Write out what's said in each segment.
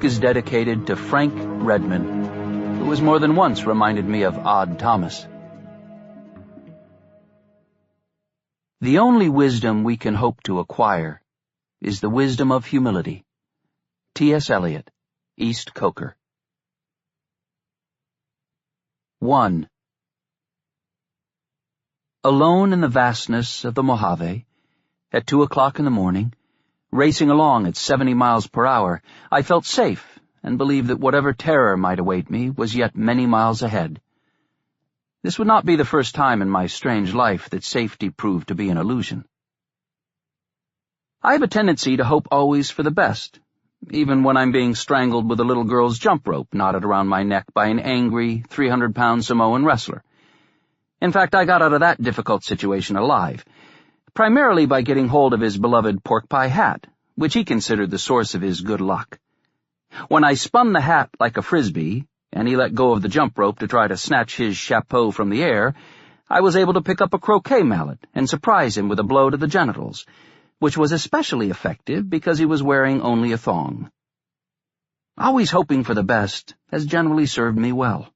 is dedicated to Frank Redmond, who has more than once reminded me of Odd Thomas. The only wisdom we can hope to acquire is the wisdom of humility. T.S. Eliot, East Coker. 1. Alone in the vastness of the Mojave, at 2 o'clock in the morning, racing along at 70 miles per hour, I felt safe and believed that whatever terror might await me was yet many miles ahead. This would not be the first time in my strange life that safety proved to be an illusion. I have a tendency to hope always for the best, even when I'm being strangled with a little girl's jump rope knotted around my neck by an angry 300-pound Samoan wrestler. In fact, I got out of that difficult situation alive, primarily by getting hold of his beloved pork pie hat, which he considered the source of his good luck. When I spun the hat like a frisbee, and he let go of the jump rope to try to snatch his chapeau from the air, I was able to pick up a croquet mallet and surprise him with a blow to the genitals, which was especially effective because he was wearing only a thong. Always hoping for the best has generally served me well.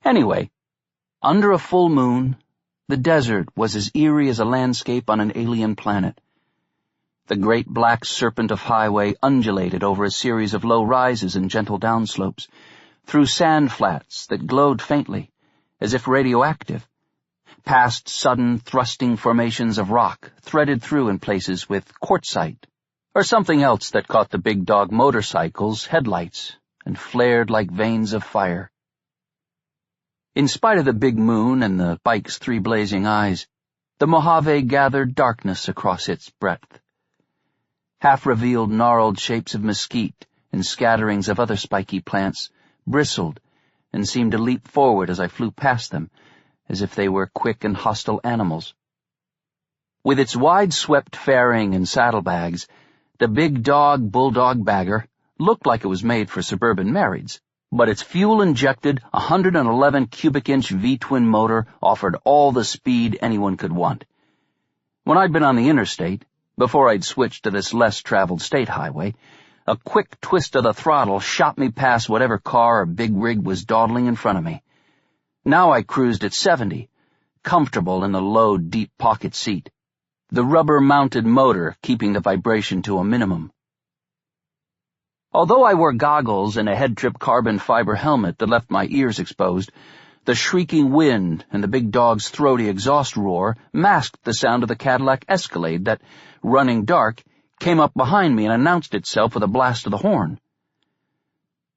Anyway, under a full moon, the desert was as eerie as a landscape on an alien planet. The great black serpent of highway undulated over a series of low rises and gentle downslopes, through sand flats that glowed faintly, as if radioactive, past sudden thrusting formations of rock threaded through in places with quartzite, or something else that caught the big dog motorcycle's headlights and flared like veins of fire. In spite of the big moon and the bike's 3 blazing eyes, the Mojave gathered darkness across its breadth. Half-revealed gnarled shapes of mesquite and scatterings of other spiky plants bristled and seemed to leap forward as I flew past them, as if they were quick and hostile animals. With its wide-swept fairing and saddlebags, the big dog bulldog bagger looked like it was made for suburban marrieds, but its fuel-injected 111 cubic-inch V-twin motor offered all the speed anyone could want. When I'd been on the interstate, before I'd switched to this less-traveled state highway, a quick twist of the throttle shot me past whatever car or big rig was dawdling in front of me. Now I cruised at 70, comfortable in the low, deep pocket seat, the rubber-mounted motor keeping the vibration to a minimum. Although I wore goggles and a head-trip carbon fiber helmet that left my ears exposed, the shrieking wind and the big dog's throaty exhaust roar masked the sound of the Cadillac Escalade that, running dark, came up behind me and announced itself with a blast of the horn.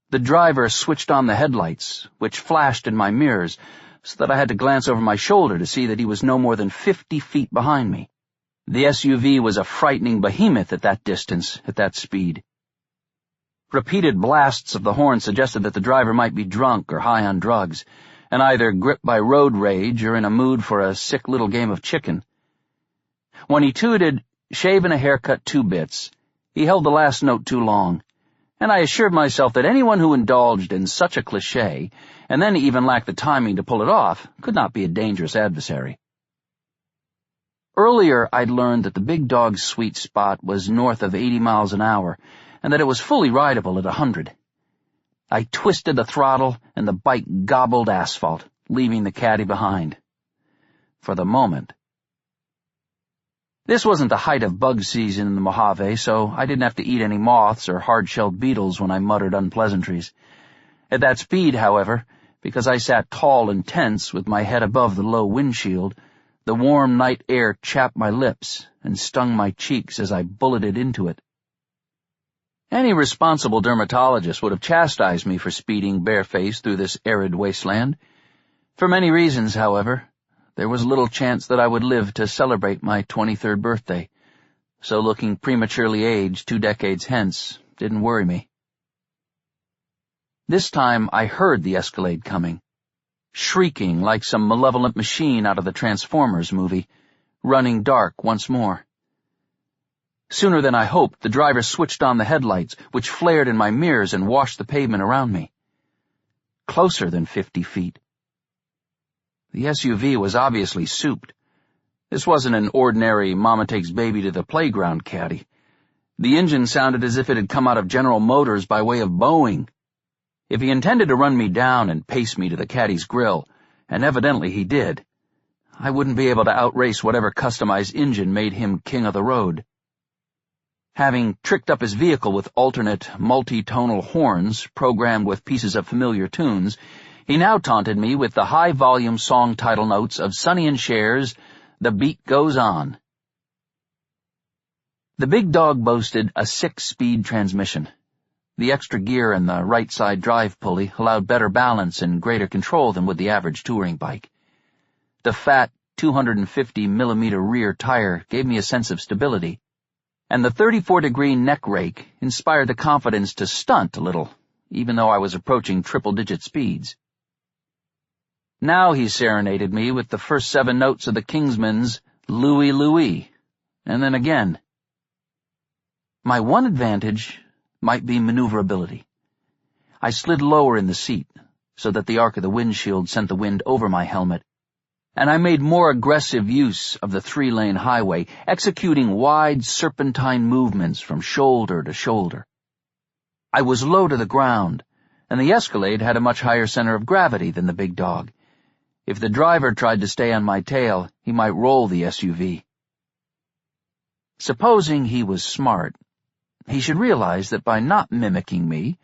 The driver switched on the headlights, which flashed in my mirrors, so that I had to glance over my shoulder to see that he was no more than 50 feet behind me. The SUV was a frightening behemoth at that distance, at that speed. Repeated blasts of the horn suggested that the driver might be drunk or high on drugs, and either gripped by road rage or in a mood for a sick little game of chicken. When he tooted, "Shave and a haircut 2 bits," he held the last note too long, and I assured myself that anyone who indulged in such a cliché, and then even lacked the timing to pull it off, could not be a dangerous adversary. Earlier I'd learned that the big dog's sweet spot was north of 80 miles an hour, and that it was fully rideable at 100. I twisted the throttle, and the bike gobbled asphalt, leaving the caddy behind. For the moment. This wasn't the height of bug season in the Mojave, so I didn't have to eat any moths or hard-shelled beetles when I muttered unpleasantries. At that speed, however, because I sat tall and tense with my head above the low windshield, the warm night air chapped my lips and stung my cheeks as I bulleted into it. Any responsible dermatologist would have chastised me for speeding barefaced through this arid wasteland. For many reasons, however, there was little chance that I would live to celebrate my 23rd birthday, so looking prematurely aged 2 decades hence didn't worry me. This time I heard the Escalade coming, shrieking like some malevolent machine out of the Transformers movie, running dark once more. Sooner than I hoped, the driver switched on the headlights, which flared in my mirrors and washed the pavement around me. Closer than 50 feet. The SUV was obviously souped. This wasn't an ordinary mama-takes-baby-to-the-playground caddy. The engine sounded as if it had come out of General Motors by way of Boeing. If he intended to run me down and pace me to the caddy's grill, and evidently he did, I wouldn't be able to outrace whatever customized engine made him king of the road. Having tricked up his vehicle with alternate, multi-tonal horns programmed with pieces of familiar tunes, he now taunted me with the high-volume song title notes of Sonny and Cher's "The Beat Goes On." The big dog boasted a 6-speed transmission. The extra gear and the right-side drive pulley allowed better balance and greater control than with the average touring bike. The fat 250mm rear tire gave me a sense of stability, and the 34-degree neck rake inspired the confidence to stunt a little, even though I was approaching triple-digit speeds. Now he serenaded me with the first 7 notes of the Kingsmen's "Louie, Louie," and then again. My one advantage might be maneuverability. I slid lower in the seat, so that the arc of the windshield sent the wind over my helmet, and I made more aggressive use of the 3-lane highway, executing wide serpentine movements from shoulder to shoulder. I was low to the ground, and the Escalade had a much higher center of gravity than the big dog. If the driver tried to stay on my tail, he might roll the SUV. Supposing he was smart, he should realize that by not mimicking me,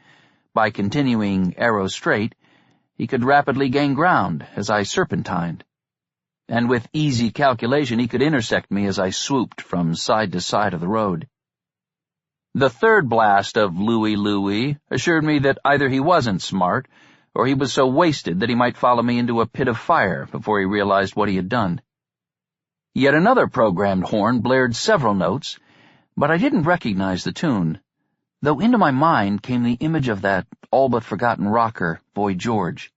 by continuing arrow straight, he could rapidly gain ground as I serpentined, and with easy calculation he could intersect me as I swooped from side to side of the road. The third blast of "Louie, Louie" assured me that either he wasn't smart, or he was so wasted that he might follow me into a pit of fire before he realized what he had done. Yet another programmed horn blared several notes, but I didn't recognize the tune, though into my mind came the image of that all-but-forgotten rocker, Boy George.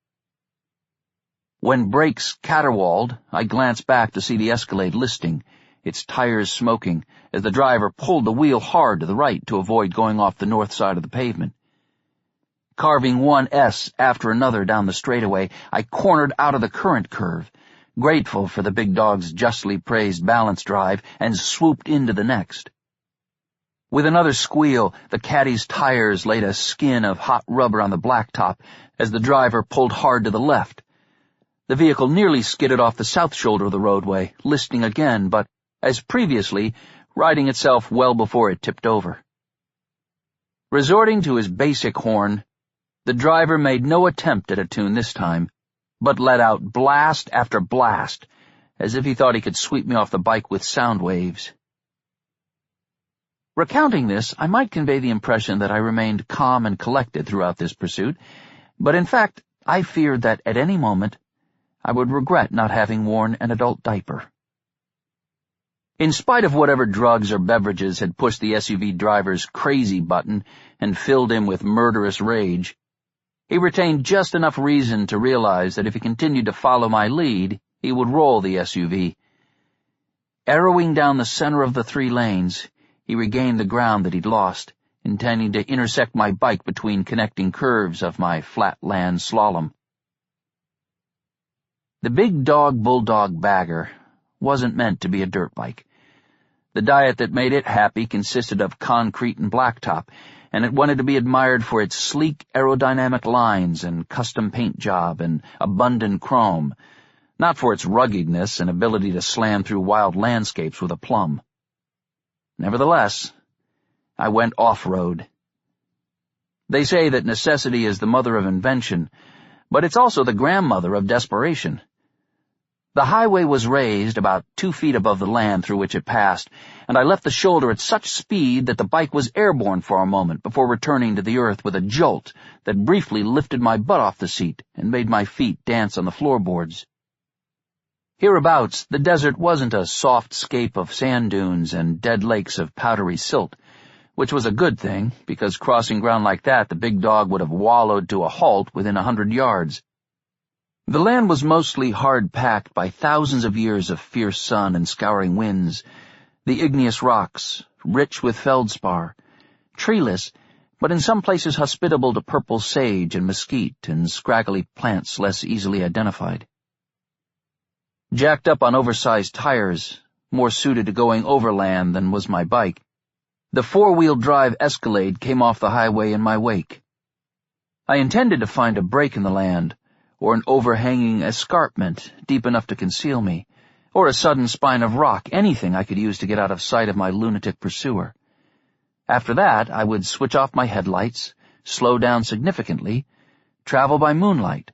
When brakes caterwauled, I glanced back to see the Escalade listing, its tires smoking, as the driver pulled the wheel hard to the right to avoid going off the north side of the pavement. Carving one S after another down the straightaway, I cornered out of the current curve, grateful for the big dog's justly praised balance drive, and swooped into the next. With another squeal, the caddy's tires laid a skin of hot rubber on the blacktop as the driver pulled hard to the left. The vehicle nearly skidded off the south shoulder of the roadway, listing again, but, as previously, righting itself well before it tipped over. Resorting to his basic horn, the driver made no attempt at a tune this time, but let out blast after blast, as if he thought he could sweep me off the bike with sound waves. Recounting this, I might convey the impression that I remained calm and collected throughout this pursuit, but in fact I feared that at any moment I would regret not having worn an adult diaper. In spite of whatever drugs or beverages had pushed the SUV driver's crazy button and filled him with murderous rage, he retained just enough reason to realize that if he continued to follow my lead, he would roll the SUV. Arrowing down the center of the 3 lanes, he regained the ground that he'd lost, intending to intersect my bike between connecting curves of my flatland slalom. The big dog bulldog bagger wasn't meant to be a dirt bike. The diet that made it happy consisted of concrete and blacktop, and it wanted to be admired for its sleek aerodynamic lines and custom paint job and abundant chrome, not for its ruggedness and ability to slam through wild landscapes with aplomb. Nevertheless, I went off-road. They say that necessity is the mother of invention, but it's also the grandmother of desperation. The highway was raised about 2 feet above the land through which it passed, and I left the shoulder at such speed that the bike was airborne for a moment before returning to the earth with a jolt that briefly lifted my butt off the seat and made my feet dance on the floorboards. Hereabouts, the desert wasn't a soft scape of sand dunes and dead lakes of powdery silt, which was a good thing, because crossing ground like that the big dog would have wallowed to a halt within 100 yards. The land was mostly hard-packed by thousands of years of fierce sun and scouring winds, the igneous rocks, rich with feldspar, treeless, but in some places hospitable to purple sage and mesquite and scraggly plants less easily identified. Jacked up on oversized tires, more suited to going overland than was my bike, The four-wheel drive Escalade came off the highway in my wake. I intended to find a break in the land, or an overhanging escarpment deep enough to conceal me, or a sudden spine of rock, anything I could use to get out of sight of my lunatic pursuer. After that, I would switch off my headlights, slow down significantly, travel by moonlight,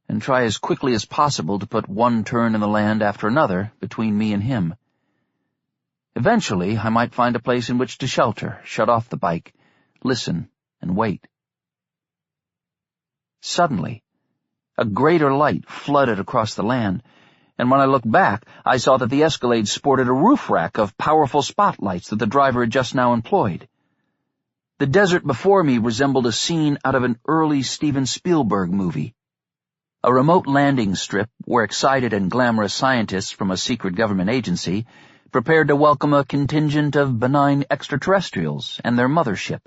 and try as quickly as possible to put one turn in the land after another between me and him. Eventually, I might find a place in which to shelter, shut off the bike, listen, and wait. Suddenly, a greater light flooded across the land, and when I looked back, I saw that the Escalade sported a roof rack of powerful spotlights that the driver had just now employed. The desert before me resembled a scene out of an early Steven Spielberg movie. A remote landing strip where excited and glamorous scientists from a secret government agency prepared to welcome a contingent of benign extraterrestrials and their mothership.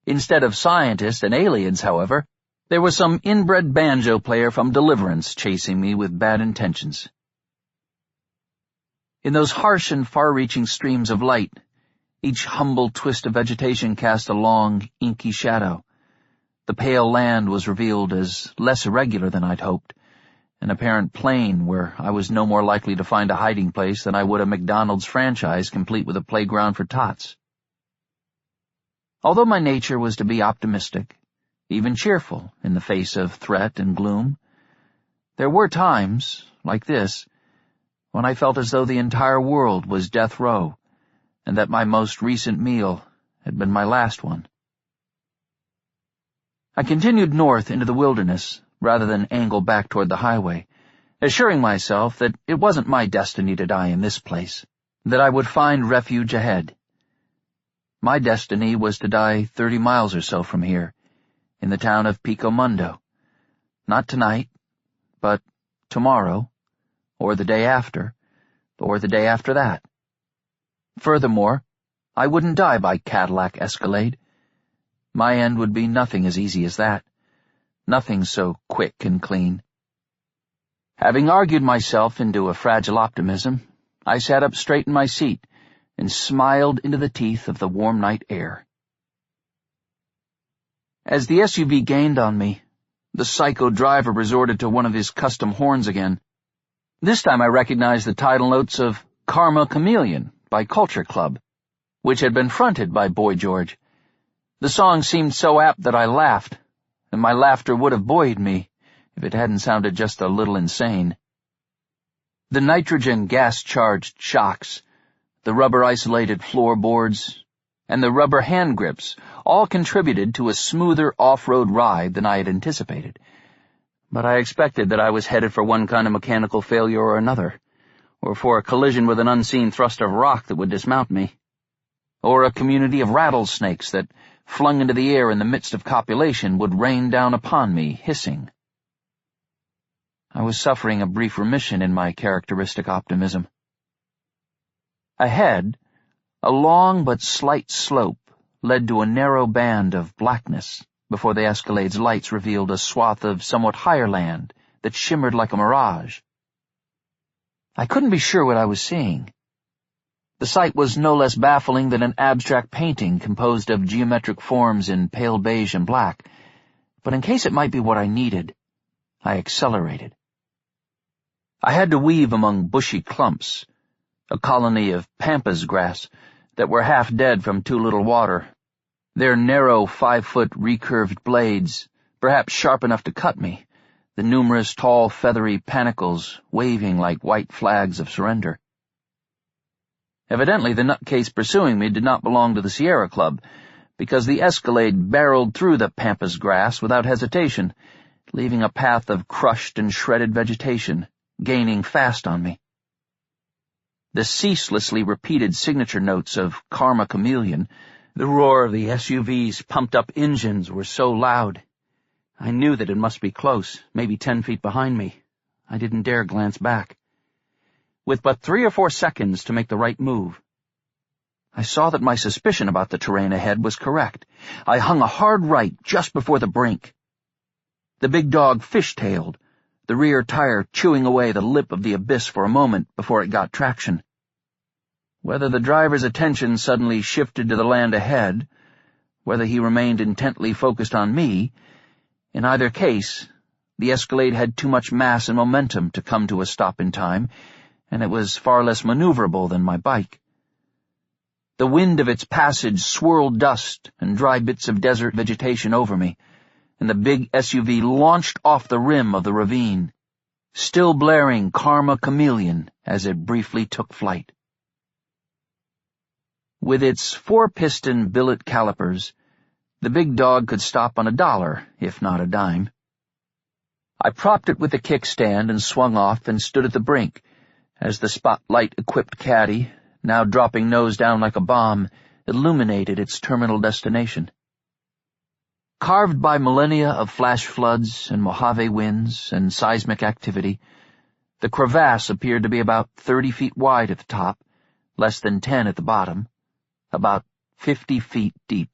Instead of scientists and aliens, however, there was some inbred banjo player from Deliverance chasing me with bad intentions. In those harsh and far-reaching streams of light, each humble twist of vegetation cast a long, inky shadow. The pale land was revealed as less irregular than I'd hoped, an apparent plain where I was no more likely to find a hiding place than I would a McDonald's franchise complete with a playground for tots. Although my nature was to be optimistic, even cheerful in the face of threat and gloom, there were times, like this, when I felt as though the entire world was death row, and that my most recent meal had been my last one. I continued north into the wilderness, rather than angle back toward the highway, assuring myself that it wasn't my destiny to die in this place, that I would find refuge ahead. My destiny was to die 30 miles or so from here, in the town of Pico Mundo. Not tonight, but tomorrow, or the day after, or the day after that. Furthermore, I wouldn't die by Cadillac Escalade. My end would be nothing as easy as that, nothing so quick and clean. Having argued myself into a fragile optimism, I sat up straight in my seat and smiled into the teeth of the warm night air. As the SUV gained on me, the psycho driver resorted to one of his custom horns again. This time I recognized the title notes of Karma Chameleon by Culture Club, which had been fronted by Boy George. The song seemed so apt that I laughed, and my laughter would have buoyed me if it hadn't sounded just a little insane. The nitrogen gas-charged shocks, the rubber-isolated floorboards, and the rubber hand grips all contributed to a smoother off-road ride than I had anticipated. But I expected that I was headed for one kind of mechanical failure or another, or for a collision with an unseen thrust of rock that would dismount me, or a community of rattlesnakes that, flung into the air in the midst of copulation, would rain down upon me, hissing. I was suffering a brief remission in my characteristic optimism. Ahead, a long but slight slope led to a narrow band of blackness before the Escalade's lights revealed a swath of somewhat higher land that shimmered like a mirage. I couldn't be sure what I was seeing. The sight was no less baffling than an abstract painting composed of geometric forms in pale beige and black, but in case it might be what I needed, I accelerated. I had to weave among bushy clumps, a colony of pampas grass that were half dead from too little water, their narrow 5-foot recurved blades, perhaps sharp enough to cut me, the numerous tall feathery panicles waving like white flags of surrender. Evidently the nutcase pursuing me did not belong to the Sierra Club, because the Escalade barreled through the pampas grass without hesitation, leaving a path of crushed and shredded vegetation, gaining fast on me. The ceaselessly repeated signature notes of Karma Chameleon, the roar of the SUV's pumped-up engines, were so loud. I knew that it must be close, maybe 10 feet behind me. I didn't dare glance back. With but 3 or 4 seconds to make the right move, I saw that my suspicion about the terrain ahead was correct. I hung a hard right just before the brink. The big dog fish-tailed, the rear tire chewing away the lip of the abyss for a moment before it got traction. Whether the driver's attention suddenly shifted to the land ahead, whether he remained intently focused on me, in either case, the Escalade had too much mass and momentum to come to a stop in time, and it was far less maneuverable than my bike. The wind of its passage swirled dust and dry bits of desert vegetation over me, and the big SUV launched off the rim of the ravine, still blaring Karma Chameleon as it briefly took flight. With its 4-piston billet calipers, the big dog could stop on $1, if not a dime. I propped it with the kickstand and swung off and stood at the brink, as the spotlight-equipped caddy, now dropping nose down like a bomb, illuminated its terminal destination. Carved by millennia of flash floods and Mojave winds and seismic activity, the crevasse appeared to be about 30 feet wide at the top, less than 10 at the bottom, about 50 feet deep.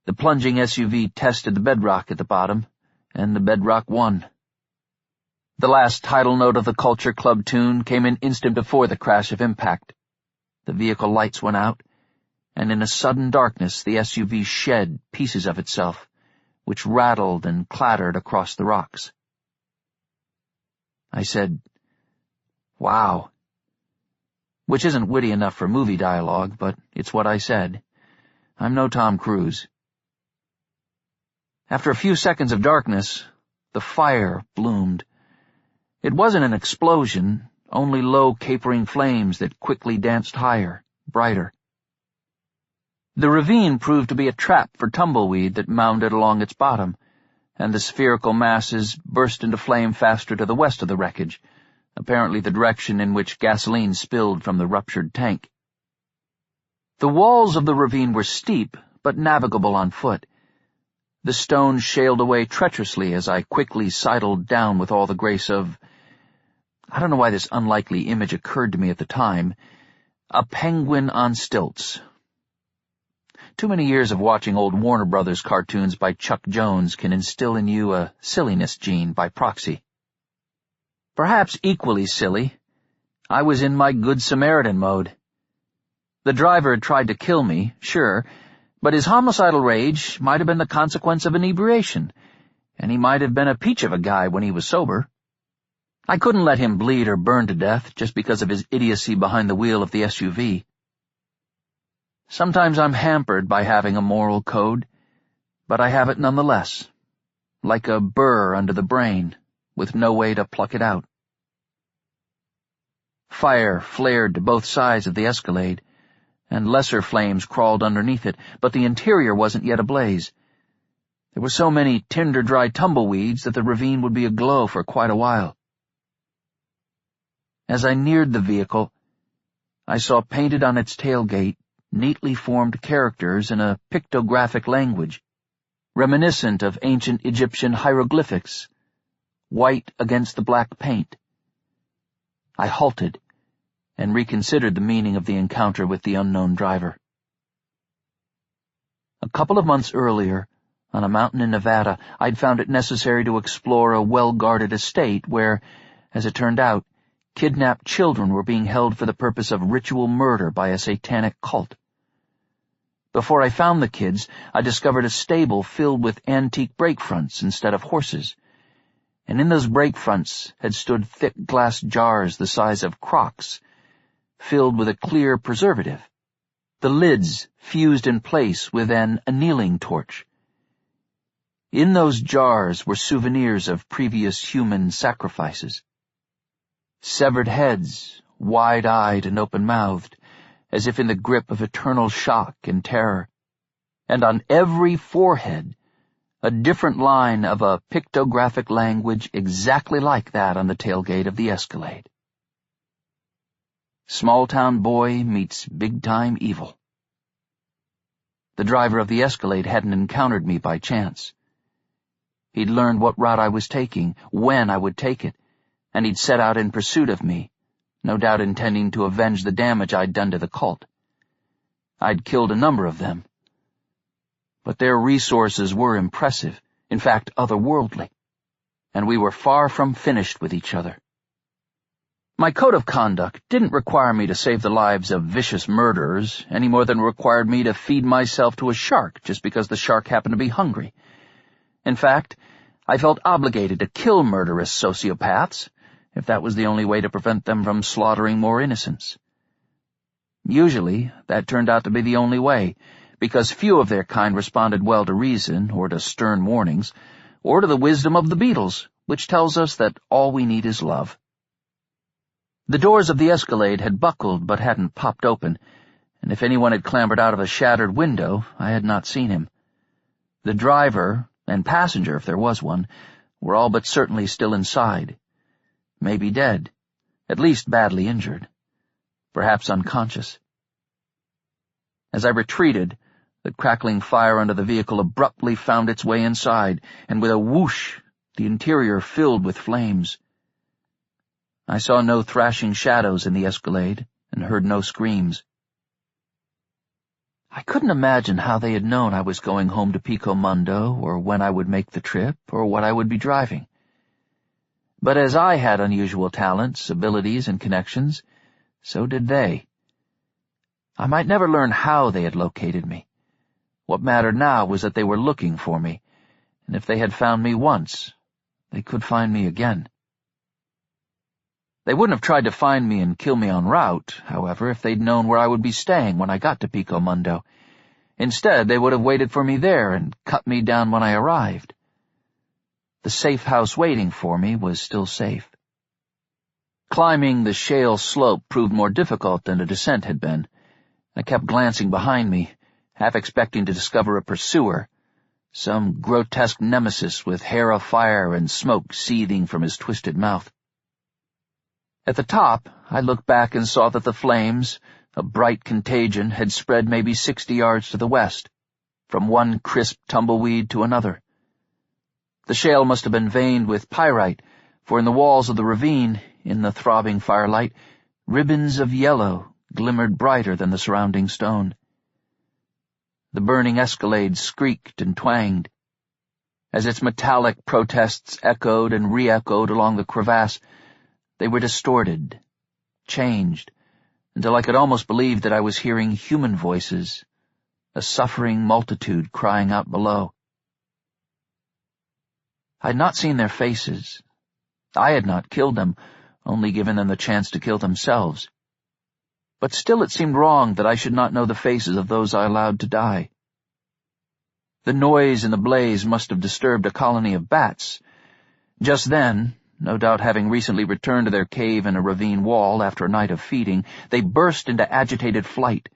The plunging SUV tested the bedrock at the bottom, and the bedrock won. The last title note of the Culture Club tune came an instant before the crash of impact. The vehicle lights went out, and in a sudden darkness the SUV shed pieces of itself, which rattled and clattered across the rocks. I said, "Wow," which isn't witty enough for movie dialogue, but it's what I said. I'm no Tom Cruise. After a few seconds of darkness, the fire bloomed. It wasn't an explosion, only low capering flames that quickly danced higher, brighter. The ravine proved to be a trap for tumbleweed that mounded along its bottom, and the spherical masses burst into flame faster to the west of the wreckage, apparently the direction in which gasoline spilled from the ruptured tank. The walls of the ravine were steep, but navigable on foot. The stones shaled away treacherously as I quickly sidled down with all the grace of— I don't know why this unlikely image occurred to me at the time— a penguin on stilts. Too many years of watching old Warner Brothers cartoons by Chuck Jones can instill in you a silliness gene by proxy. Perhaps equally silly, I was in my Good Samaritan mode. The driver had tried to kill me, sure, but his homicidal rage might have been the consequence of inebriation, and he might have been a peach of a guy when he was sober. I couldn't let him bleed or burn to death just because of his idiocy behind the wheel of the SUV. Sometimes I'm hampered by having a moral code, but I have it nonetheless, like a burr under the brain, with no way to pluck it out. Fire flared to both sides of the Escalade, and lesser flames crawled underneath it, but the interior wasn't yet ablaze. There were so many tinder-dry tumbleweeds that the ravine would be aglow for quite a while. As I neared the vehicle, I saw painted on its tailgate neatly formed characters in a pictographic language, reminiscent of ancient Egyptian hieroglyphics, white against the black paint. I halted and reconsidered the meaning of the encounter with the unknown driver. A couple of months earlier, on a mountain in Nevada, I'd found it necessary to explore a well-guarded estate where, as it turned out, kidnapped children were being held for the purpose of ritual murder by a satanic cult. Before I found the kids, I discovered a stable filled with antique brake fronts instead of horses, and in those brake fronts had stood thick glass jars the size of crocks, filled with a clear preservative, the lids fused in place with an annealing torch. In those jars were souvenirs of previous human sacrifices. Severed heads, wide-eyed and open-mouthed, as if in the grip of eternal shock and terror, and on every forehead a different line of a pictographic language exactly like that on the tailgate of the Escalade. Small-town boy meets big-time evil. The driver of the Escalade hadn't encountered me by chance. He'd learned what route I was taking, when I would take it, and he'd set out in pursuit of me, no doubt intending to avenge the damage I'd done to the cult. I'd killed a number of them, but their resources were impressive, in fact otherworldly, and we were far from finished with each other. My code of conduct didn't require me to save the lives of vicious murderers any more than it required me to feed myself to a shark just because the shark happened to be hungry. In fact, I felt obligated to kill murderous sociopaths if that was the only way to prevent them from slaughtering more innocents. Usually, that turned out to be the only way, because few of their kind responded well to reason or to stern warnings, or to the wisdom of the Beatles, which tells us that all we need is love. The doors of the Escalade had buckled but hadn't popped open, and if anyone had clambered out of a shattered window, I had not seen him. The driver, and passenger if there was one, were all but certainly still inside. Maybe dead, at least badly injured, perhaps unconscious. As I retreated, the crackling fire under the vehicle abruptly found its way inside, and with a whoosh, the interior filled with flames. I saw no thrashing shadows in the Escalade, and heard no screams. I couldn't imagine how they had known I was going home to Pico Mundo, or when I would make the trip, or what I would be driving. But as I had unusual talents, abilities, and connections, so did they. I might never learn how they had located me. What mattered now was that they were looking for me, and if they had found me once, they could find me again. They wouldn't have tried to find me and kill me en route, however, if they'd known where I would be staying when I got to Pico Mundo. Instead, they would have waited for me there and cut me down when I arrived. The safe house waiting for me was still safe. Climbing the shale slope proved more difficult than the descent had been. I kept glancing behind me, half expecting to discover a pursuer, some grotesque nemesis with hair afire and smoke seething from his twisted mouth. At the top, I looked back and saw that the flames, a bright contagion, had spread maybe 60 yards to the west, from one crisp tumbleweed to another. The shale must have been veined with pyrite, for in the walls of the ravine, in the throbbing firelight, ribbons of yellow glimmered brighter than the surrounding stone. The burning Escalade skreeked and twanged. As its metallic protests echoed and re-echoed along the crevasse, they were distorted, changed, until I could almost believe that I was hearing human voices, a suffering multitude crying out below. I had not seen their faces. I had not killed them, only given them the chance to kill themselves. But still it seemed wrong that I should not know the faces of those I allowed to die. The noise and the blaze must have disturbed a colony of bats. Just then, no doubt having recently returned to their cave in a ravine wall after a night of feeding, they burst into agitated flight,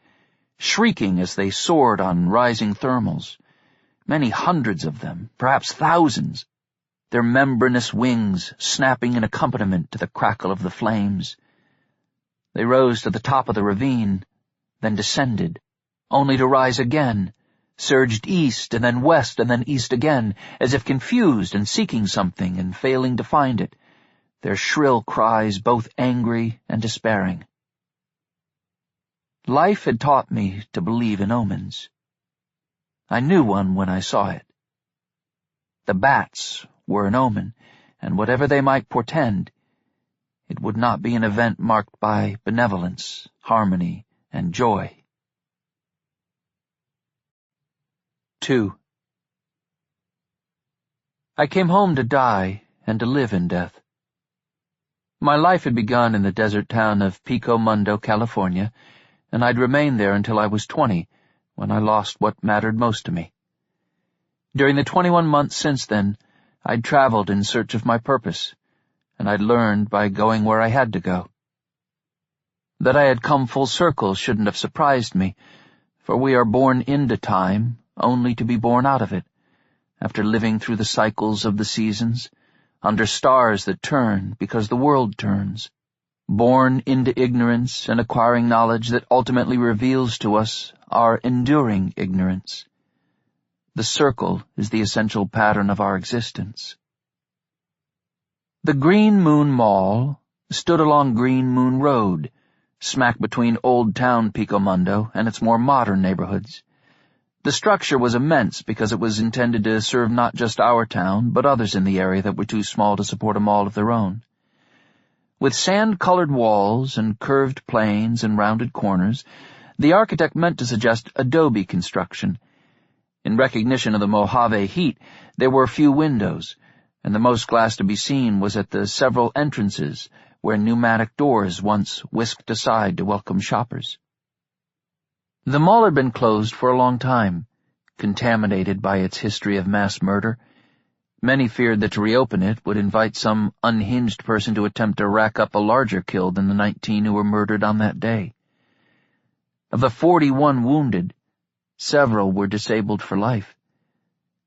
shrieking as they soared on rising thermals. Many hundreds of them, perhaps thousands, their membranous wings snapping in accompaniment to the crackle of the flames. They rose to the top of the ravine, then descended, only to rise again, surged east and then west and then east again, as if confused and seeking something and failing to find it, their shrill cries both angry and despairing. Life had taught me to believe in omens. I knew one when I saw it. The bats were an omen, and whatever they might portend, it would not be an event marked by benevolence, harmony, and joy. 2. I came home to die and to live in death. My life had begun in the desert town of Pico Mundo, California, and I'd remained there until I was 20, when I lost what mattered most to me. During the 21 months since then, I'd traveled in search of my purpose, and I'd learned by going where I had to go. That I had come full circle shouldn't have surprised me, for we are born into time only to be born out of it, after living through the cycles of the seasons, under stars that turn because the world turns, born into ignorance and acquiring knowledge that ultimately reveals to us our enduring ignorance. The circle is the essential pattern of our existence. The Green Moon Mall stood along Green Moon Road, smack between Old Town Pico Mundo and its more modern neighborhoods. The structure was immense because it was intended to serve not just our town, but others in the area that were too small to support a mall of their own. With sand-colored walls and curved planes and rounded corners, the architect meant to suggest adobe construction. In recognition of the Mojave heat, there were few windows, and the most glass to be seen was at the several entrances where pneumatic doors once whisked aside to welcome shoppers. The mall had been closed for a long time, contaminated by its history of mass murder. Many feared that to reopen it would invite some unhinged person to attempt to rack up a larger kill than the 19 who were murdered on that day. Of the 41 wounded, several were disabled for life.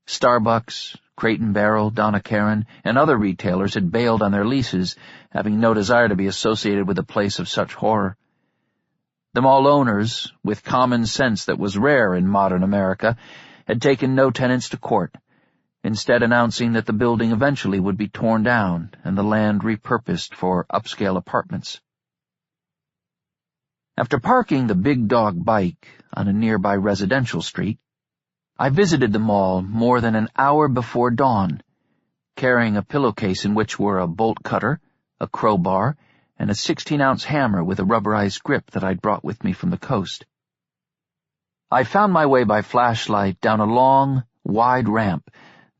Starbucks, Crate and Barrel, Donna Karan, and other retailers had bailed on their leases, having no desire to be associated with a place of such horror. The mall owners, with common sense that was rare in modern America, had taken no tenants to court, instead announcing that the building eventually would be torn down and the land repurposed for upscale apartments. After parking the Big Dog bike on a nearby residential street, I visited the mall more than an hour before dawn, carrying a pillowcase in which were a bolt cutter, a crowbar, and a 16-ounce hammer with a rubberized grip that I'd brought with me from the coast. I found my way by flashlight down a long, wide ramp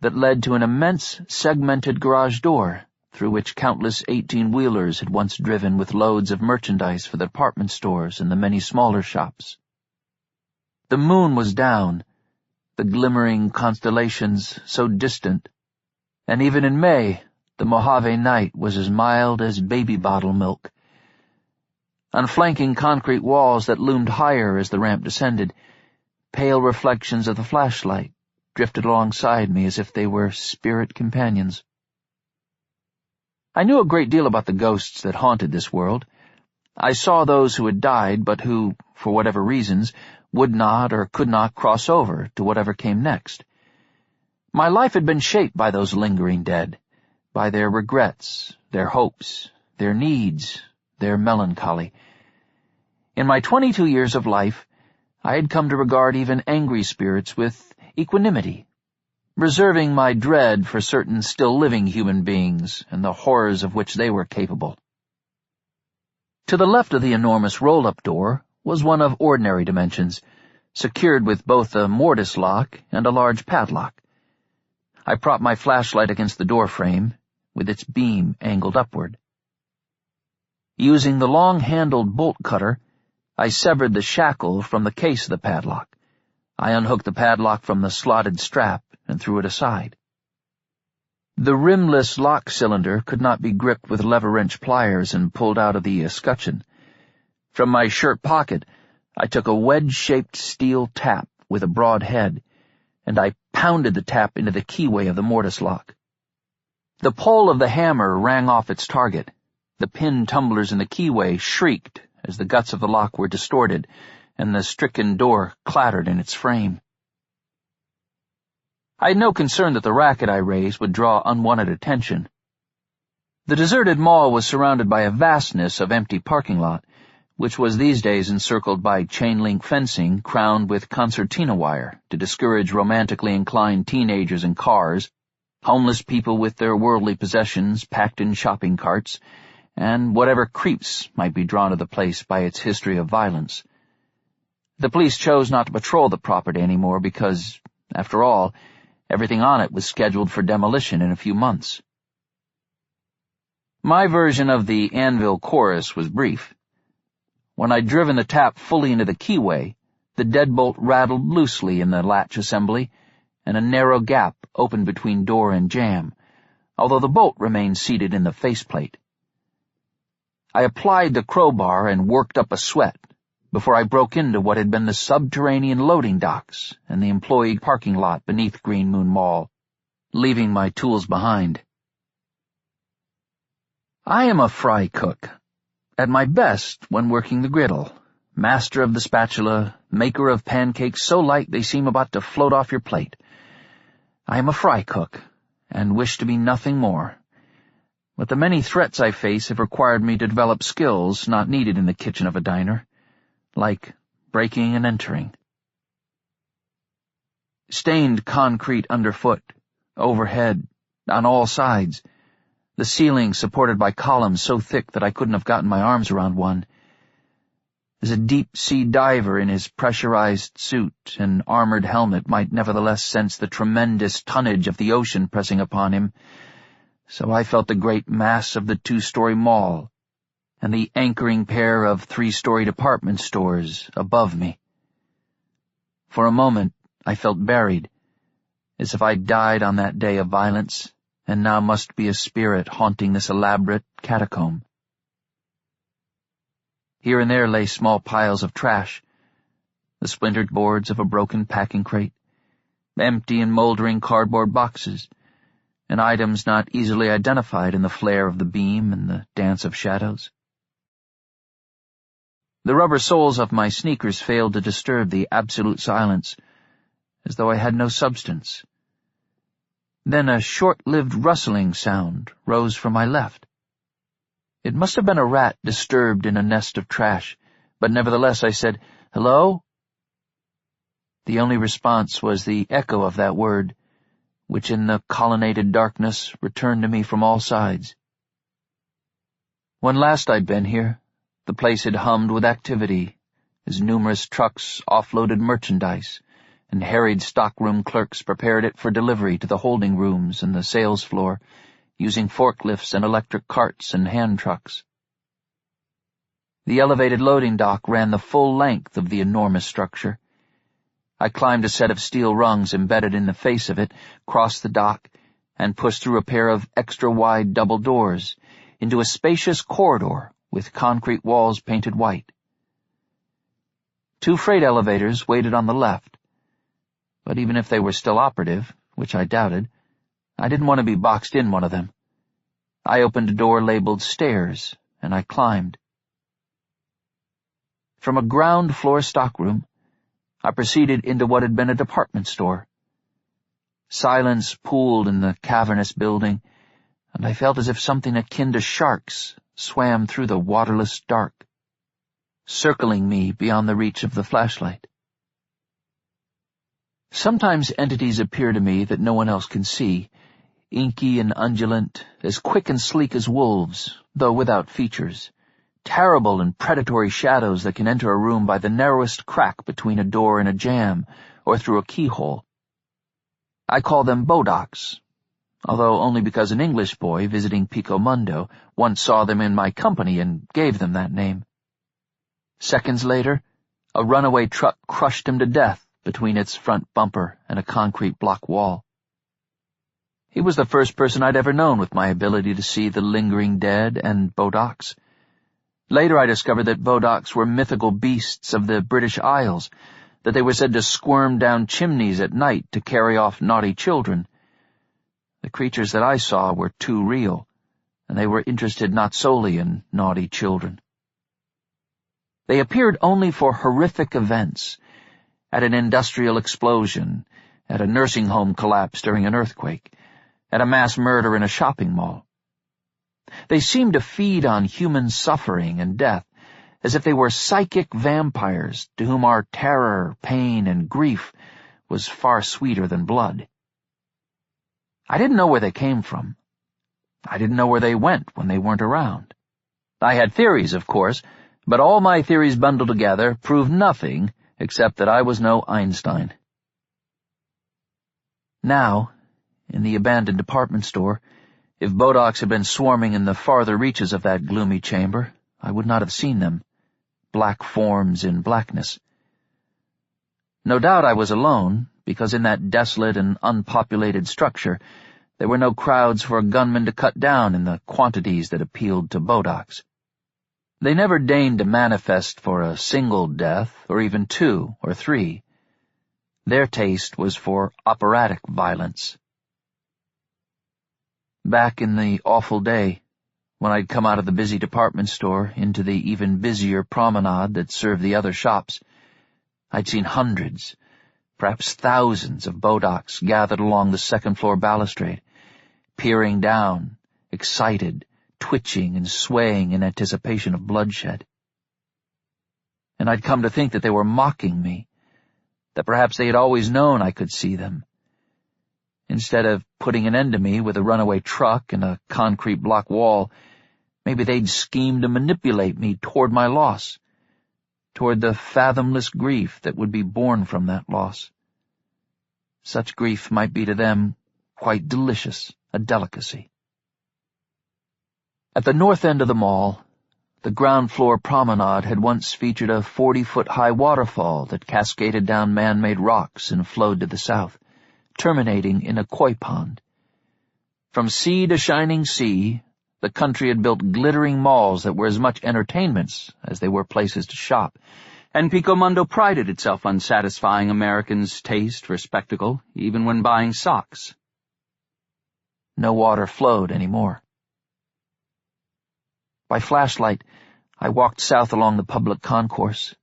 that led to an immense segmented garage door through which countless 18-wheelers had once driven with loads of merchandise for the department stores and the many smaller shops. The moon was down, the glimmering constellations so distant, and even in May, the Mojave night was as mild as baby bottle milk. On flanking concrete walls that loomed higher as the ramp descended, pale reflections of the flashlight drifted alongside me as if they were spirit companions. I knew a great deal about the ghosts that haunted this world. I saw those who had died but who, for whatever reasons, would not or could not cross over to whatever came next. My life had been shaped by those lingering dead, by their regrets, their hopes, their needs, their melancholy. In my 22 years of life, I had come to regard even angry spirits with equanimity, reserving my dread for certain still living human beings and the horrors of which they were capable. To the left of the enormous roll-up door was one of ordinary dimensions, secured with both a mortise lock and a large padlock. I propped my flashlight against the door frame, with its beam angled upward. Using the long-handled bolt cutter, I severed the shackle from the case of the padlock. I unhooked the padlock from the slotted strap and threw it aside. The rimless lock cylinder could not be gripped with lever-wrench pliers and pulled out of the escutcheon. From my shirt pocket, I took a wedge-shaped steel tap with a broad head, and I pounded the tap into the keyway of the mortise lock. The pull of the hammer rang off its target. The pin tumblers in the keyway shrieked as the guts of the lock were distorted, and the stricken door clattered in its frame. I had no concern that the racket I raised would draw unwanted attention. The deserted mall was surrounded by a vastness of empty parking lot, which was these days encircled by chain-link fencing crowned with concertina wire to discourage romantically inclined teenagers in cars, homeless people with their worldly possessions packed in shopping carts, and whatever creeps might be drawn to the place by its history of violence. The police chose not to patrol the property anymore because, after all, everything on it was scheduled for demolition in a few months. My version of the Anvil chorus was brief. When I'd driven the tap fully into the keyway, the deadbolt rattled loosely in the latch assembly, and a narrow gap opened between door and jamb, although the bolt remained seated in the faceplate. I applied the crowbar and worked up a sweat before I broke into what had been the subterranean loading docks and the employee parking lot beneath Green Moon Mall, leaving my tools behind. I am a fry cook, at my best when working the griddle, master of the spatula, maker of pancakes so light they seem about to float off your plate. I am a fry cook, and wish to be nothing more. But the many threats I face have required me to develop skills not needed in the kitchen of a diner, like breaking and entering. Stained concrete underfoot, overhead, on all sides, the ceiling supported by columns so thick that I couldn't have gotten my arms around one. As a deep-sea diver in his pressurized suit and armored helmet might nevertheless sense the tremendous tonnage of the ocean pressing upon him, so I felt the great mass of the 2-story mall and the anchoring pair of 3-story department stores above me. For a moment I felt buried, as if I'd died on that day of violence, and now must be a spirit haunting this elaborate catacomb. Here and there lay small piles of trash, the splintered boards of a broken packing crate, empty and moldering cardboard boxes, and items not easily identified in the flare of the beam and the dance of shadows. The rubber soles of my sneakers failed to disturb the absolute silence, as though I had no substance. Then a short-lived rustling sound rose from my left. It must have been a rat disturbed in a nest of trash, but nevertheless I said, "Hello?" The only response was the echo of that word, which in the colonnaded darkness returned to me from all sides. When last I'd been here, the place had hummed with activity, as numerous trucks offloaded merchandise, and harried stockroom clerks prepared it for delivery to the holding rooms and the sales floor, using forklifts and electric carts and hand trucks. The elevated loading dock ran the full length of the enormous structure. I climbed a set of steel rungs embedded in the face of it, crossed the dock, and pushed through a pair of extra-wide double doors into a spacious corridor with concrete walls painted white. 2 freight elevators waited on the left, but even if they were still operative, which I doubted, I didn't want to be boxed in one of them. I opened a door labeled stairs, and I climbed. From a ground-floor stockroom, I proceeded into what had been a department store. Silence pooled in the cavernous building, and I felt as if something akin to sharks swam through the waterless dark, circling me beyond the reach of the flashlight. Sometimes entities appear to me that no one else can see, inky and undulant, as quick and sleek as wolves, though without features, terrible and predatory shadows that can enter a room by the narrowest crack between a door and a jamb, or through a keyhole. I call them bodaks, although only because an English boy visiting Pico Mundo once saw them in my company and gave them that name. Seconds later, a runaway truck crushed him to death between its front bumper and a concrete block wall. He was the first person I'd ever known with my ability to see the lingering dead and bodaks. Later I discovered that bodaks were mythical beasts of the British Isles, that they were said to squirm down chimneys at night to carry off naughty children. The creatures that I saw were too real, and they were interested not solely in naughty children. They appeared only for horrific events, at an industrial explosion, at a nursing home collapse during an earthquake, at a mass murder in a shopping mall. They seemed to feed on human suffering and death, as if they were psychic vampires to whom our terror, pain, and grief was far sweeter than blood. I didn't know where they came from. I didn't know where they went when they weren't around. I had theories, of course, but all my theories bundled together proved nothing except that I was no Einstein. Now, in the abandoned department store, if bodaks had been swarming in the farther reaches of that gloomy chamber, I would not have seen them, black forms in blackness. No doubt I was alone, because in that desolate and unpopulated structure there were no crowds for a gunman to cut down in the quantities that appealed to bodaks. They never deigned to manifest for a single death, or even 2 or 3. Their taste was for operatic violence. Back in the awful day, when I'd come out of the busy department store into the even busier promenade that served the other shops, I'd seen hundreds, perhaps thousands of bodaks gathered along the second-floor balustrade, peering down, excited, twitching and swaying in anticipation of bloodshed. And I'd come to think that they were mocking me, that perhaps they had always known I could see them. Instead of putting an end to me with a runaway truck and a concrete block wall, maybe they'd scheme to manipulate me toward my loss, toward the fathomless grief that would be born from that loss. Such grief might be to them quite delicious, a delicacy. At the north end of the mall, the ground-floor promenade had once featured a 40-foot-high waterfall that cascaded down man-made rocks and flowed to the south, terminating in a koi pond. From sea to shining sea, the country had built glittering malls that were as much entertainments as they were places to shop, and Pico Mundo prided itself on satisfying Americans' taste for spectacle, even when buying socks. No water flowed anymore. By flashlight, I walked south along the public concourse.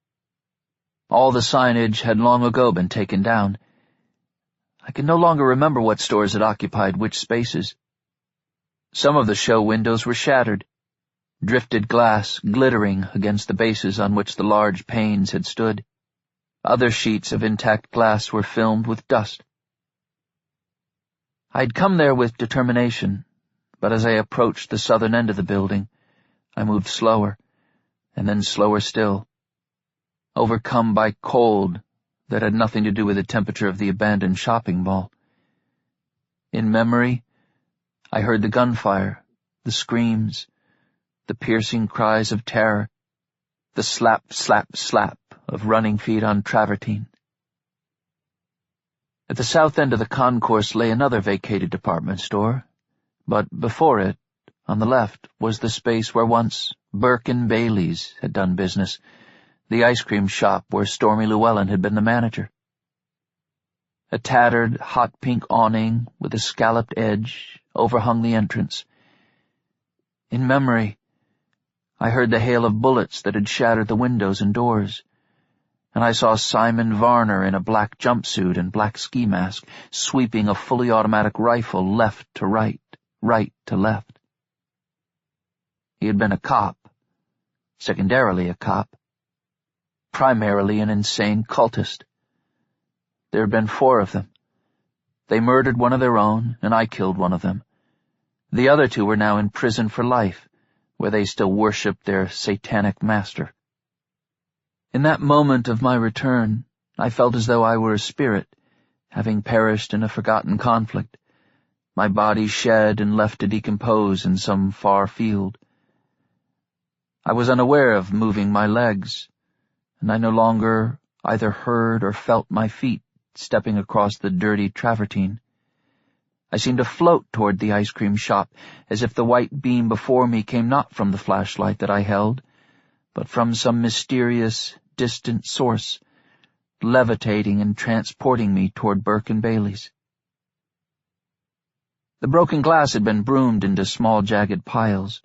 All the signage had long ago been taken down. I could no longer remember what stores had occupied which spaces. Some of the show windows were shattered, drifted glass glittering against the bases on which the large panes had stood. Other sheets of intact glass were filmed with dust. I'd come there with determination, but as I approached the southern end of the building, I moved slower, and then slower still, overcome by cold that had nothing to do with the temperature of the abandoned shopping mall. In memory, I heard the gunfire, the screams, the piercing cries of terror, the slap, slap, slap of running feet on travertine. At the south end of the concourse lay another vacated department store, but before it, on the left, was the space where once Burke and Bailey's had done business, the ice cream shop where Stormy Llewellyn had been the manager. A tattered, hot pink awning with a scalloped edge overhung the entrance. In memory, I heard the hail of bullets that had shattered the windows and doors, and I saw Simon Varner in a black jumpsuit and black ski mask, sweeping a fully automatic rifle left to right, right to left. He had been a cop, secondarily a cop, primarily an insane cultist. There had been 4 of them. They murdered one of their own, and I killed one of them. The other 2 were now in prison for life, where they still worshipped their satanic master. In that moment of my return, I felt as though I were a spirit, having perished in a forgotten conflict, my body shed and left to decompose in some far field. I was unaware of moving my legs, and I no longer either heard or felt my feet stepping across the dirty travertine. I seemed to float toward the ice cream shop, as if the white beam before me came not from the flashlight that I held, but from some mysterious, distant source, levitating and transporting me toward Burke and Bailey's. The broken glass had been broomed into small jagged piles.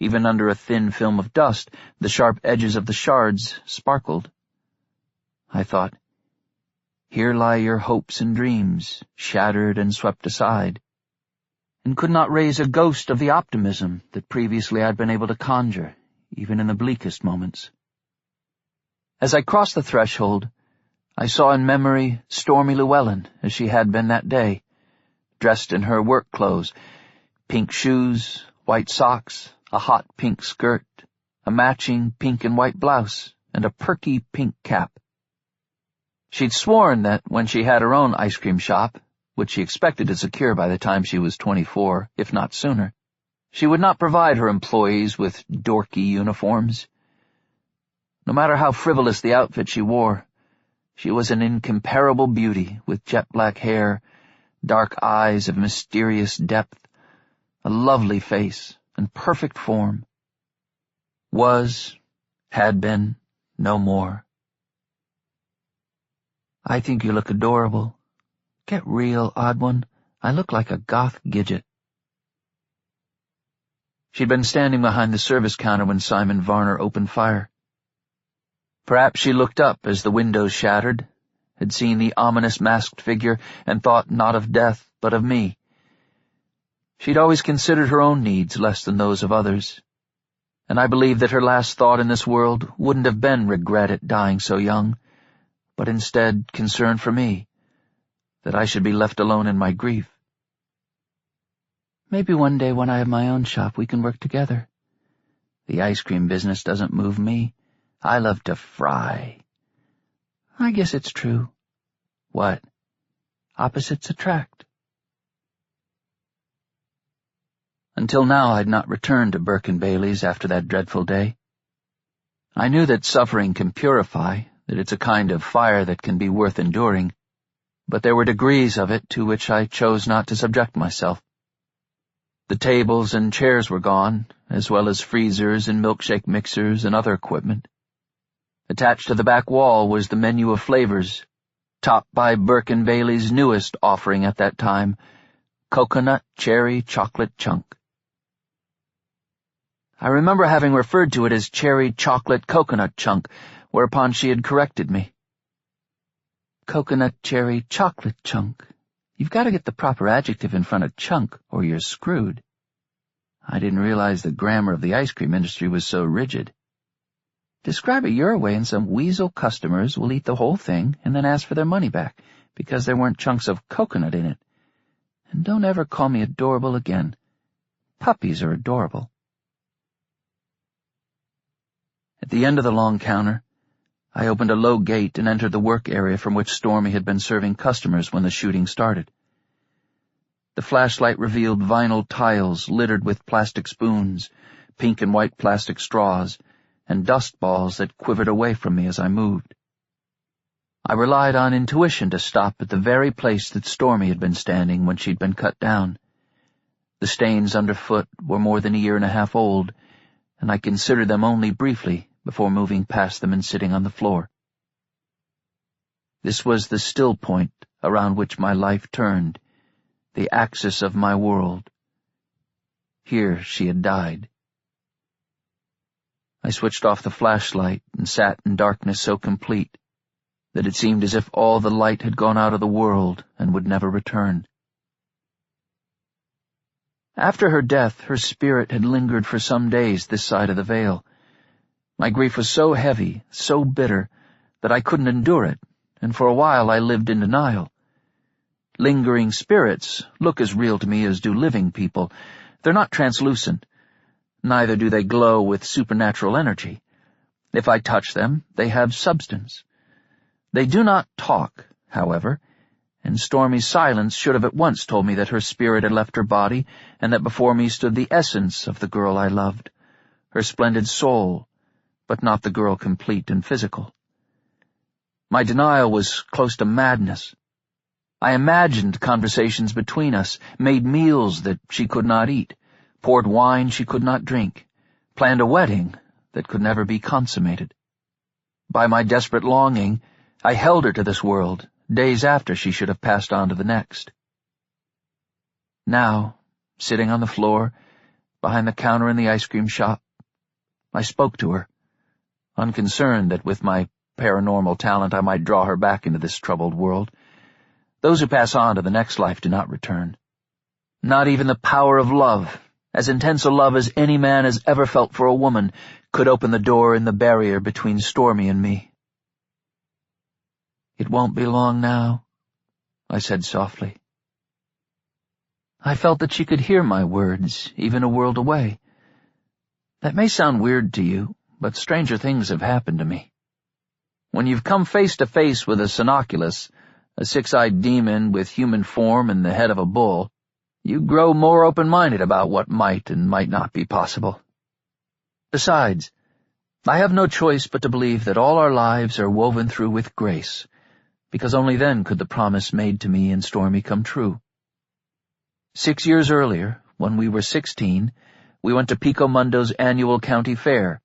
Even under a thin film of dust, the sharp edges of the shards sparkled. I thought, here lie your hopes and dreams, shattered and swept aside, and could not raise a ghost of the optimism that previously I'd been able to conjure, even in the bleakest moments. As I crossed the threshold, I saw in memory Stormy Llewellyn as she had been that day, dressed in her work clothes, pink shoes, white socks, a hot pink skirt, a matching pink and white blouse, and a perky pink cap. She'd sworn that when she had her own ice cream shop, which she expected to secure by the time she was 24, if not sooner, she would not provide her employees with dorky uniforms. No matter how frivolous the outfit she wore, she was an incomparable beauty with jet-black hair, dark eyes of mysterious depth, a lovely face, and perfect form. Was, had been, no more. I think you look adorable. Get real, odd one. I look like a goth gidget. She'd been standing behind the service counter when Simon Varner opened fire. Perhaps she looked up as the windows shattered, had seen the ominous masked figure, and thought not of death, but of me. She'd always considered her own needs less than those of others, and I believe that her last thought in this world wouldn't have been regret at dying so young, but instead concern for me, that I should be left alone in my grief. Maybe one day when I have my own shop we can work together. The ice cream business doesn't move me. I love to fry. I guess it's true. What? Opposites attract. Until now I'd not returned to Burke and Bailey's after that dreadful day. I knew that suffering can purify, that it's a kind of fire that can be worth enduring, but there were degrees of it to which I chose not to subject myself. The tables and chairs were gone, as well as freezers and milkshake mixers and other equipment. Attached to the back wall was the menu of flavors, topped by Burke and Bailey's newest offering at that time, coconut cherry chocolate chunk. I remember having referred to it as cherry chocolate coconut chunk, whereupon she had corrected me. Coconut cherry chocolate chunk. You've got to get the proper adjective in front of chunk, or you're screwed. I didn't realize the grammar of the ice cream industry was so rigid. Describe it your way and some weasel customers will eat the whole thing and then ask for their money back, because there weren't chunks of coconut in it. And don't ever call me adorable again. Puppies are adorable. At the end of the long counter, I opened a low gate and entered the work area from which Stormy had been serving customers when the shooting started. The flashlight revealed vinyl tiles littered with plastic spoons, pink and white plastic straws, and dust balls that quivered away from me as I moved. I relied on intuition to stop at the very place that Stormy had been standing when she'd been cut down. The stains underfoot were more than a year and a half old, and I considered them only briefly before moving past them and sitting on the floor. This was the still point around which my life turned, the axis of my world. Here she had died. I switched off the flashlight and sat in darkness so complete that it seemed as if all the light had gone out of the world and would never return. After her death, her spirit had lingered for some days this side of the veil. My grief was so heavy, so bitter, that I couldn't endure it, and for a while I lived in denial. Lingering spirits look as real to me as do living people. They're not translucent. Neither do they glow with supernatural energy. If I touch them, they have substance. They do not talk, however, and Stormy's silence should have at once told me that her spirit had left her body and that before me stood the essence of the girl I loved, her splendid soul, but not the girl complete and physical. My denial was close to madness. I imagined conversations between us, made meals that she could not eat, poured wine she could not drink, planned a wedding that could never be consummated. By my desperate longing, I held her to this world, days after she should have passed on to the next. Now, sitting on the floor, behind the counter in the ice cream shop, I spoke to her, unconcerned that with my paranormal talent I might draw her back into this troubled world. Those who pass on to the next life do not return. Not even the power of love, as intense a love as any man has ever felt for a woman, could open the door in the barrier between Stormy and me. "It won't be long now," I said softly. I felt that she could hear my words, even a world away. That may sound weird to you, but stranger things have happened to me. When you've come face to face with a Sinoculus, a six-eyed demon with human form and the head of a bull, you grow more open-minded about what might and might not be possible. Besides, I have no choice but to believe that all our lives are woven through with grace, because only then could the promise made to me and Stormy come true. 6 years earlier, when we were 16, we went to Pico Mundo's annual county fair.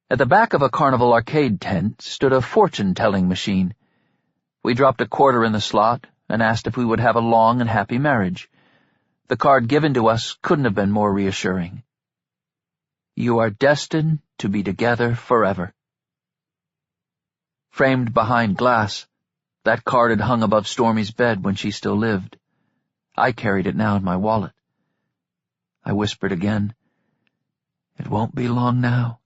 At the back of a carnival arcade tent stood a fortune-telling machine. We dropped a quarter in the slot and asked if we would have a long and happy marriage. The card given to us couldn't have been more reassuring. "You are destined to be together forever." Framed behind glass, that card had hung above Stormy's bed when she still lived. I carried it now in my wallet. I whispered again, "It won't be long now."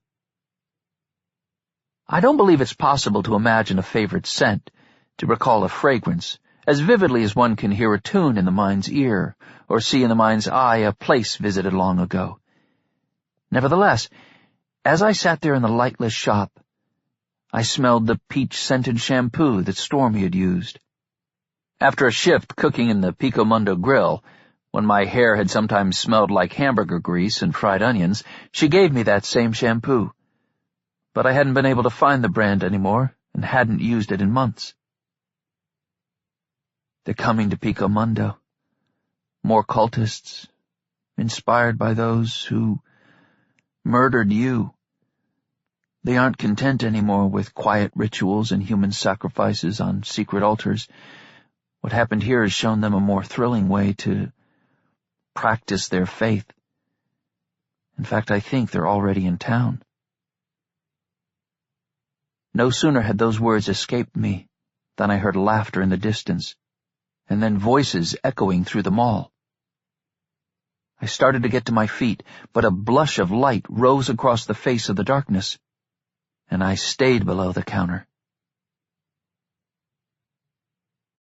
I don't believe it's possible to imagine a favorite scent, to recall a fragrance, as vividly as one can hear a tune in the mind's ear, or see in the mind's eye a place visited long ago. Nevertheless, as I sat there in the lightless shop, I smelled the peach-scented shampoo that Stormy had used. After a shift cooking in the Pico Mundo grill, when my hair had sometimes smelled like hamburger grease and fried onions, she gave me that same shampoo. But I hadn't been able to find the brand anymore and hadn't used it in months. They're coming to Pico Mundo. More cultists, inspired by those who murdered you. They aren't content anymore with quiet rituals and human sacrifices on secret altars. What happened here has shown them a more thrilling way to practice their faith. In fact, I think they're already in town. No sooner had those words escaped me than I heard laughter in the distance, and then voices echoing through the mall. I started to get to my feet, but a blush of light rose across the face of the darkness, and I stayed below the counter.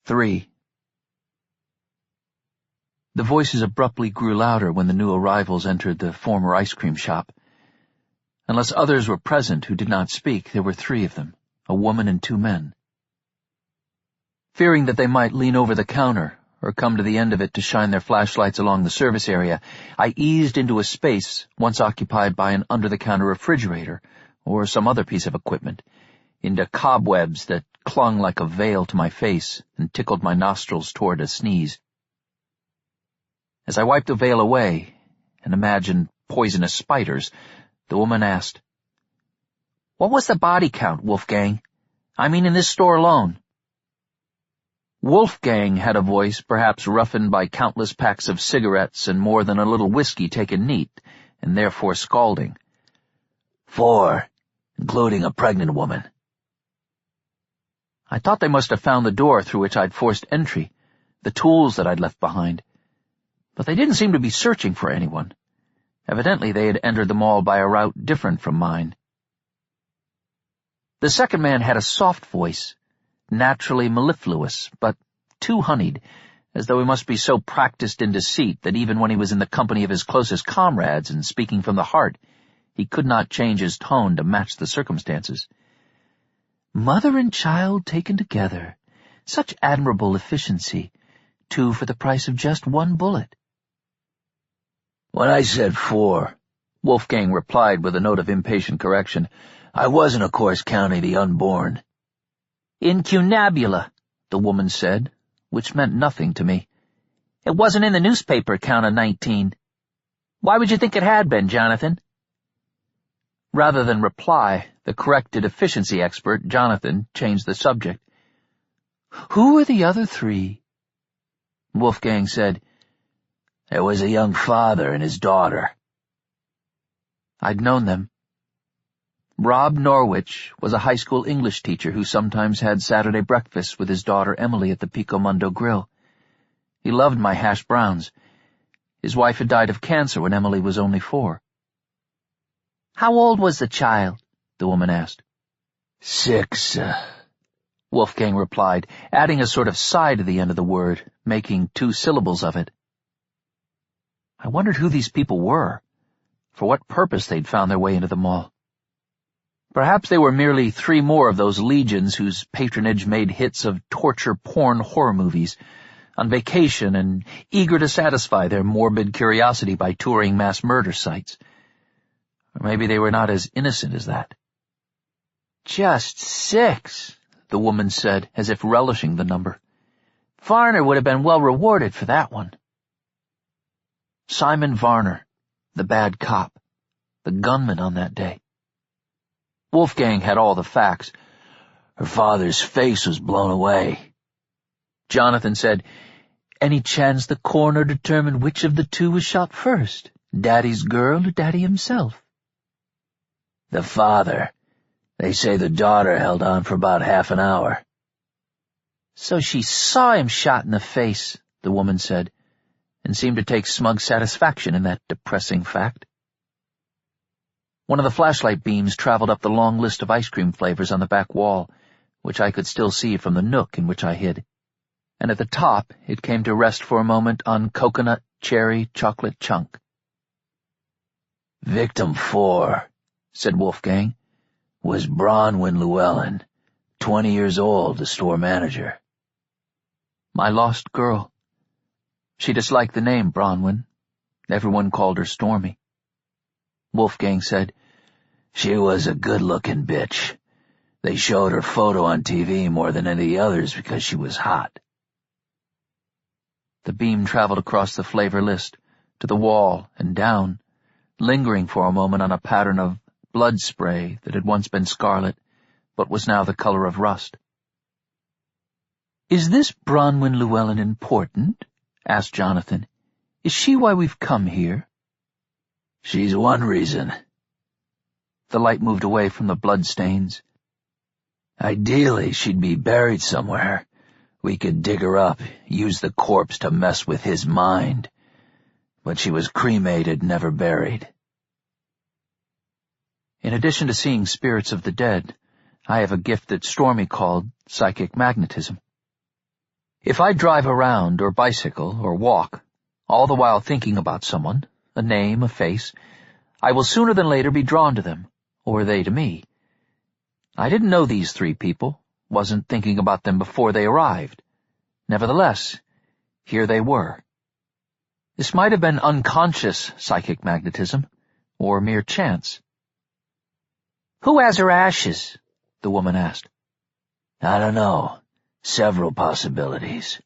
3. The voices abruptly grew louder when the new arrivals entered the former ice cream shop. Unless others were present who did not speak, there were 3 of them, a woman and 2 men. Fearing that they might lean over the counter or come to the end of it to shine their flashlights along the service area, I eased into a space once occupied by an under-the-counter refrigerator or some other piece of equipment, into cobwebs that clung like a veil to my face and tickled my nostrils toward a sneeze. As I wiped the veil away and imagined poisonous spiders, the woman asked, "What was the body count, Wolfgang? I mean in this store alone." Wolfgang had a voice perhaps roughened by countless packs of cigarettes and more than a little whiskey taken neat, and therefore scalding. 4, including a pregnant woman. I thought they must have found the door through which I'd forced entry, the tools that I'd left behind. But they didn't seem to be searching for anyone. Evidently they had entered the mall by a route different from mine. The second man had a soft voice, naturally mellifluous, but too honeyed, as though he must be so practiced in deceit that even when he was in the company of his closest comrades and speaking from the heart, he could not change his tone to match the circumstances. "Mother and child taken together. Such admirable efficiency. 2 for the price of just 1 bullet." "When I said 4, Wolfgang replied with a note of impatient correction, "I wasn't, of course, counting the unborn." "Incunabula," the woman said, which meant nothing to me. "It wasn't in the newspaper count of 19. Why would you think it had been, Jonathan?" Rather than reply, the corrected efficiency expert, Jonathan, changed the subject. "Who were the other 3? Wolfgang said, "There was a young father and his daughter." I'd known them. Rob Norwich was a high school English teacher who sometimes had Saturday breakfast with his daughter Emily at the Pico Mundo grill. He loved my hash browns. His wife had died of cancer when Emily was only 4. "How old was the child?" the woman asked. 6, Wolfgang replied, adding a sort of sigh to the end of the word, making 2 syllables of it. I wondered who these people were, for what purpose they'd found their way into the mall. Perhaps they were merely 3 more of those legions whose patronage made hits of torture porn horror movies, on vacation and eager to satisfy their morbid curiosity by touring mass murder sites. Or maybe they were not as innocent as that. "Just 6, the woman said, as if relishing the number. "Varner would have been well rewarded for that one." Simon Varner, the bad cop, the gunman on that day. Wolfgang had all the facts. "Her father's face was blown away." Jonathan said, "Any chance the coroner determined which of the 2 was shot first, Daddy's girl or Daddy himself?" "The father. They say the daughter held on for about half an hour." "So she saw him shot in the face," the woman said, and seemed to take smug satisfaction in that depressing fact. One of the flashlight beams traveled up the long list of ice cream flavors on the back wall, which I could still see from the nook in which I hid. and at the top it came to rest for a moment on coconut cherry chocolate chunk. Victim 4, said Wolfgang, was Bronwyn Llewellyn, 20 years old, the store manager. My lost girl. She disliked the name Bronwyn. Everyone called her Stormy. Wolfgang said, She was a good-looking bitch. They showed her photo on TV more than any others because she was hot. The beam traveled across the flavor list, to the wall and down, lingering for a moment on a pattern of blood spray that had once been scarlet, but was now the color of rust. "Is this Bronwyn Llewellyn important?" asked Jonathan. "Is she why we've come here?" "She's one reason." The light moved away from the bloodstains. "Ideally, she'd be buried somewhere. We could dig her up, use the corpse to mess with his mind. But she was cremated, never buried." In addition to seeing spirits of the dead, I have a gift that Stormy called psychic magnetism. If I drive around or bicycle or walk, all the while thinking about someone, a name, a face, I will sooner than later be drawn to them, or they to me. I didn't know these three people, wasn't thinking about them before they arrived. Nevertheless, here they were. This might have been unconscious psychic magnetism, or mere chance. "Who has her ashes?" the woman asked. "I don't know. Several possibilities."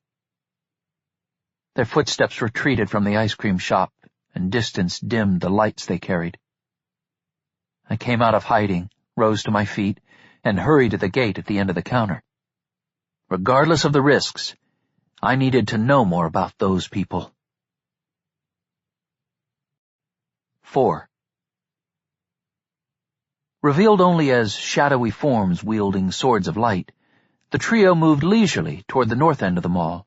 Their footsteps retreated from the ice cream shop, and distance dimmed the lights they carried. I came out of hiding, rose to my feet, and hurried to the gate at the end of the counter. Regardless of the risks, I needed to know more about those people. 4. Revealed only as shadowy forms wielding swords of light, the trio moved leisurely toward the north end of the mall,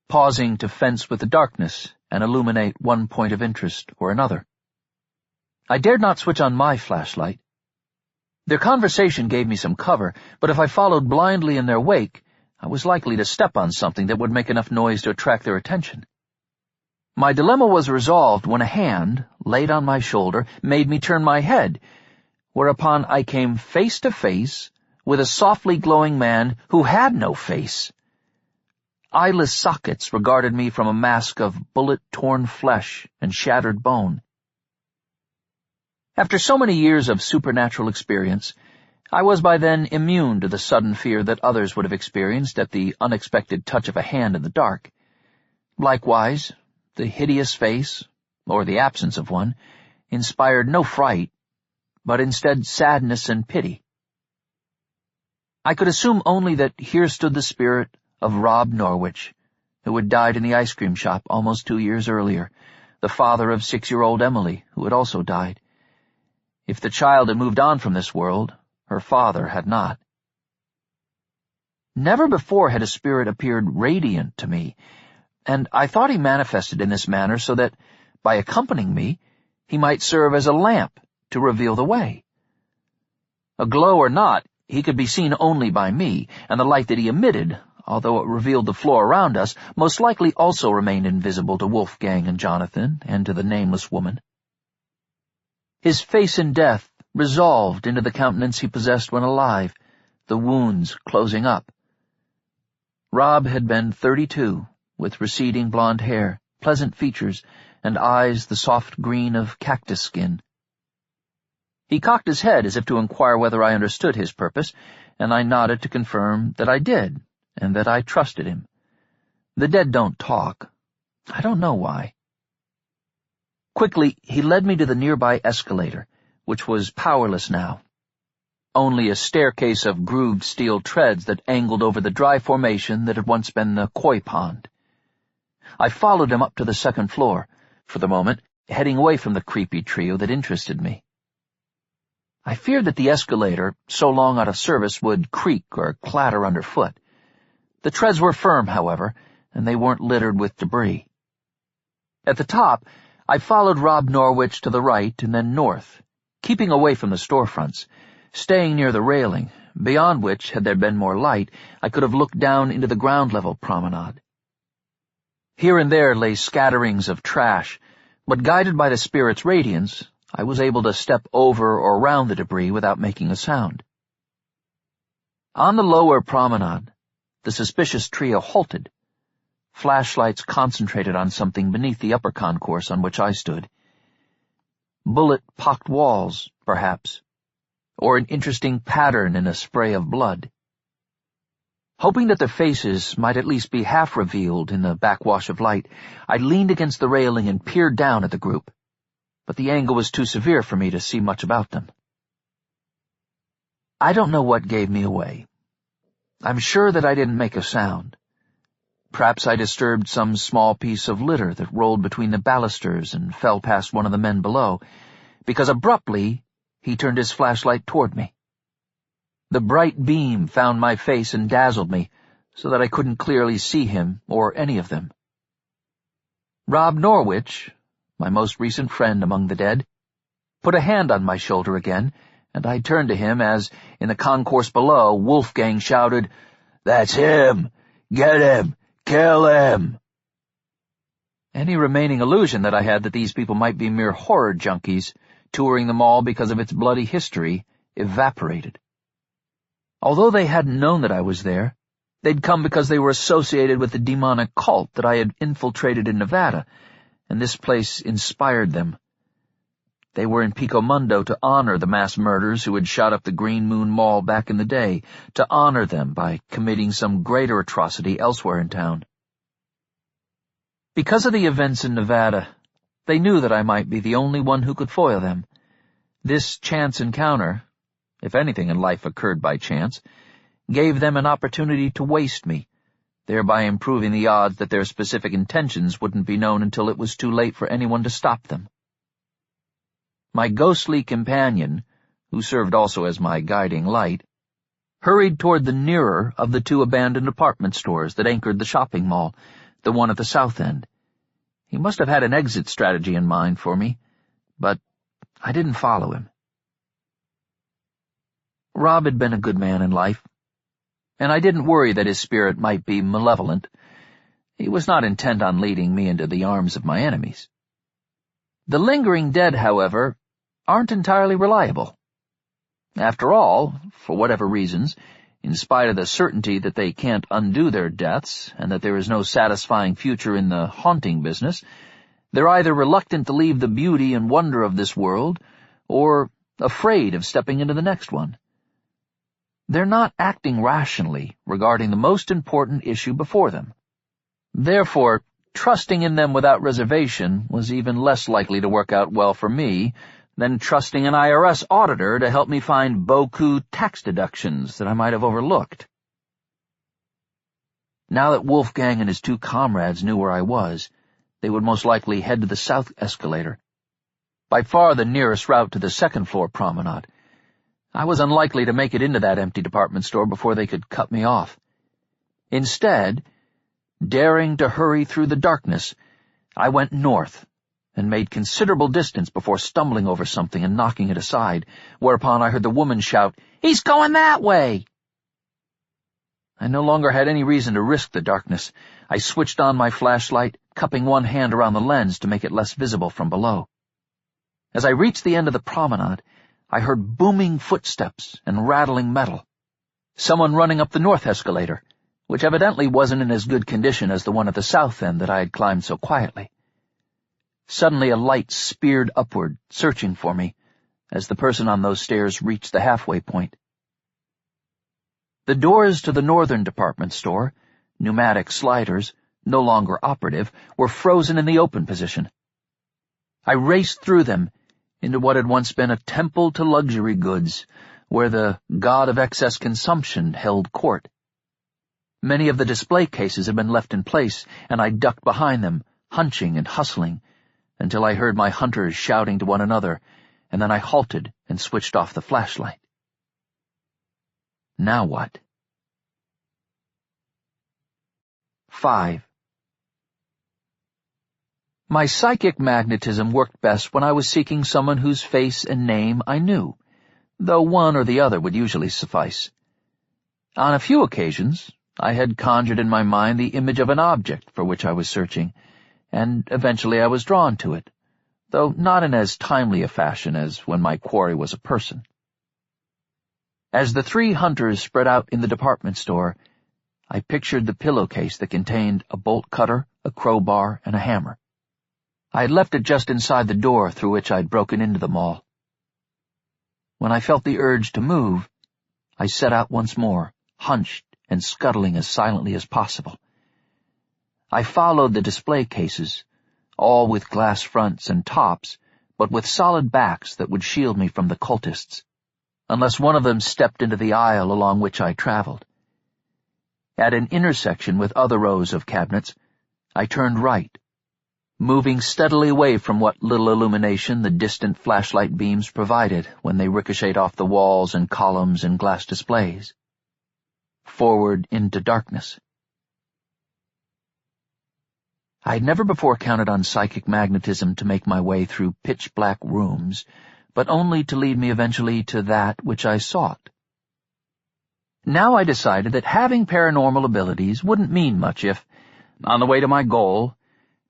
pausing to fence with the darkness and illuminate one point of interest or another. I dared not switch on my flashlight. Their conversation gave me some cover, but if I followed blindly in their wake, I was likely to step on something that would make enough noise to attract their attention. My dilemma was resolved when a hand, laid on my shoulder, made me turn my head, whereupon I came face to face with a softly glowing man who had no face. Eyeless sockets regarded me from a mask of bullet-torn flesh and shattered bone. After so many years of supernatural experience, I was by then immune to the sudden fear that others would have experienced at the unexpected touch of a hand in the dark. Likewise, the hideous face, or the absence of one, inspired no fright, but instead sadness and pity. I could assume only that here stood the spirit of Rob Norwich, who had died in the ice cream shop almost 2 years earlier, the father of 6-year-old Emily, who had also died. If the child had moved on from this world, her father had not. Never before had a spirit appeared radiant to me, and I thought he manifested in this manner so that, by accompanying me, he might serve as a lamp to reveal the way. Aglow or not, he could be seen only by me, and the light that he emitted, although it revealed the floor around us, most likely also remained invisible to Wolfgang and Jonathan and to the nameless woman. His face in death resolved into the countenance he possessed when alive, the wounds closing up. Rob had been 32, with receding blonde hair, pleasant features, and eyes the soft green of cactus skin. He cocked his head as if to inquire whether I understood his purpose, and I nodded to confirm that I did, and that I trusted him. The dead don't talk. I don't know why. Quickly, he led me to the nearby escalator, which was powerless now. Only a staircase of grooved steel treads that angled over the dry formation that had once been the koi pond. I followed him up to the second floor, for the moment heading away from the creepy trio that interested me. I feared that the escalator, so long out of service, would creak or clatter underfoot. The treads were firm, however, and they weren't littered with debris. At the top, I followed Rob Norwich to the right and then north, keeping away from the storefronts, staying near the railing, beyond which, had there been more light, I could have looked down into the ground-level promenade. Here and there lay scatterings of trash, but guided by the spirit's radiance, I was able to step over or around the debris without making a sound. On the lower promenade, the suspicious trio halted, flashlights concentrated on something beneath the upper concourse on which I stood. Bullet-pocked walls, perhaps, or an interesting pattern in a spray of blood. Hoping that their faces might at least be half revealed in the backwash of light, I leaned against the railing and peered down at the group, but the angle was too severe for me to see much about them. I don't know what gave me away. I'm sure that I didn't make a sound. Perhaps I disturbed some small piece of litter that rolled between the balusters and fell past one of the men below, because abruptly he turned his flashlight toward me. The bright beam found my face and dazzled me, so that I couldn't clearly see him or any of them. Rob Norwich, my most recent friend among the dead, put a hand on my shoulder again, and I turned to him as, in the concourse below, Wolfgang shouted, "That's him! Get him! Kill him!" Any remaining illusion that I had that these people might be mere horror junkies, touring the mall because of its bloody history, evaporated. Although they hadn't known that I was there, they'd come because they were associated with the demonic cult that I had infiltrated in Nevada, and this place inspired them. They were in Pico Mundo to honor the mass murders who had shot up the Green Moon Mall back in the day, to honor them by committing some greater atrocity elsewhere in town. Because of the events in Nevada, they knew that I might be the only one who could foil them. This chance encounter, if anything in life occurred by chance, gave them an opportunity to waste me, thereby improving the odds that their specific intentions wouldn't be known until it was too late for anyone to stop them. My ghostly companion, who served also as my guiding light, hurried toward the nearer of the two abandoned department stores that anchored the shopping mall, the one at the south end. He must have had an exit strategy in mind for me, but I didn't follow him. Rob had been a good man in life, and I didn't worry that his spirit might be malevolent. He was not intent on leading me into the arms of my enemies. The lingering dead, however, aren't entirely reliable. After all, for whatever reasons, in spite of the certainty that they can't undo their deaths and that there is no satisfying future in the haunting business, they're either reluctant to leave the beauty and wonder of this world or afraid of stepping into the next one. They're not acting rationally regarding the most important issue before them. Therefore, trusting in them without reservation was even less likely to work out well for me than trusting an IRS auditor to help me find beaucoup tax deductions that I might have overlooked. Now that Wolfgang and his two comrades knew where I was, they would most likely head to the south escalator, by far the nearest route to the second-floor promenade. I was unlikely to make it into that empty department store before they could cut me off. Instead, daring to hurry through the darkness, I went north and made considerable distance before stumbling over something and knocking it aside, whereupon I heard the woman shout, "He's going that way!" I no longer had any reason to risk the darkness. I switched on my flashlight, cupping one hand around the lens to make it less visible from below. As I reached the end of the promenade, I heard booming footsteps and rattling metal. Someone running up the north escalator, which evidently wasn't in as good condition as the one at the south end that I had climbed so quietly. Suddenly a light speared upward, searching for me, as the person on those stairs reached the halfway point. The doors to the northern department store, pneumatic sliders, no longer operative, were frozen in the open position. I raced through them into what had once been a temple to luxury goods, where the god of excess consumption held court. Many of the display cases had been left in place, and I ducked behind them, hunching and hustling, until I heard my hunters shouting to one another, and then I halted and switched off the flashlight. Now what? 5. My psychic magnetism worked best when I was seeking someone whose face and name I knew, though one or the other would usually suffice. On a few occasions, I had conjured in my mind the image of an object for which I was searching, and eventually I was drawn to it, though not in as timely a fashion as when my quarry was a person. As the three hunters spread out in the department store, I pictured the pillowcase that contained a bolt cutter, a crowbar, and a hammer. I had left it just inside the door through which I'd broken into the mall. When I felt the urge to move, I set out once more, hunched and scuttling as silently as possible. I followed the display cases, all with glass fronts and tops, but with solid backs that would shield me from the cultists, unless one of them stepped into the aisle along which I traveled. At an intersection with other rows of cabinets, I turned right, moving steadily away from what little illumination the distant flashlight beams provided when they ricocheted off the walls and columns and glass displays. Forward into darkness. I had never before counted on psychic magnetism to make my way through pitch-black rooms, but only to lead me eventually to that which I sought. Now I decided that having paranormal abilities wouldn't mean much if, on the way to my goal,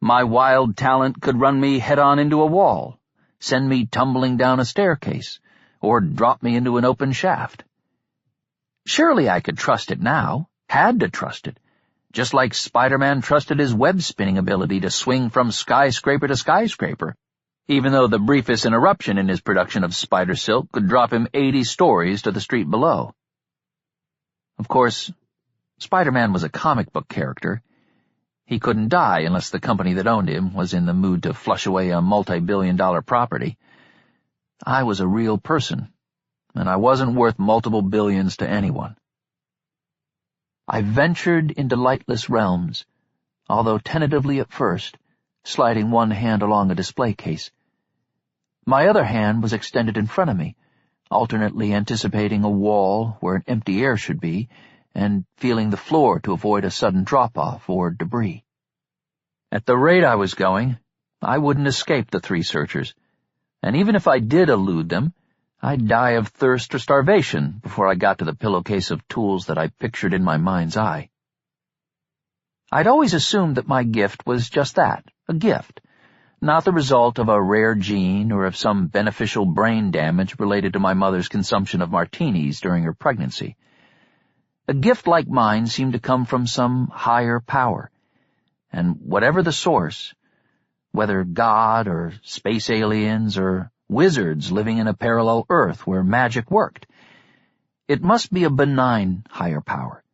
my wild talent could run me head-on into a wall, send me tumbling down a staircase, or drop me into an open shaft. Surely I could trust it now, had to trust it, just like Spider-Man trusted his web-spinning ability to swing from skyscraper to skyscraper, even though the briefest interruption in his production of spider silk could drop him 80 stories to the street below. Of course, Spider-Man was a comic book character. He couldn't die unless the company that owned him was in the mood to flush away a multi-billion-dollar property. I was a real person, and I wasn't worth multiple billions to anyone. I ventured into lightless realms, although tentatively at first, sliding one hand along a display case. My other hand was extended in front of me, alternately anticipating a wall where an empty air should be, and feeling the floor to avoid a sudden drop-off or debris. At the rate I was going, I wouldn't escape the three searchers, and even if I did elude them, I'd die of thirst or starvation before I got to the pillowcase of tools that I pictured in my mind's eye. I'd always assumed that my gift was just that, a gift, not the result of a rare gene or of some beneficial brain damage related to my mother's consumption of martinis during her pregnancy. A gift like mine seemed to come from some higher power, and whatever the source, whether God or space aliens or wizards living in a parallel Earth where magic worked, it must be a benign higher power,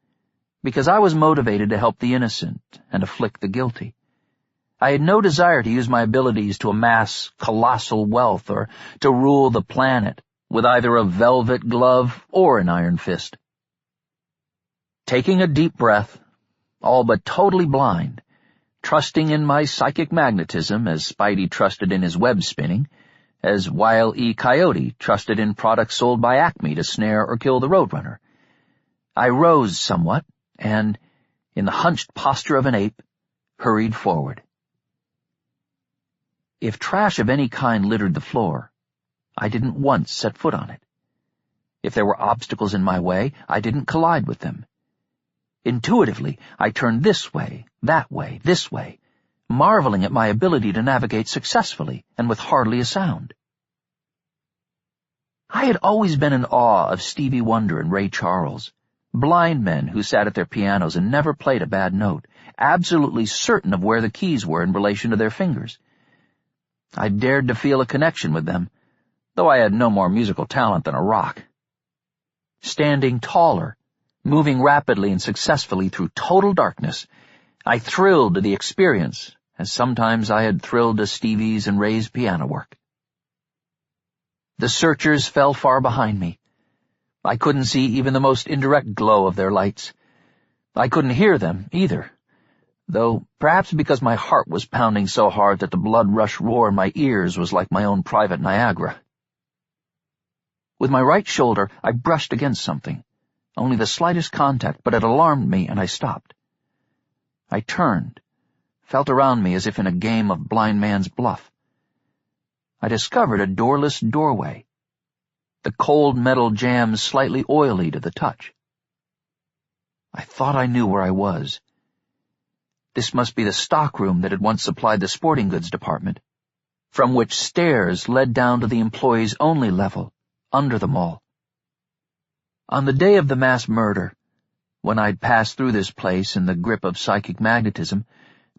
because I was motivated to help the innocent and afflict the guilty. I had no desire to use my abilities to amass colossal wealth or to rule the planet with either a velvet glove or an iron fist. Taking a deep breath, all but totally blind, trusting in my psychic magnetism as Spidey trusted in his web spinning, as Wile E. Coyote trusted in products sold by Acme to snare or kill the Roadrunner, I rose somewhat and, in the hunched posture of an ape, hurried forward. If trash of any kind littered the floor, I didn't once set foot on it. If there were obstacles in my way, I didn't collide with them. Intuitively, I turned this way, this way, marveling at my ability to navigate successfully and with hardly a sound. I had always been in awe of Stevie Wonder and Ray Charles, blind men who sat at their pianos and never played a bad note, absolutely certain of where the keys were in relation to their fingers. I dared to feel a connection with them, though I had no more musical talent than a rock. Standing taller, moving rapidly and successfully through total darkness, I thrilled to the experience, as sometimes I had thrilled to Stevie's and Ray's piano work. The searchers fell far behind me. I couldn't see even the most indirect glow of their lights. I couldn't hear them, either, though perhaps because my heart was pounding so hard that the blood-rush roar in my ears was like my own private Niagara. With my right shoulder, I brushed against something. Only the slightest contact, but it alarmed me, and I stopped. I turned, felt around me as if in a game of blind man's bluff. I discovered a doorless doorway, the cold metal jambs slightly oily to the touch. I thought I knew where I was. This must be the stockroom that had once supplied the sporting goods department, from which stairs led down to the employees-only level, under the mall. On the day of the mass murder, when I'd passed through this place in the grip of psychic magnetism,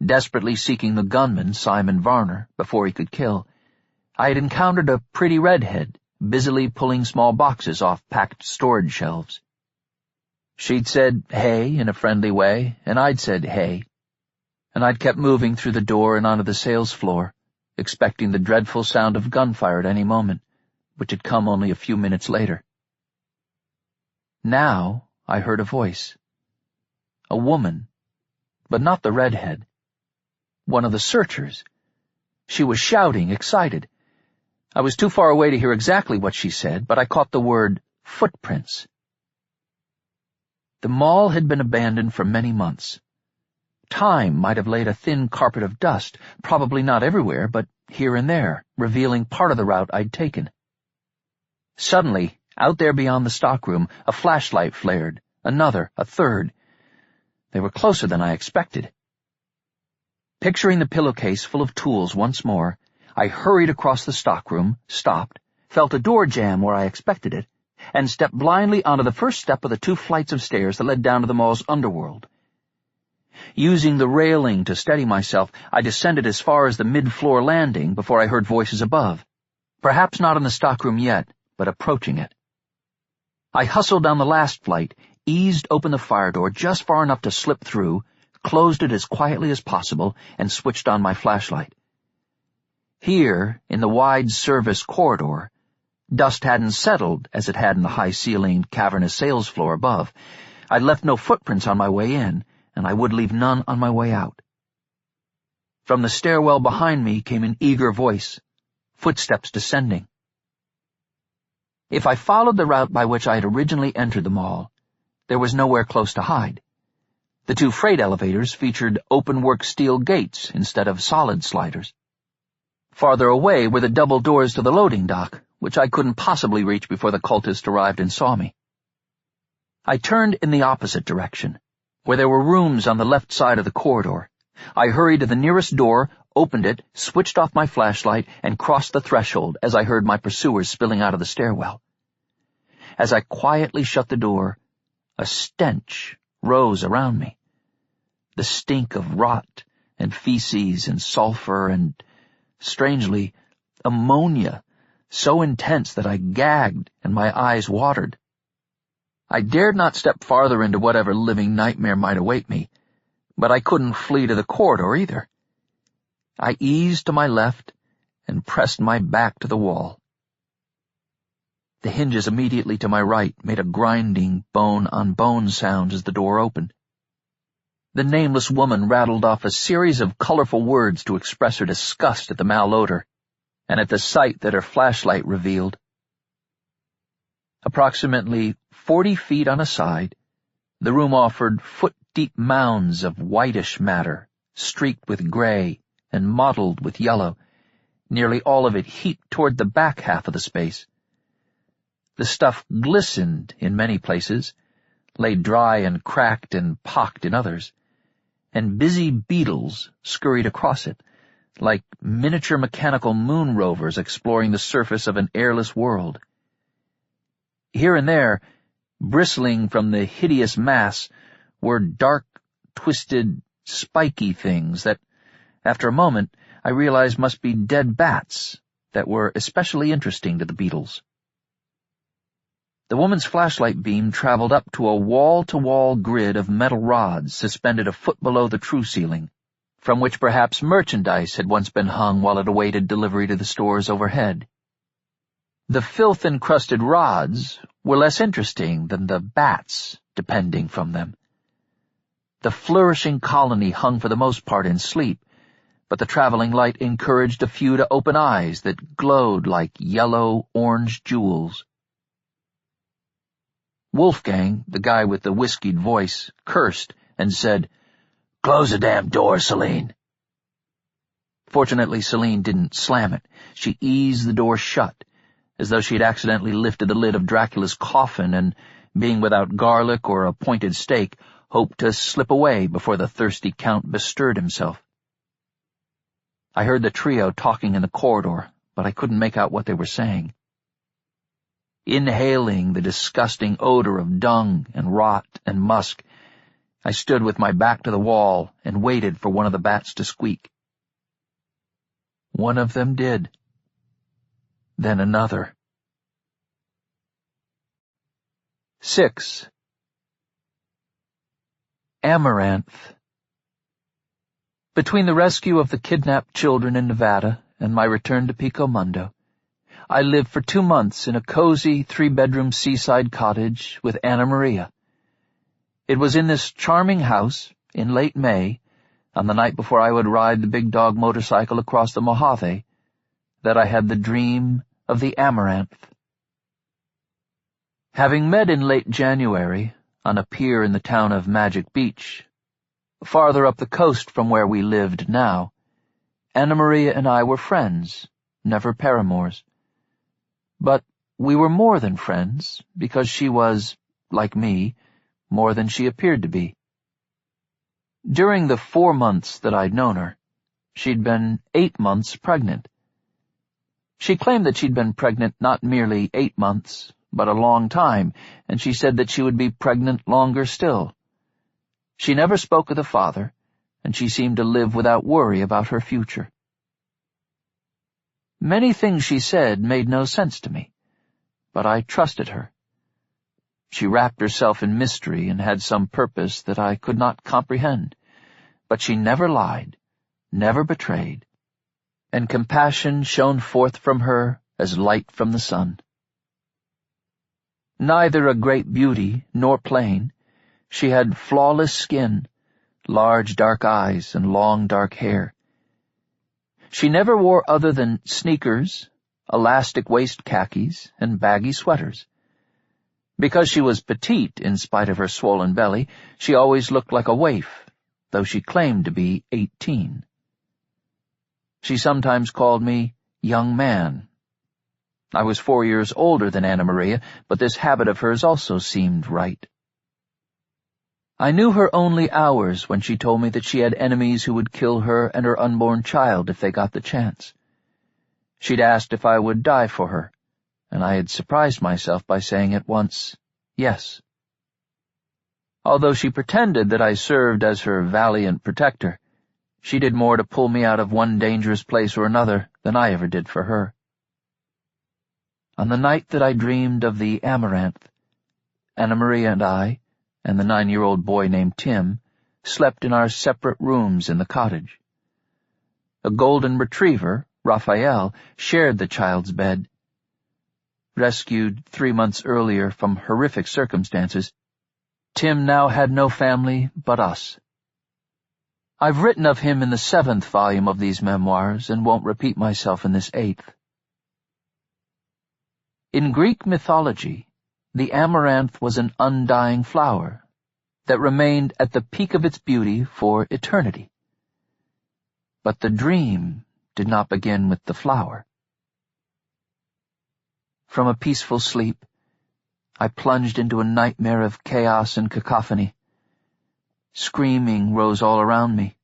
desperately seeking the gunman, Simon Varner, before he could kill, I had encountered a pretty redhead, busily pulling small boxes off packed storage shelves. She'd said, "Hey," in a friendly way, and I'd said, "Hey." And I'd kept moving through the door and onto the sales floor, expecting the dreadful sound of gunfire at any moment, which had come only a few minutes later. Now I heard a voice. A woman, but not the redhead. One of the searchers. She was shouting, excited. I was too far away to hear exactly what she said, but I caught the word footprints. The mall had been abandoned for many months. Time might have laid a thin carpet of dust, probably not everywhere, but here and there, revealing part of the route I'd taken. Suddenly, out there beyond the stockroom, a flashlight flared, another, a third. They were closer than I expected. Picturing the pillowcase full of tools once more, I hurried across the stockroom, stopped, felt a door jam where I expected it, and stepped blindly onto the first step of the 2 flights of stairs that led down to the mall's underworld. Using the railing to steady myself, I descended as far as the mid-floor landing before I heard voices above. Perhaps not in the stockroom yet, but approaching it. I hustled down the last flight, eased open the fire door just far enough to slip through, closed it as quietly as possible, and switched on my flashlight. Here, in the wide service corridor, dust hadn't settled as it had in the high-ceilinged, cavernous sales floor above. I'd left no footprints on my way in, and I would leave none on my way out. From the stairwell behind me came an eager voice, footsteps descending. If I followed the route by which I had originally entered the mall, there was nowhere close to hide. The 2 freight elevators featured open-work steel gates instead of solid sliders. Farther away were the double doors to the loading dock, which I couldn't possibly reach before the cultist arrived and saw me. I turned in the opposite direction, where there were rooms on the left side of the corridor. I hurried to the nearest door, opened it, switched off my flashlight, and crossed the threshold as I heard my pursuers spilling out of the stairwell. As I quietly shut the door, a stench rose around me. The stink of rot and feces and sulfur and, strangely, ammonia, so intense that I gagged and my eyes watered. I dared not step farther into whatever living nightmare might await me, but I couldn't flee to the corridor either. I eased to my left and pressed my back to the wall. The hinges immediately to my right made a grinding bone-on-bone sound as the door opened. The nameless woman rattled off a series of colorful words to express her disgust at the malodor and at the sight that her flashlight revealed. Approximately 40 feet on a side, the room offered foot-deep mounds of whitish matter, streaked with gray and mottled with yellow, nearly all of it heaped toward the back half of the space. The stuff glistened in many places, lay dry and cracked and pocked in others, and busy beetles scurried across it, like miniature mechanical moon rovers exploring the surface of an airless world. Here and there, bristling from the hideous mass, were dark, twisted, spiky things that, after a moment, I realized must be dead bats that were especially interesting to the beetles. The woman's flashlight beam traveled up to a wall-to-wall grid of metal rods suspended a foot below the true ceiling, from which perhaps merchandise had once been hung while it awaited delivery to the stores overhead. The filth-encrusted rods were less interesting than the bats depending from them. The flourishing colony hung for the most part in sleep, but the traveling light encouraged a few to open eyes that glowed like yellow-orange jewels. Wolfgang, the guy with the whiskied voice, cursed and said, "Close the damn door, Celine." Fortunately, Celine didn't slam it. She eased the door shut, as though she had accidentally lifted the lid of Dracula's coffin and, being without garlic or a pointed stake, hoped to slip away before the thirsty Count bestirred himself. I heard the trio talking in the corridor, but I couldn't make out what they were saying. Inhaling the disgusting odor of dung and rot and musk, I stood with my back to the wall and waited for one of the bats to squeak. One of them did. Then another. 6. Amaranth. Between the rescue of the kidnapped children in Nevada and my return to Pico Mundo, I lived for 2 months in a cozy 3-bedroom seaside cottage with Anna Maria. It was in this charming house, in late May, on the night before I would ride the big dog motorcycle across the Mojave, that I had the dream of the amaranth. Having met in late January, on a pier in the town of Magic Beach, farther up the coast from where we lived now, Anna Maria and I were friends, never paramours. But we were more than friends, because she was, like me, more than she appeared to be. During the 4 months that I'd known her, she'd been 8 months pregnant. She claimed that she'd been pregnant not merely 8 months, but a long time, and she said that she would be pregnant longer still. She never spoke of the father, and she seemed to live without worry about her future. Many things she said made no sense to me, but I trusted her. She wrapped herself in mystery and had some purpose that I could not comprehend, but she never lied, never betrayed, and compassion shone forth from her as light from the sun. Neither a great beauty nor plain, she had flawless skin, large dark eyes, and long dark hair. She never wore other than sneakers, elastic waist khakis, and baggy sweaters. Because she was petite in spite of her swollen belly, she always looked like a waif, though she claimed to be 18. She sometimes called me young man. I was 4 years older than Anna Maria, but this habit of hers also seemed right. I knew her only hours when she told me that she had enemies who would kill her and her unborn child if they got the chance. She'd asked if I would die for her, and I had surprised myself by saying at once, yes. Although she pretended that I served as her valiant protector, she did more to pull me out of one dangerous place or another than I ever did for her. On the night that I dreamed of the amaranth, Anna Maria and I, and the 9-year-old boy named Tim, slept in our separate rooms in the cottage. A golden retriever, Raphael, shared the child's bed. Rescued 3 months earlier from horrific circumstances, Tim now had no family but us. I've written of him in the 7th volume of these memoirs and won't repeat myself in this 8th. In Greek mythology, the amaranth was an undying flower that remained at the peak of its beauty for eternity. But the dream did not begin with the flower. From a peaceful sleep, I plunged into a nightmare of chaos and cacophony. Screaming rose all around me.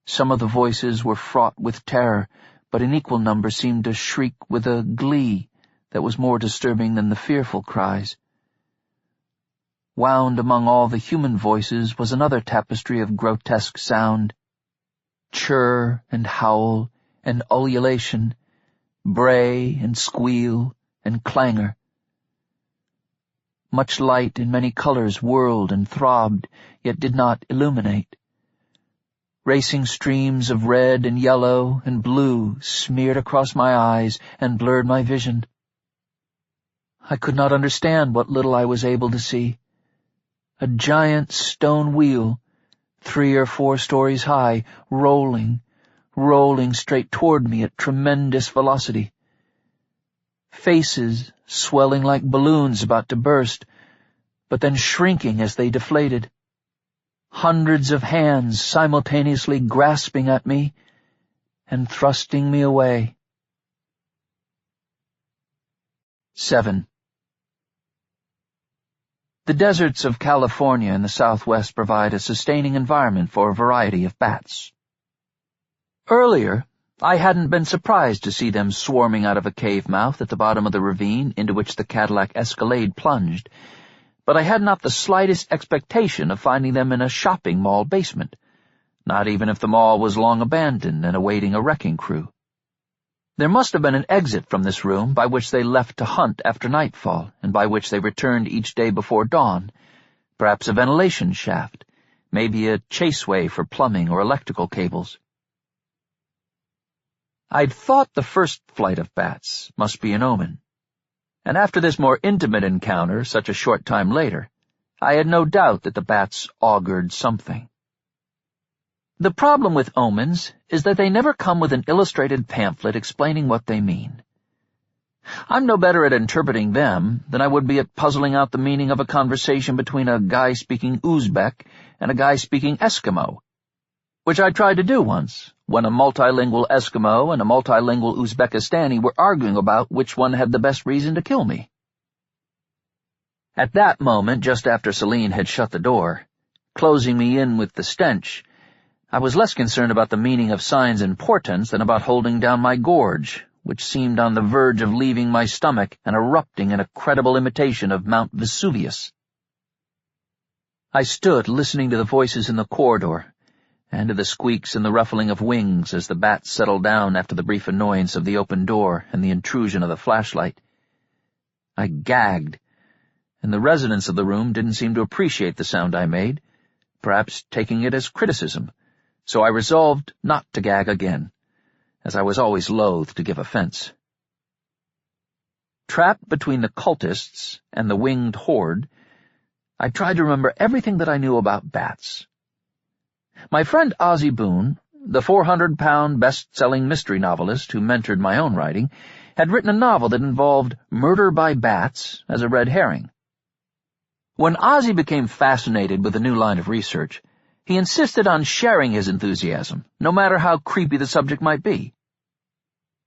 Some of the voices were fraught with terror, but an equal number seemed to shriek with a glee that was more disturbing than the fearful cries. Wound among all the human voices was another tapestry of grotesque sound, chirr and howl and ululation, bray and squeal and clangor. Much light in many colors whirled and throbbed, yet did not illuminate. Racing streams of red and yellow and blue smeared across my eyes and blurred my vision. I could not understand what little I was able to see. A giant stone wheel, 3 or 4 stories high, rolling straight toward me at tremendous velocity. Faces swelling like balloons about to burst, but then shrinking as they deflated. Hundreds of hands simultaneously grasping at me and thrusting me away. 7. The deserts of California and the Southwest provide a sustaining environment for a variety of bats. Earlier, I hadn't been surprised to see them swarming out of a cave mouth at the bottom of the ravine into which the Cadillac Escalade plunged, but I had not the slightest expectation of finding them in a shopping mall basement, not even if the mall was long abandoned and awaiting a wrecking crew. There must have been an exit from this room by which they left to hunt after nightfall, and by which they returned each day before dawn, perhaps a ventilation shaft, maybe a chaseway for plumbing or electrical cables. I'd thought the first flight of bats must be an omen, and after this more intimate encounter such a short time later, I had no doubt that the bats augured something. The problem with omens is that they never come with an illustrated pamphlet explaining what they mean. I'm no better at interpreting them than I would be at puzzling out the meaning of a conversation between a guy speaking Uzbek and a guy speaking Eskimo, which I tried to do once, when a multilingual Eskimo and a multilingual Uzbekistani were arguing about which one had the best reason to kill me. At that moment, just after Celine had shut the door, closing me in with the stench, I was less concerned about the meaning of signs and portents than about holding down my gorge, which seemed on the verge of leaving my stomach and erupting in a credible imitation of Mount Vesuvius. I stood listening to the voices in the corridor, and to the squeaks and the ruffling of wings as the bats settled down after the brief annoyance of the open door and the intrusion of the flashlight. I gagged, and the residents of the room didn't seem to appreciate the sound I made, perhaps taking it as criticism, so I resolved not to gag again, as I was always loath to give offense. Trapped between the cultists and the winged horde, I tried to remember everything that I knew about bats. My friend Ozzie Boone, the 400-pound best-selling mystery novelist who mentored my own writing, had written a novel that involved murder by bats as a red herring. When Ozzie became fascinated with a new line of research, he insisted on sharing his enthusiasm, no matter how creepy the subject might be.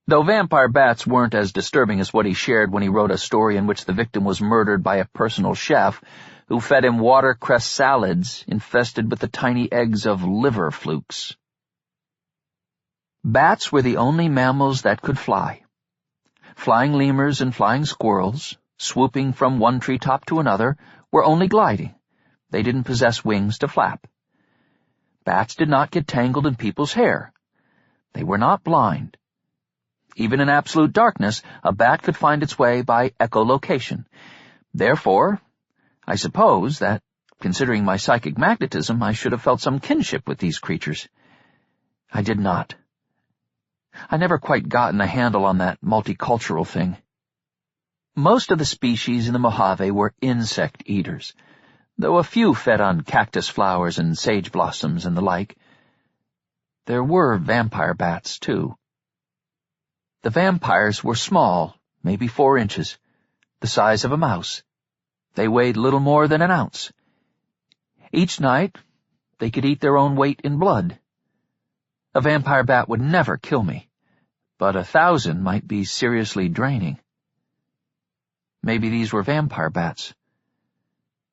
Though vampire bats weren't as disturbing as what he shared when he wrote a story in which the victim was murdered by a personal chef who fed him watercress salads infested with the tiny eggs of liver flukes. Bats were the only mammals that could fly. Flying lemurs and flying squirrels, swooping from one treetop to another, were only gliding. They didn't possess wings to flap. Bats did not get tangled in people's hair. They were not blind. Even in absolute darkness, a bat could find its way by echolocation. Therefore, I suppose that, considering my psychic magnetism, I should have felt some kinship with these creatures. I did not. I never quite gotten a handle on that multicultural thing. Most of the species in the Mojave were insect eaters, though a few fed on cactus flowers and sage blossoms and the like. There were vampire bats, too. The vampires were small, maybe 4 inches, the size of a mouse. They weighed little more than an ounce. Each night, they could eat their own weight in blood. A vampire bat would never kill me, but 1,000 might be seriously draining. Maybe these were vampire bats.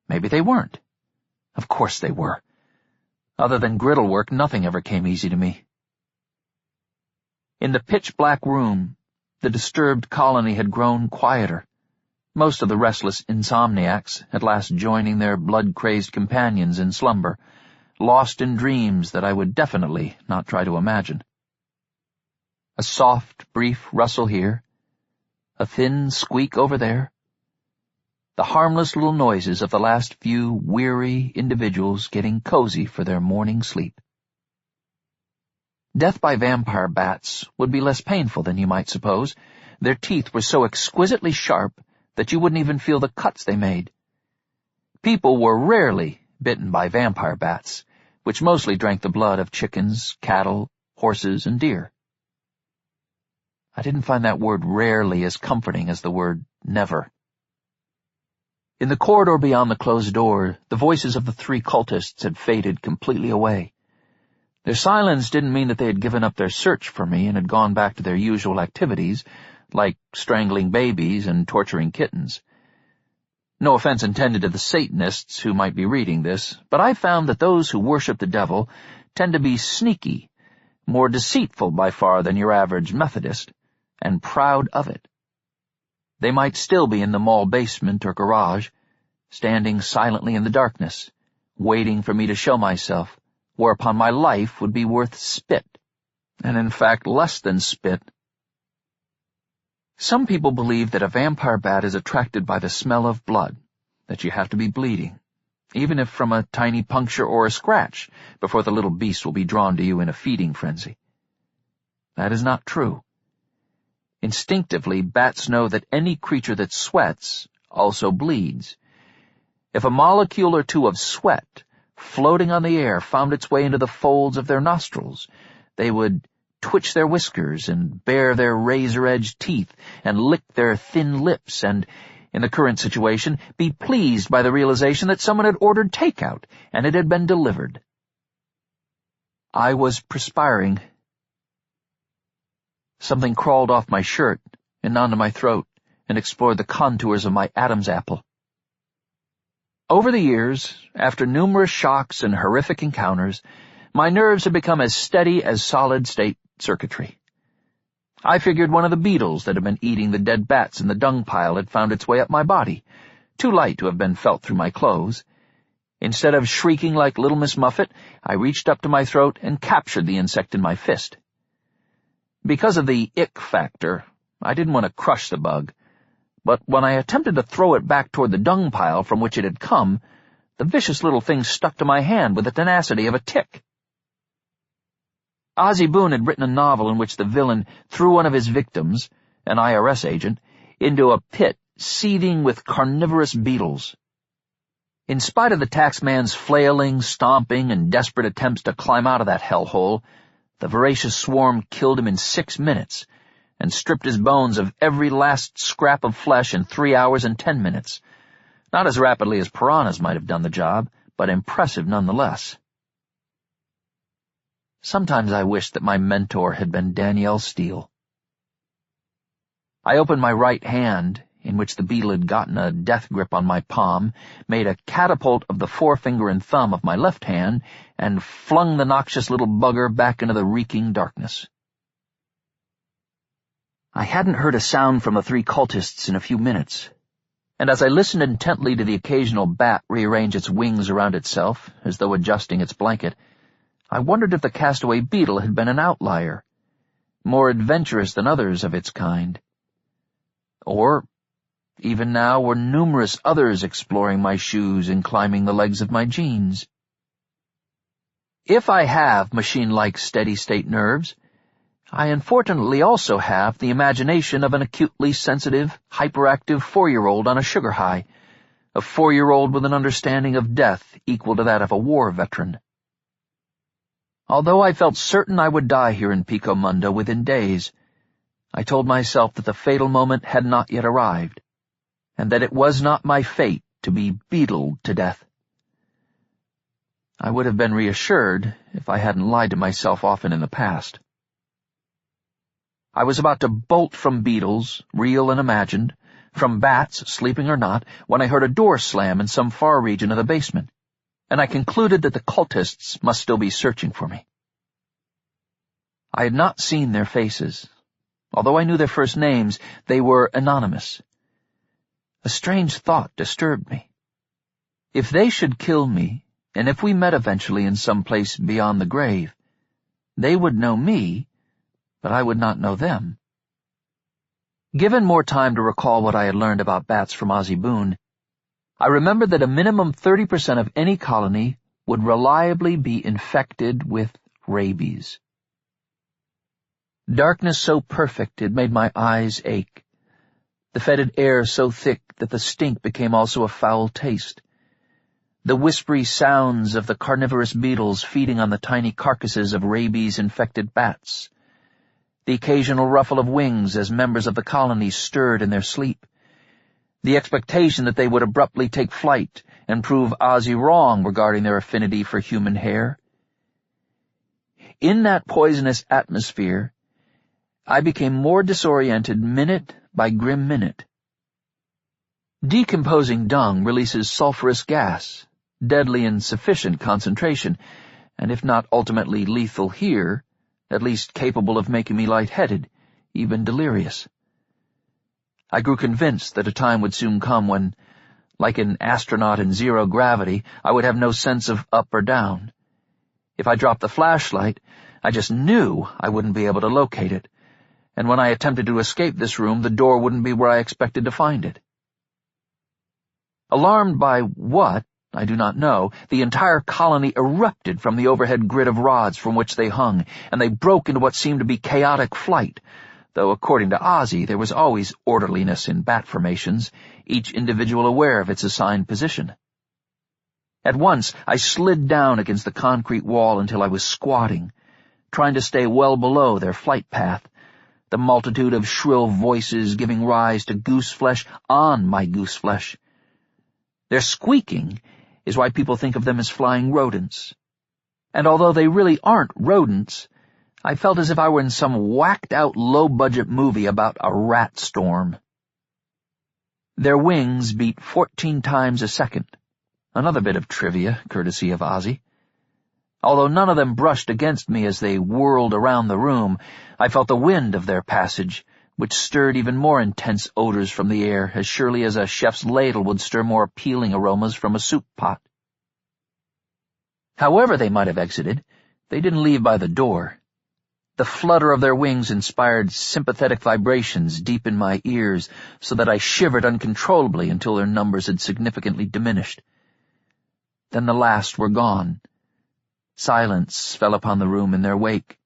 Maybe they weren't. Of course they were. Other than griddle work, nothing ever came easy to me. In the pitch-black room, the disturbed colony had grown quieter, most of the restless insomniacs at last joining their blood-crazed companions in slumber, lost in dreams that I would definitely not try to imagine. A soft, brief rustle here, a thin squeak over there, the harmless little noises of the last few weary individuals getting cozy for their morning sleep. Death by vampire bats would be less painful than you might suppose. Their teeth were so exquisitely sharp that you wouldn't even feel the cuts they made. People were rarely bitten by vampire bats, which mostly drank the blood of chickens, cattle, horses, and deer. I didn't find that word rarely as comforting as the word never. In the corridor beyond the closed door, the voices of the 3 cultists had faded completely away. Their silence didn't mean that they had given up their search for me and had gone back to their usual activities, like strangling babies and torturing kittens. No offense intended to the Satanists who might be reading this, but I found that those who worship the devil tend to be sneaky, more deceitful by far than your average Methodist, and proud of it. They might still be in the mall basement or garage, standing silently in the darkness, waiting for me to show myself, whereupon my life would be worth spit, and in fact less than spit. Some people believe that a vampire bat is attracted by the smell of blood, that you have to be bleeding, even if from a tiny puncture or a scratch, before the little beast will be drawn to you in a feeding frenzy. That is not true. Instinctively, bats know that any creature that sweats also bleeds. If a molecule or two of sweat, floating on the air, found its way into the folds of their nostrils, they would twitch their whiskers and bare their razor-edged teeth and lick their thin lips and, in the current situation, be pleased by the realization that someone had ordered takeout and it had been delivered. I was perspiring. Something crawled off my shirt and onto my throat and explored the contours of my Adam's apple. Over the years, after numerous shocks and horrific encounters, my nerves had become as steady as solid-state circuitry. I figured one of the beetles that had been eating the dead bats in the dung pile had found its way up my body, too light to have been felt through my clothes. Instead of shrieking like Little Miss Muffet, I reached up to my throat and captured the insect in my fist. Because of the ick factor, I didn't want to crush the bug, but when I attempted to throw it back toward the dung pile from which it had come, the vicious little thing stuck to my hand with the tenacity of a tick. Ozzie Boone had written a novel in which the villain threw one of his victims, an IRS agent, into a pit seething with carnivorous beetles. In spite of the taxman's flailing, stomping, and desperate attempts to climb out of that hellhole, the voracious swarm killed him in 6 minutes and stripped his bones of every last scrap of flesh in 3 hours and 10 minutes. Not as rapidly as piranhas might have done the job, but impressive nonetheless. Sometimes I wished that my mentor had been Danielle Steele. I opened my right hand, in which the beetle had gotten a death grip on my palm, made a catapult of the forefinger and thumb of my left hand, and flung the noxious little bugger back into the reeking darkness. I hadn't heard a sound from the 3 cultists in a few minutes, and as I listened intently to the occasional bat rearrange its wings around itself, as though adjusting its blanket, I wondered if the castaway beetle had been an outlier, more adventurous than others of its kind. Or, even now, were numerous others exploring my shoes and climbing the legs of my jeans. If I have machine-like steady-state nerves, I unfortunately also have the imagination of an acutely sensitive, hyperactive 4-year-old on a sugar high, a 4-year-old with an understanding of death equal to that of a war veteran. Although I felt certain I would die here in Pico Mundo within days, I told myself that the fatal moment had not yet arrived, and that it was not my fate to be beetled to death. I would have been reassured if I hadn't lied to myself often in the past. I was about to bolt from beetles, real and imagined, from bats, sleeping or not, when I heard a door slam in some far region of the basement, and I concluded that the cultists must still be searching for me. I had not seen their faces. Although I knew their first names, they were anonymous. A strange thought disturbed me. If they should kill me, and if we met eventually in some place beyond the grave, they would know me, but I would not know them. Given more time to recall what I had learned about bats from Ozzie Boone, I remembered that a minimum 30% of any colony would reliably be infected with rabies. Darkness so perfect it made my eyes ache. The fetid air so thick that the stink became also a foul taste. The whispery sounds of the carnivorous beetles feeding on the tiny carcasses of rabies-infected bats. The occasional ruffle of wings as members of the colony stirred in their sleep. The expectation that they would abruptly take flight and prove Ozzie wrong regarding their affinity for human hair. In that poisonous atmosphere, I became more disoriented minute by grim minute. Decomposing dung releases sulfurous gas, deadly in sufficient concentration, and if not ultimately lethal here, at least capable of making me lightheaded, even delirious. I grew convinced that a time would soon come when, like an astronaut in zero gravity, I would have no sense of up or down. If I dropped the flashlight, I just knew I wouldn't be able to locate it, and when I attempted to escape this room, the door wouldn't be where I expected to find it. Alarmed by what, I do not know, the entire colony erupted from the overhead grid of rods from which they hung, and they broke into what seemed to be chaotic flight, though according to Ozzy there was always orderliness in bat formations, each individual aware of its assigned position. At once I slid down against the concrete wall until I was squatting, trying to stay well below their flight path, the multitude of shrill voices giving rise to gooseflesh on my gooseflesh. Their squeaking is why people think of them as flying rodents. And although they really aren't rodents, I felt as if I were in some whacked-out low-budget movie about a rat storm. Their wings beat 14 times a second. Another bit of trivia, courtesy of Ozzy. Although none of them brushed against me as they whirled around the room, I felt the wind of their passage, which stirred even more intense odors from the air, as surely as a chef's ladle would stir more appealing aromas from a soup pot. However they might have exited, they didn't leave by the door. The flutter of their wings inspired sympathetic vibrations deep in my ears, so that I shivered uncontrollably until their numbers had significantly diminished. Then the last were gone. Silence fell upon the room in their wake,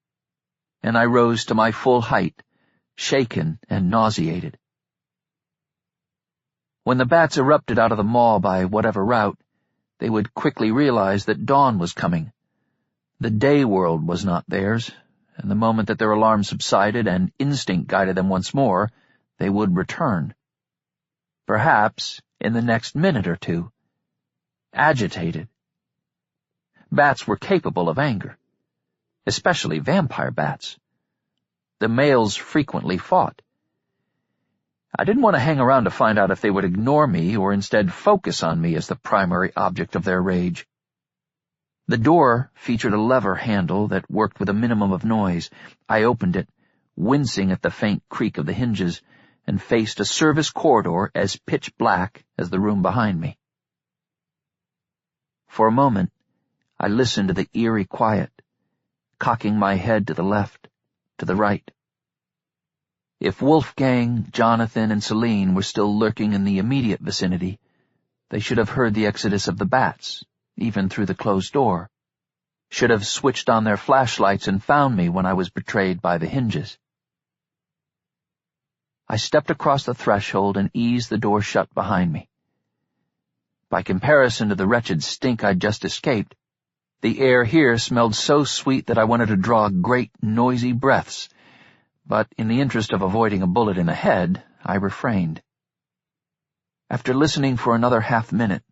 and I rose to my full height, shaken and nauseated. When the bats erupted out of the mall by whatever route, they would quickly realize that dawn was coming. The day world was not theirs, and the moment that their alarm subsided and instinct guided them once more, they would return. Perhaps in the next minute or two. Agitated. Bats were capable of anger, especially vampire bats. The males frequently fought. I didn't want to hang around to find out if they would ignore me or instead focus on me as the primary object of their rage. The door featured a lever handle that worked with a minimum of noise. I opened it, wincing at the faint creak of the hinges, and faced a service corridor as pitch black as the room behind me. For a moment, I listened to the eerie quiet, cocking my head to the left, to the right. If Wolfgang, Jonathan, and Celine were still lurking in the immediate vicinity, they should have heard the exodus of the bats, even through the closed door, should have switched on their flashlights and found me when I was betrayed by the hinges. I stepped across the threshold and eased the door shut behind me. By comparison to the wretched stink I'd just escaped, the air here smelled so sweet that I wanted to draw great, noisy breaths, but in the interest of avoiding a bullet in the head, I refrained. After listening for another half-minute,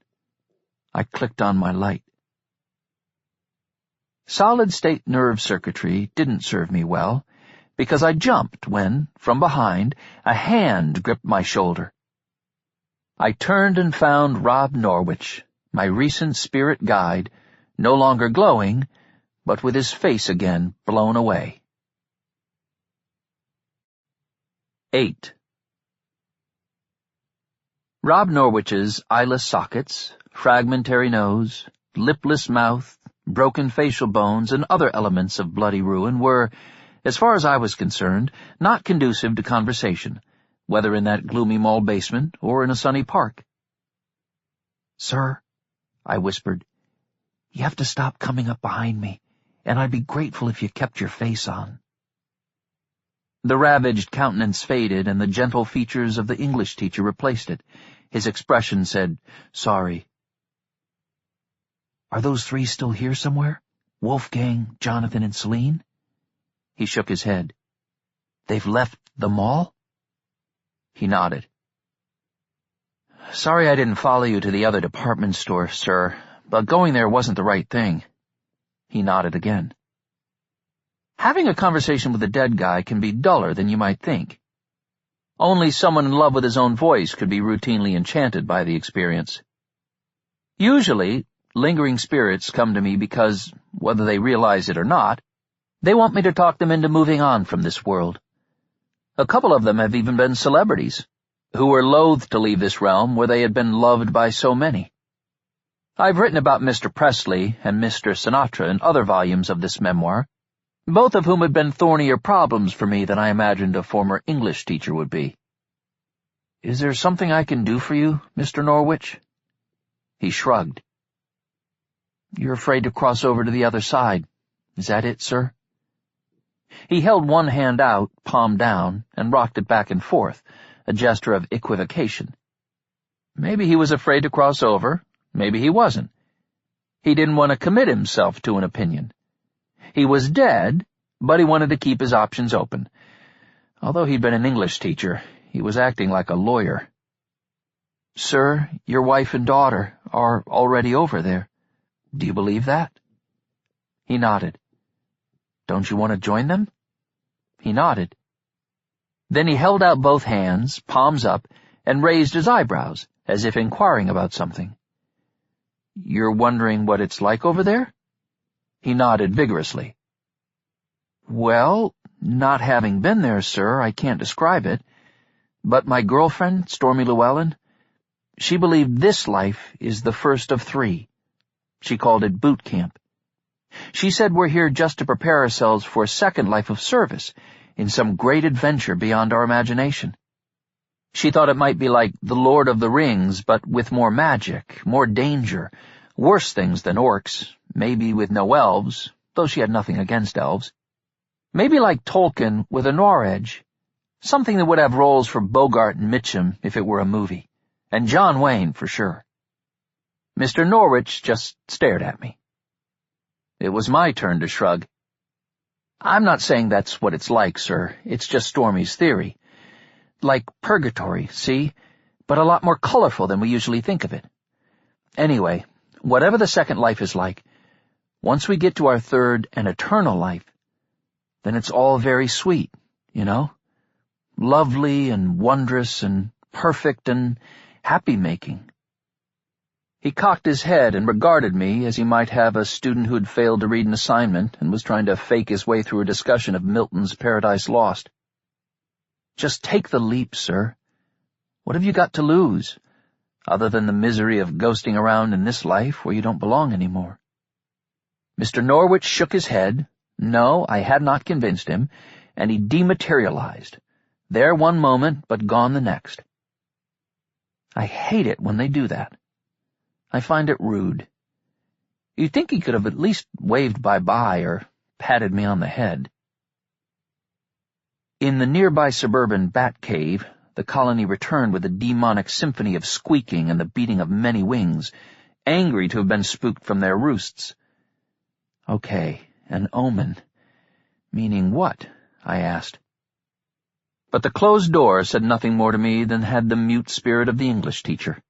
I clicked on my light. Solid-state nerve circuitry didn't serve me well, because I jumped when, from behind, a hand gripped my shoulder. I turned and found Rob Norwich, my recent spirit guide, no longer glowing, but with his face again blown away. 8. Rob Norwich's eyeless sockets, fragmentary nose, lipless mouth, broken facial bones, and other elements of bloody ruin were, as far as I was concerned, not conducive to conversation, whether in that gloomy mall basement or in a sunny park. "Sir," I whispered, "you have to stop coming up behind me, and I'd be grateful if you kept your face on." The ravaged countenance faded, and the gentle features of the English teacher replaced it. His expression said, "Sorry." "Are those three still here somewhere? Wolfgang, Jonathan, and Celine?" He shook his head. "They've left the mall?" He nodded. "Sorry I didn't follow you to the other department store, sir, but going there wasn't the right thing." He nodded again. "Having a conversation with a dead guy can be duller than you might think." Only someone in love with his own voice could be routinely enchanted by the experience. Usually, lingering spirits come to me because, whether they realize it or not, they want me to talk them into moving on from this world. A couple of them have even been celebrities, who were loath to leave this realm where they had been loved by so many. I've written about Mr. Presley and Mr. Sinatra in other volumes of this memoir, both of whom had been thornier problems for me than I imagined a former English teacher would be. "Is there something I can do for you, Mr. Norwich?" He shrugged. "You're afraid to cross over to the other side. Is that it, sir?" He held one hand out, palm down, and rocked it back and forth, a gesture of equivocation. Maybe he was afraid to cross over, maybe he wasn't. He didn't want to commit himself to an opinion. He was dead, but he wanted to keep his options open. Although he'd been an English teacher, he was acting like a lawyer. "Sir, your wife and daughter are already over there. Do you believe that?" He nodded. "Don't you want to join them?" He nodded. Then he held out both hands, palms up, and raised his eyebrows, as if inquiring about something. "You're wondering what it's like over there?" He nodded vigorously. "Well, not having been there, sir, I can't describe it. But my girlfriend, Stormy Llewellyn, she believed this life is the first of 3. She called it boot camp. She said we're here just to prepare ourselves for a second life of service, in some great adventure beyond our imagination. She thought it might be like the Lord of the Rings, but with more magic, more danger, worse things than orcs, maybe with no elves, though she had nothing against elves. Maybe like Tolkien with a noir edge, something that would have roles for Bogart and Mitchum if it were a movie, and John Wayne for sure." Mr. Norwich just stared at me. It was my turn to shrug. "I'm not saying that's what it's like, sir. It's just Stormy's theory. Like purgatory, see? But a lot more colorful than we usually think of it. Anyway, whatever the second life is like, once we get to our third and eternal life, then it's all very sweet, you know? Lovely and wondrous and perfect and happy-making." He cocked his head and regarded me as he might have a student who had failed to read an assignment and was trying to fake his way through a discussion of Milton's Paradise Lost. "Just take the leap, sir. What have you got to lose, other than the misery of ghosting around in this life where you don't belong anymore?" Mr. Norwich shook his head. No, I had not convinced him, and he dematerialized, there one moment but gone the next. I hate it when they do that. I find it rude. You'd think he could have at least waved bye-bye or patted me on the head. In the nearby suburban bat cave, the colony returned with a demonic symphony of squeaking and the beating of many wings, angry to have been spooked from their roosts. Okay, an omen. Meaning what? I asked. But the closed door said nothing more to me than had the mute spirit of the English teacher.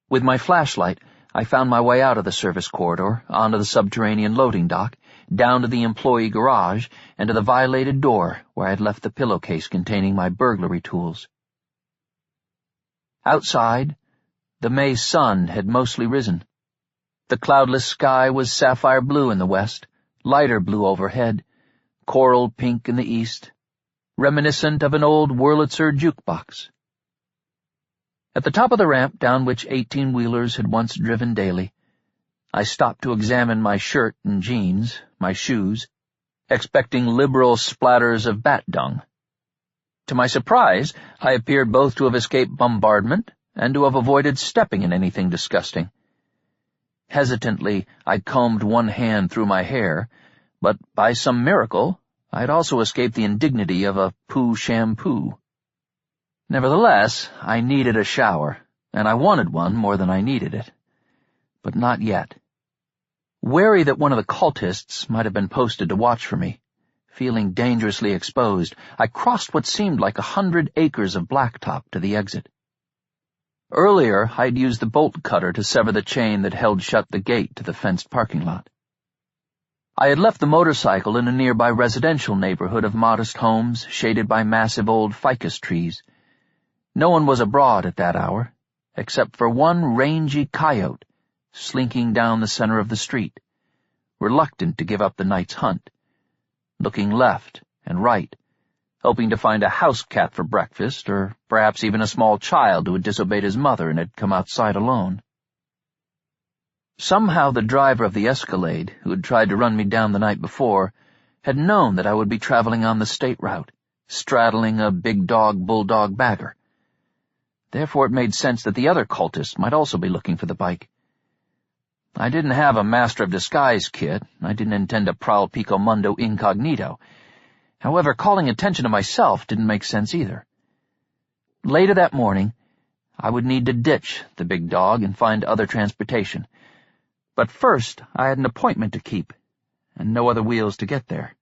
With my flashlight, I found my way out of the service corridor, onto the subterranean loading dock, down to the employee garage, and to the violated door where I had left the pillowcase containing my burglary tools. Outside, the May sun had mostly risen. The cloudless sky was sapphire blue in the west, lighter blue overhead, coral pink in the east, reminiscent of an old Wurlitzer jukebox. At the top of the ramp down which 18-wheelers had once driven daily, I stopped to examine my shirt and jeans, my shoes, expecting liberal splatters of bat dung. To my surprise, I appeared both to have escaped bombardment and to have avoided stepping in anything disgusting. Hesitantly, I combed one hand through my hair, but by some miracle, I had also escaped the indignity of a poo shampoo. Nevertheless, I needed a shower, and I wanted one more than I needed it. But not yet. Wary that one of the cultists might have been posted to watch for me, feeling dangerously exposed, I crossed what seemed like 100 acres of blacktop to the exit. Earlier, I'd used the bolt cutter to sever the chain that held shut the gate to the fenced parking lot. I had left the motorcycle in a nearby residential neighborhood of modest homes shaded by massive old ficus trees. No one was abroad at that hour, except for one rangy coyote slinking down the center of the street, reluctant to give up the night's hunt, looking left and right, hoping to find a house cat for breakfast, or perhaps even a small child who had disobeyed his mother and had come outside alone. Somehow the driver of the Escalade, who had tried to run me down the night before, had known that I would be traveling on the state route, straddling a big dog-bulldog bagger. Therefore it made sense that the other cultists might also be looking for the bike. I didn't have a Master of Disguise kit. I didn't intend to prowl Pico Mundo incognito. However, calling attention to myself didn't make sense either. Later that morning, I would need to ditch the big dog and find other transportation. But first, I had an appointment to keep, and no other wheels to get there.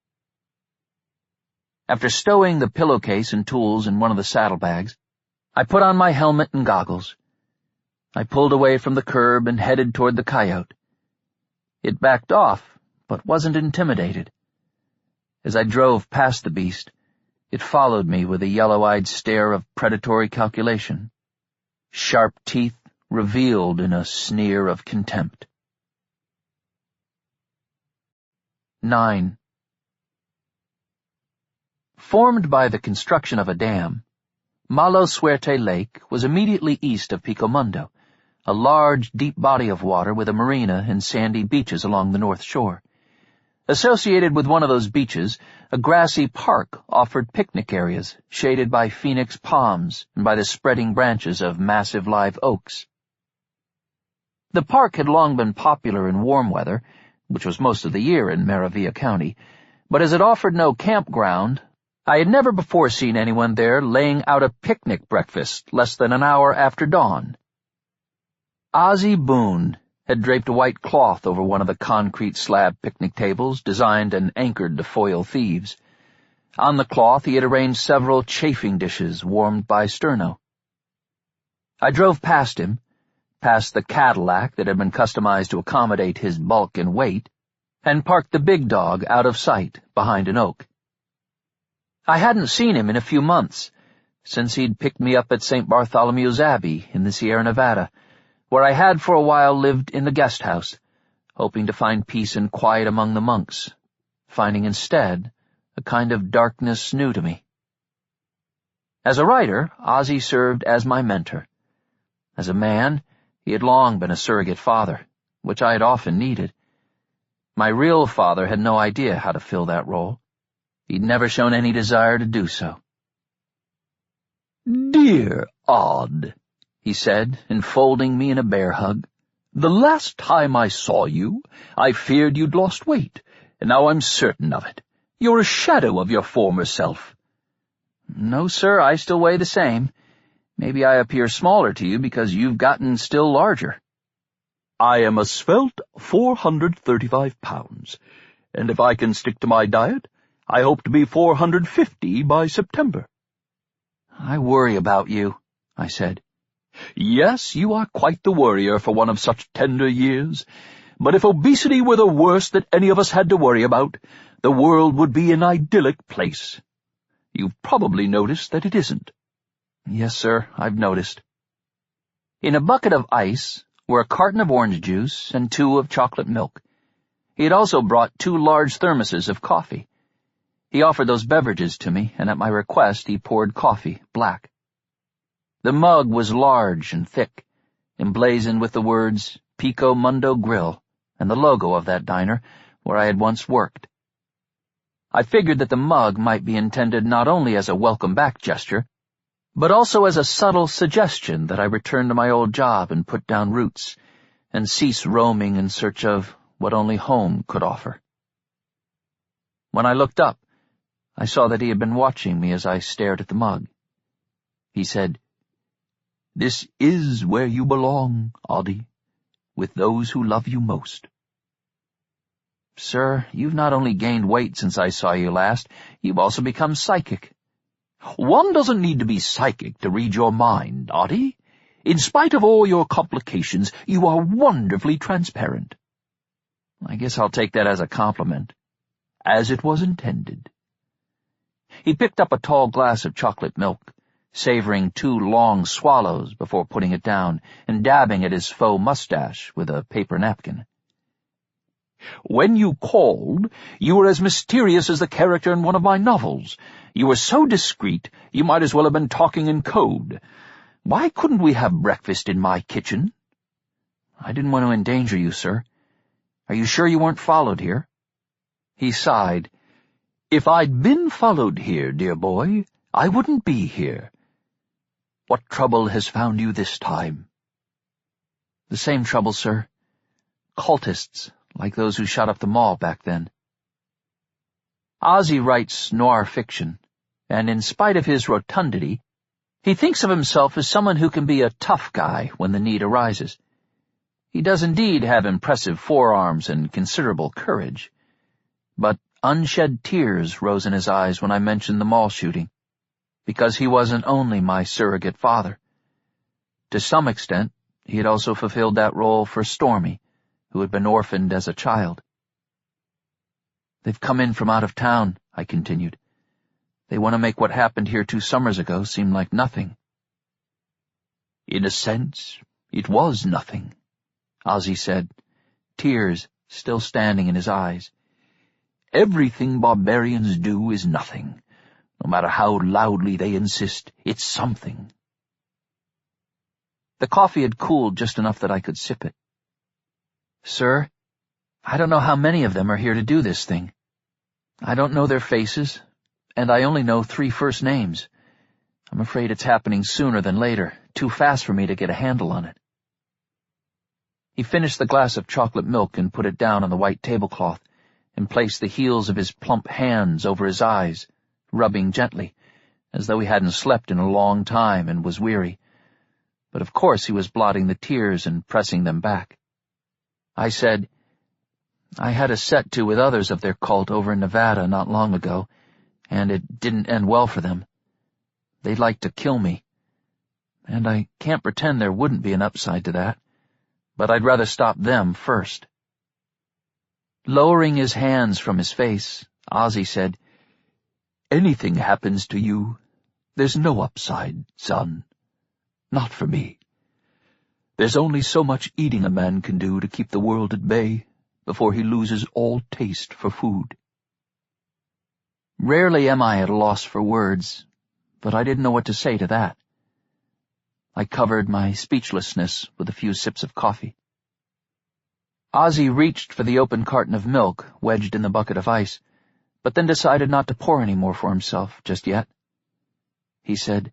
After stowing the pillowcase and tools in one of the saddlebags, I put on my helmet and goggles. I pulled away from the curb and headed toward the coyote. It backed off, but wasn't intimidated. As I drove past the beast, it followed me with a yellow-eyed stare of predatory calculation, sharp teeth revealed in a sneer of contempt. 9. Formed by the construction of a dam, Malo Suerte Lake was immediately east of Pico Mundo, a large, deep body of water with a marina and sandy beaches along the north shore. Associated with one of those beaches, a grassy park offered picnic areas shaded by phoenix palms and by the spreading branches of massive live oaks. The park had long been popular in warm weather, which was most of the year in Maravilla County, but as it offered no campground, I had never before seen anyone there laying out a picnic breakfast less than an hour after dawn. Ozzie Boone had draped a white cloth over one of the concrete slab picnic tables designed and anchored to foil thieves. On the cloth he had arranged several chafing dishes warmed by sterno. I drove past him, past the Cadillac that had been customized to accommodate his bulk and weight, and parked the big dog out of sight behind an oak. I hadn't seen him in a few months, since he'd picked me up at St. Bartholomew's Abbey in the Sierra Nevada, where I had for a while lived in the guest house, hoping to find peace and quiet among the monks, finding instead a kind of darkness new to me. As a writer, Ozzie served as my mentor. As a man, he had long been a surrogate father, which I had often needed. My real father had no idea how to fill that role. He'd never shown any desire to do so. "Dear Odd," he said, enfolding me in a bear hug, "the last time I saw you, I feared you'd lost weight, and now I'm certain of it. You're a shadow of your former self." "No, sir, I still weigh the same. Maybe I appear smaller to you because you've gotten still larger." "I am a svelte 435 pounds, and if I can stick to my diet, I hope to be 450 by September." "I worry about you," I said. "Yes, you are quite the worrier for one of such tender years. But if obesity were the worst that any of us had to worry about, the world would be an idyllic place. You've probably noticed that it isn't." "Yes, sir, I've noticed." In a bucket of ice were a carton of orange juice and 2 of chocolate milk. He had also brought 2 large thermoses of coffee. He offered those beverages to me, and at my request he poured coffee, black. The mug was large and thick, emblazoned with the words Pico Mundo Grill and the logo of that diner where I had once worked. I figured that the mug might be intended not only as a welcome-back gesture, but also as a subtle suggestion that I return to my old job and put down roots, and cease roaming in search of what only home could offer. When I looked up, I saw that he had been watching me as I stared at the mug. He said, "This is where you belong, Oddie, with those who love you most." "Sir, you've not only gained weight since I saw you last, you've also become psychic." "One doesn't need to be psychic to read your mind, Oddie. In spite of all your complications, you are wonderfully transparent." I guess I'll take that as a compliment. As it was intended. He picked up a tall glass of chocolate milk, savoring 2 long swallows before putting it down and dabbing at his faux mustache with a paper napkin. When you called, you were as mysterious as the character in one of my novels. You were so discreet, you might as well have been talking in code. Why couldn't we have breakfast in my kitchen? I didn't want to endanger you, sir. Are you sure you weren't followed here? He sighed. If I'd been followed here, dear boy, I wouldn't be here. What trouble has found you this time? The same trouble, sir. Cultists, like those who shot up the mall back then. Ozzy writes noir fiction, and in spite of his rotundity, he thinks of himself as someone who can be a tough guy when the need arises. He does indeed have impressive forearms and considerable courage, but unshed tears rose in his eyes when I mentioned the mall shooting, because he wasn't only my surrogate father. To some extent, he had also fulfilled that role for Stormy, who had been orphaned as a child. They've come in from out of town, I continued. They want to make what happened here 2 summers ago seem like nothing. In a sense, it was nothing, Ozzy said, tears still standing in his eyes. Everything barbarians do is nothing. No matter how loudly they insist, it's something. The coffee had cooled just enough that I could sip it. Sir, I don't know how many of them are here to do this thing. I don't know their faces, and I only know 3 first names. I'm afraid it's happening sooner than later, too fast for me to get a handle on it. He finished the glass of chocolate milk and put it down on the white tablecloth, and placed the heels of his plump hands over his eyes, rubbing gently, as though he hadn't slept in a long time and was weary. But of course he was blotting the tears and pressing them back. I said, I had a set-to with others of their cult over in Nevada not long ago, and it didn't end well for them. They'd like to kill me, and I can't pretend there wouldn't be an upside to that, but I'd rather stop them first. Lowering his hands from his face, Ozzy said, Anything happens to you, there's no upside, son. Not for me. There's only so much eating a man can do to keep the world at bay before he loses all taste for food. Rarely am I at a loss for words, but I didn't know what to say to that. I covered my speechlessness with a few sips of coffee. Ozzy reached for the open carton of milk wedged in the bucket of ice, but then decided not to pour any more for himself just yet. He said,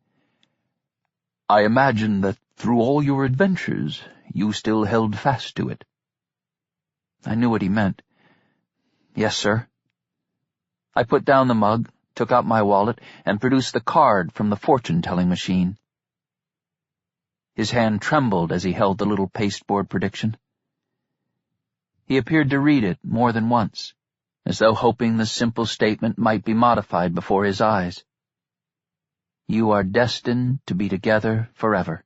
I imagine that through all your adventures, you still held fast to it. I knew what he meant. Yes, sir. I put down the mug, took out my wallet, and produced the card from the fortune-telling machine. His hand trembled as he held the little pasteboard prediction. He appeared to read it more than once, as though hoping the simple statement might be modified before his eyes. You are destined to be together forever.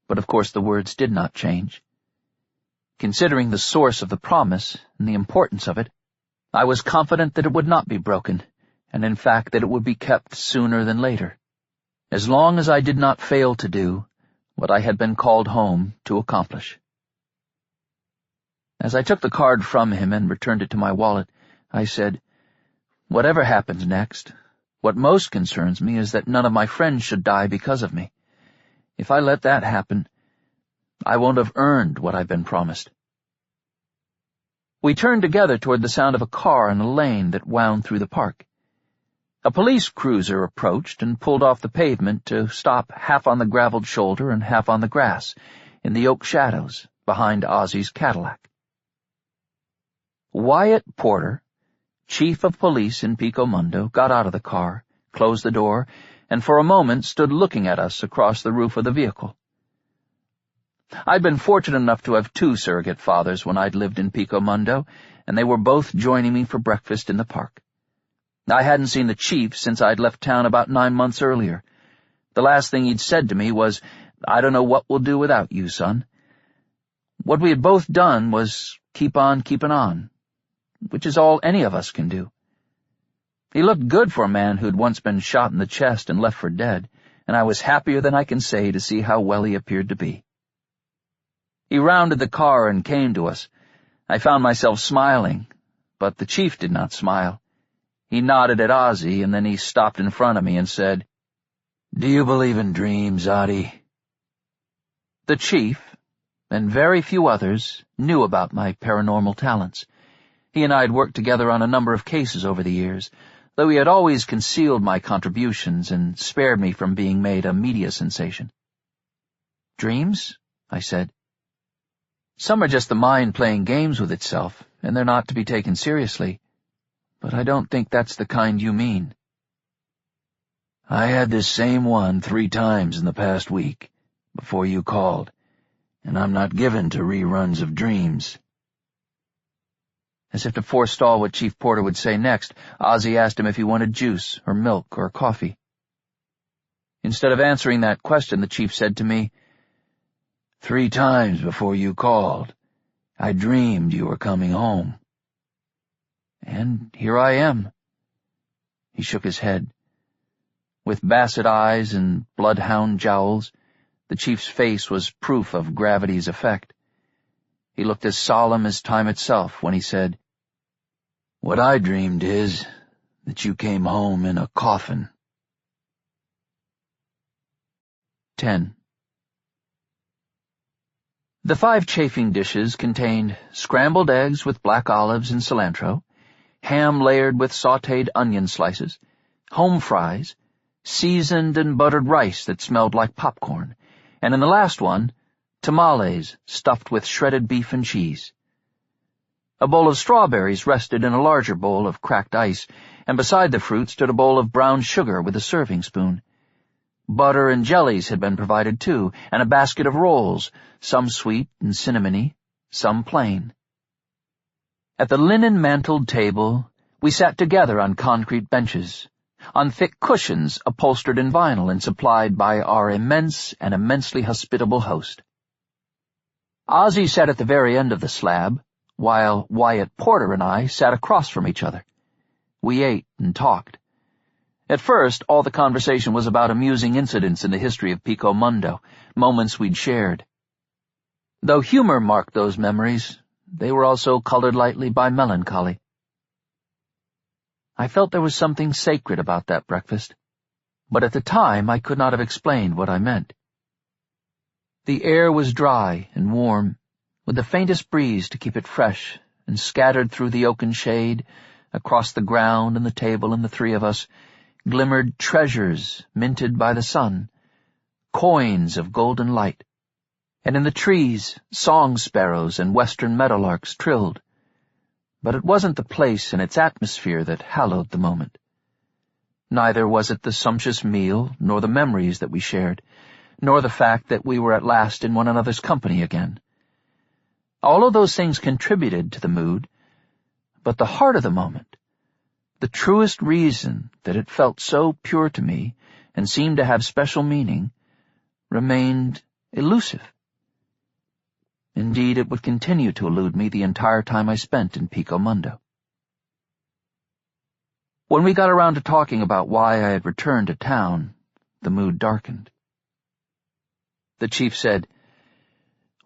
But of course the words did not change. Considering the source of the promise and the importance of it, I was confident that it would not be broken, and in fact that it would be kept sooner than later, as long as I did not fail to do what I had been called home to accomplish. As I took the card from him and returned it to my wallet, I said, Whatever happens next, what most concerns me is that none of my friends should die because of me. If I let that happen, I won't have earned what I've been promised. We turned together toward the sound of a car in a lane that wound through the park. A police cruiser approached and pulled off the pavement to stop half on the graveled shoulder and half on the grass, in the oak shadows, behind Ozzy's Cadillac. Wyatt Porter, chief of police in Pico Mundo, got out of the car, closed the door, and for a moment stood looking at us across the roof of the vehicle. I'd been fortunate enough to have 2 surrogate fathers when I'd lived in Pico Mundo, and they were both joining me for breakfast in the park. I hadn't seen the chief since I'd left town about 9 months earlier. The last thing he'd said to me was, I don't know what we'll do without you, son. What we had both done was keep on keeping on, which is all any of us can do. He looked good for a man who'd once been shot in the chest and left for dead, and I was happier than I can say to see how well he appeared to be. He rounded the car and came to us. I found myself smiling, but the chief did not smile. He nodded at Ozzy, and then he stopped in front of me and said, "Do you believe in dreams, Ozzy?" The chief, and very few others, knew about my paranormal talents. He and I had worked together on a number of cases over the years, though he had always concealed my contributions and spared me from being made a media sensation. "Dreams?" I said. "Some are just the mind playing games with itself, and they're not to be taken seriously. But I don't think that's the kind you mean." "I had this same one 3 times in the past week, before you called, and I'm not given to reruns of dreams." As if to forestall what Chief Porter would say next, Ozzy asked him if he wanted juice or milk or coffee. Instead of answering that question, the chief said to me, "3 times before you called, I dreamed you were coming home. And here I am." He shook his head. With basset eyes and bloodhound jowls, the chief's face was proof of gravity's effect. He looked as solemn as time itself when he said, "What I dreamed is that you came home in a coffin." 10. The 5 chafing dishes contained scrambled eggs with black olives and cilantro, ham layered with sautéed onion slices, home fries, seasoned and buttered rice that smelled like popcorn, and in the last one, tamales stuffed with shredded beef and cheese. A bowl of strawberries rested in a larger bowl of cracked ice, and beside the fruit stood a bowl of brown sugar with a serving spoon. Butter and jellies had been provided too, and a basket of rolls, some sweet and cinnamony, some plain. At the linen-mantled table, we sat together on concrete benches, on thick cushions upholstered in vinyl and supplied by our immense and immensely hospitable host. Ozzy sat at the very end of the slab, while Wyatt Porter and I sat across from each other. We ate and talked. At first, all the conversation was about amusing incidents in the history of Pico Mundo, moments we'd shared. Though humor marked those memories, they were also colored lightly by melancholy. I felt there was something sacred about that breakfast, but at the time I could not have explained what I meant. The air was dry and warm, with the faintest breeze to keep it fresh, and scattered through the oaken shade, across the ground and the table and the 3 of us, glimmered treasures minted by the sun, coins of golden light, and in the trees song sparrows and western meadowlarks trilled. But it wasn't the place and its atmosphere that hallowed the moment. Neither was it the sumptuous meal, nor the memories that we shared, nor the fact that we were at last in one another's company again. All of those things contributed to the mood, but the heart of the moment, the truest reason that it felt so pure to me and seemed to have special meaning, remained elusive. Indeed, it would continue to elude me the entire time I spent in Pico Mundo. When we got around to talking about why I had returned to town, the mood darkened. The chief said,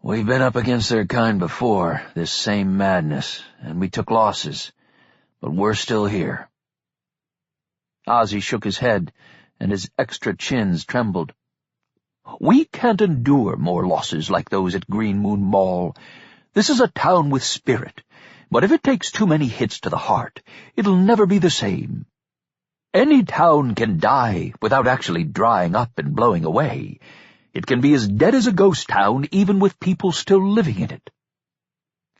"We've been up against their kind before, this same madness, and we took losses, but we're still here." Ozzy shook his head, and his extra chins trembled. "We can't endure more losses like those at Green Moon Mall. This is a town with spirit, but if it takes too many hits to the heart, it'll never be the same. Any town can die without actually drying up and blowing away. It can be as dead as a ghost town, even with people still living in it."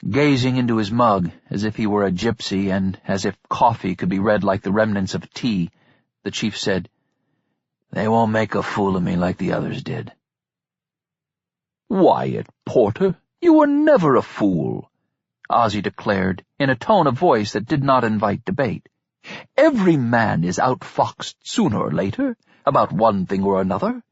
Gazing into his mug, as if he were a gypsy and as if coffee could be read like the remnants of tea, the chief said, "They won't make a fool of me like the others did." "Wyatt Porter, you were never a fool," Ozzy declared, in a tone of voice that did not invite debate. "Every man is outfoxed sooner or later, about one thing or another.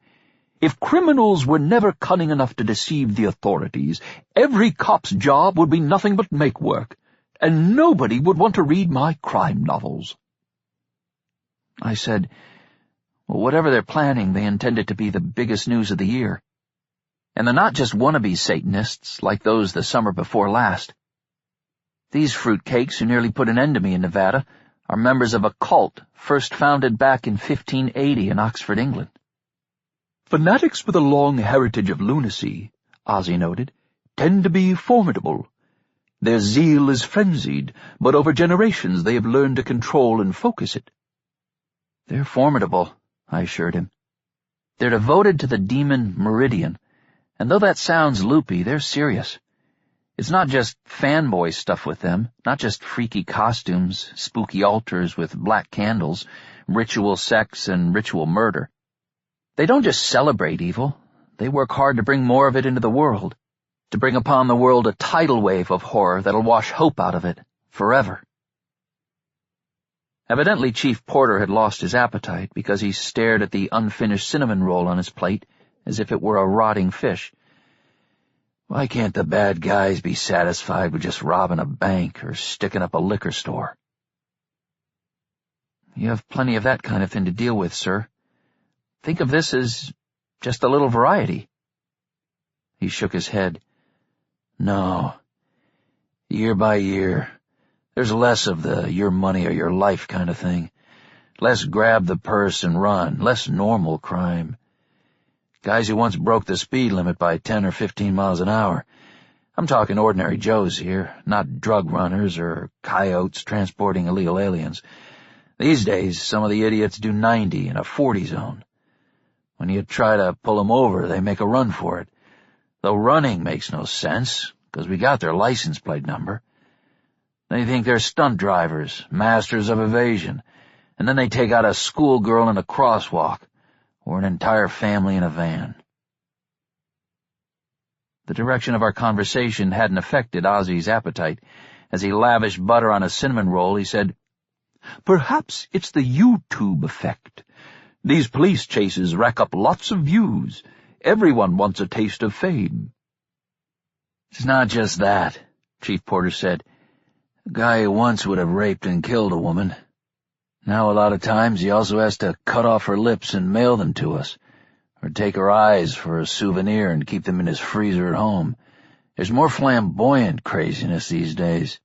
If criminals were never cunning enough to deceive the authorities, every cop's job would be nothing but make-work, and nobody would want to read my crime novels. I said, well, whatever they're planning, they intend it to be the biggest news of the year. And they're not just wannabe Satanists like those the summer before last. These fruitcakes who nearly put an end to me in Nevada are members of a cult first founded back in 1580 in Oxford, England. Fanatics with a long heritage of lunacy, Ozzy noted, tend to be formidable. Their zeal is frenzied, but over generations they have learned to control and focus it. They're formidable, I assured him. They're devoted to the demon Meridian, and though that sounds loopy, they're serious. It's not just fanboy stuff with them, not just freaky costumes, spooky altars with black candles, ritual sex and ritual murder. They don't just celebrate evil, they work hard to bring more of it into the world, to bring upon the world a tidal wave of horror that'll wash hope out of it, forever. Evidently Chief Porter had lost his appetite because he stared at the unfinished cinnamon roll on his plate as if it were a rotting fish. Why can't the bad guys be satisfied with just robbing a bank or sticking up a liquor store? You have plenty of that kind of thing to deal with, sir. Think of this as just a little variety. He shook his head. No. Year by year, there's less of the your money or your life kind of thing. Less grab the purse and run, less normal crime. Guys who once broke the speed limit by 10 or 15 miles an hour. I'm talking ordinary Joes here, not drug runners or coyotes transporting illegal aliens. These days, some of the idiots do 90 in a 40 zone. When you try to pull them over, they make a run for it. Though running makes no sense, because we got their license plate number. They think they're stunt drivers, masters of evasion, and then they take out a schoolgirl in a crosswalk, or an entire family in a van. The direction of our conversation hadn't affected Ozzy's appetite. As he lavished butter on a cinnamon roll, he said, "Perhaps it's the YouTube effect. These police chases rack up lots of views. Everyone wants a taste of fame." "It's not just that," Chief Porter said. "A guy who once would have raped and killed a woman. Now a lot of times he also has to cut off her lips and mail them to us, or take her eyes for a souvenir and keep them in his freezer at home. There's more flamboyant craziness these days."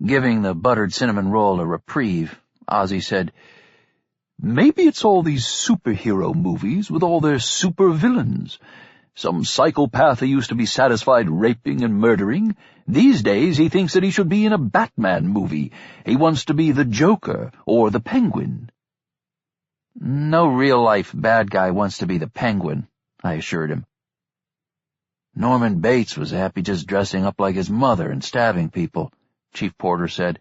Giving the buttered cinnamon roll a reprieve, Ozzy said, "Maybe it's all these superhero movies with all their supervillains. Some psychopath who used to be satisfied raping and murdering. These days he thinks that he should be in a Batman movie. He wants to be the Joker or the Penguin." "No real-life bad guy wants to be the Penguin," I assured him. "Norman Bates was happy just dressing up like his mother and stabbing people," Chief Porter said.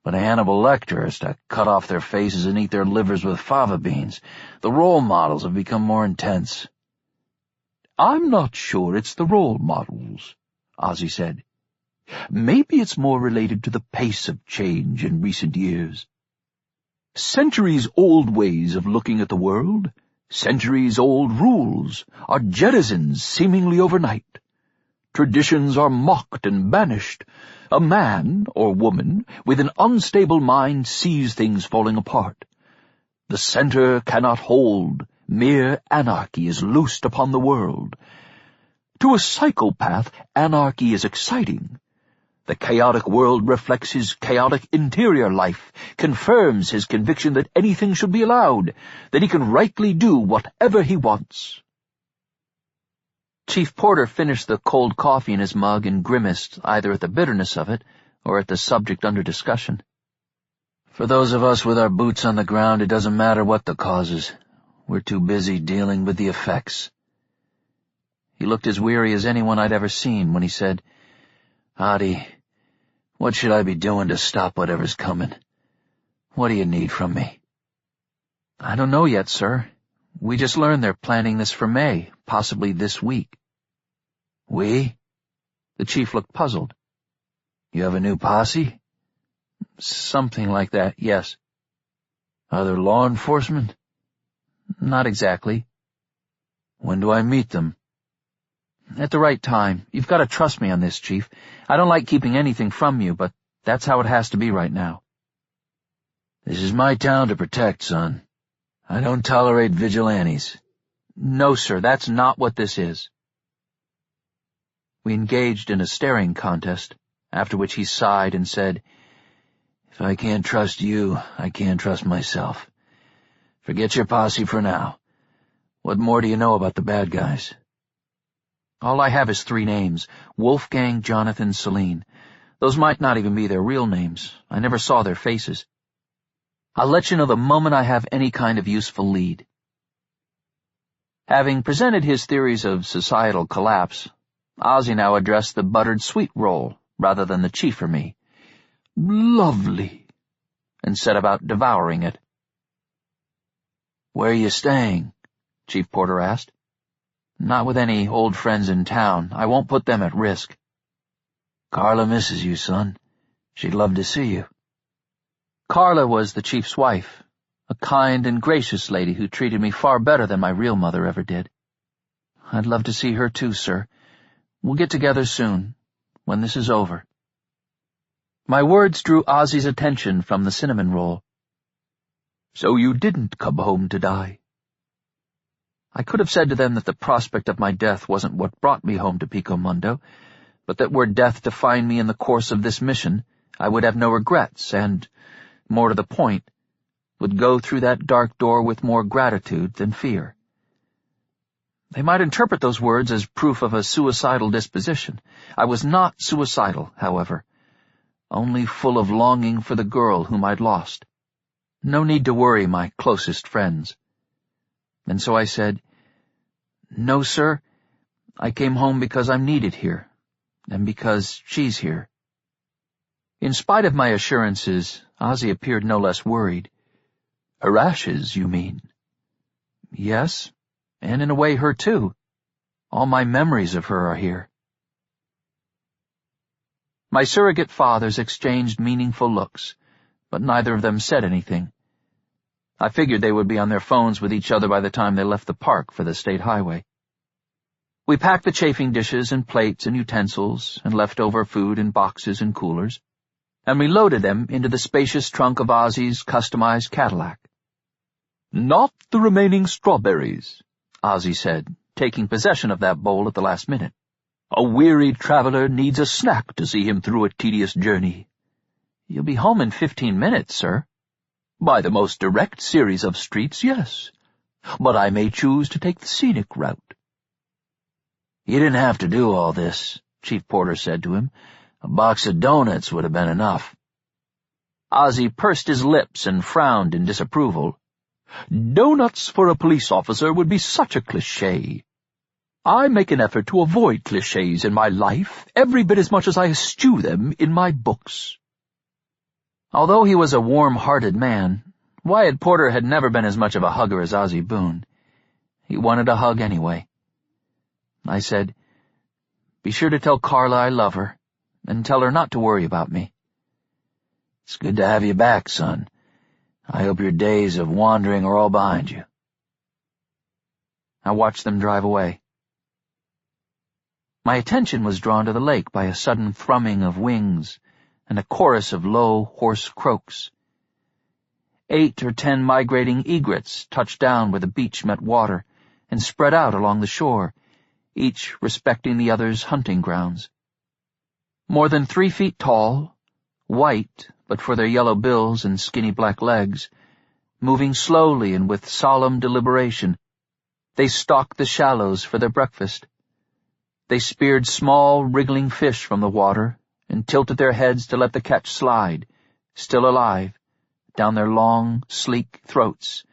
"But Hannibal Lecter has to cut off their faces and eat their livers with fava beans. The role models have become more intense." "I'm not sure it's the role models," Ozzy said. "Maybe it's more related to the pace of change in recent years. Centuries-old ways of looking at the world, centuries-old rules, are jettisoned seemingly overnight. Traditions are mocked and banished. A man or woman with an unstable mind sees things falling apart. The center cannot hold. Mere anarchy is loosed upon the world. To a psychopath, anarchy is exciting. The chaotic world reflects his chaotic interior life, confirms his conviction that anything should be allowed, that he can rightly do whatever he wants." Chief Porter finished the cold coffee in his mug and grimaced either at the bitterness of it or at the subject under discussion. "For those of us with our boots on the ground, it doesn't matter what the cause is. We're too busy dealing with the effects." He looked as weary as anyone I'd ever seen when he said, "Adi, what should I be doing to stop whatever's coming? What do you need from me?" "I don't know yet, sir. We just learned they're planning this for May, possibly this week." "We?" The chief looked puzzled. "You have a new posse?" "Something like that, yes." "Are there law enforcement?" Not exactly. When do I meet them? At the right time. You've got to trust me on this, Chief. I don't like keeping anything from you, but that's how it has to be right now. This is my town to protect, son. I don't tolerate vigilantes. No, sir, that's not what this is. We engaged in a staring contest, after which he sighed and said, If I can't trust you, I can't trust myself. Forget your posse for now. What more do you know about the bad guys? All I have is 3 names, Wolfgang, Jonathan, Celine. Those might not even be their real names. I never saw their faces. I'll let you know the moment I have any kind of useful lead. Having presented his theories of societal collapse, Ozzy now addressed the buttered sweet roll rather than the chief or me. Lovely, and set about devouring it. Where are you staying? Chief Porter asked. Not with any old friends in town. I won't put them at risk. Carla misses you, son. She'd love to see you. Carla was the chief's wife, a kind and gracious lady who treated me far better than my real mother ever did. I'd love to see her too, sir. We'll get together soon, when this is over. My words drew Ozzy's attention from the cinnamon roll. So you didn't come home to die? I could have said to them that the prospect of my death wasn't what brought me home to Pico Mundo, but that were death to find me in the course of this mission, I would have no regrets and, more to the point, would go through that dark door with more gratitude than fear. They might interpret those words as proof of a suicidal disposition. I was not suicidal, however, only full of longing for the girl whom I'd lost. No need to worry my closest friends. And so I said, No, sir, I came home because I'm needed here, and because she's here. In spite of my assurances, Ozzy appeared no less worried. Her ashes, you mean? Yes, and in a way her too. All my memories of her are here. My surrogate fathers exchanged meaningful looks, but neither of them said anything. I figured they would be on their phones with each other by the time they left the park for the state highway. We packed the chafing dishes and plates and utensils and leftover food in boxes and coolers, and we loaded them into the spacious trunk of Ozzy's customized Cadillac. Not the remaining strawberries, Ozzy said, taking possession of that bowl at the last minute. A weary traveler needs a snack to see him through a tedious journey. You'll be home in 15 minutes, sir. By the most direct series of streets, yes, but I may choose to take the scenic route. You didn't have to do all this, Chief Porter said to him. A box of donuts would have been enough. Ozzy pursed his lips and frowned in disapproval. Donuts for a police officer would be such a cliché. I make an effort to avoid clichés in my life every bit as much as I eschew them in my books. Although he was a warm-hearted man, Wyatt Porter had never been as much of a hugger as Ozzy Boone. He wanted a hug anyway. I said, Be sure to tell Carla I love her, and tell her not to worry about me. It's good to have you back, son. I hope your days of wandering are all behind you. I watched them drive away. My attention was drawn to the lake by a sudden thrumming of wings and a chorus of low, hoarse croaks. 8 or 10 migrating egrets touched down where the beach met water and spread out along the shore, each respecting the other's hunting grounds. More than 3 feet tall, white but for their yellow bills and skinny black legs, moving slowly and with solemn deliberation, they stalked the shallows for their breakfast. They speared small, wriggling fish from the water and tilted their heads to let the catch slide, still alive, down their long, sleek throats,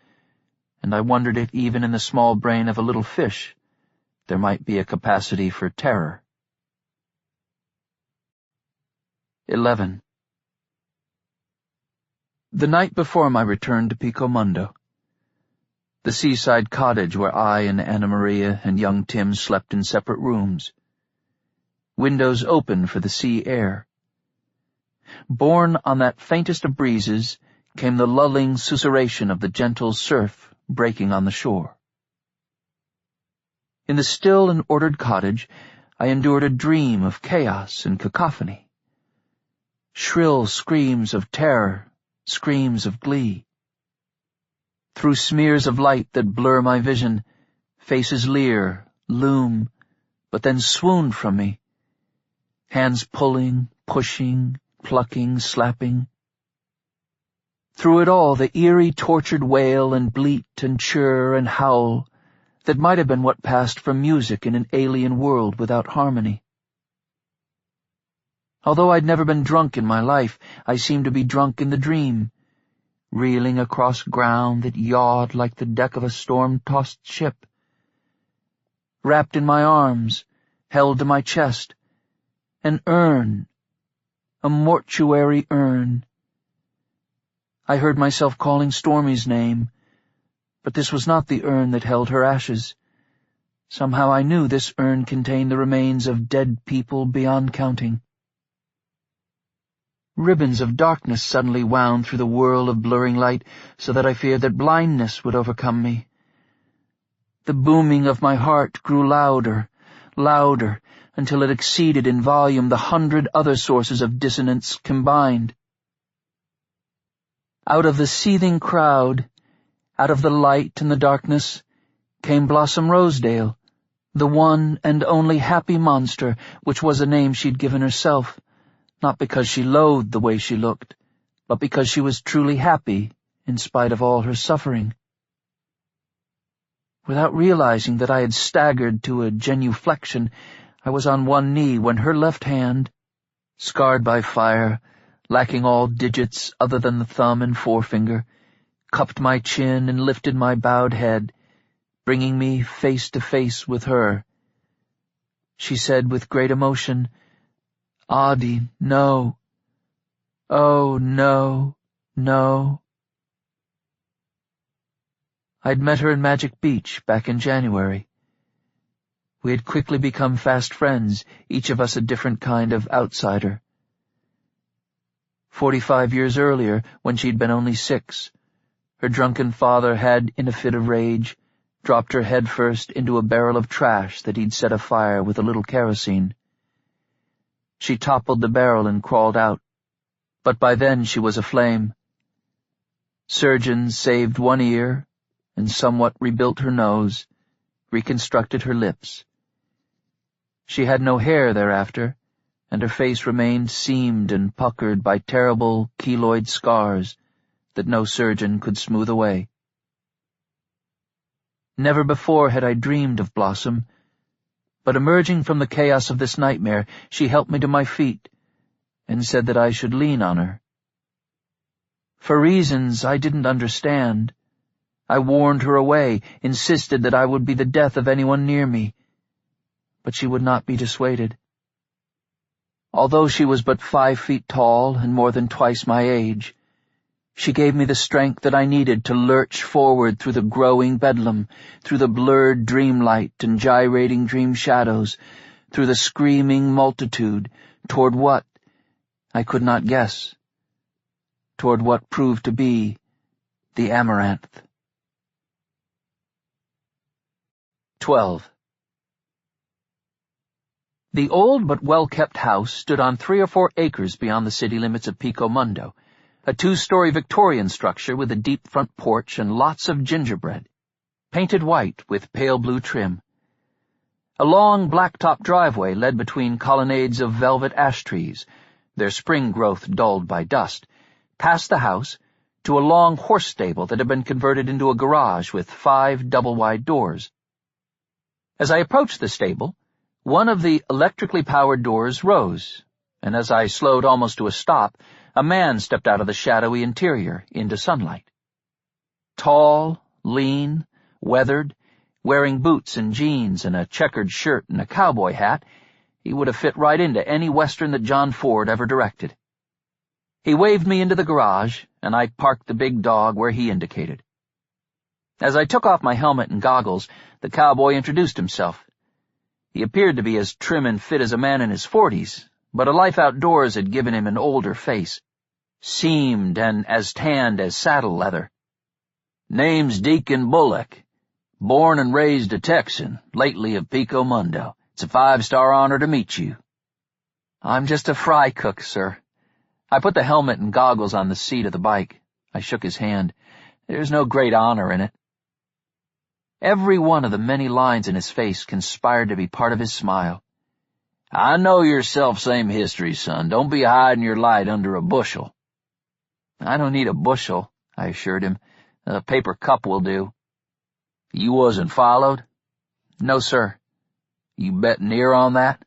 and I wondered if even in the small brain of a little fish there might be a capacity for terror. 11. The night before my return to Pico Mundo, the seaside cottage where I and Anna Maria and young Tim slept in separate rooms, windows open for the sea air. Borne on that faintest of breezes came the lulling susurration of the gentle surf breaking on the shore. In the still and ordered cottage, I endured a dream of chaos and cacophony. Shrill screams of terror, screams of glee. Through smears of light that blur my vision, faces leer, loom, but then swoon from me. Hands pulling, pushing, plucking, slapping. Through it all, the eerie, tortured wail and bleat and chirr and howl that might have been what passed for music in an alien world without harmony. Although I'd never been drunk in my life, I seemed to be drunk in the dream, reeling across ground that yawed like the deck of a storm-tossed ship. Wrapped in my arms, held to my chest, an urn, a mortuary urn. I heard myself calling Stormy's name, but this was not the urn that held her ashes. Somehow I knew this urn contained the remains of dead people beyond counting. Ribbons of darkness suddenly wound through the whirl of blurring light, so that I feared that blindness would overcome me. The booming of my heart grew louder, louder, until it exceeded in volume the 100 other sources of dissonance combined. Out of the seething crowd, out of the light and the darkness, came Blossom Rosedale, the one and only happy monster, which was a name she'd given herself, not because she loathed the way she looked, but because she was truly happy in spite of all her suffering. Without realizing that I had staggered to a genuflection, I was on one knee when her left hand, scarred by fire, lacking all digits other than the thumb and forefinger, cupped my chin and lifted my bowed head, bringing me face to face with her. She said with great emotion, "Audie, no. Oh, no, no." I'd met her in Magic Beach back in January. We had quickly become fast friends, each of us a different kind of outsider. 45 years earlier, when she'd been only 6, her drunken father had, in a fit of rage, dropped her head first into a barrel of trash that he'd set afire with a little kerosene. She toppled the barrel and crawled out, but by then she was aflame. Surgeons saved one ear and somewhat rebuilt her nose, reconstructed her lips. She had no hair thereafter, and her face remained seamed and puckered by terrible keloid scars that no surgeon could smooth away. Never before had I dreamed of Blossom, but emerging from the chaos of this nightmare, she helped me to my feet and said that I should lean on her. For reasons I didn't understand, I warned her away, insisted that I would be the death of anyone near me, but she would not be dissuaded. Although she was but 5 feet tall and more than twice my age, she gave me the strength that I needed to lurch forward through the growing bedlam, through the blurred dreamlight and gyrating dream shadows, through the screaming multitude, toward what? I could not guess. Toward what proved to be the Amaranth. 12. The old but well-kept house stood on 3 or 4 acres beyond the city limits of Pico Mundo, a 2-story Victorian structure with a deep front porch and lots of gingerbread, painted white with pale blue trim. A long blacktop driveway led between colonnades of velvet ash trees, their spring growth dulled by dust, past the house to a long horse stable that had been converted into a garage with 5 double-wide doors. As I approached the stable, one of the electrically powered doors rose, and as I slowed almost to a stop, a man stepped out of the shadowy interior into sunlight. Tall, lean, weathered, wearing boots and jeans and a checkered shirt and a cowboy hat, he would have fit right into any Western that John Ford ever directed. He waved me into the garage, and I parked the big dog where he indicated. As I took off my helmet and goggles, the cowboy introduced himself. He appeared to be as trim and fit as a man in his 40s, but a life outdoors had given him an older face, seamed and as tanned as saddle leather. Name's Deacon Bullock. Born and raised a Texan, lately of Pico Mundo. It's a 5-star honor to meet you. I'm just a fry cook, sir. I put the helmet and goggles on the seat of the bike. I shook his hand. There's no great honor in it. Every one of the many lines in his face conspired to be part of his smile. I know your self-same history, son. Don't be hiding your light under a bushel. I don't need a bushel, I assured him. A paper cup will do. You wasn't followed? No, sir. You bet near on that?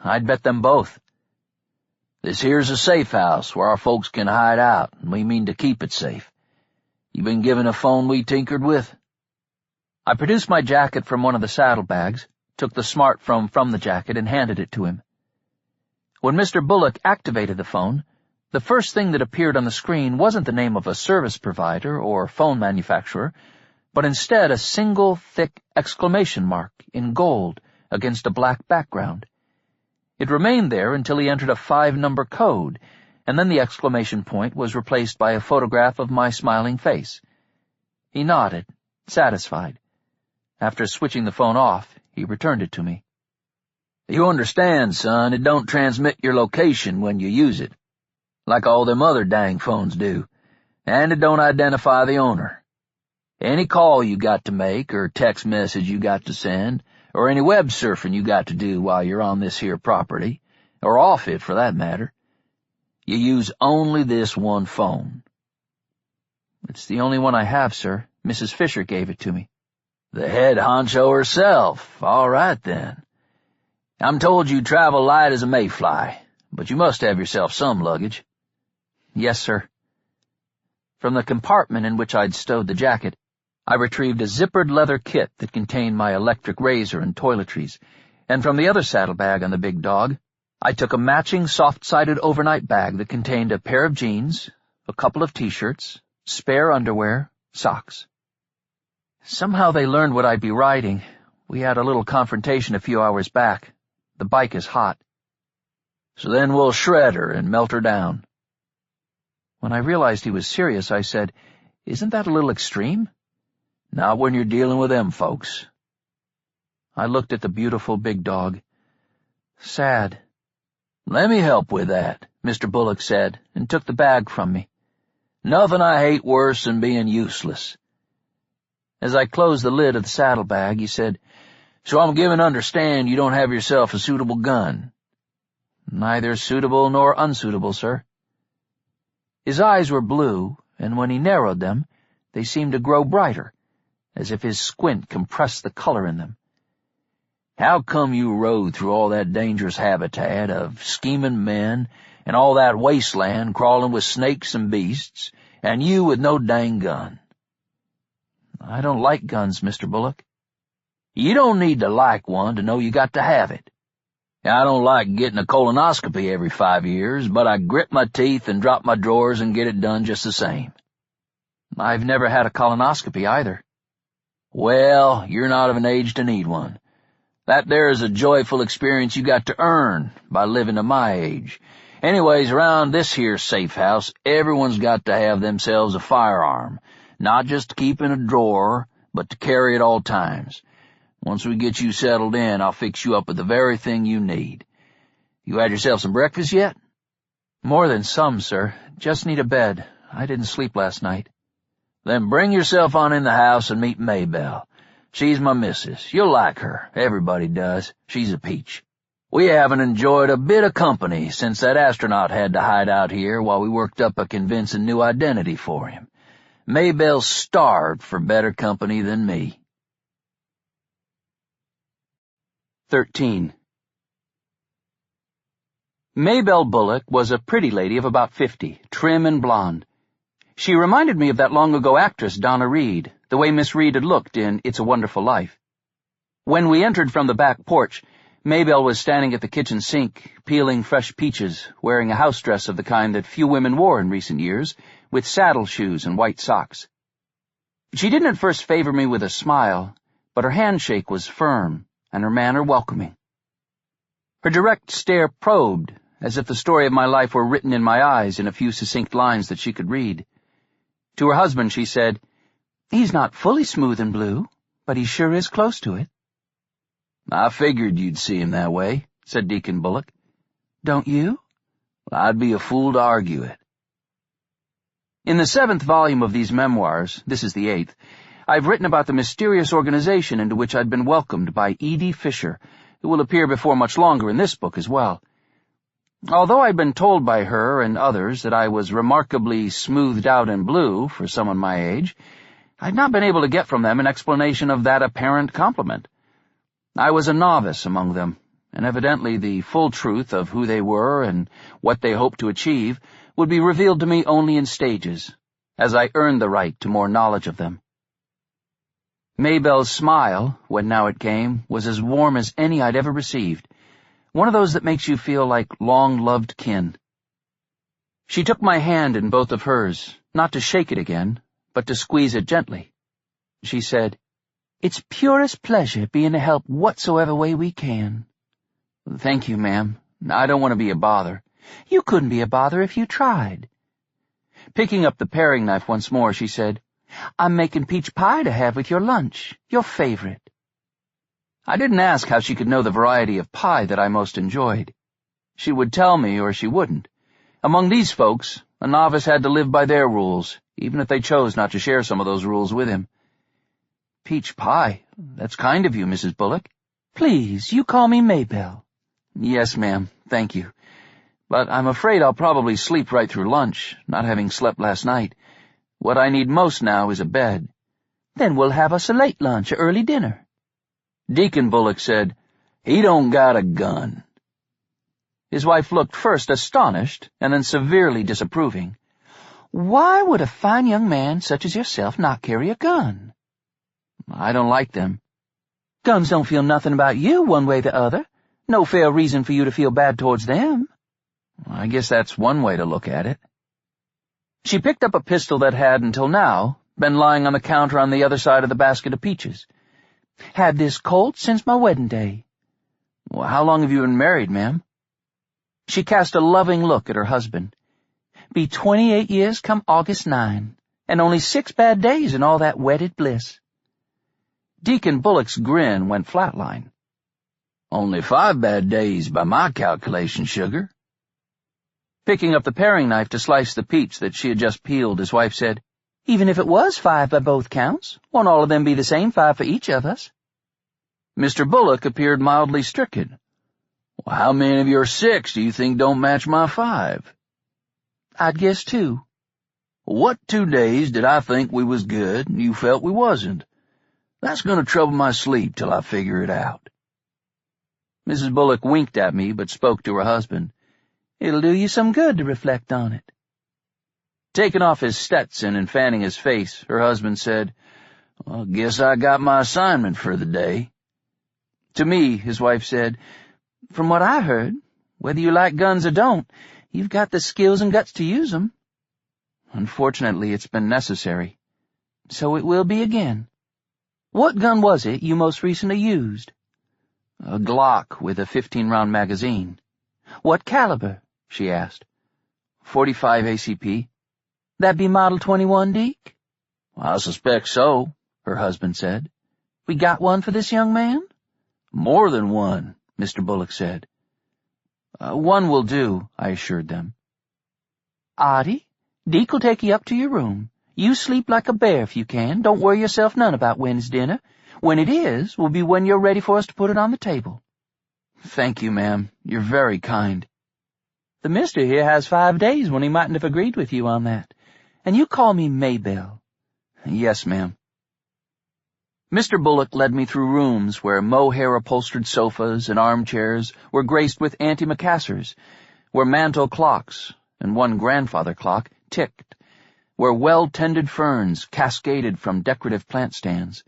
I'd bet them both. This here's a safe house where our folks can hide out, and we mean to keep it safe. You been given a phone we tinkered with? I produced my jacket from one of the saddlebags, took the smartphone from the jacket, and handed it to him. When Mr. Bullock activated the phone, the first thing that appeared on the screen wasn't the name of a service provider or phone manufacturer, but instead a single thick exclamation mark in gold against a black background. It remained there until he entered a 5-number code, and then the exclamation point was replaced by a photograph of my smiling face. He nodded, satisfied. After switching the phone off, he returned it to me. You understand, son, it don't transmit your location when you use it, like all them other dang phones do, and it don't identify the owner. Any call you got to make, or text message you got to send, or any web surfing you got to do while you're on this here property, or off it for that matter, you use only this one phone. It's the only one I have, sir. Mrs. Fisher gave it to me. The head honcho herself. All right, then. I'm told you travel light as a mayfly, but you must have yourself some luggage. Yes, sir. From the compartment in which I'd stowed the jacket, I retrieved a zippered leather kit that contained my electric razor and toiletries, and from the other saddlebag on the big dog, I took a matching soft-sided overnight bag that contained a pair of jeans, a couple of T-shirts, spare underwear, socks. Somehow they learned what I'd be riding. We had a little confrontation a few hours back. The bike is hot. So then we'll shred her and melt her down. When I realized he was serious, I said, "Isn't that a little extreme?" Not when you're dealing with them folks. I looked at the beautiful big dog. Sad. Let me help with that, Mr. Bullock said, and took the bag from me. Nothing I hate worse than being useless. As I closed the lid of the saddlebag, he said, So I'm given to understand you don't have yourself a suitable gun. Neither suitable nor unsuitable, sir. His eyes were blue, and when he narrowed them, they seemed to grow brighter, as if his squint compressed the color in them. How come you rode through all that dangerous habitat of scheming men and all that wasteland crawling with snakes and beasts, and you with no dang gun? I don't like guns, Mr. Bullock. You don't need to like one to know you got to have it. I don't like getting a colonoscopy every 5 years, but I grit my teeth and drop my drawers and get it done just the same. I've never had a colonoscopy either. Well, you're not of an age to need one. That there is a joyful experience you got to earn by living to my age. Anyways, around this here safe house, everyone's got to have themselves a firearm, not just to keep in a drawer, but to carry at all times. Once we get you settled in, I'll fix you up with the very thing you need. You had yourself some breakfast yet? More than some, sir. Just need a bed. I didn't sleep last night. Then bring yourself on in the house and meet Maybelle. She's my missus. You'll like her. Everybody does. She's a peach. We haven't enjoyed a bit of company since that astronaut had to hide out here while we worked up a convincing new identity for him. Maybelle's starved for better company than me. 13. Maybelle Bullock was a pretty lady of about 50, trim and blonde. She reminded me of that long-ago actress Donna Reed, the way Miss Reed had looked in It's a Wonderful Life. When we entered from the back porch, Maybelle was standing at the kitchen sink, peeling fresh peaches, wearing a house dress of the kind that few women wore in recent years, with saddle shoes and white socks. She didn't at first favor me with a smile, but her handshake was firm, and her manner welcoming. Her direct stare probed, as if the story of my life were written in my eyes in a few succinct lines that she could read. To her husband she said, He's not fully smooth and blue, but he sure is close to it. I figured you'd see him that way, said Deacon Bullock. Don't you? Well, I'd be a fool to argue it. In the 7th volume of these memoirs, this is the 8th, I've written about the mysterious organization into which I'd been welcomed by Edie Fisher, who will appear before much longer in this book as well. Although I'd been told by her and others that I was remarkably smoothed out and blue for someone my age, I'd not been able to get from them an explanation of that apparent compliment. I was a novice among them, and evidently the full truth of who they were and what they hoped to achieve would be revealed to me only in stages, as I earned the right to more knowledge of them. Maybelle's smile, when now it came, was as warm as any I'd ever received, one of those that makes you feel like long-loved kin. She took my hand in both of hers, not to shake it again, but to squeeze it gently. She said, "It's purest pleasure being a help whatsoever way we can." "Thank you, ma'am. I don't want to be a bother." "You couldn't be a bother if you tried." Picking up the paring knife once more, she said, "I'm making peach pie to have with your lunch, your favorite." I didn't ask how she could know the variety of pie that I most enjoyed. She would tell me or she wouldn't. Among these folks, a novice had to live by their rules, even if they chose not to share some of those rules with him. "Peach pie? That's kind of you, Mrs. Bullock." "Please, you call me Maybelle." "Yes, ma'am, thank you. But I'm afraid I'll probably sleep right through lunch, not having slept last night. What I need most now is a bed." "Then we'll have us a late lunch or early dinner." Deacon Bullock said, "He don't got a gun." His wife looked first astonished and then severely disapproving. "Why would a fine young man such as yourself not carry a gun?" "I don't like them." "Guns don't feel nothing about you one way or the other. No fair reason for you to feel bad towards them." "I guess that's one way to look at it." She picked up a pistol that had, until now, been lying on the counter on the other side of the basket of peaches. "Had this Colt since my wedding day." "Well, how long have you been married, ma'am?" She cast a loving look at her husband. "Be 28 years come August 9, and only 6 bad days in all that wedded bliss." Deacon Bullock's grin went flatline. "Only 5 bad days by my calculation, sugar." Picking up the paring knife to slice the peach that she had just peeled, his wife said, "Even if it was 5 by both counts, won't all of them be the same 5 for each of us?" Mr. Bullock appeared mildly stricken. "Well, how many of your 6 do you think don't match my 5? "I'd guess 2. "What 2 days did I think we was good and you felt we wasn't? That's going to trouble my sleep till I figure it out." Mrs. Bullock winked at me but spoke to her husband. "It'll do you some good to reflect on it." Taking off his Stetson and fanning his face, her husband said, "Well, guess I got my assignment for the day." To me, his wife said, "From what I heard, whether you like guns or don't, you've got the skills and guts to use them." "Unfortunately, it's been necessary." "So it will be again. What gun was it you most recently used?" "A Glock with a 15-round magazine." "What caliber?" she asked. "45 ACP. That be Model 21, Deke?" "I suspect so," her husband said. "We got one for this young man?" "More than one," Mr. Bullock said. "One will do," I assured them. "Artie, Deke will take you up to your room. You sleep like a bear if you can. Don't worry yourself none about when's dinner. When it is, will be when you're ready for us to put it on the table." "Thank you, ma'am. You're very kind." "The mister here has 5 days when he mightn't have agreed with you on that. And you call me Maybelle." "Yes, ma'am." Mr. Bullock led me through rooms where mohair-upholstered sofas and armchairs were graced with antimacassars, where mantel clocks, and one grandfather clock, ticked, where well-tended ferns cascaded from decorative plant stands.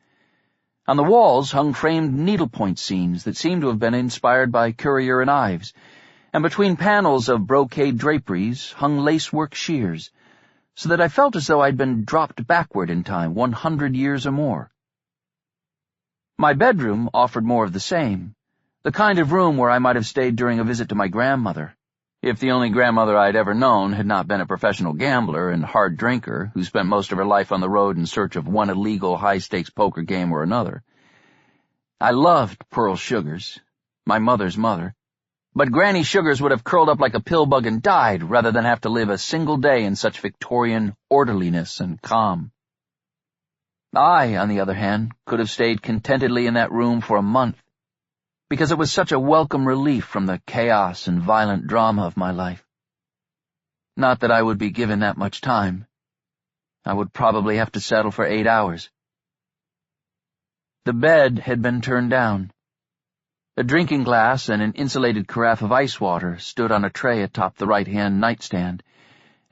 On the walls hung framed needlepoint scenes that seemed to have been inspired by Currier and Ives, and between panels of brocade draperies hung lacework shears, so that I felt as though I'd been dropped backward in time 100 years or more. My bedroom offered more of the same, the kind of room where I might have stayed during a visit to my grandmother, If the only grandmother I'd ever known had not been a professional gambler and hard drinker who spent most of her life on the road in search of one illegal high-stakes poker game or another. I loved Pearl Sugars, my mother's mother, but Granny Sugars would have curled up like a pill bug and died rather than have to live a single day in such Victorian orderliness and calm. I, on the other hand, could have stayed contentedly in that room for a month, because it was such a welcome relief from the chaos and violent drama of my life. Not that I would be given that much time. I would probably have to settle for 8 hours. The bed had been turned down. A drinking glass and an insulated carafe of ice water stood on a tray atop the right-hand nightstand,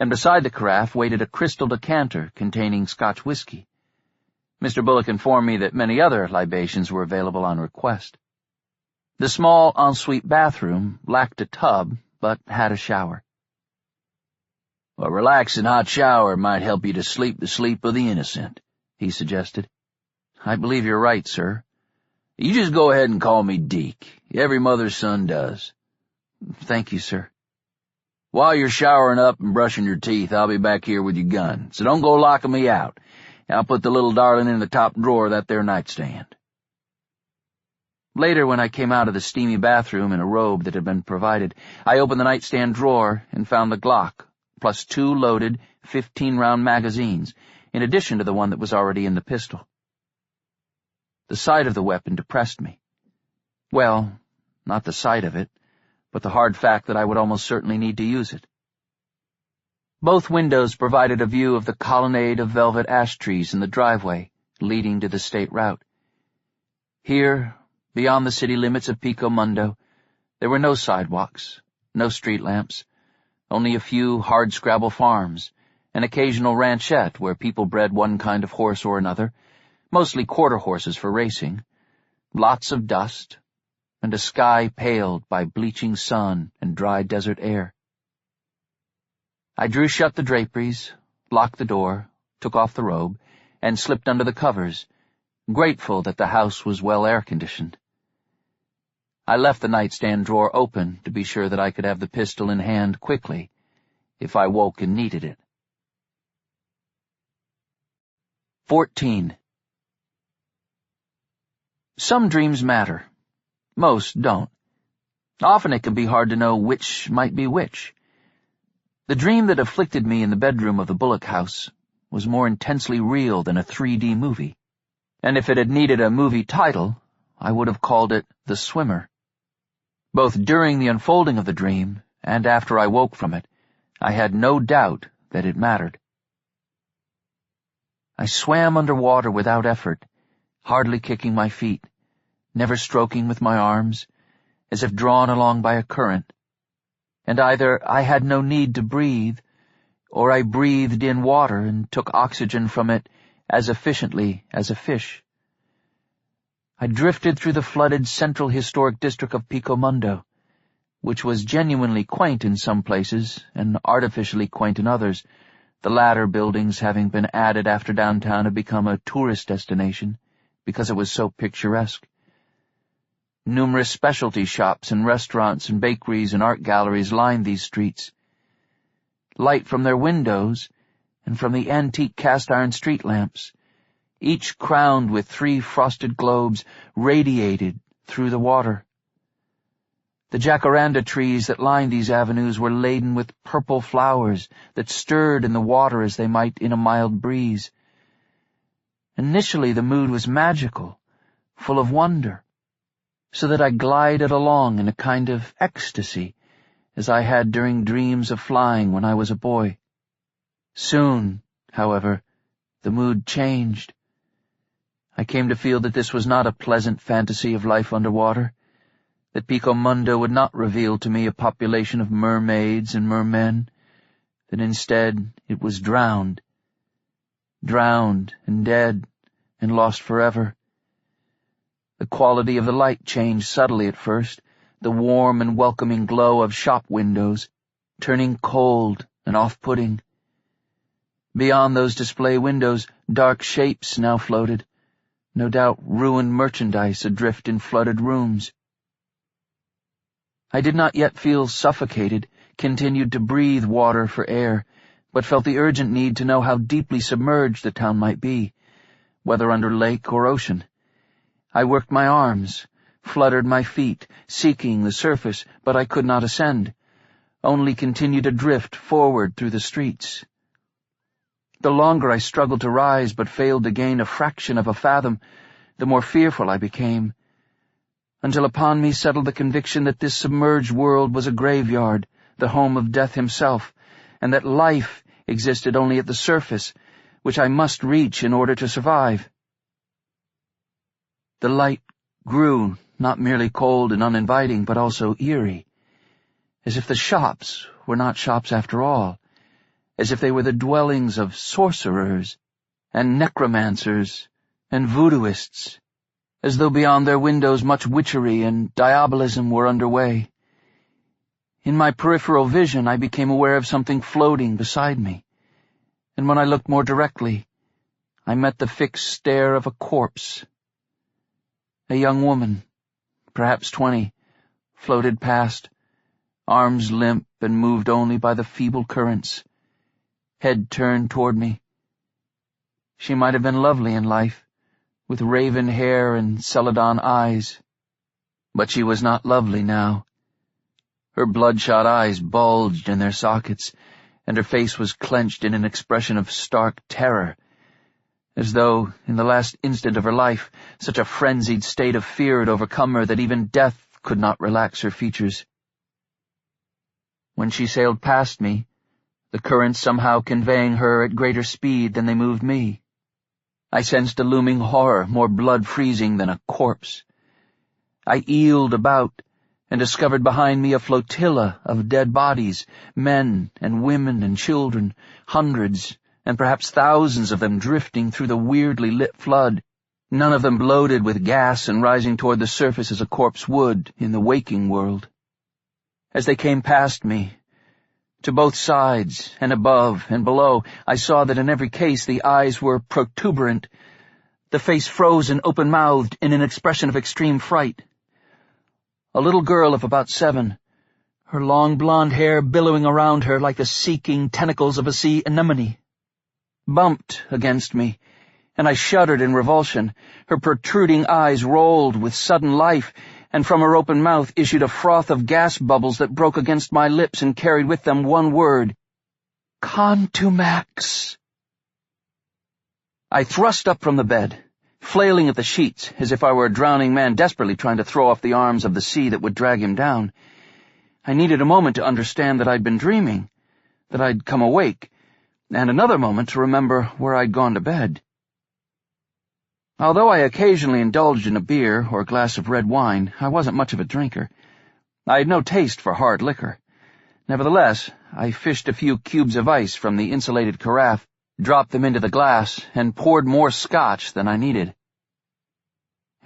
and beside the carafe waited a crystal decanter containing Scotch whiskey. Mr. Bullock informed me that many other libations were available on request. The small ensuite bathroom lacked a tub, but had a shower. "A relaxing hot shower might help you to sleep the sleep of the innocent," he suggested. "I believe you're right, sir." "You just go ahead and call me Deke. Every mother's son does." "Thank you, sir." "While you're showering up and brushing your teeth, I'll be back here with your gun, so don't go locking me out. I'll put the little darling in the top drawer of that there nightstand." Later, when I came out of the steamy bathroom in a robe that had been provided, I opened the nightstand drawer and found the Glock, plus 2 loaded 15-round magazines, in addition to the one that was already in the pistol. The sight of the weapon depressed me. Well, not the sight of it, but the hard fact that I would almost certainly need to use it. Both windows provided a view of the colonnade of velvet ash trees in the driveway leading to the state route. Here, beyond the city limits of Pico Mundo, there were no sidewalks, no street lamps, only a few hardscrabble farms, an occasional ranchette where people bred one kind of horse or another, mostly quarter horses for racing, lots of dust, and a sky paled by bleaching sun and dry desert air. I drew shut the draperies, locked the door, took off the robe, and slipped under the covers, grateful that the house was well air-conditioned. I left the nightstand drawer open to be sure that I could have the pistol in hand quickly, if I woke and needed it. 14. Some dreams matter. Most don't. Often it can be hard to know which might be which. The dream that afflicted me in the bedroom of the Bullock house was more intensely real than a 3D movie, and if it had needed a movie title, I would have called it The Swimmer. Both during the unfolding of the dream and after I woke from it, I had no doubt that it mattered. I swam under water without effort, hardly kicking my feet, never stroking with my arms, as if drawn along by a current. And either I had no need to breathe, or I breathed in water and took oxygen from it as efficiently as a fish. I drifted through the flooded central historic district of Pico Mundo, which was genuinely quaint in some places and artificially quaint in others, the latter buildings having been added after downtown had become a tourist destination because it was so picturesque. Numerous specialty shops and restaurants and bakeries and art galleries lined these streets. Light from their windows and from the antique cast-iron street lamps, each crowned with 3 frosted globes, radiated through the water. The jacaranda trees that lined these avenues were laden with purple flowers that stirred in the water as they might in a mild breeze. Initially the mood was magical, full of wonder, so that I glided along in a kind of ecstasy, as I had during dreams of flying when I was a boy. Soon, however, the mood changed. I came to feel that this was not a pleasant fantasy of life underwater, that Pico Mundo would not reveal to me a population of mermaids and mermen, that instead it was drowned and dead and lost forever. The quality of the light changed subtly at first, the warm and welcoming glow of shop windows, turning cold and off-putting. Beyond those display windows, dark shapes now floated, no doubt ruined merchandise adrift in flooded rooms. I did not yet feel suffocated, continued to breathe water for air, but felt the urgent need to know how deeply submerged the town might be, whether under lake or ocean. I worked my arms, fluttered my feet, seeking the surface, but I could not ascend, only continued to drift forward through the streets. The longer I struggled to rise but failed to gain a fraction of a fathom, the more fearful I became, until upon me settled the conviction that this submerged world was a graveyard, the home of death himself, and that life existed only at the surface, which I must reach in order to survive. The light grew, not merely cold and uninviting, but also eerie, as if the shops were not shops after all, as if they were the dwellings of sorcerers and necromancers and voodooists, as though beyond their windows much witchery and diabolism were underway. In my peripheral vision I became aware of something floating beside me, and when I looked more directly, I met the fixed stare of a corpse. A young woman, perhaps 20, floated past, arms limp and moved only by the feeble currents, head turned toward me. She might have been lovely in life, with raven hair and celadon eyes, but she was not lovely now. Her bloodshot eyes bulged in their sockets, and her face was clenched in an expression of stark terror, as though, in the last instant of her life, such a frenzied state of fear had overcome her that even death could not relax her features. When she sailed past me, the currents somehow conveying her at greater speed than they moved me, I sensed a looming horror more blood-freezing than a corpse. I eeled about and discovered behind me a flotilla of dead bodies, men and women and children, hundreds and perhaps thousands of them drifting through the weirdly lit flood, none of them bloated with gas and rising toward the surface as a corpse would in the waking world. As they came past me, to both sides and above and below, I saw that in every case the eyes were protuberant, the face frozen open-mouthed in an expression of extreme fright. A little girl of about 7, her long blonde hair billowing around her like the seeking tentacles of a sea anemone, bumped against me, and I shuddered in revulsion. Her protruding eyes rolled with sudden life, and from her open mouth issued a froth of gas bubbles that broke against my lips and carried with them one word: Contumax. I thrust up from the bed, flailing at the sheets as if I were a drowning man desperately trying to throw off the arms of the sea that would drag him down. I needed a moment to understand that I'd been dreaming, that I'd come awake, and another moment to remember where I'd gone to bed. Although I occasionally indulged in a beer or a glass of red wine, I wasn't much of a drinker. I had no taste for hard liquor. Nevertheless, I fished a few cubes of ice from the insulated carafe, dropped them into the glass, and poured more scotch than I needed.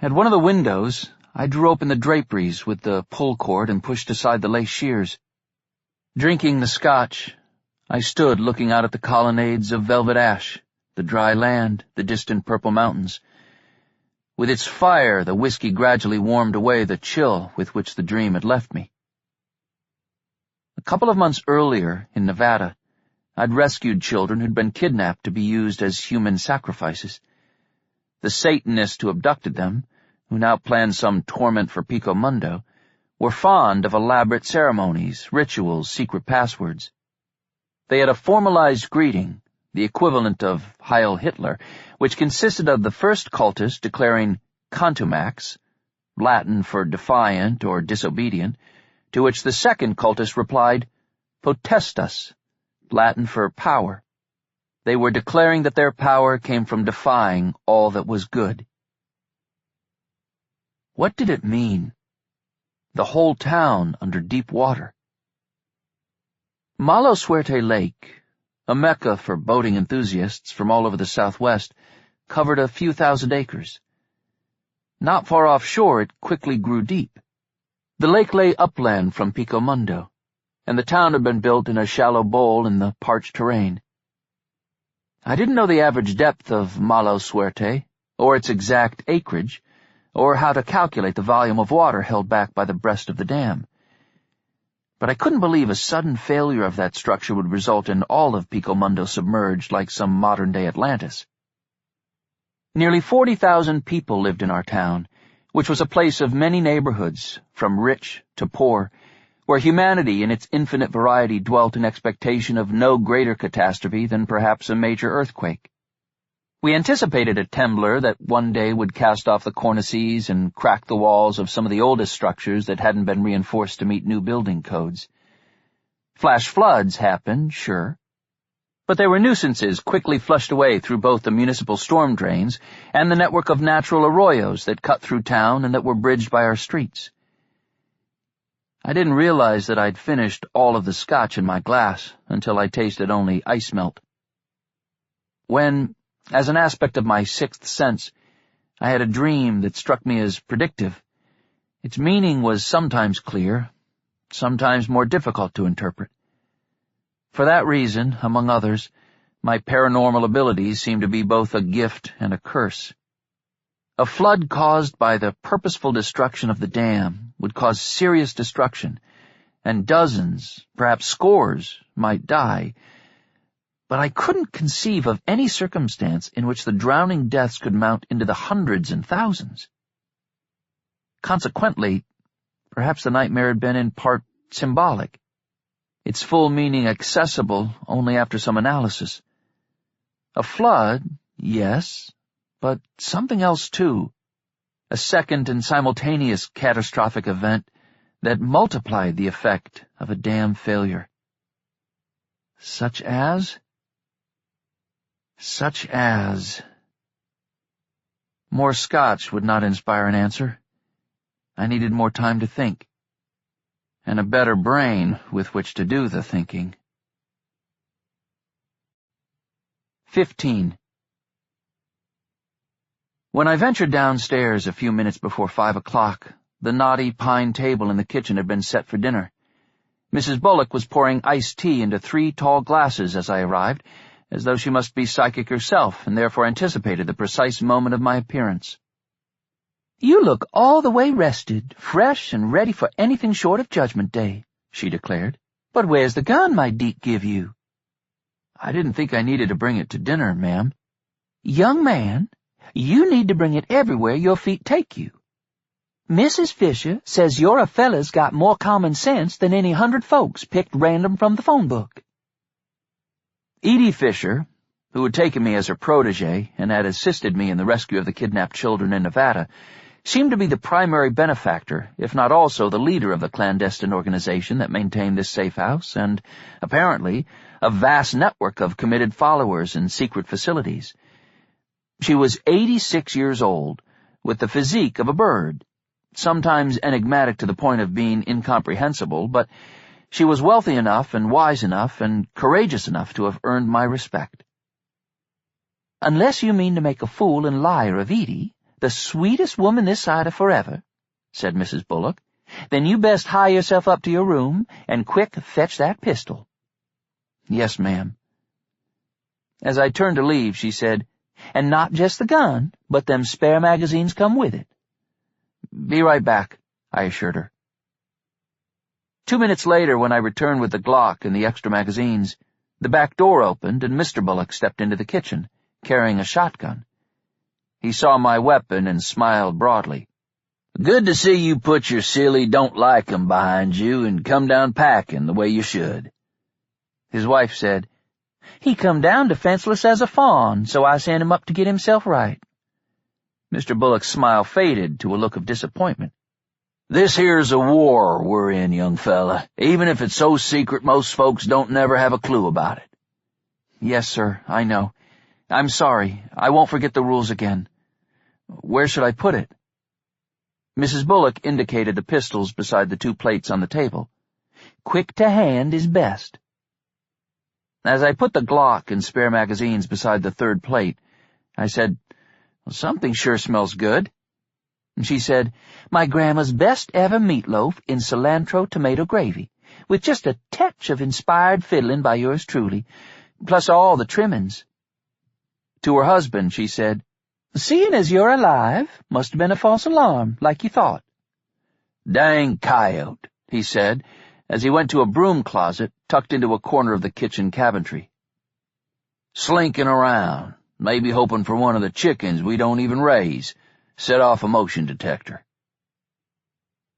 At one of the windows, I drew open the draperies with the pull cord and pushed aside the lace shears. Drinking the scotch, I stood looking out at the colonnades of velvet ash, the dry land, the distant purple mountains. With its fire, the whiskey gradually warmed away the chill with which the dream had left me. A couple of months earlier, in Nevada, I'd rescued children who'd been kidnapped to be used as human sacrifices. The Satanists who abducted them, who now planned some torment for Pico Mundo, were fond of elaborate ceremonies, rituals, secret passwords. They had a formalized greeting, the equivalent of Heil Hitler, which consisted of the first cultist declaring contumax, Latin for defiant or disobedient, to which the second cultist replied potestas, Latin for power. They were declaring that their power came from defying all that was good. What did it mean? The whole town under deep water. Malo Suerte Lake, a mecca for boating enthusiasts from all over the Southwest, covered a few thousand acres. Not far offshore, it quickly grew deep. The lake lay upland from Pico Mundo, and the town had been built in a shallow bowl in the parched terrain. I didn't know the average depth of Malo Suerte, or its exact acreage, or how to calculate the volume of water held back by the breast of the dam. but I couldn't believe a sudden failure of that structure would result in all of Pico Mundo submerged like some modern-day Atlantis. Nearly 40,000 people lived in our town, which was a place of many neighborhoods, from rich to poor, where humanity in its infinite variety dwelt in expectation of no greater catastrophe than perhaps a major earthquake. We anticipated a temblor that one day would cast off the cornices and crack the walls of some of the oldest structures that hadn't been reinforced to meet new building codes. Flash floods happened, sure, but they were nuisances quickly flushed away through both the municipal storm drains and the network of natural arroyos that cut through town and that were bridged by our streets. I didn't realize that I'd finished all of the scotch in my glass until I tasted only ice melt. When, as an aspect of my sixth sense, I had a dream that struck me as predictive, its meaning was sometimes clear, sometimes more difficult to interpret. For that reason, among others, my paranormal abilities seemed to be both a gift and a curse. A flood caused by the purposeful destruction of the dam would cause serious destruction, and dozens, perhaps scores, might die, but I couldn't conceive of any circumstance in which the drowning deaths could mount into the hundreds and thousands. Consequently, perhaps the nightmare had been in part symbolic, its full meaning accessible only after some analysis. A flood, yes, but something else too, a second and simultaneous catastrophic event that multiplied the effect of a dam failure. Such as? More scotch would not inspire an answer. I needed more time to think, and a better brain with which to do the thinking. 15. When I ventured downstairs a few minutes before 5 o'clock, the knotty pine table in the kitchen had been set for dinner. Mrs. Bullock was pouring iced tea into 3 tall glasses as I arrived, as though she must be psychic herself and therefore anticipated the precise moment of my appearance. "You look all the way rested, fresh, and ready for anything short of Judgment Day," she declared. "But where's the gun my Deke give you?" "I didn't think I needed to bring it to dinner, ma'am." "Young man, you need to bring it everywhere your feet take you. Mrs. Fisher says you're a fella's got more common sense than any 100 folks picked random from the phone book." Edie Fisher, who had taken me as her protege and had assisted me in the rescue of the kidnapped children in Nevada, seemed to be the primary benefactor, if not also the leader of the clandestine organization that maintained this safe house and, apparently, a vast network of committed followers in secret facilities. She was 86 years old, with the physique of a bird, sometimes enigmatic to the point of being incomprehensible, but she was wealthy enough and wise enough and courageous enough to have earned my respect. "Unless you mean to make a fool and liar of Edie, the sweetest woman this side of forever," said Mrs. Bullock, "then you best hie yourself up to your room and quick fetch that pistol." "Yes, ma'am." As I turned to leave, she said, "And not just the gun, but them spare magazines come with it." "Be right back," I assured her. 2 minutes later, when I returned with the Glock and the extra magazines, the back door opened and Mr. Bullock stepped into the kitchen, carrying a shotgun. He saw my weapon and smiled broadly. "Good to see you put your silly don't-like-'em behind you and come down packing the way you should." His wife said, "He come down defenseless as a fawn, so I sent him up to get himself right." Mr. Bullock's smile faded to a look of disappointment. "This here's a war we're in, young fella, even if it's so secret most folks don't never have a clue about it." "Yes, sir, I know. I'm sorry. I won't forget the rules again. Where should I put it?" Mrs. Bullock indicated the pistols beside the 2 plates on the table. "Quick to hand is best." As I put the Glock and spare magazines beside the 3rd plate, I said, "Well, something sure smells good." And she said, "My grandma's best ever meatloaf in cilantro tomato gravy, with just a touch of inspired fiddling by yours truly, plus all the trimmings." To her husband, she said, "Seeing as you're alive, must have been a false alarm, like you thought." "Dang coyote," he said, as he went to a broom closet tucked into a corner of the kitchen cabinetry. "Slinking around, maybe hoping for one of the chickens we don't even raise. Set off a motion detector."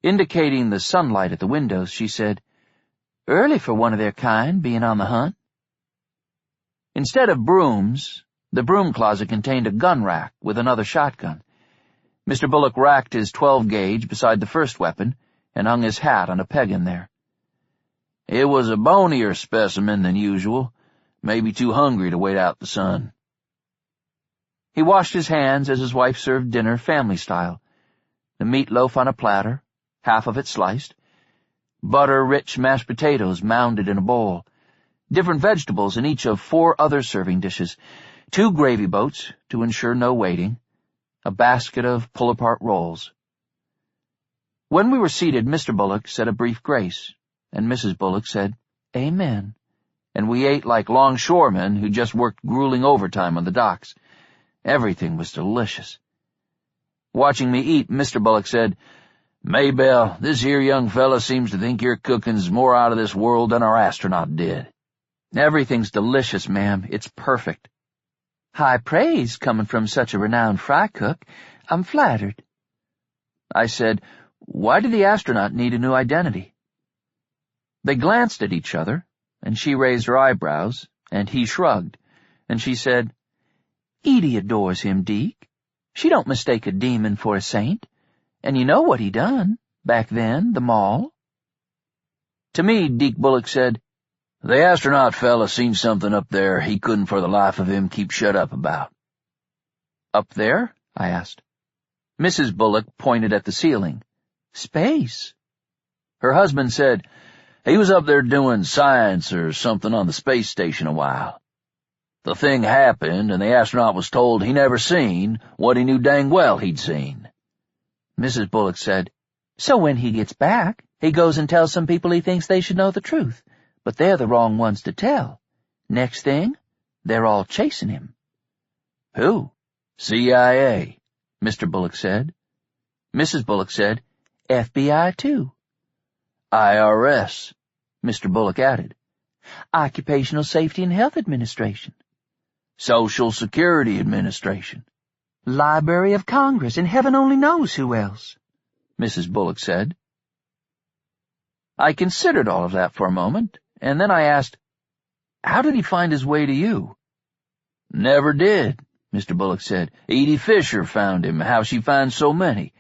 Indicating the sunlight at the windows, she said, "Early for one of their kind, being on the hunt." Instead of brooms, the broom closet contained a gun rack with another shotgun. Mr. Bullock racked his 12-gauge beside the first weapon and hung his hat on a peg in there. "It was a bonier specimen than usual, maybe too hungry to wait out the sun." He washed his hands as his wife served dinner family style. The meatloaf on a platter, half of it sliced, butter-rich mashed potatoes mounded in a bowl, different vegetables in each of 4 other serving dishes, 2 gravy boats to ensure no waiting, a basket of pull-apart rolls. When we were seated, Mr. Bullock said a brief grace, and Mrs. Bullock said, "Amen," and we ate like longshoremen who just worked grueling overtime on the docks. Everything was delicious. Watching me eat, Mr. Bullock said, "Maybelle, this here young fella seems to think your cooking's more out of this world than our astronaut did." "Everything's delicious, ma'am. It's perfect." "High praise coming from such a renowned fry cook. I'm flattered." I said, "Why did the astronaut need a new identity?" They glanced at each other, and she raised her eyebrows, and he shrugged, and she said, "Edie adores him, Deke. She don't mistake a demon for a saint. And you know what he done, back then, the mall." To me, Deke Bullock said, "The astronaut fella seen something up there he couldn't for the life of him keep shut up about." "Up there?" I asked. Mrs. Bullock pointed at the ceiling. "Space." Her husband said, "He was up there doing science or something on the space station a while. The thing happened, and the astronaut was told he never seen what he knew dang well he'd seen." Mrs. Bullock said, "So when he gets back, he goes and tells some people he thinks they should know the truth, but they're the wrong ones to tell. Next thing, they're all chasing him." "Who?" "CIA," Mr. Bullock said. Mrs. Bullock said, "FBI, too." "IRS," Mr. Bullock added. "Occupational Safety and Health Administration." "Social Security Administration." "Library of Congress, and heaven only knows who else," Mrs. Bullock said. I considered all of that for a moment, and then I asked, "How did he find his way to you?" "Never did," Mr. Bullock said. "Edie Fisher found him, how she finds so many.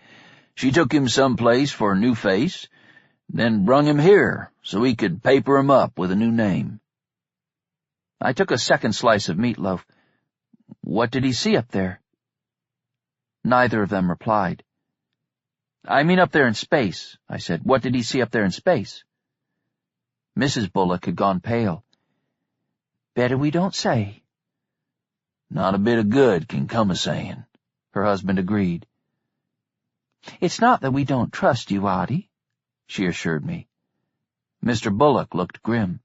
She took him someplace for a new face, then brung him here so he could paper him up with a new name." I took a second slice of meatloaf. "What did he see up there?" Neither of them replied. "I mean up there in space," I said. "What did he see up there in space?" Mrs. Bullock had gone pale. "Better we don't say." "Not a bit of good can come of saying," her husband agreed. "It's not that we don't trust you, Audie," she assured me. Mr. Bullock looked grim.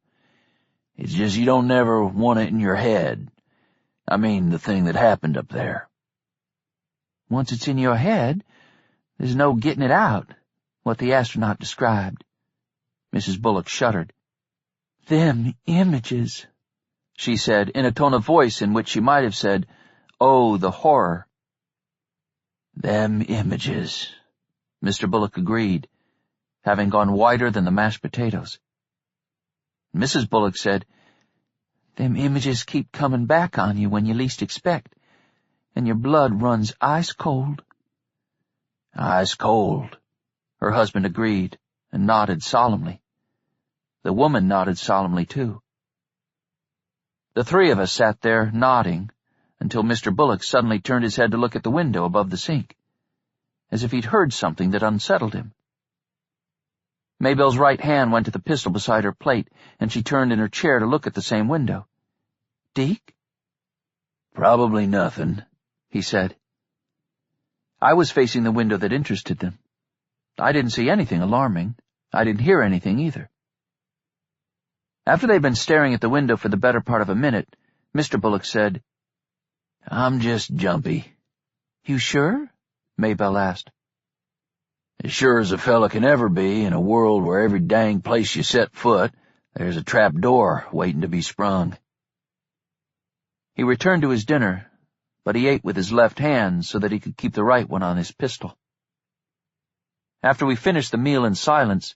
"It's just you don't never want it in your head. I mean, the thing that happened up there." "Once it's in your head, there's no getting it out," what the astronaut described. Mrs. Bullock shuddered. "Them images," she said, in a tone of voice in which she might have said, "Oh, the horror." "Them images," Mr. Bullock agreed, having gone whiter than the mashed potatoes. Mrs. Bullock said, "Them images keep coming back on you when you least expect, and your blood runs ice cold." "Ice cold," her husband agreed, and nodded solemnly. The woman nodded solemnly, too. The three of us sat there, nodding, until Mr. Bullock suddenly turned his head to look at the window above the sink, as if he'd heard something that unsettled him. Maybelle's right hand went to the pistol beside her plate, and she turned in her chair to look at the same window. "Deke?" "Probably nothing," he said. I was facing the window that interested them. I didn't see anything alarming. I didn't hear anything either. After they'd been staring at the window for the better part of a minute, Mr. Bullock said, "I'm just jumpy." "You sure?" Maybelle asked. As sure as a fella can ever be in a world where every dang place you set foot, there's a trap door waiting to be sprung. He returned to his dinner, but he ate with his left hand so that he could keep the right one on his pistol. After we finished the meal in silence,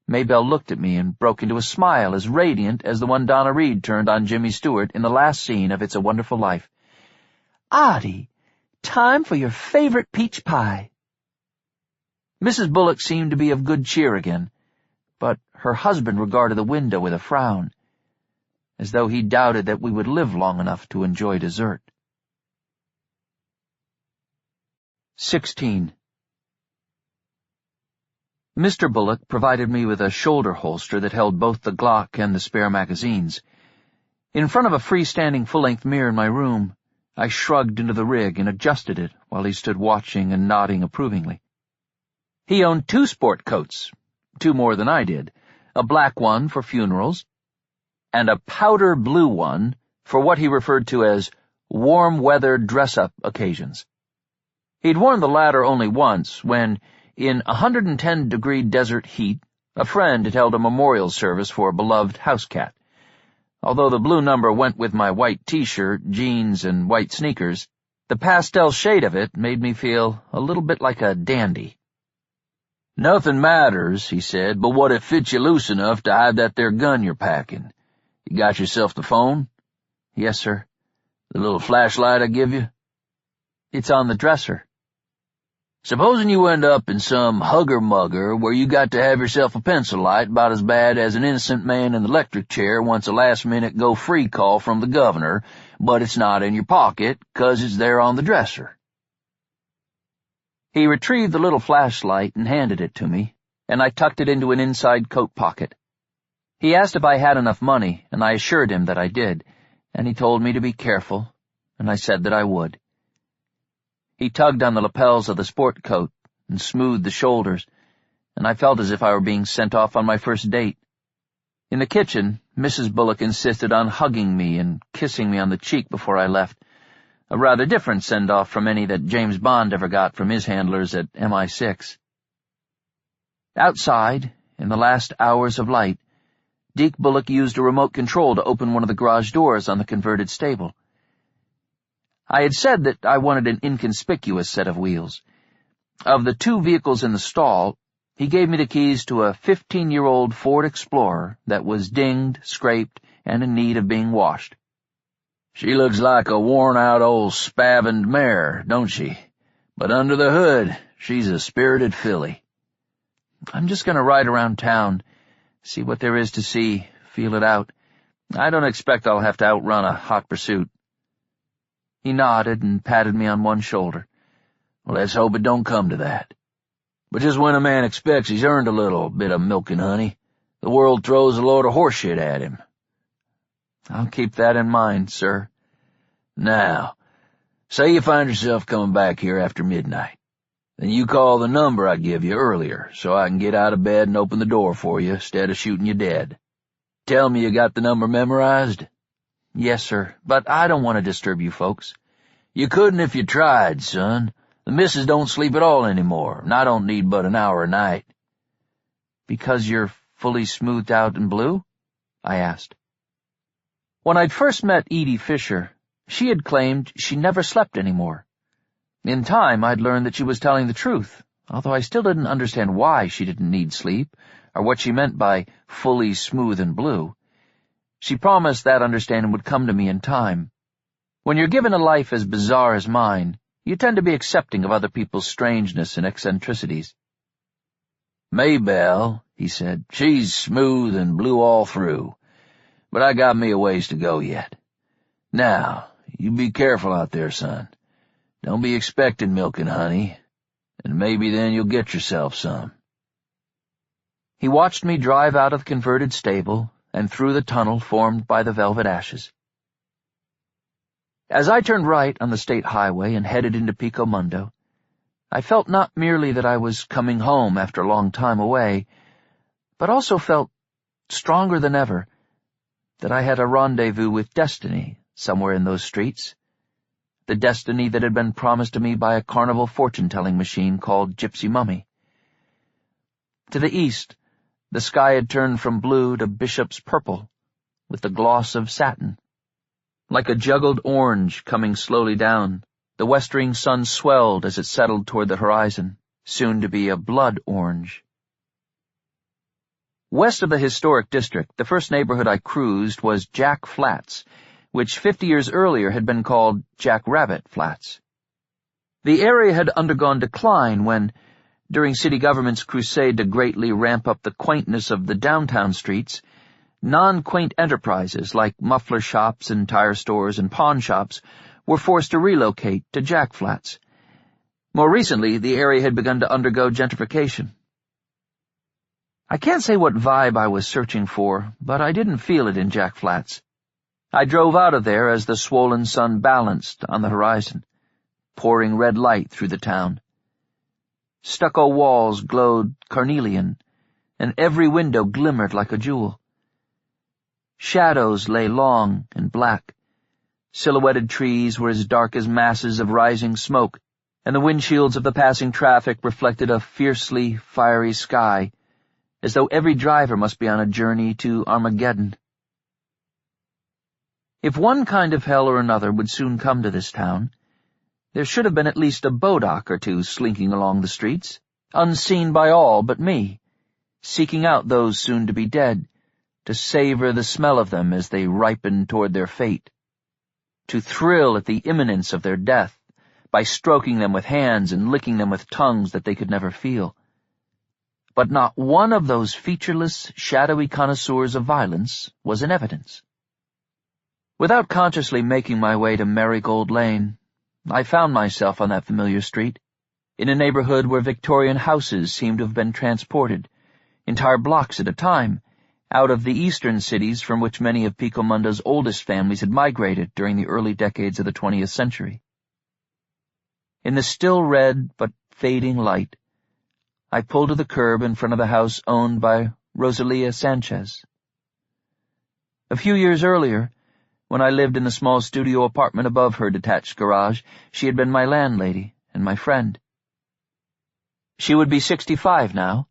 Maybelle looked at me and broke into a smile as radiant as the one Donna Reed turned on Jimmy Stewart in the last scene of It's a Wonderful Life. "Audie, time for your favorite peach pie." Mrs. Bullock seemed to be of good cheer again, but her husband regarded the window with a frown, as though he doubted that we would live long enough to enjoy dessert. 16. Mr. Bullock provided me with a shoulder holster that held both the Glock and the spare magazines. In front of a freestanding full-length mirror in my room, I shrugged into the rig and adjusted it while he stood watching and nodding approvingly. He owned 2 sport coats, 2 more than I did, a black one for funerals, and a powder blue one for what he referred to as warm-weather dress-up occasions. He'd worn the latter only once when, in 110-degree desert heat, a friend had held a memorial service for a beloved house cat. Although the blue number went with my white T-shirt, jeans, and white sneakers, the pastel shade of it made me feel a little bit like a dandy. "Nothing matters," he said, "but what it fits you loose enough to hide that there gun you're packing. You got yourself the phone?" "Yes, sir." "The little flashlight I give you?" "It's on the dresser." "Supposing you end up in some hugger-mugger where you got to have yourself a pencil light about as bad as an innocent man in the electric chair wants a last-minute go-free call from the governor, but it's not in your pocket 'cause it's there on the dresser." He retrieved the little flashlight and handed it to me, and I tucked it into an inside coat pocket. He asked if I had enough money, and I assured him that I did, and he told me to be careful, and I said that I would. He tugged on the lapels of the sport coat and smoothed the shoulders, and I felt as if I were being sent off on my first date. In the kitchen, Mrs. Bullock insisted on hugging me and kissing me on the cheek before I left, a rather different send-off from any that James Bond ever got from his handlers at MI6. Outside, in the last hours of light, Deke Bullock used a remote control to open one of the garage doors on the converted stable. I had said that I wanted an inconspicuous set of wheels. Of the 2 vehicles in the stall, he gave me the keys to a 15-year-old Ford Explorer that was dinged, scraped, and in need of being washed. "She looks like a worn-out old spavined mare, don't she? But under the hood, she's a spirited filly." "I'm just going to ride around town, see what there is to see, feel it out. I don't expect I'll have to outrun a hot pursuit." He nodded and patted me on one shoulder. "Well, let's hope it don't come to that. But just when a man expects he's earned a little bit of milk and honey, the world throws a load of horseshit at him." "I'll keep that in mind, sir." "Now, say you find yourself coming back here after midnight. Then you call the number I give you earlier so I can get out of bed and open the door for you instead of shooting you dead. Tell me you got the number memorized?" "Yes, sir, but I don't want to disturb you folks." "You couldn't if you tried, son. The missus don't sleep at all anymore, and I don't need but an hour a night." "Because you're fully smoothed out and blue?" I asked. When I'd first met Edie Fisher, she had claimed she never slept anymore. In time, I'd learned that she was telling the truth, although I still didn't understand why she didn't need sleep, or what she meant by fully smooth and blue. She promised that understanding would come to me in time. When you're given a life as bizarre as mine, you tend to be accepting of other people's strangeness and eccentricities. "Maybelle," he said, "she's smooth and blue all through. But I got me a ways to go yet. Now, you be careful out there, son. Don't be expecting milk and honey, and maybe then you'll get yourself some." He watched me drive out of the converted stable and through the tunnel formed by the velvet ashes. As I turned right on the state highway and headed into Pico Mundo, I felt not merely that I was coming home after a long time away, but also felt, stronger than ever, that I had a rendezvous with destiny somewhere in those streets, the destiny that had been promised to me by a carnival fortune-telling machine called Gypsy Mummy. To the east, the sky had turned from blue to bishop's purple, with the gloss of satin. Like a juggled orange coming slowly down, the westering sun swelled as it settled toward the horizon, soon to be a blood orange. West of the historic district, the first neighborhood I cruised was Jack Flats, which 50 years earlier had been called Jack Rabbit Flats. The area had undergone decline when, during city government's crusade to greatly ramp up the quaintness of the downtown streets, non-quaint enterprises like muffler shops and tire stores and pawn shops were forced to relocate to Jack Flats. More recently, the area had begun to undergo gentrification. I can't say what vibe I was searching for, but I didn't feel it in Jack Flats. I drove out of there as the swollen sun balanced on the horizon, pouring red light through the town. Stucco walls glowed carnelian, and every window glimmered like a jewel. Shadows lay long and black. Silhouetted trees were as dark as masses of rising smoke, and the windshields of the passing traffic reflected a fiercely fiery sky, as though every driver must be on a journey to Armageddon. If one kind of hell or another would soon come to this town, there should have been at least a bodock or two slinking along the streets, unseen by all but me, seeking out those soon to be dead, to savor the smell of them as they ripened toward their fate, to thrill at the imminence of their death by stroking them with hands and licking them with tongues that they could never feel. But not one of those featureless, shadowy connoisseurs of violence was in evidence. Without consciously making my way to Marigold Lane, I found myself on that familiar street, in a neighborhood where Victorian houses seemed to have been transported, entire blocks at a time, out of the eastern cities from which many of Pico Mundo's oldest families had migrated during the early decades of the 20th century. In the still red but fading light, I pulled to the curb in front of the house owned by Rosalia Sanchez. A few years earlier, when I lived in the small studio apartment above her detached garage, she had been my landlady and my friend. She would be 65 now,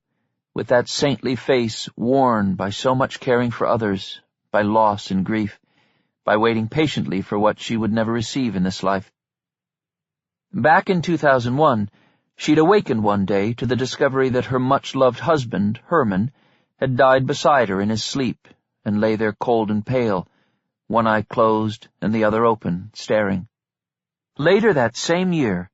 with that saintly face worn by so much caring for others, by loss and grief, by waiting patiently for what she would never receive in this life. Back in 2001, she'd awakened one day to the discovery that her much-loved husband, Herman, had died beside her in his sleep and lay there cold and pale, one eye closed and the other open, staring. Later that same year,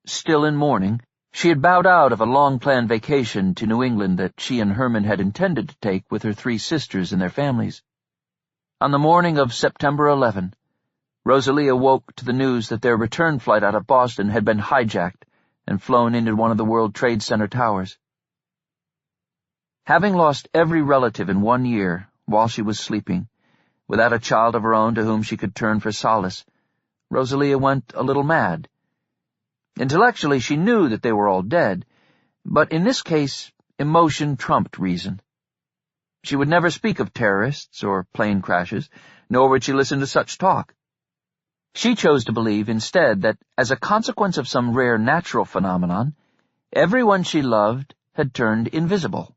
still in mourning, she had bowed out of a long-planned vacation to New England that she and Herman had intended to take with her 3 sisters and their families. On the morning of September 11, Rosalia woke to the news that their return flight out of Boston had been hijacked and flown into one of the World Trade Center towers. Having lost every relative in 1 year while she was sleeping, without a child of her own to whom she could turn for solace, Rosalia went a little mad. Intellectually, she knew that they were all dead, but in this case, emotion trumped reason. She would never speak of terrorists or plane crashes, nor would she listen to such talk. She chose to believe instead that, as a consequence of some rare natural phenomenon, everyone she loved had turned invisible.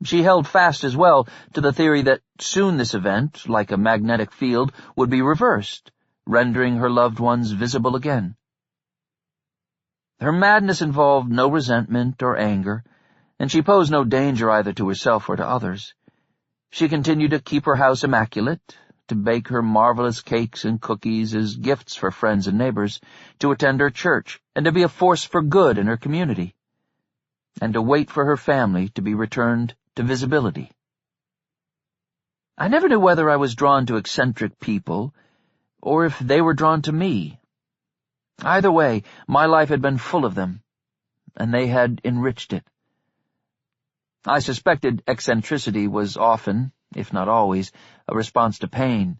She held fast as well to the theory that soon this event, like a magnetic field, would be reversed, rendering her loved ones visible again. Her madness involved no resentment or anger, and she posed no danger either to herself or to others. She continued to keep her house immaculate, to bake her marvelous cakes and cookies as gifts for friends and neighbors, to attend her church, and to be a force for good in her community, and to wait for her family to be returned to visibility. I never knew whether I was drawn to eccentric people, or if they were drawn to me. Either way, my life had been full of them, and they had enriched it. I suspected eccentricity was often, if not always, a response to pain,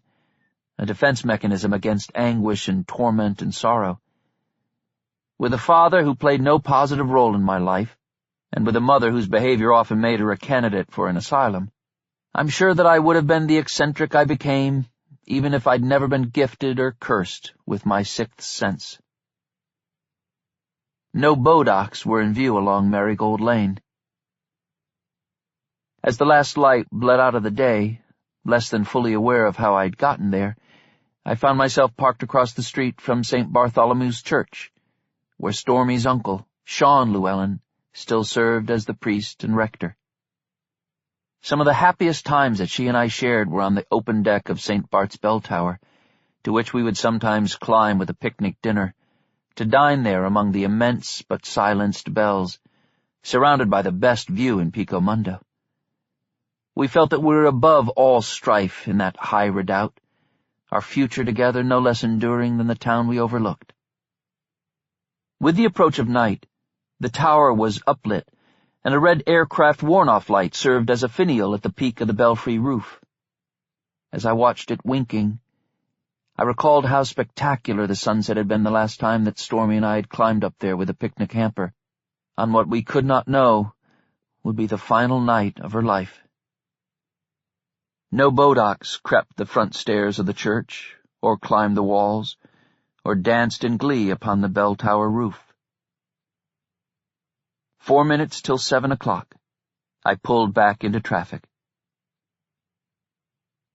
a defense mechanism against anguish and torment and sorrow. With a father who played no positive role in my life, and with a mother whose behavior often made her a candidate for an asylum, I'm sure that I would have been the eccentric I became, even if I'd never been gifted or cursed with my 6th sense. No bodocks were in view along Marigold Lane. As the last light bled out of the day, less than fully aware of how I'd gotten there, I found myself parked across the street from St. Bartholomew's Church, where Stormy's uncle, Sean Llewellyn, still served as the priest and rector. Some of the happiest times that she and I shared were on the open deck of St. Bart's bell tower, to which we would sometimes climb with a picnic dinner, to dine there among the immense but silenced bells, surrounded by the best view in Pico Mundo. We felt that we were above all strife in that high redoubt, our future together no less enduring than the town we overlooked. With the approach of night, the tower was uplit, and a red aircraft warn-off light served as a finial at the peak of the belfry roof. As I watched it winking, I recalled how spectacular the sunset had been the last time that Stormy and I had climbed up there with a picnic hamper, on what we could not know would be the final night of her life. No bodocks crept the front stairs of the church, or climbed the walls, or danced in glee upon the bell tower roof. 4 minutes till 7 o'clock. I pulled back into traffic.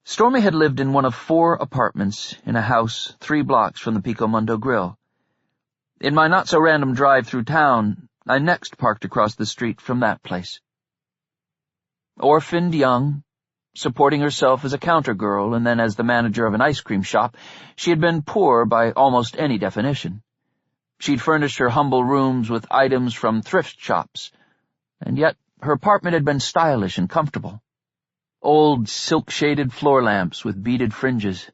Stormy had lived in one of 4 apartments in a house 3 blocks from the Pico Mundo grill. In my not-so-random drive through town, I next parked across the street from that place. Orphaned young, supporting herself as a counter girl and then as the manager of an ice cream shop, she had been poor by almost any definition. She'd furnished her humble rooms with items from thrift shops, and yet her apartment had been stylish and comfortable. Old silk-shaded floor lamps with beaded fringes,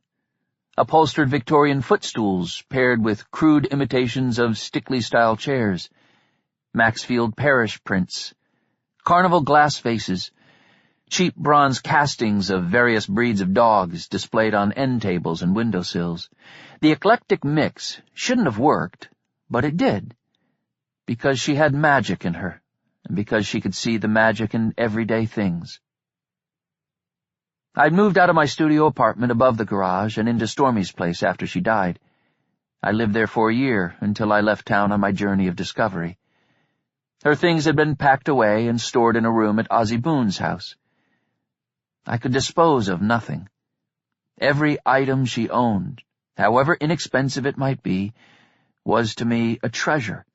upholstered Victorian footstools paired with crude imitations of Stickley-style chairs, Maxfield Parrish prints, carnival glass vases, cheap bronze castings of various breeds of dogs displayed on end tables and windowsills. The eclectic mix shouldn't have worked, but it did, because she had magic in her, and because she could see the magic in everyday things. I'd moved out of my studio apartment above the garage and into Stormy's place after she died. I lived there for a year until I left town on my journey of discovery. Her things had been packed away and stored in a room at Ozzie Boone's house. I could dispose of nothing. Every item she owned, however inexpensive it might be, was to me a treasure,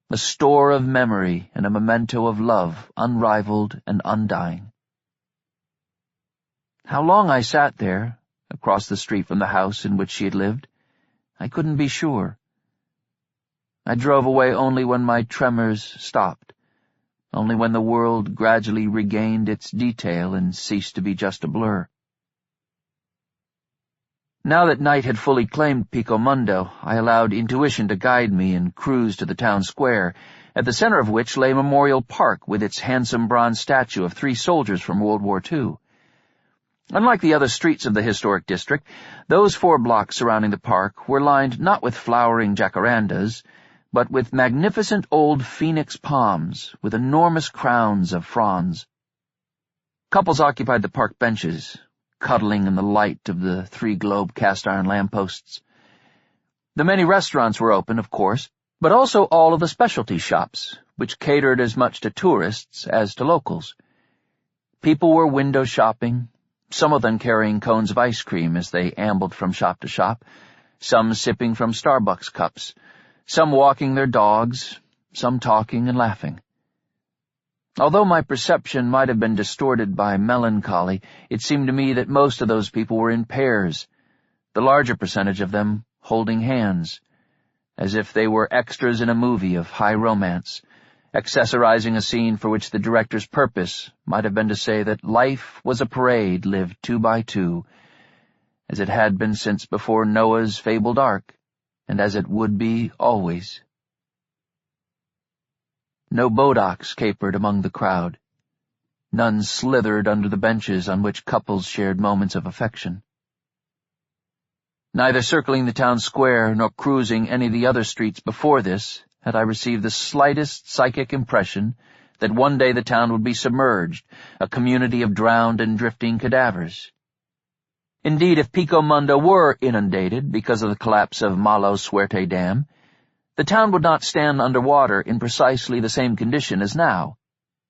a store of memory and a memento of love unrivaled and undying. How long I sat there, across the street from the house in which she had lived, I couldn't be sure. I drove away only when my tremors stopped, only when the world gradually regained its detail and ceased to be just a blur. Now that night had fully claimed Pico Mundo, I allowed intuition to guide me and cruised to the town square, at the center of which lay Memorial Park with its handsome bronze statue of 3 soldiers from World War II. Unlike the other streets of the historic district, those 4 blocks surrounding the park were lined not with flowering jacarandas, but with magnificent old phoenix palms with enormous crowns of fronds. Couples occupied the park benches, cuddling in the light of the 3 globe cast-iron lampposts. The many restaurants were open, of course, but also all of the specialty shops, which catered as much to tourists as to locals. People were window shopping, some of them carrying cones of ice cream as they ambled from shop to shop, some sipping from Starbucks cups, some walking their dogs, some talking and laughing. Although my perception might have been distorted by melancholy, it seemed to me that most of those people were in pairs, the larger percentage of them holding hands, as if they were extras in a movie of high romance, accessorizing a scene for which the director's purpose might have been to say that life was a parade lived 2 by 2, as it had been since before Noah's fabled ark, and as it would be always. No bodocks capered among the crowd. None slithered under the benches on which couples shared moments of affection. Neither circling the town square nor cruising any of the other streets before this had I received the slightest psychic impression that one day the town would be submerged, a community of drowned and drifting cadavers. Indeed, if Pico Mundo were inundated because of the collapse of Malo Suerte Dam, the town would not stand underwater in precisely the same condition as now,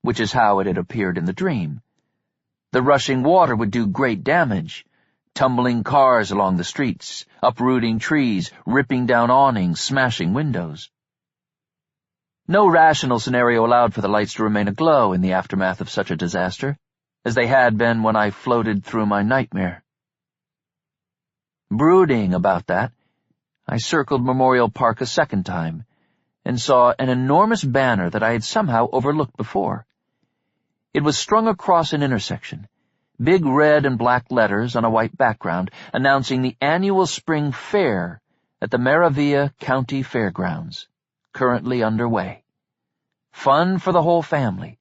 which is how it had appeared in the dream. The rushing water would do great damage, tumbling cars along the streets, uprooting trees, ripping down awnings, smashing windows. No rational scenario allowed for the lights to remain aglow in the aftermath of such a disaster, as they had been when I floated through my nightmare. Brooding about that, I circled Memorial Park a second time and saw an enormous banner that I had somehow overlooked before. It was strung across an intersection, big red and black letters on a white background, announcing the annual spring fair at the Maravilla County Fairgrounds, currently underway. Fun for the whole family.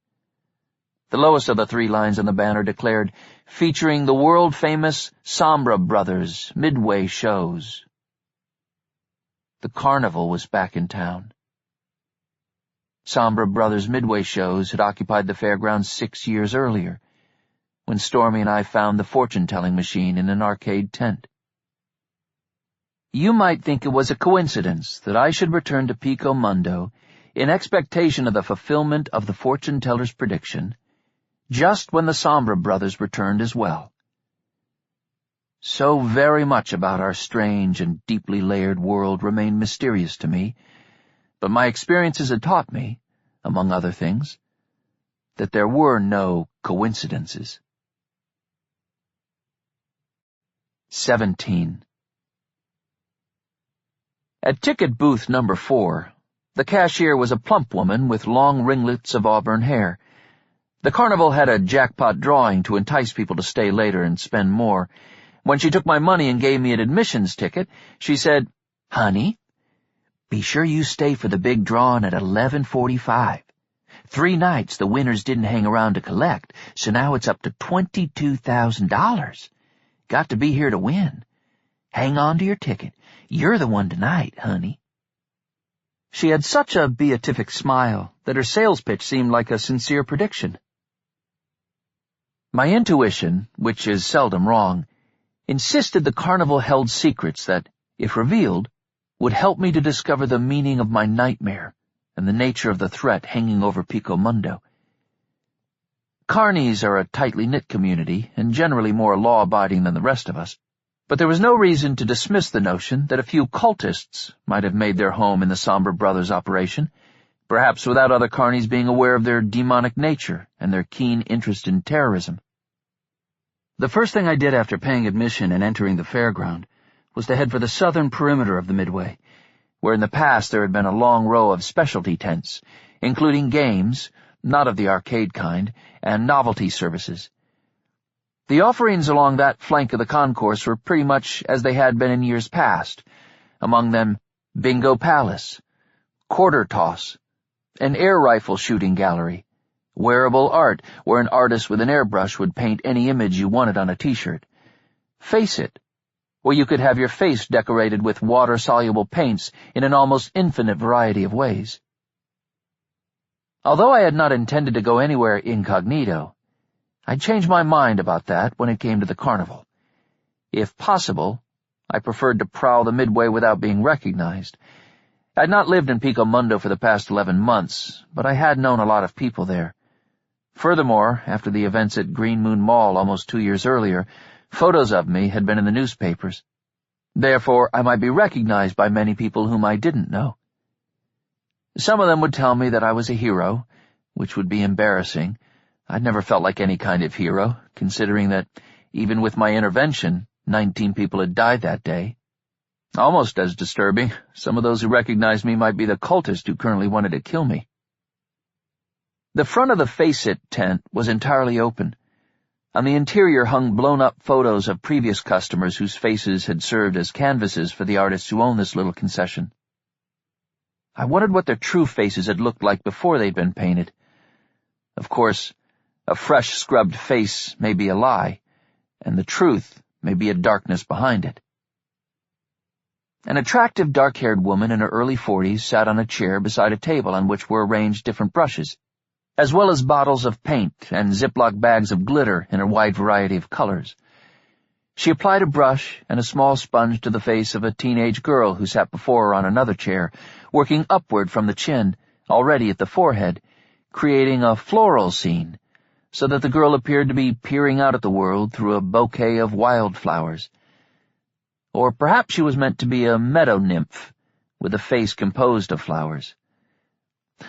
The lowest of the 3 lines on the banner declared, featuring the world-famous Sombra Brothers Midway shows. The carnival was back in town. Sombra Brothers Midway shows had occupied the fairgrounds 6 years earlier, when Stormy and I found the fortune-telling machine in an arcade tent. You might think it was a coincidence that I should return to Pico Mundo in expectation of the fulfillment of the fortune-teller's prediction, just when the Sombra Brothers returned as well. So very much about our strange and deeply layered world remained mysterious to me, but my experiences had taught me, among other things, that there were no coincidences. 17. At ticket booth number 4, the cashier was a plump woman with long ringlets of auburn hair. The carnival had a jackpot drawing to entice people to stay later and spend more. When she took my money and gave me an admissions ticket, she said, "Honey, be sure you stay for the big drawing at 11:45. 3 nights the winners didn't hang around to collect, so now it's up to $22,000. Got to be here to win. Hang on to your ticket. You're the one tonight, honey." She had such a beatific smile that her sales pitch seemed like a sincere prediction. My intuition, which is seldom wrong, insisted the carnival held secrets that, if revealed, would help me to discover the meaning of my nightmare and the nature of the threat hanging over Pico Mundo. Carnies are a tightly knit community and generally more law-abiding than the rest of us, but there was no reason to dismiss the notion that a few cultists might have made their home in the Sombra Brothers operation, perhaps without other carnies being aware of their demonic nature and their keen interest in terrorism. The first thing I did after paying admission and entering the fairground was to head for the southern perimeter of the Midway, where in the past there had been a long row of specialty tents, including games, not of the arcade kind, and novelty services. The offerings along that flank of the concourse were pretty much as they had been in years past, among them Bingo Palace, Quarter Toss, an air rifle shooting gallery, wearable art, where an artist with an airbrush would paint any image you wanted on a t-shirt, Face It, where you could have your face decorated with water-soluble paints in an almost infinite variety of ways. Although I had not intended to go anywhere incognito, I changed my mind about that when it came to the carnival. If possible, I preferred to prowl the Midway without being recognized. I had not lived in Pico Mundo for the past 11 months, but I had known a lot of people there. Furthermore, after the events at Green Moon Mall almost 2 years earlier, photos of me had been in the newspapers. Therefore, I might be recognized by many people whom I didn't know. Some of them would tell me that I was a hero, which would be embarrassing. I'd never felt like any kind of hero, considering that, even with my intervention, 19 people had died that day. Almost as disturbing, some of those who recognized me might be the cultist who currently wanted to kill me. The front of the Face It tent was entirely open. On the interior hung blown-up photos of previous customers whose faces had served as canvases for the artists who owned this little concession. I wondered what their true faces had looked like before they'd been painted. Of course, a fresh scrubbed face may be a lie, and the truth may be a darkness behind it. An attractive dark-haired woman in her early 40s sat on a chair beside a table on which were arranged different brushes, as well as bottles of paint and Ziploc bags of glitter in a wide variety of colors. She applied a brush and a small sponge to the face of a teenage girl who sat before her on another chair, working upward from the chin, already at the forehead, creating a floral scene, so that the girl appeared to be peering out at the world through a bouquet of wildflowers. Or perhaps she was meant to be a meadow nymph, with a face composed of flowers.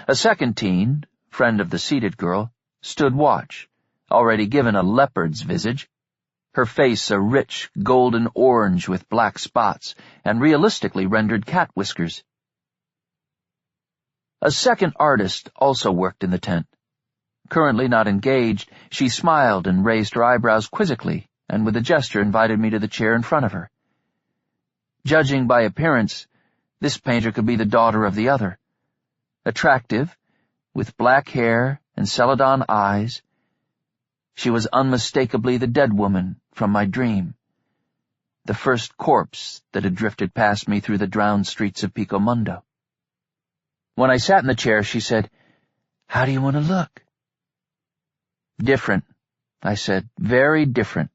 A second teen, friend of the seated girl, stood watch, already given a leopard's visage, her face a rich golden orange with black spots and realistically rendered cat whiskers. A second artist also worked in the tent. Currently not engaged, she smiled and raised her eyebrows quizzically, and with a gesture invited me to the chair in front of her. Judging by appearance, this painter could be the daughter of the other. Attractive, with black hair and celadon eyes, she was unmistakably the dead woman from my dream, the first corpse that had drifted past me through the drowned streets of Pico Mundo. When I sat in the chair, she said, "How do you want to look?" "Different," I said, "very different."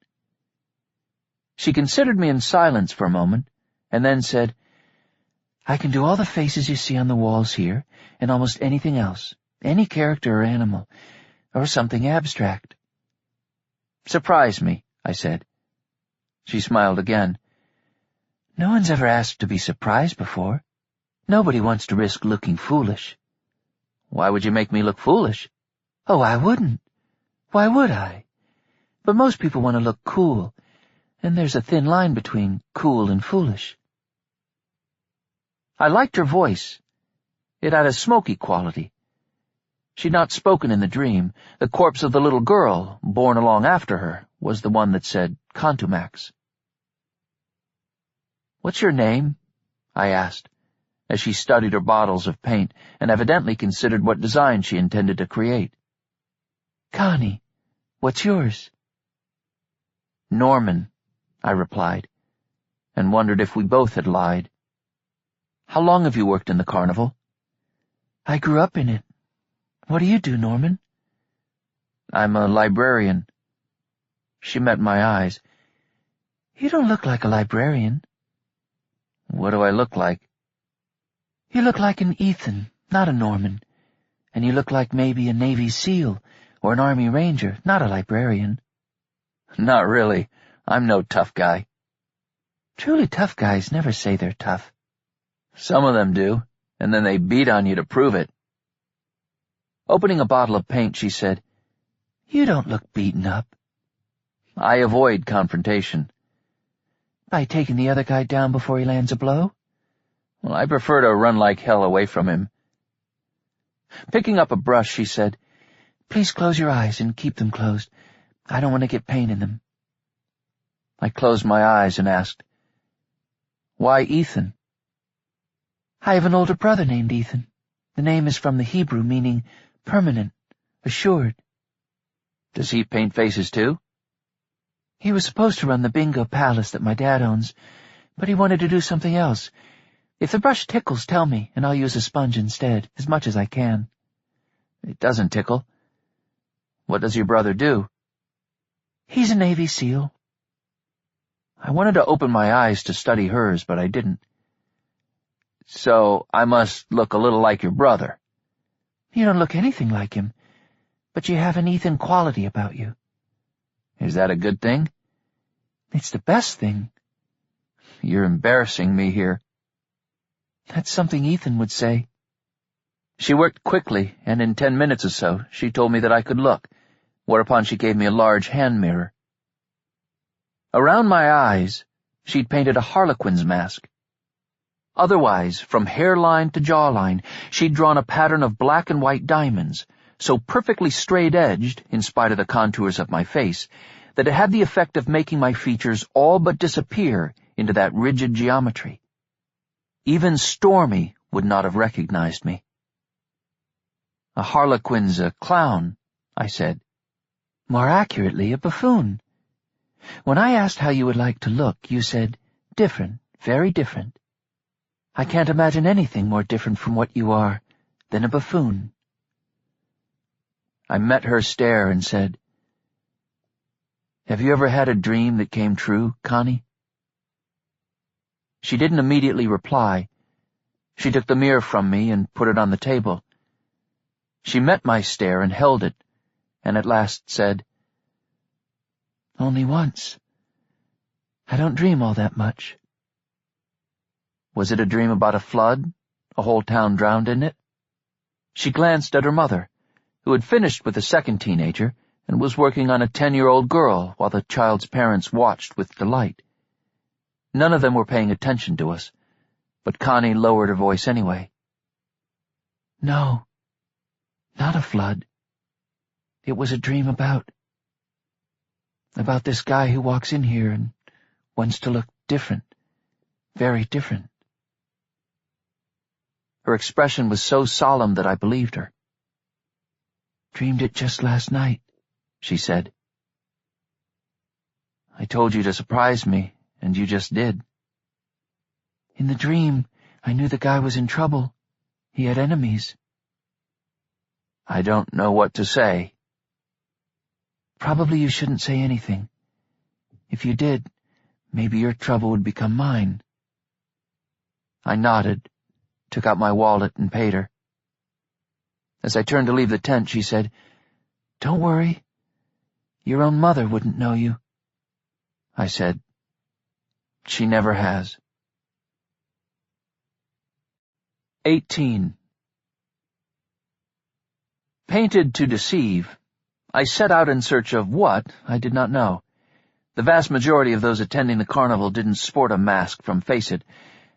She considered me in silence for a moment, and then said, "I can do all the faces you see on the walls here, and almost anything else, any character or animal, or something abstract." "Surprise me," I said. She smiled again. "No one's ever asked to be surprised before. Nobody wants to risk looking foolish." "Why would you make me look foolish?" "Oh, I wouldn't. Why would I? But most people want to look cool, and there's a thin line between cool and foolish." I liked her voice. It had a smoky quality. She'd not spoken in the dream. The corpse of the little girl, born along after her, was the one that said contumax. "What's your name?" I asked, as she studied her bottles of paint and evidently considered what design she intended to create. "Connie. What's yours?" "Norman," I replied, and wondered if we both had lied. "How long have you worked in the carnival?" "I grew up in it. What do you do, Norman?" "I'm a librarian." She met my eyes. "You don't look like a librarian." "What do I look like?" "You look like an Ethan, not a Norman. And you look like maybe a Navy SEAL or an Army Ranger, not a librarian." "Not really. I'm no tough guy." "Truly tough guys never say they're tough." "Some of them do, and then they beat on you to prove it." Opening a bottle of paint, she said, "You don't look beaten up." "I avoid confrontation." "By taking the other guy down before he lands a blow?" "Well, I prefer to run like hell away from him." Picking up a brush, she said, "Please close your eyes and keep them closed. I don't want to get pain in them." I closed my eyes and asked, "Why Ethan?" "I have an older brother named Ethan. The name is from the Hebrew, meaning permanent, assured." "Does he paint faces too?" "He was supposed to run the bingo palace that my dad owns, but he wanted to do something else. If the brush tickles, tell me, and I'll use a sponge instead, as much as I can." "It doesn't tickle. What does your brother do?" "He's a Navy SEAL." I wanted to open my eyes to study hers, but I didn't. "So I must look a little like your brother." "You don't look anything like him, but you have an Ethan quality about you." "Is that a good thing?" "It's the best thing." "You're embarrassing me here." "That's something Ethan would say." She worked quickly, and in 10 minutes or so she told me that I could look, whereupon she gave me a large hand mirror. Around my eyes, she'd painted a harlequin's mask. Otherwise, from hairline to jawline, she'd drawn a pattern of black and white diamonds, so perfectly straight-edged, in spite of the contours of my face, that it had the effect of making my features all but disappear into that rigid geometry. Even Stormy would not have recognized me. "A harlequin's a clown," I said. "More accurately, a buffoon. When I asked how you would like to look, you said, 'Different, very different.' I can't imagine anything more different from what you are than a buffoon." I met her stare and said, "Have you ever had a dream that came true, Connie?" She didn't immediately reply. She took the mirror from me and put it on the table. She met my stare and held it, and at last said, "Only once. I don't dream all that much." Was it a dream about a flood, a whole town drowned in it? She glanced at her mother, who had finished with the second teenager and was working on a 10-year-old girl while the child's parents watched with delight. None of them were paying attention to us, but Connie lowered her voice anyway. "No, not a flood. It was a dream about this guy who walks in here and wants to look different, very different." Her expression was so solemn that I believed her. "Dreamed it just last night," she said. "I told you to surprise me, and you just did." "In the dream, I knew the guy was in trouble. He had enemies." "I don't know what to say." "Probably you shouldn't say anything. If you did, maybe your trouble would become mine." I nodded, took out my wallet, and paid her. As I turned to leave the tent, she said, "Don't worry. Your own mother wouldn't know you." I said, "She never has." 18. Painted to deceive, I set out in search of what, I did not know. The vast majority of those attending the carnival didn't sport a mask from Face It.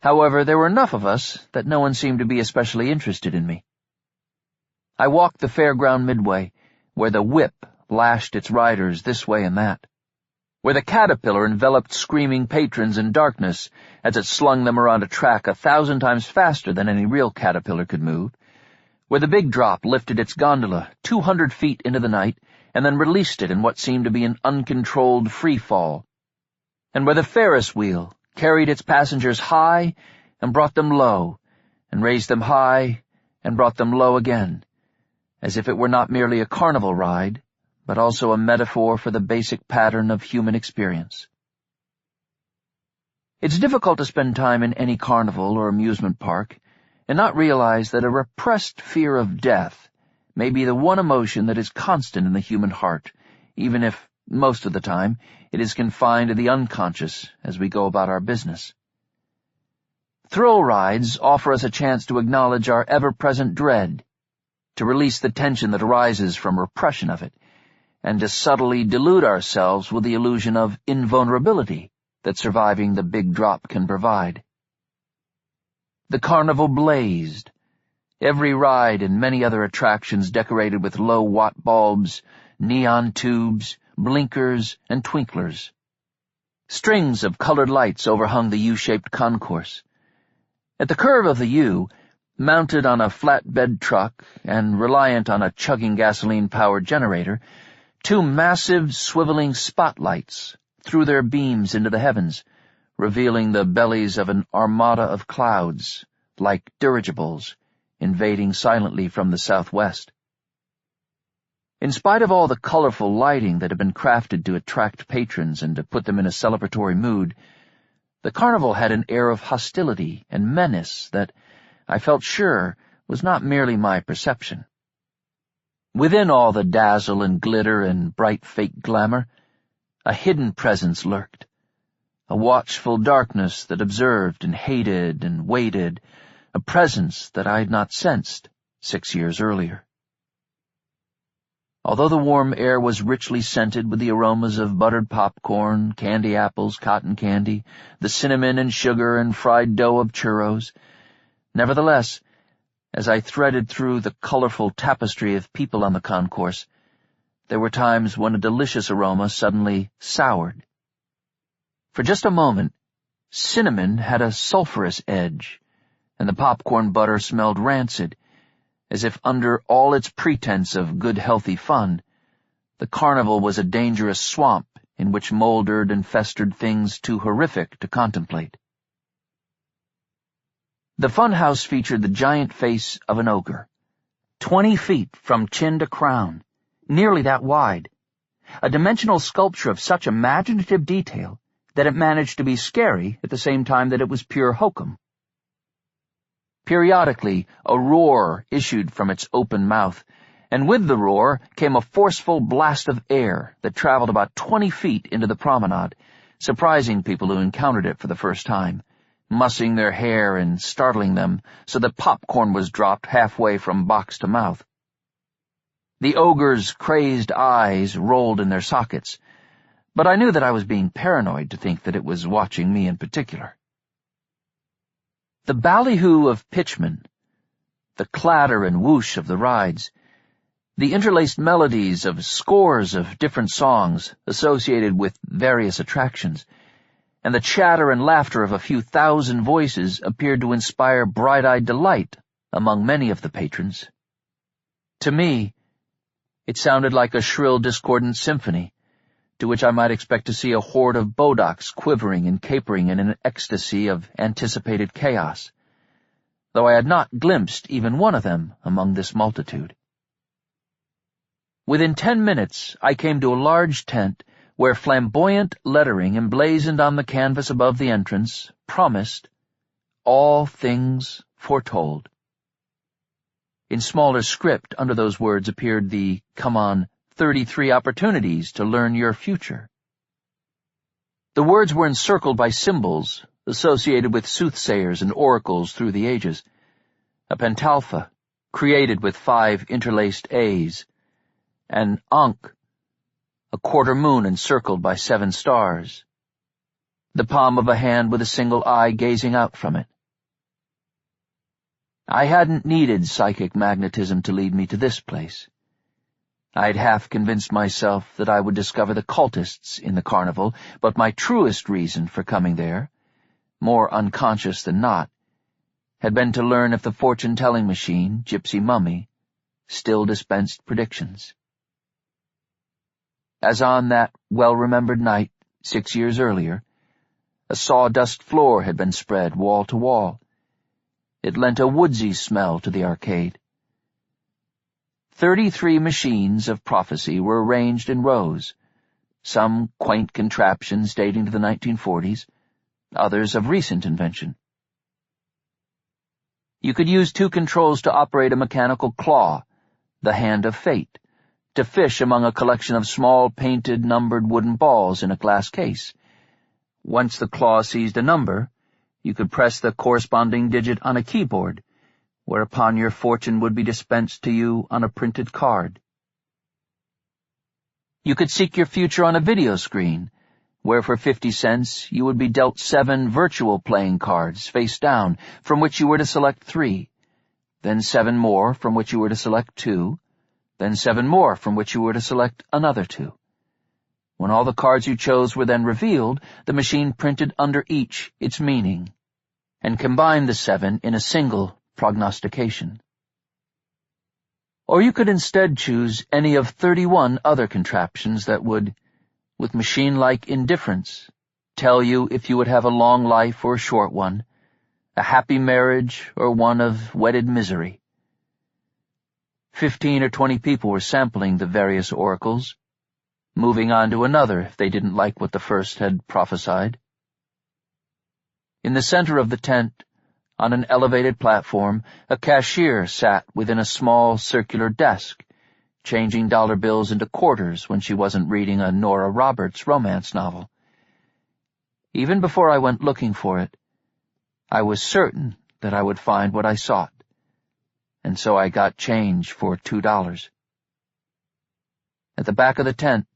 However, there were enough of us that no one seemed to be especially interested in me. I walked the fairground midway, where the whip lashed its riders this way and that, where the caterpillar enveloped screaming patrons in darkness as it slung them around a track 1,000 times faster than any real caterpillar could move, where the big drop lifted its gondola 200 feet into the night and then released it in what seemed to be an uncontrolled free fall, and where the Ferris wheel carried its passengers high and brought them low, and raised them high and brought them low again, as if it were not merely a carnival ride, but also a metaphor for the basic pattern of human experience. It's difficult to spend time in any carnival or amusement park and not realize that a repressed fear of death may be the one emotion that is constant in the human heart, even if, most of the time, it is confined to the unconscious as we go about our business. Thrill rides offer us a chance to acknowledge our ever-present dread, to release the tension that arises from repression of it, and to subtly delude ourselves with the illusion of invulnerability that surviving the big drop can provide. The carnival blazed, every ride and many other attractions decorated with low-watt bulbs, neon tubes, blinkers, and twinklers. Strings of colored lights overhung the U-shaped concourse. At the curve of the U, mounted on a flatbed truck and reliant on a chugging gasoline-powered generator, 2 massive, swiveling spotlights threw their beams into the heavens, revealing the bellies of an armada of clouds, like dirigibles, invading silently from the southwest. In spite of all the colorful lighting that had been crafted to attract patrons and to put them in a celebratory mood, the carnival had an air of hostility and menace that, I felt sure, was not merely my perception. Within all the dazzle and glitter and bright fake glamour, a hidden presence lurked, a watchful darkness that observed and hated and waited, a presence that I had not sensed 6 years earlier. Although the warm air was richly scented with the aromas of buttered popcorn, candy apples, cotton candy, the cinnamon and sugar and fried dough of churros, nevertheless, as I threaded through the colorful tapestry of people on the concourse, there were times when a delicious aroma suddenly soured. For just a moment, cinnamon had a sulphurous edge, and the popcorn butter smelled rancid, as if under all its pretense of good healthy fun, the carnival was a dangerous swamp in which mouldered and festered things too horrific to contemplate. The funhouse featured the giant face of an ogre, 20 feet from chin to crown, nearly that wide, a dimensional sculpture of such imaginative detail that it managed to be scary at the same time that it was pure hokum. Periodically, a roar issued from its open mouth, and with the roar came a forceful blast of air that traveled about 20 feet into the promenade, surprising people who encountered it for the first time, mussing their hair and startling them so that popcorn was dropped halfway from box to mouth. The ogre's crazed eyes rolled in their sockets, but I knew that I was being paranoid to think that it was watching me in particular. The ballyhoo of pitchmen, the clatter and whoosh of the rides, the interlaced melodies of scores of different songs associated with various attractions, and the chatter and laughter of a few thousand voices appeared to inspire bright-eyed delight among many of the patrons. To me, it sounded like a shrill, discordant symphony, to which I might expect to see a horde of bodaks quivering and capering in an ecstasy of anticipated chaos, though I had not glimpsed even one of them among this multitude. Within 10 minutes I came to a large tent where flamboyant lettering emblazoned on the canvas above the entrance promised, "All things foretold." In smaller script under those words appeared the, come on, 33 opportunities to learn your future. The words were encircled by symbols associated with soothsayers and oracles through the ages, a pentalpha, created with 5 interlaced A's, an ankh, a quarter moon encircled by 7 stars, the palm of a hand with a single eye gazing out from it. I hadn't needed psychic magnetism to lead me to this place. I'd half convinced myself that I would discover the cultists in the carnival, but my truest reason for coming there, more unconscious than not, had been to learn if the fortune-telling machine, Gypsy Mummy, still dispensed predictions. As on that well-remembered night, 6 years earlier, a sawdust floor had been spread wall to wall. It lent a woodsy smell to the arcade. 33 machines of prophecy were arranged in rows, some quaint contraptions dating to the 1940s, others of recent invention. You could use 2 controls to operate a mechanical claw, the hand of fate, to fish among a collection of small painted, numbered wooden balls in a glass case. Once the claw seized a number, you could press the corresponding digit on a keyboard, whereupon your fortune would be dispensed to you on a printed card. You could seek your future on a video screen, where for 50 cents you would be dealt 7 virtual playing cards face down, from which you were to select 3, then 7 more from which you were to select 2, then 7 more from which you were to select another 2. When all the cards you chose were then revealed, the machine printed under each its meaning, and combined the 7 in a single prognostication. Or you could instead choose any of 31 other contraptions that would, with machine-like indifference, tell you if you would have a long life or a short one, a happy marriage or one of wedded misery. 15 or 20 people were sampling the various oracles, moving on to another if they didn't like what the first had prophesied. In the center of the tent, on an elevated platform, a cashier sat within a small circular desk, changing dollar bills into quarters when she wasn't reading a Nora Roberts romance novel. Even before I went looking for it, I was certain that I would find what I sought, and so I got change for $2. At the back of the tent,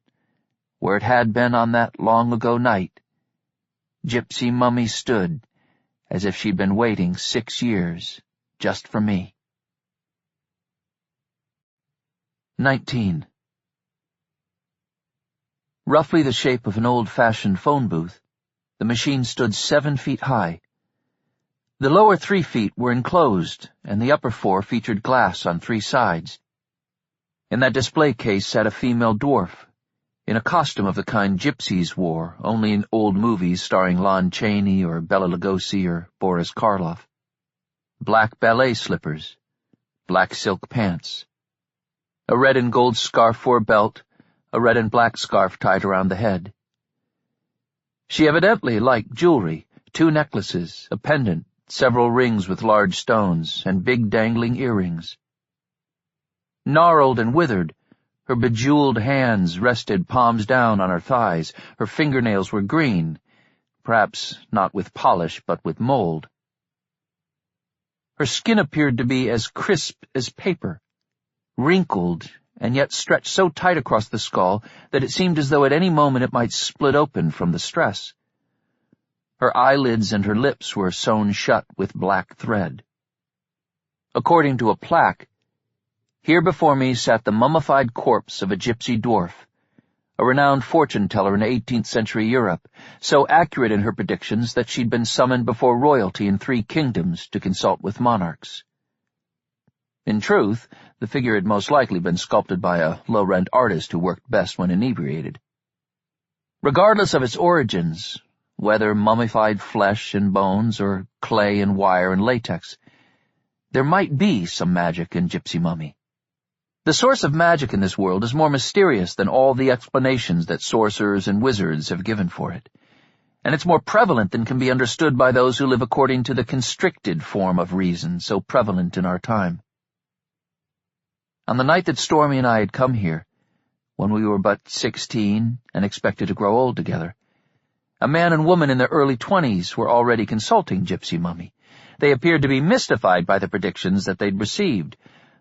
where it had been on that long-ago night, Gypsy Mummy stood, as if she'd been waiting 6 years just for me. 19. Roughly the shape of an old-fashioned phone booth, the machine stood 7 feet high. The lower 3 feet were enclosed, and the upper 4 featured glass on 3 sides. In that display case sat a female dwarf, in a costume of the kind gypsies wore only in old movies starring Lon Chaney or Bela Lugosi or Boris Karloff. Black ballet slippers, black silk pants, a red and gold scarf for a belt, a red and black scarf tied around the head. She evidently liked jewelry, 2 necklaces, a pendant, several rings with large stones, and big dangling earrings. Gnarled and withered, her bejeweled hands rested palms down on her thighs. Her fingernails were green, perhaps not with polish but with mold. Her skin appeared to be as crisp as paper, wrinkled and yet stretched so tight across the skull that it seemed as though at any moment it might split open from the stress. Her eyelids and her lips were sewn shut with black thread. According to a plaque, here before me sat the mummified corpse of a gypsy dwarf, a renowned fortune-teller in 18th century Europe, so accurate in her predictions that she'd been summoned before royalty in 3 kingdoms to consult with monarchs. In truth, the figure had most likely been sculpted by a low-rent artist who worked best when inebriated. Regardless of its origins, whether mummified flesh and bones or clay and wire and latex, there might be some magic in Gypsy Mummy. The source of magic in this world is more mysterious than all the explanations that sorcerers and wizards have given for it, and it's more prevalent than can be understood by those who live according to the constricted form of reason so prevalent in our time. On the night that Stormy and I had come here, when we were but 16 and expected to grow old together, a man and woman in their early 20s were already consulting Gypsy Mummy. They appeared to be mystified by the predictions that they'd received,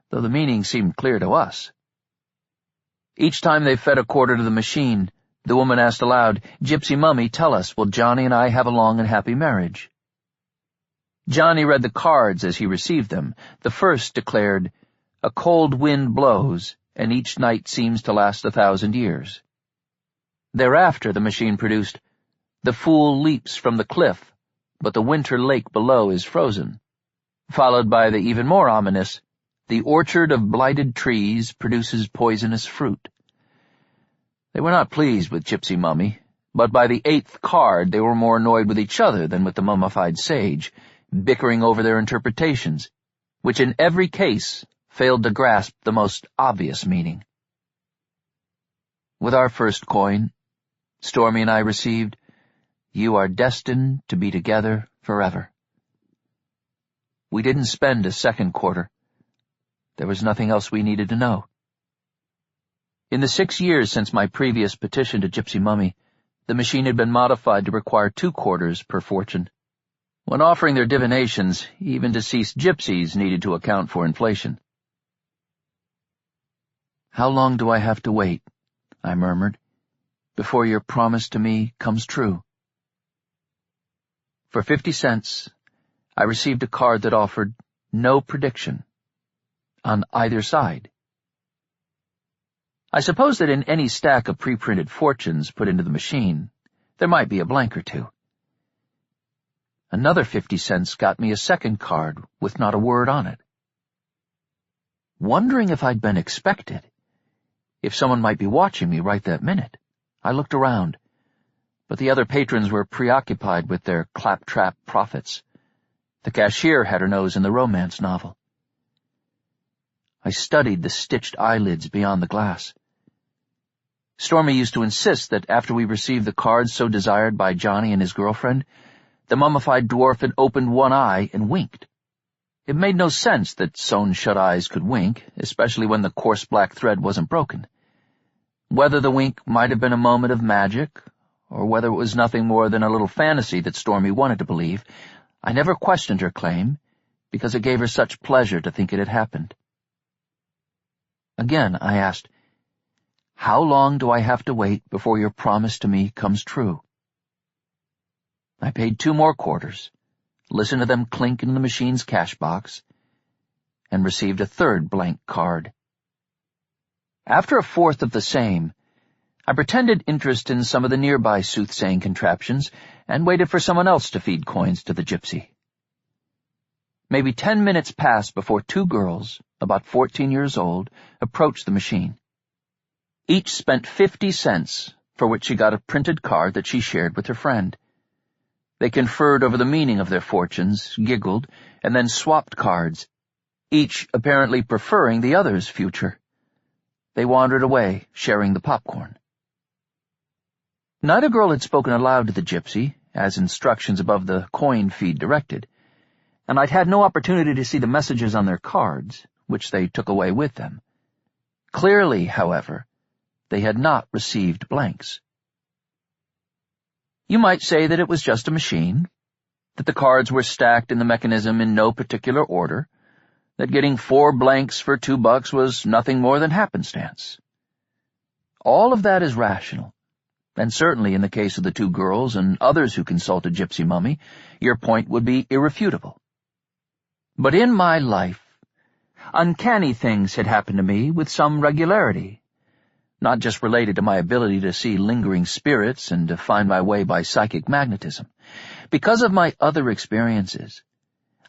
though the meaning seemed clear to us. Each time they fed a quarter to the machine, the woman asked aloud, "Gypsy Mummy, tell us, will Johnny and I have a long and happy marriage?" Johnny read the cards as he received them. The first declared, "A cold wind blows, and each night seems to last 1,000 years." Thereafter the machine produced, "The fool leaps from the cliff, but the winter lake below is frozen," followed by the even more ominous, "The orchard of blighted trees produces poisonous fruit." They were not pleased with Gypsy Mummy, but by the 8th card they were more annoyed with each other than with the mummified sage, bickering over their interpretations, which in every case failed to grasp the most obvious meaning. With our first coin, Stormy and I received, "You are destined to be together forever." We didn't spend a second quarter. There was nothing else we needed to know. In the 6 years since my previous petition to Gypsy Mummy, the machine had been modified to require 2 quarters per fortune. When offering their divinations, even deceased gypsies needed to account for inflation. "How long do I have to wait," I murmured, "before your promise to me comes true?" For 50 cents, I received a card that offered no prediction on either side. I suppose that in any stack of pre-printed fortunes put into the machine, there might be a blank or two. Another 50 cents got me a second card with not a word on it. Wondering if I'd been expected, if someone might be watching me right that minute, I looked around, but the other patrons were preoccupied with their claptrap profits. The cashier had her nose in the romance novel. I studied the stitched eyelids beyond the glass. Stormy used to insist that after we received the cards so desired by Johnny and his girlfriend, the mummified dwarf had opened one eye and winked. It made no sense that sewn-shut eyes could wink, especially when the coarse black thread wasn't broken. Whether the wink might have been a moment of magic, or whether it was nothing more than a little fantasy that Stormy wanted to believe, I never questioned her claim, because it gave her such pleasure to think it had happened. Again, I asked, "How long do I have to wait before your promise to me comes true?" I paid 2 more quarters, listened to them clink in the machine's cash box, and received a third blank card. After a fourth of the same, I pretended interest in some of the nearby soothsaying contraptions and waited for someone else to feed coins to the gypsy. Maybe 10 minutes passed before 2 girls, about 14 years old, approached the machine. Each spent 50 cents, for which she got a printed card that she shared with her friend. They conferred over the meaning of their fortunes, giggled, and then swapped cards, each apparently preferring the other's future. They wandered away, sharing the popcorn. Neither girl had spoken aloud to the gypsy, as instructions above the coin feed directed. and I'd had no opportunity to see the messages on their cards, which they took away with them. Clearly, however, they had not received blanks. You might say that it was just a machine, that the cards were stacked in the mechanism in no particular order, that getting 4 blanks for $2 was nothing more than happenstance. All of that is rational, and certainly in the case of the 2 girls and others who consulted Gypsy Mummy, your point would be irrefutable. But in my life, uncanny things had happened to me with some regularity, not just related to my ability to see lingering spirits and to find my way by psychic magnetism. Because of my other experiences,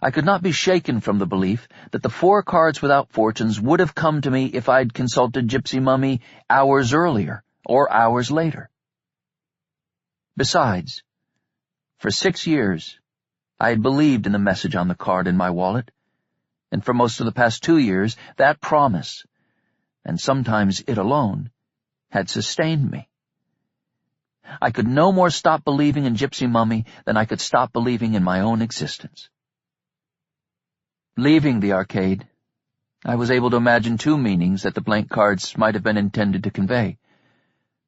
I could not be shaken from the belief that the 4 cards without fortunes would have come to me if I'd consulted Gypsy Mummy hours earlier or hours later. Besides, for 6 years, I had believed in the message on the card in my wallet, and for most of the past 2 years, that promise, and sometimes it alone, had sustained me. I could no more stop believing in Gypsy Mummy than I could stop believing in my own existence. Leaving the arcade, I was able to imagine 2 meanings that the blank cards might have been intended to convey.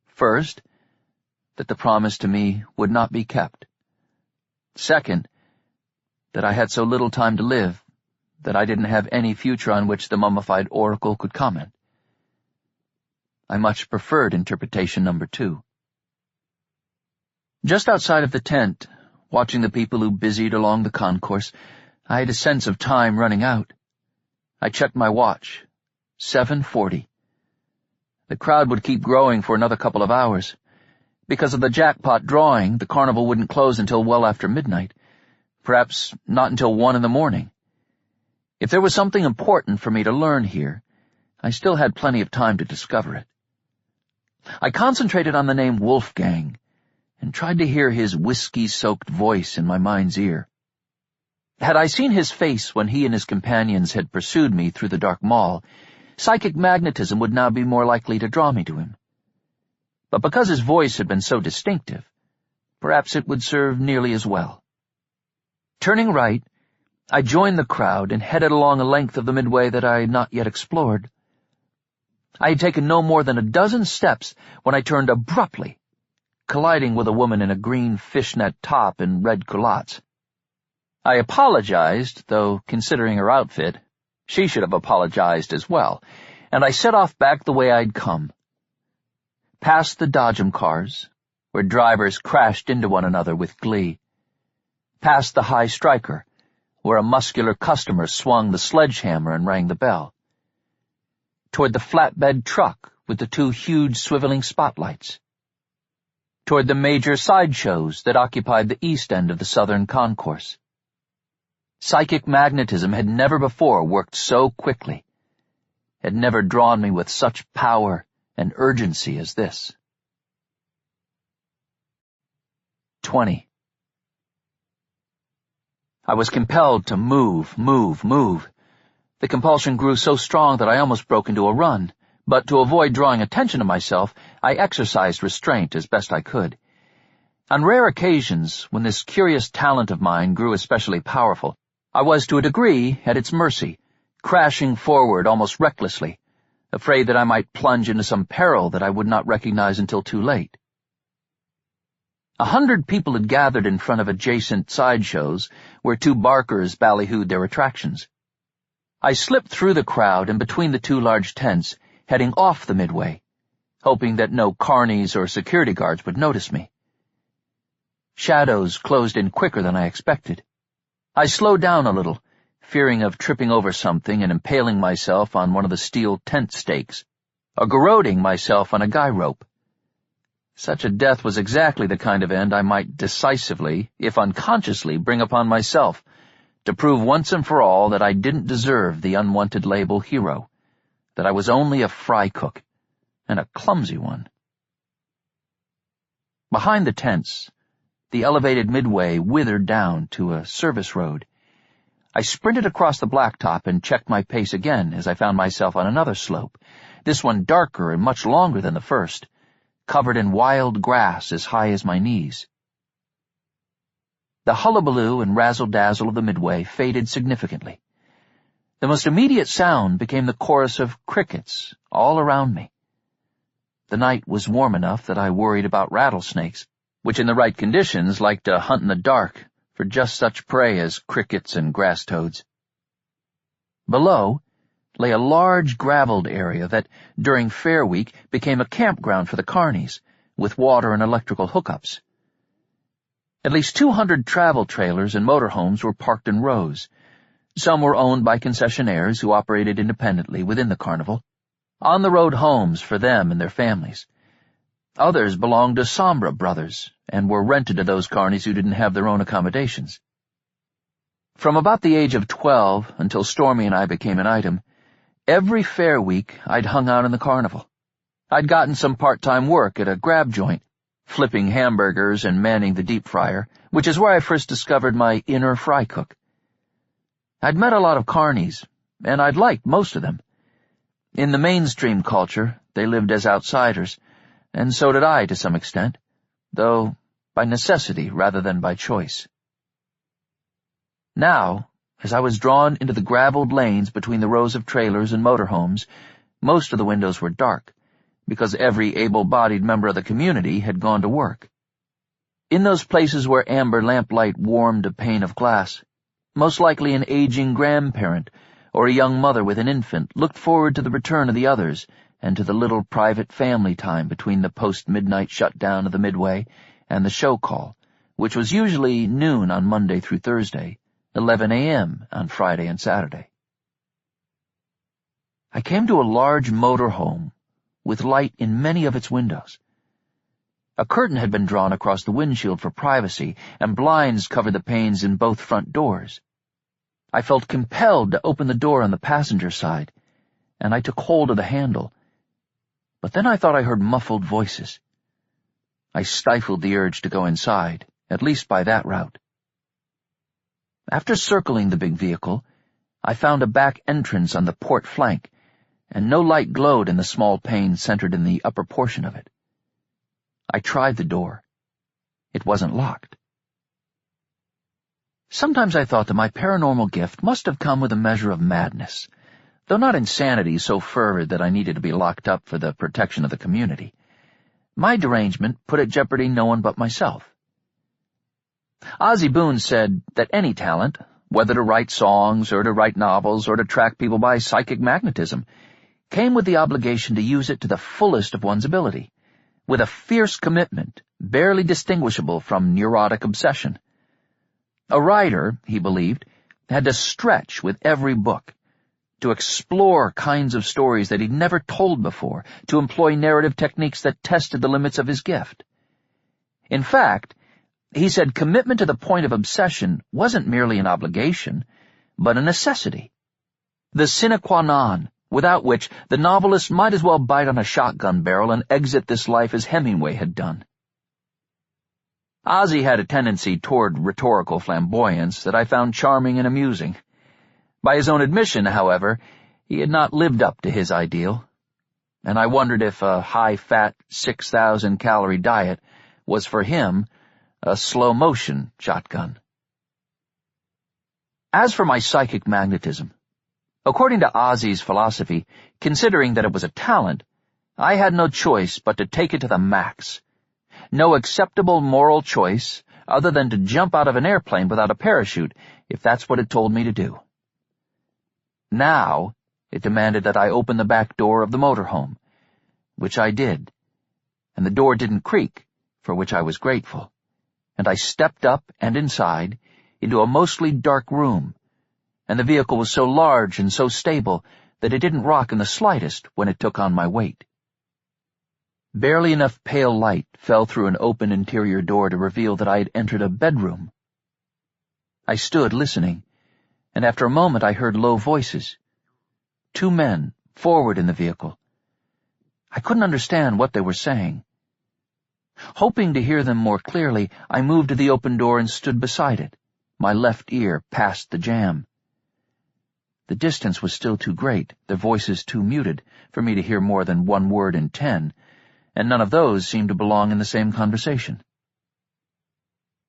First, that the promise to me would not be kept. Second, that I had so little time to live that I didn't have any future on which the mummified oracle could comment. I much preferred interpretation number 2. Just outside of the tent, watching the people who busied along the concourse, I had a sense of time running out. I checked my watch. 7:40. The crowd would keep growing for another couple of hours. Because of the jackpot drawing, the carnival wouldn't close until well after midnight, perhaps not until 1 in the morning. If there was something important for me to learn here, I still had plenty of time to discover it. I concentrated on the name Wolfgang and tried to hear his whiskey-soaked voice in my mind's ear. Had I seen his face when he and his companions had pursued me through the dark mall, psychic magnetism would now be more likely to draw me to him. But because his voice had been so distinctive, perhaps it would serve nearly as well. Turning right, I joined the crowd and headed along a length of the midway that I had not yet explored. I had taken no more than a dozen steps when I turned abruptly, colliding with a woman in a green fishnet top and red culottes. I apologized, though, considering her outfit, she should have apologized as well, and I set off back the way I'd come. Past the Dodgem cars, where drivers crashed into one another with glee. Past the High Striker, where a muscular customer swung the sledgehammer and rang the bell. Toward the flatbed truck with the 2 huge swiveling spotlights. Toward the major sideshows that occupied the east end of the southern concourse. Psychic magnetism had never before worked so quickly, had never drawn me with such power and urgency as this. 20. I was compelled to move. The compulsion grew so strong that I almost broke into a run, but to avoid drawing attention to myself, I exercised restraint as best I could. On rare occasions, when this curious talent of mine grew especially powerful, I was to a degree at its mercy, crashing forward almost recklessly, afraid that I might plunge into some peril that I would not recognize until too late. 100 people had gathered in front of adjacent sideshows where 2 barkers ballyhooed their attractions. I slipped through the crowd and between the 2 large tents, heading off the midway, hoping that no carnies or security guards would notice me. Shadows closed in quicker than I expected. I slowed down a little, fearing of tripping over something and impaling myself on one of the steel tent stakes, or garroting myself on a guy rope. Such a death was exactly the kind of end I might decisively, if unconsciously, bring upon myself, to prove once and for all that I didn't deserve the unwanted label hero, that I was only a fry cook, and a clumsy one. Behind the tents, the elevated midway withered down to a service road. I sprinted across the blacktop and checked my pace again as I found myself on another slope, this one darker and much longer than the first, covered in wild grass as high as my knees. the hullabaloo and razzle-dazzle of the midway faded significantly. The most immediate sound became the chorus of crickets all around me. The night was warm enough that I worried about rattlesnakes, which in the right conditions like to hunt in the dark for just such prey as crickets and grass toads. Below lay a large gravelled area that, during Fair Week, became a campground for the carnies, with water and electrical hookups. At least 200 travel trailers and motorhomes were parked in rows. Some were owned by concessionaires who operated independently within the carnival, on-the-road homes for them and their families. Others belonged to Sombra brothers and were rented to those carnies who didn't have their own accommodations. From about the age of 12 until Stormy and I became an item, every Fair Week I'd hung out in the carnival. I'd gotten some part-time work at a grab joint, flipping hamburgers and manning the deep fryer, which is where I first discovered my inner fry cook. I'd met a lot of carnies, and I'd liked most of them. In the mainstream culture, they lived as outsiders, and so did I to some extent, though by necessity rather than by choice. Now, as I was drawn into the gravelled lanes between the rows of trailers and motorhomes, most of the windows were dark, because every able-bodied member of the community had gone to work. In those places where amber lamplight warmed a pane of glass, most likely an aging grandparent or a young mother with an infant looked forward to the return of the others and to the little private family time between the post-midnight shutdown of the Midway and the show call, which was usually noon on Monday through Thursday, 11 a.m. on Friday and Saturday. I came to a large motorhome with light in many of its windows. A curtain had been drawn across the windshield for privacy, and blinds covered the panes in both front doors. I felt compelled to open the door on the passenger side, and I took hold of the handle. But then I thought I heard muffled voices. I stifled the urge to go inside, at least by that route. After circling the big vehicle, I found a back entrance on the port flank, and no light glowed in the small pane centered in the upper portion of it. I tried the door. It wasn't locked. Sometimes I thought that my paranormal gift must have come with a measure of madness, though not insanity so fervid that I needed to be locked up for the protection of the community. My derangement put at jeopardy no one but myself. Ozzie Boone said that any talent, whether to write songs or to write novels or to track people by psychic magnetism, came with the obligation to use it to the fullest of one's ability, with a fierce commitment barely distinguishable from neurotic obsession. A writer, he believed, had to stretch with every book, to explore kinds of stories that he'd never told before, to employ narrative techniques that tested the limits of his gift. In fact, he said commitment to the point of obsession wasn't merely an obligation, but a necessity, the sine qua non, without which the novelist might as well bite on a shotgun barrel and exit this life as Hemingway had done. Ozzie had a tendency toward rhetorical flamboyance that I found charming and amusing. By his own admission, however, he had not lived up to his ideal, and I wondered if a high-fat 6,000-calorie diet was for him a slow-motion shotgun. As for my psychic magnetism, according to Ozzie's philosophy, considering that it was a talent, I had no choice but to take it to the max. No acceptable moral choice other than to jump out of an airplane without a parachute, if that's what it told me to do. Now, it demanded that I open the back door of the motorhome, which I did, and the door didn't creak, for which I was grateful, and I stepped up and inside into a mostly dark room, and the vehicle was so large and so stable that it didn't rock in the slightest when it took on my weight. Barely enough pale light fell through an open interior door to reveal that I had entered a bedroom. I stood listening, and after a moment I heard low voices. 2 men, forward in the vehicle. I couldn't understand what they were saying. Hoping to hear them more clearly, I moved to the open door and stood beside it, my left ear past the jamb. The distance was still too great, their voices too muted, for me to hear more than 1 word in 10, and none of those seemed to belong in the same conversation.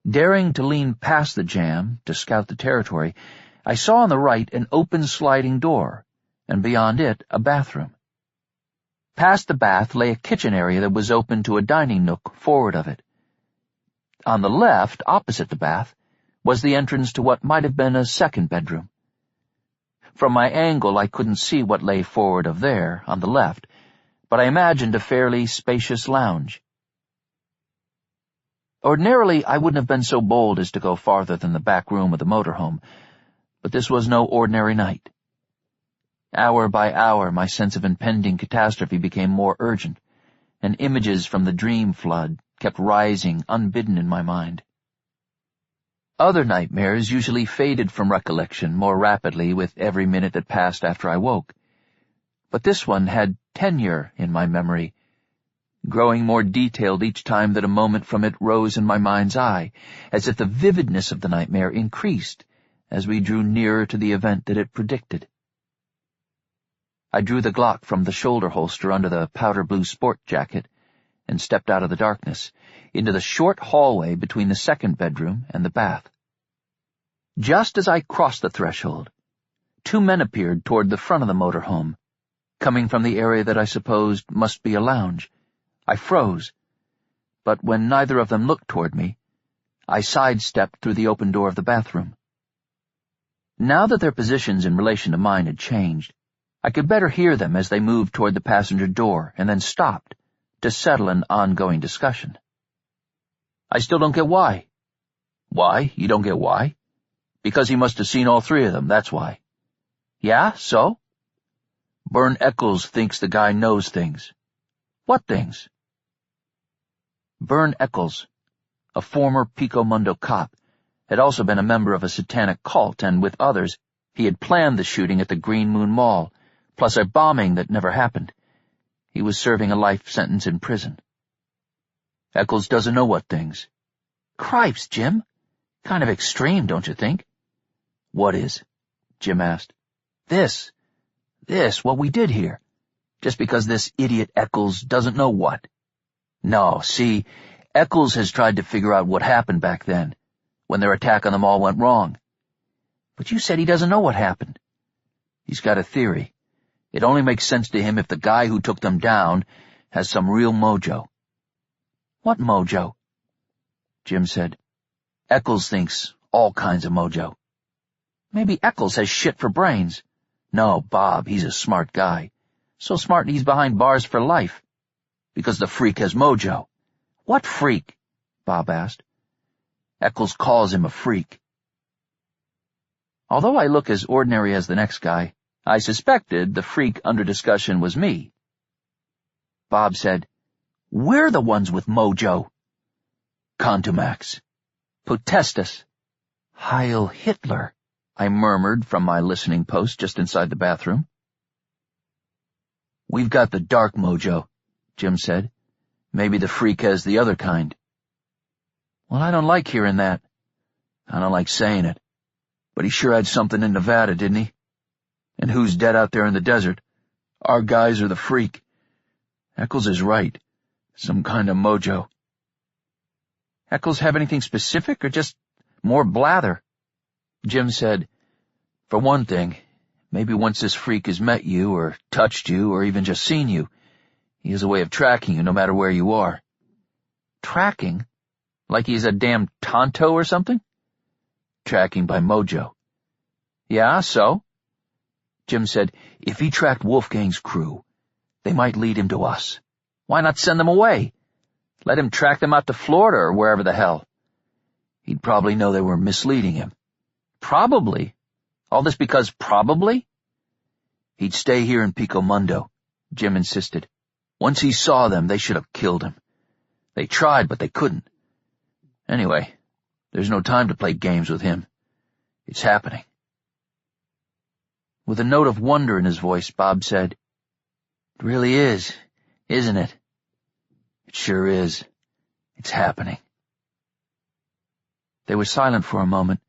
Daring to lean past the jam to scout the territory, I saw on the right an open sliding door, and beyond it a bathroom. Past the bath lay a kitchen area that was open to a dining nook forward of it. On the left, opposite the bath, was the entrance to what might have been a second bedroom. From my angle I couldn't see what lay forward of there, on the left, but I imagined a fairly spacious lounge. Ordinarily, I wouldn't have been so bold as to go farther than the back room of the motorhome, but this was no ordinary night. Hour by hour, my sense of impending catastrophe became more urgent, and images from the dream flood kept rising unbidden in my mind. Other nightmares usually faded from recollection more rapidly with every minute that passed after I woke, but this one had tenure in my memory, growing more detailed each time that a moment from it rose in my mind's eye, as if the vividness of the nightmare increased as we drew nearer to the event that it predicted. I drew the Glock from the shoulder holster under the powder blue sport jacket and stepped out of the darkness, into the short hallway between the second bedroom and the bath. Just as I crossed the threshold, two men appeared toward the front of the motorhome, coming from the area that I supposed must be a lounge. I froze, but when neither of them looked toward me, I sidestepped through the open door of the bathroom. Now that their positions in relation to mine had changed, I could better hear them as they moved toward the passenger door and then stopped to settle an ongoing discussion. I still don't get why. Why? You don't get why? Because he must have seen all three of them, that's why. Yeah, so? Bern Eccles thinks the guy knows things. What things? Bern Eccles, a former Pico Mundo cop, had also been a member of a satanic cult, and with others, he had planned the shooting at the Green Moon Mall, plus a bombing that never happened. He was serving a life sentence in prison. Eccles doesn't know what things. Cripes, Jim. Kind of extreme, don't you think? What is? Jim asked. This, what we did here. Just because this idiot Eccles doesn't know what. No, see, Eccles has tried to figure out what happened back then, when their attack on the mall went wrong. But you said he doesn't know what happened. He's got a theory. It only makes sense to him if the guy who took them down has some real mojo. What mojo? Jim said. Eccles thinks all kinds of mojo. Maybe Eccles has shit for brains. No, Bob, he's a smart guy. So smart he's behind bars for life. Because the freak has mojo. What freak? Bob asked. Eccles calls him a freak. Although I look as ordinary as the next guy, I suspected the freak under discussion was me. Bob said, We're the ones with mojo. Contumax. Potestas. Heil Hitler, I murmured from my listening post just inside the bathroom. We've got the dark mojo, Jim said. Maybe the freak has the other kind. Well, I don't like hearing that. I don't like saying it. But he sure had something in Nevada, didn't he? And who's dead out there in the desert? Our guys are the freak. Eccles is right. Some kind of mojo. Eccles have anything specific or just more blather? Jim said, For one thing, maybe once this freak has met you or touched you or even just seen you, he has a way of tracking you no matter where you are. Tracking? Like he's a damn Tonto or something? Tracking by mojo. Yeah, so? Jim said, If he tracked Wolfgang's crew, they might lead him to us. Why not send them away? Let him track them out to Florida or wherever the hell. He'd probably know they were misleading him. Probably. All this because probably? He'd stay here in Pico Mundo, Jim insisted. Once he saw them, they should have killed him. They tried, but they couldn't. Anyway, there's no time to play games with him. It's happening. With a note of wonder in his voice, Bob said, It really is, isn't it? It sure is. It's happening. They were silent for a moment,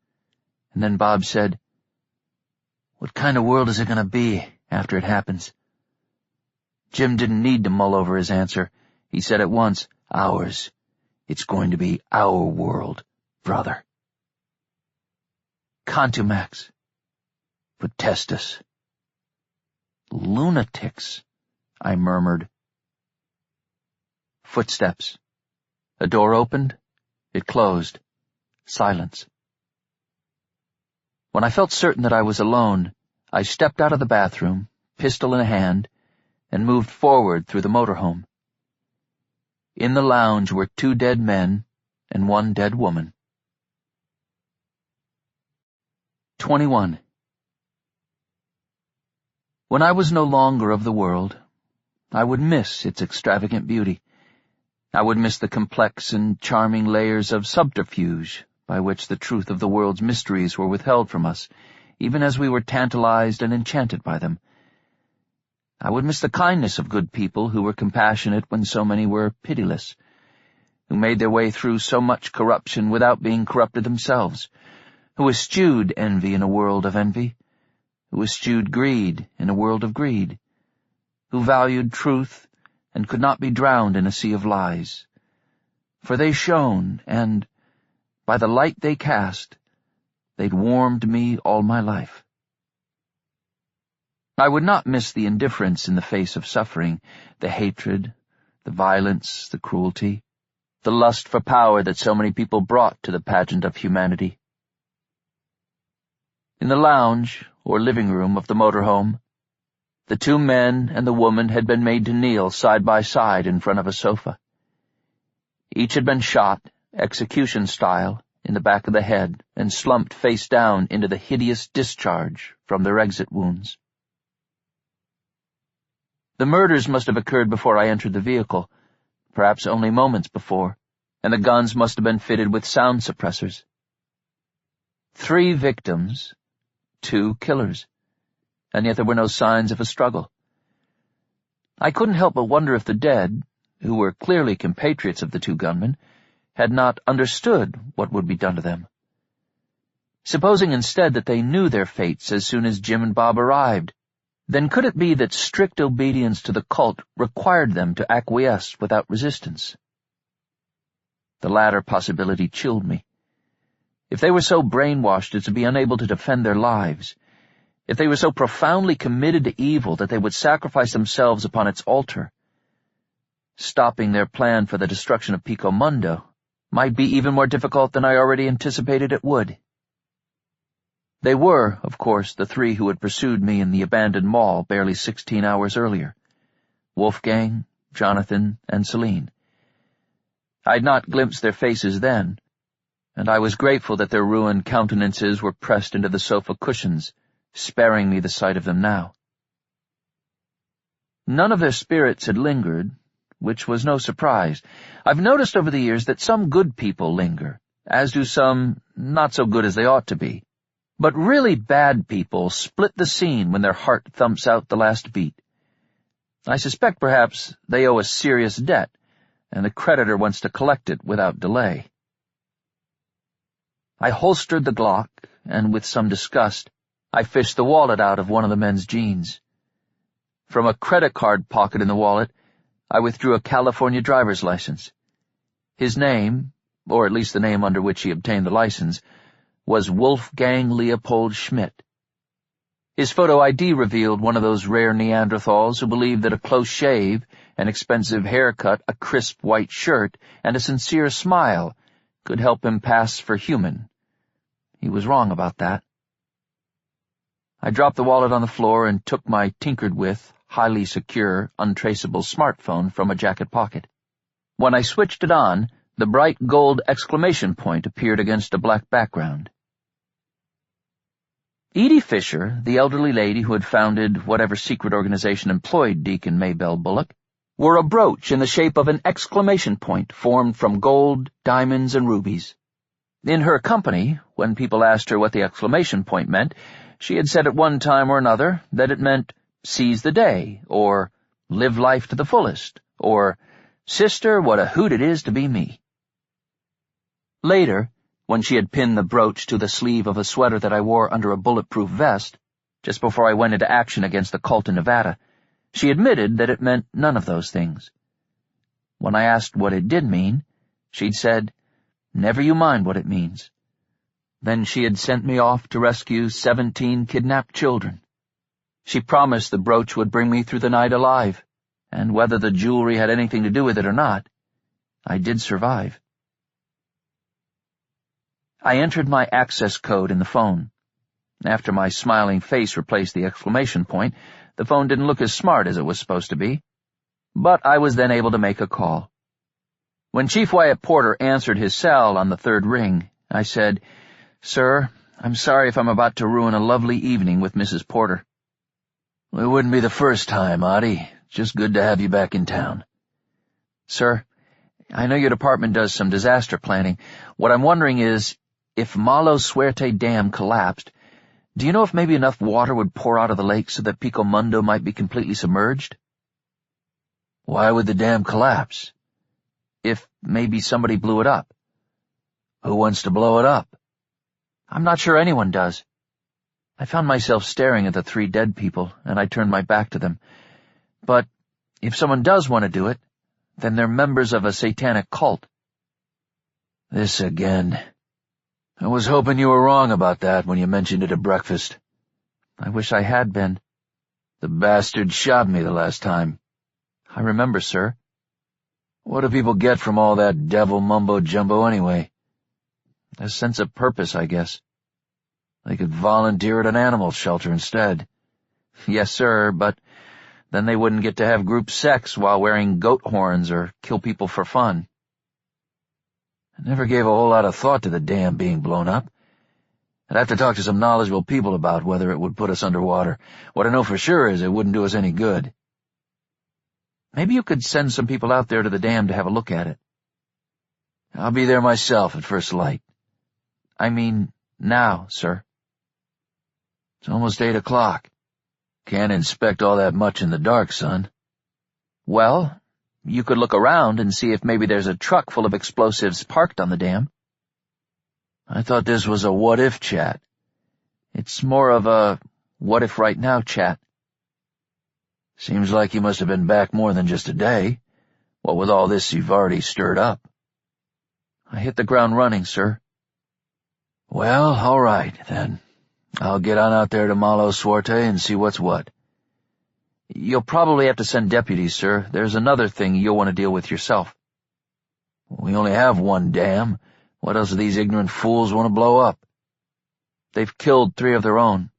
and then Bob said, What kind of world is it going to be after it happens? Jim didn't need to mull over his answer. He said at once, Ours. It's going to be our world, brother. Contumax. Potestas. Lunatics, I murmured. Footsteps. A door opened. It closed. Silence. When I felt certain that I was alone, I stepped out of the bathroom, pistol in hand, and moved forward through the motorhome. In the lounge were 2 dead men and 1 dead woman. 21. When I was no longer of the world, I would miss its extravagant beauty. I would miss the complex and charming layers of subterfuge by which the truth of the world's mysteries were withheld from us, even as we were tantalized and enchanted by them. I would miss the kindness of good people who were compassionate when so many were pitiless, who made their way through so much corruption without being corrupted themselves, who eschewed envy in a world of envy, who eschewed greed in a world of greed, who valued truth and could not be drowned in a sea of lies. For they shone, and, by the light they cast, they'd warmed me all my life. I would not miss the indifference in the face of suffering, the hatred, the violence, the cruelty, the lust for power that so many people brought to the pageant of humanity. In the lounge, or living room of the motorhome, the 2 men and the woman had been made to kneel side by side in front of a sofa. Each had been shot, execution style, in the back of the head and slumped face down into the hideous discharge from their exit wounds. The murders must have occurred before I entered the vehicle, perhaps only moments before, and the guns must have been fitted with sound suppressors. 3 victims, 2 killers, and yet there were no signs of a struggle. I couldn't help but wonder if the dead, who were clearly compatriots of the 2 gunmen, had not understood what would be done to them. Supposing instead that they knew their fates as soon as Jim and Bob arrived, then could it be that strict obedience to the cult required them to acquiesce without resistance? The latter possibility chilled me. If they were so brainwashed as to be unable to defend their lives, if they were so profoundly committed to evil that they would sacrifice themselves upon its altar, stopping their plan for the destruction of Pico Mundo might be even more difficult than I already anticipated it would. They were, of course, the 3 who had pursued me in the abandoned mall barely 16 hours earlier: Wolfgang, Jonathan, and Celine. I had not glimpsed their faces then, and I was grateful that their ruined countenances were pressed into the sofa cushions, sparing me the sight of them now. None of their spirits had lingered, which was no surprise. I've noticed over the years that some good people linger, as do some not so good as they ought to be. But really bad people split the scene when their heart thumps out the last beat. I suspect perhaps they owe a serious debt, and the creditor wants to collect it without delay. I holstered the Glock, and with some disgust, I fished the wallet out of one of the men's jeans. From a credit card pocket in the wallet, I withdrew a California driver's license. His name, or at least the name under which he obtained the license, was Wolfgang Leopold Schmidt. His photo ID revealed one of those rare Neanderthals who believed that a close shave, an expensive haircut, a crisp white shirt, and a sincere smile could help him pass for human. He was wrong about that. I dropped the wallet on the floor and took my tinkered-with, highly secure, untraceable smartphone from a jacket pocket. When I switched it on, the bright gold exclamation point appeared against a black background. Edie Fisher, the elderly lady who had founded whatever secret organization employed Deacon Maybelle Bullock, wore a brooch in the shape of an exclamation point formed from gold, diamonds, and rubies. In her company, when people asked her what the exclamation point meant, she had said at one time or another that it meant seize the day, or live life to the fullest, or sister, what a hoot it is to be me. Later, when she had pinned the brooch to the sleeve of a sweater that I wore under a bulletproof vest, just before I went into action against the cult in Nevada, she admitted that it meant none of those things. When I asked what it did mean, she'd said, Never you mind what it means. Then she had sent me off to rescue 17 kidnapped children. She promised the brooch would bring me through the night alive, and whether the jewelry had anything to do with it or not, I did survive. I entered my access code in the phone. After my smiling face replaced the exclamation point, the phone didn't look as smart as it was supposed to be, but I was then able to make a call. When Chief Wyatt Porter answered his cell on the third ring, I said, "Sir, I'm sorry if I'm about to ruin a lovely evening with Mrs. Porter." "It wouldn't be the first time, Audie. Just good to have you back in town." "Sir, I know your department does some disaster planning. What I'm wondering is, if Malo Suerte Dam collapsed, do you know if maybe enough water would pour out of the lake so that Pico Mundo might be completely submerged?" "Why would the dam collapse?" "If maybe somebody blew it up." "Who wants to blow it up?" "I'm not sure anyone does." I found myself staring at the 3 dead people, and I turned my back to them. But if someone does want to do it, then they're members of a satanic cult. "This again. I was hoping you were wrong about that when you mentioned it at breakfast." "I wish I had been." "The bastard shot me the last time." "I remember, sir." "What do people get from all that devil mumbo-jumbo anyway?" "A sense of purpose, I guess." "They could volunteer at an animal shelter instead." "Yes, sir, but then they wouldn't get to have group sex while wearing goat horns or kill people for fun." "I never gave a whole lot of thought to the dam being blown up. I'd have to talk to some knowledgeable people about whether it would put us underwater. What I know for sure is it wouldn't do us any good." "Maybe you could send some people out there to the dam to have a look at it." "I'll be there myself at first light." "I mean, now, sir." "It's almost 8 o'clock. Can't inspect all that much in the dark, son." "Well, you could look around and see if maybe there's a truck full of explosives parked on the dam." "I thought this was a what-if chat." "It's more of a what-if-right-now chat." "Seems like you must have been back more than just a day. What with all this you've already stirred up." "I hit the ground running, sir." "Well, all right, then. I'll get on out there to Malo Suerte and see what's what." "You'll probably have to send deputies, sir. There's another thing you'll want to deal with yourself." "We only have one dam. What else do these ignorant fools want to blow up?" "They've killed 3 of their own.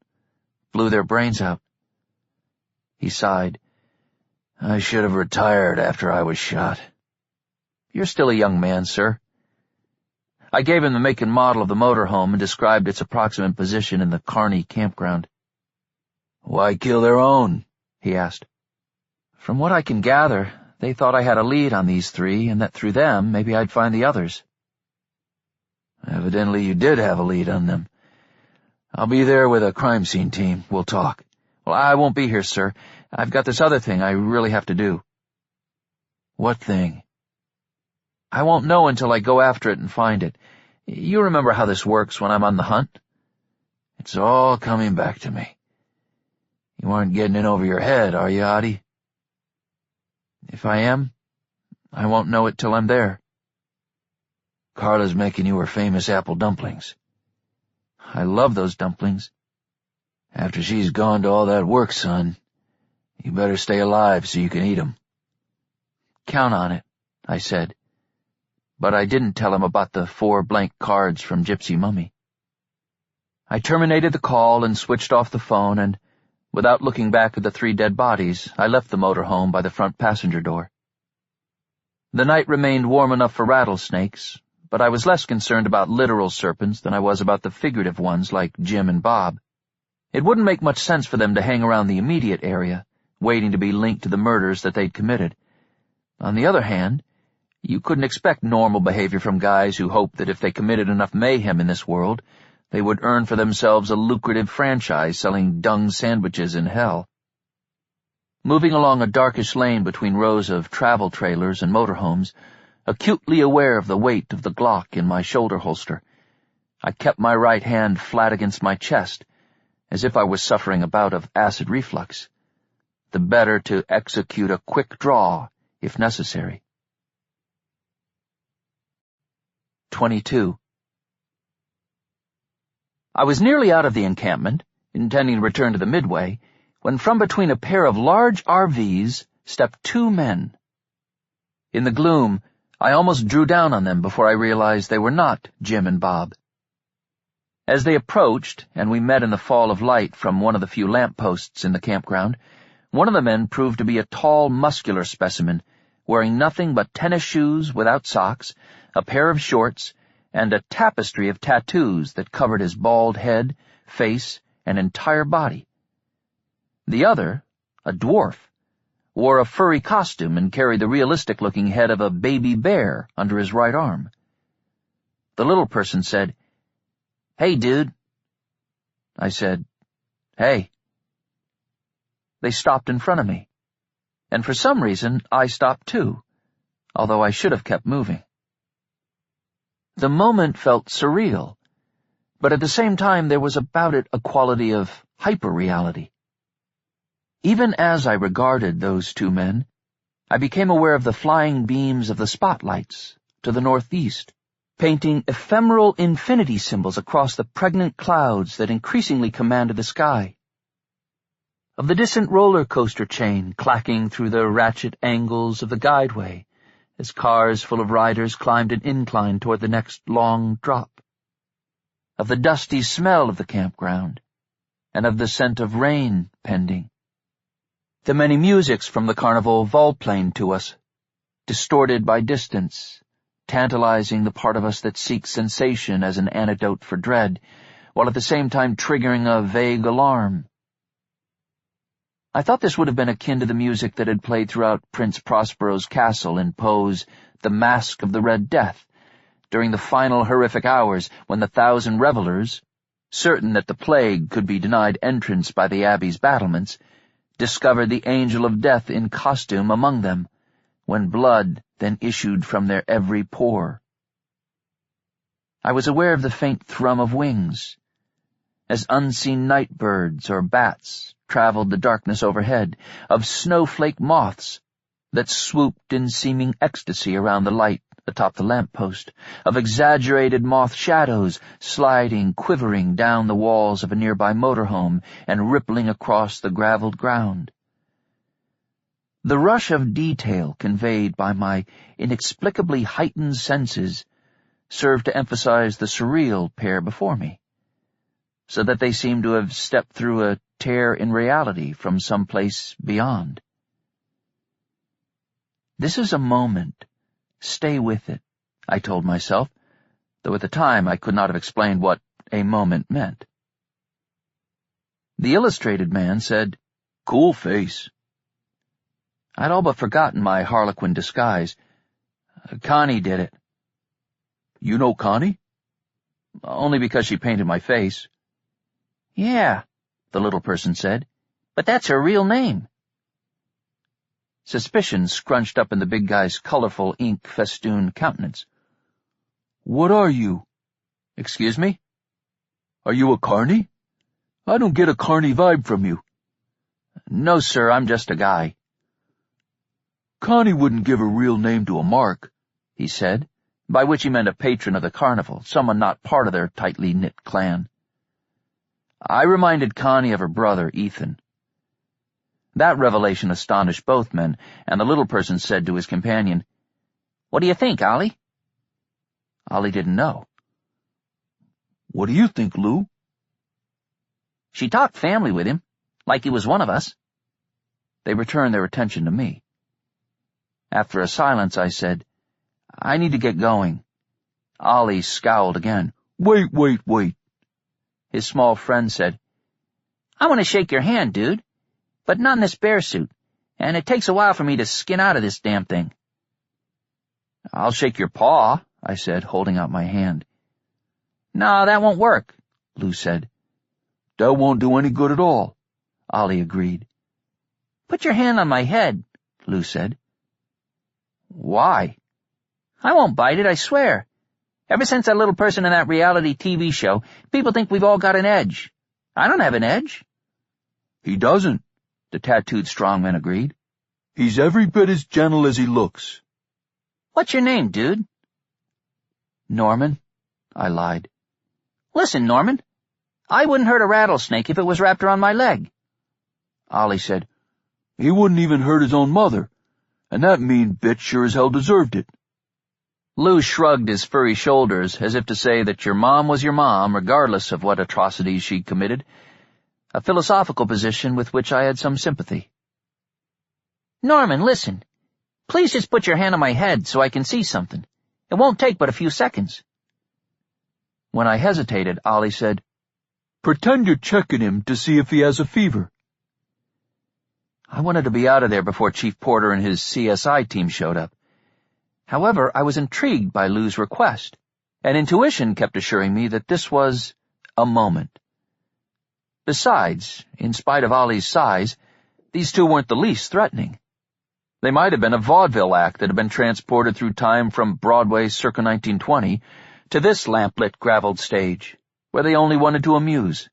Blew their brains out." He sighed. "I should have retired after I was shot." "You're still a young man, sir." I gave him the make and model of the motorhome and described its approximate position in the Kearney campground. "Why kill their own?" he asked. "From what I can gather, they thought I had a lead on these 3, and that through them maybe I'd find the others." "Evidently you did have a lead on them. I'll be there with a crime scene team. We'll talk." "Well, I won't be here, sir. I've got this other thing I really have to do." "What thing?" "I won't know until I go after it and find it. You remember how this works when I'm on the hunt?" "It's all coming back to me. You aren't getting in over your head, are you, Audie?" "If I am, I won't know it till I'm there." "Carla's making you her famous apple dumplings." "I love those dumplings." "After she's gone to all that work, son, you better stay alive so you can eat 'em." "Count on it," I said. But I didn't tell him about the 4 blank cards from Gypsy Mummy. I terminated the call and switched off the phone, and, without looking back at the 3 dead bodies, I left the motorhome by the front passenger door. The night remained warm enough for rattlesnakes, but I was less concerned about literal serpents than I was about the figurative ones like Jim and Bob. It wouldn't make much sense for them to hang around the immediate area, waiting to be linked to the murders that they'd committed. On the other hand, you couldn't expect normal behavior from guys who hoped that if they committed enough mayhem in this world, they would earn for themselves a lucrative franchise selling dung sandwiches in hell. Moving along a darkish lane between rows of travel trailers and motorhomes, acutely aware of the weight of the Glock in my shoulder holster, I kept my right hand flat against my chest, as if I was suffering a bout of acid reflux, the better to execute a quick draw if necessary. 22. I was nearly out of the encampment, intending to return to the midway, when from between a pair of large RVs stepped two men. In the gloom, I almost drew down on them before I realized they were not Jim and Bob. As they approached, and we met in the fall of light from one of the few lampposts in the campground, one of the men proved to be a tall, muscular specimen, wearing nothing but tennis shoes without socks, a pair of shorts, and a tapestry of tattoos that covered his bald head, face, and entire body. The other, a dwarf, wore a furry costume and carried the realistic-looking head of a baby bear under his right arm. The little person said, "Hey, dude." I said, "Hey." They stopped in front of me, and for some reason I stopped too, although I should have kept moving. The moment felt surreal, but at the same time there was about it a quality of hyper-reality. Even as I regarded those two men, I became aware of the flying beams of the spotlights to the northeast, painting ephemeral infinity symbols across the pregnant clouds that increasingly commanded the sky, of the distant roller coaster chain clacking through the ratchet angles of the guideway as cars full of riders climbed an incline toward the next long drop, of the dusty smell of the campground, and of the scent of rain pending. The many musics from the carnival volplaned to us, distorted by distance, tantalizing the part of us that seeks sensation as an antidote for dread, while at the same time triggering a vague alarm. I thought this would have been akin to the music that had played throughout Prince Prospero's castle in Poe's The Masque of the Red Death, during the final horrific hours when the 1,000 revelers, certain that the plague could be denied entrance by the abbey's battlements, discovered the angel of death in costume among them, when blood then issued from their every pore. I was aware of the faint thrum of wings, as unseen night birds or bats traveled the darkness overhead, of snowflake moths that swooped in seeming ecstasy around the light atop the lamppost, of exaggerated moth shadows sliding, quivering down the walls of a nearby motorhome and rippling across the graveled ground. The rush of detail conveyed by my inexplicably heightened senses served to emphasize the surreal pair before me, so that they seemed to have stepped through a tear in reality from some place beyond. This is a moment. Stay with it, I told myself, though at the time I could not have explained what a moment meant. The illustrated man said, "Cool face." I'd all but forgotten my harlequin disguise. Connie did it. "You know Connie?" "Only because she painted my face." "Yeah," the little person said, "but that's her real name." Suspicion scrunched up in the big guy's colorful ink-festooned countenance. "What are you?" "Excuse me?" "Are you a carny? I don't get a carny vibe from you." "No, sir, I'm just a guy." "Connie wouldn't give her real name to a mark," he said, by which he meant a patron of the carnival, someone not part of their tightly knit clan. I reminded Connie of her brother, Ethan. That revelation astonished both men, and the little person said to his companion, "What do you think, Ollie?" Ollie didn't know. "What do you think, Lou?" "She talked family with him, like he was one of us." They returned their attention to me. After a silence, I said, "I need to get going." Ollie scowled again. Wait. His small friend said, "I want to shake your hand, dude, but not in this bear suit, and it takes a while for me to skin out of this damn thing." "I'll shake your paw," I said, holding out my hand. "No, that won't work," Lou said. "That won't do any good at all," Ollie agreed. "Put your hand on my head," Lou said. "Why?" "I won't bite it, I swear. Ever since that little person in that reality TV show, people think we've all got an edge. I don't have an edge." "He doesn't," the tattooed strongman agreed. "He's every bit as gentle as he looks." "What's your name, dude?" "Norman," I lied. "Listen, Norman, I wouldn't hurt a rattlesnake if it was wrapped around my leg." Ollie said, "He wouldn't even hurt his own mother, and that mean bitch sure as hell deserved it." Lou shrugged his furry shoulders as if to say that your mom was your mom regardless of what atrocities she'd committed, a philosophical position with which I had some sympathy. "Norman, listen. Please just put your hand on my head so I can see something. It won't take but a few seconds." When I hesitated, Ollie said, "Pretend you're checking him to see if he has a fever." I wanted to be out of there before Chief Porter and his CSI team showed up. However, I was intrigued by Lou's request, and intuition kept assuring me that this was a moment. Besides, in spite of Ollie's size, these two weren't the least threatening. They might have been a vaudeville act that had been transported through time from Broadway circa 1920 to this lamplit gravelled stage, where they only wanted to amuse.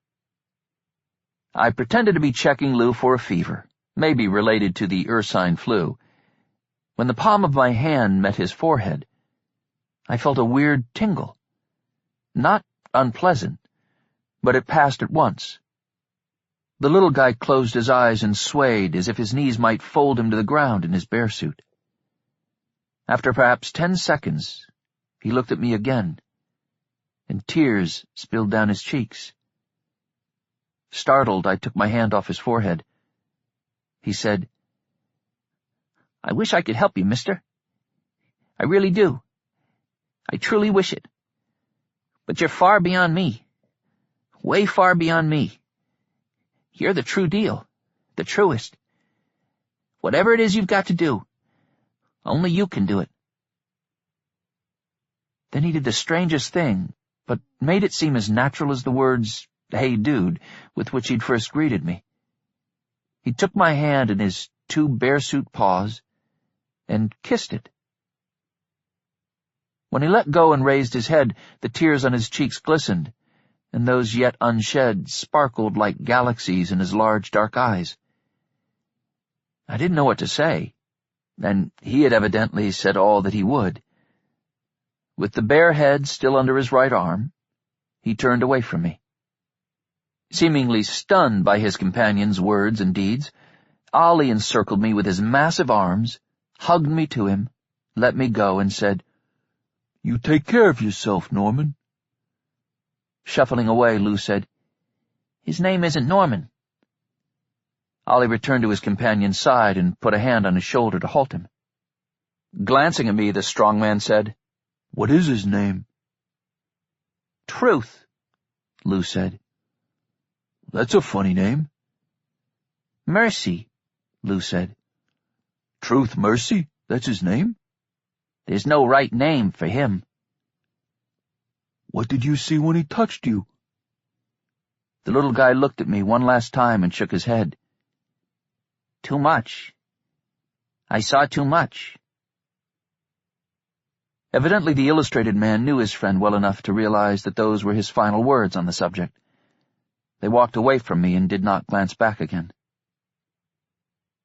I pretended to be checking Lou for a fever, maybe related to the ursine flu. When the palm of my hand met his forehead, I felt a weird tingle. Not unpleasant, but it passed at once. The little guy closed his eyes and swayed as if his knees might fold him to the ground in his bear suit. After perhaps 10 seconds, he looked at me again, and tears spilled down his cheeks. Startled, I took my hand off his forehead. He said, "I wish I could help you, mister. I really do. I truly wish it. But you're far beyond me. Way far beyond me. You're the true deal. The truest. Whatever it is you've got to do, only you can do it." Then he did the strangest thing, but made it seem as natural as the words, "Hey, dude," with which he'd first greeted me. He took my hand in his 2 bear-suit paws and kissed it. When he let go and raised his head, the tears on his cheeks glistened, and those yet unshed sparkled like galaxies in his large dark eyes. I didn't know what to say, and he had evidently said all that he would. With the bare head still under his right arm, he turned away from me. Seemingly stunned by his companion's words and deeds, Ollie encircled me with his massive arms, hugged me to him, let me go, and said, "You take care of yourself, Norman." Shuffling away, Lou said, "His name isn't Norman." Ollie returned to his companion's side and put a hand on his shoulder to halt him. Glancing at me, the strong man said, "What is his name?" "Truth," Lou said. "That's a funny name." "Mercy," Lou said. "Truth Mercy? That's his name?" "There's no right name for him." "What did you see when he touched you?" The little guy looked at me one last time and shook his head. "Too much. I saw too much." Evidently the illustrated man knew his friend well enough to realize that those were his final words on the subject. They walked away from me and did not glance back again.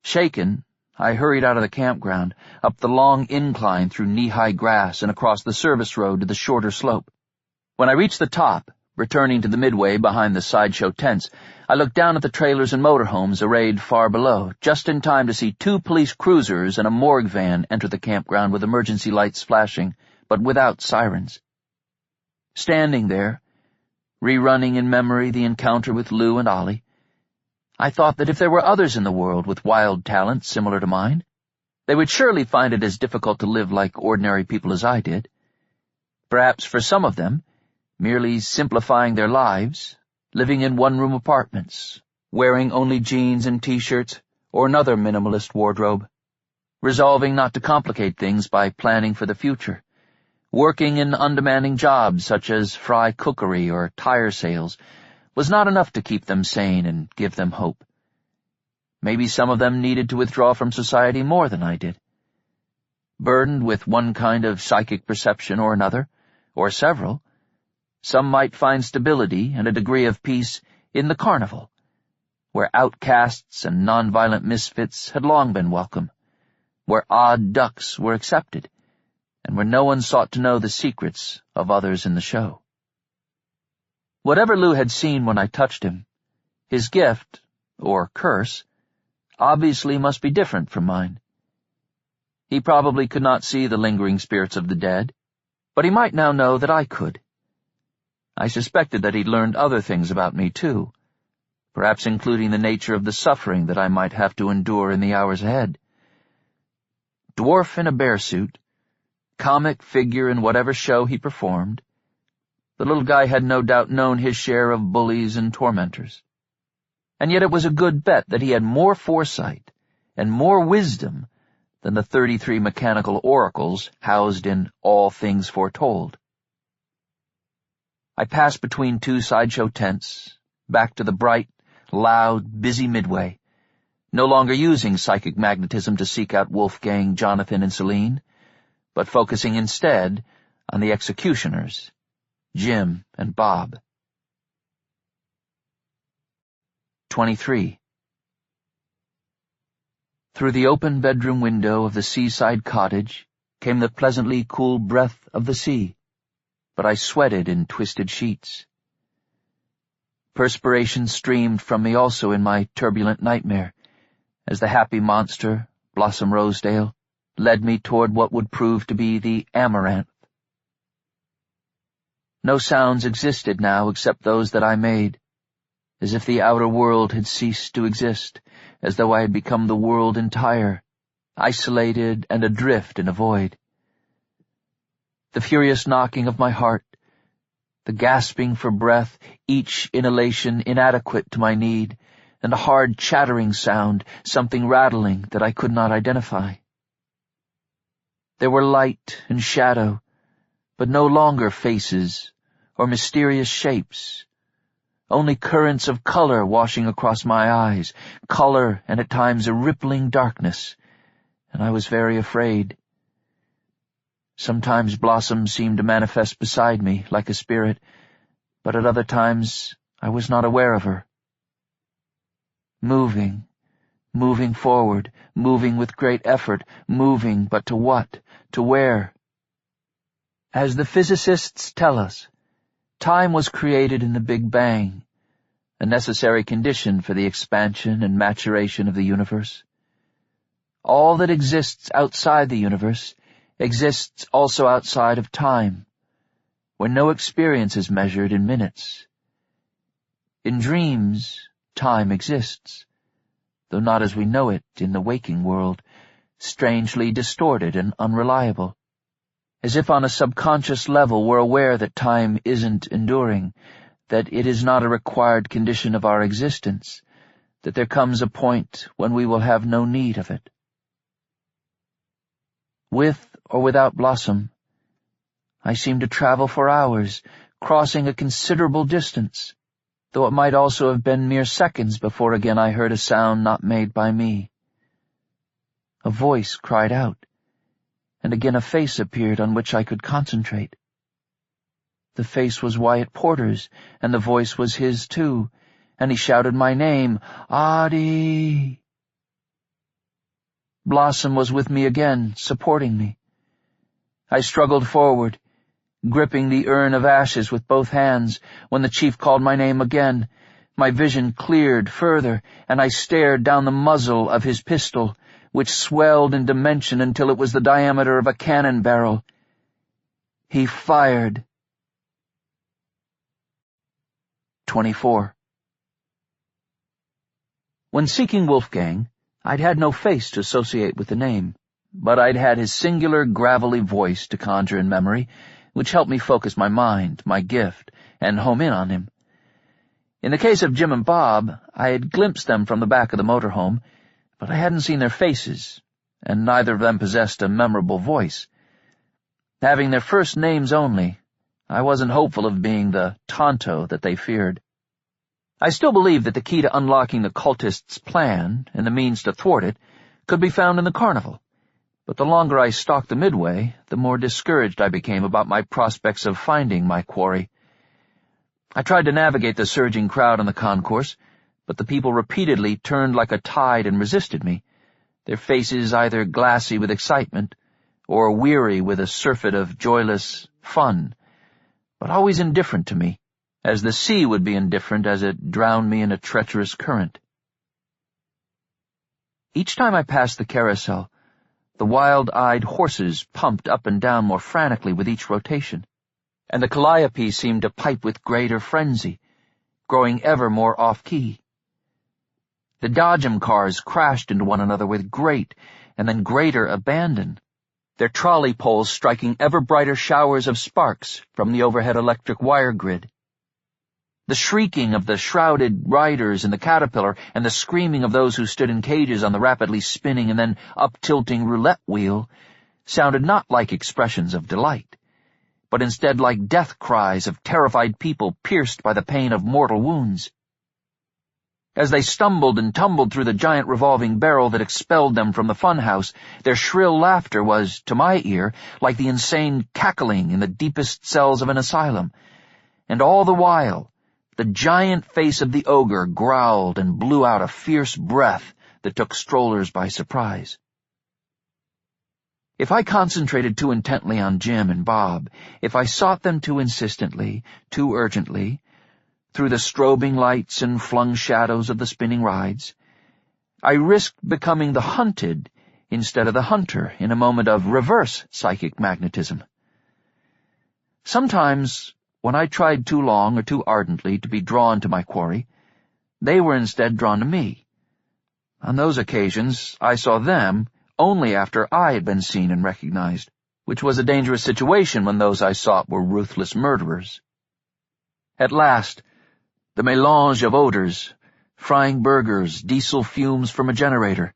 Shaken, I hurried out of the campground, up the long incline through knee-high grass and across the service road to the shorter slope. When I reached the top, returning to the midway behind the sideshow tents, I looked down at the trailers and motorhomes arrayed far below, just in time to see 2 police cruisers and a morgue van enter the campground with emergency lights flashing, but without sirens. Standing there, rerunning in memory the encounter with Lou and Ollie, I thought that if there were others in the world with wild talents similar to mine, they would surely find it as difficult to live like ordinary people as I did. Perhaps for some of them, merely simplifying their lives, living in one-room apartments, wearing only jeans and T-shirts or another minimalist wardrobe, resolving not to complicate things by planning for the future, working in undemanding jobs such as fry cookery or tire sales, was not enough to keep them sane and give them hope. Maybe some of them needed to withdraw from society more than I did. Burdened with one kind of psychic perception or another, or several, some might find stability and a degree of peace in the carnival, where outcasts and nonviolent misfits had long been welcome, where odd ducks were accepted, and where no one sought to know the secrets of others in the show. Whatever Lou had seen when I touched him, his gift, or curse, obviously must be different from mine. He probably could not see the lingering spirits of the dead, but he might now know that I could. I suspected that he'd learned other things about me, too, perhaps including the nature of the suffering that I might have to endure in the hours ahead. Dwarf in a bear suit, comic figure in whatever show he performed, the little guy had no doubt known his share of bullies and tormentors. And yet it was a good bet that he had more foresight and more wisdom than the 33 mechanical oracles housed in All Things Foretold. I passed between 2 sideshow tents, back to the bright, loud, busy Midway, no longer using psychic magnetism to seek out Wolfgang, Jonathan, and Celine, but focusing instead on the executioners, Jim and Bob. 23. Through the open bedroom window of the seaside cottage came the pleasantly cool breath of the sea, but I sweated in twisted sheets. Perspiration streamed from me also in my turbulent nightmare, as the happy monster, Blossom Rosedale, led me toward what would prove to be the Amaranth. No sounds existed now except those that I made, as if the outer world had ceased to exist, as though I had become the world entire, isolated and adrift in a void. The furious knocking of my heart, the gasping for breath, each inhalation inadequate to my need, and a hard chattering sound, something rattling that I could not identify. There were light and shadow, but no longer faces or mysterious shapes, only currents of color washing across my eyes, color and at times a rippling darkness, and I was very afraid. Sometimes Blossom seemed to manifest beside me like a spirit, but at other times I was not aware of her. Moving forward, moving with great effort, moving, but to what? To where? As the physicists tell us, time was created in the Big Bang, a necessary condition for the expansion and maturation of the universe. All that exists outside the universe exists also outside of time, where no experience is measured in minutes. In dreams, time exists, though not as we know it in the waking world, strangely distorted and unreliable. As if on a subconscious level we're aware that time isn't enduring, that it is not a required condition of our existence, that there comes a point when we will have no need of it. With or without Blossom, I seemed to travel for hours, crossing a considerable distance, though it might also have been mere seconds before again I heard a sound not made by me. A voice cried out, and again a face appeared on which I could concentrate. The face was Wyatt Porter's, and the voice was his too, and he shouted my name, Audie! Blossom was with me again, supporting me. I struggled forward, gripping the urn of ashes with both hands, when the chief called my name again. My vision cleared further, and I stared down the muzzle of his pistol, which swelled in dimension until it was the diameter of a cannon barrel. He fired. 24. When seeking Wolfgang, I'd had no face to associate with the name, but I'd had his singular, gravelly voice to conjure in memory, which helped me focus my mind, my gift, and home in on him. In the case of Jim and Bob, I had glimpsed them from the back of the motorhome, but I hadn't seen their faces, and neither of them possessed a memorable voice. Having their first names only, I wasn't hopeful of being the Tonto that they feared. I still believed that the key to unlocking the cultists' plan, and the means to thwart it, could be found in the carnival, but the longer I stalked the Midway, the more discouraged I became about my prospects of finding my quarry. I tried to navigate the surging crowd on the concourse, but the people repeatedly turned like a tide and resisted me, their faces either glassy with excitement, or weary with a surfeit of joyless fun, but always indifferent to me, as the sea would be indifferent as it drowned me in a treacherous current. Each time I passed the carousel, the wild-eyed horses pumped up and down more frantically with each rotation, and the calliope seemed to pipe with greater frenzy, growing ever more off-key. The dodgem cars crashed into one another with great and then greater abandon, their trolley poles striking ever brighter showers of sparks from the overhead electric wire grid. The shrieking of the shrouded riders in the caterpillar and the screaming of those who stood in cages on the rapidly spinning and then up-tilting roulette wheel sounded not like expressions of delight, but instead like death cries of terrified people pierced by the pain of mortal wounds. As they stumbled and tumbled through the giant revolving barrel that expelled them from the funhouse, their shrill laughter was, to my ear, like the insane cackling in the deepest cells of an asylum. And all the while, the giant face of the ogre growled and blew out a fierce breath that took strollers by surprise. If I concentrated too intently on Jim and Bob, if I sought them too insistently, too urgently, through the strobing lights and flung shadows of the spinning rides, I risked becoming the hunted instead of the hunter in a moment of reverse psychic magnetism. Sometimes, when I tried too long or too ardently to be drawn to my quarry, they were instead drawn to me. On those occasions, I saw them only after I had been seen and recognized, which was a dangerous situation when those I sought were ruthless murderers. At last, the mélange of odors, frying burgers, diesel fumes from a generator,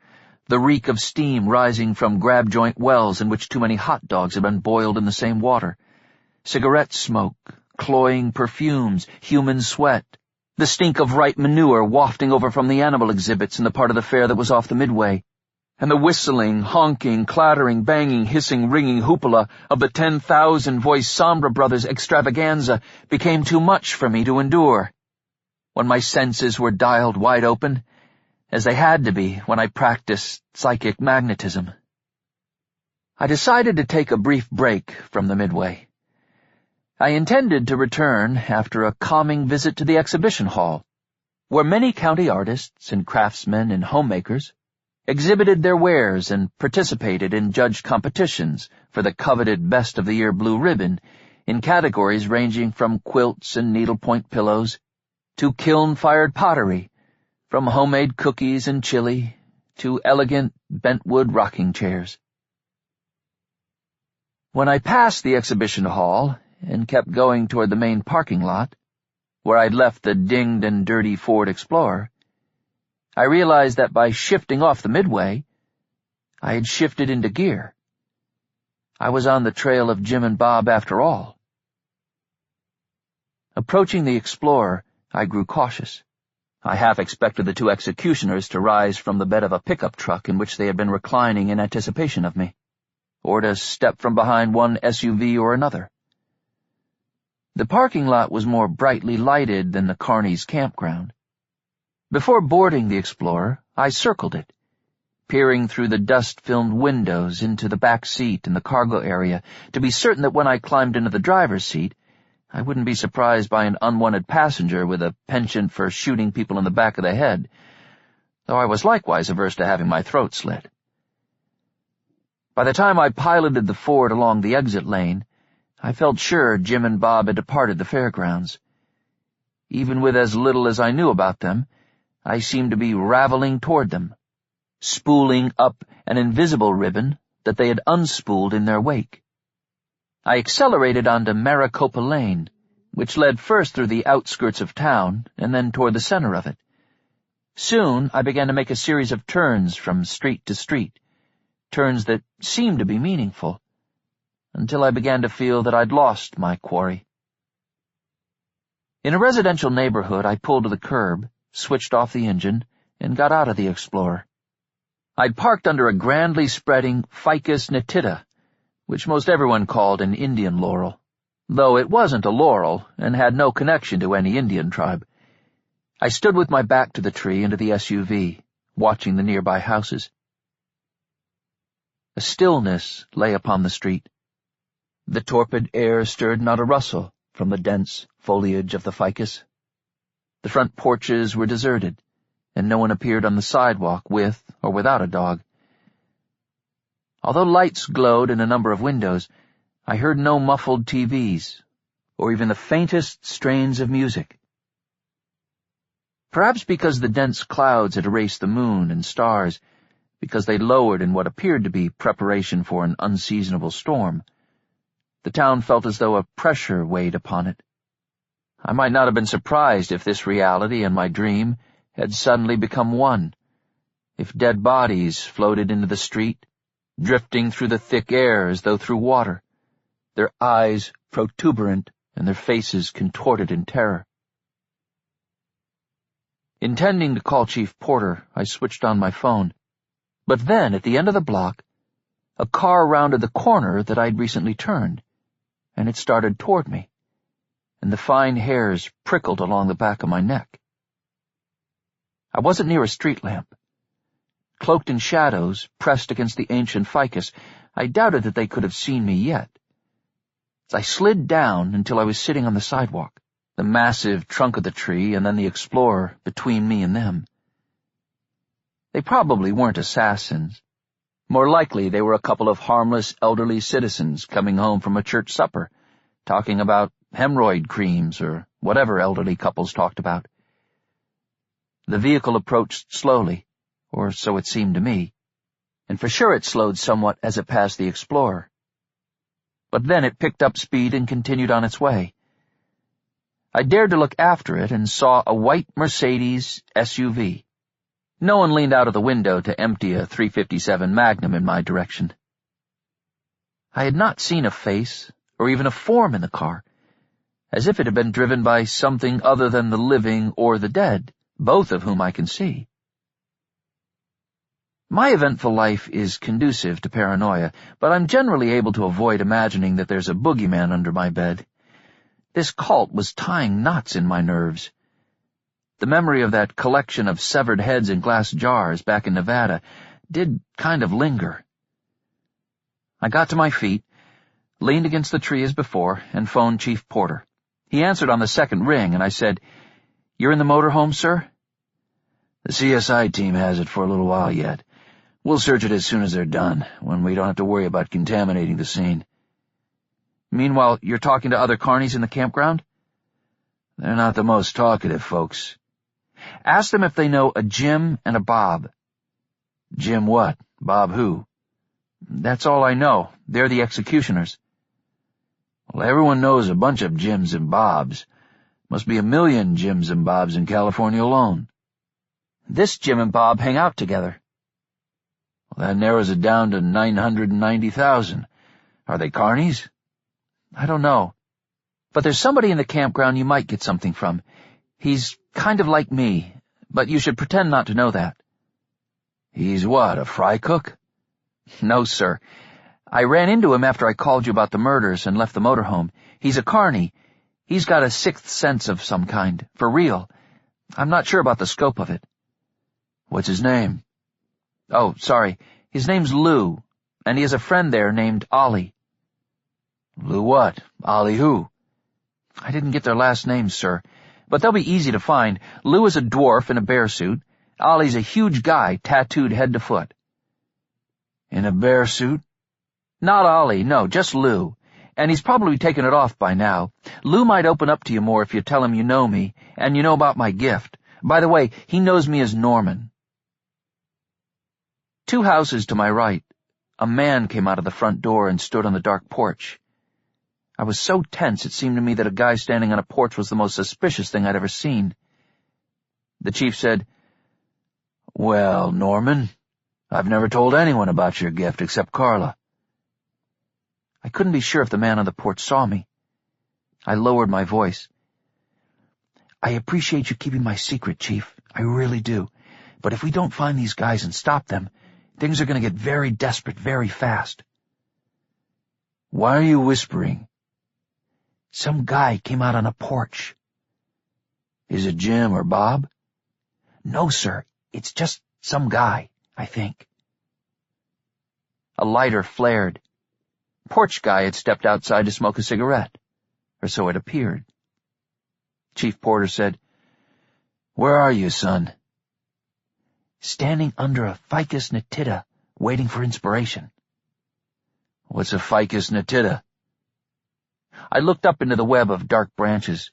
the reek of steam rising from grab-joint wells in which too many hot dogs had been boiled in the same water, cigarette smoke, cloying perfumes, human sweat, the stink of ripe manure wafting over from the animal exhibits in the part of the fair that was off the midway, and the whistling, honking, clattering, banging, hissing, ringing hoopla of the 10,000-voice Sombra Brothers extravaganza became too much for me to endure, when my senses were dialed wide open, as they had to be when I practiced psychic magnetism. I decided to take a brief break from the midway. I intended to return after a calming visit to the exhibition hall, where many county artists and craftsmen and homemakers exhibited their wares and participated in judged competitions for the coveted Best of the Year blue ribbon in categories ranging from quilts and needlepoint pillows to kiln-fired pottery, from homemade cookies and chili to elegant bentwood rocking chairs. When I passed the exhibition hall and kept going toward the main parking lot, where I'd left the dinged and dirty Ford Explorer, I realized that by shifting off the midway, I had shifted into gear. I was on the trail of Jim and Bob after all. Approaching the Explorer, I grew cautious. I half expected the two executioners to rise from the bed of a pickup truck in which they had been reclining in anticipation of me, or to step from behind one SUV or another. The parking lot was more brightly lighted than the Carney's campground. Before boarding the Explorer, I circled it, peering through the dust-filmed windows into the back seat and the cargo area to be certain that when I climbed into the driver's seat, I wouldn't be surprised by an unwanted passenger with a penchant for shooting people in the back of the head, though I was likewise averse to having my throat slit. By the time I piloted the Ford along the exit lane, I felt sure Jim and Bob had departed the fairgrounds. Even with as little as I knew about them, I seemed to be raveling toward them, spooling up an invisible ribbon that they had unspooled in their wake. I accelerated onto Maricopa Lane, which led first through the outskirts of town and then toward the center of it. Soon I began to make a series of turns from street to street, turns that seemed to be meaningful, until I began to feel that I'd lost my quarry. In a residential neighborhood, I pulled to the curb, switched off the engine, and got out of the Explorer. I'd parked under a grandly spreading ficus nitida, which most everyone called an Indian laurel, though it wasn't a laurel and had no connection to any Indian tribe. I stood with my back to the tree and to the SUV, watching the nearby houses. A stillness lay upon the street. The torpid air stirred not a rustle from the dense foliage of the ficus. The front porches were deserted, and no one appeared on the sidewalk with or without a dog. Although lights glowed in a number of windows, I heard no muffled TVs, or even the faintest strains of music. Perhaps because the dense clouds had erased the moon and stars, because they lowered in what appeared to be preparation for an unseasonable storm, the town felt as though a pressure weighed upon it. I might not have been surprised if this reality and my dream had suddenly become one, if dead bodies floated into the street, drifting through the thick air as though through water, their eyes protuberant and their faces contorted in terror. Intending to call Chief Porter, I switched on my phone. But then, at the end of the block, a car rounded the corner that I'd recently turned, and it started toward me, and the fine hairs prickled along the back of my neck. I wasn't near a street lamp. Cloaked in shadows, pressed against the ancient ficus, I doubted that they could have seen me yet. As I slid down until I was sitting on the sidewalk, the massive trunk of the tree and then the Explorer between me and them. They probably weren't assassins. More likely they were a couple of harmless elderly citizens coming home from a church supper, talking about hemorrhoid creams or whatever elderly couples talked about. The vehicle approached slowly, or so it seemed to me, and for sure it slowed somewhat as it passed the Explorer. But then it picked up speed and continued on its way. I dared to look after it and saw a white Mercedes SUV. No one leaned out of the window to empty a .357 Magnum in my direction. I had not seen a face or even a form in the car, as if it had been driven by something other than the living or the dead, both of whom I can see. My eventful life is conducive to paranoia, but I'm generally able to avoid imagining that there's a boogeyman under my bed. This cult was tying knots in my nerves. The memory of that collection of severed heads in glass jars back in Nevada did kind of linger. I got to my feet, leaned against the tree as before, and phoned Chief Porter. He answered on the second ring, and I said, "You're in the motorhome, sir?" "The CSI team has it for a little while yet. We'll search it as soon as they're done, when we don't have to worry about contaminating the scene." "Meanwhile, you're talking to other carnies in the campground?" "They're not the most talkative folks." "Ask them if they know a Jim and a Bob." "Jim what? Bob who?" "That's all I know. They're the executioners." "Well, everyone knows a bunch of Jims and Bobs. Must be 1,000,000 Jims and Bobs in California alone." "This Jim and Bob hang out together." "Well, that narrows it down to 990,000. Are they carnies?" "I don't know. But there's somebody in the campground you might get something from. He's kind of like me, but you should pretend not to know that." "He's what, a fry cook?" "No, sir. I ran into him after I called you about the murders and left the motorhome. He's a carny. He's got a sixth sense of some kind, for real. I'm not sure about the scope of it." "What's his name?" "Oh, sorry. His name's Lou, and he has a friend there named Ollie." "Lou what? Ollie who?" "I didn't get their last names, sir, but they'll be easy to find. Lou is a dwarf in a bear suit. Ollie's a huge guy, tattooed head to foot." "In a bear suit?" "Not Ollie, no, just Lou. And he's probably taken it off by now. Lou might open up to you more if you tell him you know me, and you know about my gift. By the way, he knows me as Norman." 2 houses to my right, a man came out of the front door and stood on the dark porch. I was so tense it seemed to me that a guy standing on a porch was the most suspicious thing I'd ever seen. The chief said, "Well, Norman, I've never told anyone about your gift except Carla." I couldn't be sure if the man on the porch saw me. I lowered my voice. "I appreciate you keeping my secret, Chief. I really do. But if we don't find these guys and stop them, things are going to get very desperate very fast." "Why are you whispering?" "Some guy came out on a porch." "Is it Jim or Bob?" "No, sir. It's just some guy, I think." A lighter flared. Porch guy had stepped outside to smoke a cigarette, or so it appeared. Chief Porter said, "Where are you, son?" "Standing under a ficus natita, waiting for inspiration." "What's a ficus natita?" I looked up into the web of dark branches.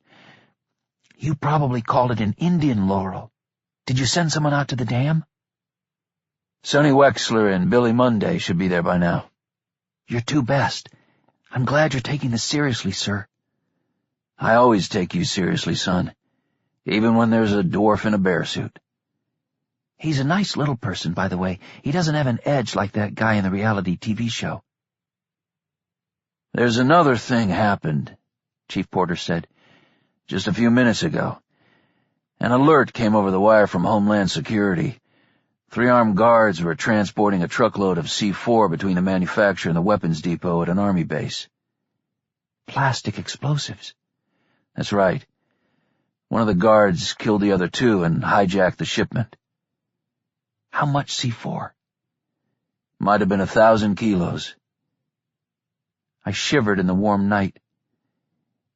"You probably called it an Indian laurel. Did you send someone out to the dam?" "Sonny Wexler and Billy Monday should be there by now." "You're too best. I'm glad you're taking this seriously, sir." "I always take you seriously, son, even when there's a dwarf in a bear suit." "He's a nice little person, by the way. He doesn't have an edge like that guy in the reality TV show." "There's another thing happened," Chief Porter said, "just a few minutes ago. An alert came over the wire from Homeland Security. 3 armed guards were transporting a truckload of C4 between the manufacturer and the weapons depot at an Army base." "Plastic explosives." "That's right. One of the guards killed the other 2 and hijacked the shipment." "How much C4? "Might have been 1,000 kilos. I shivered in the warm night.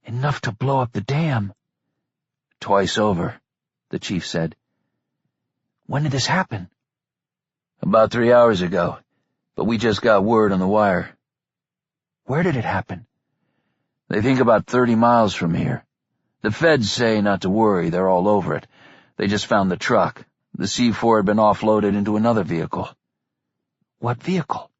"Enough to blow up the dam." "Twice over," the chief said. "When did this happen?" "About 3 hours ago, but we just got word on the wire." "Where did it happen?" "They think about 30 miles from here. The feds say not to worry, they're all over it. They just found the truck. The C4 had been offloaded into another vehicle." "What vehicle?"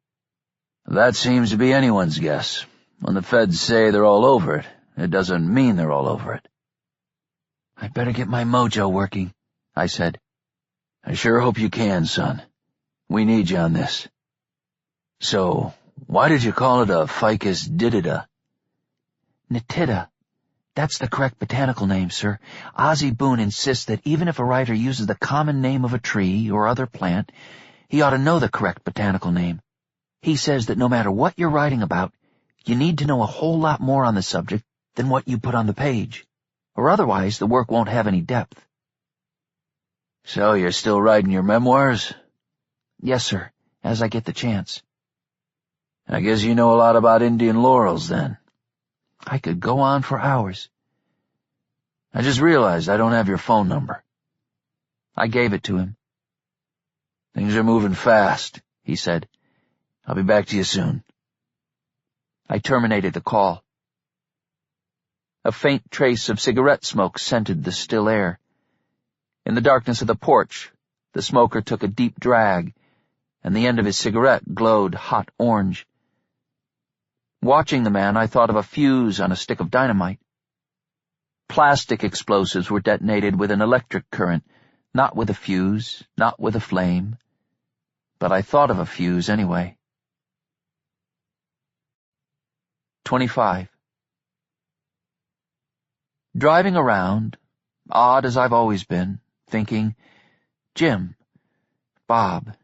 "That seems to be anyone's guess. When the feds say they're all over it, it doesn't mean they're all over it." "I'd better get my mojo working," I said. "I sure hope you can, son. We need you on this. So, why did you call it a ficus ditida?" "Natita. That's the correct botanical name, sir. Ozzie Boone insists that even if a writer uses the common name of a tree or other plant, he ought to know the correct botanical name. He says that no matter what you're writing about, you need to know a whole lot more on the subject than what you put on the page, or otherwise the work won't have any depth." "So you're still writing your memoirs?" "Yes, sir, as I get the chance." "I guess you know a lot about Indian laurels, then." I could go on for hours. "I just realized I don't have your phone number." I gave it to him. "Things are moving fast," he said. "I'll be back to you soon." I terminated the call. A faint trace of cigarette smoke scented the still air. In the darkness of the porch, the smoker took a deep drag, and the end of his cigarette glowed hot orange. Watching the man, I thought of a fuse on a stick of dynamite. Plastic explosives were detonated with an electric current, not with a fuse, not with a flame. But I thought of a fuse anyway. 25. Driving around, odd as I've always been, thinking, Jim, Bob,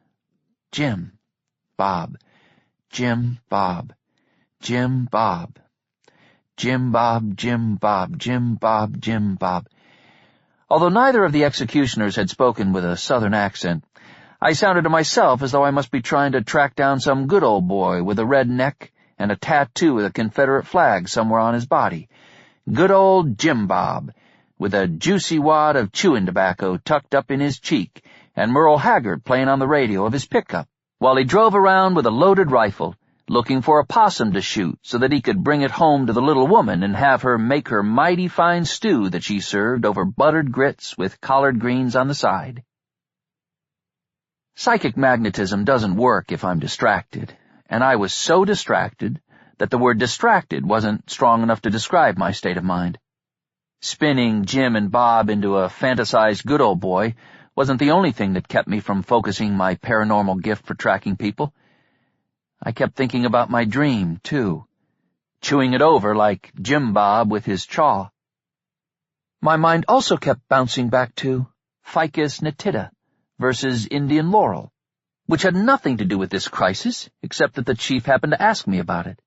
Jim, Bob, Jim, Bob, Jim, Bob, Jim, Bob, Jim, Bob, Jim, Bob, Jim, Bob. Although neither of the executioners had spoken with a southern accent, I sounded to myself as though I must be trying to track down some good old boy with a red neck and a tattoo with a Confederate flag somewhere on his body. Good old Jim Bob, with a juicy wad of chewing tobacco tucked up in his cheek, and Merle Haggard playing on the radio of his pickup, while he drove around with a loaded rifle, looking for a possum to shoot so that he could bring it home to the little woman and have her make her mighty fine stew that she served over buttered grits with collard greens on the side. Psychic magnetism doesn't work if I'm distracted, and I was so distracted that the word distracted wasn't strong enough to describe my state of mind. Spinning Jim and Bob into a fantasized good old boy wasn't the only thing that kept me from focusing my paranormal gift for tracking people. I kept thinking about my dream, too, chewing it over like Jim Bob with his chaw. My mind also kept bouncing back to ficus natita versus Indian laurel, which had nothing to do with this crisis, except that the chief happened to ask me about it.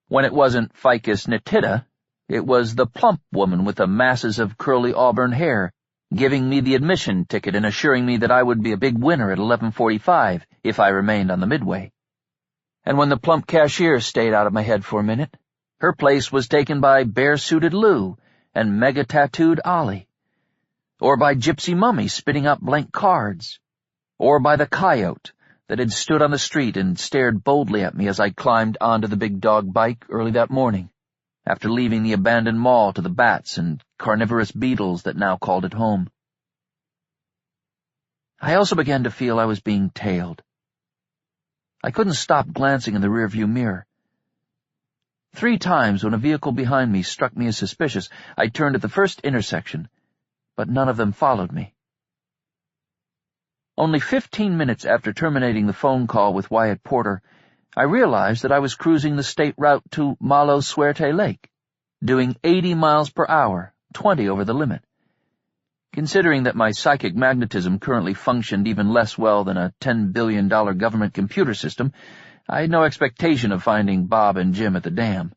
When it wasn't ficus natita, it was the plump woman with the masses of curly auburn hair, giving me the admission ticket and assuring me that I would be a big winner at 11:45 if I remained on the midway. And when the plump cashier stayed out of my head for a minute, her place was taken by bare-suited Lou and mega-tattooed Ollie, or by Gypsy Mummy spitting up blank cards, or by the coyote that had stood on the street and stared boldly at me as I climbed onto the big dog bike early that morning, after leaving the abandoned mall to the bats and carnivorous beetles that now called it home. I also began to feel I was being tailed. I couldn't stop glancing in the rearview mirror. 3 times when a vehicle behind me struck me as suspicious, I turned at the first intersection, but none of them followed me. Only 15 minutes after terminating the phone call with Wyatt Porter, I realized that I was cruising the state route to Malo Suerte Lake, doing 80 miles per hour, 20 over the limit. Considering that my psychic magnetism currently functioned even less well than a $10 billion government computer system, I had no expectation of finding Bob and Jim at the dam.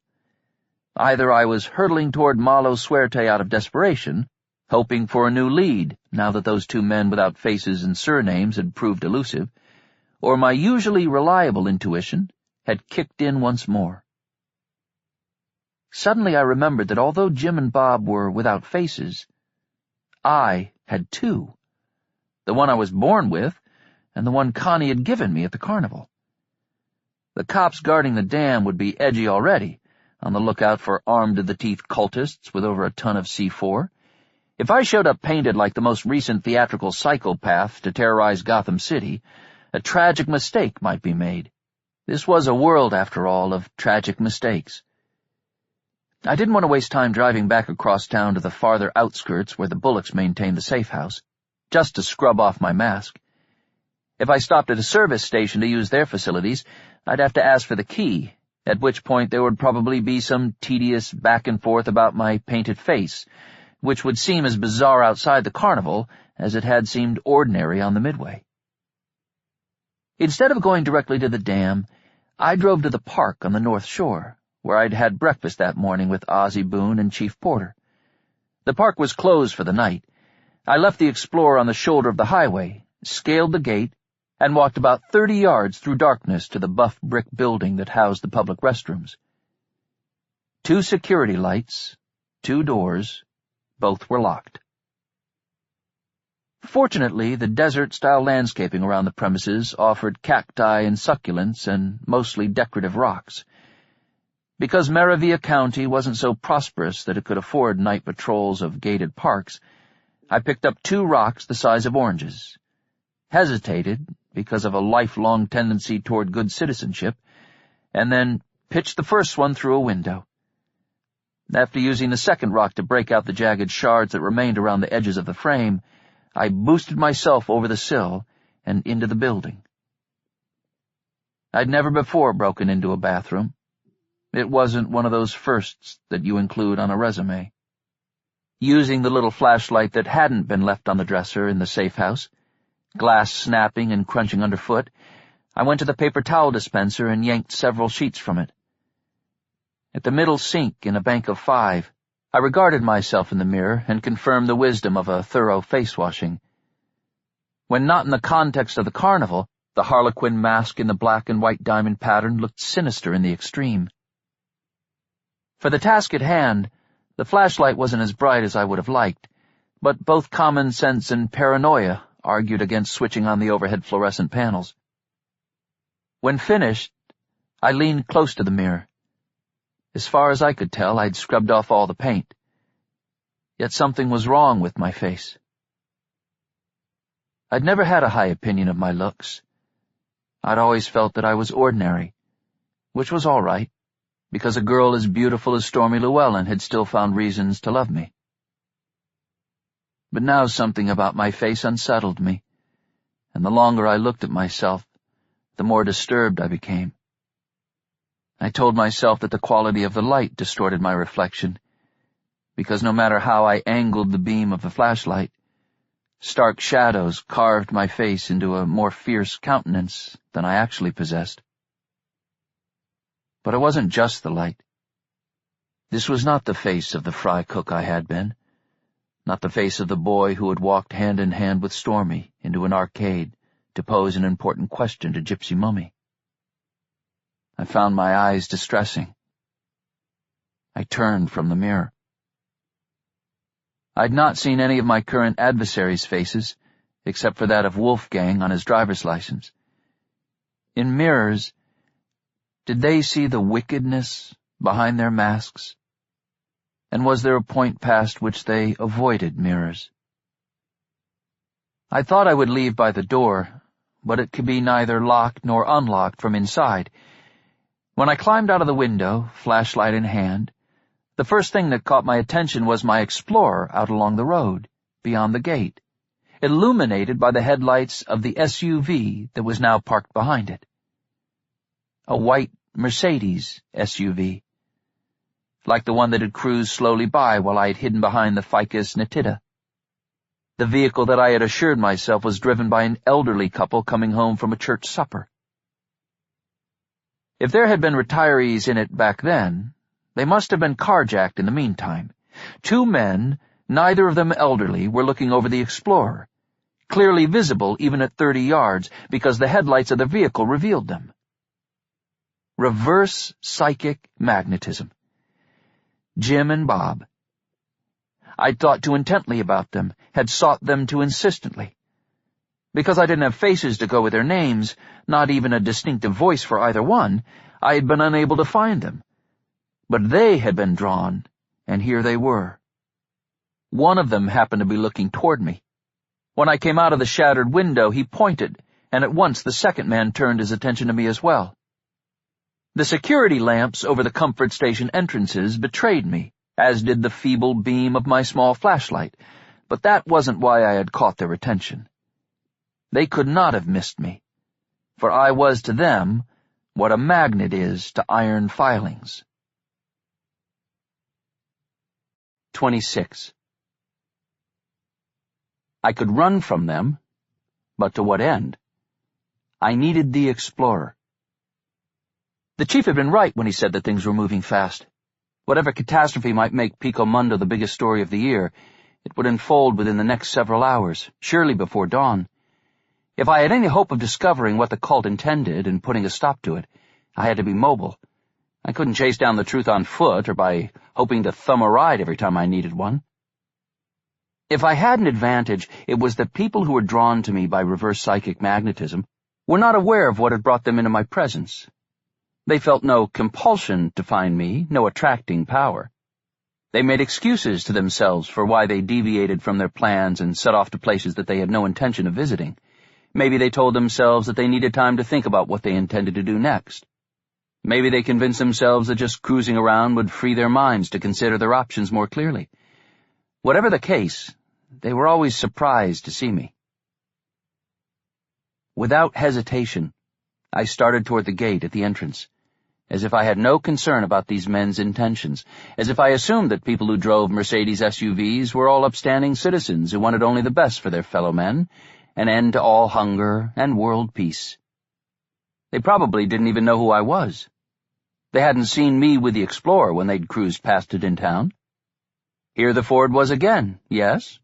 Either I was hurtling toward Malo Suerte out of desperation, hoping for a new lead now that those 2 men without faces and surnames had proved elusive, or my usually reliable intuition had kicked in once more. Suddenly I remembered that although Jim and Bob were without faces, I had 2, the one I was born with and the one Connie had given me at the carnival. The cops guarding the dam would be edgy already, on the lookout for armed-to-the-teeth cultists with over a ton of C4. If I showed up painted like the most recent theatrical psychopath to terrorize Gotham City, a tragic mistake might be made. This was a world, after all, of tragic mistakes. I didn't want to waste time driving back across town to the farther outskirts where the Bullocks maintained the safe house, just to scrub off my mask. If I stopped at a service station to use their facilities, I'd have to ask for the key, at which point there would probably be some tedious back and forth about my painted face, which would seem as bizarre outside the carnival as it had seemed ordinary on the Midway. Instead of going directly to the dam, I drove to the park on the North Shore, where I'd had breakfast that morning with Ozzie Boone and Chief Porter. The park was closed for the night. I left the Explorer on the shoulder of the highway, scaled the gate, and walked about 30 yards through darkness to the buff brick building that housed the public restrooms. 2 security lights, 2 doors, both were locked. Fortunately, the desert-style landscaping around the premises offered cacti and succulents and mostly decorative rocks. Because Maravilla County wasn't so prosperous that it could afford night patrols of gated parks, I picked up 2 rocks the size of oranges, hesitated because of a lifelong tendency toward good citizenship, and then pitched the first one through a window. After using the second rock to break out the jagged shards that remained around the edges of the frame, I boosted myself over the sill and into the building. I'd never before broken into a bathroom. It wasn't one of those firsts that you include on a resume. Using the little flashlight that hadn't been left on the dresser in the safe house, glass snapping and crunching underfoot, I went to the paper towel dispenser and yanked several sheets from it. At the middle sink in a bank of 5, I regarded myself in the mirror and confirmed the wisdom of a thorough face-washing. When not in the context of the carnival, the harlequin mask in the black and white diamond pattern looked sinister in the extreme. For the task at hand, the flashlight wasn't as bright as I would have liked, but both common sense and paranoia argued against switching on the overhead fluorescent panels. When finished, I leaned close to the mirror. As far as I could tell, I'd scrubbed off all the paint. Yet something was wrong with my face. I'd never had a high opinion of my looks. I'd always felt that I was ordinary, which was all right, because a girl as beautiful as Stormy Llewellyn had still found reasons to love me. But now something about my face unsettled me, and the longer I looked at myself, the more disturbed I became. I told myself that the quality of the light distorted my reflection, because no matter how I angled the beam of the flashlight, stark shadows carved my face into a more fierce countenance than I actually possessed. But it wasn't just the light. This was not the face of the fry cook I had been, not the face of the boy who had walked hand in hand with Stormy into an arcade to pose an important question to Gypsy Mummy. I found my eyes distressing. I turned from the mirror. I'd not seen any of my current adversaries' faces, except for that of Wolfgang on his driver's license. In mirrors, did they see the wickedness behind their masks? And was there a point past which they avoided mirrors? I thought I would leave by the door, but it could be neither locked nor unlocked from inside. When I climbed out of the window, flashlight in hand, the first thing that caught my attention was my Explorer out along the road, beyond the gate, illuminated by the headlights of the SUV that was now parked behind it. A white Mercedes SUV, like the one that had cruised slowly by while I had hidden behind the Ficus Nitida. The vehicle that I had assured myself was driven by an elderly couple coming home from a church supper. If there had been retirees in it back then, they must have been carjacked in the meantime. 2 men, neither of them elderly, were looking over the Explorer, clearly visible even at 30 yards because the headlights of the vehicle revealed them. Reverse psychic magnetism. Jim and Bob. I'd thought too intently about them, had sought them too insistently. Because I didn't have faces to go with their names, not even a distinctive voice for either one, I had been unable to find them. But they had been drawn, and here they were. One of them happened to be looking toward me. When I came out of the shattered window, he pointed, and at once the second man turned his attention to me as well. The security lamps over the comfort station entrances betrayed me, as did the feeble beam of my small flashlight, but that wasn't why I had caught their attention. They could not have missed me, for I was to them what a magnet is to iron filings. 26. I could run from them, but to what end? I needed the Explorer. The chief had been right when he said that things were moving fast. Whatever catastrophe might make Pico Mundo the biggest story of the year, it would unfold within the next several hours, surely before dawn. If I had any hope of discovering what the cult intended and putting a stop to it, I had to be mobile. I couldn't chase down the truth on foot or by hoping to thumb a ride every time I needed one. If I had an advantage, it was that people who were drawn to me by reverse psychic magnetism were not aware of what had brought them into my presence. They felt no compulsion to find me, no attracting power. They made excuses to themselves for why they deviated from their plans and set off to places that they had no intention of visiting. Maybe they told themselves that they needed time to think about what they intended to do next. Maybe they convinced themselves that just cruising around would free their minds to consider their options more clearly. Whatever the case, they were always surprised to see me. Without hesitation, I started toward the gate at the entrance, as if I had no concern about these men's intentions, as if I assumed that people who drove Mercedes SUVs were all upstanding citizens who wanted only the best for their fellow men, an end to all hunger and world peace. They probably didn't even know who I was. They hadn't seen me with the Explorer when they'd cruised past it in town. Here the Ford was again, yes,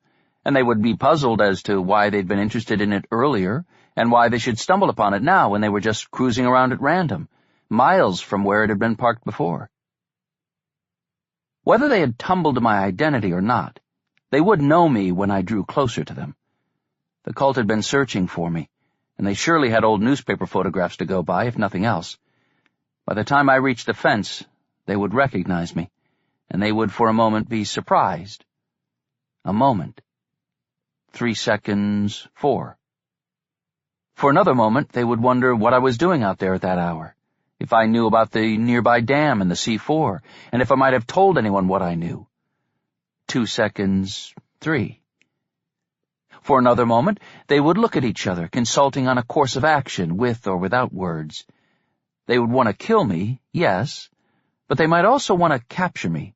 and they would be puzzled as to why they'd been interested in it earlier, and why they should stumble upon it now when they were just cruising around at random, miles from where it had been parked before. Whether they had tumbled to my identity or not, they would know me when I drew closer to them. The cult had been searching for me, and they surely had old newspaper photographs to go by, if nothing else. By the time I reached the fence, they would recognize me, and they would for a moment be surprised. A moment. 3 seconds, 4. For another moment, they would wonder what I was doing out there at that hour, if I knew about the nearby dam and the C4, and if I might have told anyone what I knew. 2 seconds, 3. For another moment, they would look at each other, consulting on a course of action, with or without words. They would want to kill me, yes, but they might also want to capture me,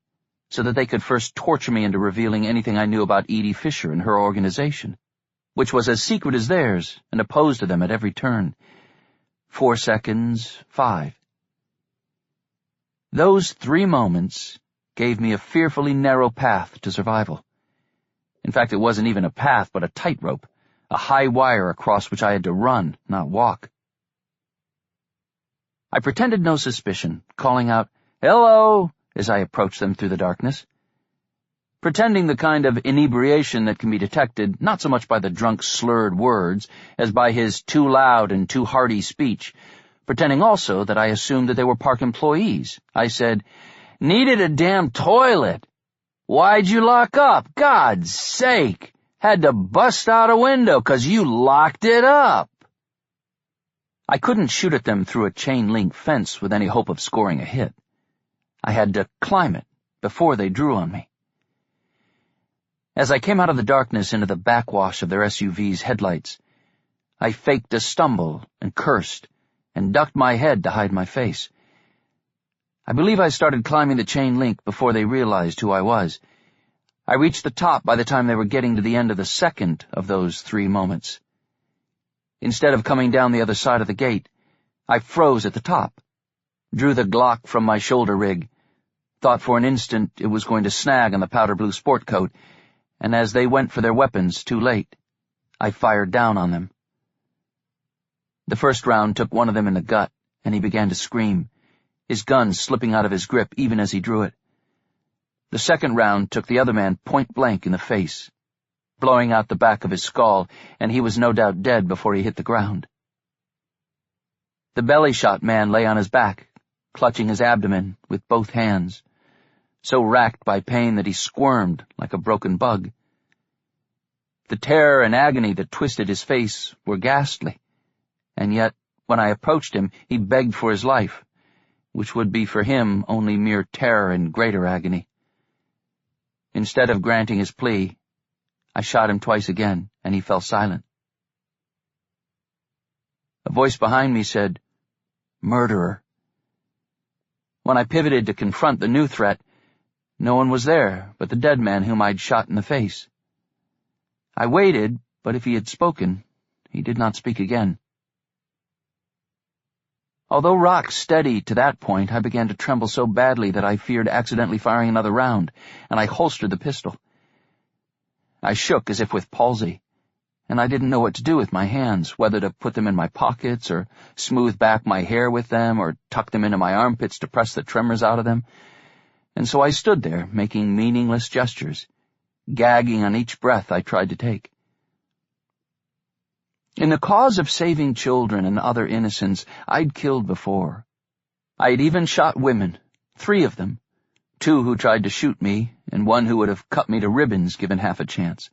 so that they could first torture me into revealing anything I knew about Edie Fisher and her organization, which was as secret as theirs and opposed to them at every turn. 4 seconds, 5. Those 3 moments gave me a fearfully narrow path to survival. In fact, it wasn't even a path, but a tightrope, a high wire across which I had to run, not walk. I pretended no suspicion, calling out, "Hello," as I approached them through the darkness. Pretending the kind of inebriation that can be detected not so much by the drunk's slurred words as by his too loud and too hearty speech, pretending also that I assumed that they were park employees. I said, "Needed a damn toilet. Why'd you lock up? God's sake! Had to bust out a window 'cause you locked it up." I couldn't shoot at them through a chain-link fence with any hope of scoring a hit. I had to climb it before they drew on me. As I came out of the darkness into the backwash of their SUV's headlights, I faked a stumble and cursed and ducked my head to hide my face. I believe I started climbing the chain link before they realized who I was. I reached the top by the time they were getting to the end of the second of those 3 moments. Instead of coming down the other side of the gate, I froze at the top, drew the Glock from my shoulder rig, thought for an instant it was going to snag on the powder blue sport coat, and as they went for their weapons too late, I fired down on them. The first round took one of them in the gut, and he began to scream, his gun slipping out of his grip even as he drew it. The second round took the other man point-blank in the face, blowing out the back of his skull, and he was no doubt dead before he hit the ground. The belly-shot man lay on his back, clutching his abdomen with both hands, so racked by pain that he squirmed like a broken bug. The terror and agony that twisted his face were ghastly, and yet, when I approached him, he begged for his life, which would be for him only mere terror and greater agony. Instead of granting his plea, I shot him twice again, and he fell silent. A voice behind me said, "Murderer." When I pivoted to confront the new threat, no one was there but the dead man whom I'd shot in the face. I waited, but if he had spoken, he did not speak again. Although rock steady to that point, I began to tremble so badly that I feared accidentally firing another round, and I holstered the pistol. I shook as if with palsy, and I didn't know what to do with my hands, whether to put them in my pockets or smooth back my hair with them or tuck them into my armpits to press the tremors out of them. And so I stood there, making meaningless gestures, gagging on each breath I tried to take. In the cause of saving children and other innocents, I'd killed before. I'd even shot women, 3 of them, 2 who tried to shoot me, and 1 who would have cut me to ribbons given half a chance.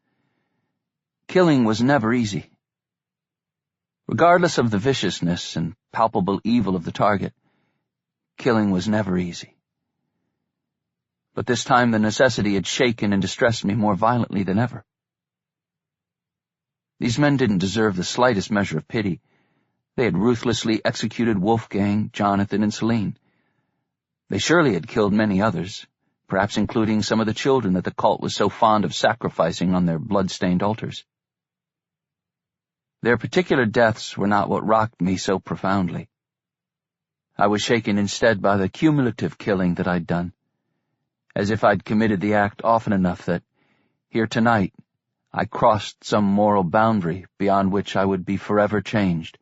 Killing was never easy. Regardless of the viciousness and palpable evil of the target, killing was never easy. But this time the necessity had shaken and distressed me more violently than ever. These men didn't deserve the slightest measure of pity. They had ruthlessly executed Wolfgang, Jonathan, and Celine. They surely had killed many others, perhaps including some of the children that the cult was so fond of sacrificing on their blood-stained altars. Their particular deaths were not what rocked me so profoundly. I was shaken instead by the cumulative killing that I'd done, as if I'd committed the act often enough that, here tonight, I crossed some moral boundary beyond which I would be forever changed,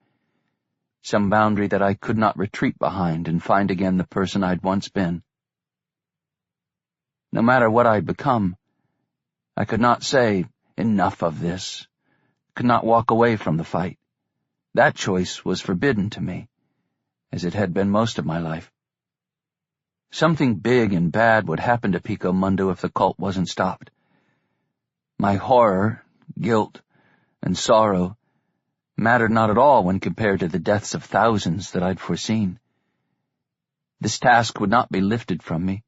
some boundary that I could not retreat behind and find again the person I'd once been. No matter what I'd become, I could not say, "Enough of this," could not walk away from the fight. That choice was forbidden to me, as it had been most of my life. Something big and bad would happen to Pico Mundo if the cult wasn't stopped. My horror, guilt, and sorrow mattered not at all when compared to the deaths of thousands that I'd foreseen. This task would not be lifted from me,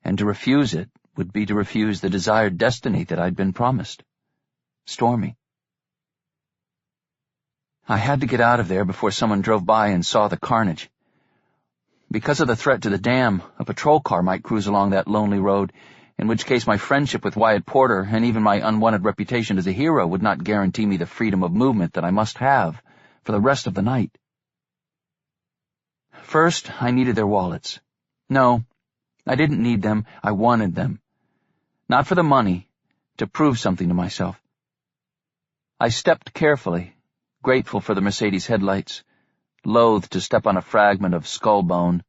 and to refuse it would be to refuse the desired destiny that I'd been promised. Stormy. I had to get out of there before someone drove by and saw the carnage. Because of the threat to the dam, a patrol car might cruise along that lonely road, in which case my friendship with Wyatt Porter and even my unwanted reputation as a hero would not guarantee me the freedom of movement that I must have for the rest of the night. First, I needed their wallets. No, I didn't need them, I wanted them. Not for the money, to prove something to myself. I stepped carefully, grateful for the Mercedes headlights, loath to step on a fragment of skull bone,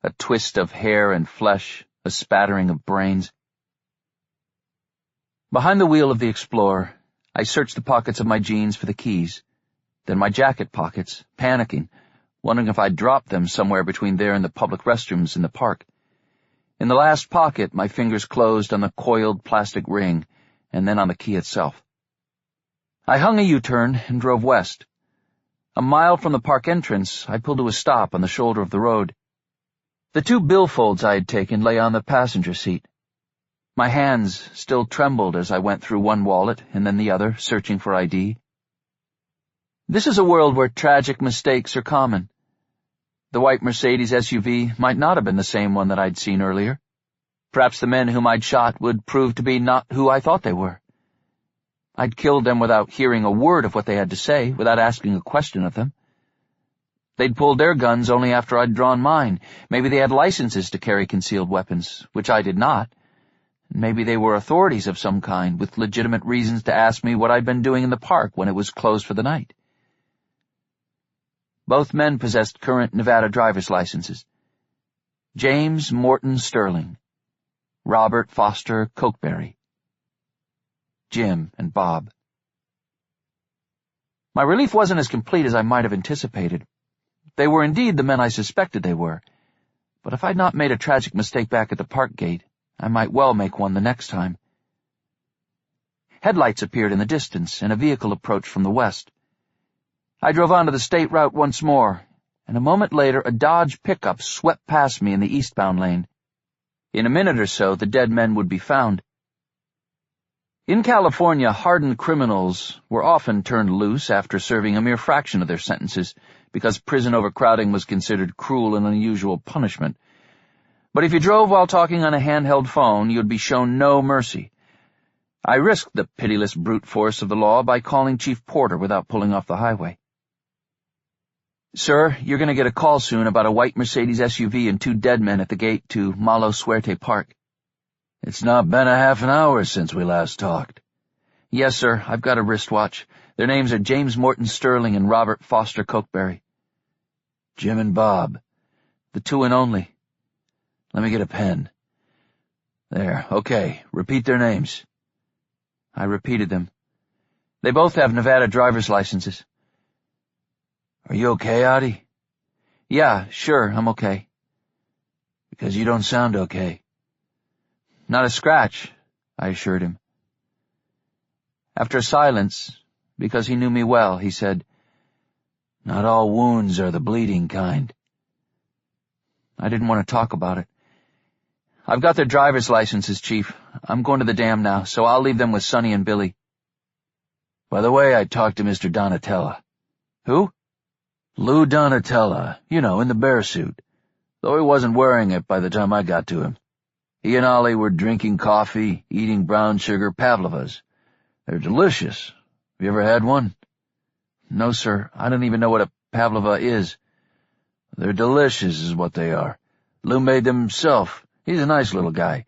a twist of hair and flesh, a spattering of brains. Behind the wheel of the Explorer, I searched the pockets of my jeans for the keys, then my jacket pockets, panicking, wondering if I'd dropped them somewhere between there and the public restrooms in the park. In the last pocket, my fingers closed on the coiled plastic ring, and then on the key itself. I hung a U-turn and drove west. A mile from the park entrance, I pulled to a stop on the shoulder of the road. The 2 billfolds I had taken lay on the passenger seat. My hands still trembled as I went through one wallet and then the other, searching for ID. This is a world where tragic mistakes are common. The white Mercedes SUV might not have been the same one that I'd seen earlier. Perhaps the men whom I'd shot would prove to be not who I thought they were. I'd killed them without hearing a word of what they had to say, without asking a question of them. They'd pulled their guns only after I'd drawn mine. Maybe they had licenses to carry concealed weapons, which I did not. Maybe they were authorities of some kind, with legitimate reasons to ask me what I'd been doing in the park when it was closed for the night. Both men possessed current Nevada driver's licenses. James Morton Sterling, Robert Foster Cokeberry, Jim and Bob. My relief wasn't as complete as I might have anticipated. They were indeed the men I suspected they were, but if I'd not made a tragic mistake back at the park gate, I might well make one the next time. Headlights appeared in the distance, and a vehicle approached from the west. I drove onto the state route once more, and a moment later a Dodge pickup swept past me in the eastbound lane. In a minute or so, the dead men would be found. In California, hardened criminals were often turned loose after serving a mere fraction of their sentences, because prison overcrowding was considered cruel and unusual punishment. But if you drove while talking on a handheld phone, you'd be shown no mercy. I risked the pitiless brute force of the law by calling Chief Porter without pulling off the highway. "Sir, you're going to get a call soon about a white Mercedes SUV and 2 dead men at the gate to Malo Suerte Park." "It's not been a half an hour since we last talked." "Yes, sir, I've got a wristwatch. Their names are James Morton Sterling and Robert Foster Cokeberry." "Jim and Bob." "The 2 and only." "Let me get a pen." "There, okay. Repeat their names." I repeated them. "They both have Nevada driver's licenses." "Are you okay, Audie?" "Yeah, sure, I'm okay." "Because you don't sound okay." "Not a scratch," I assured him. After a silence, because he knew me well, he said, "Not all wounds are the bleeding kind." I didn't want to talk about it. "I've got their driver's licenses, Chief. I'm going to the dam now, so I'll leave them with Sonny and Billy." "By the way, I talked to Mr. Donatella." "Who?" "Lou Donatella, you know, in the bear suit, though he wasn't wearing it by the time I got to him. He and Ollie were drinking coffee, eating brown sugar pavlovas. They're delicious. Have you ever had one?" "No, sir. I don't even know what a pavlova is." "They're delicious is what they are. Lou made them himself. He's a nice little guy.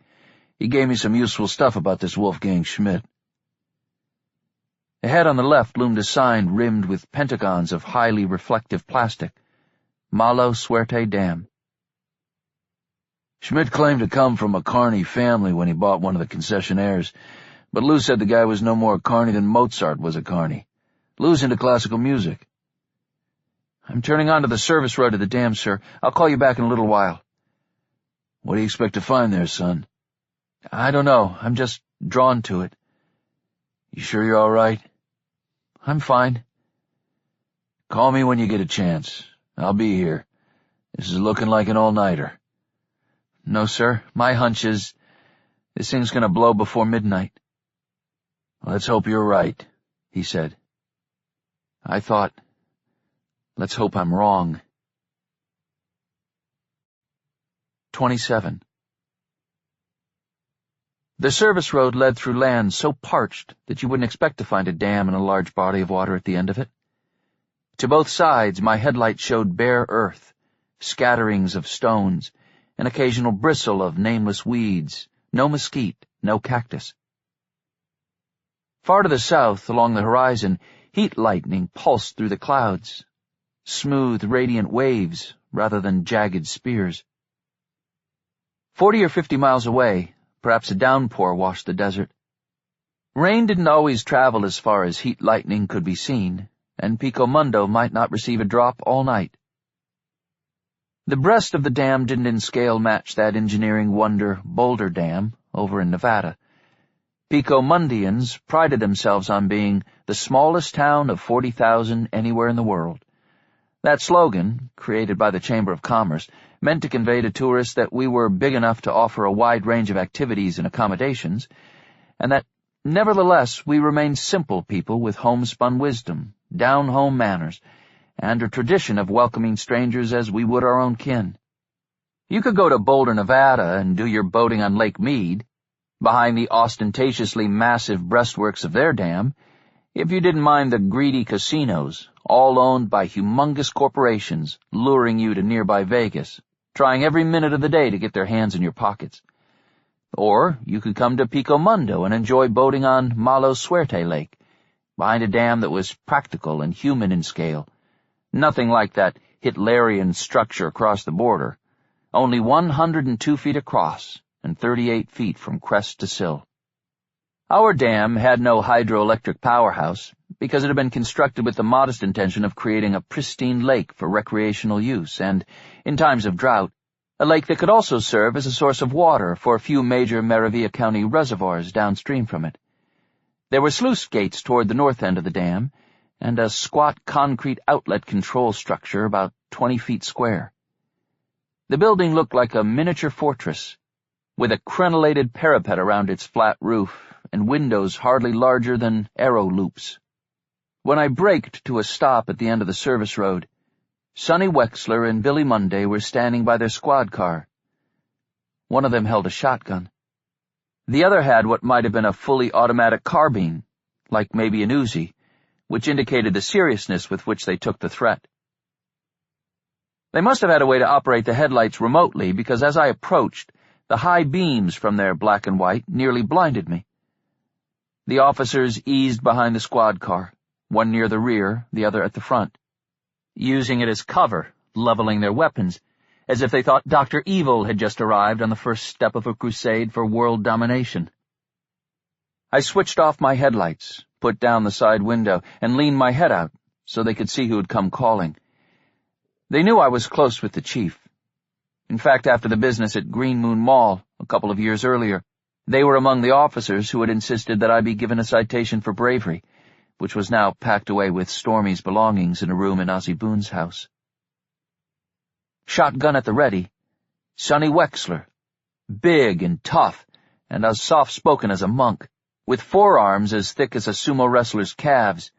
He gave me some useful stuff about this Wolfgang Schmidt." Ahead on the left loomed a sign rimmed with pentagons of highly reflective plastic. Malo Suerte Dam. "Schmidt claimed to come from a Carney family when he bought one of the concessionaires, but Lou said the guy was no more Carney than Mozart was a Carney. Lou's into classical music." "I'm turning onto the service road to the dam, sir. I'll call you back in a little while." "What do you expect to find there, son?" "I don't know. I'm just drawn to it." "You sure you're all right?" "I'm fine." "Call me when you get a chance. I'll be here. This is looking like an all-nighter." "No, sir. My hunch is this thing's going to blow before midnight." "Let's hope you're right," he said. I thought, let's hope I'm wrong. 27. The service road led through land so parched that you wouldn't expect to find a dam and a large body of water at the end of it. To both sides, my headlight showed bare earth, scatterings of stones, an occasional bristle of nameless weeds, no mesquite, no cactus. Far to the south, along the horizon, heat lightning pulsed through the clouds. smooth, radiant waves rather than jagged spears. 40 or 50 miles away, perhaps a downpour washed the desert. Rain didn't always travel as far as heat lightning could be seen, and Pico Mundo might not receive a drop all night. The breast of the dam didn't in scale match that engineering wonder Boulder Dam over in Nevada. Pico Mundians prided themselves on being the smallest town of 40,000 anywhere in the world. That slogan, created by the Chamber of Commerce, meant to convey to tourists that we were big enough to offer a wide range of activities and accommodations, and that, nevertheless, we remained simple people with homespun wisdom, down-home manners, and a tradition of welcoming strangers as we would our own kin. You could go to Boulder, Nevada, and do your boating on Lake Mead, behind the ostentatiously massive breastworks of their dam, if you didn't mind the greedy casinos, all owned by humongous corporations, luring you to nearby Vegas, trying every minute of the day to get their hands in your pockets. Or you could come to Pico Mundo and enjoy boating on Malo Suerte Lake, behind a dam that was practical and human in scale. Nothing like that Hitlerian structure across the border, only 102 feet across and 38 feet from crest to sill. Our dam had no hydroelectric powerhouse because it had been constructed with the modest intention of creating a pristine lake for recreational use and, in times of drought, a lake that could also serve as a source of water for a few major Maravilla County reservoirs downstream from it. There were sluice gates toward the north end of the dam, and a squat concrete outlet control structure about 20 feet square. The building looked like a miniature fortress, with a crenellated parapet around its flat roof and windows hardly larger than arrow loops. When I braked to a stop at the end of the service road, Sonny Wexler and Billy Monday were standing by their squad car. One of them held a shotgun. The other had what might have been a fully automatic carbine, like maybe an Uzi, which indicated the seriousness with which they took the threat. They must have had a way to operate the headlights remotely because as I approached, the high beams from their black and white nearly blinded me. The officers eased behind the squad car, one near the rear, the other at the front, using it as cover, leveling their weapons, as if they thought Dr. Evil had just arrived on the first step of a crusade for world domination. I switched off my headlights, put down the side window, and leaned my head out so they could see who had come calling. They knew I was close with the chief. In fact, after the business at Green Moon Mall a couple of years earlier, they were among the officers who had insisted that I be given a citation for bravery, which was now packed away with Stormy's belongings in a room in Ozzie Boone's house. Shotgun at the ready, Sonny Wexler, big and tough, and as soft-spoken as a monk, with forearms as thick as a sumo wrestler's calves,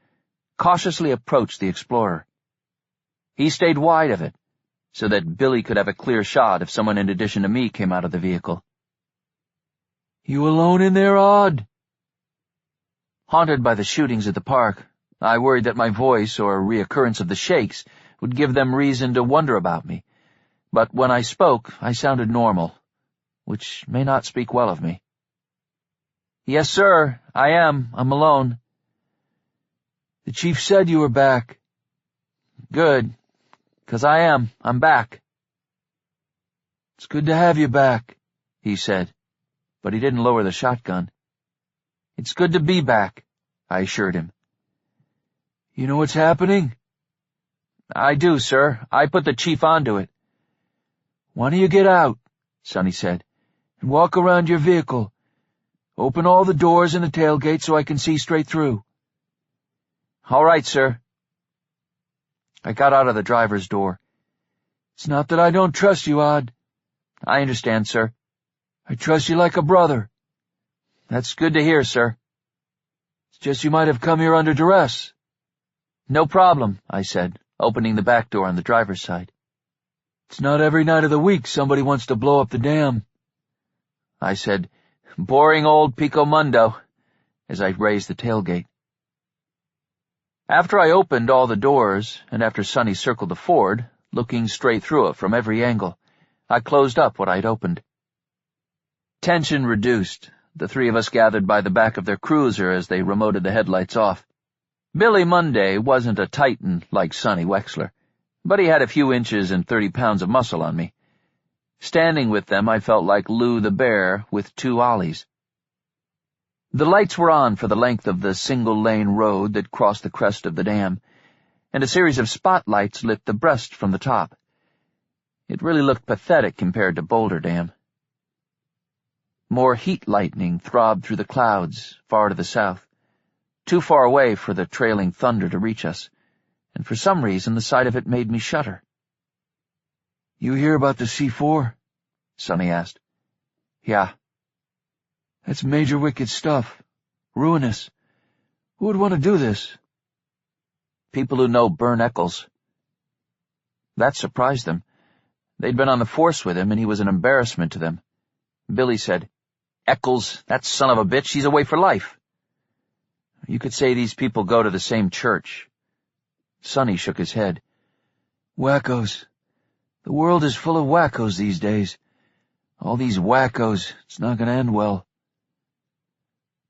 cautiously approached the explorer. He stayed wide of it, so that Billy could have a clear shot if someone in addition to me came out of the vehicle. "You alone in there, Aud?" Haunted by the shootings at the park, I worried that my voice or a reoccurrence of the shakes would give them reason to wonder about me, but when I spoke, I sounded normal, which may not speak well of me. "Yes, sir, I am. I'm alone." "The chief said you were back." "Good, 'cause I am. I'm back." "It's good to have you back," he said, but he didn't lower the shotgun. "It's good to be back," I assured him. "You know what's happening?" "I do, sir. I put the chief onto it." "Why don't you get out," Sonny said, "and walk around your vehicle. Open all the doors and the tailgate so I can see straight through." "All right, sir." I got out of the driver's door. "It's not that I don't trust you, Aud." "I understand, sir." "I trust you like a brother." "That's good to hear, sir." "It's just you might have come here under duress." "No problem," I said, opening the back door on the driver's side. "It's not every night of the week somebody wants to blow up the dam." I said, "Boring old Pico Mundo," as I raised the tailgate. After I opened all the doors, and after Sonny circled the Ford, looking straight through it from every angle, I closed up what I'd opened. Tension reduced. The three of us gathered by the back of their cruiser as they remoted the headlights off. Billy Monday wasn't a titan like Sonny Wexler, but he had a few inches and 30 pounds of muscle on me. Standing with them, I felt like Lou the bear with 2 ollies. The lights were on for the length of the single-lane road that crossed the crest of the dam, and a series of spotlights lit the breast from the top. It really looked pathetic compared to Boulder Dam. More heat lightning throbbed through the clouds, far to the south, too far away for the trailing thunder to reach us, and for some reason the sight of it made me shudder. "You hear about the C4? Sonny asked. Yeah. That's major wicked stuff. Ruinous. Who would want to do this?" People who know Bern Eccles. That surprised them. They'd been on the force with him, and he was an embarrassment to them. Billy said, "Eccles, that son of a bitch, he's away for life." You could say these people go to the same church. Sonny shook his head. "Wackos. The world is full of wackos these days. All these wackos, it's not going to end well."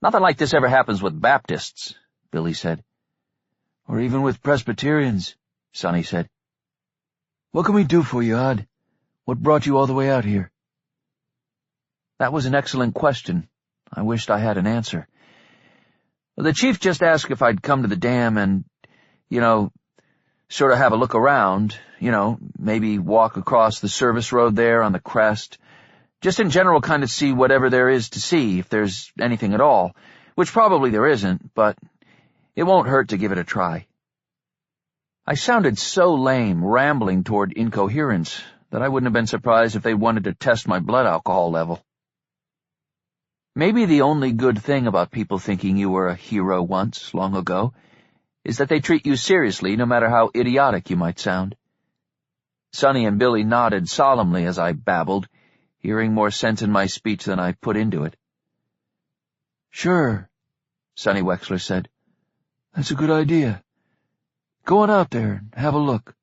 "Nothing like this ever happens with Baptists," Billy said. "Or even with Presbyterians," Sonny said. "What can we do for you, Odd? What brought you all the way out here?" That was an excellent question. I wished I had an answer. The chief just asked if I'd come to the dam and, sort of have a look around, maybe walk across the service road there on the crest. Just in general kind of see whatever there is to see, if there's anything at all, which probably there isn't, but it won't hurt to give it a try. I sounded so lame, rambling toward incoherence, that I wouldn't have been surprised if they wanted to test my blood alcohol level. Maybe the only good thing about people thinking you were a hero once, long ago, is that they treat you seriously no matter how idiotic you might sound. Sonny and Billy nodded solemnly as I babbled, hearing more sense in my speech than I put into it. "Sure," Sonny Wexler said. "That's a good idea. Go on out there and have a look."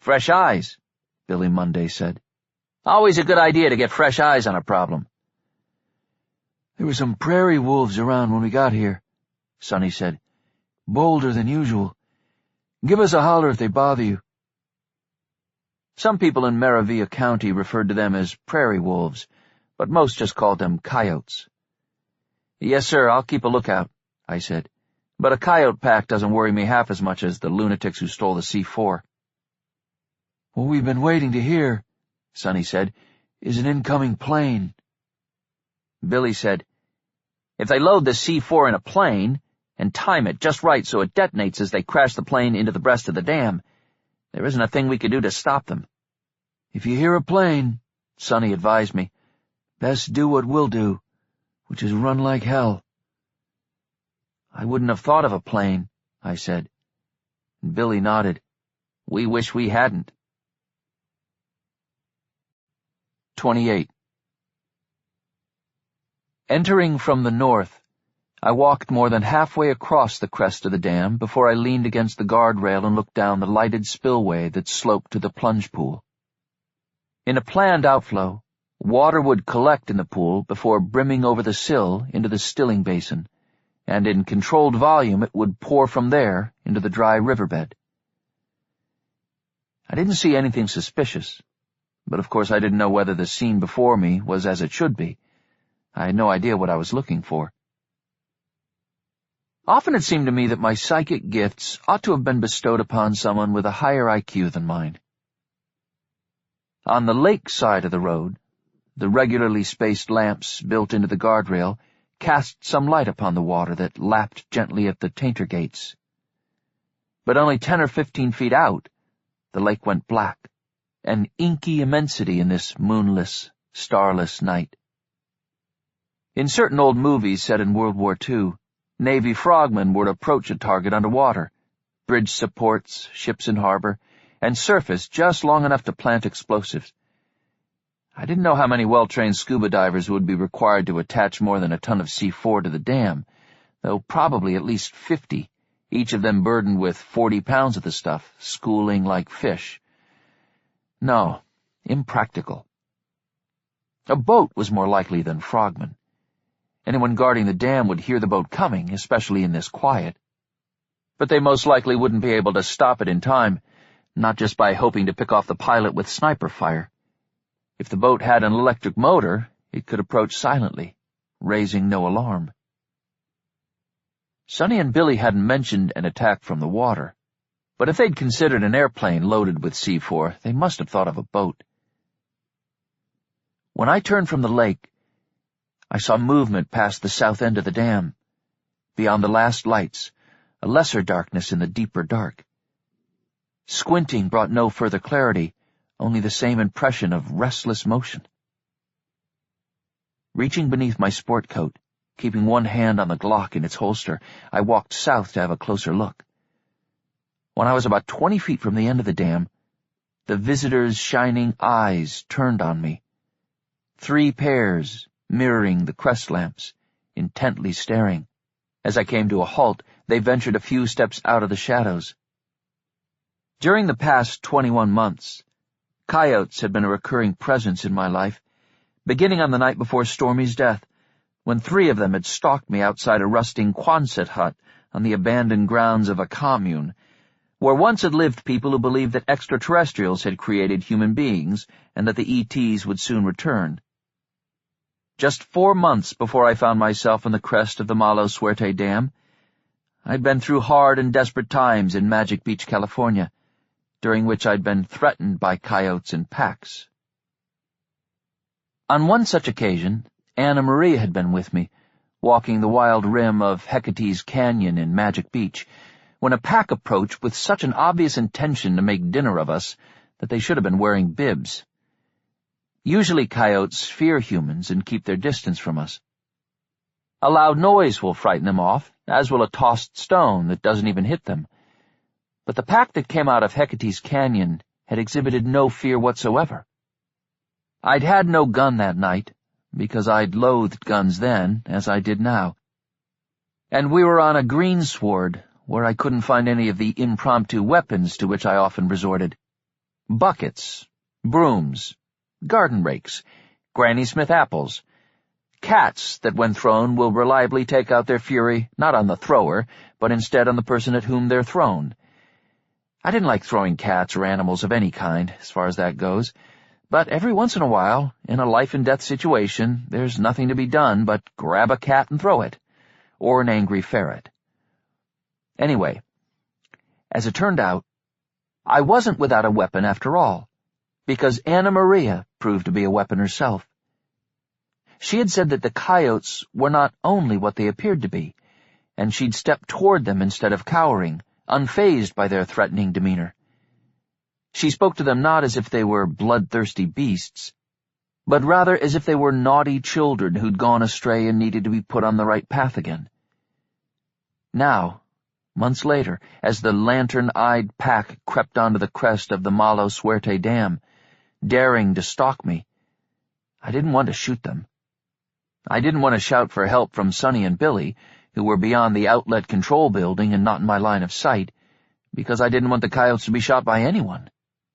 "Fresh eyes," Billy Monday said. "Always a good idea to get fresh eyes on a problem." "There were some prairie wolves around when we got here," Sonny said. "Bolder than usual. Give us a holler if they bother you." Some people in Maravilla County referred to them as prairie wolves, but most just called them coyotes. "Yes, sir, I'll keep a lookout," I said. "But a coyote pack doesn't worry me half as much as the lunatics who stole the C4. "What we've been waiting to hear," Sonny said, "is an incoming plane." Billy said, "If they load the C4 in a plane and time it just right so it detonates as they crash the plane into the breast of the dam, there isn't a thing we could do to stop them." "If you hear a plane," Sonny advised me, "best do what we'll do, which is run like hell." "I wouldn't have thought of a plane," I said. And Billy nodded. "We wish we hadn't." 28. Entering from the north, I walked more than halfway across the crest of the dam before I leaned against the guardrail and looked down the lighted spillway that sloped to the plunge pool. In a planned outflow, water would collect in the pool before brimming over the sill into the stilling basin, and in controlled volume it would pour from there into the dry riverbed. I didn't see anything suspicious, but of course I didn't know whether the scene before me was as it should be. I had no idea what I was looking for. Often it seemed to me that my psychic gifts ought to have been bestowed upon someone with a higher IQ than mine. On the lake side of the road, the regularly spaced lamps built into the guardrail cast some light upon the water that lapped gently at the tainter gates. But only 10 or 15 feet out, the lake went black, an inky immensity in this moonless, starless night. In certain old movies set in World War II, Navy frogmen would approach a target underwater, bridge supports, ships in harbor, and surface just long enough to plant explosives. I didn't know how many well-trained scuba divers would be required to attach more than a ton of C4 to the dam, though probably at least 50, each of them burdened with 40 pounds of the stuff, schooling like fish. No, impractical. A boat was more likely than frogmen. Anyone guarding the dam would hear the boat coming, especially in this quiet. But they most likely wouldn't be able to stop it in time, not just by hoping to pick off the pilot with sniper fire. If the boat had an electric motor, it could approach silently, raising no alarm. Sonny and Billy hadn't mentioned an attack from the water, but if they'd considered an airplane loaded with C4, they must have thought of a boat. When I turned from the lake, I saw movement past the south end of the dam. Beyond the last lights, a lesser darkness in the deeper dark. Squinting brought no further clarity, only the same impression of restless motion. Reaching beneath my sport coat, keeping one hand on the Glock in its holster, I walked south to have a closer look. When I was about 20 feet from the end of the dam, the visitors' shining eyes turned on me. 3 pairs, mirroring the crest lamps, intently staring. As I came to a halt, they ventured a few steps out of the shadows. During the past 21 months, coyotes had been a recurring presence in my life, beginning on the night before Stormy's death, when 3 of them had stalked me outside a rusting Quonset hut on the abandoned grounds of a commune, where once had lived people who believed that extraterrestrials had created human beings and that the ETs would soon return. Just 4 months before I found myself on the crest of the Malo Suerte Dam, I'd been through hard and desperate times in Magic Beach, California, during which I'd been threatened by coyotes in packs. On one such occasion, Anna Maria had been with me, walking the wild rim of Hecate's Canyon in Magic Beach, when a pack approached with such an obvious intention to make dinner of us that they should have been wearing bibs. Usually coyotes fear humans and keep their distance from us. A loud noise will frighten them off, as will a tossed stone that doesn't even hit them. But the pack that came out of Hecate's Canyon had exhibited no fear whatsoever. I'd had no gun that night, because I'd loathed guns then, as I did now. And we were on a greensward, where I couldn't find any of the impromptu weapons to which I often resorted. Buckets, brooms, garden rakes, Granny Smith apples, cats that when thrown will reliably take out their fury not on the thrower, but instead on the person at whom they're thrown. I didn't like throwing cats or animals of any kind, as far as that goes, but every once in a while, in a life-and-death situation, there's nothing to be done but grab a cat and throw it, or an angry ferret. Anyway, as it turned out, I wasn't without a weapon after all, because Anna Maria proved to be a weapon herself. She had said that the coyotes were not only what they appeared to be, and she'd stepped toward them instead of cowering, unfazed by their threatening demeanor. She spoke to them not as if they were bloodthirsty beasts, but rather as if they were naughty children who'd gone astray and needed to be put on the right path again. Now, months later, as the lantern-eyed pack crept onto the crest of the Malo Suerte Dam, daring to stalk me, I didn't want to shoot them. I didn't want to shout for help from Sonny and Billy, who were beyond the outlet control building and not in my line of sight, because I didn't want the coyotes to be shot by anyone.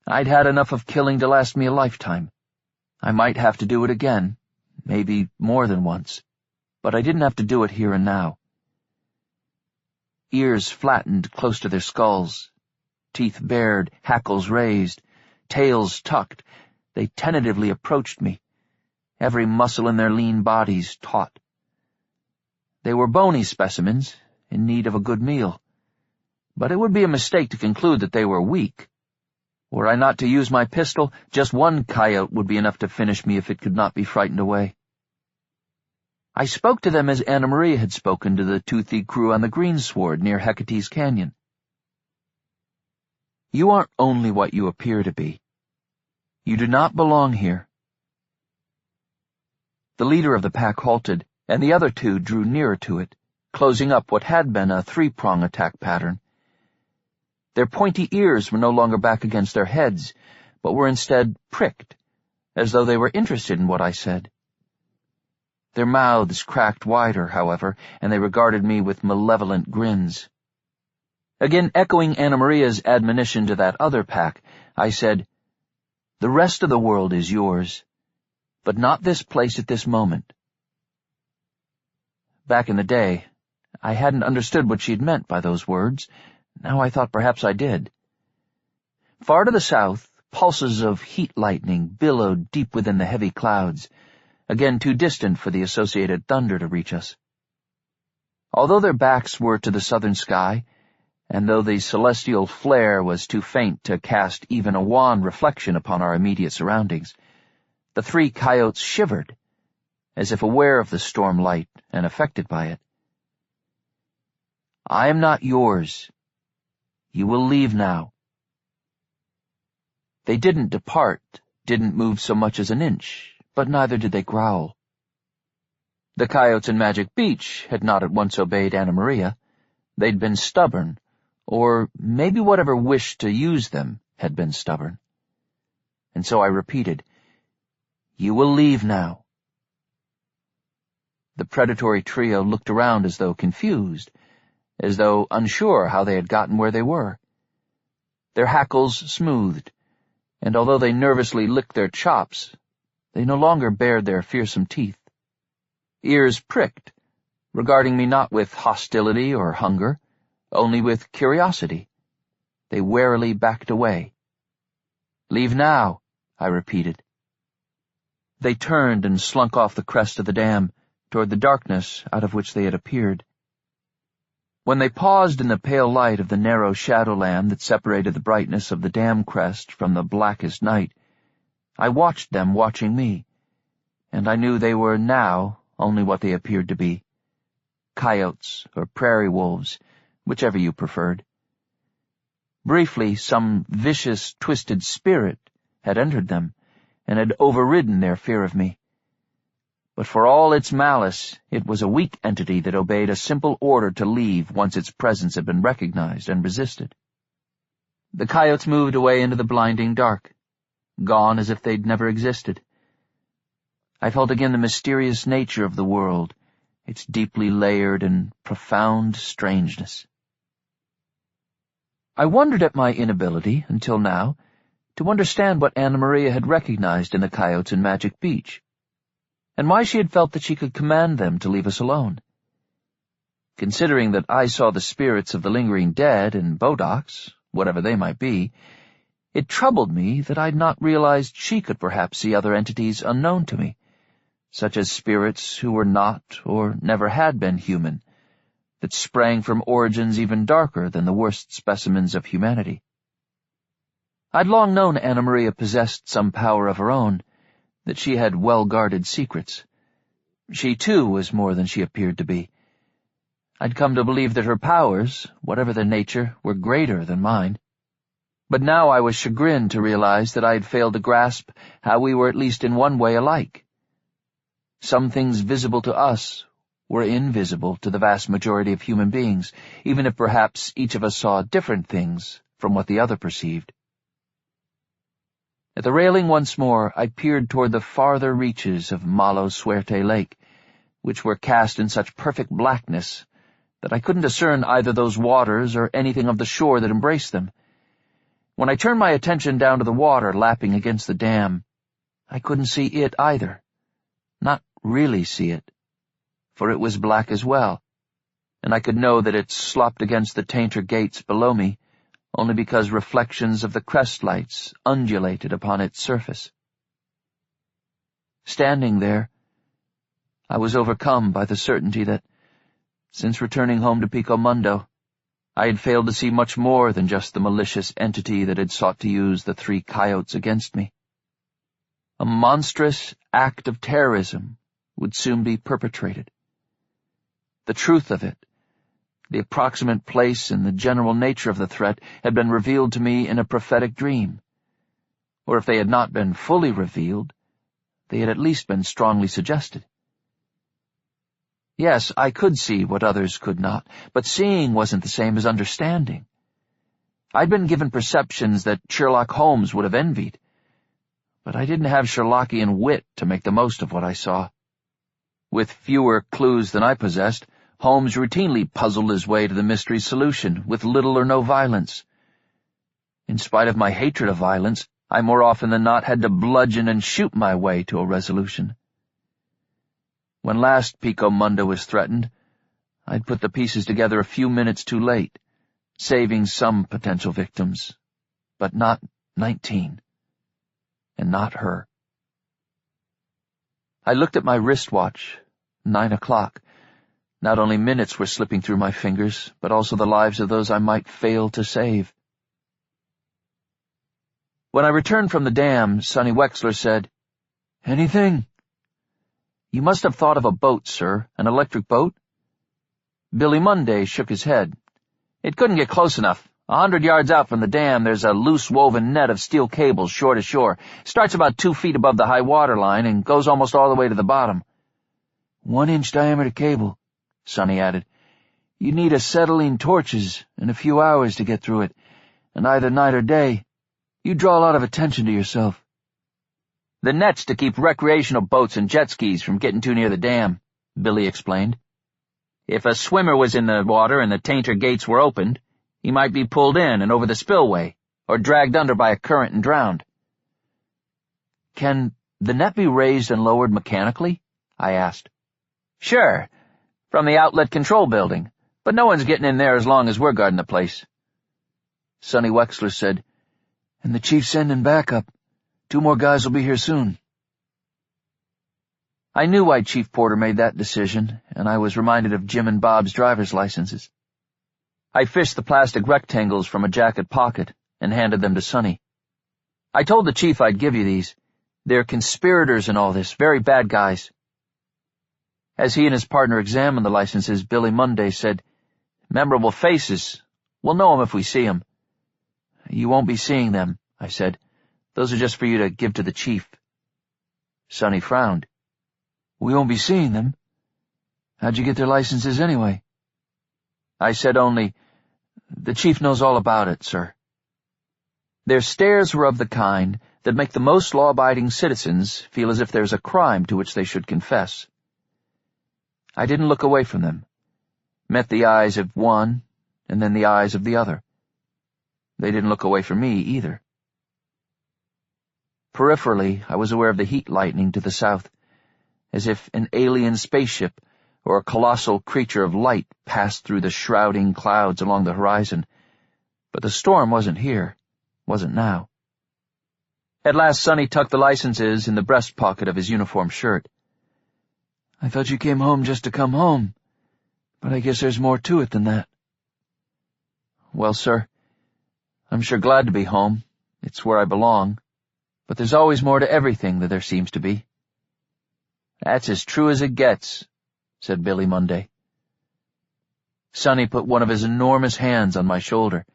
I'd had enough of killing to last me a lifetime. I might have to do it again, maybe more than once, but I didn't have to do it here and now. Ears flattened close to their skulls, teeth bared, hackles raised, tails tucked, they tentatively approached me, every muscle in their lean bodies taut. They were bony specimens, in need of a good meal, but it would be a mistake to conclude that they were weak. Were I not to use my pistol, just one coyote would be enough to finish me if it could not be frightened away. I spoke to them as Anna Maria had spoken to the toothy crew on the greensward near Hecate's Canyon. You aren't only what you appear to be. You do not belong here. The leader of the pack halted, and the other 2 drew nearer to it, closing up what had been a 3-prong attack pattern. Their pointy ears were no longer back against their heads, but were instead pricked, as though they were interested in what I said. Their mouths cracked wider, however, and they regarded me with malevolent grins. Again echoing Anna Maria's admonition to that other pack, I said, "The rest of the world is yours, but not this place at this moment." Back in the day, I hadn't understood what she'd meant by those words. Now I thought perhaps I did. Far to the south, pulses of heat lightning billowed deep within the heavy clouds, again too distant for the associated thunder to reach us. Although their backs were to the southern sky, and though the celestial flare was too faint to cast even a wan reflection upon our immediate surroundings, the three coyotes shivered, as if aware of the storm light and affected by it. "I am not yours. You will leave now." They didn't depart, didn't move so much as an inch, but neither did they growl. The coyotes in Magic Beach had not at once obeyed Anna Maria. They'd been stubborn, or maybe whatever wished to use them had been stubborn. And so I repeated, "You will leave now." The predatory trio looked around as though confused, as though unsure how they had gotten where they were. Their hackles smoothed, and although they nervously licked their chops, they no longer bared their fearsome teeth. Ears pricked, regarding me not with hostility or hunger, only with curiosity. They warily backed away. "Leave now," I repeated. They turned and slunk off the crest of the dam, toward the darkness out of which they had appeared. When they paused in the pale light of the narrow shadowland that separated the brightness of the dam crest from the blackest night, I watched them watching me, and I knew they were now only what they appeared to be, coyotes or prairie wolves, whichever you preferred. Briefly, some vicious, twisted spirit had entered them and had overridden their fear of me. But for all its malice, it was a weak entity that obeyed a simple order to leave once its presence had been recognized and resisted. The coyotes moved away into the blinding dark, gone as if they'd never existed. I felt again the mysterious nature of the world, its deeply layered and profound strangeness. I wondered at my inability, until now, to understand what Anna Maria had recognized in the coyotes in Magic Beach, and why she had felt that she could command them to leave us alone. Considering that I saw the spirits of the lingering dead in Bodocks, whatever they might be, it troubled me that I'd not realized she could perhaps see other entities unknown to me, such as spirits who were not or never had been human, that sprang from origins even darker than the worst specimens of humanity. I'd long known Anna Maria possessed some power of her own, that she had well-guarded secrets. She, too, was more than she appeared to be. I'd come to believe that her powers, whatever their nature, were greater than mine. But now I was chagrined to realize that I had failed to grasp how we were at least in one way alike. Some things visible to us were invisible to the vast majority of human beings, even if perhaps each of us saw different things from what the other perceived. At the railing once more, I peered toward the farther reaches of Malo Suerte Lake, which were cast in such perfect blackness that I couldn't discern either those waters or anything of the shore that embraced them. When I turned my attention down to the water lapping against the dam, I couldn't see it either. Not really see it, for it was black as well, and I could know that it slopped against the tainter gates below me, only because reflections of the crest lights undulated upon its surface. Standing there, I was overcome by the certainty that, since returning home to Pico Mundo, I had failed to see much more than just the malicious entity that had sought to use the three coyotes against me. A monstrous act of terrorism would soon be perpetrated. The truth of it, the approximate place and the general nature of the threat had been revealed to me in a prophetic dream. Or if they had not been fully revealed, they had at least been strongly suggested. Yes, I could see what others could not, but seeing wasn't the same as understanding. I'd been given perceptions that Sherlock Holmes would have envied, but I didn't have Sherlockian wit to make the most of what I saw. With fewer clues than I possessed, Holmes routinely puzzled his way to the mystery's solution with little or no violence. In spite of my hatred of violence, I more often than not had to bludgeon and shoot my way to a resolution. When last Pico Mundo was threatened, I'd put the pieces together a few minutes too late, saving some potential victims, but not 19. And not her. I looked at my wristwatch. 9 o'clock. Not only minutes were slipping through my fingers, but also the lives of those I might fail to save. When I returned from the dam, Sonny Wexler said, "Anything?" "You must have thought of a boat, sir. An electric boat?" Billy Monday shook his head. "It couldn't get close enough. 100 yards out from the dam, there's a loose-woven net of steel cables shore to shore. Starts about 2 feet above the high water line and goes almost all the way to the bottom." 1-inch diameter cable, Sonny added. "You'd need acetylene torches and a few hours to get through it, and either night or day. You'd draw a lot of attention to yourself." "The net's to keep recreational boats and jet skis from getting too near the dam," Billy explained. "If a swimmer was in the water and the tainter gates were opened, he might be pulled in and over the spillway, or dragged under by a current and drowned." "Can the net be raised and lowered mechanically?" I asked. "Sure, from the outlet control building, but no one's getting in there as long as we're guarding the place." Sonny Wexler said, "And the chief's sending backup. 2 more guys will be here soon." I knew why Chief Porter made that decision, and I was reminded of Jim and Bob's driver's licenses. I fished the plastic rectangles from a jacket pocket and handed them to Sonny. "I told the chief I'd give you these. They're conspirators in all this, very bad guys." As he and his partner examined the licenses, Billy Monday said, "Memorable faces. We'll know 'em if we see 'em." "You won't be seeing them," I said. "Those are just for you to give to the chief." Sonny frowned. "We won't be seeing them? How'd you get their licenses anyway?" I said only, "The chief knows all about it, sir." Their stares were of the kind that make the most law-abiding citizens feel as if there's a crime to which they should confess. I didn't look away from them, met the eyes of one and then the eyes of the other. They didn't look away from me either. Peripherally, I was aware of the heat lightning to the south, as if an alien spaceship or a colossal creature of light passed through the shrouding clouds along the horizon. But the storm wasn't here, wasn't now. At last Sonny tucked the licenses in the breast pocket of his uniform shirt. "I thought you came home just to come home, but I guess there's more to it than that." "Well, sir, I'm sure glad to be home. It's where I belong. But there's always more to everything than there seems to be." "That's as true as it gets," said Billy Monday. Sonny put one of his enormous hands on my shoulder.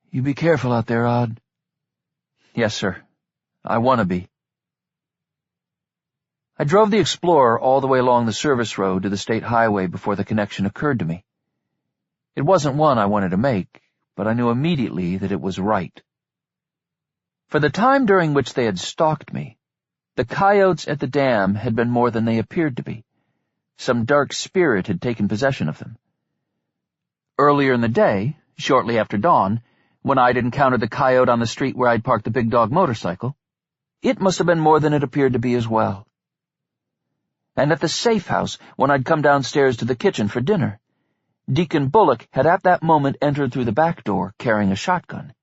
"You be careful out there, Aud." "Yes, sir. I want to be." I drove the Explorer all the way along the service road to the state highway before the connection occurred to me. It wasn't one I wanted to make, but I knew immediately that it was right. For the time during which they had stalked me, the coyotes at the dam had been more than they appeared to be. Some dark spirit had taken possession of them. Earlier in the day, shortly after dawn, when I'd encountered the coyote on the street where I'd parked the big dog motorcycle, it must have been more than it appeared to be as well. And at the safe house, when I'd come downstairs to the kitchen for dinner, Deacon Bullock had at that moment entered through the back door carrying a shotgun.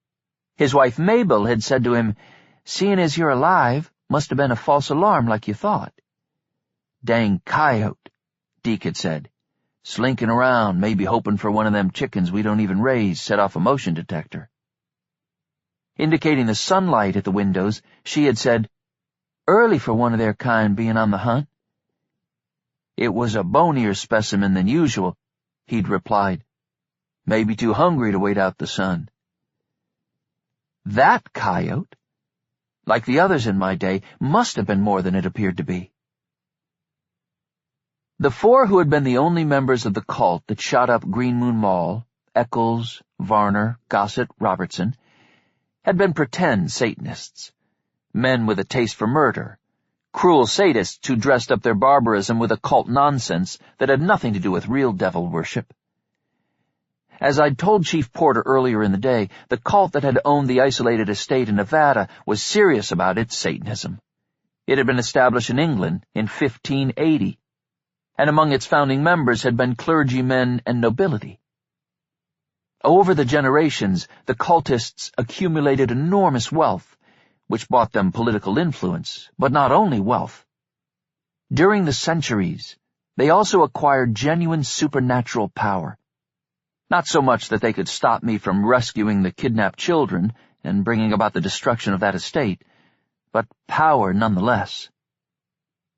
His wife Mabel had said to him, "Seeing as you're alive, must have been a false alarm like you thought." "Dang coyote," Deke had said, "slinking around, maybe hoping for one of them chickens we don't even raise set off a motion detector." Indicating the sunlight at the windows, she had said, "Early for one of their kind being on the hunt." "It was a bonier specimen than usual," he'd replied. "Maybe too hungry to wait out the sun." That coyote, like the others in my day, must have been more than it appeared to be. The 4 who had been the only members of the cult that shot up Green Moon Mall, Eccles, Varner, Gossett, Robertson, had been pretend Satanists, men with a taste for murder, cruel sadists who dressed up their barbarism with occult nonsense that had nothing to do with real devil worship. As I'd told Chief Porter earlier in the day, the cult that had owned the isolated estate in Nevada was serious about its Satanism. It had been established in England in 1580, and among its founding members had been clergymen and nobility. Over the generations, the cultists accumulated enormous wealth, which bought them political influence, but not only wealth. During the centuries, they also acquired genuine supernatural power. Not so much that they could stop me from rescuing the kidnapped children and bringing about the destruction of that estate, but power nonetheless.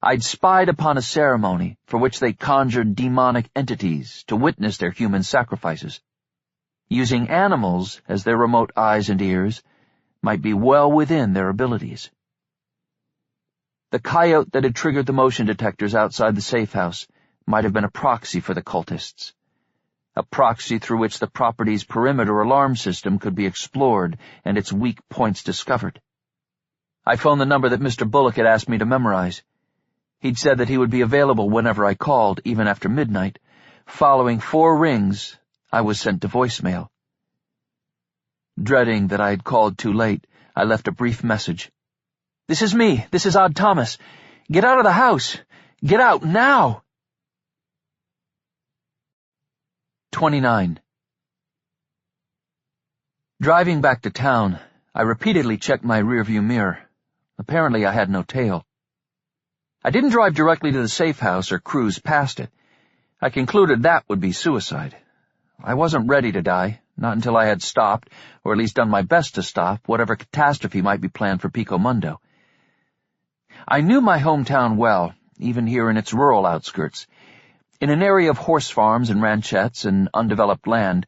I'd spied upon a ceremony for which they conjured demonic entities to witness their human sacrifices. Using animals as their remote eyes and ears might be well within their abilities. The coyote that had triggered the motion detectors outside the safe house might have been a proxy for the cultists, a proxy through which the property's perimeter alarm system could be explored and its weak points discovered. I phoned the number that Mr. Bullock had asked me to memorize. He'd said that he would be available whenever I called, even after midnight. Following 4 rings, I was sent to voicemail. Dreading that I had called too late, I left a brief message. "This is me. This is Odd Thomas. Get out of the house. Get out now." 29. Driving back to town, I repeatedly checked my rearview mirror. Apparently I had no tail. I didn't drive directly to the safe house or cruise past it. I concluded that would be suicide. I wasn't ready to die, not until I had stopped, or at least done my best to stop, whatever catastrophe might be planned for Pico Mundo. I knew my hometown well, even here in its rural outskirts. In an area of horse farms and ranchettes and undeveloped land,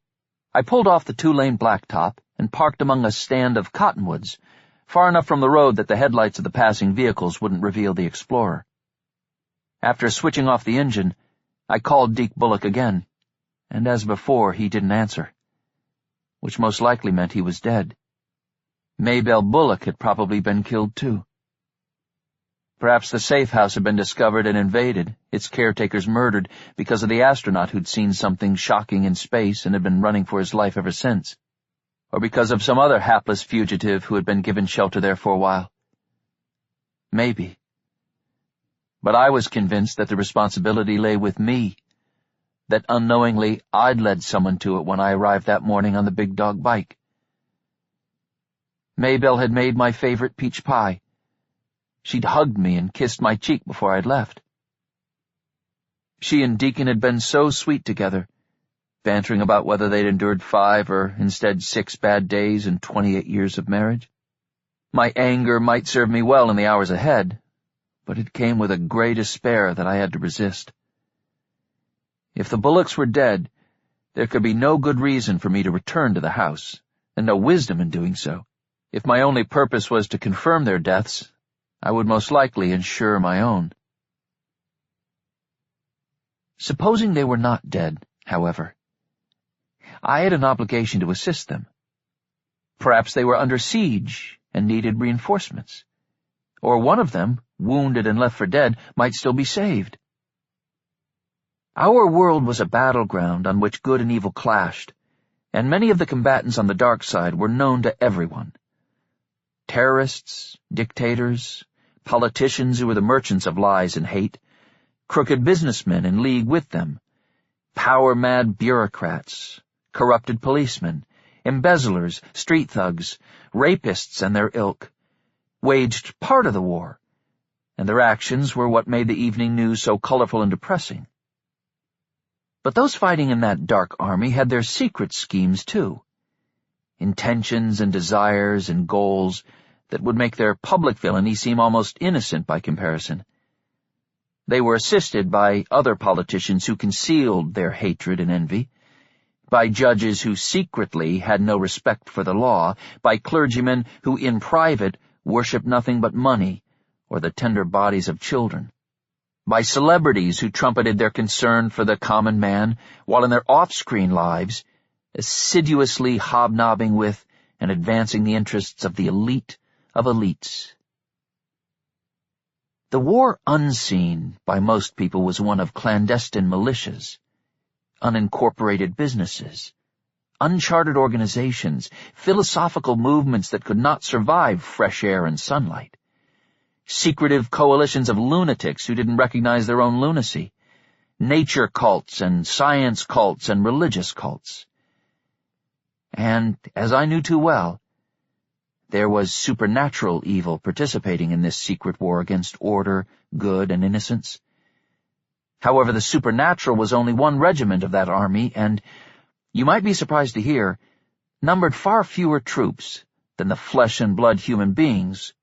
I pulled off the 2-lane blacktop and parked among a stand of cottonwoods, far enough from the road that the headlights of the passing vehicles wouldn't reveal the explorer. After switching off the engine, I called Deke Bullock again, and as before he didn't answer, which most likely meant he was dead. Maybelle Bullock had probably been killed too. Perhaps the safe house had been discovered and invaded, its caretakers murdered because of the astronaut who'd seen something shocking in space and had been running for his life ever since, or because of some other hapless fugitive who had been given shelter there for a while. Maybe. But I was convinced that the responsibility lay with me, that unknowingly I'd led someone to it when I arrived that morning on the big dog bike. Maybelle had made my favorite peach pie. She'd hugged me and kissed my cheek before I'd left. She and Deacon had been so sweet together, bantering about whether they'd endured 5 or instead 6 bad days and 28 years of marriage. My anger might serve me well in the hours ahead, but it came with a gray despair that I had to resist. If the Bullocks were dead, there could be no good reason for me to return to the house, and no wisdom in doing so. If my only purpose was to confirm their deaths, I would most likely ensure my own. Supposing they were not dead, however, I had an obligation to assist them. Perhaps they were under siege and needed reinforcements, or one of them, wounded and left for dead, might still be saved. Our world was a battleground on which good and evil clashed, and many of the combatants on the dark side were known to everyone. Terrorists, dictators, politicians who were the merchants of lies and hate, crooked businessmen in league with them, power-mad bureaucrats, corrupted policemen, embezzlers, street thugs, rapists and their ilk, waged part of the war, and their actions were what made the evening news so colorful and depressing. But those fighting in that dark army had their secret schemes too, intentions and desires and goals that would make their public villainy seem almost innocent by comparison. They were assisted by other politicians who concealed their hatred and envy, by judges who secretly had no respect for the law, by clergymen who in private worshipped nothing but money or the tender bodies of children, by celebrities who trumpeted their concern for the common man, while in their off-screen lives, assiduously hobnobbing with and advancing the interests of the elite of elites. The war unseen by most people was one of clandestine militias, unincorporated businesses, uncharted organizations, philosophical movements that could not survive fresh air and sunlight, secretive coalitions of lunatics who didn't recognize their own lunacy, nature cults and science cults and religious cults. And, as I knew too well, there was supernatural evil participating in this secret war against order, good, and innocence. However, the supernatural was only one regiment of that army, and, you might be surprised to hear, numbered far fewer troops than the flesh-and-blood human beings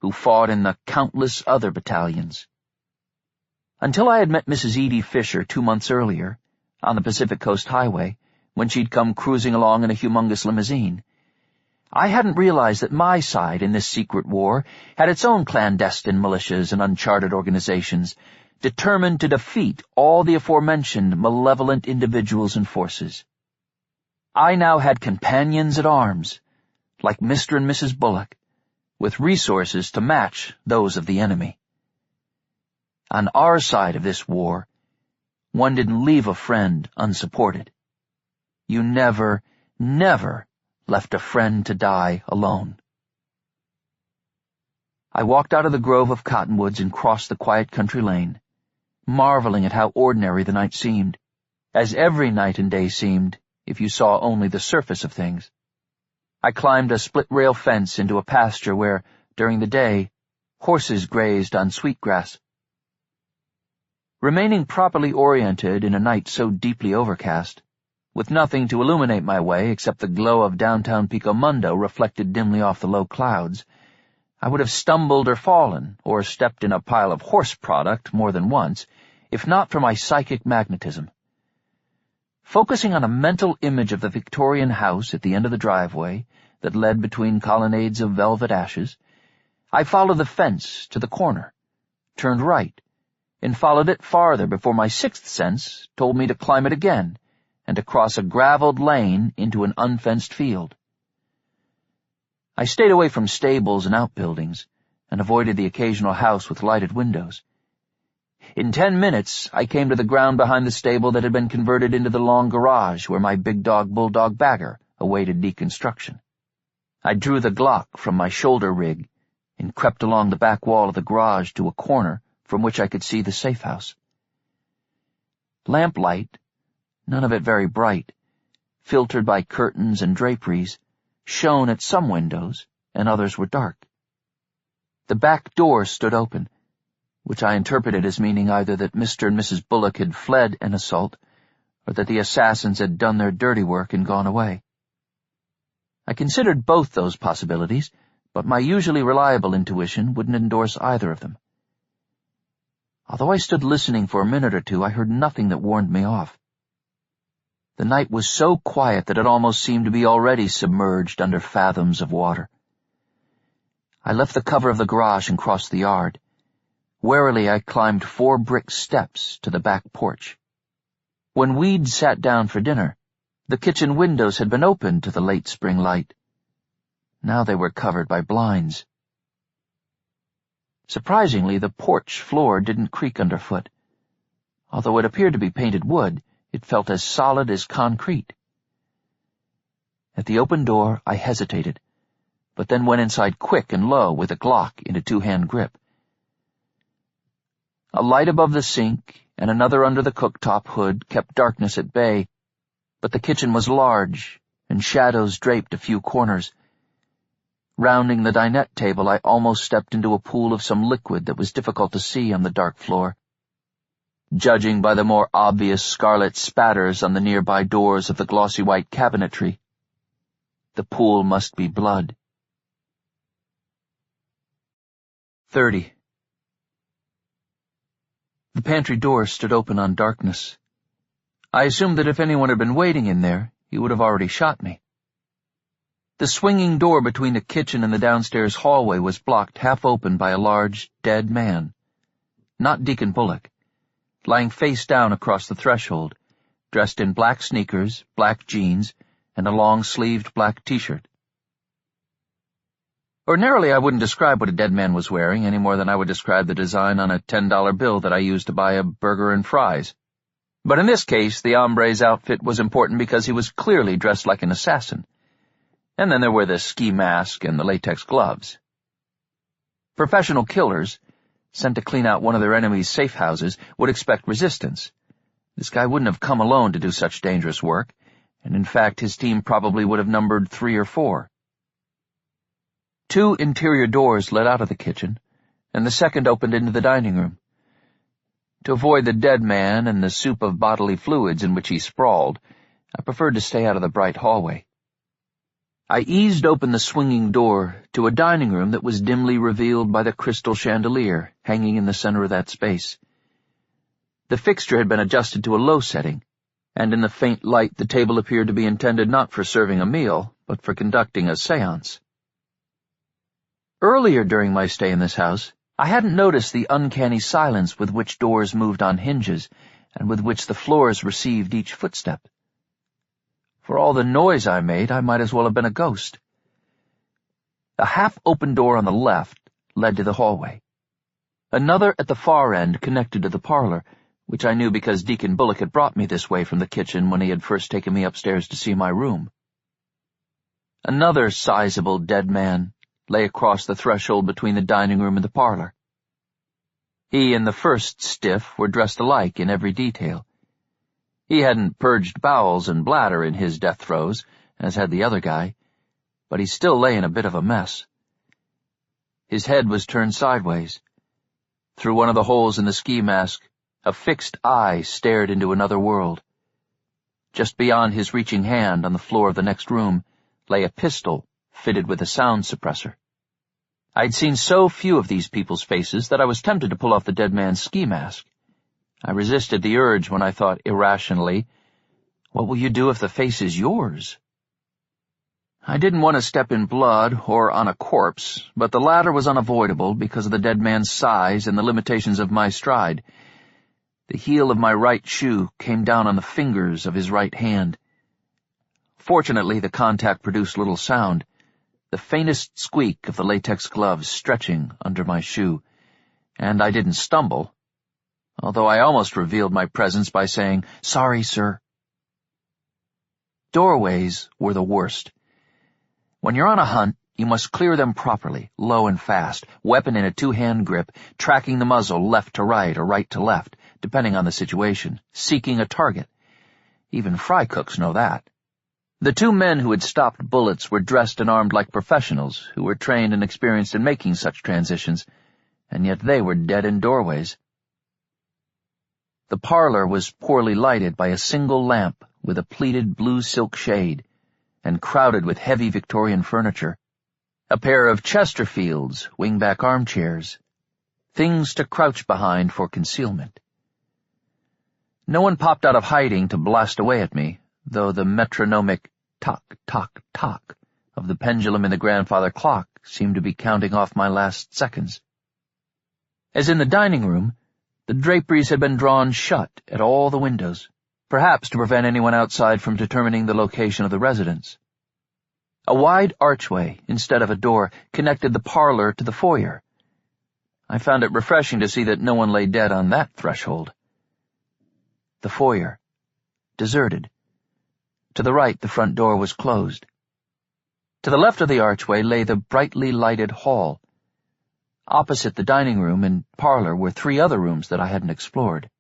who fought in the countless other battalions. Until I had met Mrs. Edie Fisher 2 months earlier, on the Pacific Coast Highway, when she'd come cruising along in a humongous limousine, I hadn't realized that my side in this secret war had its own clandestine militias and uncharted organizations, determined to defeat all the aforementioned malevolent individuals and forces. I now had companions at arms, like Mr. and Mrs. Bullock, with resources to match those of the enemy. On our side of this war, one didn't leave a friend unsupported. You never, never left a friend to die alone. I walked out of the grove of cottonwoods and crossed the quiet country lane, marveling at how ordinary the night seemed, as every night and day seemed if you saw only the surface of things. I climbed a split-rail fence into a pasture where, during the day, horses grazed on sweetgrass. Remaining properly oriented in a night so deeply overcast, with nothing to illuminate my way except the glow of downtown Pico Mundo reflected dimly off the low clouds, I would have stumbled or fallen, or stepped in a pile of horse product more than once, if not for my psychic magnetism. Focusing on a mental image of the Victorian house at the end of the driveway that led between colonnades of velvet ashes, I followed the fence to the corner, turned right, and followed it farther before my sixth sense told me to climb it again and to cross a graveled lane into an unfenced field. I stayed away from stables and outbuildings and avoided the occasional house with lighted windows. In 10 minutes, I came to the ground behind the stable that had been converted into the long garage where my big dog bulldog Bagger awaited deconstruction. I drew the Glock from my shoulder rig and crept along the back wall of the garage to a corner from which I could see the safe house. Lamplight, none of it very bright, filtered by curtains and draperies, shone at some windows, and others were dark. The back door stood open, which I interpreted as meaning either that Mr. and Mrs. Bullock had fled an assault, or that the assassins had done their dirty work and gone away. I considered both those possibilities, but my usually reliable intuition wouldn't endorse either of them. Although I stood listening for a minute or two, I heard nothing that warned me off. The night was so quiet that it almost seemed to be already submerged under fathoms of water. I left the cover of the garage and crossed the yard. Warily I climbed 4 brick steps to the back porch. When we'd sat down for dinner, the kitchen windows had been opened to the late spring light. Now they were covered by blinds. Surprisingly, the porch floor didn't creak underfoot. Although it appeared to be painted wood, it felt as solid as concrete. At the open door, I hesitated, but then went inside quick and low with a Glock in a 2-hand grip. A light above the sink and another under the cooktop hood kept darkness at bay, but the kitchen was large, and shadows draped a few corners. Rounding the dinette table, I almost stepped into a pool of some liquid that was difficult to see on the dark floor. Judging by the more obvious scarlet spatters on the nearby doors of the glossy white cabinetry, the pool must be blood. 30. The pantry door stood open on darkness. I assumed that if anyone had been waiting in there, he would have already shot me. The swinging door between the kitchen and the downstairs hallway was blocked half open by a large, dead man. Not Deacon Bullock, lying face down across the threshold, dressed in black sneakers, black jeans, and a long-sleeved black t-shirt. Ordinarily, I wouldn't describe what a dead man was wearing any more than I would describe the design on a $10 bill that I used to buy a burger and fries. But in this case, the hombre's outfit was important because he was clearly dressed like an assassin. And then there were the ski mask and the latex gloves. Professional killers, sent to clean out one of their enemies' safe houses, would expect resistance. This guy wouldn't have come alone to do such dangerous work, and in fact his team probably would have numbered 3 or 4. 2 interior doors led out of the kitchen, and the second opened into the dining room. To avoid the dead man and the soup of bodily fluids in which he sprawled, I preferred to stay out of the bright hallway. I eased open the swinging door to a dining room that was dimly revealed by the crystal chandelier hanging in the center of that space. The fixture had been adjusted to a low setting, and in the faint light the table appeared to be intended not for serving a meal, but for conducting a séance. Earlier during my stay in this house, I hadn't noticed the uncanny silence with which doors moved on hinges, and with which the floors received each footstep. For all the noise I made, I might as well have been a ghost. A half-open door on the left led to the hallway. Another at the far end connected to the parlor, which I knew because Deacon Bullock had brought me this way from the kitchen when he had first taken me upstairs to see my room. Another sizable dead man lay across the threshold between the dining room and the parlor. He and the first stiff were dressed alike in every detail. He hadn't purged bowels and bladder in his death throes, as had the other guy, but he still lay in a bit of a mess. His head was turned sideways. Through one of the holes in the ski mask, a fixed eye stared into another world. Just beyond his reaching hand on the floor of the next room lay a pistol fitted with a sound suppressor. I'd seen so few of these people's faces that I was tempted to pull off the dead man's ski mask. I resisted the urge when I thought irrationally, what will you do if the face is yours? I didn't want to step in blood or on a corpse, but the latter was unavoidable because of the dead man's size and the limitations of my stride. The heel of my right shoe came down on the fingers of his right hand. Fortunately, the contact produced little sound, the faintest squeak of the latex gloves stretching under my shoe, and I didn't stumble, although I almost revealed my presence by saying, "Sorry, sir." Doorways were the worst. When you're on a hunt, you must clear them properly, low and fast, weapon in a 2-hand grip, tracking the muzzle left to right or right to left, depending on the situation, seeking a target. Even fry cooks know that. The 2 men who had stopped bullets were dressed and armed like professionals who were trained and experienced in making such transitions, and yet they were dead in doorways. The parlor was poorly lighted by a single lamp with a pleated blue silk shade, and crowded with heavy Victorian furniture, a pair of Chesterfields, wing-back armchairs, things to crouch behind for concealment. No one popped out of hiding to blast away at me, though the metronomic tock, tock, tock of the pendulum in the grandfather clock seemed to be counting off my last seconds. As in the dining room, the draperies had been drawn shut at all the windows, perhaps to prevent anyone outside from determining the location of the residence. A wide archway, instead of a door, connected the parlor to the foyer. I found it refreshing to see that no one lay dead on that threshold. The foyer, deserted. To the right, the front door was closed. To the left of the archway lay the brightly lighted hall. Opposite the dining room and parlor were 3 other rooms that I hadn't explored.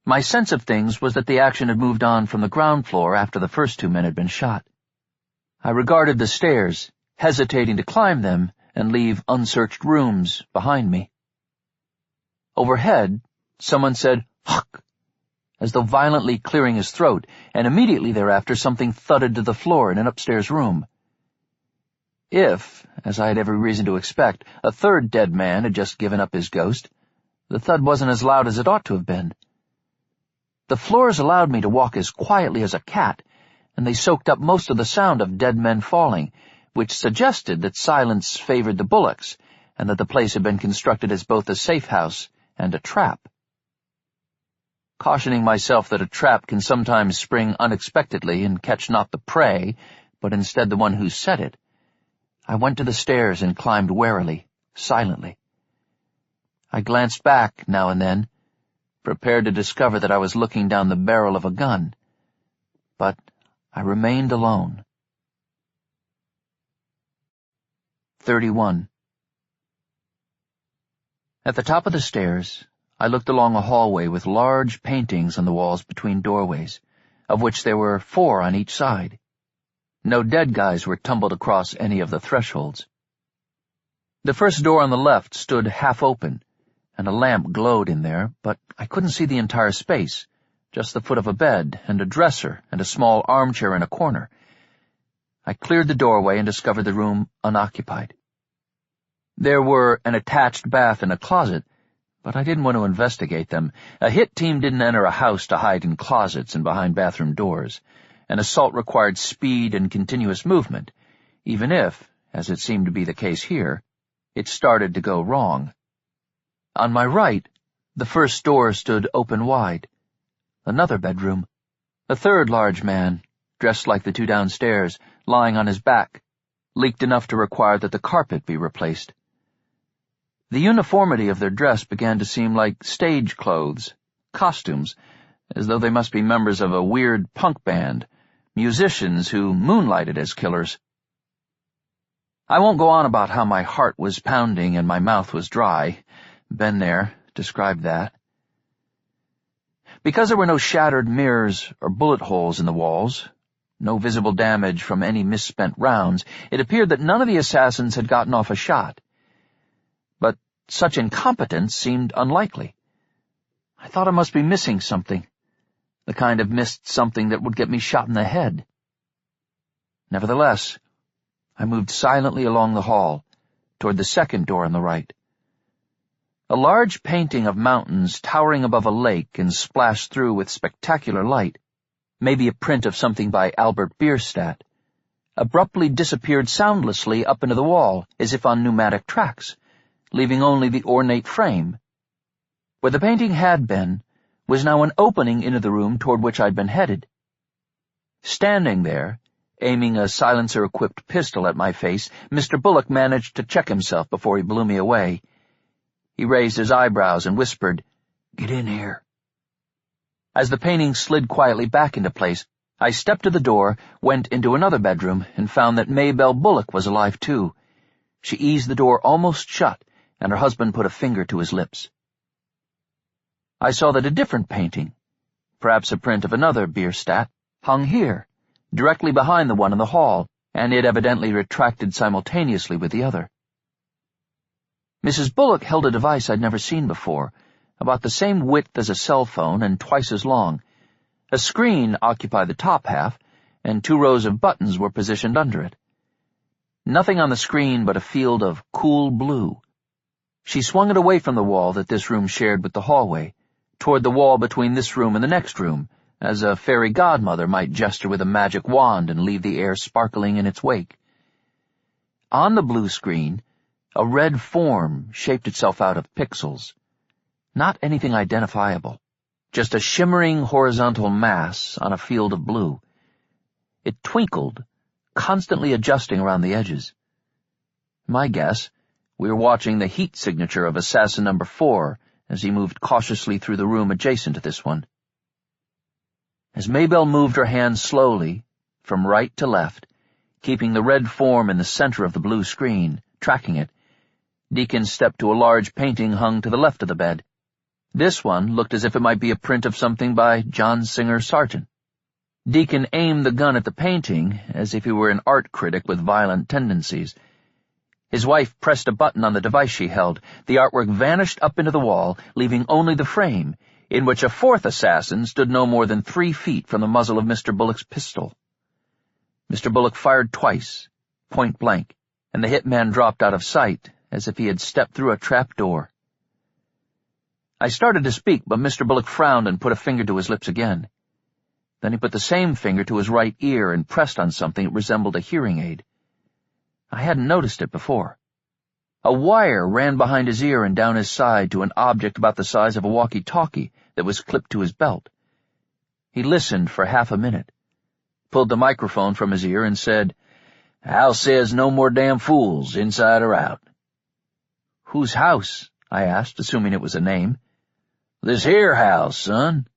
My sense of things was that the action had moved on from the ground floor after the first 2 men had been shot. I regarded the stairs, hesitating to climb them and leave unsearched rooms behind me. Overhead, someone said, "Huck," as though violently clearing his throat, and immediately thereafter something thudded to the floor in an upstairs room. If, as I had every reason to expect, a 3rd dead man had just given up his ghost, the thud wasn't as loud as it ought to have been. The floors allowed me to walk as quietly as a cat, and they soaked up most of the sound of dead men falling, which suggested that silence favored the Bullocks, and that the place had been constructed as both a safe house and a trap. Cautioning myself that a trap can sometimes spring unexpectedly and catch not the prey, but instead the one who set it, I went to the stairs and climbed warily, silently. I glanced back now and then, prepared to discover that I was looking down the barrel of a gun, but I remained alone. 31. At the top of the stairs, I looked along a hallway with large paintings on the walls between doorways, of which there were 4 on each side. No dead guys were tumbled across any of the thresholds. The first door on the left stood half open, and a lamp glowed in there, but I couldn't see the entire space, just the foot of a bed and a dresser and a small armchair in a corner. I cleared the doorway and discovered the room unoccupied. There were an attached bath and a closet, but I didn't want to investigate them. A hit team didn't enter a house to hide in closets and behind bathroom doors. An assault required speed and continuous movement, even if, as it seemed to be the case here, it started to go wrong. On my right, the first door stood open wide. Another bedroom. A third large man, dressed like the 2 downstairs, lying on his back, leaked enough to require that the carpet be replaced. The uniformity of their dress began to seem like stage clothes, costumes, as though they must be members of a weird punk band, musicians who moonlighted as killers. I won't go on about how my heart was pounding and my mouth was dry. Been there, described that. Because there were no shattered mirrors or bullet holes in the walls, no visible damage from any misspent rounds, it appeared that none of the assassins had gotten off a shot. But such incompetence seemed unlikely. I thought I must be missing something, the kind of missed something that would get me shot in the head. Nevertheless, I moved silently along the hall, toward the second door on the right. A large painting of mountains towering above a lake and splashed through with spectacular light, maybe a print of something by Albert Bierstadt, abruptly disappeared soundlessly up into the wall as if on pneumatic tracks, leaving only the ornate frame. Where the painting had been was now an opening into the room toward which I'd been headed. Standing there, aiming a silencer-equipped pistol at my face, Mr. Bullock managed to check himself before he blew me away. He raised his eyebrows and whispered, "Get in here." As the painting slid quietly back into place, I stepped to the door, went into another bedroom, and found that Maybelle Bullock was alive too. She eased the door almost shut, and her husband put a finger to his lips. I saw that a different painting, perhaps a print of another Bierstadt, hung here, directly behind the one in the hall, and it evidently retracted simultaneously with the other. Mrs. Bullock held a device I'd never seen before, about the same width as a cell phone and twice as long. A screen occupied the top half, and 2 rows of buttons were positioned under it. Nothing on the screen but a field of cool blue. She swung it away from the wall that this room shared with the hallway, toward the wall between this room and the next room, as a fairy godmother might gesture with a magic wand and leave the air sparkling in its wake. On the blue screen, a red form shaped itself out of pixels. Not anything identifiable, just a shimmering horizontal mass on a field of blue. It twinkled, constantly adjusting around the edges. My guess, we were watching the heat signature of assassin number 4 as he moved cautiously through the room adjacent to this one. As Maybelle moved her hand slowly, from right to left, keeping the red form in the center of the blue screen, tracking it, Deacon stepped to a large painting hung to the left of the bed. This one looked as if it might be a print of something by John Singer Sargent. Deacon aimed the gun at the painting as if he were an art critic with violent tendencies. His wife pressed a button on the device she held. The artwork vanished up into the wall, leaving only the frame, in which a 4th assassin stood no more than 3 feet from the muzzle of Mr. Bullock's pistol. Mr. Bullock fired twice, point blank, and the hit man dropped out of sight, as if he had stepped through a trap door. I started to speak, but Mr. Bullock frowned and put a finger to his lips again. Then he put the same finger to his right ear and pressed on something that resembled a hearing aid. I hadn't noticed it before. A wire ran behind his ear and down his side to an object about the size of a walkie-talkie that was clipped to his belt. He listened for half a minute, pulled the microphone from his ear and said, "House says no more damn fools, inside or out." "Whose house?" I asked, assuming it was a name. "This here house, son."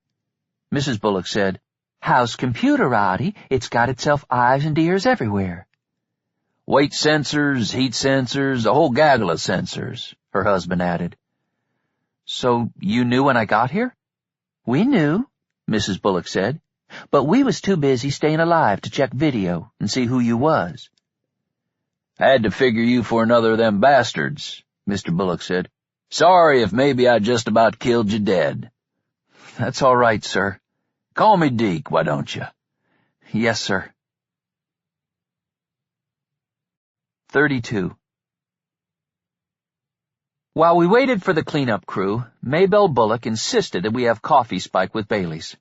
Mrs. Bullock said, "House computer, Audie. It's got itself eyes and ears everywhere." "Weight sensors, heat sensors, a whole gaggle of sensors," her husband added. "So you knew when I got here?" "We knew," Mrs. Bullock said. But we was too busy staying alive to check video and see who you was. Had to figure you for another of them bastards, Mr. Bullock said. Sorry if maybe I just about killed you dead. That's all right, sir. Call me Deke, why don't you? Yes, sir. 32. While we waited for the cleanup crew, Maybelle Bullock insisted that we have coffee spiked with Baileys.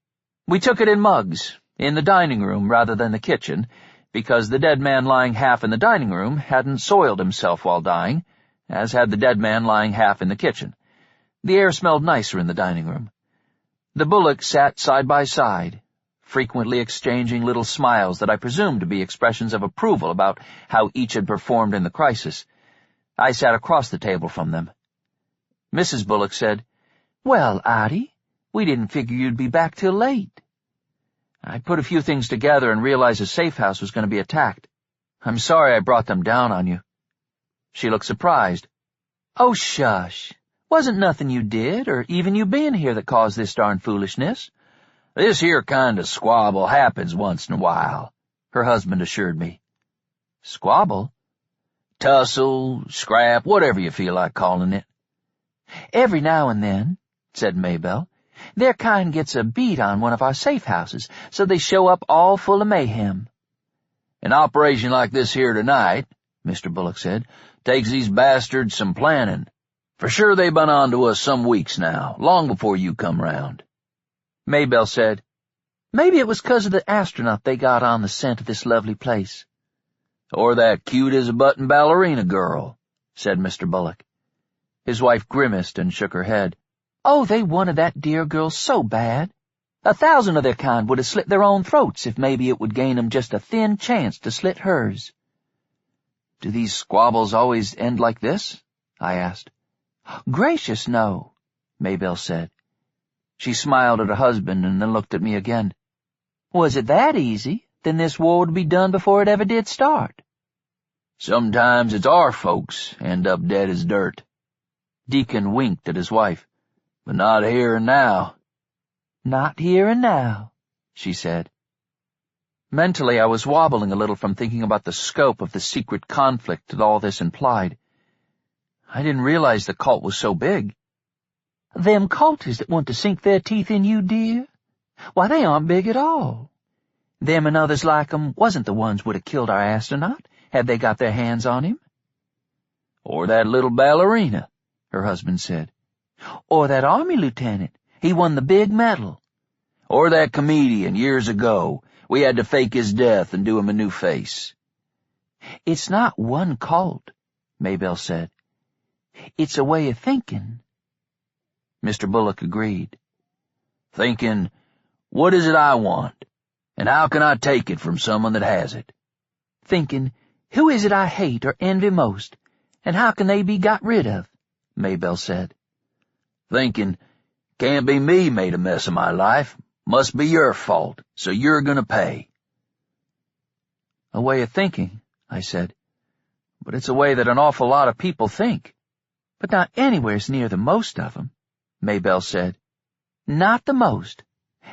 We took it in mugs, in the dining room rather than the kitchen, because the dead man lying half in the dining room hadn't soiled himself while dying, as had the dead man lying half in the kitchen. The air smelled nicer in the dining room. The Bullocks sat side by side, frequently exchanging little smiles that I presumed to be expressions of approval about how each had performed in the crisis. I sat across the table from them. Mrs. Bullock said, "Well, Audie, we didn't figure you'd be back till late." I put a few things together and realized the safe house was going to be attacked. "I'm sorry I brought them down on you." She looked surprised. "Oh, shush. Wasn't nothing you did, or even you being here that caused this darn foolishness." "This here kind of squabble happens once in a while," her husband assured me. "Squabble?" "Tussle, scrap, whatever you feel like calling it." "Every now and then," said Maybelle, "their kind gets a beat on one of our safe houses, so they show up all full of mayhem." "An operation like this here tonight," Mr. Bullock said, "takes these bastards some planning. For sure they've been on to us some weeks now, long before you come round." Maybelle said, "Maybe it was 'cause of the astronaut they got on the scent of this lovely place." "Or that cute-as-a-button ballerina girl," said Mr. Bullock. His wife grimaced and shook her head. "Oh, they wanted that dear girl so bad. 1,000 of their kind would have slit their own throats if maybe it would gain 'em just a thin chance to slit hers." "Do these squabbles always end like this?" I asked. "Gracious, no," Maybelle said. She smiled at her husband and then looked at me again. "Was it that easy? Then this war would be done before it ever did start." "Sometimes it's our folks end up dead as dirt." Deacon winked at his wife. "But not here and now." "Not here and now," she said. Mentally, I was wobbling a little from thinking about the scope of the secret conflict that all this implied. I didn't realize the cult was so big. "Them cultists that want to sink their teeth in you, dear? Why, they aren't big at all. Them and others like 'em wasn't the ones would have killed our astronaut, had they got their hands on him." "Or that little ballerina," her husband said. "Or that army lieutenant. He won the big medal." "Or that comedian years ago. We had to fake his death and do him a new face." "It's not one cult," Maybelle said. "It's a way of thinking." Mr. Bullock agreed. "Thinking, what is it I want? And how can I take it from someone that has it?" "Thinking, who is it I hate or envy most, and how can they be got rid of?" Maybelle said. "Thinking, can't be me made a mess of my life. Must be your fault, so you're gonna pay." "A way of thinking," I said. "But it's a way that an awful lot of people think." "But not anywheres near the most of 'em," Maybelle said. "Not the most.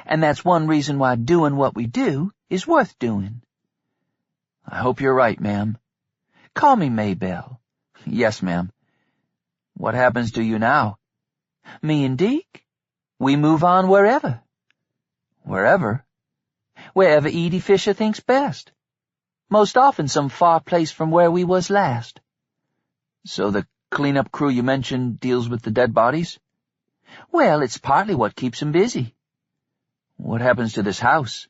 And that's one reason why doing what we do is worth doing." "I hope you're right, ma'am." "Call me Maybelle." "Yes, ma'am." "What happens to you now?" "Me and Deke? We move on wherever." "Wherever?" "Wherever Edie Fisher thinks best. Most often some far place from where we was last." "So the cleanup crew you mentioned deals with the dead bodies?" "Well, it's partly what keeps 'em busy." "What happens to this house?"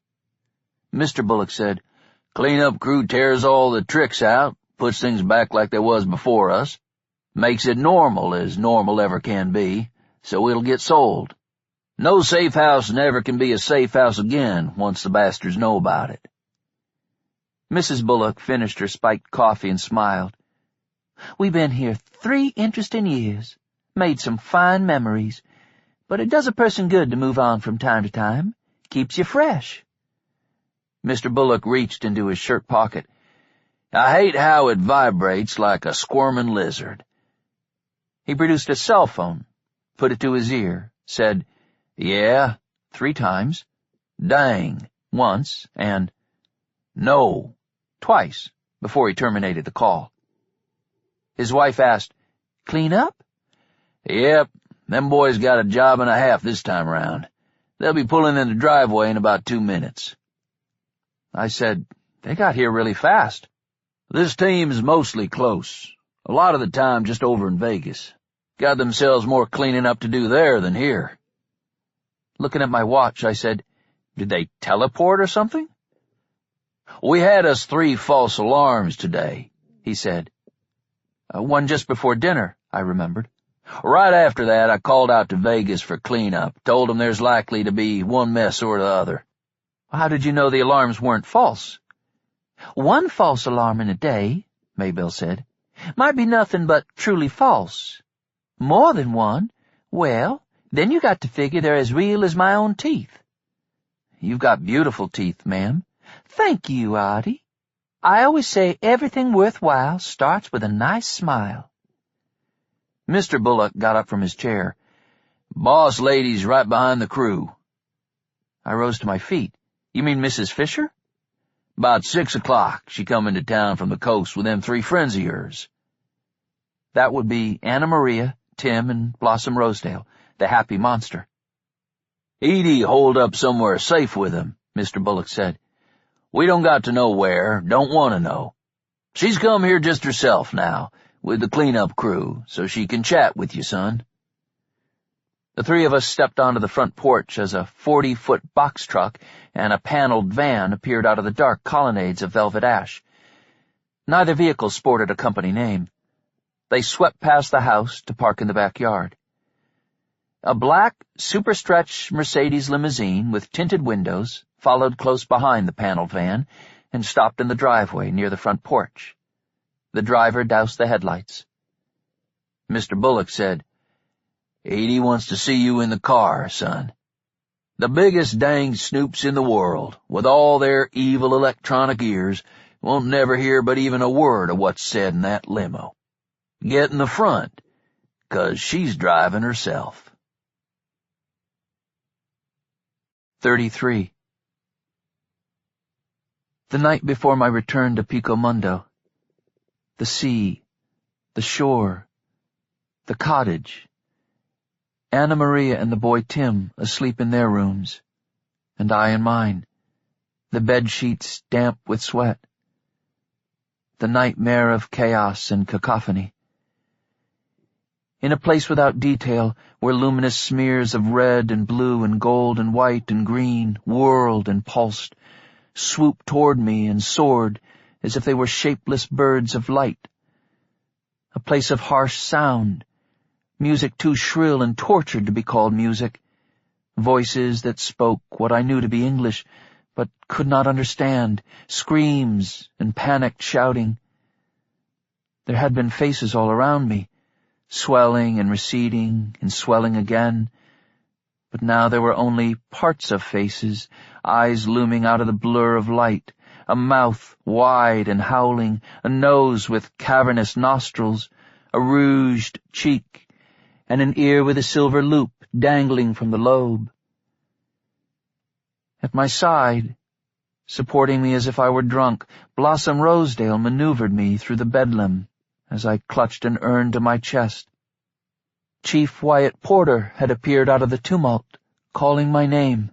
Mr. Bullock said, "Cleanup crew tears all the tricks out, puts things back like they was before us, makes it normal as normal ever can be, so it'll get sold. No safe house never can be a safe house again once the bastards know about it." Mrs. Bullock finished her spiked coffee and smiled. "We've been here 3 interesting years, made some fine memories, but it does a person good to move on from time to time. Keeps you fresh." Mr. Bullock reached into his shirt pocket. "I hate how it vibrates like a squirming lizard." He produced a cell phone, put it to his ear, said, "Yeah?" 3 times. "Dang," once, and "No," twice, before he terminated the call. His wife asked, "Clean up?" "Yep, them boys got a job and a half this time around. They'll be pulling in the driveway in about 2 minutes. I said, "They got here really fast." "This team's mostly close. A lot of the time just over in Vegas. Got themselves more cleaning up to do there than here." Looking at my watch, I said, "Did they teleport or something?" "We had us 3 false alarms today," he said. One just before dinner, I remembered. "Right after that, I called out to Vegas for cleanup, told them there's likely to be one mess or the other." "How did you know the alarms weren't false?" "One false alarm in a day," Maybelle said, "might be nothing but truly false. More than one, well, then you got to figure they're as real as my own teeth." "You've got beautiful teeth, ma'am." "Thank you, Audie. I always say everything worthwhile starts with a nice smile." Mr. Bullock got up from his chair. "Boss lady's right behind the crew." I rose to my feet. "You mean Mrs. Fisher?" "About 6 o'clock, she come into town from the coast with them 3 friends of yours." That would be Anna Maria, Tim, and Blossom Rosedale, the happy monster. "Edie holed up somewhere safe with them," Mr. Bullock said. "We don't got to know where, don't want to know. She's come here just herself now, with the cleanup crew, so she can chat with you, son." The 3 of us stepped onto the front porch as a 40-foot box truck and a paneled van appeared out of the dark colonnades of velvet ash. Neither vehicle sported a company name. They swept past the house to park in the backyard. A black, super-stretch Mercedes limousine with tinted windows followed close behind the paneled van and stopped in the driveway near the front porch. The driver doused the headlights. Mr. Bullock said, "Edie wants to see you in the car, son. The biggest dang snoops in the world, with all their evil electronic ears, won't never hear but even a word of what's said in that limo. Get in the front, 'cause she's driving herself." 33. The night before my return to Pico Mundo. The sea, the shore, the cottage, Anna Maria and the boy Tim asleep in their rooms, and I in mine, the bed sheets damp with sweat. The nightmare of chaos and cacophony. In a place without detail, where luminous smears of red and blue and gold and white and green whirled and pulsed, swooped toward me and soared as if they were shapeless birds of light. A place of harsh sound, music too shrill and tortured to be called music, voices that spoke what I knew to be English, but could not understand, screams and panicked shouting. There had been faces all around me, swelling and receding and swelling again, but now there were only parts of faces, eyes looming out of the blur of light, a mouth wide and howling, a nose with cavernous nostrils, a rouged cheek, and an ear with a silver loop dangling from the lobe. At my side, supporting me as if I were drunk, Blossom Rosedale maneuvered me through the bedlam as I clutched an urn to my chest. Chief Wyatt Porter had appeared out of the tumult, calling my name.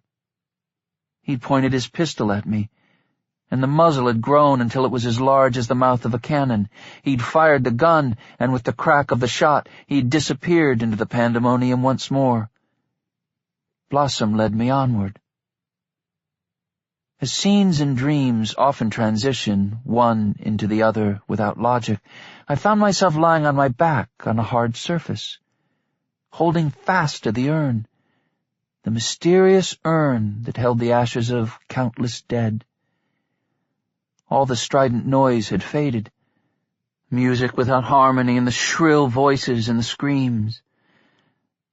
He'd pointed his pistol at me, and the muzzle had grown until it was as large as the mouth of a cannon. He'd fired the gun, and with the crack of the shot, he'd disappeared into the pandemonium once more. Blossom led me onward. As scenes and dreams often transition one into the other without logic, I found myself lying on my back on a hard surface, holding fast to the urn, the mysterious urn that held the ashes of countless dead. All the strident noise had faded, music without harmony and the shrill voices and the screams.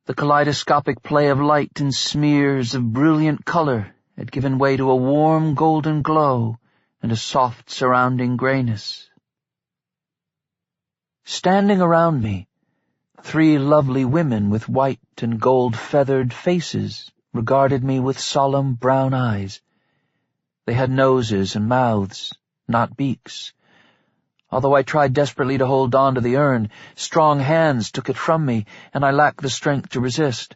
The kaleidoscopic play of light and smears of brilliant color had given way to a warm golden glow and a soft surrounding grayness. Standing around me, 3 lovely women with white and gold-feathered faces regarded me with solemn brown eyes, They had noses and mouths, not beaks. Although I tried desperately to hold on to the urn, strong hands took it from me, and I lacked the strength to resist.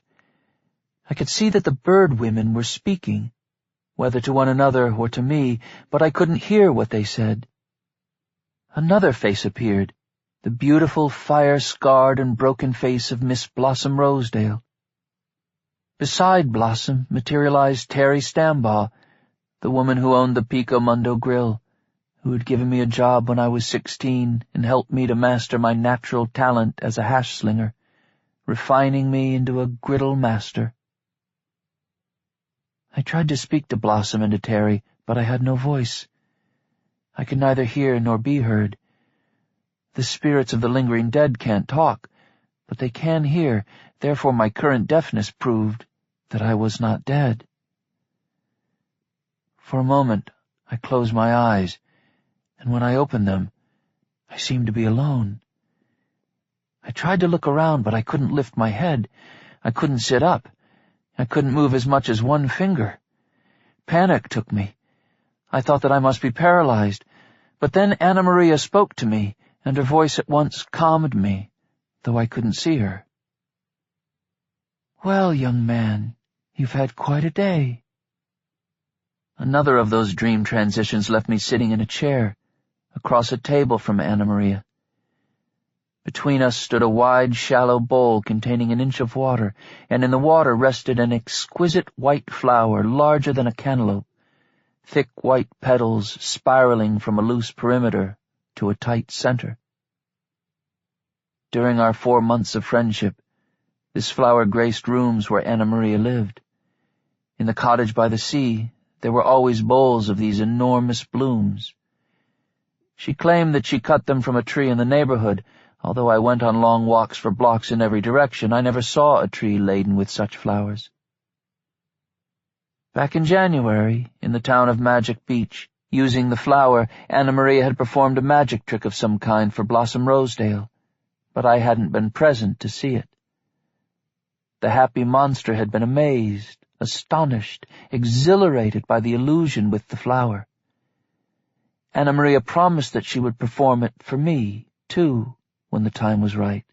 I could see that the bird women were speaking, whether to one another or to me, but I couldn't hear what they said. Another face appeared, the beautiful, fire-scarred and broken face of Miss Blossom Rosedale. Beside Blossom materialized Terry Stambaugh, the woman who owned the Pico Mundo grill, who had given me a job when I was 16 and helped me to master my natural talent as a hash slinger, refining me into a griddle master. I tried to speak to Blossom and to Terry, but I had no voice. I could neither hear nor be heard. The spirits of the lingering dead can't talk, but they can hear, therefore my current deafness proved that I was not dead. For a moment I closed my eyes, and when I opened them, I seemed to be alone. I tried to look around, but I couldn't lift my head. I couldn't sit up. I couldn't move as much as one finger. Panic took me. I thought that I must be paralyzed, but then Anna Maria spoke to me, and her voice at once calmed me, though I couldn't see her. "Well, young man, you've had quite a day." Another of those dream transitions left me sitting in a chair, across a table from Anna Maria. Between us stood a wide, shallow bowl containing an inch of water, and in the water rested an exquisite white flower larger than a cantaloupe, thick white petals spiraling from a loose perimeter to a tight center. During our 4 months of friendship, this flower graced rooms where Anna Maria lived. In the cottage by the sea, there were always bowls of these enormous blooms. She claimed that she cut them from a tree in the neighborhood. Although I went on long walks for blocks in every direction, I never saw a tree laden with such flowers. Back in January, in the town of Magic Beach, using the flower, Anna Maria had performed a magic trick of some kind for Blossom Rosedale, but I hadn't been present to see it. The happy monster had been amazed, astonished, exhilarated by the illusion with the flower. Anna Maria promised that she would perform it for me, too, when the time was right.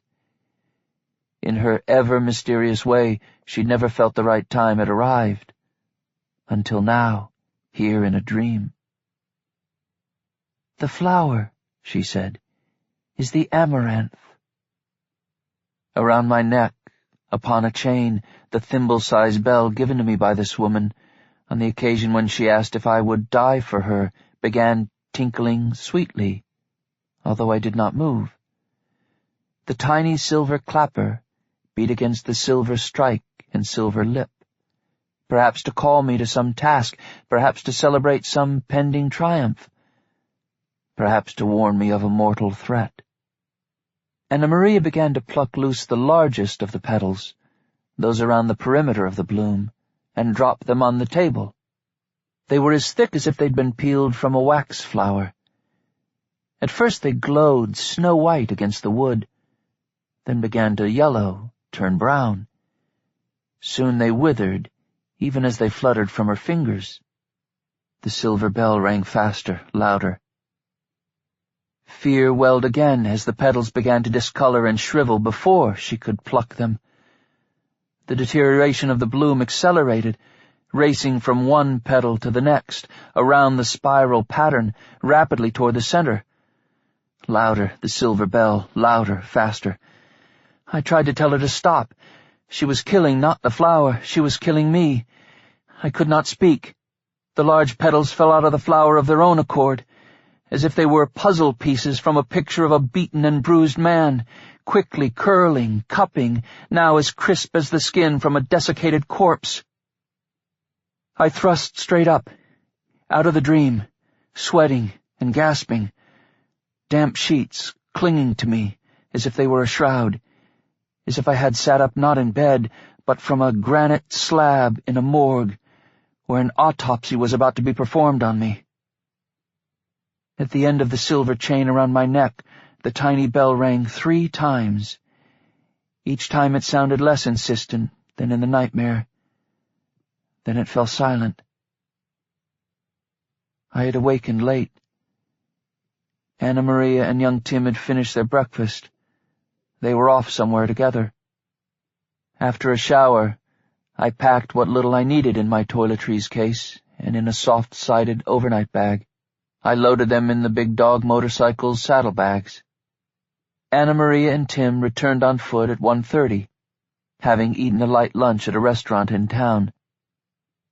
In her ever-mysterious way, she'd never felt the right time had arrived. Until now, here in a dream. "The flower," she said, "is the amaranth." Around my neck, upon a chain, the thimble-sized bell given to me by this woman, on the occasion when she asked if I would die for her, began tinkling sweetly, although I did not move. The tiny silver clapper beat against the silver strike and silver lip, perhaps to call me to some task, perhaps to celebrate some pending triumph, perhaps to warn me of a mortal threat. Anna Maria began to pluck loose the largest of the petals, those around the perimeter of the bloom, and drop them on the table. They were as thick as if they'd been peeled from a wax flower. At first they glowed snow-white against the wood, then began to yellow, turn brown. Soon they withered, even as they fluttered from her fingers. The silver bell rang faster, louder. Fear welled again as the petals began to discolor and shrivel before she could pluck them. The deterioration of the bloom accelerated, racing from one petal to the next, around the spiral pattern, rapidly toward the center. Louder, the silver bell, louder, faster. I tried to tell her to stop. She was killing not the flower, she was killing me. I could not speak. The large petals fell out of the flower of their own accord, as if they were puzzle pieces from a picture of a beaten and bruised man, quickly curling, cupping, now as crisp as the skin from a desiccated corpse. I thrust straight up, out of the dream, sweating and gasping, damp sheets clinging to me as if they were a shroud, as if I had sat up not in bed, but from a granite slab in a morgue, where an autopsy was about to be performed on me. At the end of the silver chain around my neck, the tiny bell rang 3 times. Each time it sounded less insistent than in the nightmare. Then it fell silent. I had awakened late. Anna Maria and young Tim had finished their breakfast. They were off somewhere together. After a shower, I packed what little I needed in my toiletries case, and in a soft-sided overnight bag. I loaded them in the big dog motorcycle's saddlebags. Anna Maria and Tim returned on foot at 1:30, having eaten a light lunch at a restaurant in town.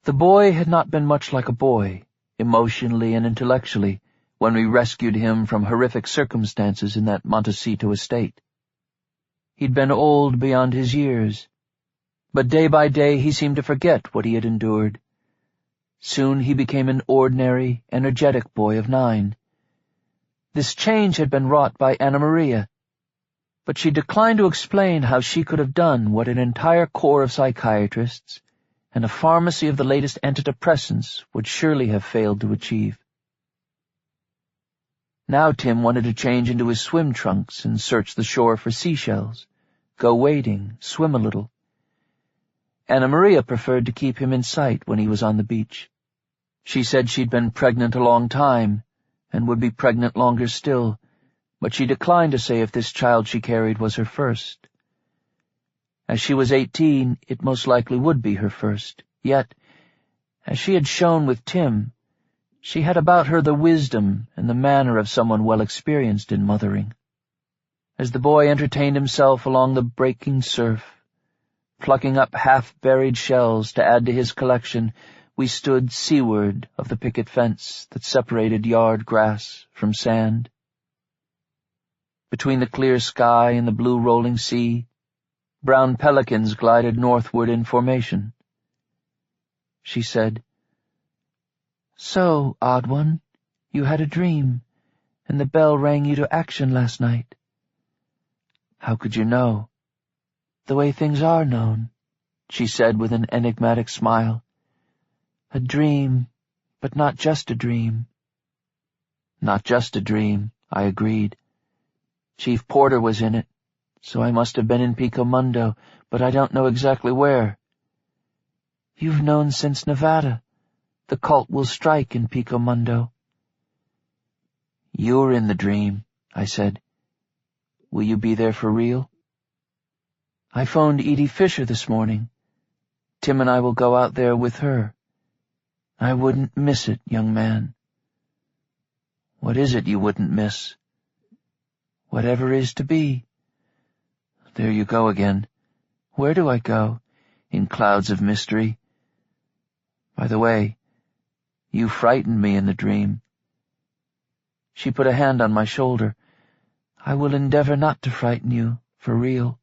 The boy had not been much like a boy, emotionally and intellectually, when we rescued him from horrific circumstances in that Montecito estate. He'd been old beyond his years, but day by day he seemed to forget what he had endured. Soon he became an ordinary, energetic boy of 9. This change had been wrought by Anna Maria, but she declined to explain how she could have done what an entire corps of psychiatrists and a pharmacy of the latest antidepressants would surely have failed to achieve. Now Tim wanted to change into his swim trunks and search the shore for seashells, go wading, swim a little. Anna Maria preferred to keep him in sight when he was on the beach. She said she'd been pregnant a long time, and would be pregnant longer still, but she declined to say if this child she carried was her first. As she was 18, it most likely would be her first, yet, as she had shown with Tim, she had about her the wisdom and the manner of someone well experienced in mothering. As the boy entertained himself along the breaking surf, plucking up half-buried shells to add to his collection, we stood seaward of the picket fence that separated yard grass from sand. Between the clear sky and the blue rolling sea, brown pelicans glided northward in formation. She said, "So, odd one, you had a dream, and the bell rang you to action last night." "How could you know?" "The way things are known," she said with an enigmatic smile. "A dream, but not just a dream." "Not just a dream," I agreed. "Chief Porter was in it, so I must have been in Pico Mundo, but I don't know exactly where." "You've known since Nevada. The cult will strike in Pico Mundo." "You're in the dream," I said. "Will you be there for real?" "I phoned Edie Fisher this morning. Tim and I will go out there with her. I wouldn't miss it, young man." "What is it you wouldn't miss?" "Whatever is to be." "There you go again." "Where do I go?" "In clouds of mystery. By the way, you frightened me in the dream." She put a hand on my shoulder. "I will endeavor not to frighten you, for real."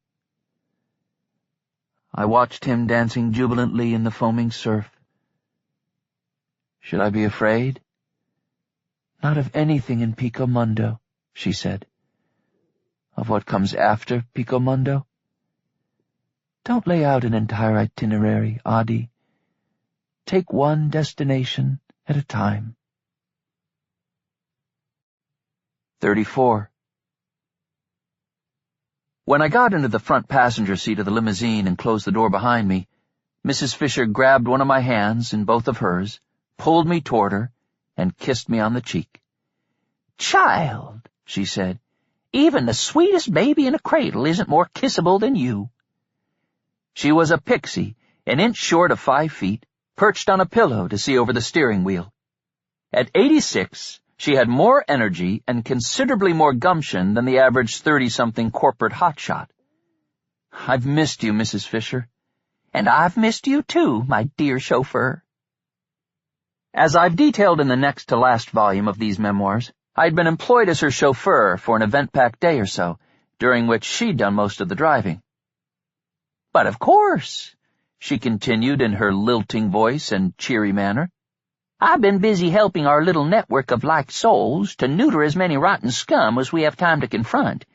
I watched him dancing jubilantly in the foaming surf. "Should I be afraid?" "Not of anything in Pico Mundo," she said. "Of what comes after Pico Mundo?" "Don't lay out an entire itinerary, Audie. Take one destination at a time." 34. When I got into the front passenger seat of the limousine and closed the door behind me, Mrs. Fisher grabbed one of my hands in both of hers, pulled me toward her, and kissed me on the cheek. "Child," she said, "even the sweetest baby in a cradle isn't more kissable than you." She was a pixie, an inch short of 5 feet, perched on a pillow to see over the steering wheel. At 86, she had more energy and considerably more gumption than the average 30-something corporate hotshot. "I've missed you, Mrs. Fisher." "And I've missed you too, my dear chauffeur." As I've detailed in the next to last volume of these memoirs, I'd been employed as her chauffeur for an event-packed day or so, during which she'd done most of the driving. "But of course," she continued in her lilting voice and cheery manner, "I've been busy helping our little network of like souls to neuter as many rotten scum as we have time to confront.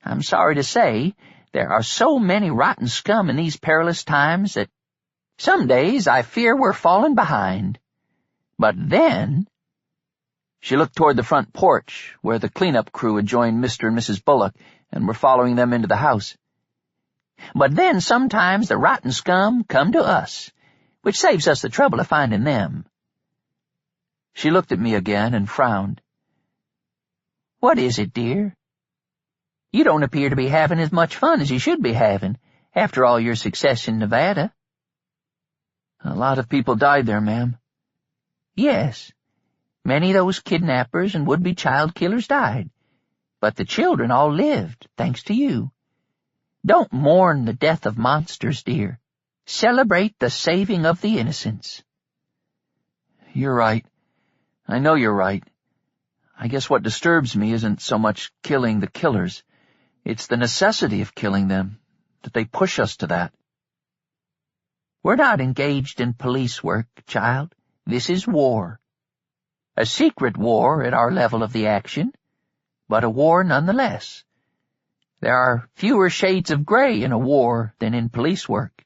I'm sorry to say, there are so many rotten scum in these perilous times that some days I fear we're falling behind. But then—" She looked toward the front porch, where the cleanup crew had joined Mr. and Mrs. Bullock and were following them into the house. "But then sometimes the rotten scum come to us, which saves us the trouble of finding them." She looked at me again and frowned. "What is it, dear? You don't appear to be having as much fun as you should be having, after all your success in Nevada." "A lot of people died there, ma'am." "Yes, many of those kidnappers and would-be child killers died, but the children all lived, thanks to you. Don't mourn the death of monsters, dear. Celebrate the saving of the innocents." "You're right. I know you're right. I guess what disturbs me isn't so much killing the killers. It's the necessity of killing them, that they push us to that." "We're not engaged in police work, child. This is war. A secret war at our level of the action, but a war nonetheless. There are fewer shades of gray in a war than in police work."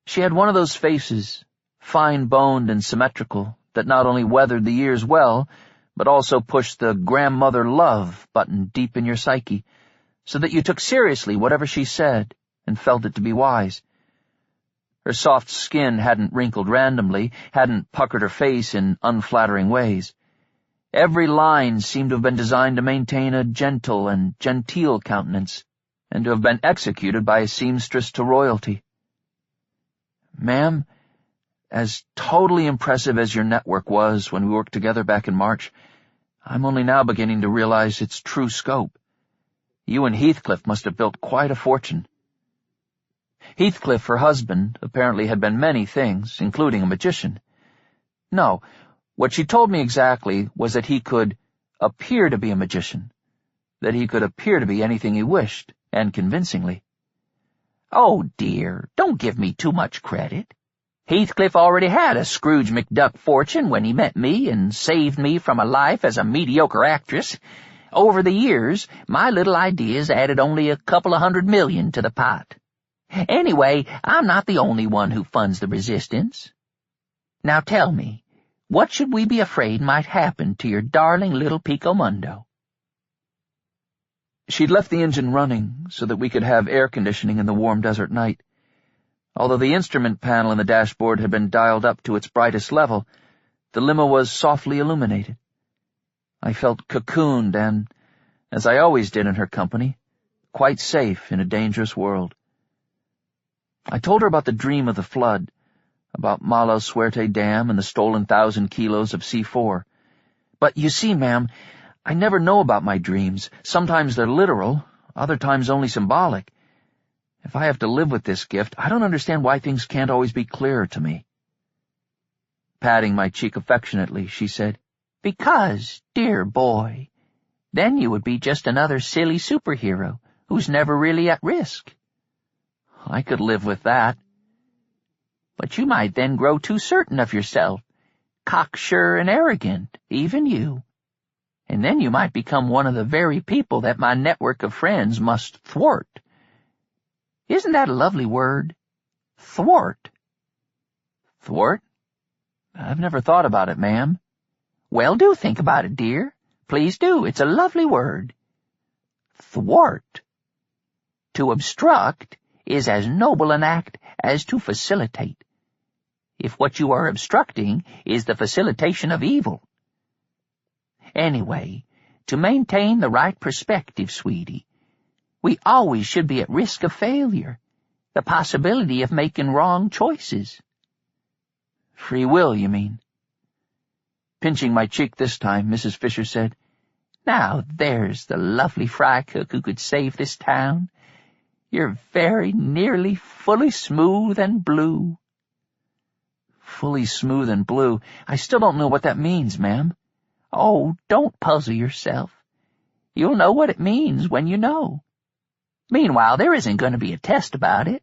She had one of those faces, fine-boned and symmetrical, that not only weathered the years well, but also pushed the grandmother love button deep in your psyche, so that you took seriously whatever she said and felt it to be wise. Her soft skin hadn't wrinkled randomly, hadn't puckered her face in unflattering ways. Every line seemed to have been designed to maintain a gentle and genteel countenance, and to have been executed by a seamstress to royalty. "Ma'am, as totally impressive as your network was when we worked together back in March, I'm only now beginning to realize its true scope. You and Heathcliff must have built quite a fortune." Heathcliff, her husband, apparently had been many things, including a magician. No, what she told me exactly was that he could appear to be a magician, that he could appear to be anything he wished, and convincingly. "Oh, dear, don't give me too much credit. Heathcliff already had a Scrooge McDuck fortune when he met me and saved me from a life as a mediocre actress. Over the years, my little ideas added only a couple of $100 million to the pot. Anyway, I'm not the only one who funds the resistance. Now tell me, what should we be afraid might happen to your darling little Pico Mundo?" She'd left the engine running so that we could have air conditioning in the warm desert night. Although the instrument panel in the dashboard had been dialed up to its brightest level, the limo was softly illuminated. I felt cocooned and, as I always did in her company, quite safe in a dangerous world. I told her about the dream of the flood, about Malo Suerte Dam and the stolen 1,000 kilos of C4. "But you see, ma'am, I never know about my dreams. Sometimes they're literal, other times only symbolic. If I have to live with this gift, I don't understand why things can't always be clearer to me." Patting my cheek affectionately, she said, "Because, dear boy, then you would be just another silly superhero who's never really at risk." "I could live with that." "But you might then grow too certain of yourself, cocksure and arrogant, even you. And then you might become one of the very people that my network of friends must thwart. Isn't that a lovely word? Thwart." "Thwart? I've never thought about it, ma'am." "Well, do think about it, dear. Please do. It's a lovely word. Thwart. To obstruct is as noble an act as to facilitate, if what you are obstructing is the facilitation of evil. Anyway, to maintain the right perspective, sweetie, we always should be at risk of failure, the possibility of making wrong choices." "Free will, you mean?" Pinching my cheek this time, Mrs. Fisher said, "Now there's the lovely fry cook who could save this town. You're very nearly fully smooth and blue." "Fully smooth and blue? I still don't know what that means, ma'am." "Oh, don't puzzle yourself. You'll know what it means when you know. Meanwhile, there isn't going to be a test about it."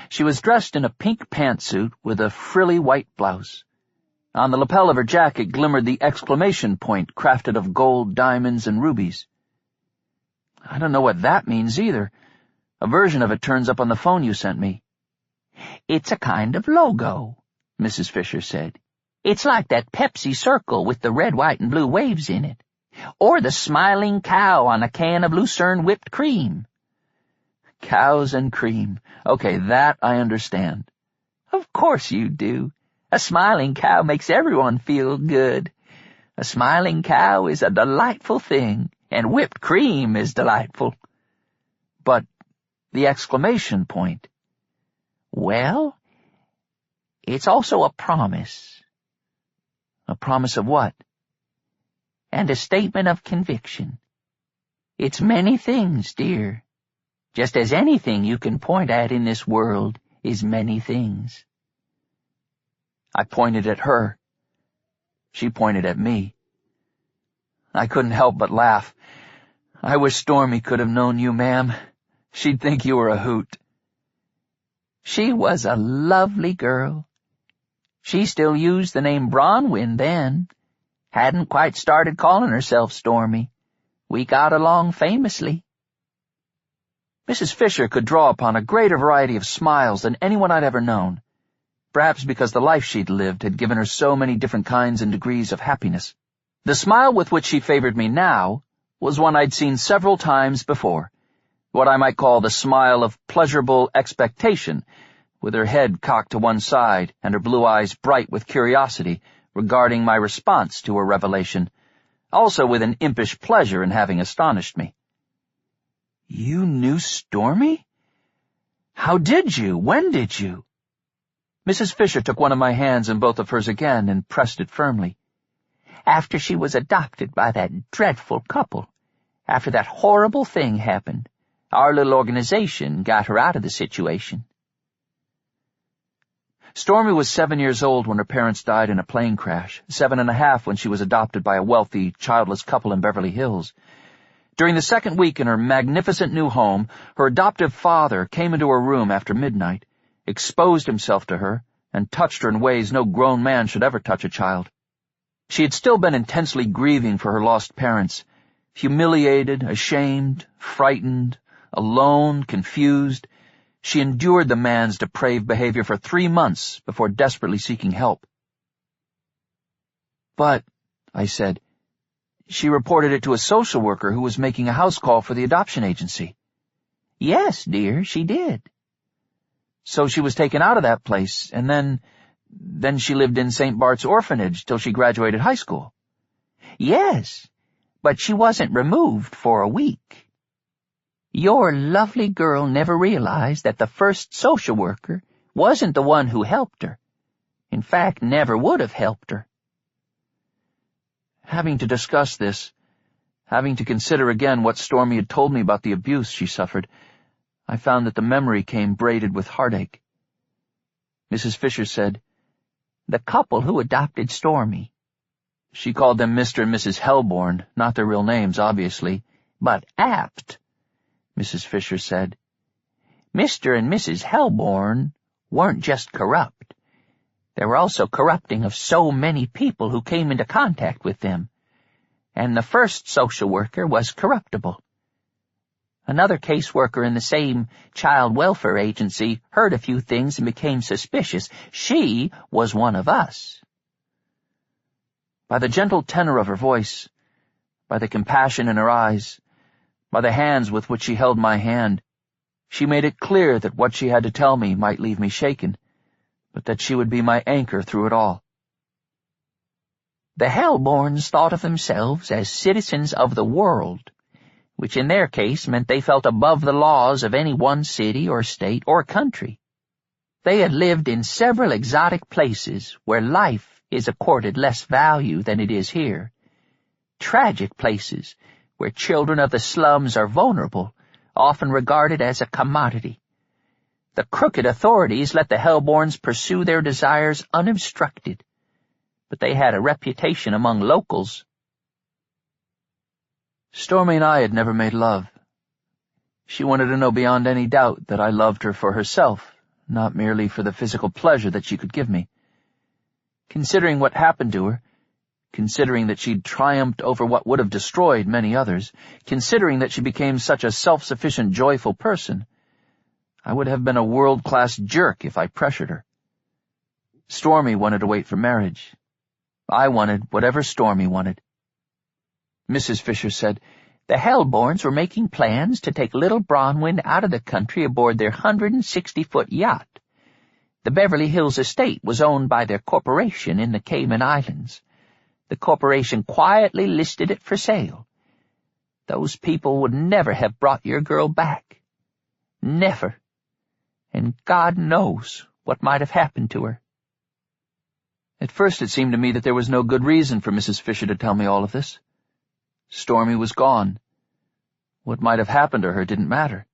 She was dressed in a pink pantsuit with a frilly white blouse. On the lapel of her jacket glimmered the exclamation point crafted of gold, diamonds, and rubies. "I don't know what that means either. A version of it turns up on the phone you sent me." "It's a kind of logo," Mrs. Fisher said. "It's like that Pepsi circle with the red, white, and blue waves in it, or the smiling cow on a can of Lucerne whipped cream." Cows and cream. Okay, that I understand. "Of course you do. A smiling cow makes everyone feel good. A smiling cow is a delightful thing, and whipped cream is delightful. But the exclamation point. Well, it's also a promise. A promise of what? And a statement of conviction. It's many things, dear. Just as anything you can point at in this world is many things. I pointed at her. She pointed at me. I couldn't help but laugh. I wish Stormy could have known you, ma'am. She'd think you were a hoot. She was a lovely girl. She still used the name Bronwyn then. Hadn't quite started calling herself Stormy. We got along famously. Mrs. Fisher could draw upon a greater variety of smiles than anyone I'd ever known, perhaps because the life she'd lived had given her so many different kinds and degrees of happiness. The smile with which she favored me now was one I'd seen several times before, what I might call the smile of pleasurable expectation, with her head cocked to one side and her blue eyes bright with curiosity regarding my response to her revelation, also with an impish pleasure in having astonished me. You knew Stormy? How did you? When did you? Mrs. Fisher took one of my hands in both of hers again and pressed it firmly. After she was adopted by that dreadful couple, after that horrible thing happened, our little organization got her out of the situation. Stormy was 7 years old when her parents died in a plane crash, 7.5 when she was adopted by a wealthy, childless couple in Beverly Hills. During the second week in her magnificent new home, her adoptive father came into her room after midnight, exposed himself to her, and touched her in ways no grown man should ever touch a child. She had still been intensely grieving for her lost parents, humiliated, ashamed, frightened, alone, confused. She endured the man's depraved behavior for 3 months before desperately seeking help. But, I said, she reported it to a social worker who was making a house call for the adoption agency. Yes, dear, she did. So she was taken out of that place, and then she lived in St. Bart's orphanage till she graduated high school. Yes, but she wasn't removed for a week. Your lovely girl never realized that the first social worker wasn't the one who helped her. In fact, never would have helped her. Having to discuss this, having to consider again what Stormy had told me about the abuse she suffered, I found that the memory came braided with heartache. Mrs. Fisher said, "The couple who adopted Stormy." She called them Mr. and Mrs. Hellborn, not their real names, obviously, but apt. Mrs. Fisher said, Mr. and Mrs. Hellborn weren't just corrupt. They were also corrupting of so many people who came into contact with them. And the first social worker was corruptible. Another caseworker in the same child welfare agency heard a few things and became suspicious. She was one of us. By the gentle tenor of her voice, by the compassion in her eyes, by the hands with which she held my hand, she made it clear that what she had to tell me might leave me shaken, but that she would be my anchor through it all. The Hellborns thought of themselves as citizens of the world, which in their case meant they felt above the laws of any one city or state or country. They had lived in several exotic places where life is accorded less value than it is here. Tragic places where children of the slums are vulnerable, often regarded as a commodity. The crooked authorities let the Hellborns pursue their desires unobstructed, but they had a reputation among locals. Stormy and I had never made love. She wanted to know beyond any doubt that I loved her for herself, not merely for the physical pleasure that she could give me. Considering what happened to her, considering that she'd triumphed over what would have destroyed many others, considering that she became such a self-sufficient, joyful person, I would have been a world-class jerk if I pressured her. Stormy wanted to wait for marriage. I wanted whatever Stormy wanted. Mrs. Fisher said, The Hellborns were making plans to take little Bronwyn out of the country aboard their 160-foot yacht. The Beverly Hills estate was owned by their corporation in the Cayman Islands. The corporation quietly listed it for sale. Those people would never have brought your girl back. Never. And God knows what might have happened to her." At first it seemed to me that there was no good reason for Mrs. Fisher to tell me all of this. Stormy was gone. What might have happened to her didn't matter.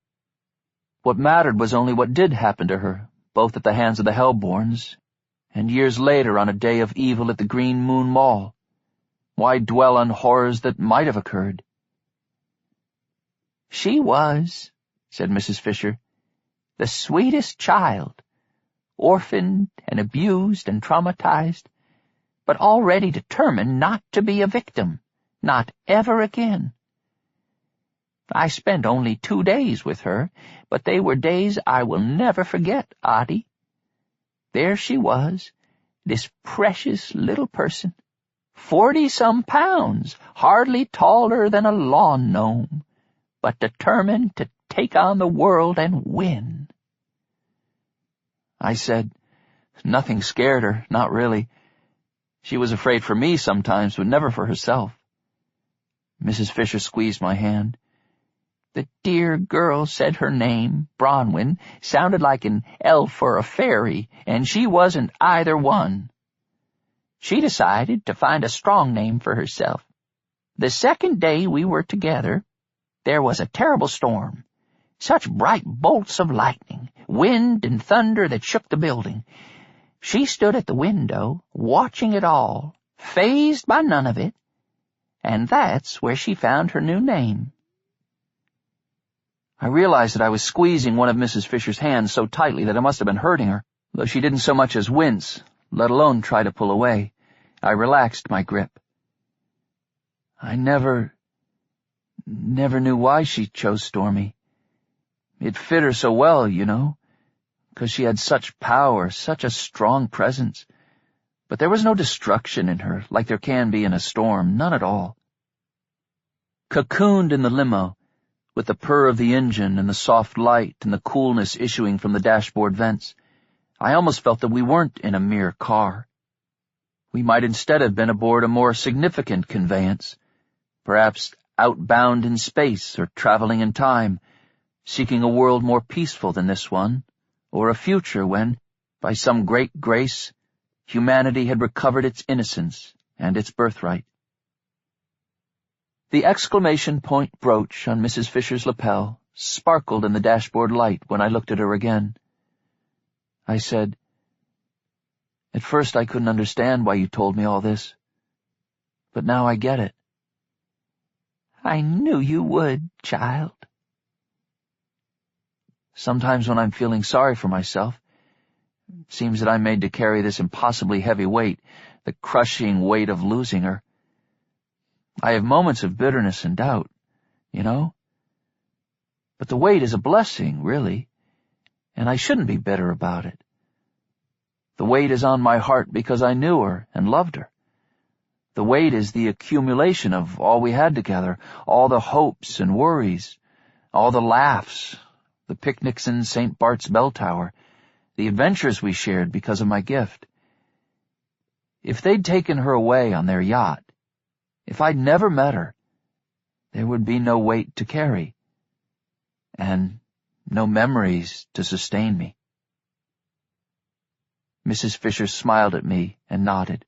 What mattered was only what did happen to her, both at the hands of the Hellborns, and years later on a day of evil at the Green Moon Mall. Why dwell on horrors that might have occurred? "She was," said Mrs. Fisher, "the sweetest child, orphaned and abused and traumatized, but already determined not to be a victim, not ever again. I spent only 2 days with her, but they were days I will never forget, Audie. There she was, this precious little person, 40-some pounds, hardly taller than a lawn gnome, but determined to take on the world and win." I said, "Nothing scared her, not really. She was afraid for me sometimes, but never for herself." Mrs. Fisher squeezed my hand. "The dear girl said her name, Bronwyn, sounded like an elf or a fairy, and she wasn't either one. She decided to find a strong name for herself. The second day we were together, there was a terrible storm. Such bright bolts of lightning, wind and thunder that shook the building. She stood at the window, watching it all, fazed by none of it, and that's where she found her new name." I realized that I was squeezing one of Mrs. Fisher's hands so tightly that I must have been hurting her, though she didn't so much as wince, let alone try to pull away. I relaxed my grip. I never knew why she chose Stormy. It fit her so well, you know, 'cause she had such power, such a strong presence. But there was no destruction in her, like there can be in a storm, none at all. Cocooned in the limo, with the purr of the engine and the soft light and the coolness issuing from the dashboard vents, I almost felt that we weren't in a mere car. We might instead have been aboard a more significant conveyance, perhaps outbound in space or traveling in time, seeking a world more peaceful than this one, or a future when, by some great grace, humanity had recovered its innocence and its birthright. The exclamation point brooch on Mrs. Fisher's lapel sparkled in the dashboard light when I looked at her again. I said, "At first I couldn't understand why you told me all this, but now I get it." "I knew you would, child." Sometimes when I'm feeling sorry for myself, it seems that I'm made to carry this impossibly heavy weight, the crushing weight of losing her. I have moments of bitterness and doubt, you know? But the weight is a blessing, really, and I shouldn't be bitter about it. The weight is on my heart because I knew her and loved her. The weight is the accumulation of all we had together, all the hopes and worries, all the laughs, the picnics in St. Bart's Bell Tower, the adventures we shared because of my gift. If they'd taken her away on their yacht, if I'd never met her, there would be no weight to carry, and no memories to sustain me. Mrs. Fisher smiled at me and nodded.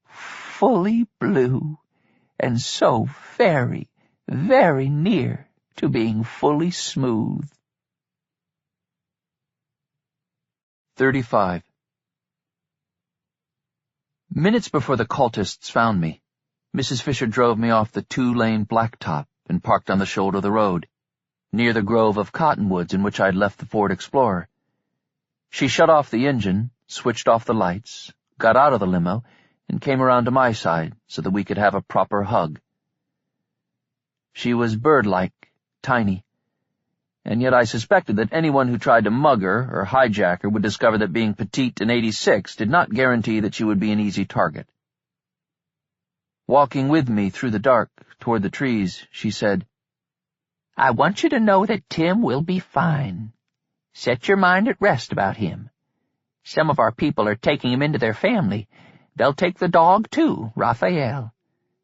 "Fully blue, and so very, very near to being fully smooth." 35. Minutes before the cultists found me, Mrs. Fisher drove me off the 2-lane blacktop and parked on the shoulder of the road, near the grove of cottonwoods in which I had left the Ford Explorer. She shut off the engine, switched off the lights, got out of the limo, and came around to my side so that we could have a proper hug. She was bird-like, tiny, and yet I suspected that anyone who tried to mug her or hijack her would discover that being petite and 86 did not guarantee that she would be an easy target. Walking with me through the dark toward the trees, she said, "I want you to know that Tim will be fine. Set your mind at rest about him. Some of our people are taking him into their family. They'll take the dog, too, Raphael.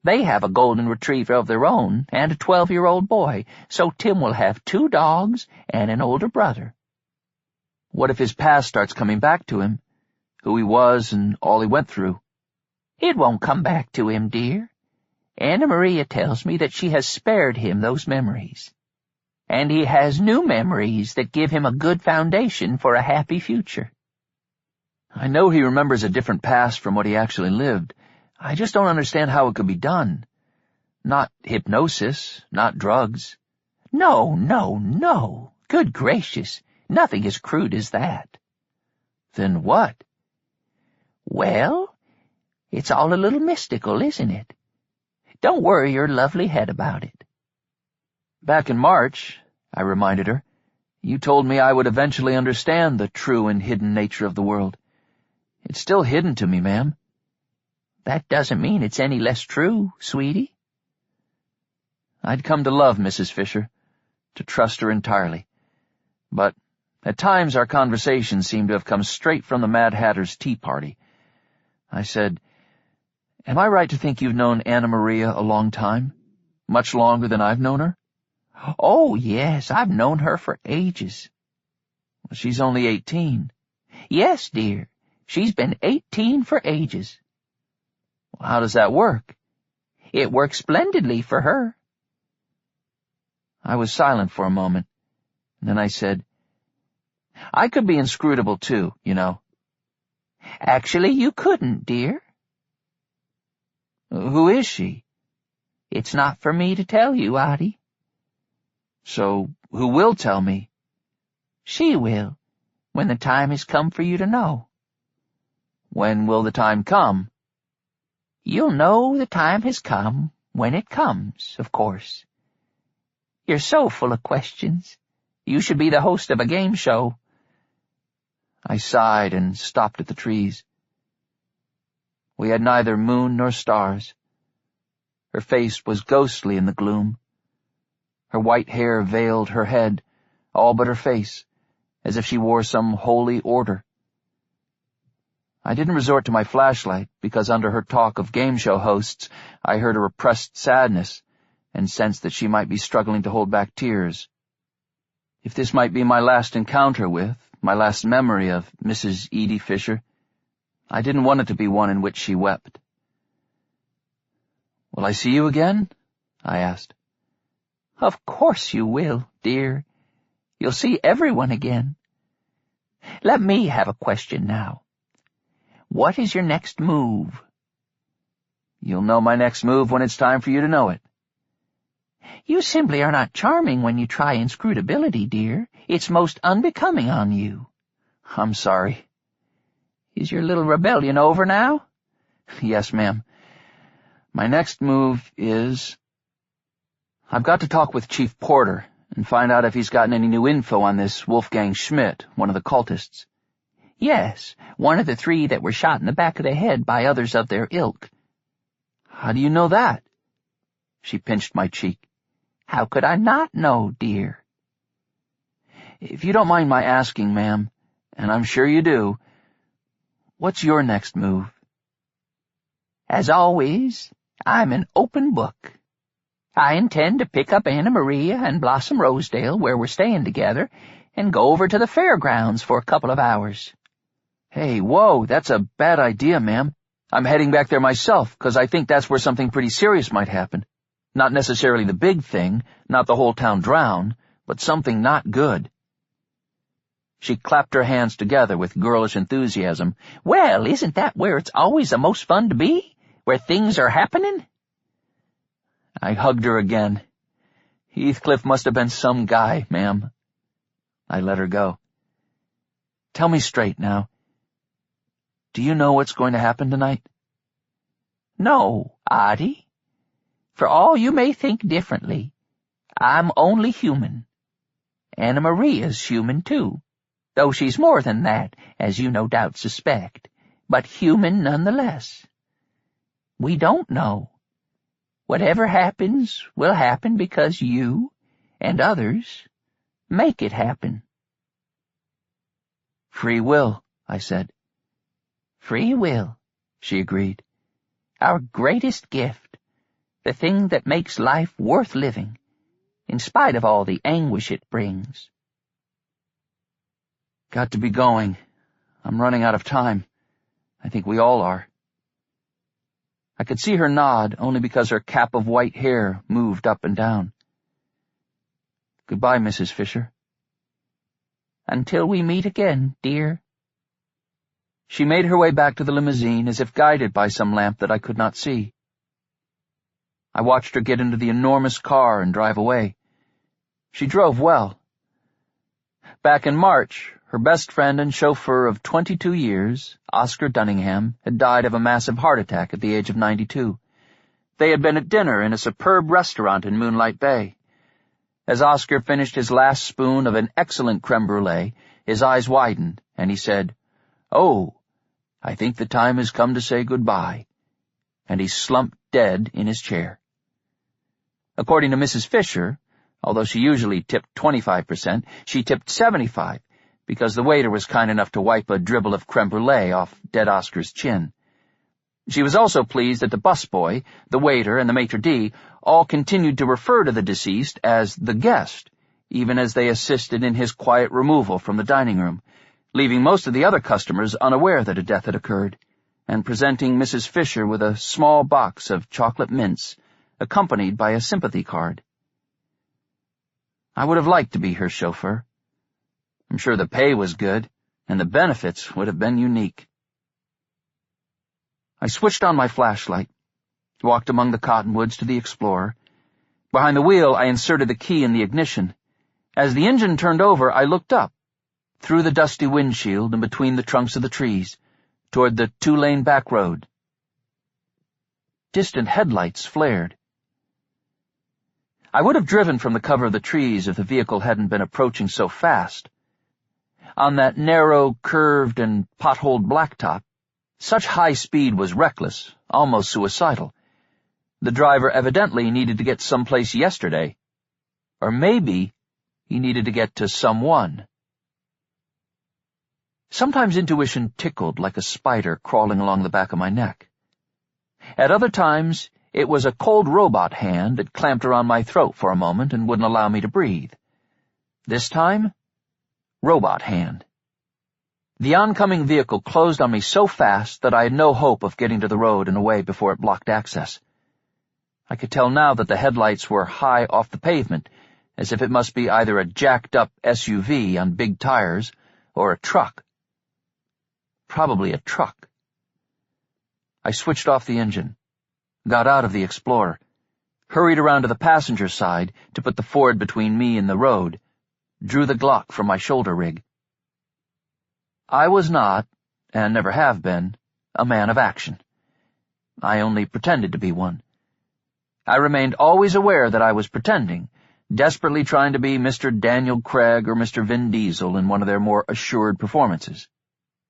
They have a golden retriever of their own and a 12-year-old boy, so Tim will have 2 dogs and an older brother. What if his past starts coming back to him? Who he was and all he went through? It won't come back to him, dear. Anna Maria tells me that she has spared him those memories. And he has new memories that give him a good foundation for a happy future. I know he remembers a different past from what he actually lived. I just don't understand how it could be done. Not hypnosis, not drugs. No. Good gracious, nothing as crude as that. Then what? Well, it's all a little mystical, isn't it? Don't worry your lovely head about it. Back in March, I reminded her, you told me I would eventually understand the true and hidden nature of the world. It's still hidden to me, ma'am. That doesn't mean it's any less true, sweetie. I'd come to love Mrs. Fisher, to trust her entirely. But at times our conversations seemed to have come straight from the Mad Hatter's tea party. I said, "Am I right to think you've known Anna Maria a long time? Much longer than I've known her?" Oh, yes, I've known her for ages. Well, she's only 18. Yes, dear, she's been 18 for ages. Well, how does that work? It works splendidly for her. I was silent for a moment, and then I said, I could be inscrutable too, you know. Actually, you couldn't, dear. Who is she? It's not for me to tell you, Audie. So, who will tell me? She will, when the time has come for you to know. When will the time come? You'll know the time has come when it comes, of course. You're so full of questions. You should be the host of a game show. I sighed and stopped at the trees. We had neither moon nor stars. Her face was ghostly in the gloom. Her white hair veiled her head, all but her face, as if she wore some holy order. I didn't resort to my flashlight because under her talk of game show hosts, I heard a repressed sadness and sensed that she might be struggling to hold back tears. If this might be my last encounter with, my last memory of Mrs. Edie Fisher, I didn't want it to be one in which she wept. Will I see you again? I asked. Of course you will, dear. You'll see everyone again. Let me have a question now. What is your next move? You'll know my next move when it's time for you to know it. You simply are not charming when you try inscrutability, dear. It's most unbecoming on you. I'm sorry. Is your little rebellion over now? Yes, ma'am. My next move is... I've got to talk with Chief Porter and find out if he's gotten any new info on this Wolfgang Schmidt, one of the cultists. Yes, one of the 3 that were shot in the back of the head by others of their ilk. How do you know that? She pinched my cheek. How could I not know, dear? If you don't mind my asking, ma'am, and I'm sure you do, what's your next move? As always, I'm an open book. I intend to pick up Anna Maria and Blossom Rosedale, where we're staying together, and go over to the fairgrounds for a couple of hours. Hey, whoa, that's a bad idea, ma'am. I'm heading back there myself, 'cause I think that's where something pretty serious might happen. Not necessarily the big thing, not the whole town drown, but something not good. She clapped her hands together with girlish enthusiasm. Well, isn't that where it's always the most fun to be? Where things are happening? I hugged her again. Heathcliff must have been some guy, ma'am. I let her go. Tell me straight now. Do you know what's going to happen tonight? No, Audie. For all you may think differently, I'm only human. Anna Maria's human, too, though she's more than that, as you no doubt suspect, but human nonetheless. We don't know. Whatever happens will happen because you and others make it happen. Free will, I said. Free will, she agreed. Our greatest gift, the thing that makes life worth living, in spite of all the anguish it brings. Got to be going. I'm running out of time. I think we all are. I could see her nod only because her cap of white hair moved up and down. Goodbye, Mrs. Fisher. Until we meet again, dear. She made her way back to the limousine as if guided by some lamp that I could not see. I watched her get into the enormous car and drive away. She drove well. Back in March, her best friend and chauffeur of 22 years, Oscar Dunningham, had died of a massive heart attack at the age of 92. They had been at dinner in a superb restaurant in Moonlight Bay. As Oscar finished his last spoon of an excellent creme brulee, his eyes widened, and he said, "Oh, I think the time has come to say goodbye," and he slumped dead in his chair. According to Mrs. Fisher, although she usually tipped 25%, she tipped 75%, because the waiter was kind enough to wipe a dribble of creme brulee off dead Oscar's chin. She was also pleased that the busboy, the waiter, and the maitre d' all continued to refer to the deceased as the guest, even as they assisted in his quiet removal from the dining room, leaving most of the other customers unaware that a death had occurred, and presenting Mrs. Fisher with a small box of chocolate mints, accompanied by a sympathy card. I would have liked to be her chauffeur. I'm sure the pay was good, and the benefits would have been unique. I switched on my flashlight, walked among the cottonwoods to the Explorer. Behind the wheel, I inserted the key in the ignition. As the engine turned over, I looked up, through the dusty windshield and between the trunks of the trees, toward the two-lane back road. Distant headlights flared. I would have driven from the cover of the trees if the vehicle hadn't been approaching so fast. On that narrow, curved, and potholed blacktop, such high speed was reckless, almost suicidal. The driver evidently needed to get someplace yesterday. Or maybe he needed to get to someone. Sometimes intuition tickled like a spider crawling along the back of my neck. At other times, it was a cold robot hand that clamped around my throat for a moment and wouldn't allow me to breathe. This time, robot hand. The oncoming vehicle closed on me so fast that I had no hope of getting to the road and away before it blocked access. I could tell now that the headlights were high off the pavement, as if it must be either a jacked-up SUV on big tires or a truck. Probably a truck. I switched off the engine, got out of the Explorer, hurried around to the passenger side to put the Ford between me and the road, drew the Glock from my shoulder rig. I was not, and never have been, a man of action. I only pretended to be one. I remained always aware that I was pretending, desperately trying to be Mr. Daniel Craig or Mr. Vin Diesel in one of their more assured performances.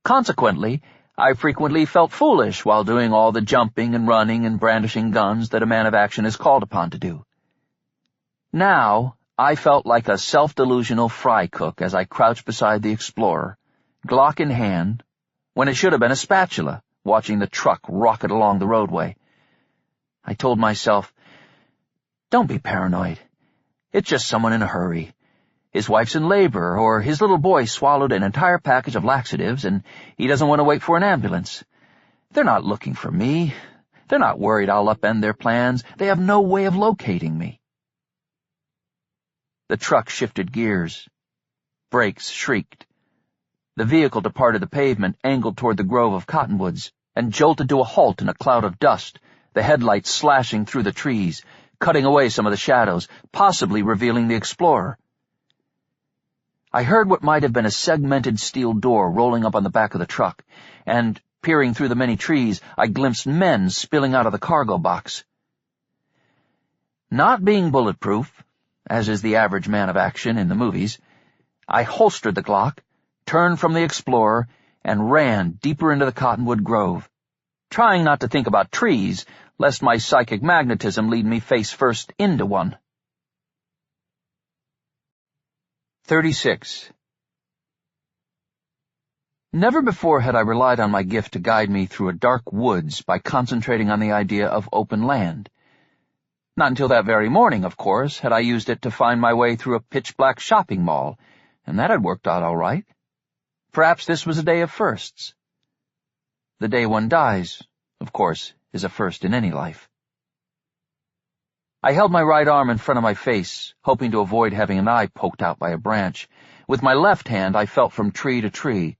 Consequently, I frequently felt foolish while doing all the jumping and running and brandishing guns that a man of action is called upon to do. Now, I felt like a self-delusional fry cook as I crouched beside the Explorer, Glock in hand, when it should have been a spatula, watching the truck rocket along the roadway. I told myself, "Don't be paranoid. It's just someone in a hurry. His wife's in labor, or his little boy swallowed an entire package of laxatives, and he doesn't want to wait for an ambulance. They're not looking for me. They're not worried I'll upend their plans. They have no way of locating me." The truck shifted gears. Brakes shrieked. The vehicle departed the pavement, angled toward the grove of cottonwoods, and jolted to a halt in a cloud of dust, the headlights slashing through the trees, cutting away some of the shadows, possibly revealing the Explorer. I heard what might have been a segmented steel door rolling up on the back of the truck, and, peering through the many trees, I glimpsed men spilling out of the cargo box. Not being bulletproof, as is the average man of action in the movies, I holstered the Glock, turned from the Explorer, and ran deeper into the cottonwood grove, trying not to think about trees, lest my psychic magnetism lead me face first into one. 36. Never before had I relied on my gift to guide me through a dark woods by concentrating on the idea of open land. Not until that very morning, of course, had I used it to find my way through a pitch-black shopping mall, and that had worked out all right. Perhaps this was a day of firsts. The day one dies, of course, is a first in any life. I held my right arm in front of my face, hoping to avoid having an eye poked out by a branch. With my left hand, I felt from tree to tree,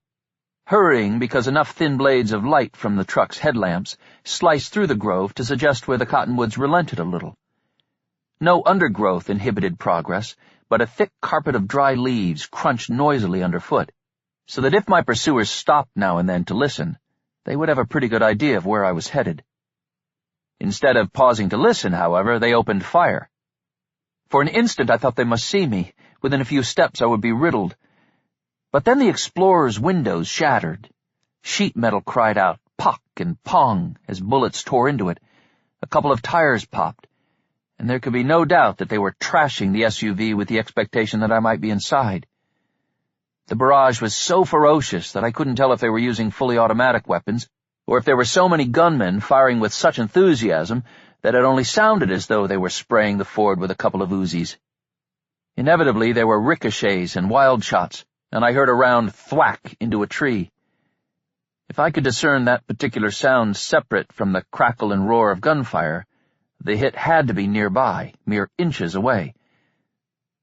hurrying because enough thin blades of light from the truck's headlamps sliced through the grove to suggest where the cottonwoods relented a little. No undergrowth inhibited progress, but a thick carpet of dry leaves crunched noisily underfoot, so that if my pursuers stopped now and then to listen, they would have a pretty good idea of where I was headed. Instead of pausing to listen, however, they opened fire. For an instant I thought they must see me. Within a few steps I would be riddled. But then the Explorer's windows shattered. Sheet metal cried out, pock and pong, as bullets tore into it. A couple of tires popped, and there could be no doubt that they were trashing the SUV with the expectation that I might be inside. The barrage was so ferocious that I couldn't tell if they were using fully automatic weapons, or if there were so many gunmen firing with such enthusiasm that it only sounded as though they were spraying the Ford with a couple of Uzis. Inevitably there were ricochets and wild shots, and I heard a round thwack into a tree. If I could discern that particular sound separate from the crackle and roar of gunfire, the hit had to be nearby, mere inches away.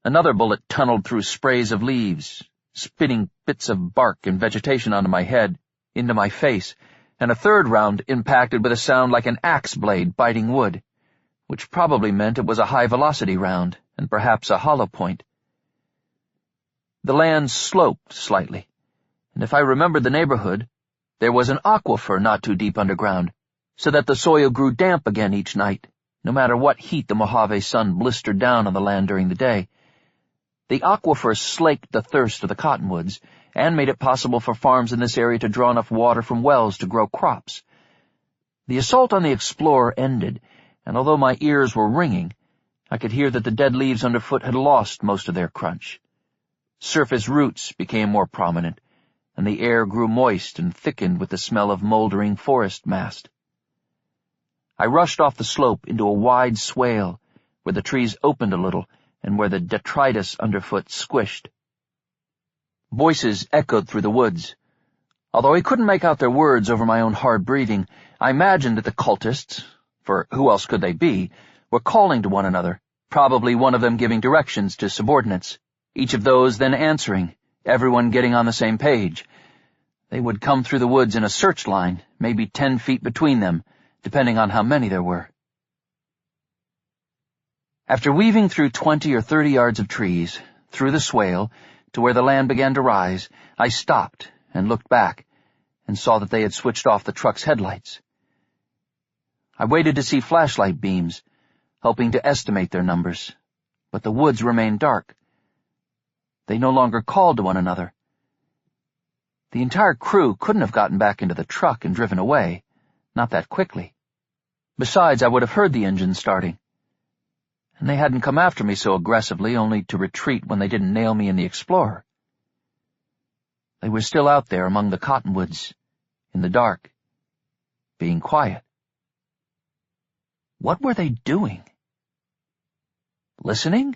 Another bullet tunneled through sprays of leaves, spitting bits of bark and vegetation onto my head, into my face, and a third round impacted with a sound like an axe blade biting wood, which probably meant it was a high-velocity round, and perhaps a hollow point. The land sloped slightly, and if I remembered the neighborhood, there was an aquifer not too deep underground, so that the soil grew damp again each night, no matter what heat the Mojave sun blistered down on the land during the day. The aquifer slaked the thirst of the cottonwoods, and made it possible for farms in this area to draw enough water from wells to grow crops. The assault on the Explorer ended, and although my ears were ringing, I could hear that the dead leaves underfoot had lost most of their crunch. Surface roots became more prominent, and the air grew moist and thickened with the smell of moldering forest mast. I rushed off the slope into a wide swale, where the trees opened a little and where the detritus underfoot squished. Voices echoed through the woods. Although I couldn't make out their words over my own hard breathing, I imagined that the cultists, for who else could they be, were calling to one another, probably one of them giving directions to subordinates, each of those then answering, everyone getting on the same page. They would come through the woods in a search line, maybe 10 feet between them, depending on how many there were. After weaving through 20 or 30 yards of trees, through the swale, to where the land began to rise, I stopped and looked back, and saw that they had switched off the truck's headlights. I waited to see flashlight beams, hoping to estimate their numbers, but the woods remained dark. They no longer called to one another. The entire crew couldn't have gotten back into the truck and driven away, not that quickly. Besides, I would have heard the engine starting. And they hadn't come after me so aggressively, only to retreat when they didn't nail me in the Explorer. They were still out there among the cottonwoods, in the dark, being quiet. What were they doing? Listening?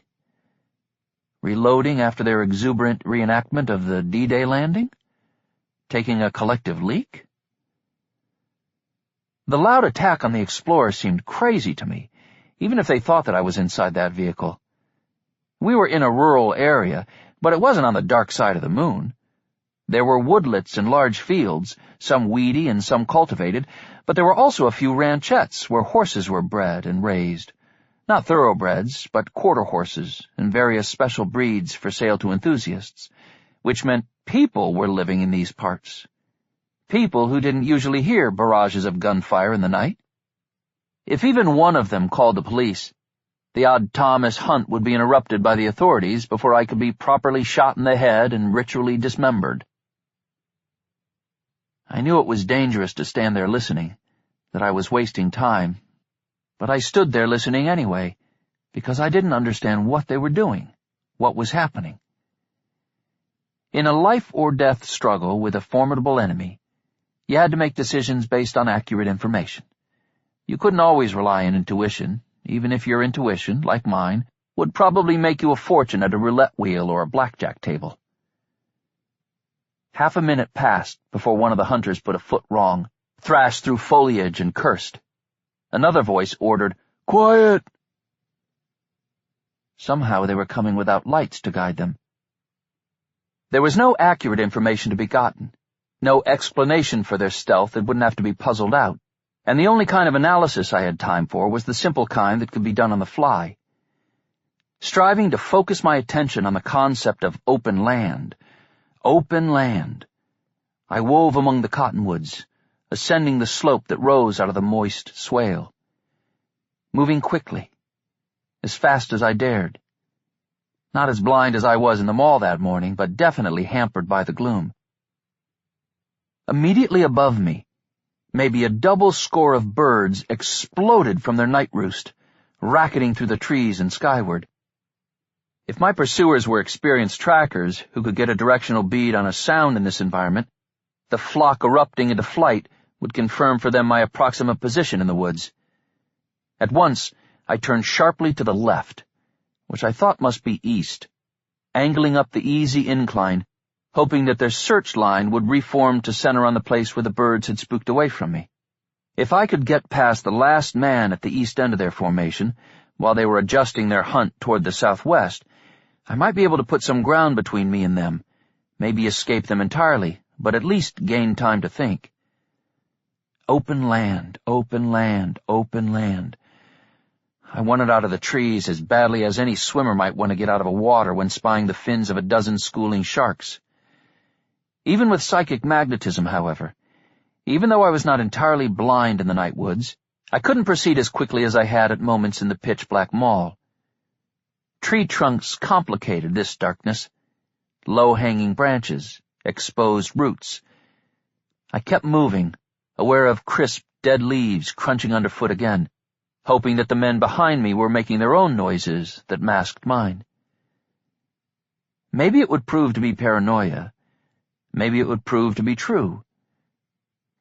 Reloading after their exuberant reenactment of the D-Day landing? Taking a collective leak? The loud attack on the Explorer seemed crazy to me, even if they thought that I was inside that vehicle. We were in a rural area, but it wasn't on the dark side of the moon. There were woodlets and large fields, some weedy and some cultivated, but there were also a few ranchettes where horses were bred and raised. Not thoroughbreds, but quarter horses and various special breeds for sale to enthusiasts, which meant people were living in these parts. People who didn't usually hear barrages of gunfire in the night. If even one of them called the police, the odd Thomas hunt would be interrupted by the authorities before I could be properly shot in the head and ritually dismembered. I knew it was dangerous to stand there listening, that I was wasting time, but I stood there listening anyway, because I didn't understand what they were doing, what was happening. In a life-or-death struggle with a formidable enemy, you had to make decisions based on accurate information. You couldn't always rely on intuition, even if your intuition, like mine, would probably make you a fortune at a roulette wheel or a blackjack table. Half a minute passed before one of the hunters put a foot wrong, thrashed through foliage and cursed. Another voice ordered, "Quiet!" Somehow they were coming without lights to guide them. There was no accurate information to be gotten, no explanation for their stealth that wouldn't have to be puzzled out, and the only kind of analysis I had time for was the simple kind that could be done on the fly. Striving to focus my attention on the concept of open land, I wove among the cottonwoods, ascending the slope that rose out of the moist swale. Moving quickly, as fast as I dared. Not as blind as I was in the mall that morning, but definitely hampered by the gloom. Immediately above me, maybe a double score of birds exploded from their night roost, racketing through the trees and skyward. If my pursuers were experienced trackers who could get a directional bead on a sound in this environment, the flock erupting into flight would confirm for them my approximate position in the woods. At once, I turned sharply to the left, which I thought must be east, angling up the easy incline, hoping that their search line would reform to center on the place where the birds had spooked away from me. If I could get past the last man at the east end of their formation, while they were adjusting their hunt toward the southwest, I might be able to put some ground between me and them, maybe escape them entirely, but at least gain time to think. Open land, open land, open land. I wanted out of the trees as badly as any swimmer might want to get out of the water when spying the fins of a dozen schooling sharks. Even with psychic magnetism, however, even though I was not entirely blind in the night woods, I couldn't proceed as quickly as I had at moments in the pitch-black mall. Tree trunks complicated this darkness. Low-hanging branches, exposed roots. I kept moving, aware of crisp, dead leaves crunching underfoot again, hoping that the men behind me were making their own noises that masked mine. Maybe it would prove to be paranoia. Maybe it would prove to be true.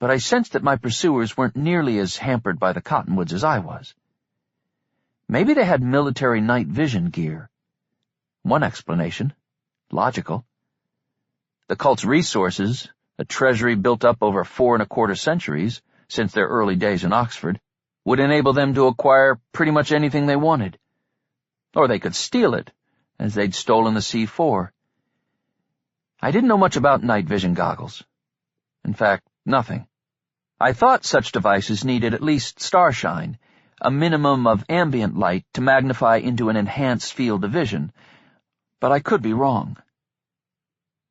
But I sensed that my pursuers weren't nearly as hampered by the cottonwoods as I was. Maybe they had military night vision gear. One explanation. Logical. The cult's resources, a treasury built up over 4 1/4 centuries, since their early days in Oxford, would enable them to acquire pretty much anything they wanted. Or they could steal it, as they'd stolen the C4. I didn't know much about night vision goggles. In fact, nothing. I thought such devices needed at least starshine, a minimum of ambient light to magnify into an enhanced field of vision, but I could be wrong.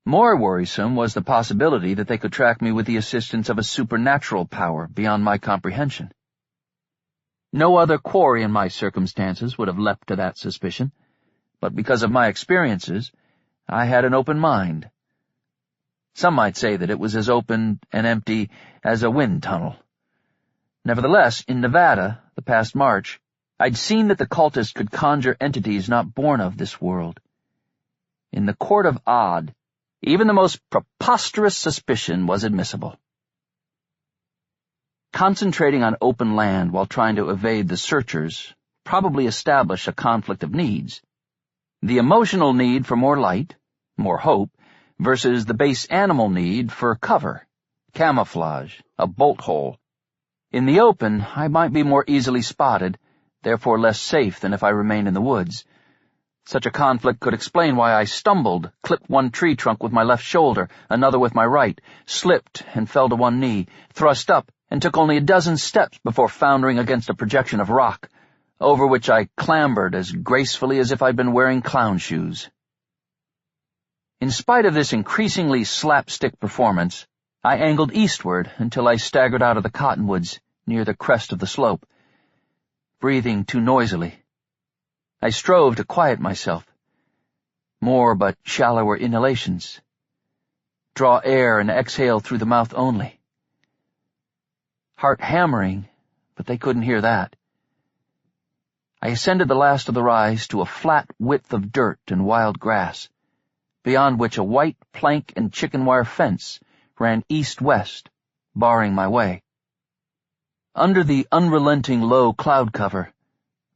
More worrisome was the possibility that they could track me with the assistance of a supernatural power beyond my comprehension. No other quarry in my circumstances would have leapt to that suspicion, but because of my experiences, I had an open mind. Some might say that it was as open and empty as a wind tunnel. Nevertheless, in Nevada, the past March, I'd seen that the cultists could conjure entities not born of this world. In the court of Odd, even the most preposterous suspicion was admissible. Concentrating on open land while trying to evade the searchers probably established a conflict of needs. The emotional need for more light, more hope, versus the base animal need for cover, camouflage, a bolt hole. In the open, I might be more easily spotted, therefore less safe than if I remained in the woods. Such a conflict could explain why I stumbled, clipped one tree trunk with my left shoulder, another with my right, slipped and fell to one knee, thrust up, and took only a dozen steps before foundering against a projection of rock, over which I clambered as gracefully as if I'd been wearing clown shoes. In spite of this increasingly slapstick performance, I angled eastward until I staggered out of the cottonwoods near the crest of the slope, breathing too noisily. I strove to quiet myself. More but shallower inhalations. Draw air and exhale through the mouth only. Heart hammering, but they couldn't hear that. I ascended the last of the rise to a flat width of dirt and wild grass, beyond which a white plank and chicken wire fence ran east-west, barring my way. Under the unrelenting low cloud cover,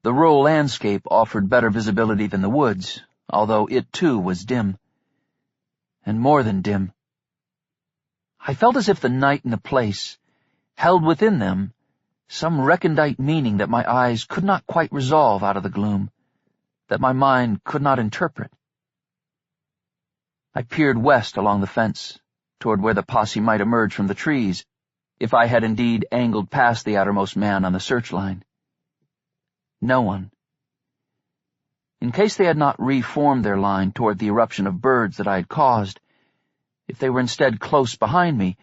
the rural landscape offered better visibility than the woods, although it too was dim. And more than dim. I felt as if the night and the place held within them some recondite meaning that my eyes could not quite resolve out of the gloom, that my mind could not interpret. I peered west along the fence, toward where the posse might emerge from the trees, if I had indeed angled past the outermost man on the searchline. No one. In case they had not reformed their line toward the eruption of birds that I had caused, if they were instead close behind me,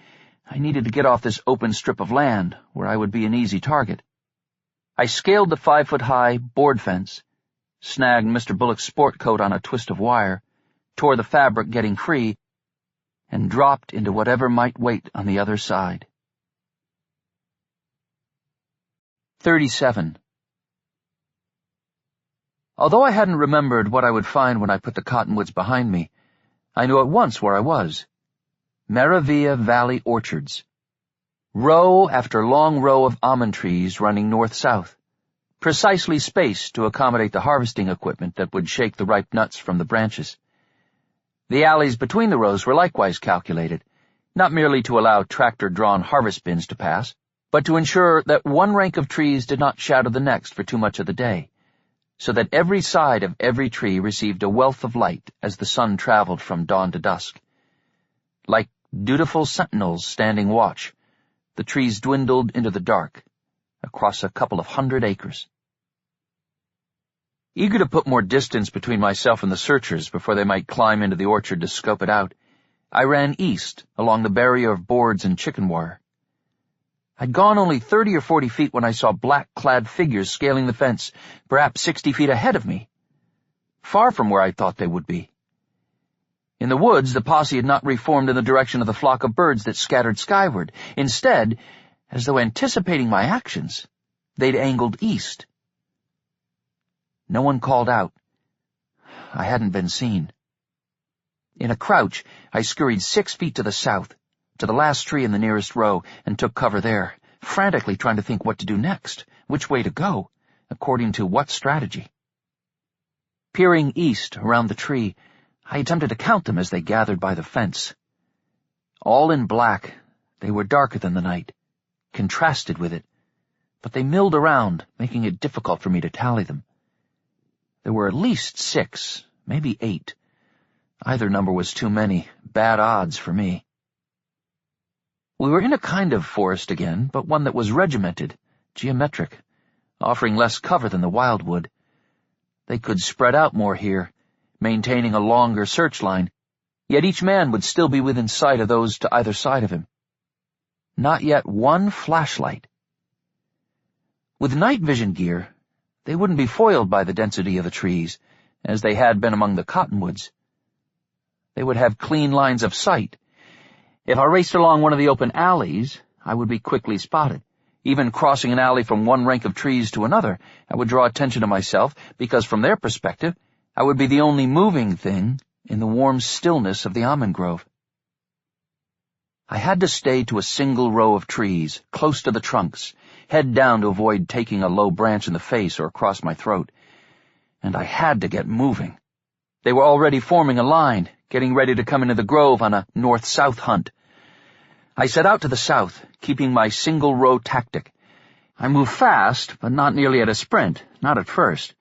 I needed to get off this open strip of land where I would be an easy target. I scaled the 5-foot-high board fence, snagged Mr. Bullock's sport coat on a twist of wire, tore the fabric getting free, and dropped into whatever might wait on the other side. 37. Although I hadn't remembered what I would find when I put the cottonwoods behind me, I knew at once where I was. Maravilla Valley Orchards. Row after long row of almond trees running north-south, precisely spaced to accommodate the harvesting equipment that would shake the ripe nuts from the branches. The alleys between the rows were likewise calculated, not merely to allow tractor-drawn harvest bins to pass, but to ensure that one rank of trees did not shadow the next for too much of the day, so that every side of every tree received a wealth of light as the sun traveled from dawn to dusk. Like dutiful sentinels standing watch, the trees dwindled into the dark, across a couple of 100 acres. Eager to put more distance between myself and the searchers before they might climb into the orchard to scope it out, I ran east along the barrier of boards and chicken wire. I'd gone only 30 or 40 feet when I saw black-clad figures scaling the fence, perhaps 60 feet ahead of me, far from where I thought they would be. In the woods, the posse had not reformed in the direction of the flock of birds that scattered skyward. Instead, as though anticipating my actions, they'd angled east. No one called out. I hadn't been seen. In a crouch, I scurried 6 feet to the south, to the last tree in the nearest row, and took cover there, frantically trying to think what to do next, which way to go, according to what strategy. Peering east around the tree, I attempted to count them as they gathered by the fence. All in black, they were darker than the night, contrasted with it, but they milled around, making it difficult for me to tally them. There were at least 6, maybe 8. Either number was too many, bad odds for me. We were in a kind of forest again, but one that was regimented, geometric, offering less cover than the wildwood. They could spread out more here, maintaining a longer searchline, yet each man would still be within sight of those to either side of him. Not yet one flashlight. With night vision gear, they wouldn't be foiled by the density of the trees, as they had been among the cottonwoods. They would have clean lines of sight. If I raced along one of the open alleys, I would be quickly spotted. Even crossing an alley from one rank of trees to another, I would draw attention to myself, because from their perspective, I would be the only moving thing in the warm stillness of the almond grove. I had to stay to a single row of trees, close to the trunks, head down to avoid taking a low branch in the face or across my throat. And I had to get moving. They were already forming a line, getting ready to come into the grove on a north-south hunt. I set out to the south, keeping my single-row tactic. I moved fast, but not nearly at a sprint, not at first.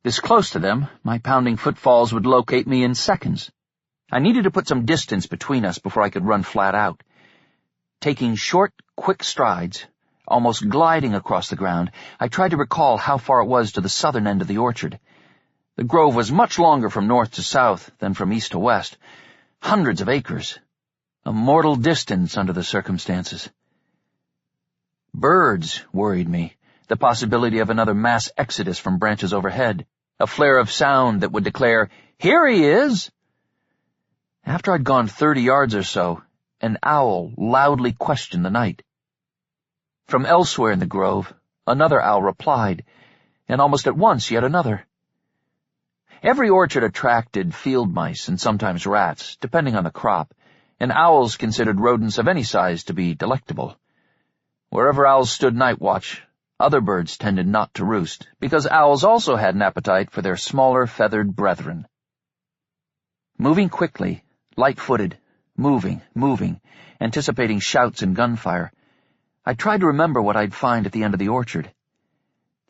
This close to them, my pounding footfalls would locate me in seconds. I needed to put some distance between us before I could run flat out. Taking short, quick strides, almost gliding across the ground, I tried to recall how far it was to the southern end of the orchard. The grove was much longer from north to south than from east to west. Hundreds of acres. A mortal distance under the circumstances. Birds worried me, the possibility of another mass exodus from branches overhead, a flare of sound that would declare, "Here he is!" After I'd gone 30 yards or so, an owl loudly questioned the night. From elsewhere in the grove, another owl replied, and almost at once yet another. Every orchard attracted field mice and sometimes rats, depending on the crop, and owls considered rodents of any size to be delectable. Wherever owls stood night watch, other birds tended not to roost, because owls also had an appetite for their smaller feathered brethren. Moving quickly, light-footed, moving, anticipating shouts and gunfire, I tried to remember what I'd find at the end of the orchard.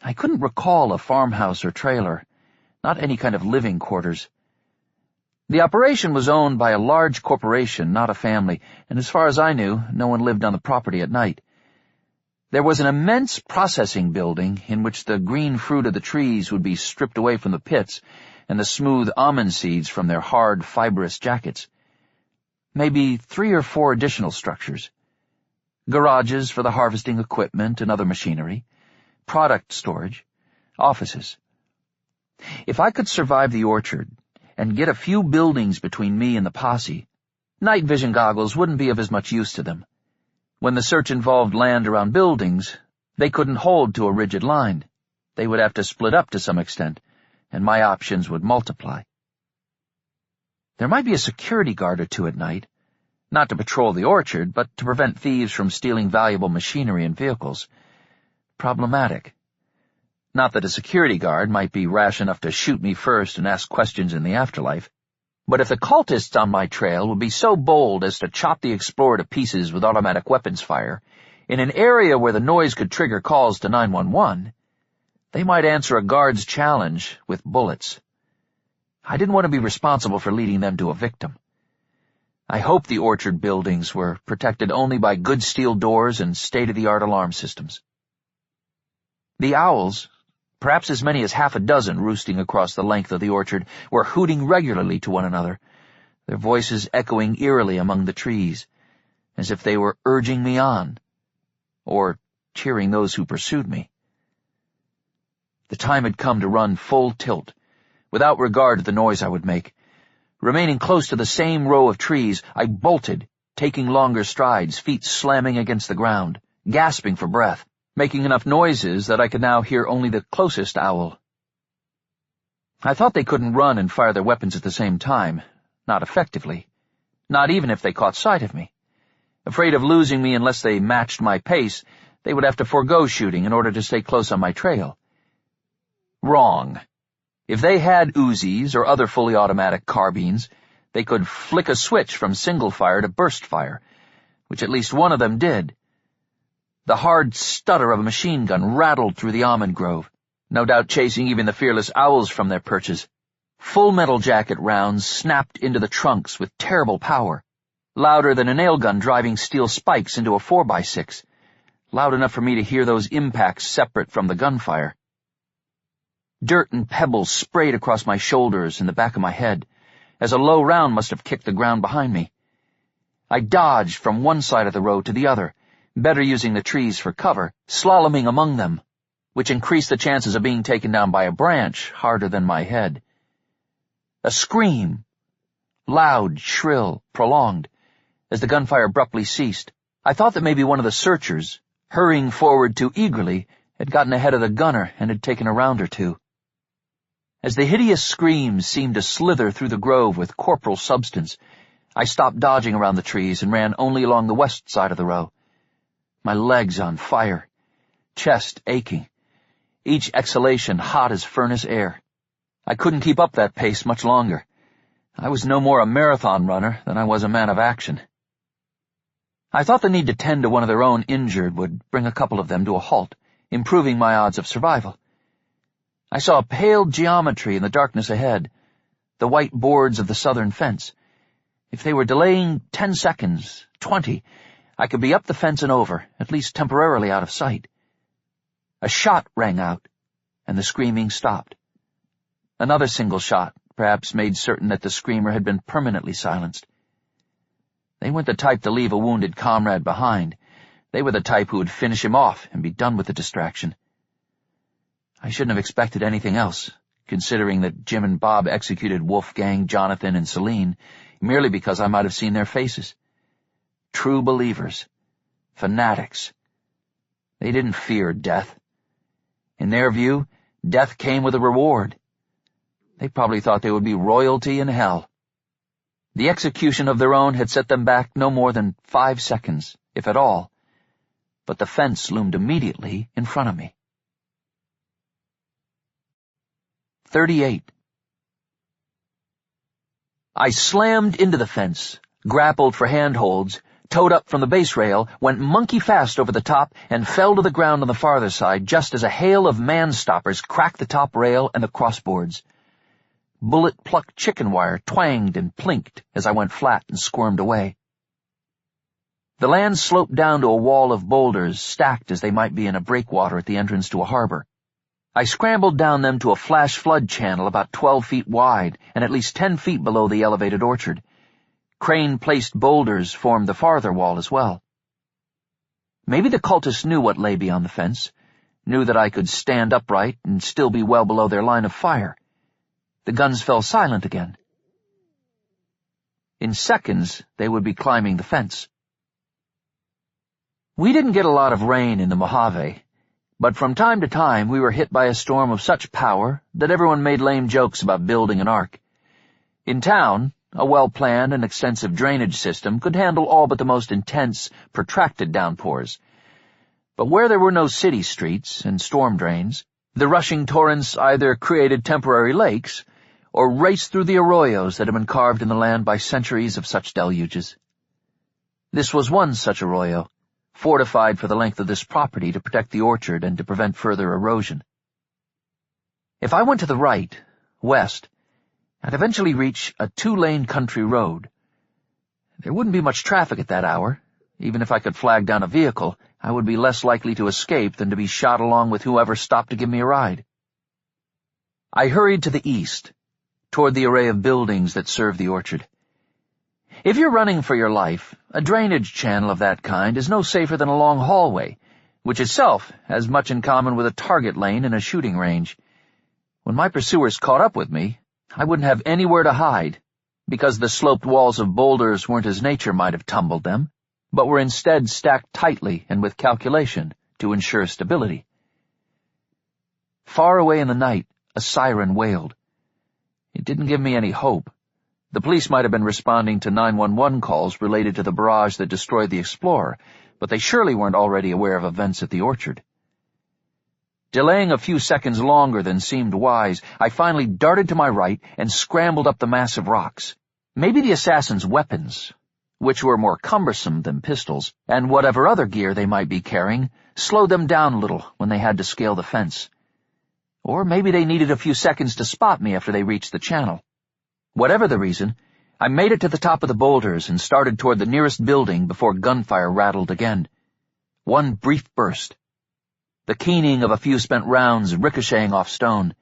I couldn't recall a farmhouse or trailer, not any kind of living quarters. The operation was owned by a large corporation, not a family, and as far as I knew, no one lived on the property at night. There was an immense processing building in which the green fruit of the trees would be stripped away from the pits and the smooth almond seeds from their hard, fibrous jackets. Maybe 3 or 4 additional structures. Garages for the harvesting equipment and other machinery, product storage, offices. If I could survive the orchard and get a few buildings between me and the posse, night vision goggles wouldn't be of as much use to them. When the search involved land around buildings, they couldn't hold to a rigid line. They would have to split up to some extent, and my options would multiply. There might be a security guard or two at night, not to patrol the orchard, but to prevent thieves from stealing valuable machinery and vehicles. Problematic. Not that a security guard might be rash enough to shoot me first and ask questions in the afterlife, but if the cultists on my trail would be so bold as to chop the explorer to pieces with automatic weapons fire, in an area where the noise could trigger calls to 911, they might answer a guard's challenge with bullets. I didn't want to be responsible for leading them to a victim. I hoped the orchard buildings were protected only by good steel doors and state-of-the-art alarm systems. The owls, perhaps as many as half a dozen roosting across the length of the orchard, were hooting regularly to one another, their voices echoing eerily among the trees, as if they were urging me on, or cheering those who pursued me. The time had come to run full tilt, without regard to the noise I would make. Remaining close to the same row of trees, I bolted, taking longer strides, feet slamming against the ground, gasping for breath, making enough noises that I could now hear only the closest owl. I thought they couldn't run and fire their weapons at the same time, not effectively, not even if they caught sight of me. Afraid of losing me unless they matched my pace, they would have to forego shooting in order to stay close on my trail. Wrong. If they had Uzis or other fully automatic carbines, they could flick a switch from single fire to burst fire, which at least one of them did. The hard stutter of a machine gun rattled through the almond grove, no doubt chasing even the fearless owls from their perches. Full metal jacket rounds snapped into the trunks with terrible power, louder than a nail gun driving steel spikes into a 4x6, loud enough for me to hear those impacts separate from the gunfire. Dirt and pebbles sprayed across my shoulders and the back of my head, as a low round must have kicked the ground behind me. I dodged from one side of the road to the other, better using the trees for cover, slaloming among them, which increased the chances of being taken down by a branch harder than my head. A scream, loud, shrill, prolonged, as the gunfire abruptly ceased. I thought that maybe one of the searchers, hurrying forward too eagerly, had gotten ahead of the gunner and had taken a round or two. As the hideous screams seemed to slither through the grove with corporal substance, I stopped dodging around the trees and ran only along the west side of the row. My legs on fire, chest aching, each exhalation hot as furnace air. I couldn't keep up that pace much longer. I was no more a marathon runner than I was a man of action. I thought the need to tend to one of their own injured would bring a couple of them to a halt, improving my odds of survival. I saw a pale geometry in the darkness ahead, the white boards of the southern fence. If they were delaying 10 seconds, 20, I could be up the fence and over, at least temporarily out of sight. A shot rang out, and the screaming stopped. Another single shot perhaps made certain that the screamer had been permanently silenced. They weren't the type to leave a wounded comrade behind. They were the type who would finish him off and be done with the distraction. I shouldn't have expected anything else, considering that Jim and Bob executed Wolfgang, Jonathan, and Celine merely because I might have seen their faces. True believers. Fanatics. They didn't fear death. In their view, death came with a reward. They probably thought they would be royalty in hell. The execution of their own had set them back no more than 5 seconds, if at all, but the fence loomed immediately in front of me. 38. I slammed into the fence, grappled for handholds, towed up from the base rail, went monkey fast over the top, and fell to the ground on the farther side just as a hail of man-stoppers cracked the top rail and the crossboards. Bullet-plucked chicken wire twanged and plinked as I went flat and squirmed away. The land sloped down to a wall of boulders, stacked as they might be in a breakwater at the entrance to a harbor. I scrambled down them to a flash flood channel about 12 feet wide and at least 10 feet below the elevated orchard. Crane-placed boulders formed the farther wall as well. Maybe the cultists knew what lay beyond the fence, knew that I could stand upright and still be well below their line of fire. The guns fell silent again. In seconds, they would be climbing the fence. We didn't get a lot of rain in the Mojave, but from time to time we were hit by a storm of such power that everyone made lame jokes about building an ark. In town, a well-planned and extensive drainage system could handle all but the most intense, protracted downpours. But where there were no city streets and storm drains, the rushing torrents either created temporary lakes or raced through the arroyos that had been carved in the land by centuries of such deluges. This was one such arroyo, fortified for the length of this property to protect the orchard and to prevent further erosion. If I went to the right, west, I'd eventually reach a 2-lane country road. There wouldn't be much traffic at that hour. Even if I could flag down a vehicle, I would be less likely to escape than to be shot along with whoever stopped to give me a ride. I hurried to the east, toward the array of buildings that serve the orchard. If you're running for your life, a drainage channel of that kind is no safer than a long hallway, which itself has much in common with a target lane in a shooting range. When my pursuers caught up with me, I wouldn't have anywhere to hide, because the sloped walls of boulders weren't as nature might have tumbled them, but were instead stacked tightly and with calculation to ensure stability. Far away in the night, a siren wailed. It didn't give me any hope. The police might have been responding to 911 calls related to the barrage that destroyed the Explorer, but they surely weren't already aware of events at the orchard. Delaying a few seconds longer than seemed wise, I finally darted to my right and scrambled up the mass of rocks. Maybe the assassins' weapons, which were more cumbersome than pistols, and whatever other gear they might be carrying, slowed them down a little when they had to scale the fence. Or maybe they needed a few seconds to spot me after they reached the channel. Whatever the reason, I made it to the top of the boulders and started toward the nearest building before gunfire rattled again. One brief burst. The keening of a few spent rounds ricocheting off stone.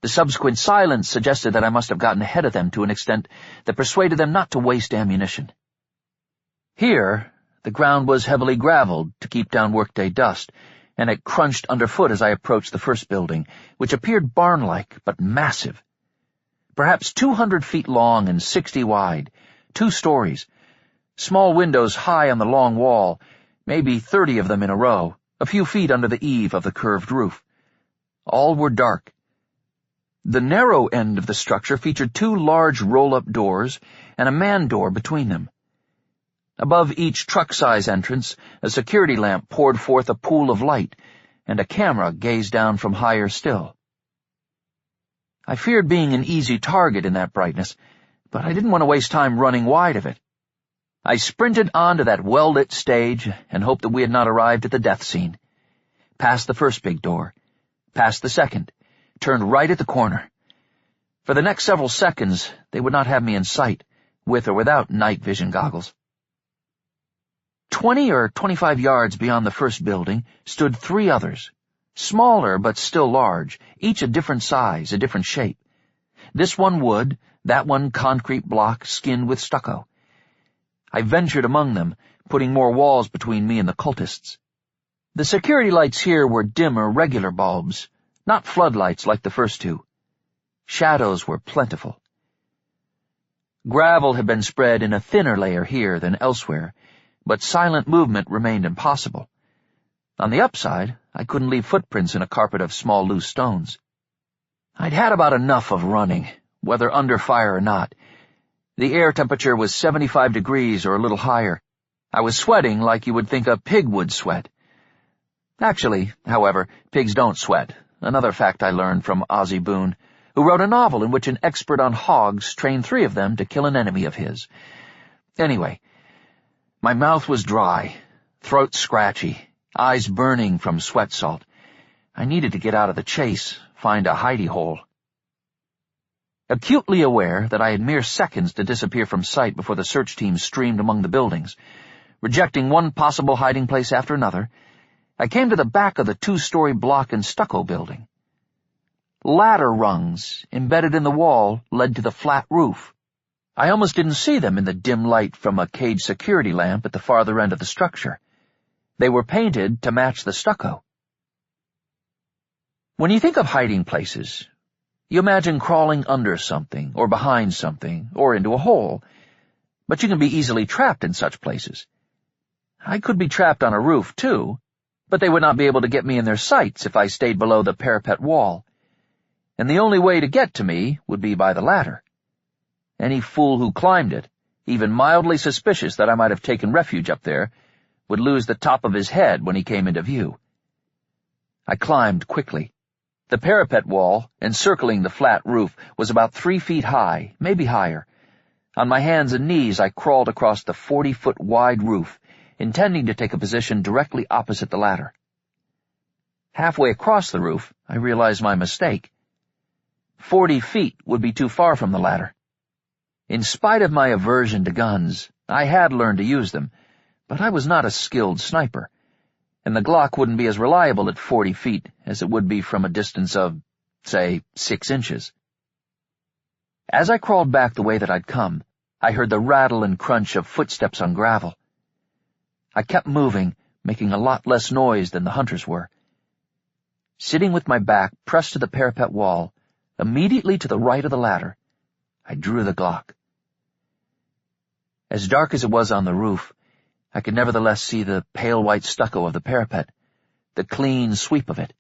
The subsequent silence suggested that I must have gotten ahead of them to an extent that persuaded them not to waste ammunition. Here, the ground was heavily graveled to keep down workday dust, and it crunched underfoot as I approached the first building, which appeared barn-like but massive. Perhaps 200 feet long and 60 wide, 2 stories, small windows high on the long wall, maybe 30 of them in a row, a few feet under the eave of the curved roof. All were dark. The narrow end of the structure featured 2 large roll-up doors and a man door between them. Above each truck-size entrance, a security lamp poured forth a pool of light, and a camera gazed down from higher still. I feared being an easy target in that brightness, but I didn't want to waste time running wide of it. I sprinted onto that well-lit stage and hoped that we had not arrived at the death scene. Past the first big door, past the second, turned right at the corner. For the next several seconds, they would not have me in sight, with or without night vision goggles. 20 or 25 yards beyond the first building stood 3 others, smaller but still large, each a different size, a different shape. This one wood, that one concrete block skinned with stucco. I ventured among them, putting more walls between me and the cultists. The security lights here were dim or regular bulbs, not floodlights like the first 2. Shadows were plentiful. Gravel had been spread in a thinner layer here than elsewhere, but silent movement remained impossible. On the upside, I couldn't leave footprints in a carpet of small loose stones. I'd had about enough of running, whether under fire or not. The air temperature was 75 degrees or a little higher. I was sweating like you would think a pig would sweat. Actually, however, pigs don't sweat, another fact I learned from Ozzie Boone, who wrote a novel in which an expert on hogs trained 3 of them to kill an enemy of his. Anyway, my mouth was dry, throat scratchy, eyes burning from sweat salt. I needed to get out of the chase, find a hidey hole. Acutely aware that I had mere seconds to disappear from sight before the search team streamed among the buildings, rejecting one possible hiding place after another, I came to the back of the 2-story block and stucco building. Ladder rungs, embedded in the wall, led to the flat roof. I almost didn't see them in the dim light from a cage security lamp at the farther end of the structure. They were painted to match the stucco. When you think of hiding places, you imagine crawling under something, or behind something, or into a hole, but you can be easily trapped in such places. I could be trapped on a roof, too, but they would not be able to get me in their sights if I stayed below the parapet wall, and the only way to get to me would be by the ladder. Any fool who climbed it, even mildly suspicious that I might have taken refuge up there, would lose the top of his head when he came into view. I climbed quickly. The parapet wall, encircling the flat roof, was about 3 feet high, maybe higher. On my hands and knees I crawled across the 40-foot wide roof, intending to take a position directly opposite the ladder. Halfway across the roof, I realized my mistake. 40 feet would be too far from the ladder. In spite of my aversion to guns, I had learned to use them, but I was not a skilled sniper, and the Glock wouldn't be as reliable at 40 feet as it would be from a distance of, say, 6 inches. As I crawled back the way that I'd come, I heard the rattle and crunch of footsteps on gravel. I kept moving, making a lot less noise than the hunters were. Sitting with my back pressed to the parapet wall, immediately to the right of the ladder, I drew the Glock. As dark as it was on the roof, I could nevertheless see the pale white stucco of the parapet, the clean sweep of it.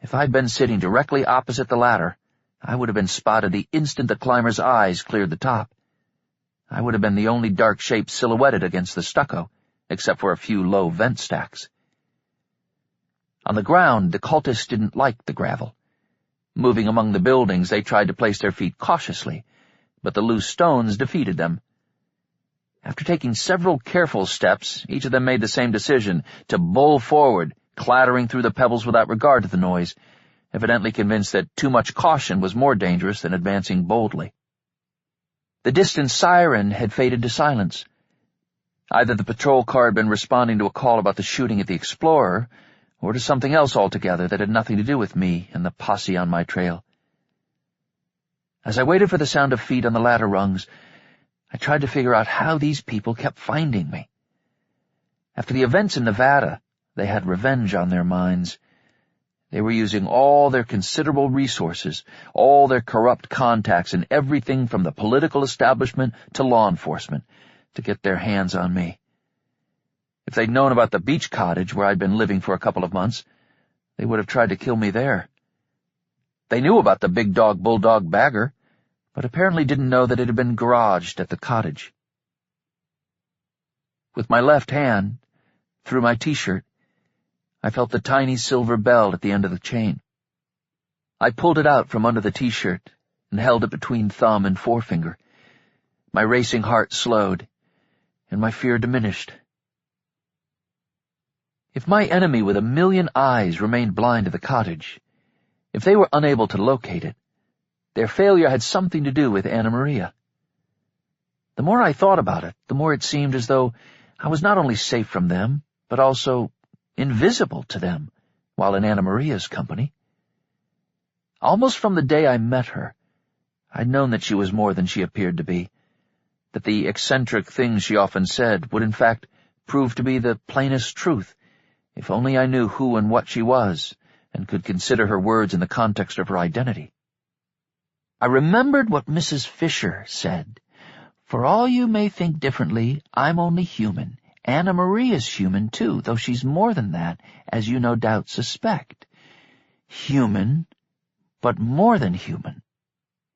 If I'd been sitting directly opposite the ladder, I would have been spotted the instant the climber's eyes cleared the top. I would have been the only dark shape silhouetted against the stucco, except for a few low vent stacks. On the ground, the cultists didn't like the gravel. Moving among the buildings, they tried to place their feet cautiously, but the loose stones defeated them. After taking several careful steps, each of them made the same decision, to bowl forward, clattering through the pebbles without regard to the noise, evidently convinced that too much caution was more dangerous than advancing boldly. The distant siren had faded to silence. Either the patrol car had been responding to a call about the shooting at the Explorer, or to something else altogether that had nothing to do with me and the posse on my trail. As I waited for the sound of feet on the ladder rungs, I tried to figure out how these people kept finding me. After the events in Nevada, they had revenge on their minds. They were using all their considerable resources, all their corrupt contacts, and everything from the political establishment to law enforcement to get their hands on me. If they'd known about the beach cottage where I'd been living for a couple of months, they would have tried to kill me there. They knew about the big dog bulldog bagger, but apparently didn't know that it had been garaged at the cottage. With my left hand, through my t-shirt, I felt the tiny silver bell at the end of the chain. I pulled it out from under the t-shirt and held it between thumb and forefinger. My racing heart slowed, and my fear diminished. If my enemy with 1,000,000 eyes remained blind to the cottage, if they were unable to locate it, their failure had something to do with Anna Maria. The more I thought about it, the more it seemed as though I was not only safe from them, but also invisible to them, while in Anna Maria's company. Almost from the day I met her, I'd known that she was more than she appeared to be, that the eccentric things she often said would in fact prove to be the plainest truth, if only I knew who and what she was, and could consider her words in the context of her identity. I remembered what Mrs. Fisher said. For all you may think differently, I'm only human. Anna Maria's human, too, though she's more than that, as you no doubt suspect. Human, but more than human,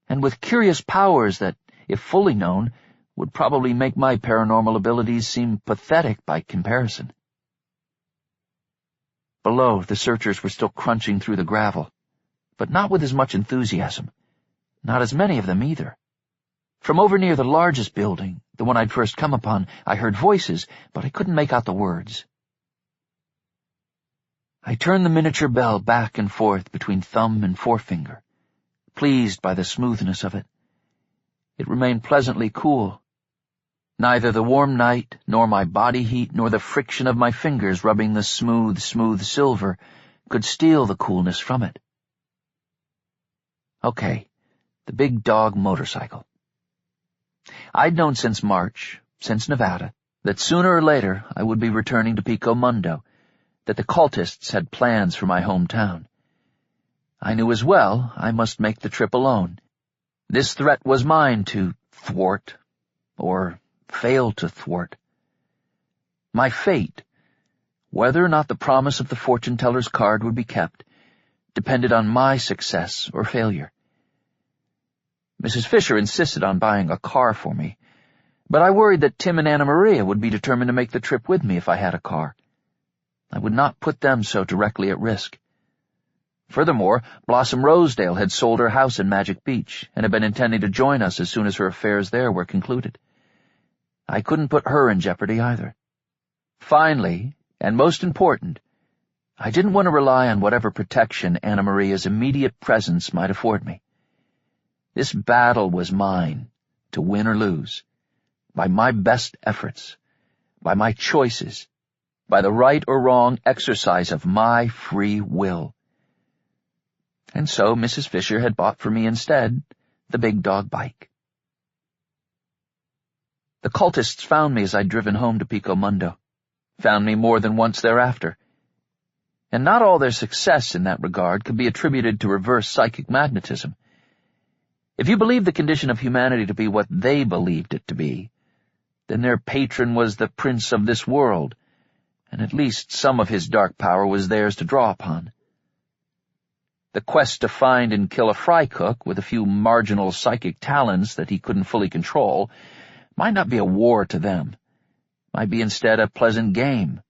and with curious powers that, if fully known, would probably make my paranormal abilities seem pathetic by comparison. Below, the searchers were still crunching through the gravel, but not with as much enthusiasm. Not as many of them either. From over near the largest building, the one I'd first come upon, I heard voices, but I couldn't make out the words. I turned the miniature bell back and forth between thumb and forefinger, pleased by the smoothness of it. It remained pleasantly cool. Neither the warm night, nor my body heat, nor the friction of my fingers rubbing the smooth silver could steal the coolness from it. Okay, the big dog motorcycle. I'd known since March, since Nevada, that sooner or later I would be returning to Pico Mundo, that the cultists had plans for my hometown. I knew as well I must make the trip alone. This threat was mine to thwart, or fail to thwart. My fate, whether or not the promise of the fortune-teller's card would be kept, depended on my success or failure. Mrs. Fisher insisted on buying a car for me, but I worried that Tim and Anna Maria would be determined to make the trip with me if I had a car. I would not put them so directly at risk. Furthermore, Blossom Rosedale had sold her house in Magic Beach and had been intending to join us as soon as her affairs there were concluded. I couldn't put her in jeopardy either. Finally, and most important, I didn't want to rely on whatever protection Anna Maria's immediate presence might afford me. This battle was mine, to win or lose, by my best efforts, by my choices, by the right or wrong exercise of my free will. And so Mrs. Fisher had bought for me instead the big dog bike. The cultists found me as I'd driven home to Pico Mundo, found me more than once thereafter, and not all their success in that regard could be attributed to reverse psychic magnetism. If you believed the condition of humanity to be what they believed it to be, then their patron was the prince of this world, and at least some of his dark power was theirs to draw upon. The quest to find and kill a fry cook with a few marginal psychic talents that he couldn't fully control might not be a war to them, might be instead a pleasant game.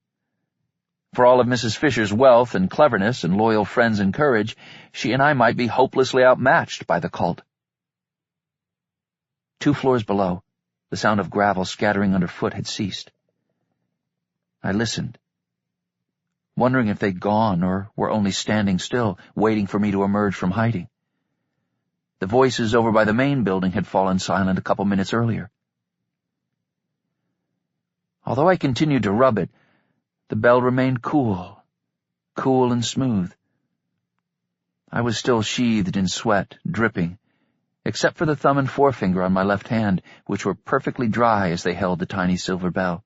For all of Mrs. Fisher's wealth and cleverness and loyal friends and courage, she and I might be hopelessly outmatched by the cult. 2 floors below, the sound of gravel scattering underfoot had ceased. I listened, wondering if they'd gone or were only standing still, waiting for me to emerge from hiding. The voices over by the main building had fallen silent a couple minutes earlier. Although I continued to rub it, the bell remained cool and smooth. I was still sheathed in sweat, dripping, except for the thumb and forefinger on my left hand, which were perfectly dry as they held the tiny silver bell.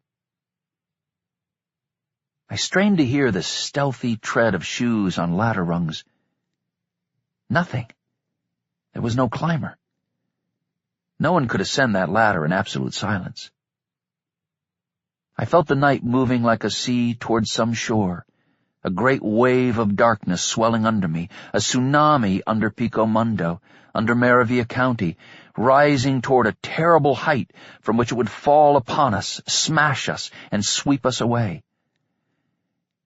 I strained to hear the stealthy tread of shoes on ladder rungs. Nothing. There was no climber. No one could ascend that ladder in absolute silence. I felt the night moving like a sea towards some shore, a great wave of darkness swelling under me, a tsunami under Pico Mundo, under Maravilla County, rising toward a terrible height from which it would fall upon us, smash us, and sweep us away.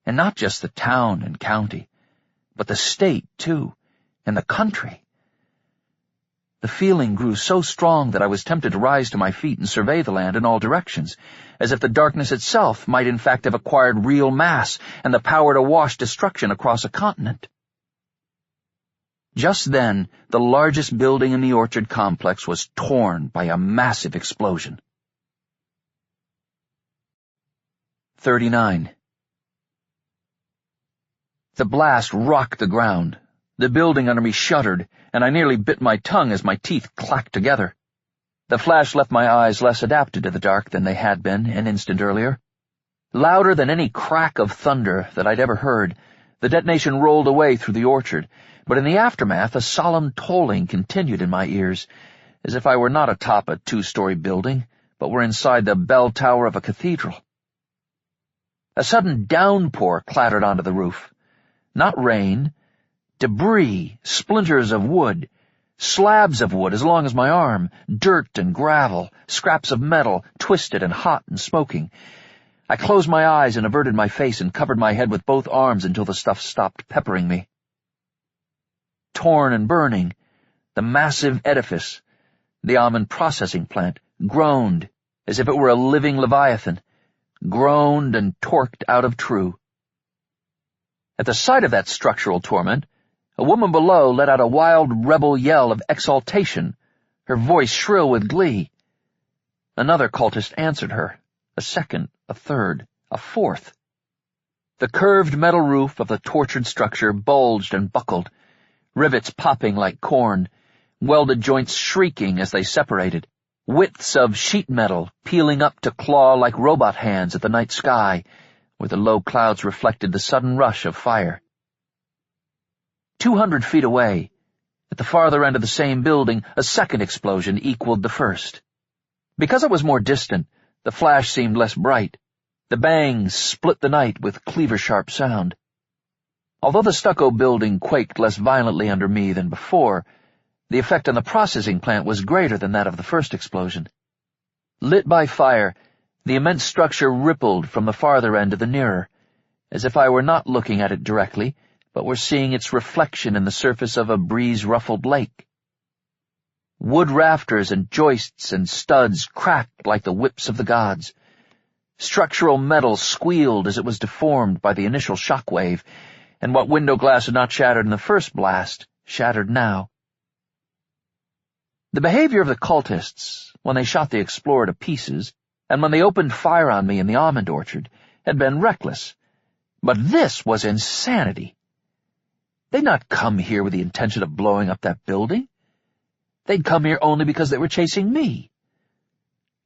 And not just the town and county, but the state, too, and the country. The feeling grew so strong that I was tempted to rise to my feet and survey the land in all directions, as if the darkness itself might in fact have acquired real mass and the power to wash destruction across a continent. Just then, the largest building in the orchard complex was torn by a massive explosion. 39. The blast rocked the ground. The building under me shuddered, and I nearly bit my tongue as my teeth clacked together. The flash left my eyes less adapted to the dark than they had been an instant earlier. Louder than any crack of thunder that I'd ever heard, the detonation rolled away through the orchard, but in the aftermath a solemn tolling continued in my ears, as if I were not atop a 2-story building, but were inside the bell tower of a cathedral. A sudden downpour clattered onto the roof. Not rain, Debris, splinters of wood, slabs of wood as long as my arm, dirt and gravel, scraps of metal, twisted and hot and smoking. I closed my eyes and averted my face and covered my head with both arms until the stuff stopped peppering me. Torn and burning, the massive edifice, the almond processing plant, groaned as if it were a living leviathan, groaned and torqued out of true. At the sight of that structural torment, a woman below let out a wild rebel yell of exultation, her voice shrill with glee. Another cultist answered her, a second, a third, a fourth. The curved metal roof of the tortured structure bulged and buckled, rivets popping like corn, welded joints shrieking as they separated, widths of sheet metal peeling up to claw like robot hands at the night sky, where the low clouds reflected the sudden rush of fire. 200 feet away, at the farther end of the same building, a second explosion equaled the first. Because it was more distant, the flash seemed less bright. The bangs split the night with cleaver-sharp sound. Although the stucco building quaked less violently under me than before, the effect on the processing plant was greater than that of the first explosion. Lit by fire, the immense structure rippled from the farther end to the nearer, as if I were not looking at it directly, but were seeing its reflection in the surface of a breeze-ruffled lake. Wood rafters and joists and studs cracked like the whips of the gods. Structural metal squealed as it was deformed by the initial shock wave, and what window glass had not shattered in the first blast shattered now. The behavior of the cultists, when they shot the explorer to pieces, and when they opened fire on me in the almond orchard, had been reckless. But this was insanity. They'd not come here with the intention of blowing up that building. They'd come here only because they were chasing me.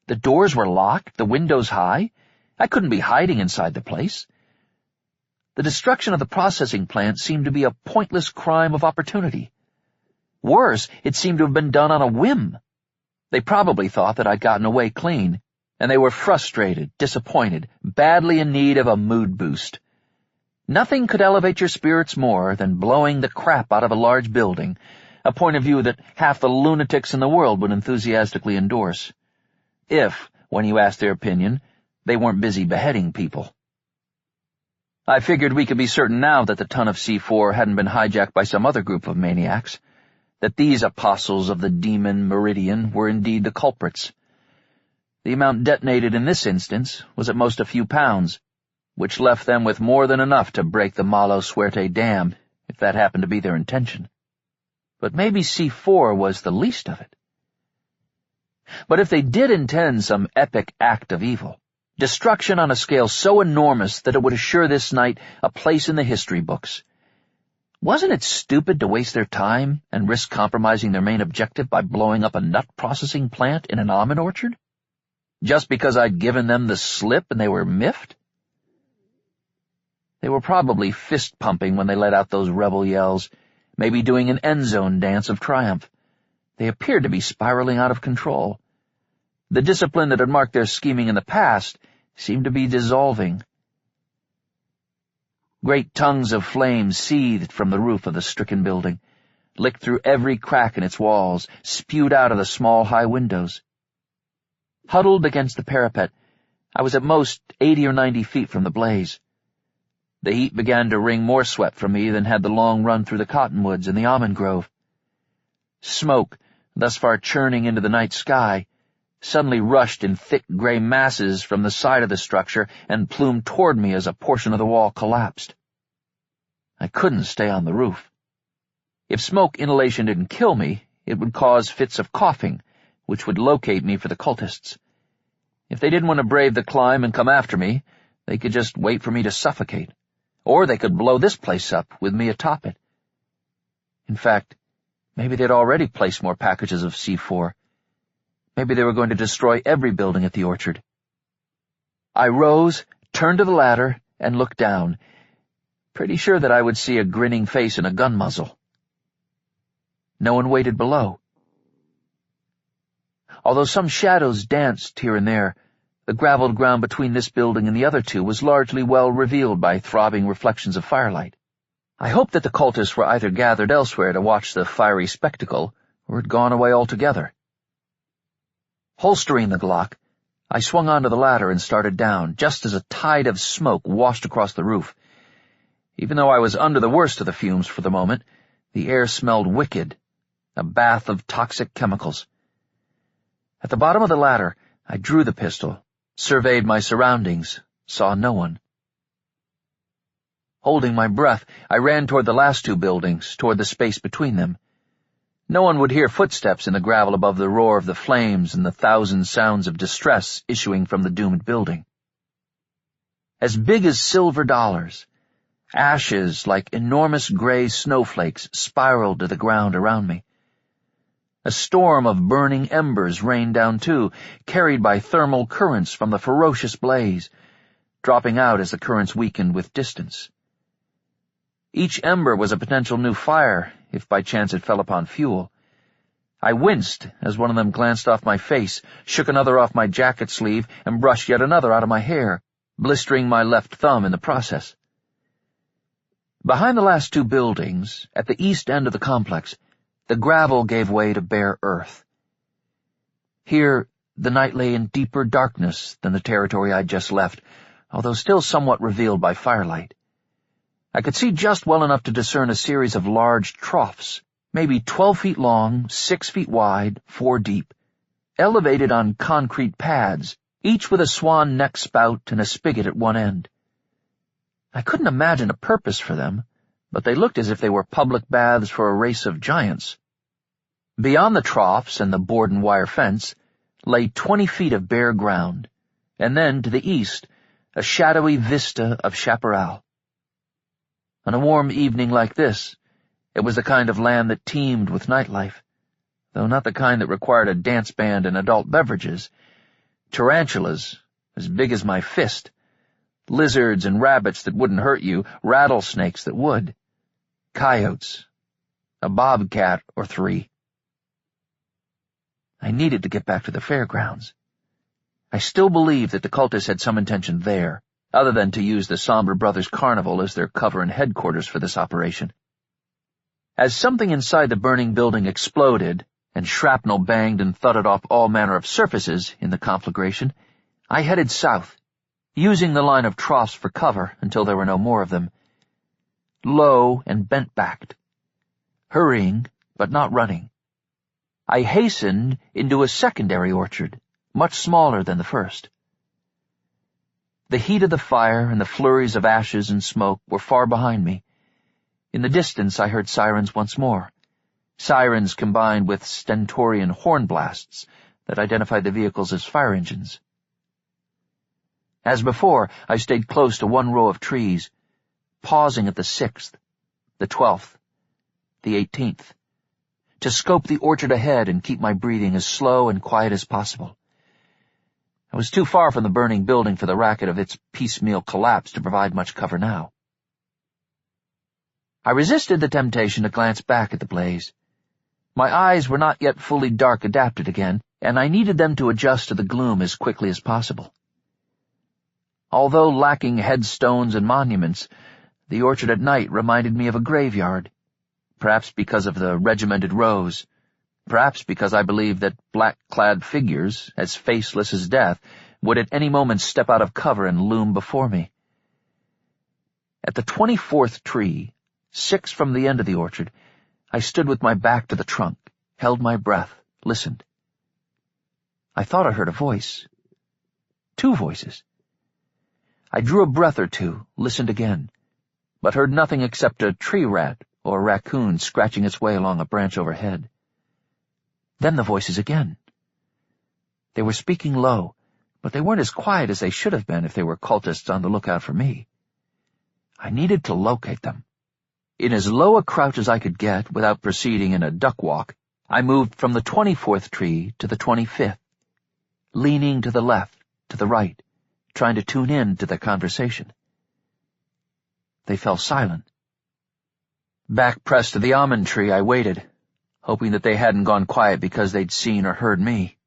The doors were locked, the windows high. I couldn't be hiding inside the place. The destruction of the processing plant seemed to be a pointless crime of opportunity. Worse, it seemed to have been done on a whim. They probably thought that I'd gotten away clean, and they were frustrated, disappointed, badly in need of a mood boost. Nothing could elevate your spirits more than blowing the crap out of a large building, a point of view that half the lunatics in the world would enthusiastically endorse. If, when you asked their opinion, they weren't busy beheading people. I figured we could be certain now that the ton of C4 hadn't been hijacked by some other group of maniacs, that these apostles of the demon Meridian were indeed the culprits. The amount detonated in this instance was at most a few pounds, which left them with more than enough to break the Malo Suerte Dam, if that happened to be their intention. But maybe C4 was the least of it. But if they did intend some epic act of evil, destruction on a scale so enormous that it would assure this night a place in the history books, wasn't it stupid to waste their time and risk compromising their main objective by blowing up a nut processing plant in an almond orchard? Just because I'd given them the slip and they were miffed? They were probably fist-pumping when they let out those rebel yells, maybe doing an end-zone dance of triumph. They appeared to be spiraling out of control. The discipline that had marked their scheming in the past seemed to be dissolving. Great tongues of flame seethed from the roof of the stricken building, licked through every crack in its walls, spewed out of the small high windows. Huddled against the parapet, I was at most 80 or 90 feet from the blaze. The heat began to wring more sweat from me than had the long run through the cottonwoods and the almond grove. Smoke, thus far churning into the night sky, suddenly rushed in thick gray masses from the side of the structure and plumed toward me as a portion of the wall collapsed. I couldn't stay on the roof. If smoke inhalation didn't kill me, it would cause fits of coughing, which would locate me for the cultists. If they didn't want to brave the climb and come after me, they could just wait for me to suffocate. Or they could blow this place up with me atop it. In fact, maybe they'd already placed more packages of C4. Maybe they were going to destroy every building at the orchard. I rose, turned to the ladder, and looked down, pretty sure that I would see a grinning face and a gun muzzle. No one waited below. Although some shadows danced here and there, the gravelled ground between this building and the other two was largely well revealed by throbbing reflections of firelight. I hoped that the cultists were either gathered elsewhere to watch the fiery spectacle, or had gone away altogether. Holstering the Glock, I swung onto the ladder and started down, just as a tide of smoke washed across the roof. Even though I was under the worst of the fumes for the moment, the air smelled wicked, a bath of toxic chemicals. At the bottom of the ladder, I drew the pistol, surveyed my surroundings, saw no one. Holding my breath, I ran toward the last two buildings, toward the space between them. No one would hear footsteps in the gravel above the roar of the flames and the thousand sounds of distress issuing from the doomed building. As big as silver dollars, ashes like enormous gray snowflakes spiraled to the ground around me. A storm of burning embers rained down too, carried by thermal currents from the ferocious blaze, dropping out as the currents weakened with distance. Each ember was a potential new fire, if by chance it fell upon fuel. I winced as one of them glanced off my face, shook another off my jacket sleeve, and brushed yet another out of my hair, blistering my left thumb in the process. Behind the last two buildings, at the east end of the complex, the gravel gave way to bare earth. Here, the night lay in deeper darkness than the territory I'd just left, although still somewhat revealed by firelight. I could see just well enough to discern a series of large troughs, maybe 12 feet long, 6 feet wide, 4 deep, elevated on concrete pads, each with a swan neck spout and a spigot at one end. I couldn't imagine a purpose for them, but they looked as if they were public baths for a race of giants. Beyond the troughs and the board and wire fence lay 20 feet of bare ground, and then, to the east, a shadowy vista of chaparral. On a warm evening like this, it was the kind of land that teemed with nightlife, though not the kind that required a dance band and adult beverages. Tarantulas, as big as my fist, lizards and rabbits that wouldn't hurt you, rattlesnakes that would, coyotes, a bobcat or 3. I needed to get back to the fairgrounds. I still believed that the cultists had some intention there, other than to use the Sombre Brothers Carnival as their cover and headquarters for this operation. As something inside the burning building exploded, and shrapnel banged and thudded off all manner of surfaces in the conflagration, I headed south, using the line of troughs for cover until there were no more of them, low and bent-backed, hurrying but not running. I hastened into a secondary orchard, much smaller than the first. The heat of the fire and the flurries of ashes and smoke were far behind me. In the distance I heard sirens once more, sirens combined with stentorian horn blasts that identified the vehicles as fire engines. As before, I stayed close to one row of trees, pausing at the 6th, the 12th, the 18th, to scope the orchard ahead and keep my breathing as slow and quiet as possible. I was too far from the burning building for the racket of its piecemeal collapse to provide much cover now. I resisted the temptation to glance back at the blaze. My eyes were not yet fully dark adapted again, and I needed them to adjust to the gloom as quickly as possible. Although lacking headstones and monuments, the orchard at night reminded me of a graveyard, perhaps because of the regimented rows, perhaps because I believed that black-clad figures, as faceless as death, would at any moment step out of cover and loom before me. At the 24th tree, 6 from the end of the orchard, I stood with my back to the trunk, held my breath, listened. I thought I heard a voice. 2 voices. I drew a breath or two, listened again, but heard nothing except a tree rat or a raccoon scratching its way along a branch overhead. Then the voices again. They were speaking low, but they weren't as quiet as they should have been if they were cultists on the lookout for me. I needed to locate them. In as low a crouch as I could get without proceeding in a duck walk, I moved from the 24th tree to the 25th, leaning to the left, to the right, trying to tune in to their conversation. They fell silent. Back pressed to the almond tree, I waited, hoping that they hadn't gone quiet because they'd seen or heard me.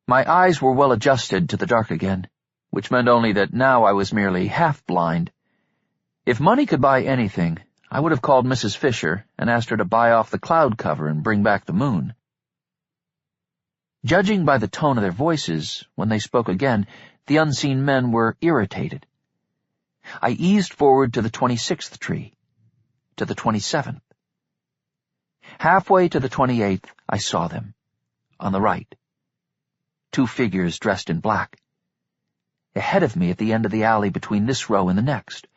My eyes were well adjusted to the dark again, which meant only that now I was merely half blind. If money could buy anything, I would have called Mrs. Fisher and asked her to buy off the cloud cover and bring back the moon. Judging by the tone of their voices, when they spoke again, the unseen men were irritated. I eased forward to the 26th tree, to the 27th. Halfway to the 28th, I saw them, on the right. 2 figures dressed in black. Ahead of me at the end of the alley between this row and the next.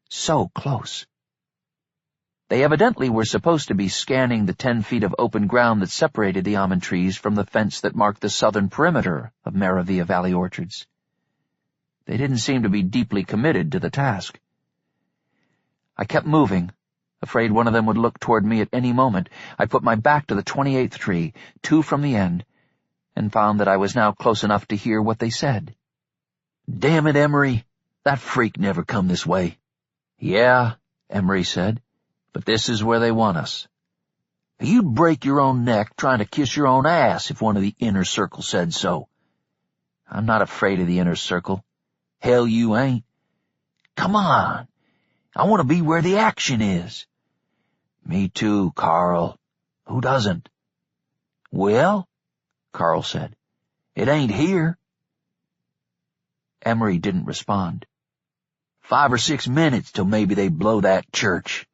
So close. They evidently were supposed to be scanning the 10 feet of open ground that separated the almond trees from the fence that marked the southern perimeter of Maravilla Valley Orchards. They didn't seem to be deeply committed to the task. I kept moving, afraid one of them would look toward me at any moment. I put my back to the 28th tree, 2 from the end, and found that I was now close enough to hear what they said. "Damn it, Emery, that freak never come this way." "Yeah," Emery said, "but this is where they want us." "You'd break your own neck trying to kiss your own ass if one of the inner circle said so." "I'm not afraid of the inner circle." "Hell you ain't. Come on. I want to be where the action is." "Me too, Carl. Who doesn't?" "Well," Carl said, "it ain't here." Emery didn't respond. 5 or 6 minutes till maybe they blow that church."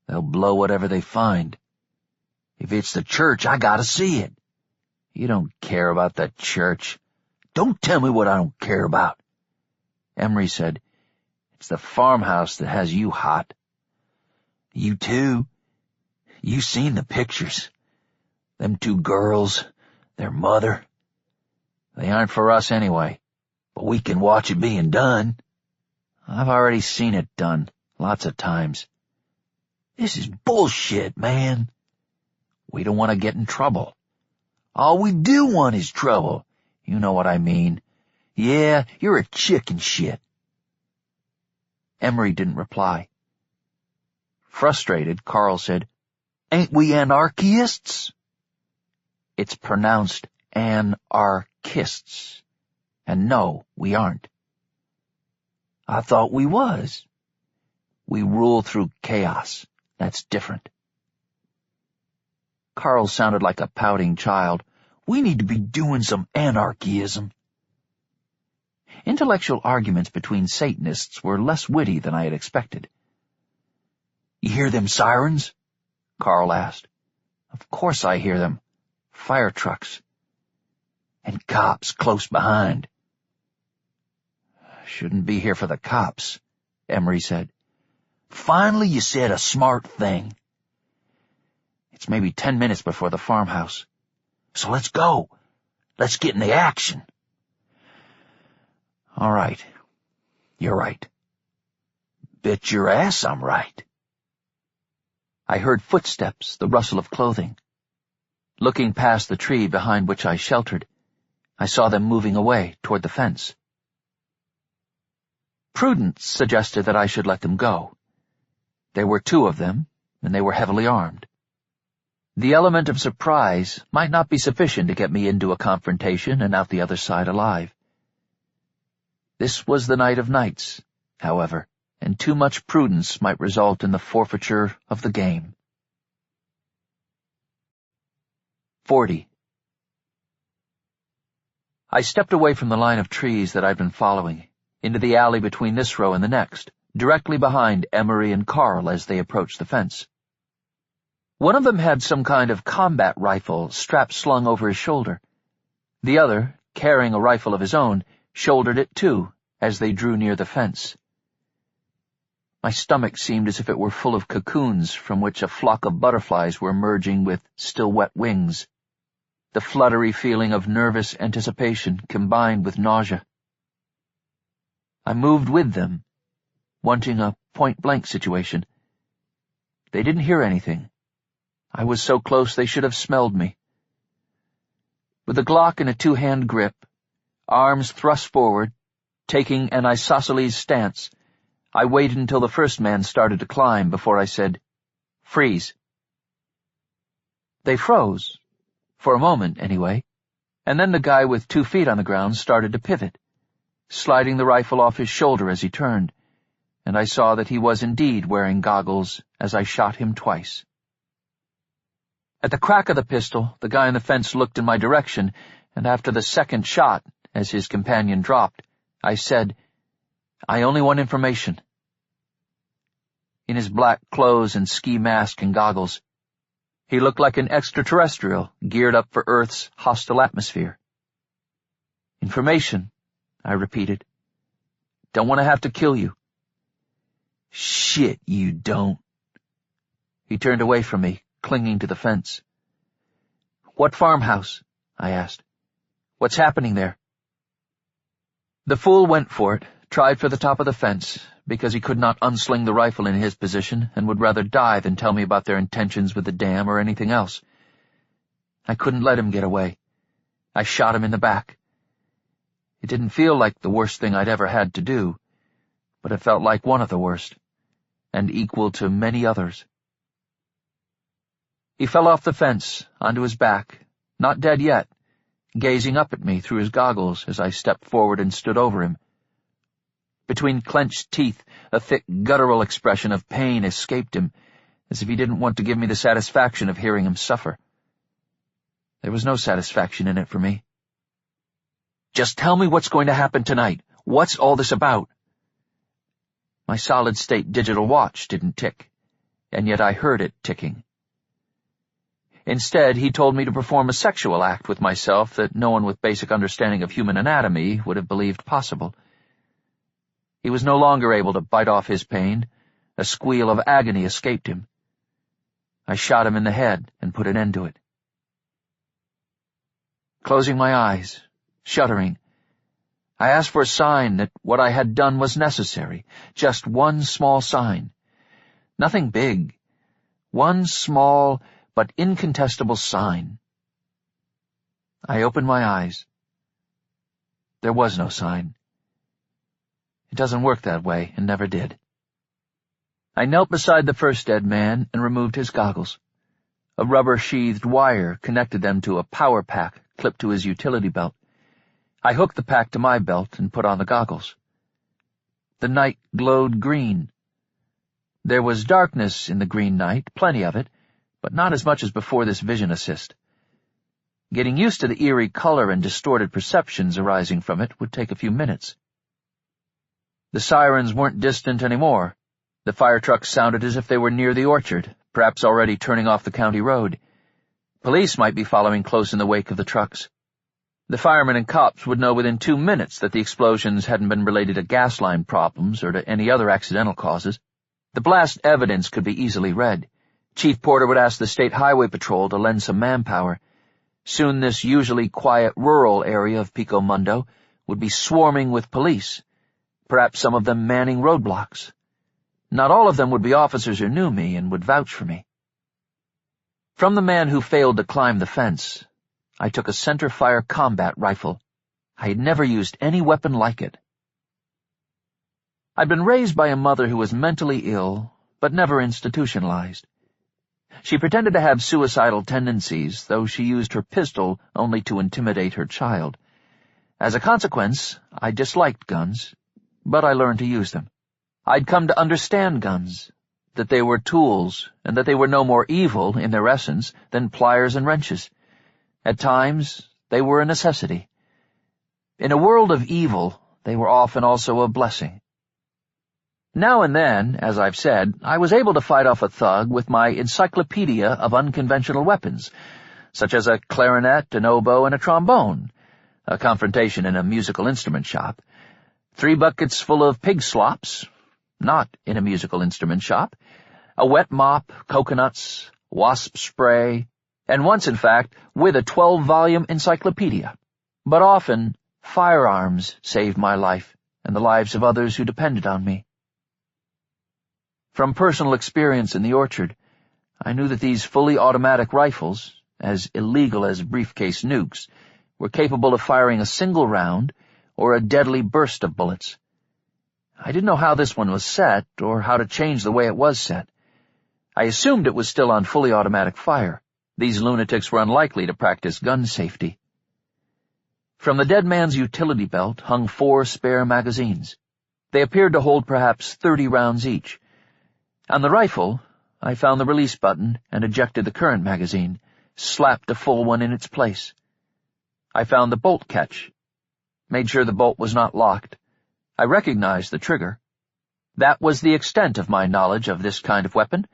"They'll blow whatever they find." "If it's the church, I gotta see it." "You don't care about the church." "Don't tell me what I don't care about." Emery said, "It's the farmhouse that has you hot." "You too. You seen the pictures. Them 2 girls, their mother." "They aren't for us anyway." "But we can watch it being done." "I've already seen it done, lots of times." "This is bullshit, man." "We don't want to get in trouble." "All we do want is trouble." "You know what I mean." "Yeah, you're a chicken shit." Emery didn't reply. Frustrated, Carl said, "Ain't we anarchists?" "It's pronounced anarchists. And no, we aren't." "I thought we was." "We rule through chaos. That's different." Carl sounded like a pouting child. "We need to be doing some anarchism." Intellectual arguments between Satanists were less witty than I had expected. "You hear them sirens?" Carl asked. "Of course I hear them. Fire trucks." "And cops close behind." "Shouldn't be here for the cops," Emery said. "Finally you said a smart thing." "It's maybe 10 minutes before the farmhouse." "So let's go. Let's get in the action." "All right. You're right." "Bet your ass I'm right." I heard footsteps, the rustle of clothing. Looking past the tree behind which I sheltered, I saw them moving away toward the fence. Prudence suggested that I should let them go. There were 2 of them, and they were heavily armed. The element of surprise might not be sufficient to get me into a confrontation and out the other side alive. This was the night of nights, however, and too much prudence might result in the forfeiture of the game. 40. I stepped away from the line of trees that I'd been following, into the alley between this row and the next, directly behind Emery and Carl as they approached the fence. One of them had some kind of combat rifle strapped slung over his shoulder. The other, carrying a rifle of his own, shouldered it too, as they drew near the fence. My stomach seemed as if it were full of cocoons from which a flock of butterflies were emerging with still wet wings. The fluttery feeling of nervous anticipation combined with nausea. I moved with them, wanting a point-blank situation. They didn't hear anything. I was so close they should have smelled me. With a Glock in a 2-hand grip, arms thrust forward, taking an isosceles stance, I waited until the first man started to climb before I said, "Freeze." They froze, for a moment anyway, and then the guy with 2 feet on the ground started to pivot, sliding the rifle off his shoulder as he turned, and I saw that he was indeed wearing goggles as I shot him twice. At the crack of the pistol, the guy on the fence looked in my direction, and after the second shot, as his companion dropped, I said, "I only want information." In his black clothes and ski mask and goggles, he looked like an extraterrestrial geared up for Earth's hostile atmosphere. "Information," I repeated. "Don't want to have to kill you." "Shit, you don't." He turned away from me, clinging to the fence. "What farmhouse?" I asked. "What's happening there?" The fool went for it, tried for the top of the fence, because he could not unsling the rifle in his position and would rather die than tell me about their intentions with the dam or anything else. I couldn't let him get away. I shot him in the back. It didn't feel like the worst thing I'd ever had to do, but it felt like one of the worst, and equal to many others. He fell off the fence, onto his back, not dead yet, gazing up at me through his goggles as I stepped forward and stood over him. Between clenched teeth, a thick, guttural expression of pain escaped him, as if he didn't want to give me the satisfaction of hearing him suffer. There was no satisfaction in it for me. "Just tell me what's going to happen tonight. What's all this about?" My solid-state digital watch didn't tick, and yet I heard it ticking. Instead, he told me to perform a sexual act with myself that no one with basic understanding of human anatomy would have believed possible. He was no longer able to bite off his pain. A squeal of agony escaped him. I shot him in the head and put an end to it. Closing my eyes, shuddering, I asked for a sign that what I had done was necessary, just one small sign. Nothing big. One small but incontestable sign. I opened my eyes. There was no sign. It doesn't work that way, and never did. I knelt beside the first dead man and removed his goggles. A rubber-sheathed wire connected them to a power pack clipped to his utility belt. I hooked the pack to my belt and put on the goggles. The night glowed green. There was darkness in the green night, plenty of it, but not as much as before this vision assist. Getting used to the eerie color and distorted perceptions arising from it would take a few minutes. The sirens weren't distant anymore. The fire trucks sounded as if they were near the orchard, perhaps already turning off the county road. Police might be following close in the wake of the trucks. The firemen and cops would know within 2 minutes that the explosions hadn't been related to gas line problems or to any other accidental causes. The blast evidence could be easily read. Chief Porter would ask the State Highway Patrol to lend some manpower. Soon this usually quiet rural area of Pico Mundo would be swarming with police, perhaps some of them manning roadblocks. Not all of them would be officers who knew me and would vouch for me. From the man who failed to climb the fence, I took a center-fire combat rifle. I had never used any weapon like it. I'd been raised by a mother who was mentally ill, but never institutionalized. She pretended to have suicidal tendencies, though she used her pistol only to intimidate her child. As a consequence, I disliked guns, but I learned to use them. I'd come to understand guns, that they were tools, and that they were no more evil, in their essence, than pliers and wrenches. At times, they were a necessity. In a world of evil, they were often also a blessing. Now and then, as I've said, I was able to fight off a thug with my encyclopedia of unconventional weapons, such as a clarinet, an oboe, and a trombone, a confrontation in a musical instrument shop, 3 buckets full of pig slops, not in a musical instrument shop, a wet mop, coconuts, wasp spray, and once, in fact, with a 12-volume encyclopedia. But often, firearms saved my life and the lives of others who depended on me. From personal experience in the orchard, I knew that these fully automatic rifles, as illegal as briefcase nukes, were capable of firing a single round or a deadly burst of bullets. I didn't know how this one was set or how to change the way it was set. I assumed it was still on fully automatic fire. These lunatics were unlikely to practice gun safety. From the dead man's utility belt hung 4 spare magazines. They appeared to hold perhaps 30 rounds each. On the rifle, I found the release button and ejected the current magazine, slapped a full one in its place. I found the bolt catch, made sure the bolt was not locked. I recognized the trigger. That was the extent of my knowledge of this kind of weapon.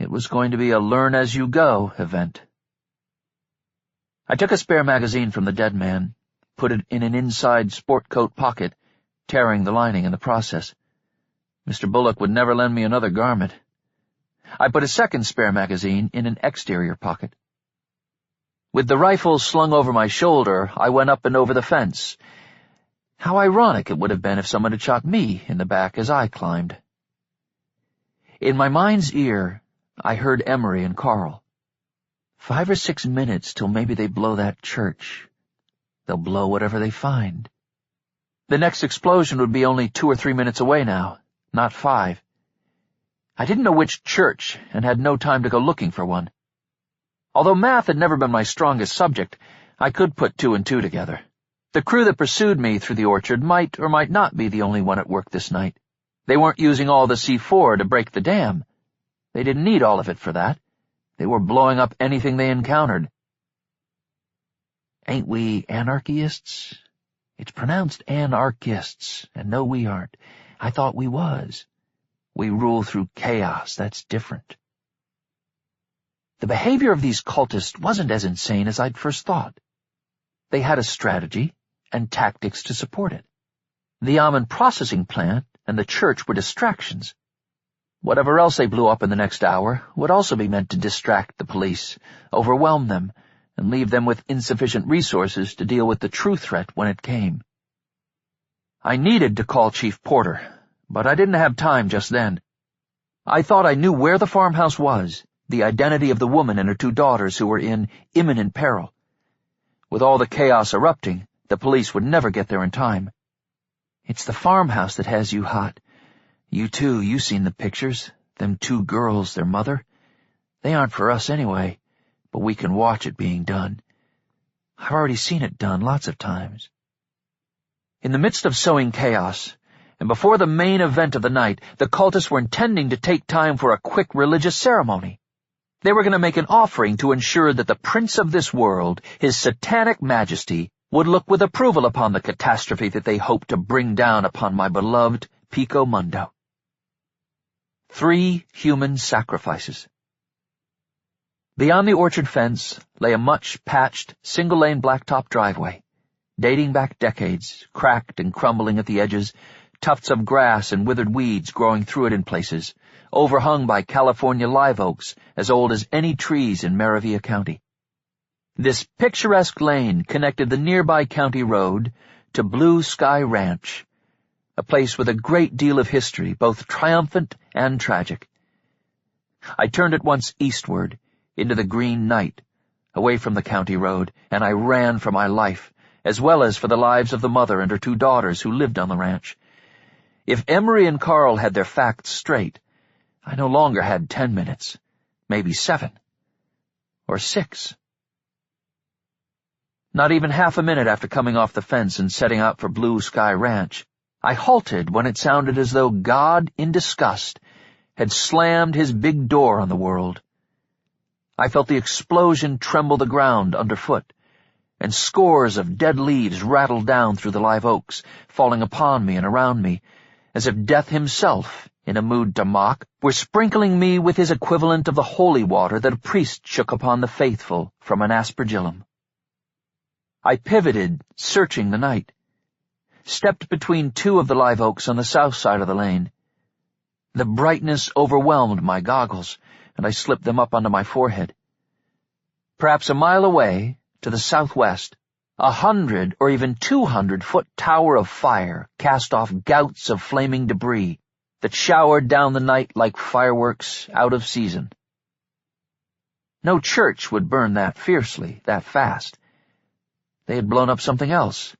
It was going to be a learn-as-you-go event. I took a spare magazine from the dead man, put it in an inside sport coat pocket, tearing the lining in the process. Mr. Bullock would never lend me another garment. I put a second spare magazine in an exterior pocket. With the rifle slung over my shoulder, I went up and over the fence. How ironic it would have been if someone had shot me in the back as I climbed. In my mind's ear, I heard Emery and Carl. 5 or 6 minutes till maybe they blow that church. They'll blow whatever they find. The next explosion would be only 2 or 3 minutes away now, not 5. I didn't know which church and had no time to go looking for one. Although math had never been my strongest subject, I could put 2 and 2 together. The crew that pursued me through the orchard might or might not be the only one at work this night. They weren't using all the C4 to break the dam. They didn't need all of it for that. They were blowing up anything they encountered. Ain't we anarchists? It's pronounced anarchists, and no, we aren't. I thought we was. We rule through chaos, that's different. The behavior of these cultists wasn't as insane as I'd first thought. They had a strategy and tactics to support it. The almond processing plant and the church were distractions. Whatever else they blew up in the next hour would also be meant to distract the police, overwhelm them, and leave them with insufficient resources to deal with the true threat when it came. I needed to call Chief Porter, but I didn't have time just then. I thought I knew where the farmhouse was, the identity of the woman and her 2 daughters who were in imminent peril. With all the chaos erupting, the police would never get there in time. It's the farmhouse that has you hot. You too, you seen the pictures, them 2 girls, their mother. They aren't for us anyway, but we can watch it being done. I've already seen it done lots of times. In the midst of sowing chaos, and before the main event of the night, the cultists were intending to take time for a quick religious ceremony. They were going to make an offering to ensure that the prince of this world, his satanic majesty, would look with approval upon the catastrophe that they hoped to bring down upon my beloved Pico Mundo. 3 human sacrifices. Beyond the orchard fence lay a much-patched, single-lane blacktop driveway, dating back decades, cracked and crumbling at the edges, tufts of grass and withered weeds growing through it in places, overhung by California live oaks as old as any trees in Maravilla County. This picturesque lane connected the nearby county road to Blue Sky Ranch, a place with a great deal of history, both triumphant and tragic. I turned at once eastward, into the green night, away from the county road, and I ran for my life, as well as for the lives of the mother and her 2 daughters who lived on the ranch. If Emery and Carl had their facts straight, I no longer had 10 minutes, maybe 7, or 6. Not even half a minute after coming off the fence and setting out for Blue Sky Ranch, I halted when it sounded as though God, in disgust, had slammed his big door on the world. I felt the explosion tremble the ground underfoot, and scores of dead leaves rattled down through the live oaks, falling upon me and around me, as if Death himself, in a mood to mock, were sprinkling me with his equivalent of the holy water that a priest shook upon the faithful from an aspergillum. I pivoted, searching the night, stepped between 2 of the live oaks on the south side of the lane. The brightness overwhelmed my goggles, and I slipped them up onto my forehead. Perhaps a mile away, to the southwest, 100 or even 200-foot tower of fire cast off gouts of flaming debris that showered down the night like fireworks out of season. No church would burn that fiercely, that fast. They had blown up something else.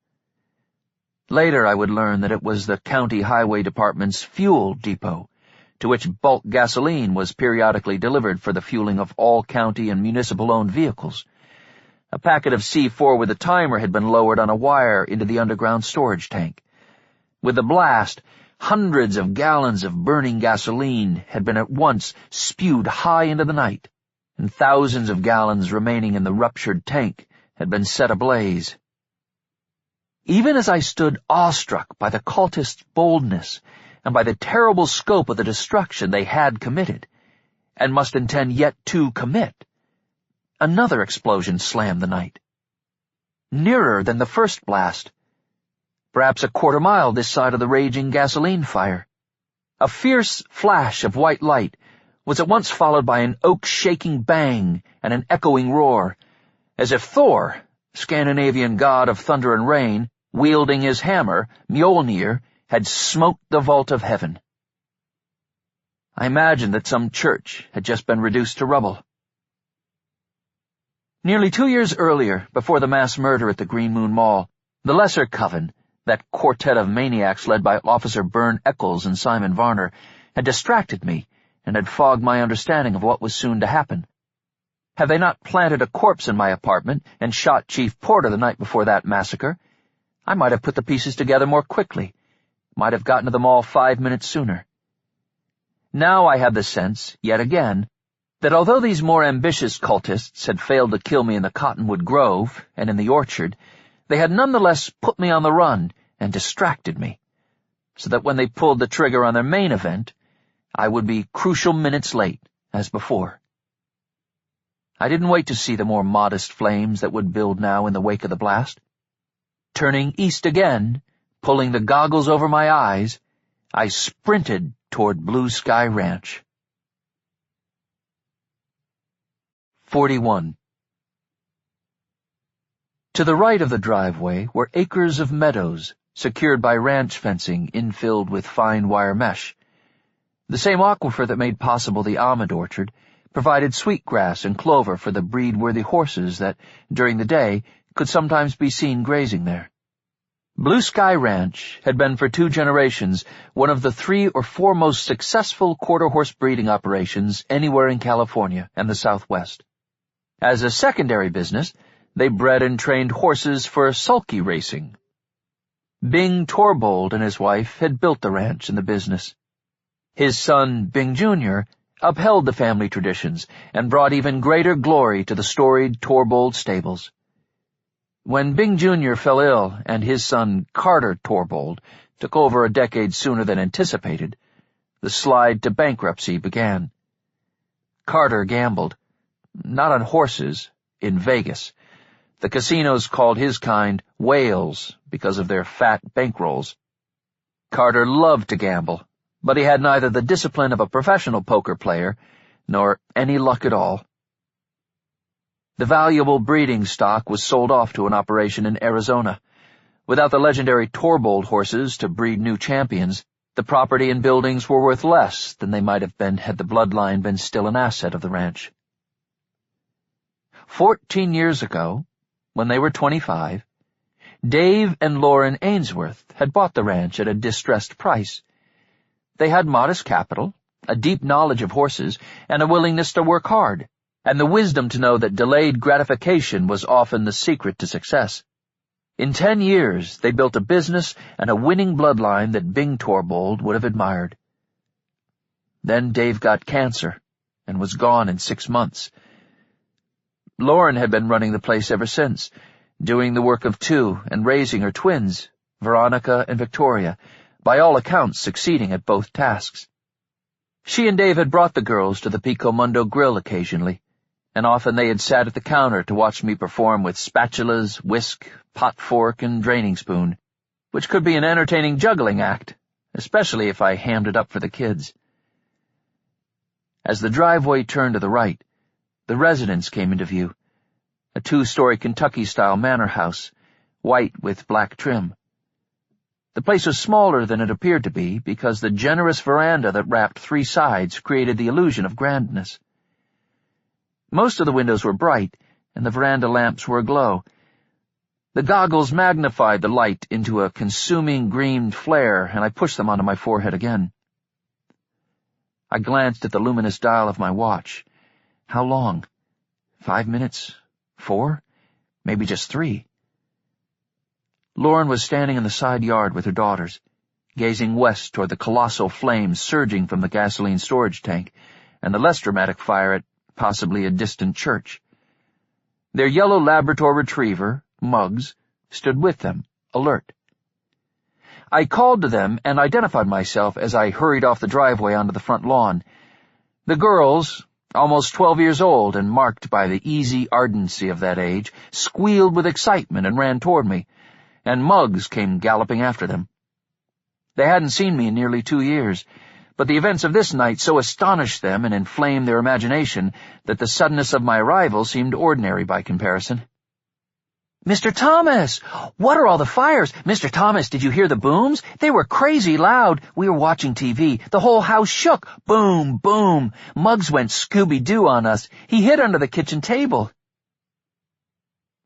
Later I would learn that it was the County Highway Department's fuel depot, to which bulk gasoline was periodically delivered for the fueling of all county and municipal-owned vehicles. A packet of C4 with a timer had been lowered on a wire into the underground storage tank. With the blast, Hundreds of gallons of burning gasoline had been at once spewed high into the night, and thousands of gallons remaining in the ruptured tank had been set ablaze. Even as I stood awestruck by the cultists' boldness and by the terrible scope of the destruction they had committed, and must intend yet to commit, another explosion slammed the night. Nearer than the first blast, perhaps a quarter-mile this side of the raging gasoline fire. A fierce flash of white light was at once followed by an oak-shaking bang and an echoing roar, as if Thor, Scandinavian god of thunder and rain, wielding his hammer, Mjolnir, had smote the vault of heaven. I imagined that some church had just been reduced to rubble. Nearly 2 years earlier, before the mass murder at the Green Moon Mall, the Lesser Coven, that quartet of maniacs led by Officer Byrne Eccles and Simon Varner, had distracted me and had fogged my understanding of what was soon to happen. Had they not planted a corpse in my apartment and shot Chief Porter the night before that massacre, I might have put the pieces together more quickly, might have gotten to them all 5 minutes sooner. Now I had the sense, yet again, that although these more ambitious cultists had failed to kill me in the Cottonwood Grove and in the orchard, they had nonetheless put me on the run and distracted me, so that when they pulled the trigger on their main event, I would be crucial minutes late, as before. I didn't wait to see the more modest flames that would build now in the wake of the blast. Turning east again, pulling the goggles over my eyes, I sprinted toward Blue Sky Ranch. 41. To the right of the driveway were acres of meadows, secured by ranch fencing infilled with fine wire mesh. The same aquifer that made possible the almond orchard provided sweetgrass and clover for the breed-worthy horses that, during the day, could sometimes be seen grazing there. Blue Sky Ranch had been for 2 generations one of the 3 or 4 most successful quarter-horse breeding operations anywhere in California and the Southwest. As a secondary business, they bred and trained horses for sulky racing. Bing Torbold and his wife had built the ranch and the business. His son, Bing Jr., upheld the family traditions and brought even greater glory to the storied Torbold stables. When Bing Jr. fell ill and his son, Carter Torbold, took over a decade sooner than anticipated, the slide to bankruptcy began. Carter gambled, not on horses, in Vegas. The casinos called his kind whales because of their fat bankrolls. Carter loved to gamble, but he had neither the discipline of a professional poker player nor any luck at all. The valuable breeding stock was sold off to an operation in Arizona. Without the legendary Torbold horses to breed new champions, the property and buildings were worth less than they might have been had the bloodline been still an asset of the ranch. 14 years ago, when they were 25, Dave and Lauren Ainsworth had bought the ranch at a distressed price. They had modest capital, a deep knowledge of horses, and a willingness to work hard, and the wisdom to know that delayed gratification was often the secret to success. In 10 years, they built a business and a winning bloodline that Bing Torbold would have admired. Then Dave got cancer and was gone in 6 months. Lauren had been running the place ever since, doing the work of 2 and raising her twins, Veronica and Victoria, by all accounts succeeding at both tasks. She and Dave had brought the girls to the Pico Mundo grill occasionally, and often they had sat at the counter to watch me perform with spatulas, whisk, pot fork, and draining spoon, which could be an entertaining juggling act, especially if I hammed it up for the kids. As the driveway turned to the right, the residence came into view, a 2-story Kentucky-style manor house, white with black trim. The place was smaller than it appeared to be because the generous veranda that wrapped 3 sides created the illusion of grandness. Most of the windows were bright, and the veranda lamps were aglow. The goggles magnified the light into a consuming green flare, and I pushed them onto my forehead again. I glanced at the luminous dial of my watch. How long? 5 minutes? 4? Maybe just 3. Lauren was standing in the side yard with her daughters, gazing west toward the colossal flames surging from the gasoline storage tank and the less dramatic fire at possibly a distant church. Their yellow Labrador retriever, Muggs, stood with them, alert. I called to them and identified myself as I hurried off the driveway onto the front lawn. The girls, almost 12 years old and marked by the easy ardency of that age, squealed with excitement and ran toward me, and Muggs came galloping after them. They hadn't seen me in nearly 2 years, but the events of this night so astonished them and inflamed their imagination that the suddenness of my arrival seemed ordinary by comparison. "Mr. Thomas! What are all the fires? Mr. Thomas, did you hear the booms? They were crazy loud. We were watching TV. The whole house shook. Boom, boom. Muggs went Scooby-Doo on us. He hid under the kitchen table."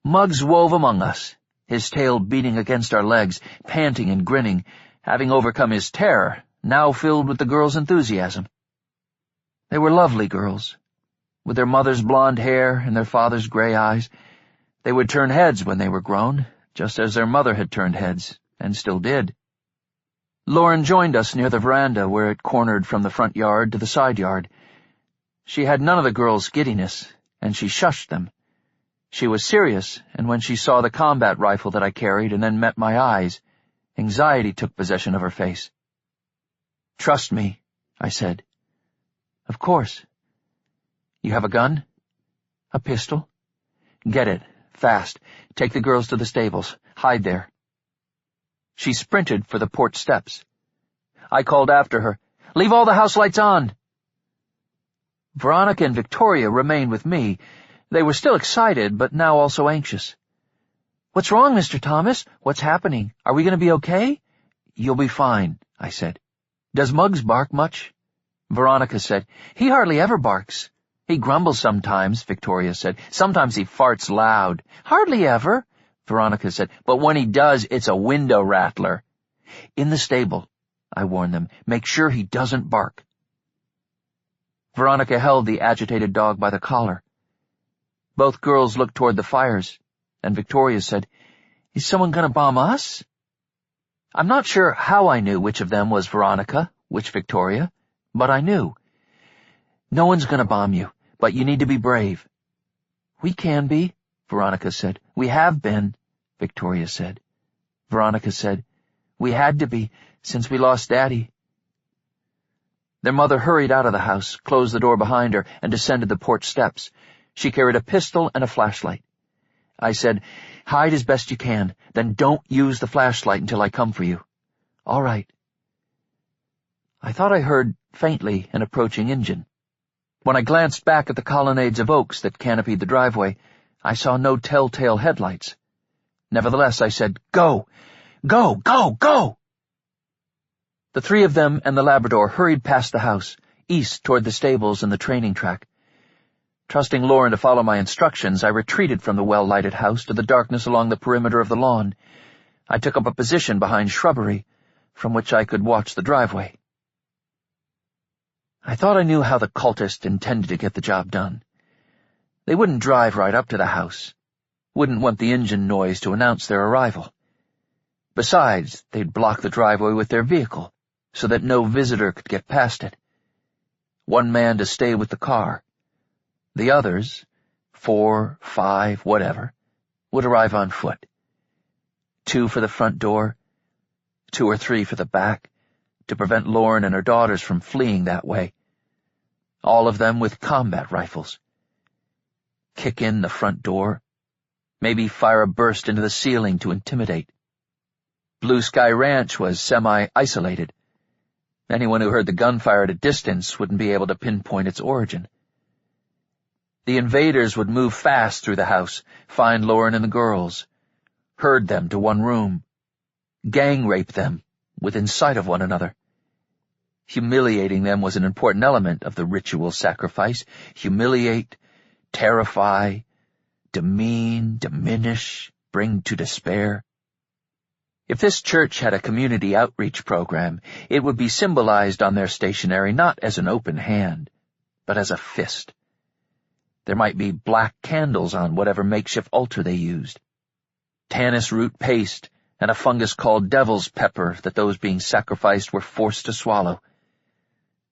Muggs wove among us, his tail beating against our legs, panting and grinning, having overcome his terror, now filled with the girls' enthusiasm. They were lovely girls, with their mother's blonde hair and their father's gray eyes. They would turn heads when they were grown, just as their mother had turned heads, and still did. Lauren joined us near the veranda where it cornered from the front yard to the side yard. She had none of the girls' giddiness, and she shushed them. She was serious, and when she saw the combat rifle that I carried and then met my eyes, anxiety took possession of her face. "Trust me," I said. "Of course." "You have a gun?" "A pistol." "Get it. Fast. Take the girls to the stables. Hide there." She sprinted for the porch steps. I called after her, "Leave all the house lights on." Veronica and Victoria remained with me. They were still excited, but now also anxious. "What's wrong, Mr. Thomas? What's happening? Are we going to be okay?" "You'll be fine," I said. "Does Muggs bark much?" Veronica said, "He hardly ever barks." "He grumbles sometimes," Victoria said. "Sometimes he farts loud." "Hardly ever," Veronica said. "But when he does, it's a window rattler." "In the stable," I warned them. "Make sure he doesn't bark." Veronica held the agitated dog by the collar. Both girls looked toward the fires, and Victoria said, "Is someone going to bomb us?" I'm not sure how I knew which of them was Veronica, which Victoria, but I knew. "No one's going to bomb you, but you need to be brave." "We can be," Veronica said. "We have been," Victoria said. Veronica said, "We had to be, since we lost Daddy." Their mother hurried out of the house, closed the door behind her, and descended the porch steps. She carried a pistol and a flashlight. I said, "Hide as best you can, then don't use the flashlight until I come for you." "All right." I thought I heard, faintly, an approaching engine. When I glanced back at the colonnades of oaks that canopied the driveway, I saw no telltale headlights. Nevertheless, I said, "Go! Go! Go! Go!" The three of them and the Labrador hurried past the house, east toward the stables and the training track. Trusting Lauren to follow my instructions, I retreated from the well-lighted house to the darkness along the perimeter of the lawn. I took up a position behind shrubbery, from which I could watch the driveway. I thought I knew how the cultists intended to get the job done. They wouldn't drive right up to the house, wouldn't want the engine noise to announce their arrival. Besides, they'd block the driveway with their vehicle, so that no visitor could get past it. One man to stay with the car. The others, 4, 5, whatever, would arrive on foot. 2 for the front door, 2 or 3 for the back, to prevent Lauren and her daughters from fleeing that way. All of them with combat rifles. Kick in the front door, maybe fire a burst into the ceiling to intimidate. Blue Sky Ranch was semi-isolated. Anyone who heard the gunfire at a distance wouldn't be able to pinpoint its origin. The invaders would move fast through the house, find Lauren and the girls, herd them to one room, gang rape them within sight of one another. Humiliating them was an important element of the ritual sacrifice. Humiliate, terrify, demean, diminish, bring to despair. If this church had a community outreach program, it would be symbolized on their stationery not as an open hand, but as a fist. There might be black candles on whatever makeshift altar they used. Tannis root paste, and a fungus called devil's pepper that those being sacrificed were forced to swallow.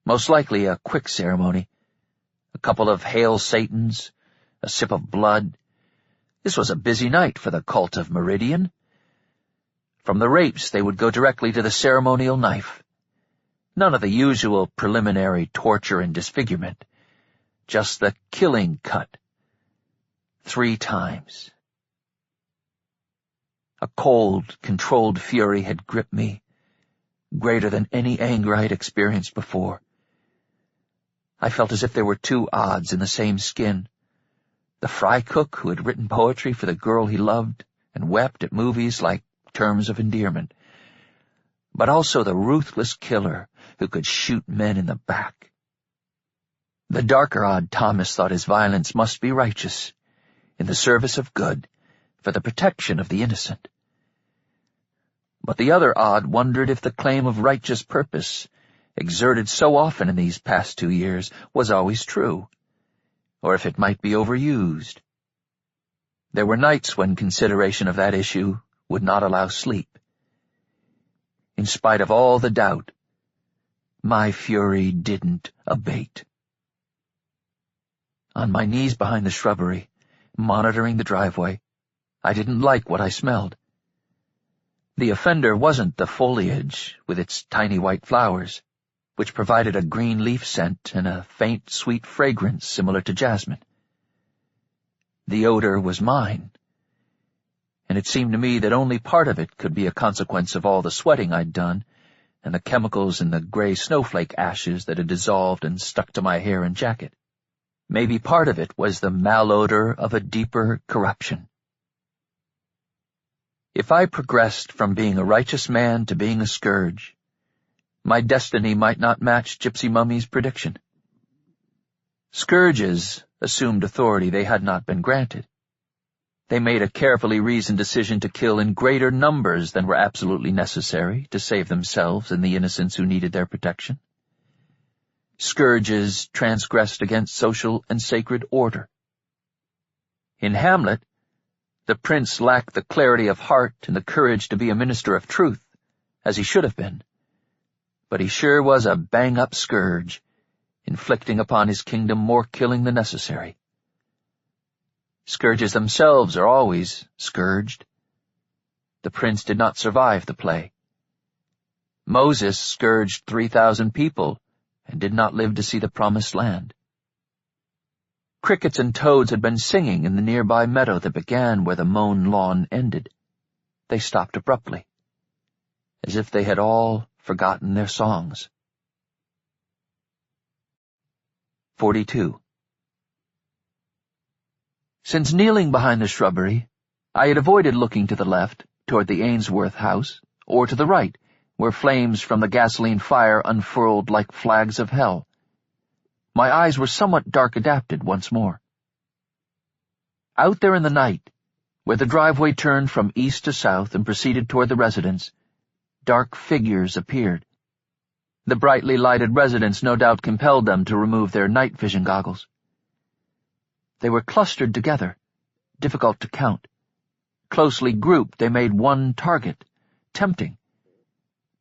Most likely a quick ceremony. A couple of Hail Satans, a sip of blood. This was a busy night for the cult of Meridian. From the rapes they would go directly to the ceremonial knife. None of the usual preliminary torture and disfigurement. Just the killing cut. 3 times. A cold, controlled fury had gripped me, greater than any anger I had experienced before. I felt as if there were 2 odds in the same skin. The fry cook who had written poetry for the girl he loved and wept at movies like Terms of Endearment, but also the ruthless killer who could shoot men in the back. The darker odd Thomas thought his violence must be righteous, in the service of good, for the protection of the innocent. But the other odd wondered if the claim of righteous purpose, exerted so often in these past 2 years, was always true, or if it might be overused. There were nights when consideration of that issue would not allow sleep. In spite of all the doubt, my fury didn't abate. On my knees behind the shrubbery, monitoring the driveway, I didn't like what I smelled. The offender wasn't the foliage with its tiny white flowers, which provided a green leaf scent and a faint, sweet fragrance similar to jasmine. The odor was mine, and it seemed to me that only part of it could be a consequence of all the sweating I'd done and the chemicals in the gray snowflake ashes that had dissolved and stuck to my hair and jacket. Maybe part of it was the malodor of a deeper corruption. If I progressed from being a righteous man to being a scourge, my destiny might not match Gypsy Mummy's prediction. Scourges assumed authority they had not been granted. They made a carefully reasoned decision to kill in greater numbers than were absolutely necessary to save themselves and the innocents who needed their protection. Scourges transgressed against social and sacred order. In Hamlet, the prince lacked the clarity of heart and the courage to be a minister of truth, as he should have been. But he sure was a bang-up scourge, inflicting upon his kingdom more killing than necessary. Scourges themselves are always scourged. The prince did not survive the play. Moses scourged 3,000 people and did not live to see the promised land. Crickets and toads had been singing in the nearby meadow that began where the mown lawn ended. They stopped abruptly, as if they had all forgotten their songs. 42. Since kneeling behind the shrubbery, I had avoided looking to the left, toward the Ainsworth house, or to the right, where flames from the gasoline fire unfurled like flags of hell. My eyes were somewhat dark-adapted once more. Out there in the night, where the driveway turned from east to south and proceeded toward the residence, dark figures appeared. The brightly lighted residence no doubt compelled them to remove their night vision goggles. They were clustered together, difficult to count. Closely grouped, they made one target, tempting.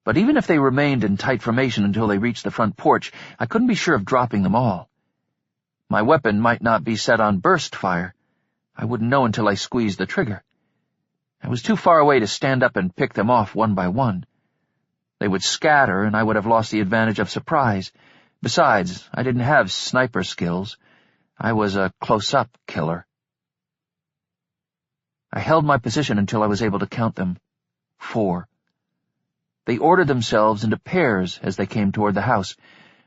But even if they remained in tight formation until they reached the front porch, I couldn't be sure of dropping them all. My weapon might not be set on burst fire. I wouldn't know until I squeezed the trigger. I was too far away to stand up and pick them off one by one. They would scatter, and I would have lost the advantage of surprise. Besides, I didn't have sniper skills. I was a close-up killer. I held my position until I was able to count them. 4. They ordered themselves into pairs as they came toward the house,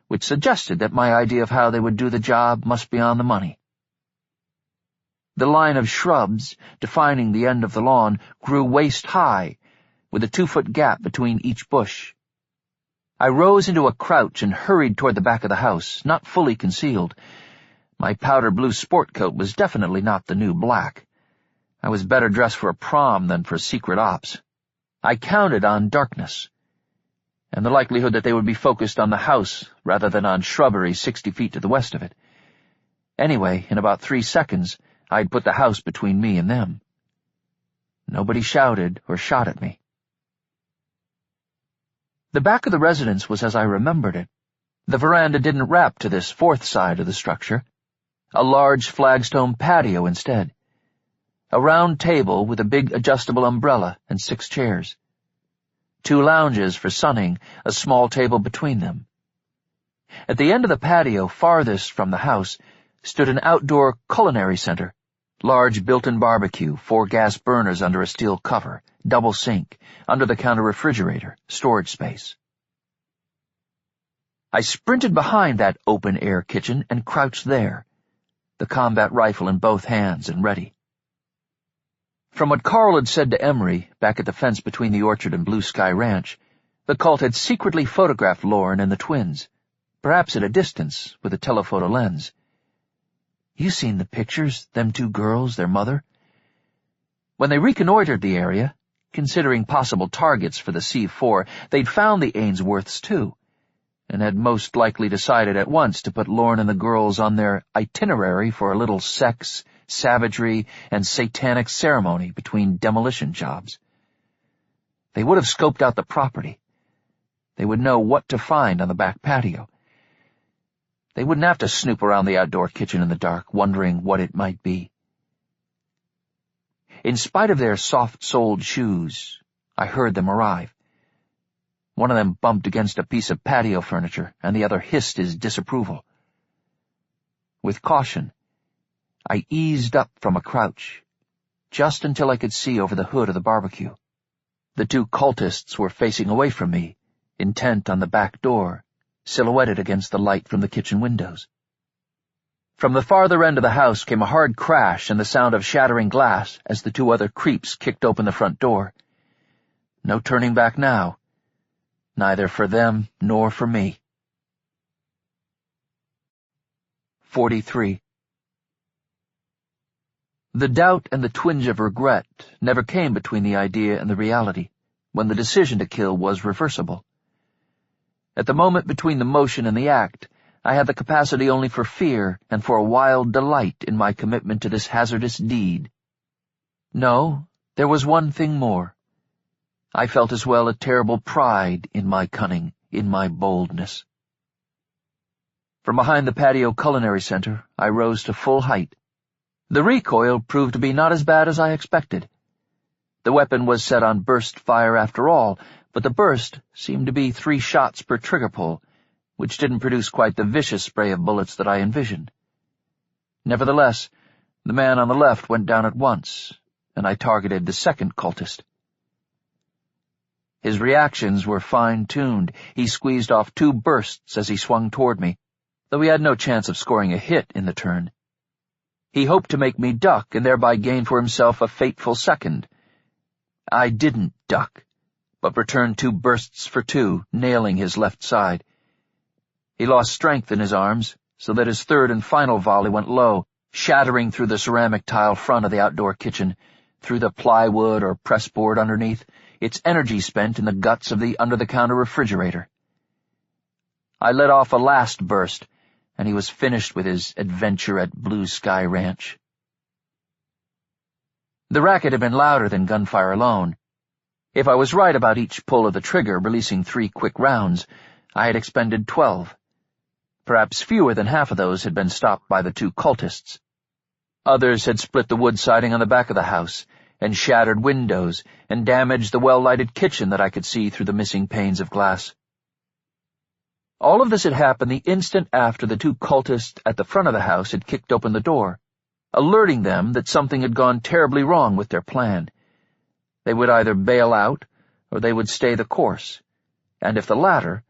which suggested that my idea of how they would do the job must be on the money. The line of shrubs, defining the end of the lawn, grew waist-high, with a 2-foot gap between each bush. I rose into a crouch and hurried toward the back of the house, not fully concealed. My powder-blue sport coat was definitely not the new black. I was better dressed for a prom than for secret ops. I counted on darkness, and the likelihood that they would be focused on the house rather than on shrubbery 60 feet to the west of it. Anyway, in about 3 seconds, I'd put the house between me and them. Nobody shouted or shot at me. The back of the residence was as I remembered it. The veranda didn't wrap to this fourth side of the structure. A large flagstone patio instead. A round table with a big adjustable umbrella and 6 chairs. 2 lounges for sunning, a small table between them. At the end of the patio, farthest from the house, stood an outdoor culinary center. Large built-in barbecue, 4 gas burners under a steel cover, double sink, under-the-counter refrigerator, storage space. I sprinted behind that open-air kitchen and crouched there, the combat rifle in both hands and ready. From what Carl had said to Emery, back at the fence between the orchard and Blue Sky Ranch, the cult had secretly photographed Lauren and the twins, perhaps at a distance, with a telephoto lens. You seen the pictures, them 2 girls, their mother? When they reconnoitered the area, considering possible targets for the C4, they'd found the Ainsworths too, and had most likely decided at once to put Lauren and the girls on their itinerary for a little sex, savagery, and satanic ceremony between demolition jobs. They would have scoped out the property. They would know what to find on the back patio. They wouldn't have to snoop around the outdoor kitchen in the dark, wondering what it might be. In spite of their soft-soled shoes, I heard them arrive. One of them bumped against a piece of patio furniture, and the other hissed his disapproval. With caution, I eased up from a crouch, just until I could see over the hood of the barbecue. The 2 cultists were facing away from me, intent on the back door, silhouetted against the light from the kitchen windows. From the farther end of the house came a hard crash and the sound of shattering glass as the 2 other creeps kicked open the front door. No turning back now, neither for them nor for me. 43. The doubt and the twinge of regret never came between the idea and the reality, when the decision to kill was reversible. At the moment between the motion and the act, I had the capacity only for fear and for a wild delight in my commitment to this hazardous deed. No, there was one thing more. I felt as well a terrible pride in my cunning, in my boldness. From behind the patio culinary center, I rose to full height. The recoil proved to be not as bad as I expected. The weapon was set on burst fire after all, but the burst seemed to be 3 shots per trigger pull, which didn't produce quite the vicious spray of bullets that I envisioned. Nevertheless, the man on the left went down at once, and I targeted the second cultist. His reactions were fine-tuned. He squeezed off 2 bursts as he swung toward me, though he had no chance of scoring a hit in the turn. He hoped to make me duck and thereby gain for himself a fateful second. I didn't duck, but returned 2 bursts for 2, nailing his left side. He lost strength in his arms, so that his third and final volley went low, shattering through the ceramic tile front of the outdoor kitchen, through the plywood or pressboard underneath, its energy spent in the guts of the under-the-counter refrigerator. I let off a last burst, and he was finished with his adventure at Blue Sky Ranch. The racket had been louder than gunfire alone. If I was right about each pull of the trigger releasing 3 quick rounds, I had expended 12. Perhaps fewer than half of those had been stopped by the 2 cultists. Others had split the wood siding on the back of the house, and shattered windows, and damaged the well-lighted kitchen that I could see through the missing panes of glass. All of this had happened the instant after the 2 cultists at the front of the house had kicked open the door, alerting them that something had gone terribly wrong with their plan. They would either bail out, or they would stay the course, and if the latter,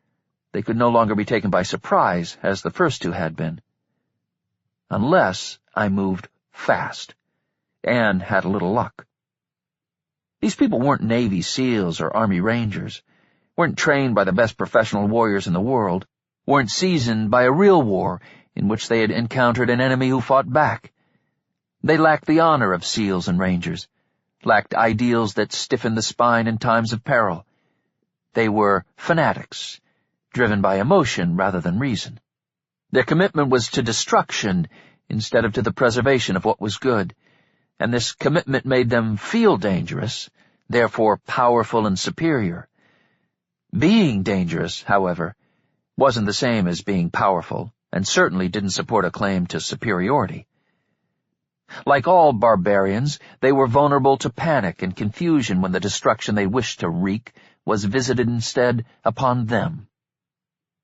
they could no longer be taken by surprise, as the first 2 had been. Unless I moved fast, and had a little luck. These people weren't Navy SEALs or Army Rangers, weren't trained by the best professional warriors in the world, weren't seasoned by a real war in which they had encountered an enemy who fought back. They lacked the honor of SEALs and Rangers, lacked ideals that stiffened the spine in times of peril. They were fanatics, driven by emotion rather than reason. Their commitment was to destruction instead of to the preservation of what was good, and this commitment made them feel dangerous, therefore powerful and superior. Being dangerous, however, wasn't the same as being powerful, and certainly didn't support a claim to superiority. Like all barbarians, they were vulnerable to panic and confusion when the destruction they wished to wreak was visited instead upon them.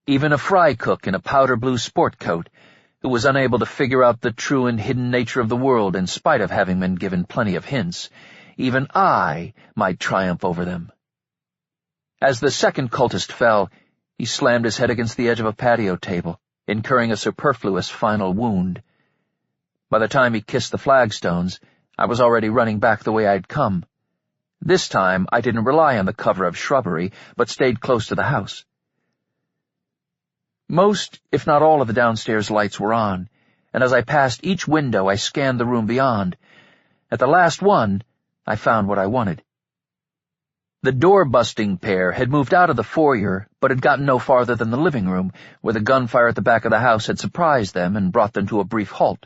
Even a fry cook in a powder-blue sport coat, who was unable to figure out the true and hidden nature of the world in spite of having been given plenty of hints, even I might triumph over them. As the second cultist fell, he slammed his head against the edge of a patio table, incurring a superfluous final wound. By the time he kissed the flagstones, I was already running back the way I'd come. This time I didn't rely on the cover of shrubbery, but stayed close to the house. Most, if not all, of the downstairs lights were on, and as I passed each window I scanned the room beyond. At the last one, I found what I wanted. The door-busting pair had moved out of the foyer, but had gotten no farther than the living room, where the gunfire at the back of the house had surprised them and brought them to a brief halt.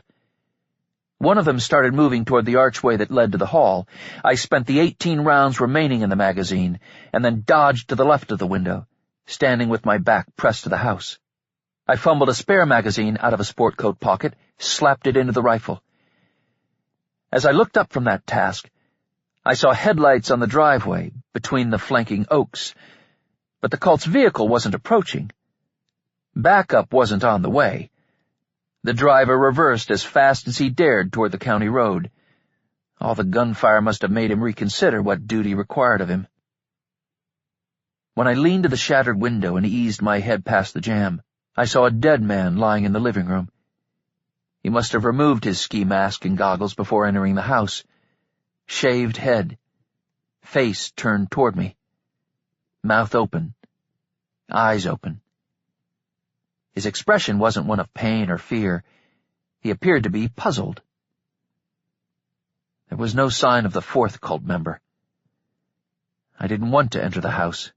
One of them started moving toward the archway that led to the hall. I spent the 18 rounds remaining in the magazine, and then dodged to the left of the window, standing with my back pressed to the house. I fumbled a spare magazine out of a sport coat pocket, slapped it into the rifle. As I looked up from that task, I saw headlights on the driveway between the flanking oaks, but the cult's vehicle wasn't approaching. Backup wasn't on the way. The driver reversed as fast as he dared toward the county road. All the gunfire must have made him reconsider what duty required of him. When I leaned to the shattered window and eased my head past the jamb, I saw a dead man lying in the living room. He must have removed his ski mask and goggles before entering the house. Shaved head, face turned toward me, mouth open, eyes open. His expression wasn't one of pain or fear. He appeared to be puzzled. There was no sign of the fourth cult member. I didn't want to enter the house.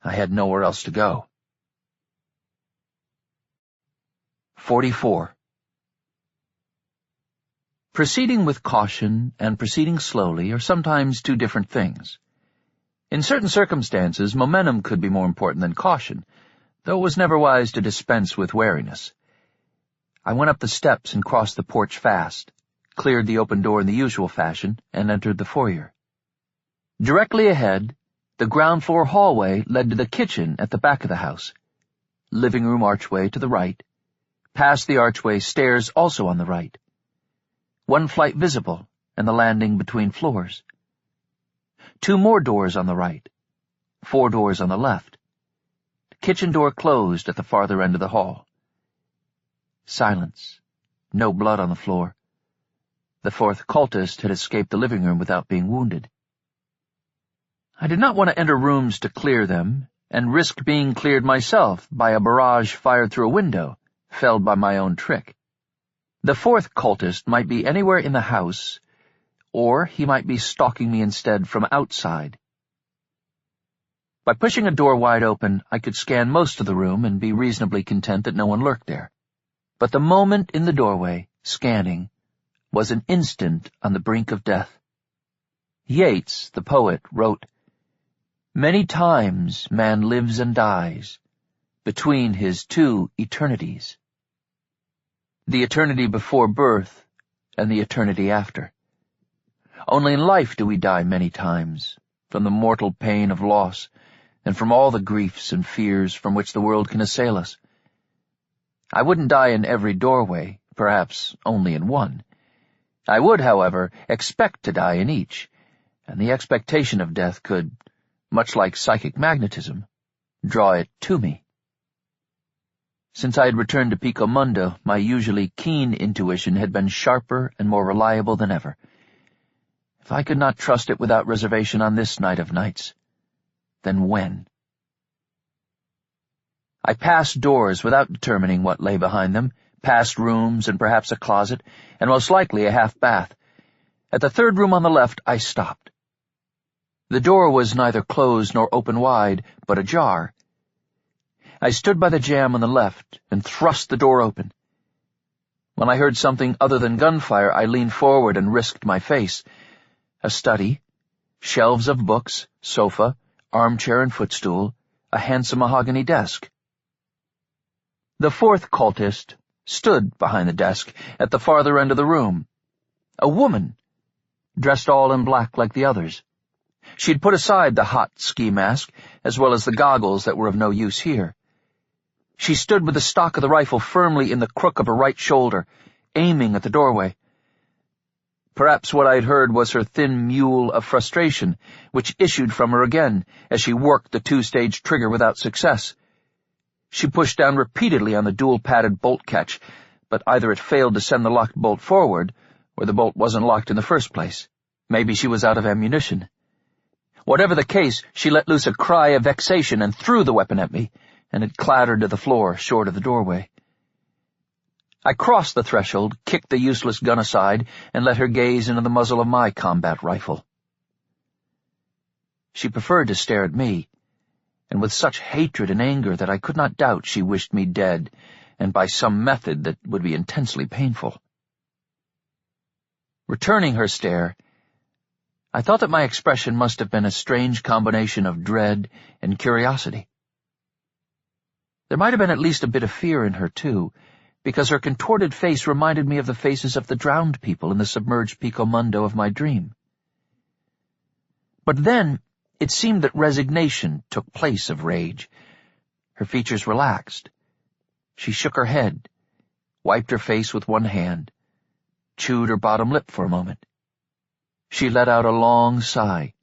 I had nowhere else to go. 44. Proceeding with caution and proceeding slowly are sometimes two different things. In certain circumstances, momentum could be more important than caution, though it was never wise to dispense with wariness. I went up the steps and crossed the porch fast, cleared the open door in the usual fashion, and entered the foyer. Directly ahead, the ground-floor hallway led to the kitchen at the back of the house. Living room archway to the right. Past the archway, stairs also on the right. One flight visible, and the landing between floors. 2 more doors on the right. 4 doors on the left. The kitchen door closed at the farther end of the hall. Silence. No blood on the floor. The fourth cultist had escaped the living room without being wounded. I did not want to enter rooms to clear them, and risked being cleared myself by a barrage fired through a window, felled by my own trick. The fourth cultist might be anywhere in the house, or he might be stalking me instead from outside. By pushing a door wide open, I could scan most of the room and be reasonably content that no one lurked there. But the moment in the doorway, scanning, was an instant on the brink of death. Yeats, the poet, wrote, "Many times man lives and dies, between his 2 eternities. The eternity before birth and the eternity after. Only in life do we die many times, from the mortal pain of loss, and from all the griefs and fears from which the world can assail us. I wouldn't die in every doorway, perhaps only in one. I would, however, expect to die in each, and the expectation of death could, much like psychic magnetism, draw it to me." Since I had returned to Pico Mundo, my usually keen intuition had been sharper and more reliable than ever. If I could not trust it without reservation on this night of nights, then when? I passed doors without determining what lay behind them, past rooms and perhaps a closet, and most likely a half-bath. At the 3rd room on the left, I stopped. The door was neither closed nor open wide, but ajar. I stood by the jamb on the left and thrust the door open. When I heard something other than gunfire, I leaned forward and risked my face. A study, shelves of books, sofa, armchair and footstool, a handsome mahogany desk. The fourth cultist stood behind the desk at the farther end of the room. A woman, dressed all in black like the others. She'd put aside the hot ski mask, as well as the goggles that were of no use here. She stood with the stock of the rifle firmly in the crook of her right shoulder, aiming at the doorway. Perhaps what I'd heard was her thin mewl of frustration, which issued from her again as she worked the two-stage trigger without success. She pushed down repeatedly on the dual-padded bolt catch, but either it failed to send the locked bolt forward, or the bolt wasn't locked in the first place. Maybe she was out of ammunition. Whatever the case, she let loose a cry of vexation and threw the weapon at me, and it clattered to the floor short of the doorway. I crossed the threshold, kicked the useless gun aside, and let her gaze into the muzzle of my combat rifle. She preferred to stare at me, and with such hatred and anger that I could not doubt she wished me dead, and by some method that would be intensely painful. Returning her stare, I thought that my expression must have been a strange combination of dread and curiosity. There might have been at least a bit of fear in her, too, because her contorted face reminded me of the faces of the drowned people in the submerged Pico Mundo of my dream. But then it seemed that resignation took place of rage. Her features relaxed. She shook her head, wiped her face with one hand, chewed her bottom lip for a moment. She let out a long sigh.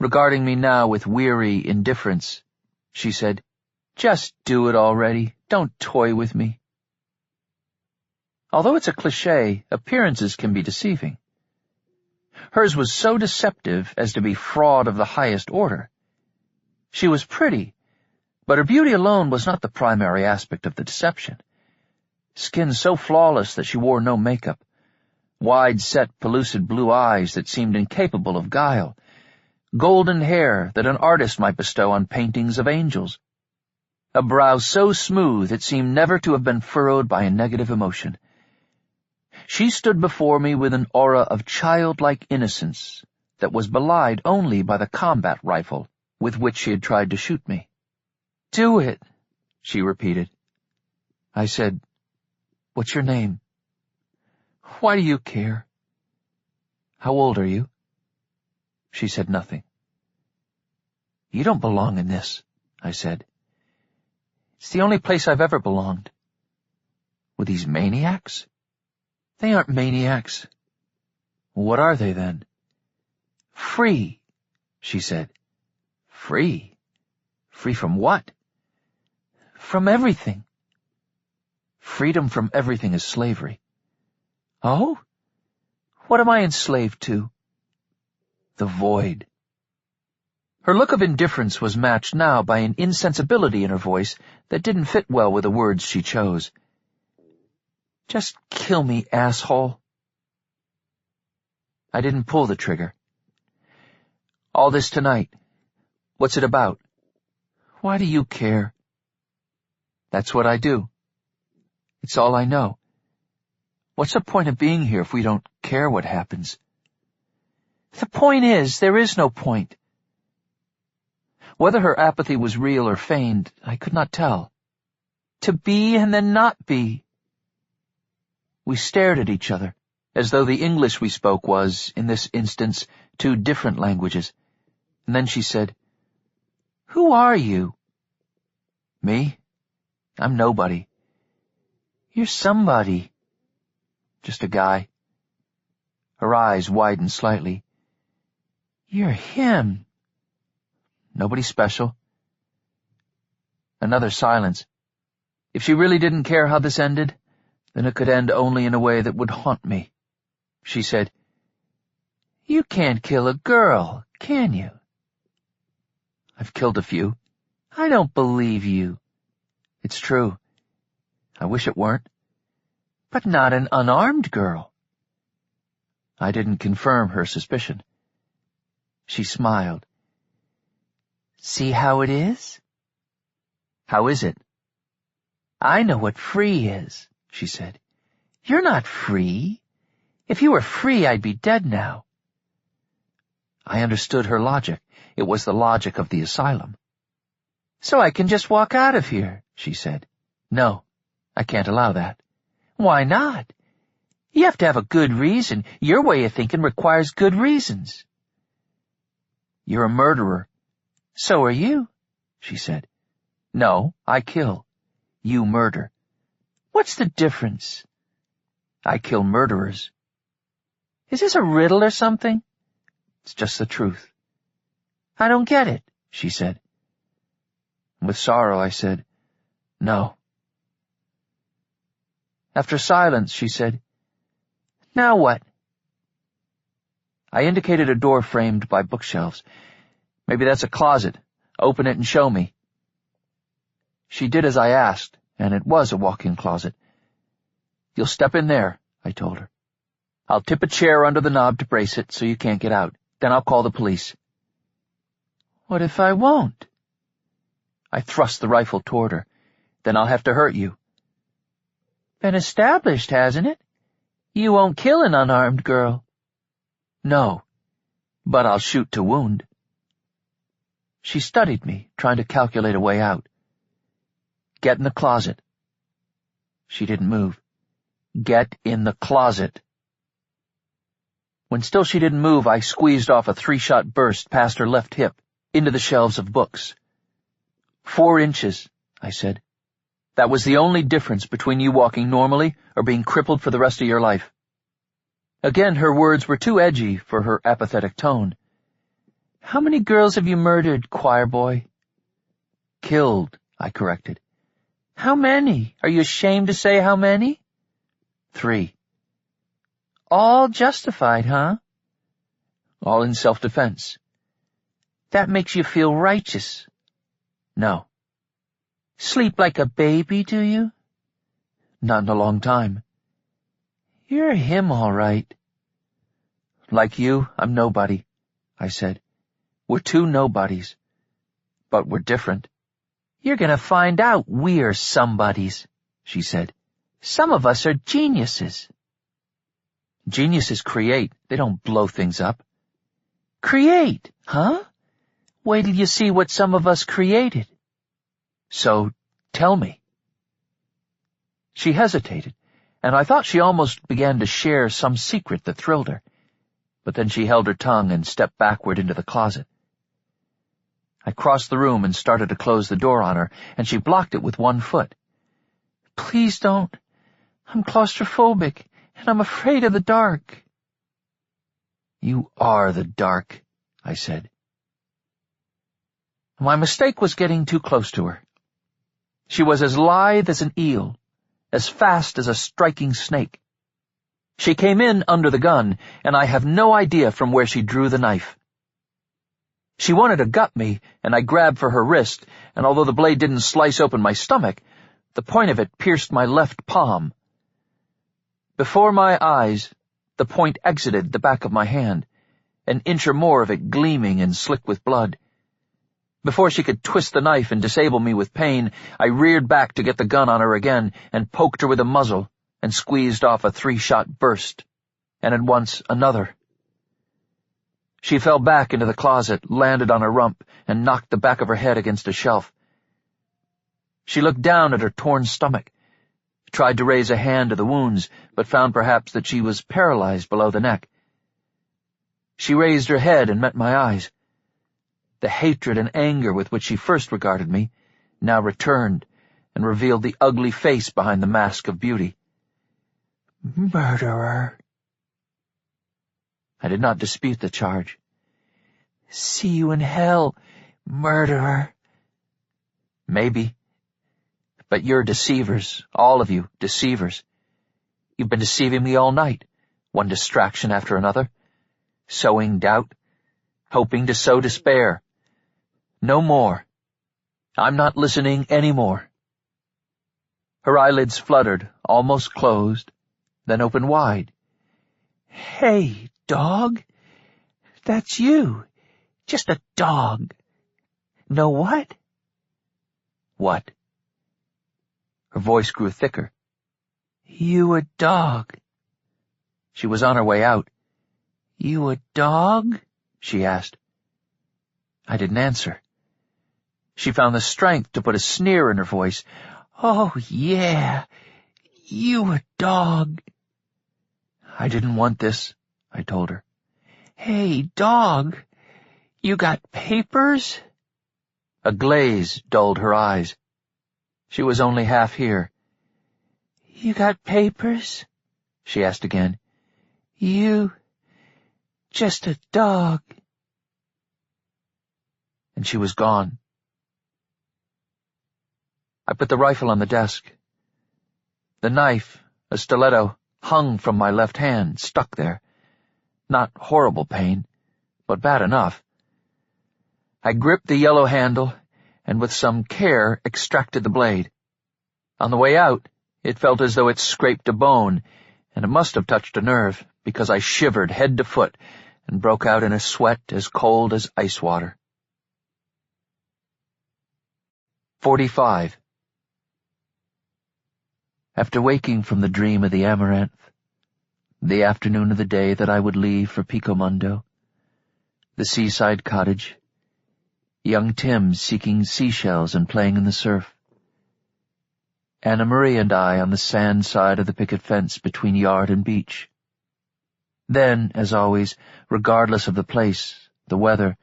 Regarding me now with weary indifference, she said, "Just do it already. Don't toy with me." Although it's a cliché, appearances can be deceiving. Hers was so deceptive as to be fraud of the highest order. She was pretty, but her beauty alone was not the primary aspect of the deception. Skin so flawless that she wore no makeup, wide-set, pellucid blue eyes that seemed incapable of guile, golden hair that an artist might bestow on paintings of angels, a brow so smooth it seemed never to have been furrowed by a negative emotion. She stood before me with an aura of childlike innocence that was belied only by the combat rifle with which she had tried to shoot me. "Do it," she repeated. I said, "What's your name?" "Why do you care?" "How old are you?" She said nothing. "You don't belong in this," I said. "It's the only place I've ever belonged." "With these maniacs?" "They aren't maniacs." "What are they, then?" "Free," she said. "Free? Free from what?" "From everything." "Freedom from everything is slavery." "Oh? What am I enslaved to?" "The void." Her look of indifference was matched now by an insensibility in her voice that didn't fit well with the words she chose. "Just kill me, asshole." I didn't pull the trigger. "All this tonight. What's it about?" "Why do you care?" "That's what I do. It's all I know. What's the point of being here if we don't care what happens?" "The point is, there is no point." Whether her apathy was real or feigned, I could not tell. To be and then not be. We stared at each other, as though the English we spoke was, in this instance, two different languages. And then she said, "Who are you?" "Me? I'm nobody." "You're somebody." "Just a guy." Her eyes widened slightly. "You're him." "Nobody special." Another silence. If she really didn't care how this ended, then it could end only in a way that would haunt me. She said, "You can't kill a girl, can you?" "I've killed a few." "I don't believe you." "It's true. I wish it weren't." "But not an unarmed girl." I didn't confirm her suspicion. She smiled. "See how it is?" "How is it?" "I know what free is," she said. "You're not free. If you were free, I'd be dead now." I understood her logic. It was the logic of the asylum. "So I can just walk out of here," she said. "No, I can't allow that." "Why not? You have to have a good reason. Your way of thinking requires good reasons." "You're a murderer." "So are you," she said. "No, I kill. You murder." "What's the difference?" "I kill murderers." "Is this a riddle or something?" "It's just the truth." "I don't get it," she said. With sorrow, I said, "No." After silence, she said, "Now what?" I indicated a door framed by bookshelves. "Maybe that's a closet. Open it and show me." She did as I asked, and it was a walk-in closet. "You'll step in there," I told her. "I'll tip a chair under the knob to brace it so you can't get out. Then I'll call the police." "What if I won't?" I thrust the rifle toward her. "Then I'll have to hurt you." "Been established, hasn't it? You won't kill an unarmed girl." "No, but I'll shoot to wound." She studied me, trying to calculate a way out. "Get in the closet." She didn't move. "Get in the closet." When still she didn't move, I squeezed off a 3-shot burst past her left hip, into the shelves of books. 4 inches, I said. That was the only difference between you walking normally or being crippled for the rest of your life. Again, her words were too edgy for her apathetic tone. "How many girls have you murdered, choir boy?" "Killed," I corrected. "How many? Are you ashamed to say how many?" 3. "All justified, huh?" "All in self-defense." "That makes you feel righteous." "No." "Sleep like a baby, do you?" "Not in a long time." "You're him, all right." "Like you, I'm nobody," I said. "We're 2 nobodies. But we're different." "You're gonna find out we're somebodies," she said. "Some of us are geniuses." "Geniuses create. They don't blow things up." "Create, huh? Wait till you see what some of us created." "So, tell me." She hesitated, and I thought she almost began to share some secret that thrilled her. But then she held her tongue and stepped backward into the closet. I crossed the room and started to close the door on her, and she blocked it with 1 foot. "Please don't. I'm claustrophobic, and I'm afraid of the dark." "You are the dark," I said. My mistake was getting too close to her. She was as lithe as an eel, as fast as a striking snake. She came in under the gun, and I have no idea from where she drew the knife. She wanted to gut me, and I grabbed for her wrist, and although the blade didn't slice open my stomach, the point of it pierced my left palm. Before my eyes, the point exited the back of my hand, an inch or more of it gleaming and slick with blood. Before she could twist the knife and disable me with pain, I reared back to get the gun on her again and poked her with the muzzle and squeezed off a 3-shot burst, and at once another. She fell back into the closet, landed on her rump, and knocked the back of her head against a shelf. She looked down at her torn stomach, tried to raise a hand to the wounds, but found perhaps that she was paralyzed below the neck. She raised her head and met my eyes. The hatred and anger with which she first regarded me now returned and revealed the ugly face behind the mask of beauty. "Murderer." I did not dispute the charge. "See you in hell, murderer." "Maybe. But you're deceivers, all of you, deceivers. You've been deceiving me all night, one distraction after another, sowing doubt, hoping to sow despair. No more. I'm not listening any more." Her eyelids fluttered, almost closed, then opened wide. "Hey, dog. That's you. Just a dog. Know what?" "What?" Her voice grew thicker. "You a dog." She was on her way out. "You a dog?" she asked. I didn't answer. She found the strength to put a sneer in her voice. Oh, yeah, you a dog. I didn't want this, I told her. Hey, dog, you got papers? A glaze dulled her eyes. She was only half here. You got papers? She asked again. You, just a dog. And she was gone. I put the rifle on the desk. The knife, a stiletto, hung from my left hand, stuck there. Not horrible pain, but bad enough. I gripped the yellow handle and with some care extracted the blade. On the way out, it felt as though it scraped a bone, and it must have touched a nerve, because I shivered head to foot and broke out in a sweat as cold as ice water. 45. After waking from the dream of the amaranth, the afternoon of the day that I would leave for Pico Mundo, the seaside cottage, young Tim seeking seashells and playing in the surf, Anna Marie and I on the sand side of the picket fence between yard and beach. Then, as always, regardless of the place, the weather,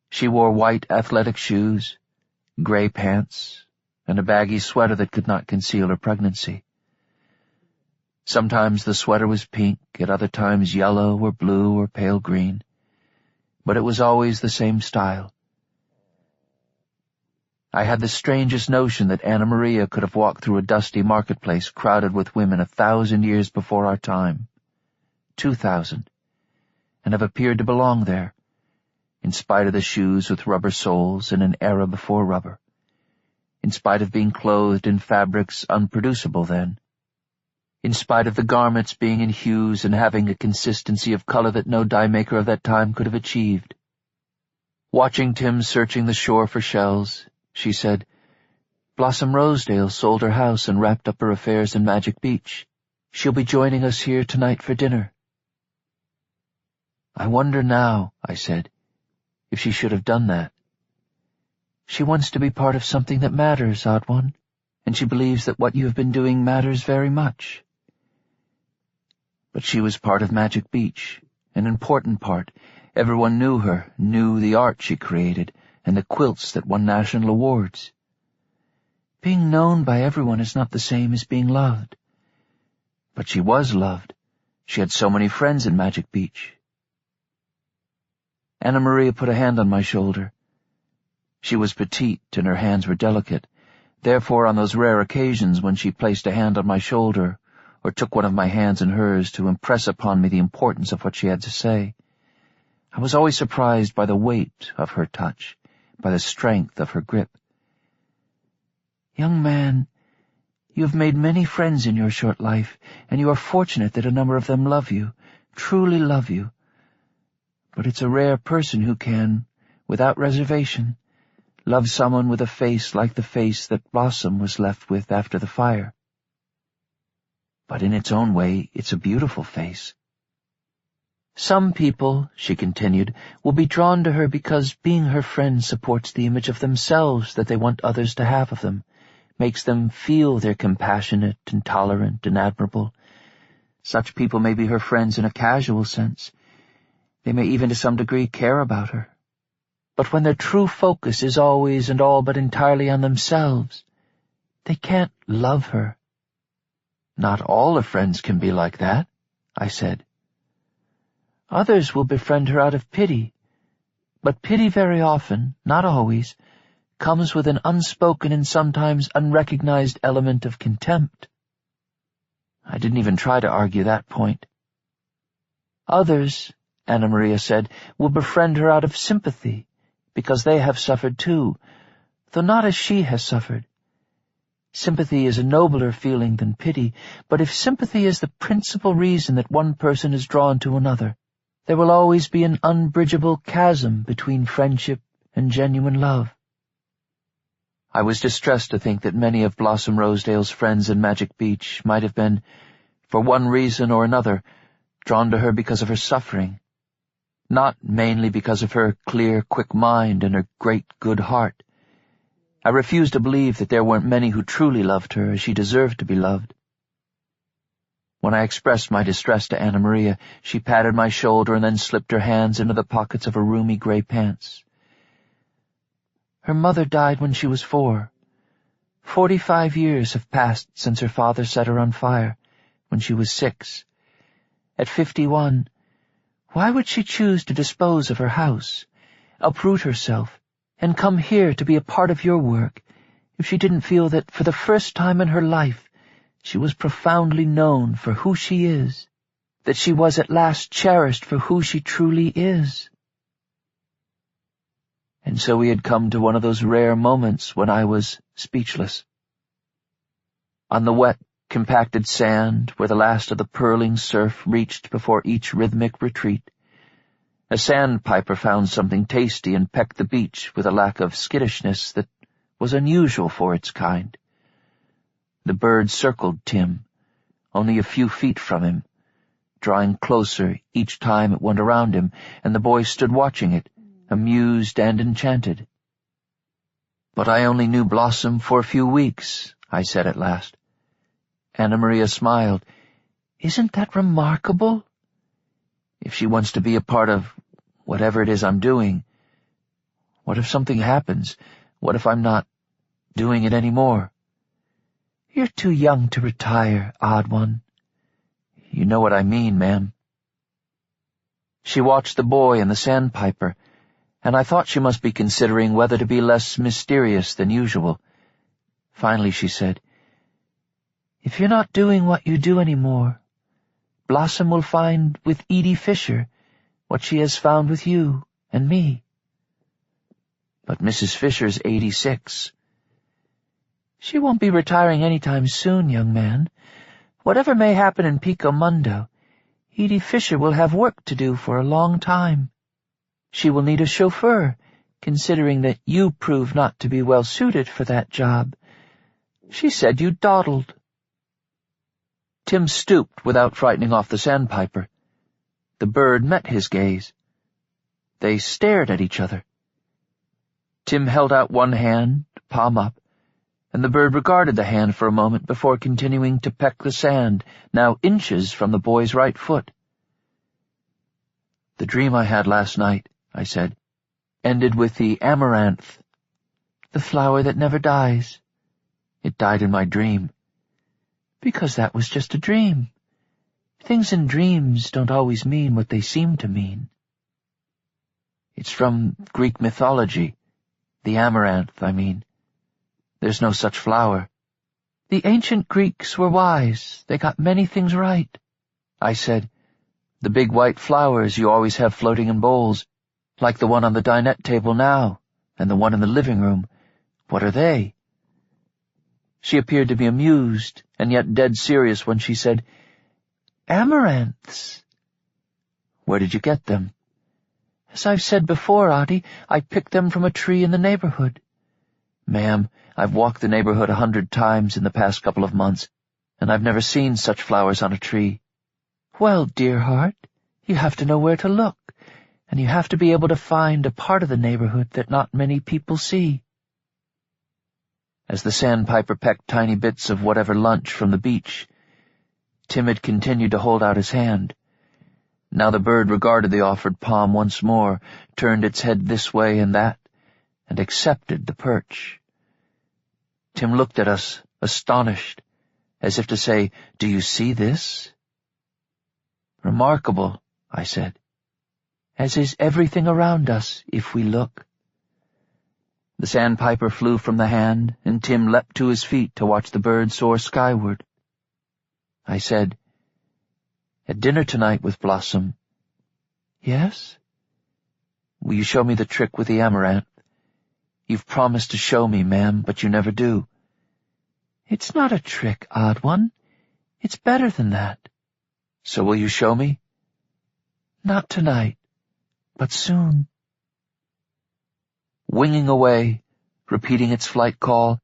she wore white athletic shoes, gray pants, and a baggy sweater that could not conceal her pregnancy. Sometimes the sweater was pink, at other times yellow or blue or pale green, but it was always the same style. I had the strangest notion that Anna Maria could have walked through a dusty marketplace crowded with women 1,000 years before our time, 2,000, and have appeared to belong there, in spite of the shoes with rubber soles in an era before rubber, in spite of being clothed in fabrics unproducible then, in spite of the garments being in hues and having a consistency of color that no dye-maker of that time could have achieved. Watching Tim searching the shore for shells, she said, Blossom Rosedale sold her house and wrapped up her affairs in Magic Beach. She'll be joining us here tonight for dinner. I wonder now, I said, if she should have done that. She wants to be part of something that matters, odd one, and she believes that what you have been doing matters very much. But she was part of Magic Beach, an important part. Everyone knew her, knew the art she created, and the quilts that won national awards. Being known by everyone is not the same as being loved. But she was loved. She had so many friends in Magic Beach. Anna Maria put a hand on my shoulder. She was petite and her hands were delicate. Therefore, on those rare occasions when she placed a hand on my shoulder or took one of my hands in hers to impress upon me the importance of what she had to say, I was always surprised by the weight of her touch, by the strength of her grip. Young man, you have made many friends in your short life, and you are fortunate that a number of them love you, truly love you. But it's a rare person who can, without reservation, love someone with a face like the face that Blossom was left with after the fire. But in its own way, it's a beautiful face. Some people, she continued, will be drawn to her because being her friend supports the image of themselves that they want others to have of them, makes them feel they're compassionate and tolerant and admirable. Such people may be her friends in a casual sense. They may even to some degree care about her. But when their true focus is always and all but entirely on themselves, they can't love her. Not all her friends can be like that, I said. Others will befriend her out of pity, but pity very often, not always, comes with an unspoken and sometimes unrecognized element of contempt. I didn't even try to argue that point. Others, Anna Maria said, will befriend her out of sympathy, because they have suffered too, though not as she has suffered. Sympathy is a nobler feeling than pity, but if sympathy is the principal reason that one person is drawn to another, there will always be an unbridgeable chasm between friendship and genuine love. I was distressed to think that many of Blossom Rosedale's friends in Magic Beach might have been, for one reason or another, drawn to her because of her suffering. not mainly because of her clear, quick mind and her great, good heart. I refused to believe that there weren't many who truly loved her as she deserved to be loved. When I expressed my distress to Anna Maria, she patted my shoulder and then slipped her hands into the pockets of her roomy gray pants. Her mother died when she was 4. 45 years have passed since her father set her on fire, when she was 6. At 51, why would she choose to dispose of her house, uproot herself, and come here to be a part of your work, if she didn't feel that, for the first time in her life, she was profoundly known for who she is, that she was at last cherished for who she truly is? And so we had come to one of those rare moments when I was speechless. On the wet, compacted sand, where the last of the purling surf reached before each rhythmic retreat, a sandpiper found something tasty and pecked the beach with a lack of skittishness that was unusual for its kind. The bird circled Tim, only a few feet from him, drawing closer each time it went around him, and the boy stood watching it, amused and enchanted. "But I only knew Blossom for a few weeks," I said at last. Anna Maria smiled. "Isn't that remarkable? If she wants to be a part of whatever it is I'm doing, what if something happens? What if I'm not doing it anymore?" "You're too young to retire, odd one." "You know what I mean, ma'am." She watched the boy and the sandpiper, and I thought she must be considering whether to be less mysterious than usual. Finally she said, "If you're not doing what you do anymore, Blossom will find with Edie Fisher what she has found with you and me." "But Mrs. Fisher's 86. "She won't be retiring any time soon, young man. Whatever may happen in Pico Mundo, Edie Fisher will have work to do for a long time. She will need a chauffeur, considering that you prove not to be well suited for that job. She said you dawdled." Tim stooped without frightening off the sandpiper. The bird met his gaze. They stared at each other. Tim held out one hand, palm up, and the bird regarded the hand for a moment before continuing to peck the sand, now inches from the boy's right foot. "The dream I had last night," I said, "ended with the amaranth." "The flower that never dies." "It died in my dream." "Because that was just a dream. Things in dreams don't always mean what they seem to mean." "It's from Greek mythology. The amaranth, I mean. There's no such flower." "The ancient Greeks were wise. They got many things right." I said, "The big white flowers you always have floating in bowls, like the one on the dinette table now, and the one in the living room. What are they?" She appeared to be amused, and yet dead serious when she said, "Amaranths." "Where did you get them?" "As I've said before, Audie, I picked them from a tree in the neighborhood." "Ma'am, I've walked the neighborhood 100 times in the past couple of months, and I've never seen such flowers on a tree." "Well, dear heart, you have to know where to look, and you have to be able to find a part of the neighborhood that not many people see." As the sandpiper pecked tiny bits of whatever lunch from the beach, Tim had continued to hold out his hand. Now the bird regarded the offered palm once more, turned its head this way and that, and accepted the perch. Tim looked at us, astonished, as if to say, "Do you see this?" "Remarkable," I said. "As is everything around us, if we look." The sandpiper flew from the hand, and Tim leapt to his feet to watch the bird soar skyward. I said, "At dinner tonight with Blossom." "Yes?" "Will you show me the trick with the amaranth? You've promised to show me, ma'am, but you never do." "It's not a trick, odd one. It's better than that." "So will you show me?" "Not tonight, but soon." Winging away, repeating its flight call,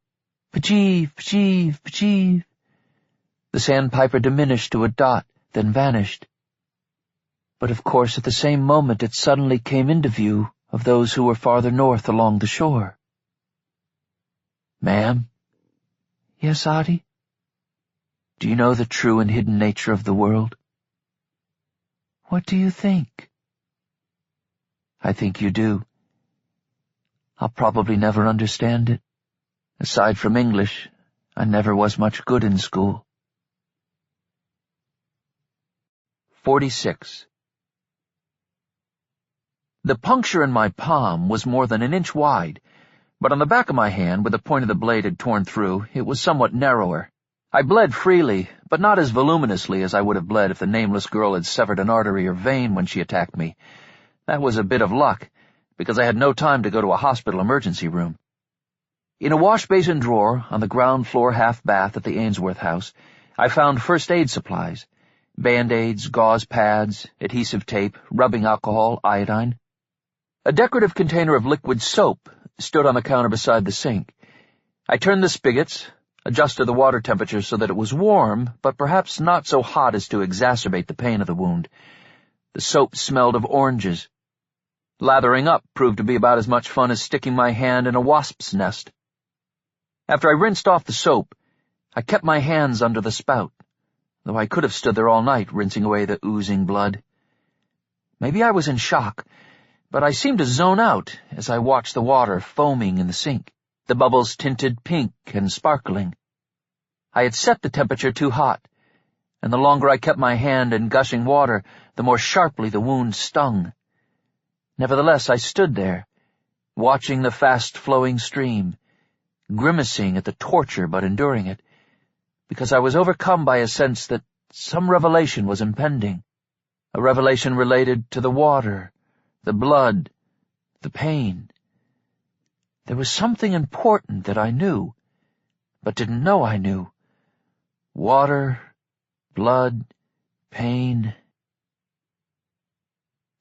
"P'jeeve, p'jeeve, p'jeeve," the sandpiper diminished to a dot, then vanished. But of course at the same moment it suddenly came into view of those who were farther north along the shore. "Ma'am?" "Yes, Audie?" "Do you know the true and hidden nature of the world?" "What do you think?" "I think you do. I'll probably never understand it. Aside from English, I never was much good in school." 46. The puncture in my palm was more than an inch wide, but on the back of my hand, where the point of the blade had torn through, it was somewhat narrower. I bled freely, but not as voluminously as I would have bled if the nameless girl had severed an artery or vein when she attacked me. That was a bit of luck, because I had no time to go to a hospital emergency room. In a wash-basin drawer on the ground floor half-bath at the Ainsworth house, I found first aid supplies: Band-Aids, gauze pads, adhesive tape, rubbing alcohol, iodine. A decorative container of liquid soap stood on the counter beside the sink. I turned the spigots, adjusted the water temperature so that it was warm, but perhaps not so hot as to exacerbate the pain of the wound. The soap smelled of oranges. Lathering up proved to be about as much fun as sticking my hand in a wasp's nest. After I rinsed off the soap, I kept my hands under the spout, though I could have stood there all night rinsing away the oozing blood. Maybe I was in shock, but I seemed to zone out as I watched the water foaming in the sink, the bubbles tinted pink and sparkling. I had set the temperature too hot, and the longer I kept my hand in gushing water, the more sharply the wound stung. Nevertheless, I stood there, watching the fast-flowing stream, grimacing at the torture but enduring it, because I was overcome by a sense that some revelation was impending, a revelation related to the water, the blood, the pain. There was something important that I knew, but didn't know I knew. Water, blood, pain.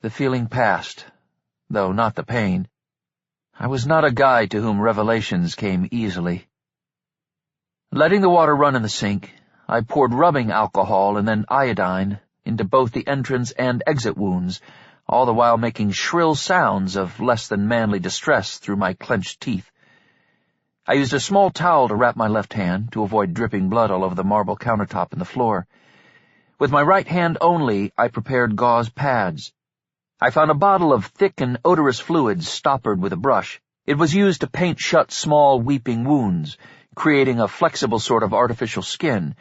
The feeling passed, though not the pain. I was not a guy to whom revelations came easily. Letting the water run in the sink, I poured rubbing alcohol and then iodine into both the entrance and exit wounds, all the while making shrill sounds of less than manly distress through my clenched teeth. I used a small towel to wrap my left hand to avoid dripping blood all over the marble countertop and the floor. With my right hand only, I prepared gauze pads. I found a bottle of thick and odorous fluid stoppered with a brush. It was used to paint shut small weeping wounds, creating a flexible sort of artificial skin,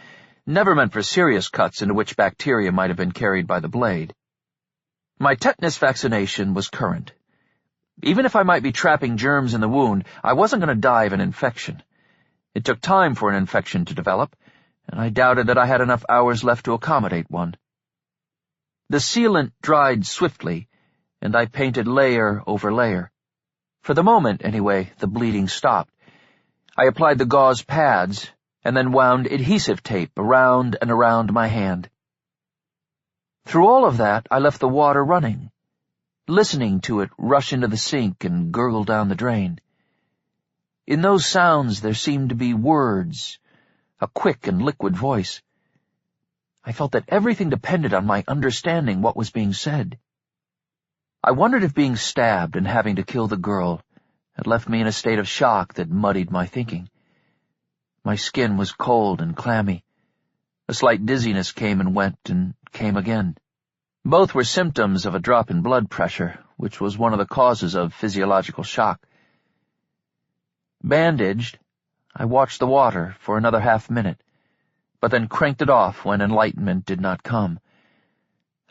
never meant for serious cuts into which bacteria might have been carried by the blade. My tetanus vaccination was current. Even if I might be trapping germs in the wound, I wasn't going to die of an infection. It took time for an infection to develop, and I doubted that I had enough hours left to accommodate one. The sealant dried swiftly, and I painted layer over layer. For the moment, anyway, the bleeding stopped. I applied the gauze pads, and then wound adhesive tape around and around my hand. Through all of that, I left the water running, listening to it rush into the sink and gurgle down the drain. In those sounds there seemed to be words, a quick and liquid voice. I felt that everything depended on my understanding what was being said. I wondered if being stabbed and having to kill the girl had left me in a state of shock that muddied my thinking. My skin was cold and clammy. A slight dizziness came and went and came again. Both were symptoms of a drop in blood pressure, which was one of the causes of physiological shock. Bandaged, I watched the water for another half-minute, but then cranked it off when enlightenment did not come.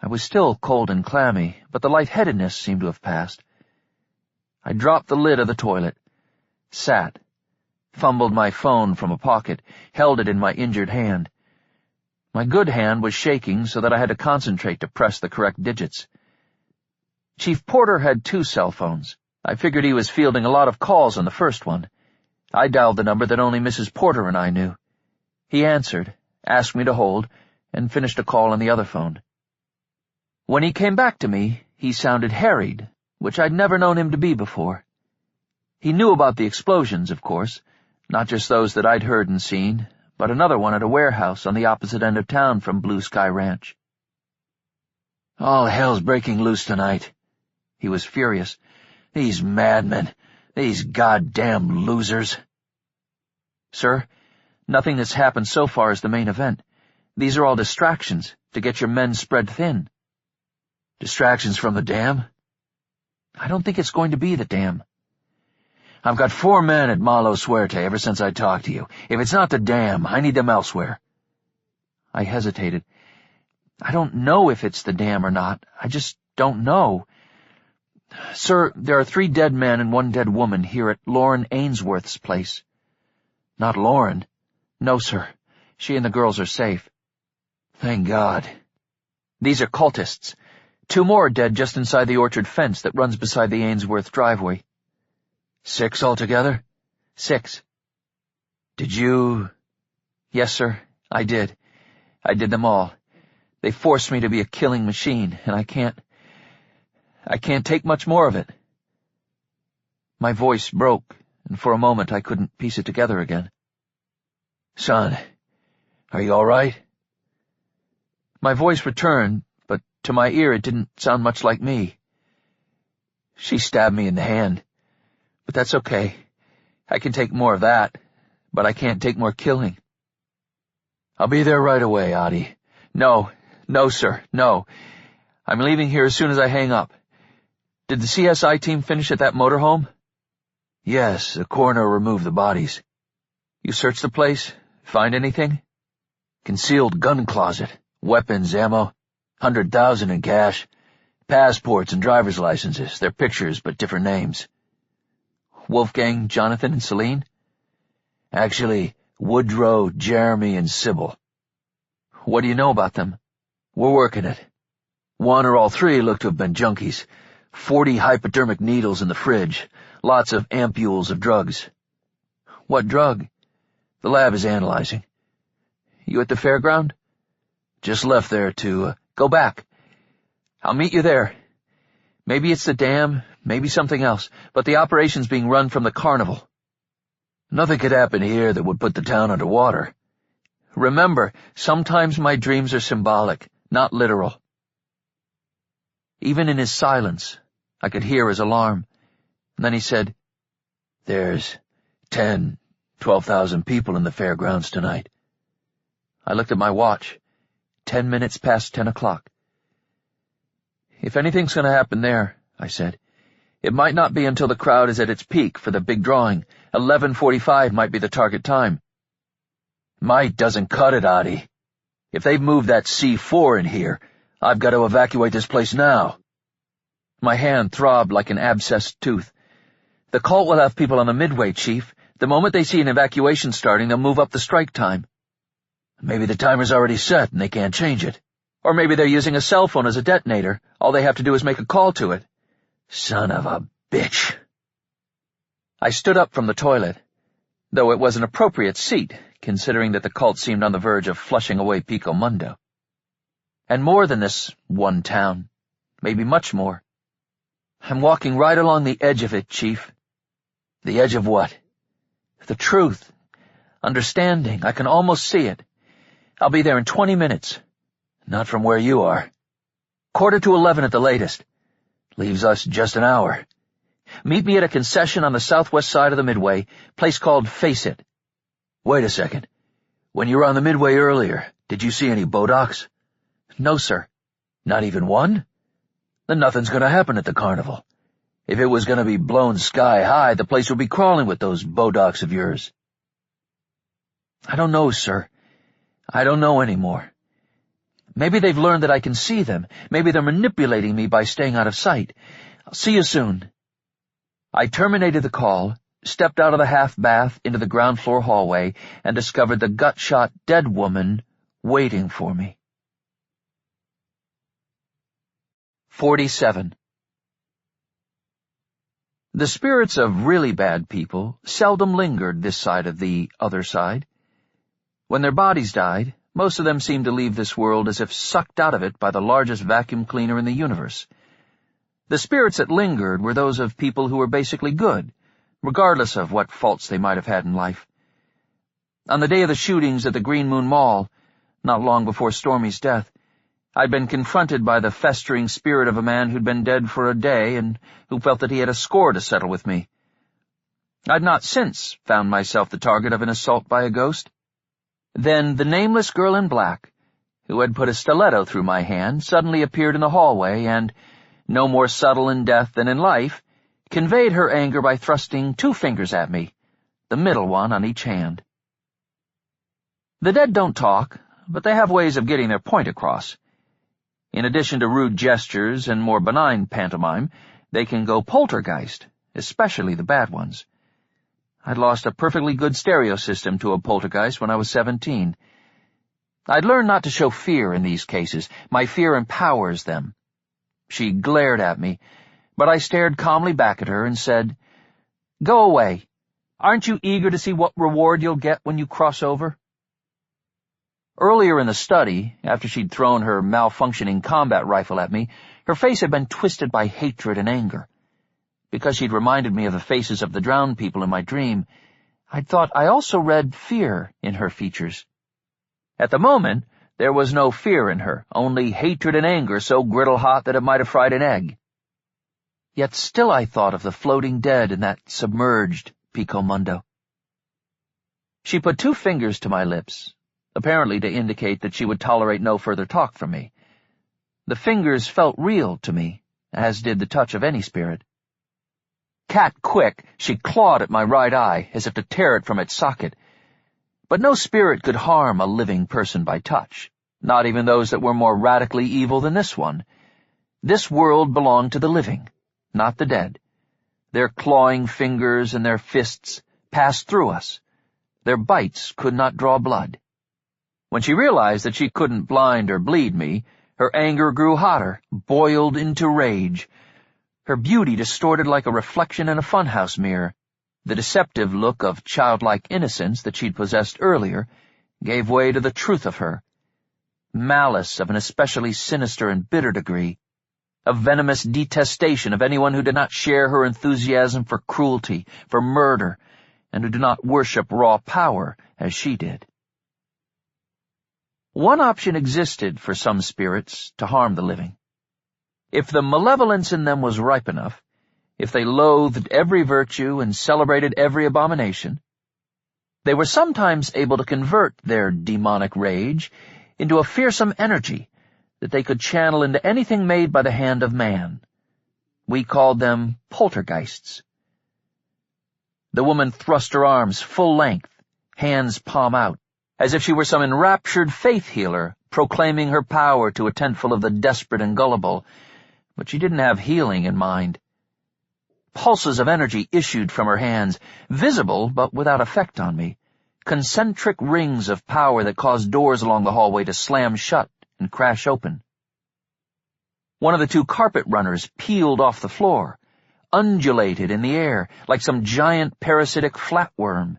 I was still cold and clammy, but the lightheadedness seemed to have passed. I dropped the lid of the toilet, sat, fumbled my phone from a pocket, held it in my injured hand. My good hand was shaking so that I had to concentrate to press the correct digits. Chief Porter had 2 cell phones. I figured he was fielding a lot of calls on the first one. I dialed the number that only Mrs. Porter and I knew. He answered, asked me to hold, and finished a call on the other phone. When he came back to me, he sounded harried, which I'd never known him to be before. He knew about the explosions, of course, not just those that I'd heard and seen, but another one at a warehouse on the opposite end of town from Blue Sky Ranch. All hell's breaking loose tonight. He was furious. These madmen, these goddamn losers. Sir, nothing that's happened so far is the main event. These are all distractions to get your men spread thin. Distractions from the dam? I don't think it's going to be the dam. I've got 4 men at Malo Suerte ever since I talked to you. If it's not the dam, I need them elsewhere. I hesitated. I don't know if it's the dam or not. I just don't know. Sir, there are 3 dead men and 1 dead woman here at Lauren Ainsworth's place. Not Lauren. No, sir. She and the girls are safe. Thank God. These are cultists. 2 more are dead just inside the orchard fence that runs beside the Ainsworth driveway. 6 altogether? 6. Did you... Yes, sir, I did. I did them all. They forced me to be a killing machine, and I can't take much more of it. My voice broke, and for a moment I couldn't piece it together again. Son, are you all right? My voice returned, but to my ear it didn't sound much like me. She stabbed me in the hand, but that's okay. I can take more of that, but I can't take more killing. I'll be there right away, Audie. No, sir, no. I'm leaving here as soon as I hang up. Did the CSI team finish at that motorhome? Yes, the coroner removed the bodies. You searched the place? Find anything? Concealed gun closet, weapons, ammo, 100,000 in cash, passports and driver's licenses, their pictures but different names. Wolfgang, Jonathan, and Celine? Actually, Woodrow, Jeremy, and Sybil. What do you know about them? We're working it. 1 or all 3 look to have been junkies. 40 hypodermic needles in the fridge. Lots of ampules of drugs. What drug? The lab is analyzing. You at the fairground? Just left there to go back. I'll meet you there. Maybe it's the dam, maybe something else, but the operation's being run from the carnival. Nothing could happen here that would put the town underwater. Remember, sometimes my dreams are symbolic, not literal. Even in his silence, I could hear his alarm. And then he said, There's 12,000 people in the fairgrounds tonight. I looked at my watch. 10 minutes past 10 o'clock. If anything's going to happen there, I said, it might not be until the crowd is at its peak for the big drawing. 11:45 might be the target time. Might doesn't cut it, Audie. If they've moved that C4 in here, I've got to evacuate this place now. My hand throbbed like an abscessed tooth. The cult will have people on the midway, Chief. The moment they see an evacuation starting, they'll move up the strike time. Maybe the timer's already set and they can't change it. Or maybe they're using a cell phone as a detonator. All they have to do is make a call to it. Son of a bitch. I stood up from the toilet, though it was an appropriate seat, considering that the cult seemed on the verge of flushing away Pico Mundo. And more than this one town, maybe much more. I'm walking right along the edge of it, Chief. The edge of what? The truth. Understanding. I can almost see it. I'll be there in 20 minutes. Not from where you are. 11:15 at the latest. Leaves us just an hour. Meet me at a concession on the southwest side of the Midway, place called Face It. Wait a second. When you were on the Midway earlier, did you see any bodocks? No, sir. Not even one? Then nothing's going to happen at the carnival. If it was going to be blown sky high, the place would be crawling with those bodocks of yours. I don't know, sir. I don't know anymore. Maybe they've learned that I can see them. Maybe they're manipulating me by staying out of sight. I'll see you soon. I terminated the call, stepped out of the half-bath into the ground-floor hallway, and discovered the gut-shot dead woman waiting for me. 47. The spirits of really bad people seldom lingered this side of the other side. When their bodies died, most of them seemed to leave this world as if sucked out of it by the largest vacuum cleaner in the universe. The spirits that lingered were those of people who were basically good, regardless of what faults they might have had in life. On the day of the shootings at the Green Moon Mall, not long before Stormy's death, I'd been confronted by the festering spirit of a man who'd been dead for a day and who felt that he had a score to settle with me. I'd not since found myself the target of an assault by a ghost. Then the nameless girl in black, who had put a stiletto through my hand, suddenly appeared in the hallway and, no more subtle in death than in life, conveyed her anger by thrusting 2 fingers at me, the middle one on each hand. The dead don't talk, but they have ways of getting their point across. In addition to rude gestures and more benign pantomime, they can go poltergeist, especially the bad ones. I'd lost a perfectly good stereo system to a poltergeist when I was 17. I'd learned not to show fear in these cases. My fear empowers them. She glared at me, but I stared calmly back at her and said, "Go away. Aren't you eager to see what reward you'll get when you cross over?" Earlier in the study, after she'd thrown her malfunctioning combat rifle at me, her face had been twisted by hatred and anger. Because she'd reminded me of the faces of the drowned people in my dream, I'd thought I also read fear in her features. At the moment, there was no fear in her, only hatred and anger so griddle-hot that it might have fried an egg. Yet still I thought of the floating dead in that submerged Pico Mundo. She put 2 fingers to my lips, apparently to indicate that she would tolerate no further talk from me. The fingers felt real to me, as did the touch of any spirit. Cat-quick, she clawed at my right eye, as if to tear it from its socket. But no spirit could harm a living person by touch, not even those that were more radically evil than this one. This world belonged to the living, not the dead. Their clawing fingers and their fists passed through us. Their bites could not draw blood. When she realized that she couldn't blind or bleed me, her anger grew hotter, boiled into rage. Her beauty distorted like a reflection in a funhouse mirror. The deceptive look of childlike innocence that she'd possessed earlier gave way to the truth of her. Malice of an especially sinister and bitter degree. A venomous detestation of anyone who did not share her enthusiasm for cruelty, for murder, and who did not worship raw power as she did. One option existed for some spirits to harm the living. If the malevolence in them was ripe enough, if they loathed every virtue and celebrated every abomination, they were sometimes able to convert their demonic rage into a fearsome energy that they could channel into anything made by the hand of man. We called them poltergeists. The woman thrust her arms full length, hands palm out, as if she were some enraptured faith healer proclaiming her power to a tentful of the desperate and gullible, but she didn't have healing in mind. Pulses of energy issued from her hands, visible but without effect on me, concentric rings of power that caused doors along the hallway to slam shut and crash open. One of the 2 carpet runners peeled off the floor, undulated in the air like some giant parasitic flatworm.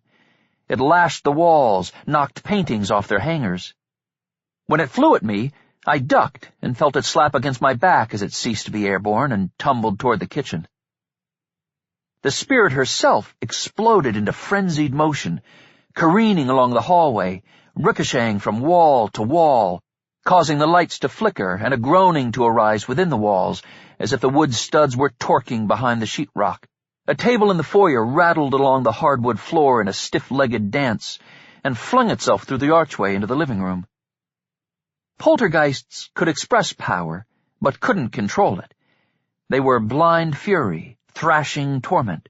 It lashed the walls, knocked paintings off their hangers. When it flew at me, I ducked and felt it slap against my back as it ceased to be airborne and tumbled toward the kitchen. The spirit herself exploded into frenzied motion, careening along the hallway, ricocheting from wall to wall, causing the lights to flicker and a groaning to arise within the walls, as if the wood studs were torquing behind the sheetrock. A table in the foyer rattled along the hardwood floor in a stiff-legged dance and flung itself through the archway into the living room. Poltergeists could express power, but couldn't control it. They were blind fury, thrashing torment.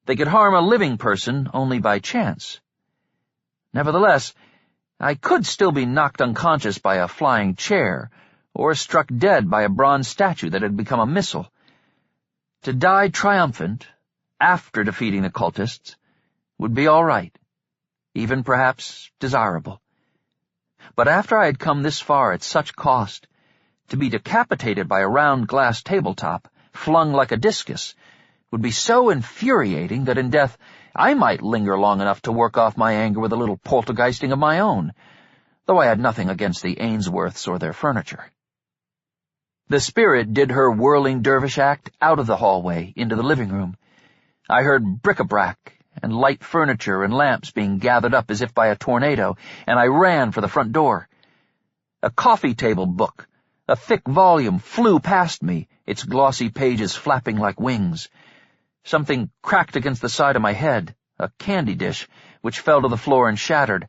They could harm a living person only by chance. Nevertheless, I could still be knocked unconscious by a flying chair, or struck dead by a bronze statue that had become a missile. To die triumphant, after defeating the cultists, would be all right, even perhaps desirable. But after I had come this far at such cost, to be decapitated by a round glass tabletop, flung like a discus, would be so infuriating that in death I might linger long enough to work off my anger with a little poltergeisting of my own, though I had nothing against the Ainsworths or their furniture. The spirit did her whirling dervish act out of the hallway into the living room. I heard bric-a-brac and light furniture and lamps being gathered up as if by a tornado, and I ran for the front door. A coffee table book, A thick volume flew past me, its glossy pages flapping like wings. Something cracked against the side of my head, a candy dish, which fell to the floor and shattered.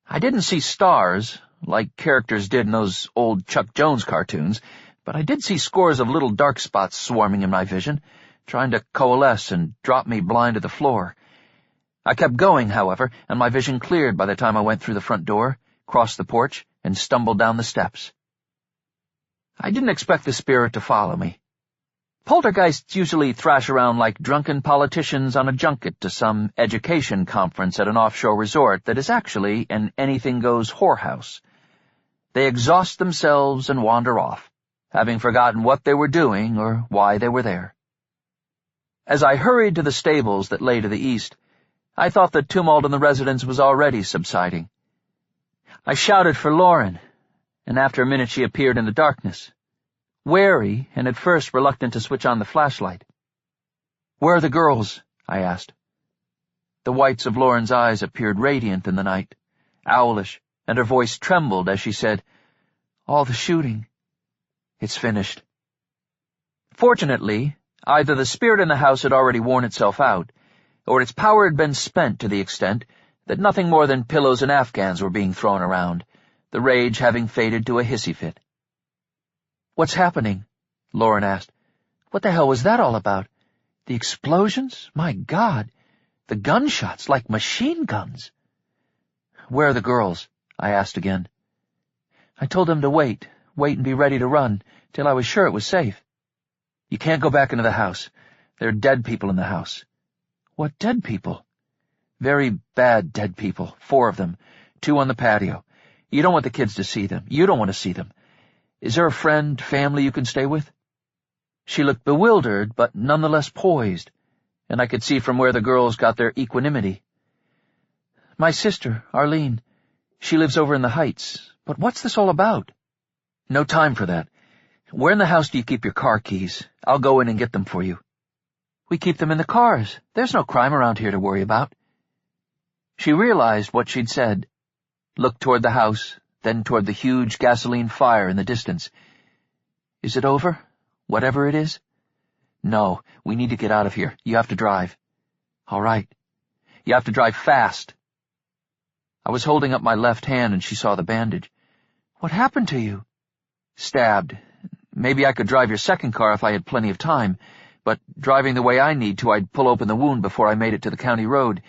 I didn't see stars, like characters did in those old Chuck Jones cartoons, but I did see scores of little dark spots swarming in my vision, trying to coalesce and drop me blind to the floor. I kept going, however, and my vision cleared by the time I went through the front door, crossed the porch, and stumbled down the steps. I didn't expect the spirit to follow me. Poltergeists usually thrash around like drunken politicians on a junket to some education conference at an offshore resort that is actually an anything-goes whorehouse. They exhaust themselves and wander off, having forgotten what they were doing or why they were there. As I hurried to the stables that lay to the east, I thought the tumult in the residence was already subsiding. I shouted for Lauren, and after a minute she appeared in the darkness, wary and at first reluctant to switch on the flashlight. "Where are the girls?" I asked. The whites of Lauren's eyes appeared radiant in the night, owlish, and her voice trembled as she said, "All the shooting. It's finished." Fortunately, either the spirit in the house had already worn itself out, or its power had been spent to the extent that nothing more than pillows and Afghans were being thrown around, the rage having faded to a hissy fit. "What's happening?" Lauren asked. "What the hell was that all about? The explosions? My God! The gunshots, like machine guns." "Where are the girls?" I asked again. "I told them to wait and be ready to run, till I was sure it was safe." "You can't go back into the house. There are dead people in the house." "What dead people?" "Very bad dead people, 4 of them, 2 on the patio. You don't want the kids to see them. You don't want to see them. Is there a friend, family you can stay with?" She looked bewildered, but nonetheless poised, and I could see from where the girls got their equanimity. "My sister, Arlene. She lives over in the Heights. But what's this all about?" "No time for that. Where in the house do you keep your car keys? I'll go in and get them for you." "We keep them in the cars. There's no crime around here to worry about." She realized what she'd said, looked toward the house, then toward the huge gasoline fire in the distance. "Is it over? Whatever it is?" "No, we need to get out of here. You have to drive." "All right. You have to drive fast." I was holding up my left hand and she saw the bandage. "What happened to you?" "Stabbed. Maybe I could drive your second car if I had plenty of time, but driving the way I need to, I'd pull open the wound before I made it to the county road.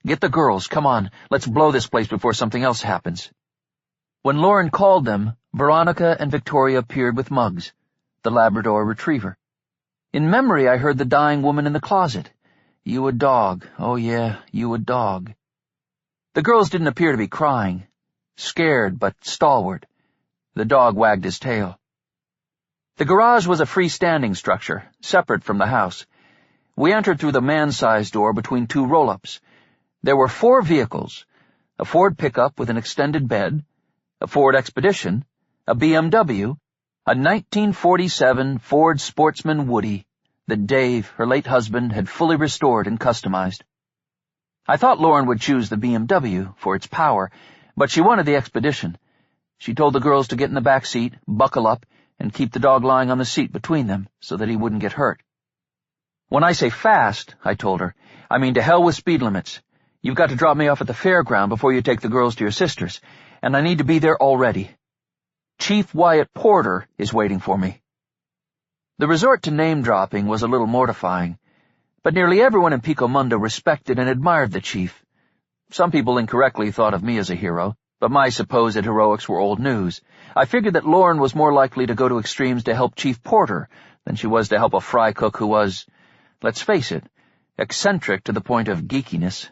Get the girls, come on, let's blow this place before something else happens." When Lauren called them, Veronica and Victoria appeared with Muggs, the Labrador retriever. In memory I heard the dying woman in the closet. "You a dog, oh yeah, you a dog." The girls didn't appear to be crying, scared but stalwart. The dog wagged his tail. The garage was a freestanding structure, separate from the house. We entered through the man-sized door between 2 roll-ups. There were 4 vehicles, a Ford pickup with an extended bed, a Ford Expedition, a BMW, a 1947 Ford Sportsman Woody that Dave, her late husband, had fully restored and customized. I thought Lauren would choose the BMW for its power, but she wanted the Expedition. She told the girls to get in the back seat, buckle up, and keep the dog lying on the seat between them so that he wouldn't get hurt. "When I say fast," I told her, "I mean to hell with speed limits. You've got to drop me off at the fairground before you take the girls to your sister's, and I need to be there already. Chief Wyatt Porter is waiting for me." The resort to name-dropping was a little mortifying, but nearly everyone in Pico Mundo respected and admired the chief. Some people incorrectly thought of me as a hero, but my supposed heroics were old news. I figured that Lauren was more likely to go to extremes to help Chief Porter than she was to help a fry cook who was, let's face it, eccentric to the point of geekiness.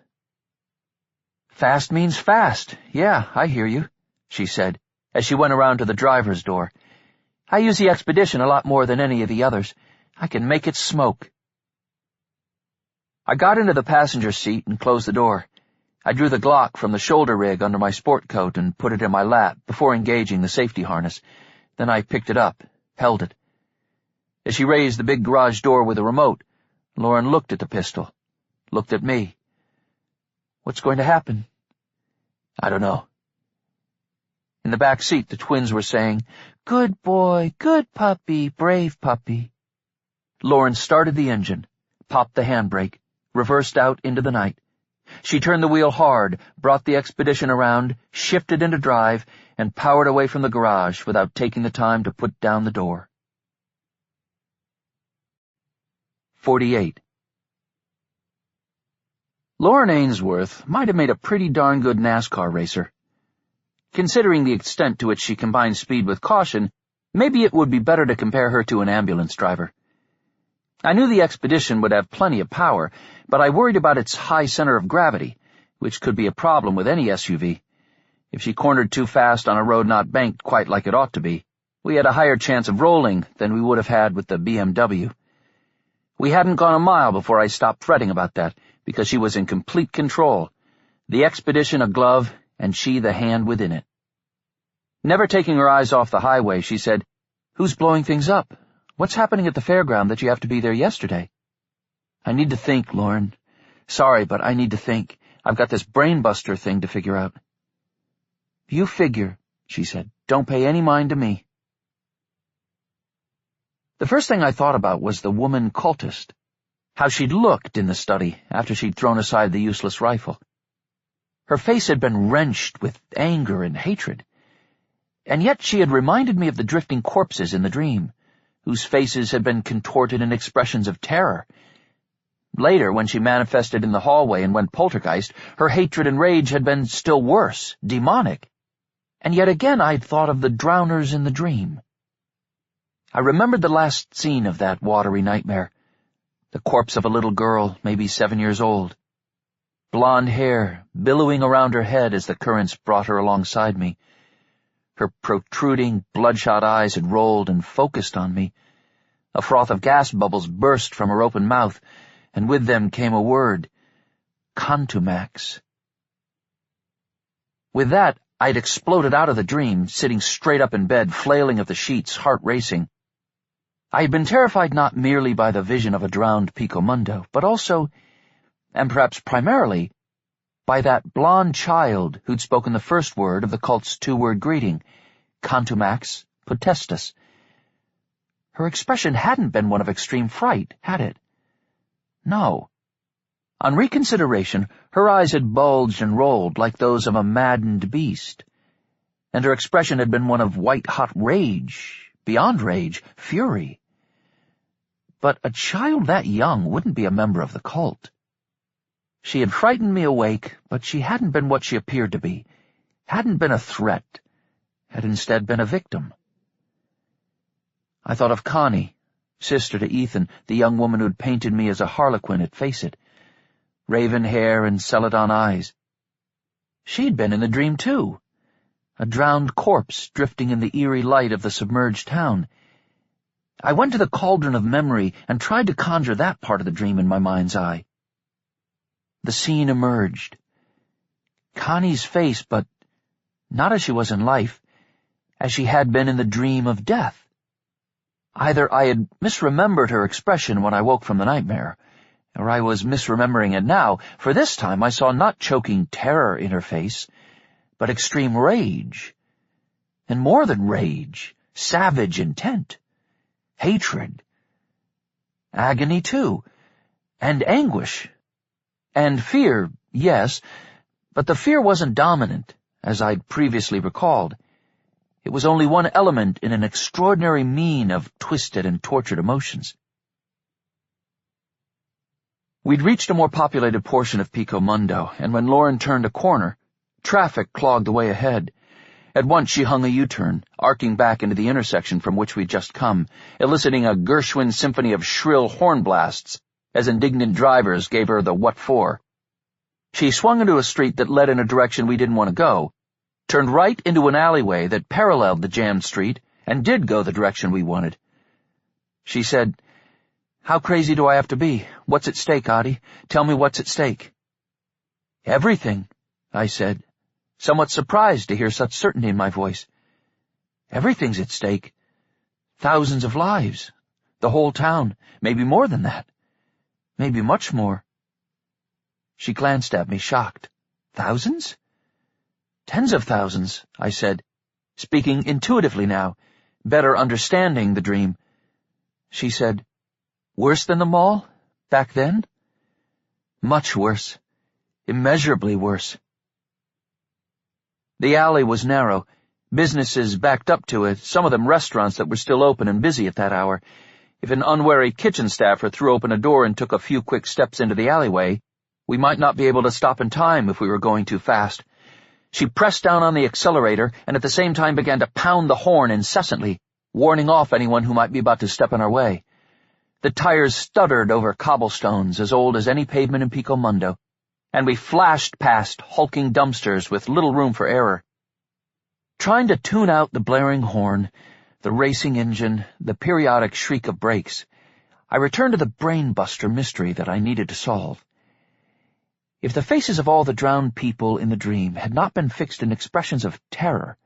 "Fast means fast. Yeah, I hear you," she said, as she went around to the driver's door. "I use the Expedition a lot more than any of the others. I can make it smoke." I got into the passenger seat and closed the door. I drew the Glock from the shoulder rig under my sport coat and put it in my lap before engaging the safety harness. Then I picked it up, held it. As she raised the big garage door with a remote, Lauren looked at the pistol, looked at me. "What's going to happen?" "I don't know." In the back seat, the twins were saying, "Good boy, good puppy, brave puppy." Lauren started the engine, popped the handbrake, reversed out into the night. She turned the wheel hard, brought the Expedition around, shifted into drive, and powered away from the garage without taking the time to put down the door. 48. Lauren Ainsworth might have made a pretty darn good NASCAR racer. Considering the extent to which she combined speed with caution, maybe it would be better to compare her to an ambulance driver. I knew the Expedition would have plenty of power, but I worried about its high center of gravity, which could be a problem with any SUV. If she cornered too fast on a road not banked quite like it ought to be, we had a higher chance of rolling than we would have had with the BMW. We hadn't gone a mile before I stopped fretting about that, because she was in complete control, the Expedition a glove, and she the hand within it. Never taking her eyes off the highway, she said, "Who's blowing things up? What's happening at the fairground that you have to be there yesterday?" "I need to think, Lauren. Sorry, but I need to think. I've got this brain-buster thing to figure out." "You figure," she said. "Don't pay any mind to me." The first thing I thought about was the woman cultist, how she'd looked in the study after she'd thrown aside the useless rifle. Her face had been wrenched with anger and hatred, and yet she had reminded me of the drifting corpses in the dream, whose faces had been contorted in expressions of terror. Later, when she manifested in the hallway and went poltergeist, her hatred and rage had been still worse, demonic. And yet again I'd thought of the drowners in the dream. I remembered the last scene of that watery nightmare, the corpse of a little girl, maybe 7 years old. Blonde hair billowing around her head as the currents brought her alongside me. Her protruding, bloodshot eyes had rolled and focused on me. A froth of gas bubbles burst from her open mouth, and with them came a word, contumax. With that, I'd exploded out of the dream, sitting straight up in bed, flailing at the sheets, heart racing. I had been terrified not merely by the vision of a drowned Pico Mundo, but also, and perhaps primarily, by that blonde child who'd spoken the first word of the cult's two-word greeting, contumax potestas. Her expression hadn't been one of extreme fright, had it? No. On reconsideration, her eyes had bulged and rolled like those of a maddened beast, and her expression had been one of white-hot rage, beyond rage, fury. But a child that young wouldn't be a member of the cult. She had frightened me awake, but she hadn't been what she appeared to be, hadn't been a threat, had instead been a victim. I thought of Connie, sister to Ethan, the young woman who'd painted me as a harlequin at Face It, raven hair and celadon eyes. She'd been in the dream too, a drowned corpse drifting in the eerie light of the submerged town. I went to the cauldron of memory and tried to conjure that part of the dream in my mind's eye. The scene emerged. Connie's face, but not as she was in life, as she had been in the dream of death. Either I had misremembered her expression when I woke from the nightmare, or I was misremembering it now, for this time I saw not choking terror in her face, but extreme rage. And more than rage, savage intent. Hatred. Agony, too. And anguish. And fear, yes, but the fear wasn't dominant, as I'd previously recalled. It was only one element in an extraordinary mean of twisted and tortured emotions. We'd reached a more populated portion of Pico Mundo, and when Lauren turned a corner, traffic clogged the way ahead. At once she hung a U-turn, arcing back into the intersection from which we'd just come, eliciting a Gershwin symphony of shrill horn blasts, as indignant drivers gave her the what for. She swung into a street that led in a direction we didn't want to go, turned right into an alleyway that paralleled the jammed street, and did go the direction we wanted. She said, "How crazy do I have to be? What's at stake, Audie? Tell me what's at stake." "Everything," I said, somewhat surprised to hear such certainty in my voice. "Everything's at stake. Thousands of lives. The whole town. Maybe more than that. Maybe much more." She glanced at me, shocked. "Thousands?" "Tens of thousands," I said. Speaking intuitively now, better understanding the dream, she said, "Worse than the mall? Back then?" "Much worse. Immeasurably worse." The alley was narrow. Businesses backed up to it, some of them restaurants that were still open and busy at that hour. If an unwary kitchen staffer threw open a door and took a few quick steps into the alleyway, we might not be able to stop in time if we were going too fast. She pressed down on the accelerator and at the same time began to pound the horn incessantly, warning off anyone who might be about to step in our way. The tires stuttered over cobblestones as old as any pavement in Pico Mundo, and we flashed past hulking dumpsters with little room for error. Trying to tune out the blaring horn, the racing engine, the periodic shriek of brakes, I returned to the brain-buster mystery that I needed to solve. If the faces of all the drowned people in the dream had not been fixed in expressions of terror,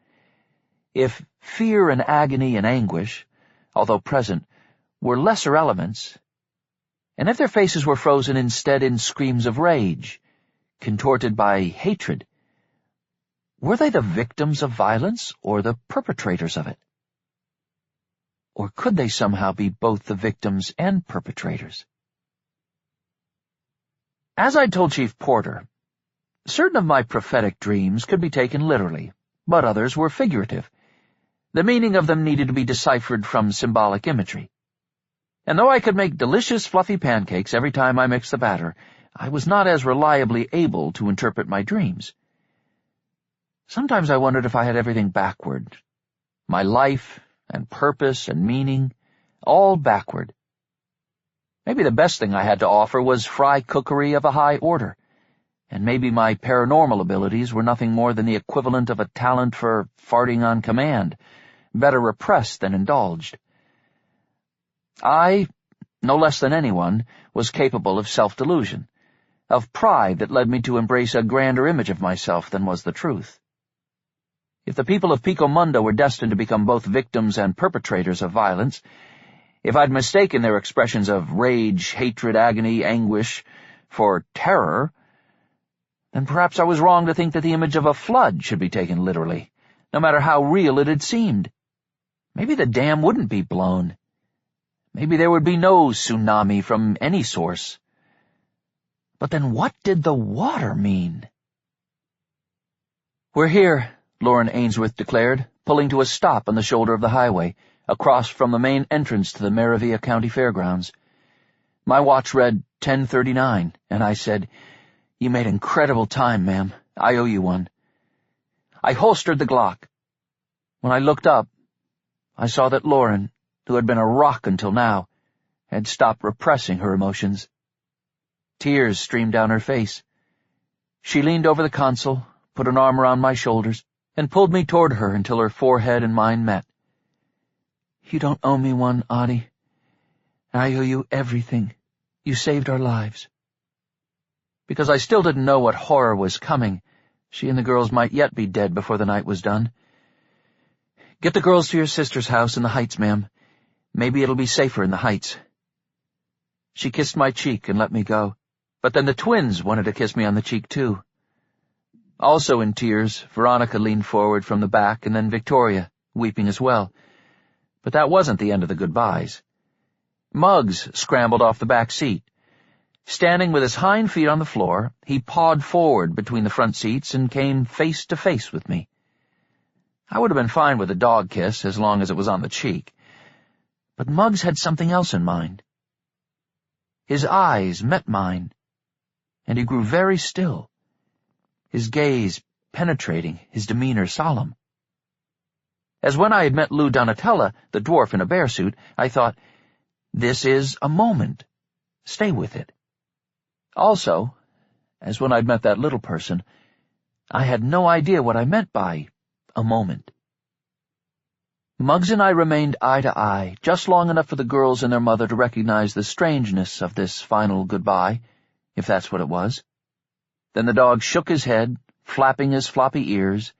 if fear and agony and anguish, although present, were lesser elements, and if their faces were frozen instead in screams of rage, contorted by hatred, were they the victims of violence or the perpetrators of it? Or could they somehow be both the victims and perpetrators? As I told Chief Porter, certain of my prophetic dreams could be taken literally, but others were figurative. The meaning of them needed to be deciphered from symbolic imagery. And though I could make delicious fluffy pancakes every time I mixed the batter, I was not as reliably able to interpret my dreams. Sometimes I wondered if I had everything backward. My life and purpose and meaning, all backward. Maybe the best thing I had to offer was fry cookery of a high order, and maybe my paranormal abilities were nothing more than the equivalent of a talent for farting on command, better repressed than indulged. I, no less than anyone, was capable of self-delusion, of pride that led me to embrace a grander image of myself than was the truth. If the people of Pico Mundo were destined to become both victims and perpetrators of violence, if I'd mistaken their expressions of rage, hatred, agony, anguish for terror, then perhaps I was wrong to think that the image of a flood should be taken literally, no matter how real it had seemed. Maybe the dam wouldn't be blown. Maybe there would be no tsunami from any source. But then what did the water mean? "We're here," Lauren Ainsworth declared, pulling to a stop on the shoulder of the highway, across from the main entrance to the Maravilla County Fairgrounds. My watch read 10:39, and I said, "You made incredible time, ma'am. I owe you one." I holstered the Glock. When I looked up, I saw that Lauren, who had been a rock until now, had stopped repressing her emotions. Tears streamed down her face. She leaned over the console, put an arm around my shoulders, and pulled me toward her until her forehead and mine met. "You don't owe me one, Audie. I owe you everything. You saved our lives." Because I still didn't know what horror was coming, she and the girls might yet be dead before the night was done. "Get the girls to your sister's house in the Heights, ma'am. Maybe it'll be safer in the Heights." She kissed my cheek and let me go, but then the twins wanted to kiss me on the cheek too. Also in tears, Veronica leaned forward from the back, and then Victoria, weeping as well. But that wasn't the end of the goodbyes. Muggs scrambled off the back seat. Standing with his hind feet on the floor, he pawed forward between the front seats and came face to face with me. I would have been fine with a dog kiss as long as it was on the cheek. But Muggs had something else in mind. His eyes met mine, and he grew very still, his gaze penetrating, his demeanor solemn. As when I had met Lou Donatella, the dwarf in a bear suit, I thought, this is a moment. Stay with it. Also, as when I'd met that little person, I had no idea what I meant by a moment. Muggs and I remained eye to eye, just long enough for the girls and their mother to recognize the strangeness of this final goodbye, if that's what it was. Then the dog shook his head, flapping his floppy ears,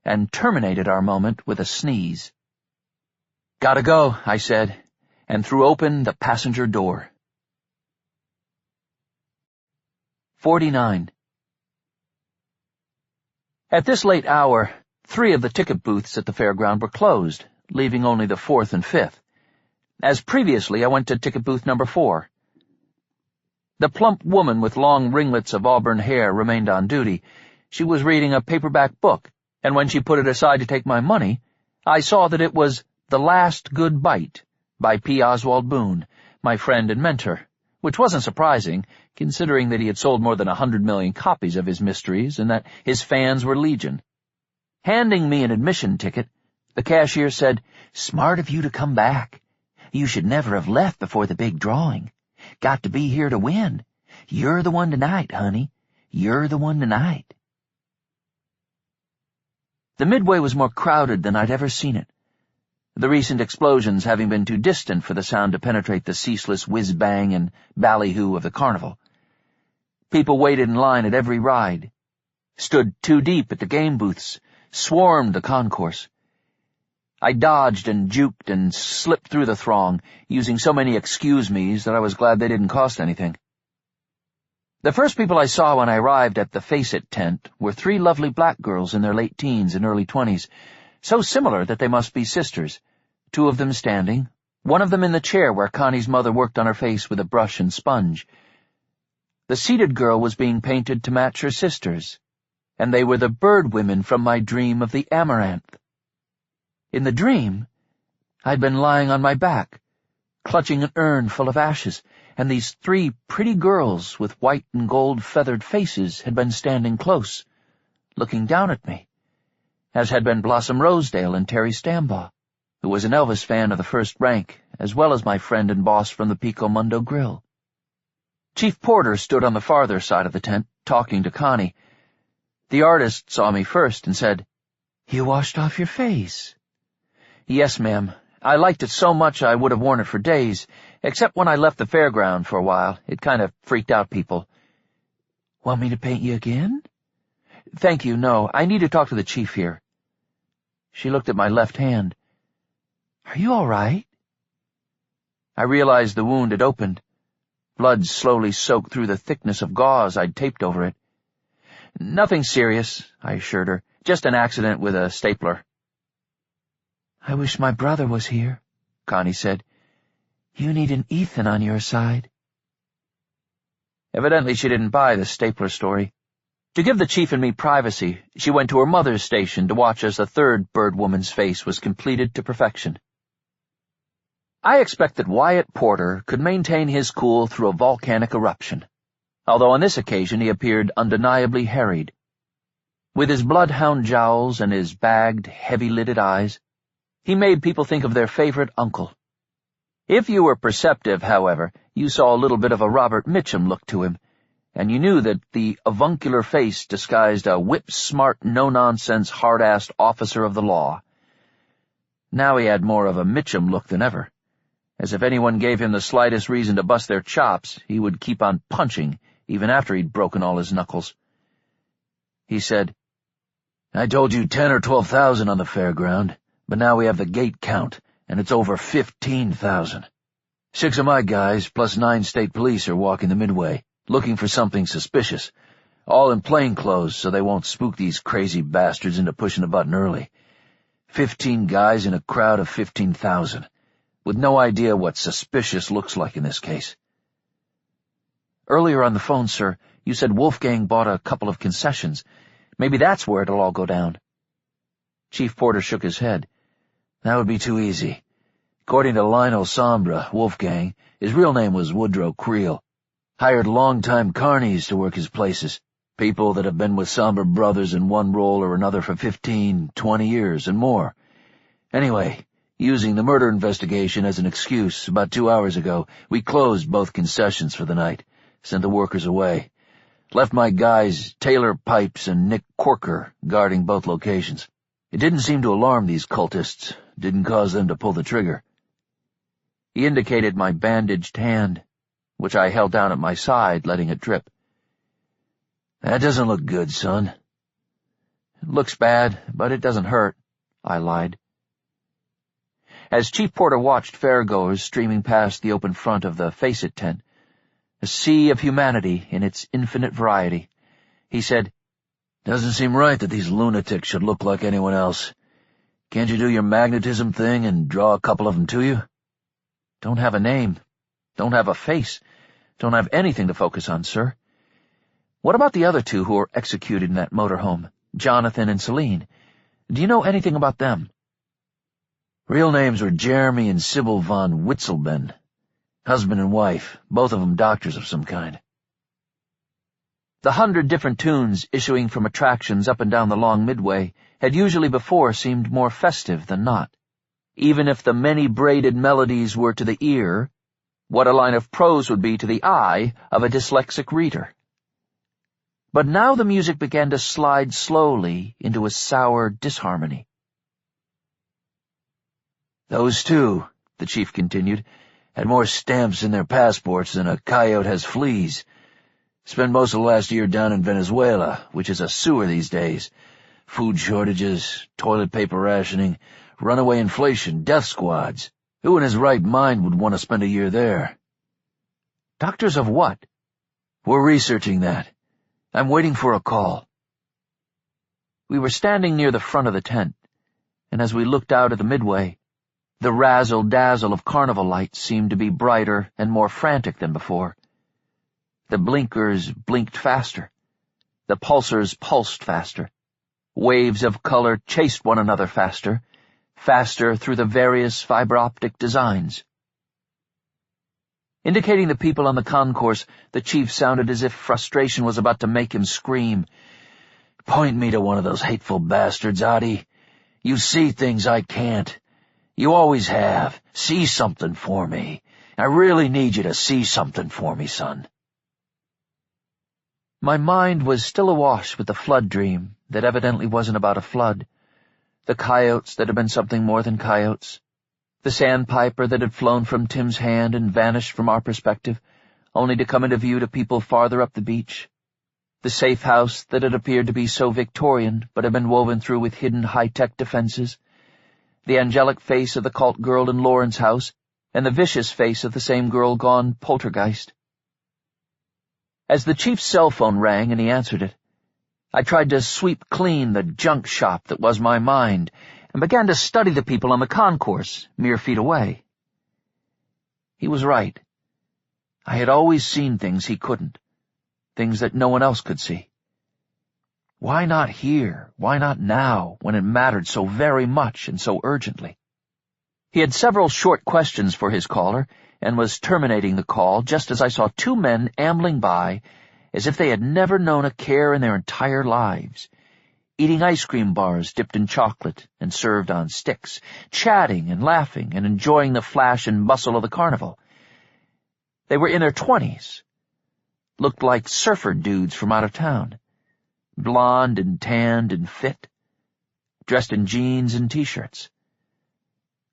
and terminated our moment with a sneeze. "Gotta go," I said, and threw open the passenger door. 49. At this late hour, 3 of the ticket booths at the fairground were closed, leaving only the 4th and 5th. As previously, I went to ticket booth number 4. The plump woman with long ringlets of auburn hair remained on duty. She was reading a paperback book, and when she put it aside to take my money, I saw that it was The Last Good Bite by P. Oswald Boone, my friend and mentor, which wasn't surprising, considering that he had sold more than 100 million copies of his mysteries and that his fans were legion. Handing me an admission ticket, the cashier said, "Smart of you to come back. You should never have left before the big drawing. Got to be here to win. You're the one tonight, honey. You're the one tonight." The Midway was more crowded than I'd ever seen it, the recent explosions having been too distant for the sound to penetrate the ceaseless whiz-bang and ballyhoo of the carnival. People waited in line at every ride, stood too deep at the game booths, swarmed the concourse. I dodged and juked and slipped through the throng, using so many excuse-me's that I was glad they didn't cost anything. The first people I saw when I arrived at the Face-It tent were 3 lovely black girls in their late teens and early 20s, so similar that they must be sisters, 2 of them standing, one of them in the chair where Connie's mother worked on her face with a brush and sponge. The seated girl was being painted to match her sisters, and they were the bird women from my dream of the amaranth. In the dream, I'd been lying on my back, clutching an urn full of ashes, and these 3 pretty girls with white and gold feathered faces had been standing close, looking down at me, as had been Blossom Rosedale and Terry Stambaugh, who was an Elvis fan of the first rank, as well as my friend and boss from the Pico Mundo grill. Chief Porter stood on the farther side of the tent, talking to Connie. The artist saw me first and said, "You washed off your face." "Yes, ma'am. I liked it so much I would have worn it for days, except when I left the fairground for a while. It kind of freaked out people." "Want me to paint you again?" "Thank you, no. I need to talk to the chief here." She looked at my left hand. "Are you all right?" I realized the wound had opened. Blood slowly soaked through the thickness of gauze I'd taped over it. "Nothing serious," I assured her. "Just an accident with a stapler." "I wish my brother was here," Connie said. "You need an Ethan on your side." Evidently she didn't buy the stapler story. To give the chief and me privacy, she went to her mother's station to watch as the 3rd bird woman's face was completed to perfection. I expect that Wyatt Porter could maintain his cool through a volcanic eruption, although on this occasion he appeared undeniably harried. With his bloodhound jowls and his bagged, heavy-lidded eyes, he made people think of their favorite uncle. If you were perceptive, however, you saw a little bit of a Robert Mitchum look to him, and you knew that the avuncular face disguised a whip-smart, no-nonsense, hard-assed officer of the law. Now he had more of a Mitchum look than ever. As if anyone gave him the slightest reason to bust their chops, he would keep on punching, even after he'd broken all his knuckles. He said, "I told you 10 or 12,000 on the fairground, but now we have the gate count, and it's over 15,000. 6 of my guys, plus 9 state police, are walking the Midway, looking for something suspicious, all in plain clothes so they won't spook these crazy bastards into pushing a button early. 15 guys in a crowd of 15,000. With no idea what suspicious looks like in this case." "Earlier on the phone, sir, you said Wolfgang bought a couple of concessions. Maybe that's where it'll all go down." Chief Porter shook his head. "That would be too easy. According to Lionel Sombra, Wolfgang, his real name was Woodrow Creel, hired longtime carnies to work his places, people that have been with Sombra brothers in one role or another for 15, 20 years and more. Anyway, using the murder investigation as an excuse, about 2 hours ago, we closed both concessions for the night, sent the workers away. Left my guys, Taylor Pipes and Nick Corker, guarding both locations. It didn't seem to alarm these cultists, didn't cause them to pull the trigger." He indicated my bandaged hand, which I held down at my side, letting it drip. "That doesn't look good, son." "It looks bad, but it doesn't hurt," I lied. As Chief Porter watched fairgoers streaming past the open front of the Face-It tent, a sea of humanity in its infinite variety, he said, Doesn't seem right that these lunatics should look like anyone else. Can't you do your magnetism thing and draw a couple of them to you? Don't have a name. Don't have a face. Don't have anything to focus on, sir. What about the other two who were executed in that motorhome, Jonathan and Celine? Do you know anything about them? Real names were Jeremy and Sybil von Witzelben. Husband and wife, both of them doctors of some kind. The 100 different tunes issuing from attractions up and down the long midway had usually before seemed more festive than not. Even if the many braided melodies were to the ear, what a line of prose would be to the eye of a dyslexic reader. But now the music began to slide slowly into a sour disharmony. Those two, the chief continued, had more stamps in their passports than a coyote has fleas. Spent most of the last year down in Venezuela, which is a sewer these days. Food shortages, toilet paper rationing, runaway inflation, death squads. Who in his right mind would want to spend a year there? Doctors of what? We're researching that. I'm waiting for a call. We were standing near the front of the tent, and as we looked out at the midway, the razzle-dazzle of carnival lights seemed to be brighter and more frantic than before. The blinkers blinked faster. The pulsars pulsed faster. Waves of color chased one another faster through the various fiber-optic designs. Indicating the people on the concourse, the chief sounded as if frustration was about to make him scream. Point me to one of those hateful bastards, Audie. You see things I can't. You always have. See something for me. I really need you to see something for me, son. My mind was still awash with the flood dream that evidently wasn't about a flood. The coyotes that had been something more than coyotes. The sandpiper that had flown from Tim's hand and vanished from our perspective, only to come into view to people farther up the beach. The safe house that had appeared to be so Victorian but had been woven through with hidden high-tech defenses. The angelic face of the cult girl in Lauren's house, and the vicious face of the same girl gone poltergeist. As the chief's cell phone rang and he answered it, I tried to sweep clean the junk shop that was my mind, and began to study the people on the concourse, mere feet away. He was right. I had always seen things he couldn't, things that no one else could see. Why not here? Why not now, when it mattered so very much and so urgently? He had several short questions for his caller, and was terminating the call just as I saw two men ambling by as if they had never known a care in their entire lives, eating ice cream bars dipped in chocolate and served on sticks, chatting and laughing and enjoying the flash and bustle of the carnival. They were in their 20s, looked like surfer dudes from out of town, blonde and tanned and fit, dressed in jeans and T-shirts.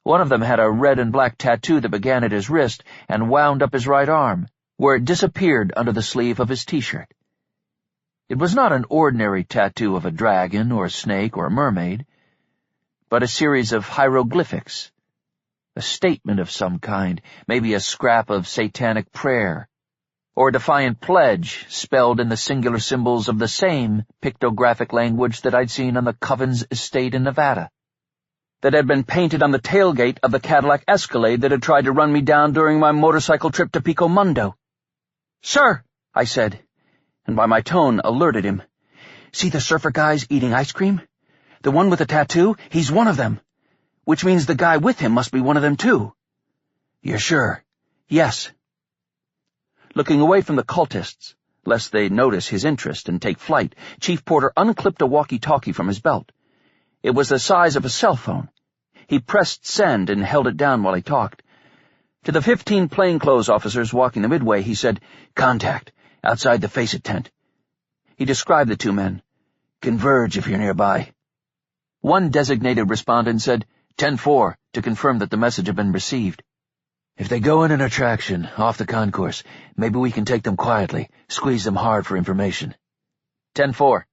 One of them had a red and black tattoo that began at his wrist and wound up his right arm, where it disappeared under the sleeve of his T-shirt. It was not an ordinary tattoo of a dragon or a snake or a mermaid, but a series of hieroglyphics, a statement of some kind, maybe a scrap of satanic prayer, or a defiant pledge spelled in the singular symbols of the same pictographic language that I'd seen on the Covens estate in Nevada, that had been painted on the tailgate of the Cadillac Escalade that had tried to run me down during my motorcycle trip to Pico Mundo. "Sir," I said, and by my tone alerted him. "See the surfer guys eating ice cream? The one with the tattoo, he's one of them, which means the guy with him must be one of them too." "You're sure?" "Yes." Looking away from the cultists, lest they notice his interest and take flight, Chief Porter unclipped a walkie-talkie from his belt. It was the size of a cell phone. He pressed send and held it down while he talked. To the 15 plainclothes officers walking the midway, he said, "Contact, outside the Face-It tent." He described the two men. "Converge if you're nearby." One designated respondent said, 10-4, to confirm that the message had been received. "If they go in an attraction, off the concourse, maybe we can take them quietly, squeeze them hard for information." 10-4.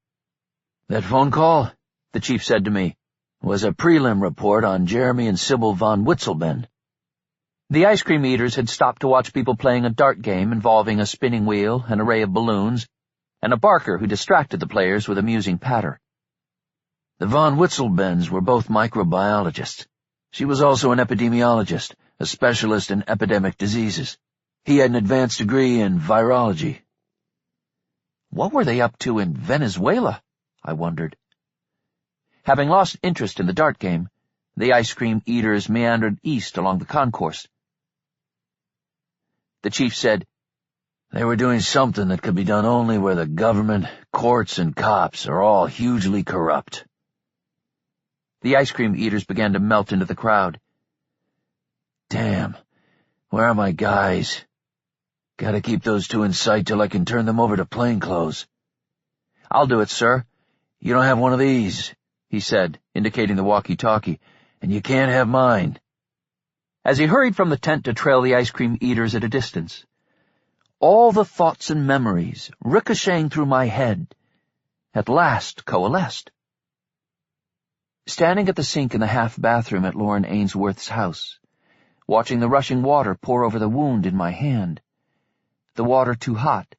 "That phone call," the chief said to me, "was a prelim report on Jeremy and Sybil von Witzelben." The ice cream eaters had stopped to watch people playing a dart game involving a spinning wheel, an array of balloons, and a barker who distracted the players with amusing patter. The von Witzelbens were both microbiologists. She was also an epidemiologist, a specialist in epidemic diseases. He had an advanced degree in virology. What were they up to in Venezuela? I wondered. Having lost interest in the dart game, the ice cream eaters meandered east along the concourse. The chief said, "They were doing something that could be done only where the government, courts, and cops are all hugely corrupt." The ice cream eaters began to melt into the crowd. "Damn, where are my guys? Gotta keep those two in sight till I can turn them over to plainclothes." "I'll do it, sir." "You don't have one of these," he said, indicating the walkie-talkie, "and you can't have mine." As he hurried from the tent to trail the ice cream eaters at a distance, all the thoughts and memories ricocheting through my head at last coalesced. Standing at the sink in the half-bathroom at Lauren Ainsworth's house, watching the rushing water pour over the wound in my hand. The water too hot,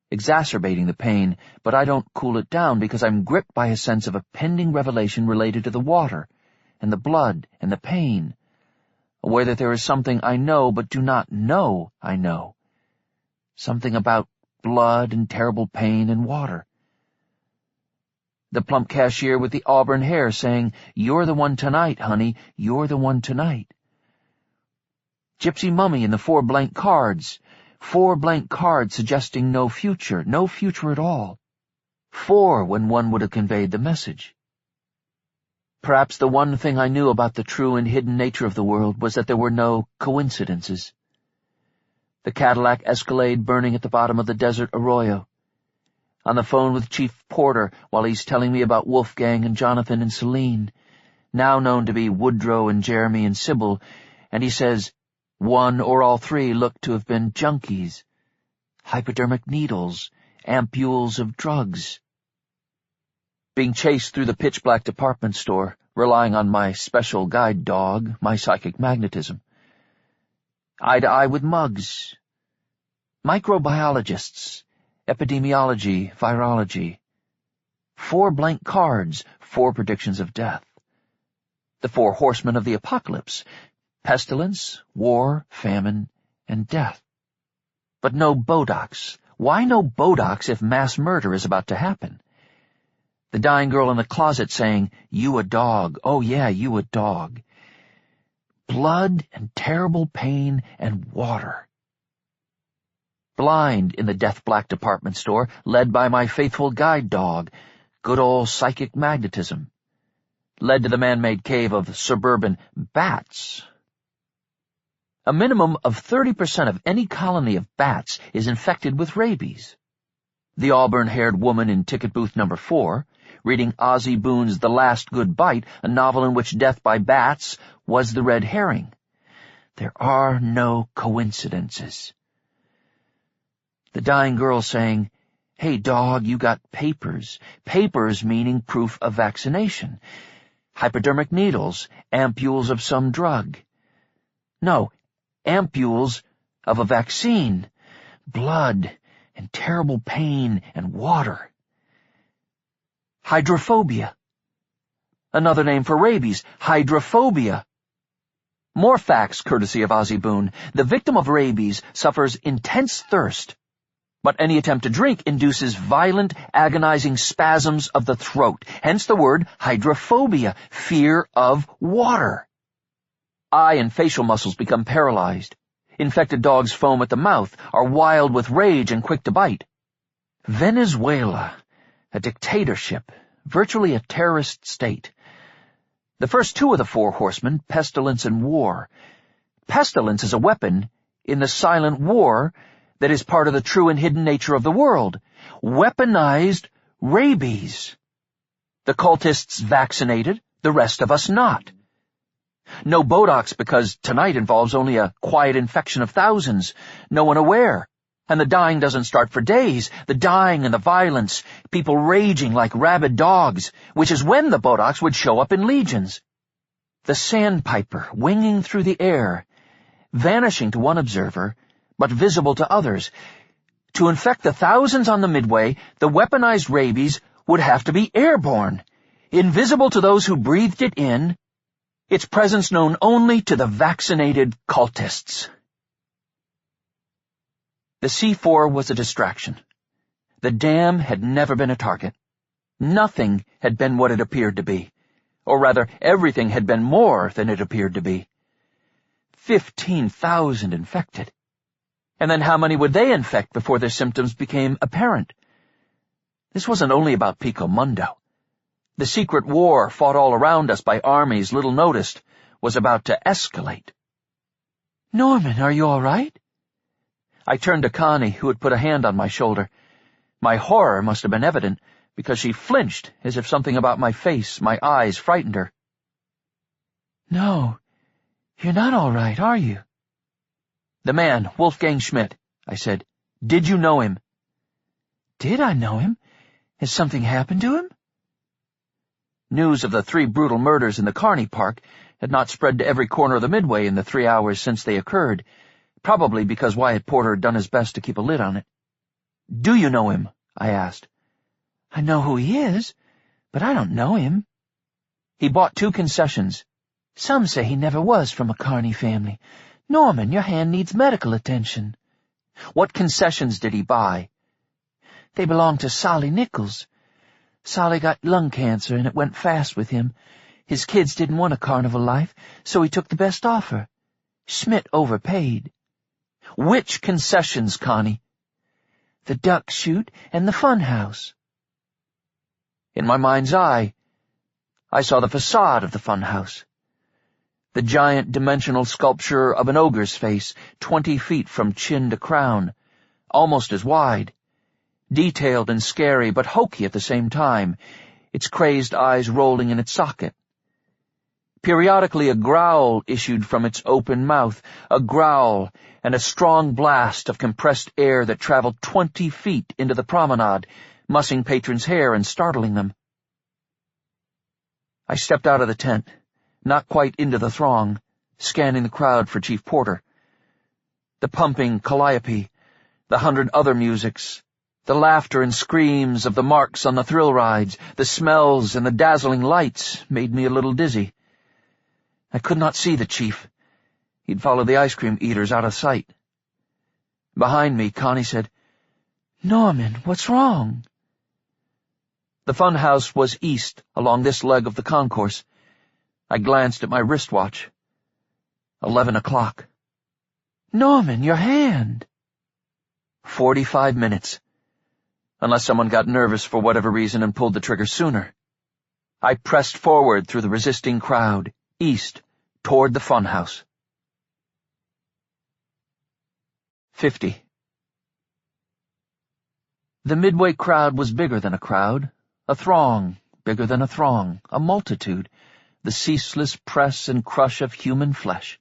exacerbating the pain, but I don't cool it down because I'm gripped by a sense of a pending revelation related to the water, and the blood, and the pain, aware that there is something I know but do not know I know. Something about blood and terrible pain and water. The plump cashier with the auburn hair saying, "You're the one tonight, honey, you're the one tonight." Gypsy mummy and the 4 blank cards. 4 blank cards suggesting no future at all. 4 when one would have conveyed the message. Perhaps the one thing I knew about the true and hidden nature of the world was that there were no coincidences. The Cadillac Escalade burning at the bottom of the desert arroyo. On the phone with Chief Porter while he's telling me about Wolfgang and Jonathan and Celine, now known to be Woodrow and Jeremy and Sybil, and he says, one or all 3 look to have been junkies. Hypodermic needles, ampules of drugs. Being chased through the pitch-black department store, relying on my special guide dog, my psychic magnetism. Eye to eye with mugs. Microbiologists, epidemiology, virology. 4 blank cards, 4 predictions of death. The 4 horsemen of the apocalypse. Pestilence, war, famine, and death. But no Botox. Why no Botox if mass murder is about to happen? The dying girl in the closet saying, "You a dog, oh yeah, you a dog." Blood and terrible pain and water. Blind in the death-black department store, led by my faithful guide dog, good old psychic magnetism. Led to the man-made cave of suburban bats. A minimum of 30% of any colony of bats is infected with rabies. The auburn-haired woman in ticket booth number 4, reading Ozzie Boone's The Last Good Bite, a novel in which death by bats was the red herring. There are no coincidences. The dying girl saying, "Hey, dog, you got papers." Papers meaning proof of vaccination. Hypodermic needles, ampules of some drug. No, ampules of a vaccine. Blood and terrible pain and water. Hydrophobia. Another name for rabies, hydrophobia. More facts courtesy of Ozzie Boone. The victim of rabies suffers intense thirst, but any attempt to drink induces violent, agonizing spasms of the throat, hence the word hydrophobia, fear of water. Eye and facial muscles become paralyzed. Infected dogs foam at the mouth, are wild with rage and quick to bite. Venezuela, a dictatorship, virtually a terrorist state. The first 2 of the 4 horsemen, pestilence and war. Pestilence is a weapon in the silent war that is part of the true and hidden nature of the world. Weaponized rabies. The cultists vaccinated, the rest of us not. No Botox because tonight involves only a quiet infection of thousands, no one aware. And the dying doesn't start for days. The dying and the violence, people raging like rabid dogs, which is when the Botox would show up in legions. The sandpiper winging through the air, vanishing to one observer, but visible to others. To infect the thousands on the Midway, the weaponized rabies would have to be airborne, invisible to those who breathed it in, its presence known only to the vaccinated cultists. The C4 was a distraction. The dam had never been a target. Nothing had been what it appeared to be. Or rather, everything had been more than it appeared to be. 15,000 infected. And then how many would they infect before their symptoms became apparent? This wasn't only about Pico Mundo. The secret war fought all around us by armies little noticed was about to escalate. "Norman, are you all right?" I turned to Connie, who had put a hand on my shoulder. My horror must have been evident, because she flinched as if something about my face, my eyes, frightened her. "No, you're not all right, are you?" "The man, Wolfgang Schmidt," I said. "Did you know him?" "Did I know him? Has something happened to him?" News of the 3 brutal murders in the Carney Park had not spread to every corner of the Midway in the 3 hours since they occurred, probably because Wyatt Porter had done his best to keep a lid on it. "Do you know him?" I asked. "I know who he is, but I don't know him." "He bought 2 concessions. Some say he never was from a Carney family. Norman, your hand needs medical attention." "What concessions did he buy?" "They belong to Solly Nichols. Solly got lung cancer, and it went fast with him. His kids didn't want a carnival life, so he took the best offer. Schmidt overpaid." "Which concessions, Connie?" "The duck chute and the fun house." In my mind's eye, I saw the facade of the fun house. The giant dimensional sculpture of an ogre's face, 20 feet from chin to crown, almost as wide, detailed and scary but hokey at the same time, its crazed eyes rolling in its socket. Periodically a growl issued from its open mouth, a growl and a strong blast of compressed air that traveled 20 feet into the promenade, mussing patrons' hair and startling them. I stepped out of the tent, not quite into the throng, scanning the crowd for Chief Porter. The pumping calliope, the 100 other musics, the laughter and screams of the marks on the thrill rides, the smells and the dazzling lights made me a little dizzy. I could not see the chief. He'd followed the ice cream eaters out of sight. Behind me, Connie said, "Norman, what's wrong?" The fun house was east, along this leg of the concourse. I glanced at my wristwatch. 11 o'clock. "Norman, your hand!" 45 minutes. Unless someone got nervous for whatever reason and pulled the trigger sooner. I pressed forward through the resisting crowd, east, toward the fun house. 50. The Midway crowd was bigger than a crowd, a throng, bigger than a throng, a multitude, the ceaseless press and crush of human flesh.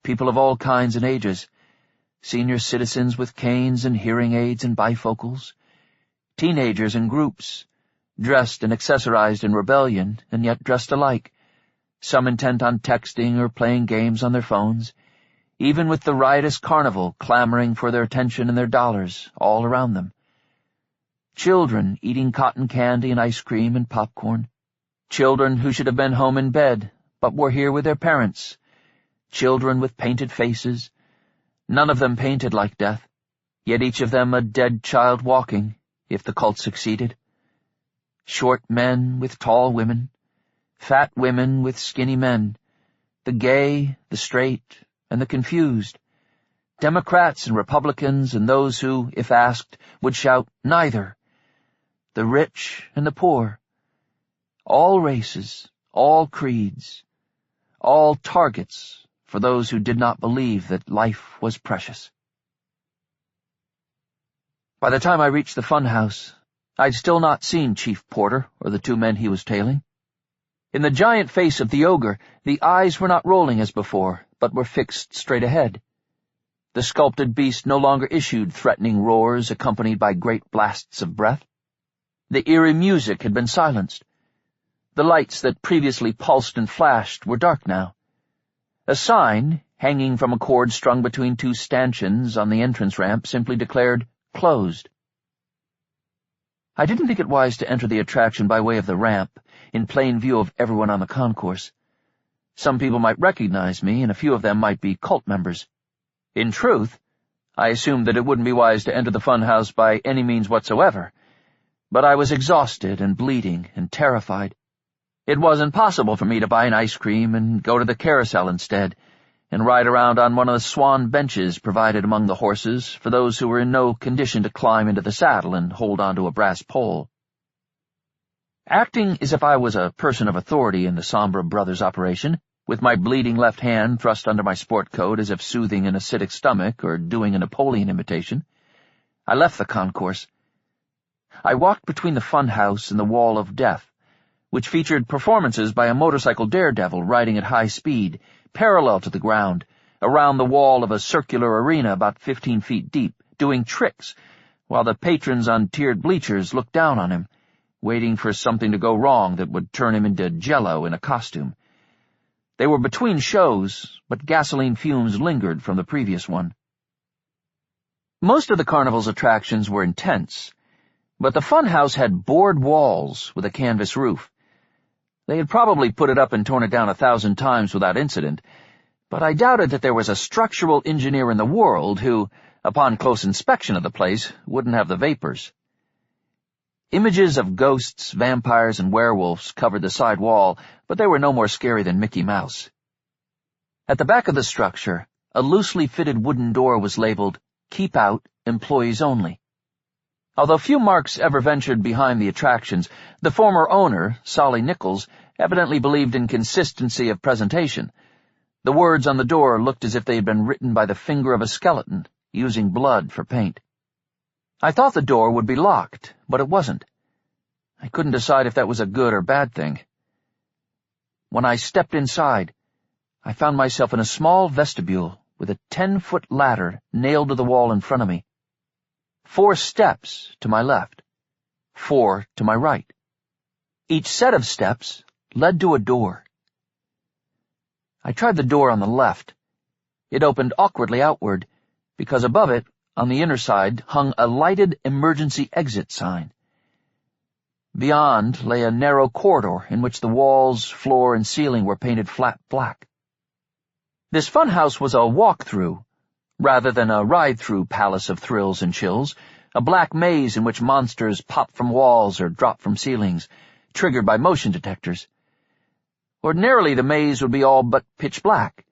People of all kinds and ages, senior citizens with canes and hearing aids and bifocals, teenagers in groups, dressed and accessorized in rebellion and yet dressed alike, some intent on texting or playing games on their phones, even with the riotous carnival clamoring for their attention and their dollars all around them. Children eating cotton candy and ice cream and popcorn. Children who should have been home in bed, but were here with their parents. Children with painted faces, none of them painted like death, yet each of them a dead child walking, if the cult succeeded. Short men with tall women, fat women with skinny men, the gay, the straight, and the confused, Democrats and Republicans and those who, if asked, would shout neither, the rich and the poor, all races, all creeds, all targets for those who did not believe that life was precious. By the time I reached the fun house, I'd still not seen Chief Porter or the 2 men he was tailing. In the giant face of the ogre, the eyes were not rolling as before, but were fixed straight ahead. The sculpted beast no longer issued threatening roars accompanied by great blasts of breath. The eerie music had been silenced. The lights that previously pulsed and flashed were dark now. A sign, hanging from a cord strung between two stanchions on the entrance ramp, simply declared, "Closed." I didn't think it wise to enter the attraction by way of the ramp, in plain view of everyone on the concourse. Some people might recognize me, and a few of them might be cult members. In truth, I assumed that it wouldn't be wise to enter the funhouse by any means whatsoever, but I was exhausted and bleeding and terrified. It wasn't possible for me to buy an ice cream and go to the carousel instead, and ride around on one of the swan benches provided among the horses for those who were in no condition to climb into the saddle and hold onto a brass pole. Acting as if I was a person of authority in the Sombra Brothers operation, with my bleeding left hand thrust under my sport coat as if soothing an acidic stomach or doing a Napoleon imitation, I left the concourse. I walked between the funhouse and the Wall of Death, which featured performances by a motorcycle daredevil riding at high speed, parallel to the ground, around the wall of a circular arena about 15 feet deep, doing tricks, while the patrons on tiered bleachers looked down on him, waiting for something to go wrong that would turn him into Jell-O in a costume. They were between shows, but gasoline fumes lingered from the previous one. Most of the carnival's attractions were intense, but the funhouse had board walls with a canvas roof. They had probably put it up and torn it down 1,000 times without incident, but I doubted that there was a structural engineer in the world who, upon close inspection of the place, wouldn't have the vapors. Images of ghosts, vampires, and werewolves covered the side wall, but they were no more scary than Mickey Mouse. At the back of the structure, a loosely fitted wooden door was labeled, "Keep Out, Employees Only." Although few marks ever ventured behind the attractions, the former owner, Solly Nichols, evidently believed in consistency of presentation. The words on the door looked as if they had been written by the finger of a skeleton, using blood for paint. I thought the door would be locked, but it wasn't. I couldn't decide if that was a good or bad thing. When I stepped inside, I found myself in a small vestibule with a 10-foot ladder nailed to the wall in front of me. 4 steps to my left, 4 to my right. Each set of steps led to a door. I tried the door on the left. It opened awkwardly outward, because above it, on the inner side, hung a lighted emergency exit sign. Beyond lay a narrow corridor in which the walls, floor, and ceiling were painted flat black. This funhouse was a walk-through, rather than a ride-through palace of thrills and chills, a black maze in which monsters pop from walls or drop from ceilings, triggered by motion detectors. Ordinarily the maze would be all but pitch black,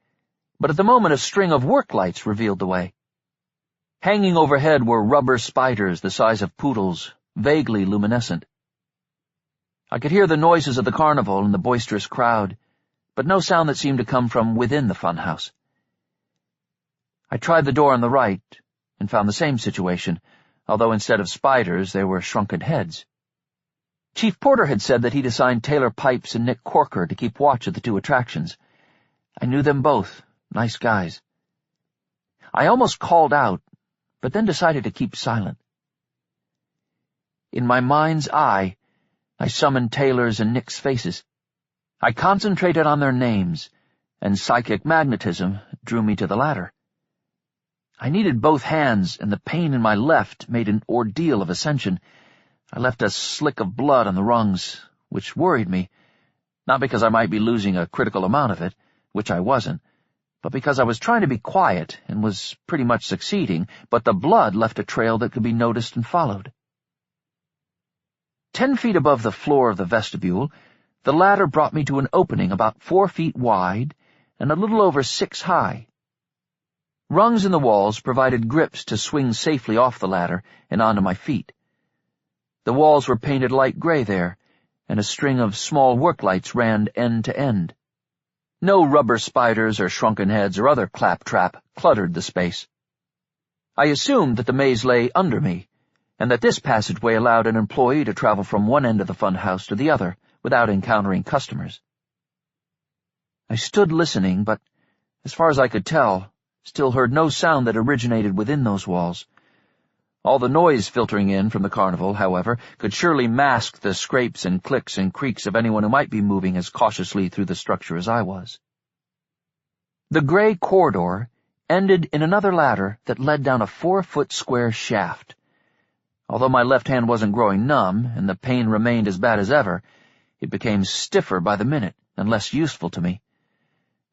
but at the moment a string of work lights revealed the way. Hanging overhead were rubber spiders the size of poodles, vaguely luminescent. I could hear the noises of the carnival and the boisterous crowd, but no sound that seemed to come from within the funhouse. I tried the door on the right and found the same situation, although instead of spiders there were shrunken heads. Chief Porter had said that he'd assigned Taylor Pipes and Nick Corker to keep watch at the 2 attractions. I knew them both, nice guys. I almost called out, but then decided to keep silent. In my mind's eye, I summoned Taylor's and Nick's faces. I concentrated on their names, and psychic magnetism drew me to the latter. I needed both hands, and the pain in my left made an ordeal of ascension. I left a slick of blood on the rungs, which worried me, not because I might be losing a critical amount of it, which I wasn't, but because I was trying to be quiet and was pretty much succeeding, but the blood left a trail that could be noticed and followed. 10 feet above the floor of the vestibule, the ladder brought me to an opening about 4 feet wide and a little over 6 high. Rungs in the walls provided grips to swing safely off the ladder and onto my feet. The walls were painted light gray there, and a string of small work lights ran end to end. No rubber spiders or shrunken heads or other claptrap cluttered the space. I assumed that the maze lay under me, and that this passageway allowed an employee to travel from one end of the funhouse to the other without encountering customers. I stood listening, but, as far as I could tell, still heard no sound that originated within those walls. All the noise filtering in from the carnival, however, could surely mask the scrapes and clicks and creaks of anyone who might be moving as cautiously through the structure as I was. The gray corridor ended in another ladder that led down a 4-foot square shaft. Although my left hand wasn't growing numb and the pain remained as bad as ever, it became stiffer by the minute and less useful to me.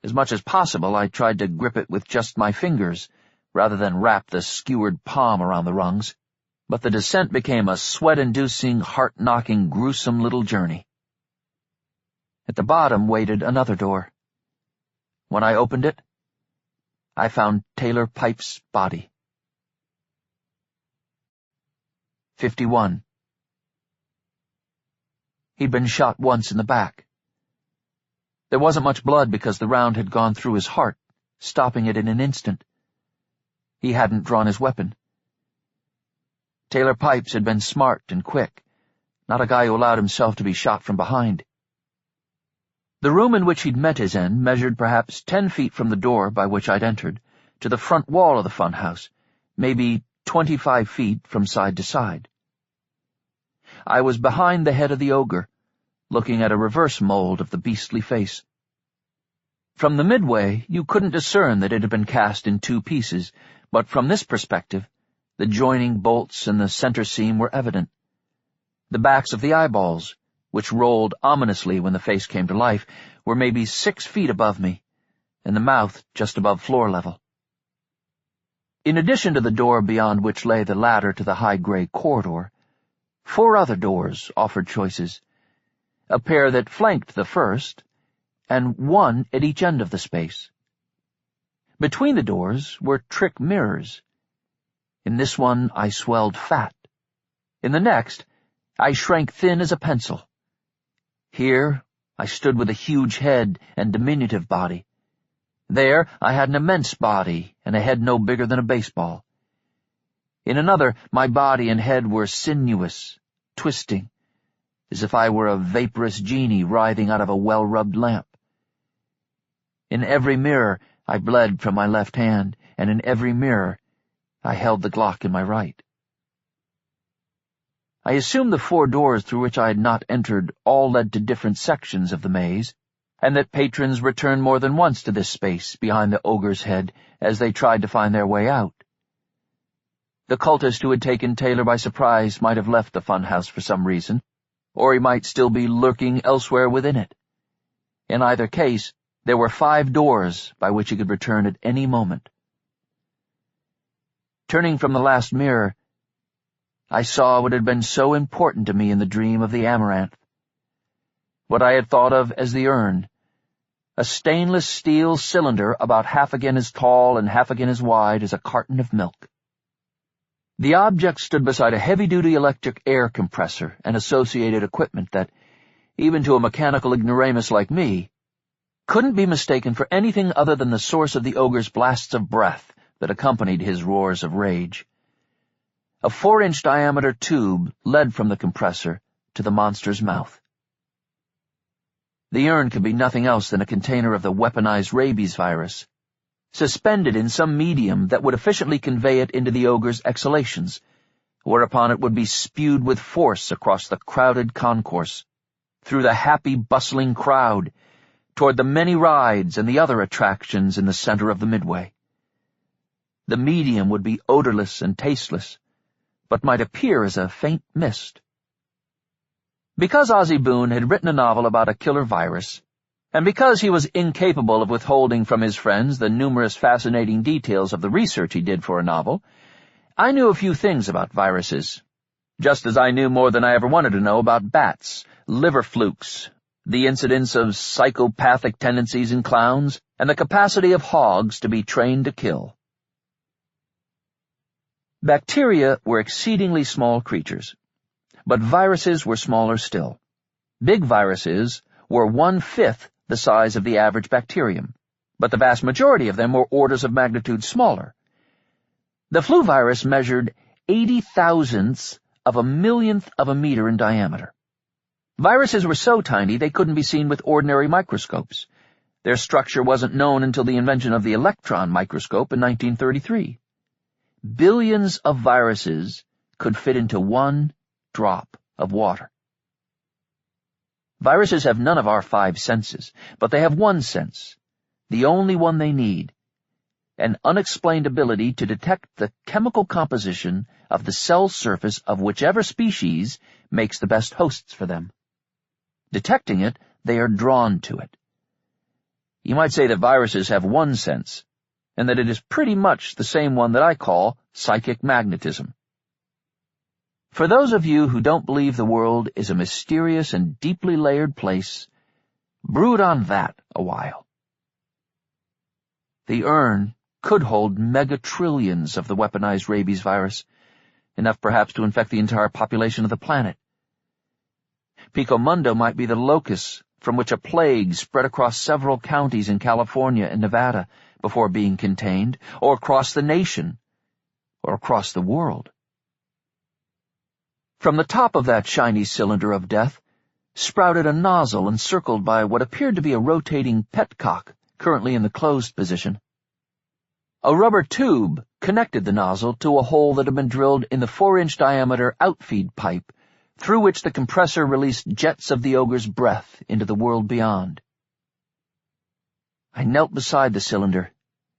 As much as possible, I tried to grip it with just my fingers, rather than wrap the skewered palm around the rungs, but the descent became a sweat-inducing, heart-knocking, gruesome little journey. At the bottom waited another door. When I opened it, I found Taylor Pipe's body. 51. He'd been shot once in the back. There wasn't much blood because the round had gone through his heart, stopping it in an instant. He hadn't drawn his weapon. Taylor Pipes had been smart and quick, not a guy who allowed himself to be shot from behind. The room in which he'd met his end measured perhaps 10 feet from the door by which I'd entered, to the front wall of the funhouse, maybe 25 feet from side to side. I was behind the head of the ogre, looking at a reverse mold of the beastly face. From the midway, you couldn't discern that it had been cast in 2 pieces, but from this perspective, the joining bolts and the center seam were evident. The backs of the eyeballs, which rolled ominously when the face came to life, were maybe 6 feet above me, and the mouth just above floor level. In addition to the door beyond which lay the ladder to the high gray corridor, 4 other doors offered choices, a pair that flanked the first, and one at each end of the space. Between the doors were trick mirrors. In this one I swelled fat. In the next, I shrank thin as a pencil. Here, I stood with a huge head and diminutive body. There, I had an immense body and a head no bigger than a baseball. In another, my body and head were sinuous, twisting, as if I were a vaporous genie writhing out of a well-rubbed lamp. In every mirror, I bled from my left hand, and in every mirror, I held the Glock in my right. I assumed the 4 doors through which I had not entered all led to different sections of the maze, and that patrons returned more than once to this space behind the ogre's head as they tried to find their way out. The cultist who had taken Taylor by surprise might have left the funhouse for some reason, or he might still be lurking elsewhere within it. In either case, there were 5 doors by which he could return at any moment. Turning from the last mirror, I saw what had been so important to me in the dream of the amaranth. What I had thought of as the urn, a stainless steel cylinder about half again as tall and half again as wide as a carton of milk. The object stood beside a heavy-duty electric air compressor and associated equipment that, even to a mechanical ignoramus like me, couldn't be mistaken for anything other than the source of the ogre's blasts of breath that accompanied his roars of rage. A 4-inch diameter tube led from the compressor to the monster's mouth. The urn could be nothing else than a container of the weaponized rabies virus, suspended in some medium that would efficiently convey it into the ogre's exhalations, whereupon it would be spewed with force across the crowded concourse, through the happy, bustling crowd, toward the many rides and the other attractions in the center of the midway. The medium would be odorless and tasteless, but might appear as a faint mist. Because Ozzie Boone had written a novel about a killer virus, and because he was incapable of withholding from his friends the numerous fascinating details of the research he did for a novel, I knew a few things about viruses, just as I knew more than I ever wanted to know about bats, liver flukes, the incidence of psychopathic tendencies in clowns, and the capacity of hogs to be trained to kill. Bacteria were exceedingly small creatures, but viruses were smaller still. Big viruses were 1/5 the size of the average bacterium, but the vast majority of them were orders of magnitude smaller. The flu virus measured 80,000ths of a millionth of a meter in diameter. Viruses were so tiny they couldn't be seen with ordinary microscopes. Their structure wasn't known until the invention of the electron microscope in 1933. Billions of viruses could fit into 1 drop of water. Viruses have none of our 5 senses, but they have one sense, the only one they need, an unexplained ability to detect the chemical composition of the cell surface of whichever species makes the best hosts for them. Detecting it, they are drawn to it. You might say that viruses have one sense, and that it is pretty much the same one that I call psychic magnetism. For those of you who don't believe the world is a mysterious and deeply layered place, brood on that a while. The urn could hold megatrillions of the weaponized rabies virus, enough perhaps to infect the entire population of the planet. Pico Mundo might be the locus from which a plague spread across several counties in California and Nevada before being contained, or across the nation, or across the world. From the top of that shiny cylinder of death sprouted a nozzle encircled by what appeared to be a rotating petcock currently in the closed position. A rubber tube connected the nozzle to a hole that had been drilled in the 4-inch diameter outfeed pipe, through which the compressor released jets of the ogre's breath into the world beyond. I knelt beside the cylinder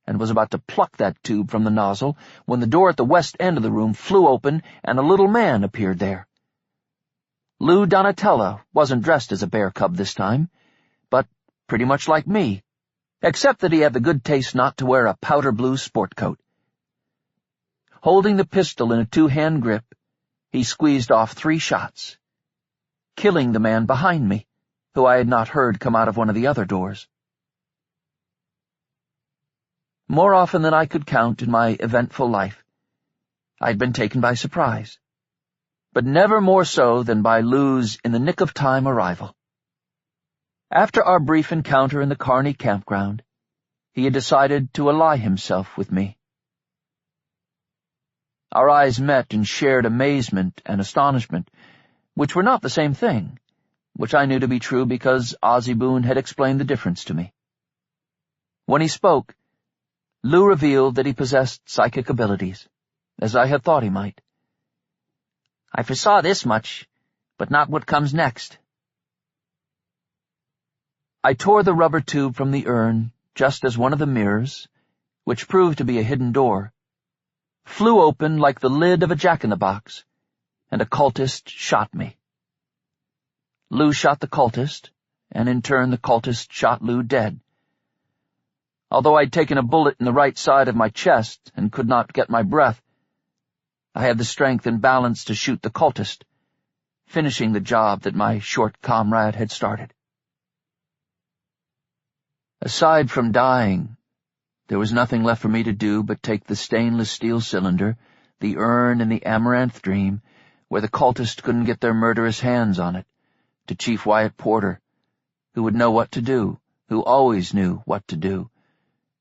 and was about to pluck that tube from the nozzle when the door at the west end of the room flew open and a little man appeared there. Lou Donatella wasn't dressed as a bear cub this time, but pretty much like me, except that he had the good taste not to wear a powder blue sport coat. Holding the pistol in a 2-hand grip, he squeezed off 3 shots, killing the man behind me, who I had not heard come out of one of the other doors. More often than I could count in my eventful life, I'd been taken by surprise, but never more so than by Lou's in-the-nick-of-time arrival. After our brief encounter in the Kearney campground, he had decided to ally himself with me. Our eyes met in shared amazement and astonishment, which were not the same thing, which I knew to be true because Ozzie Boone had explained the difference to me. When he spoke, Lou revealed that he possessed psychic abilities, as I had thought he might. I foresaw this much, but not what comes next. I tore the rubber tube from the urn just as one of the mirrors, which proved to be a hidden door, flew open like the lid of a jack-in-the-box, and a cultist shot me. Lou shot the cultist, and in turn the cultist shot Lou dead. Although I'd taken a bullet in the right side of my chest and could not get my breath, I had the strength and balance to shoot the cultist, finishing the job that my short comrade had started. Aside from dying, there was nothing left for me to do but take the stainless steel cylinder, the urn and the amaranth dream, where the cultists couldn't get their murderous hands on it, to Chief Wyatt Porter, who would know what to do, who always knew what to do,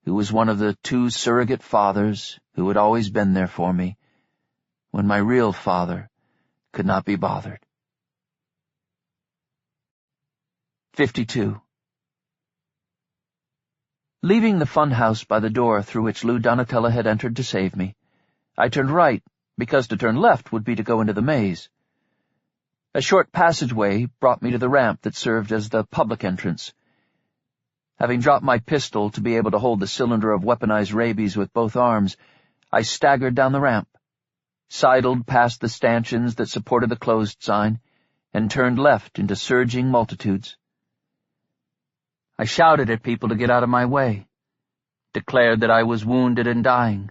who was one of the 2 surrogate fathers who had always been there for me, when my real father could not be bothered. 52. Leaving the fun house by the door through which Lou Donatella had entered to save me, I turned right, because to turn left would be to go into the maze. A short passageway brought me to the ramp that served as the public entrance. Having dropped my pistol to be able to hold the cylinder of weaponized rabies with both arms, I staggered down the ramp, sidled past the stanchions that supported the closed sign, and turned left into surging multitudes. I shouted at people to get out of my way, declared that I was wounded and dying,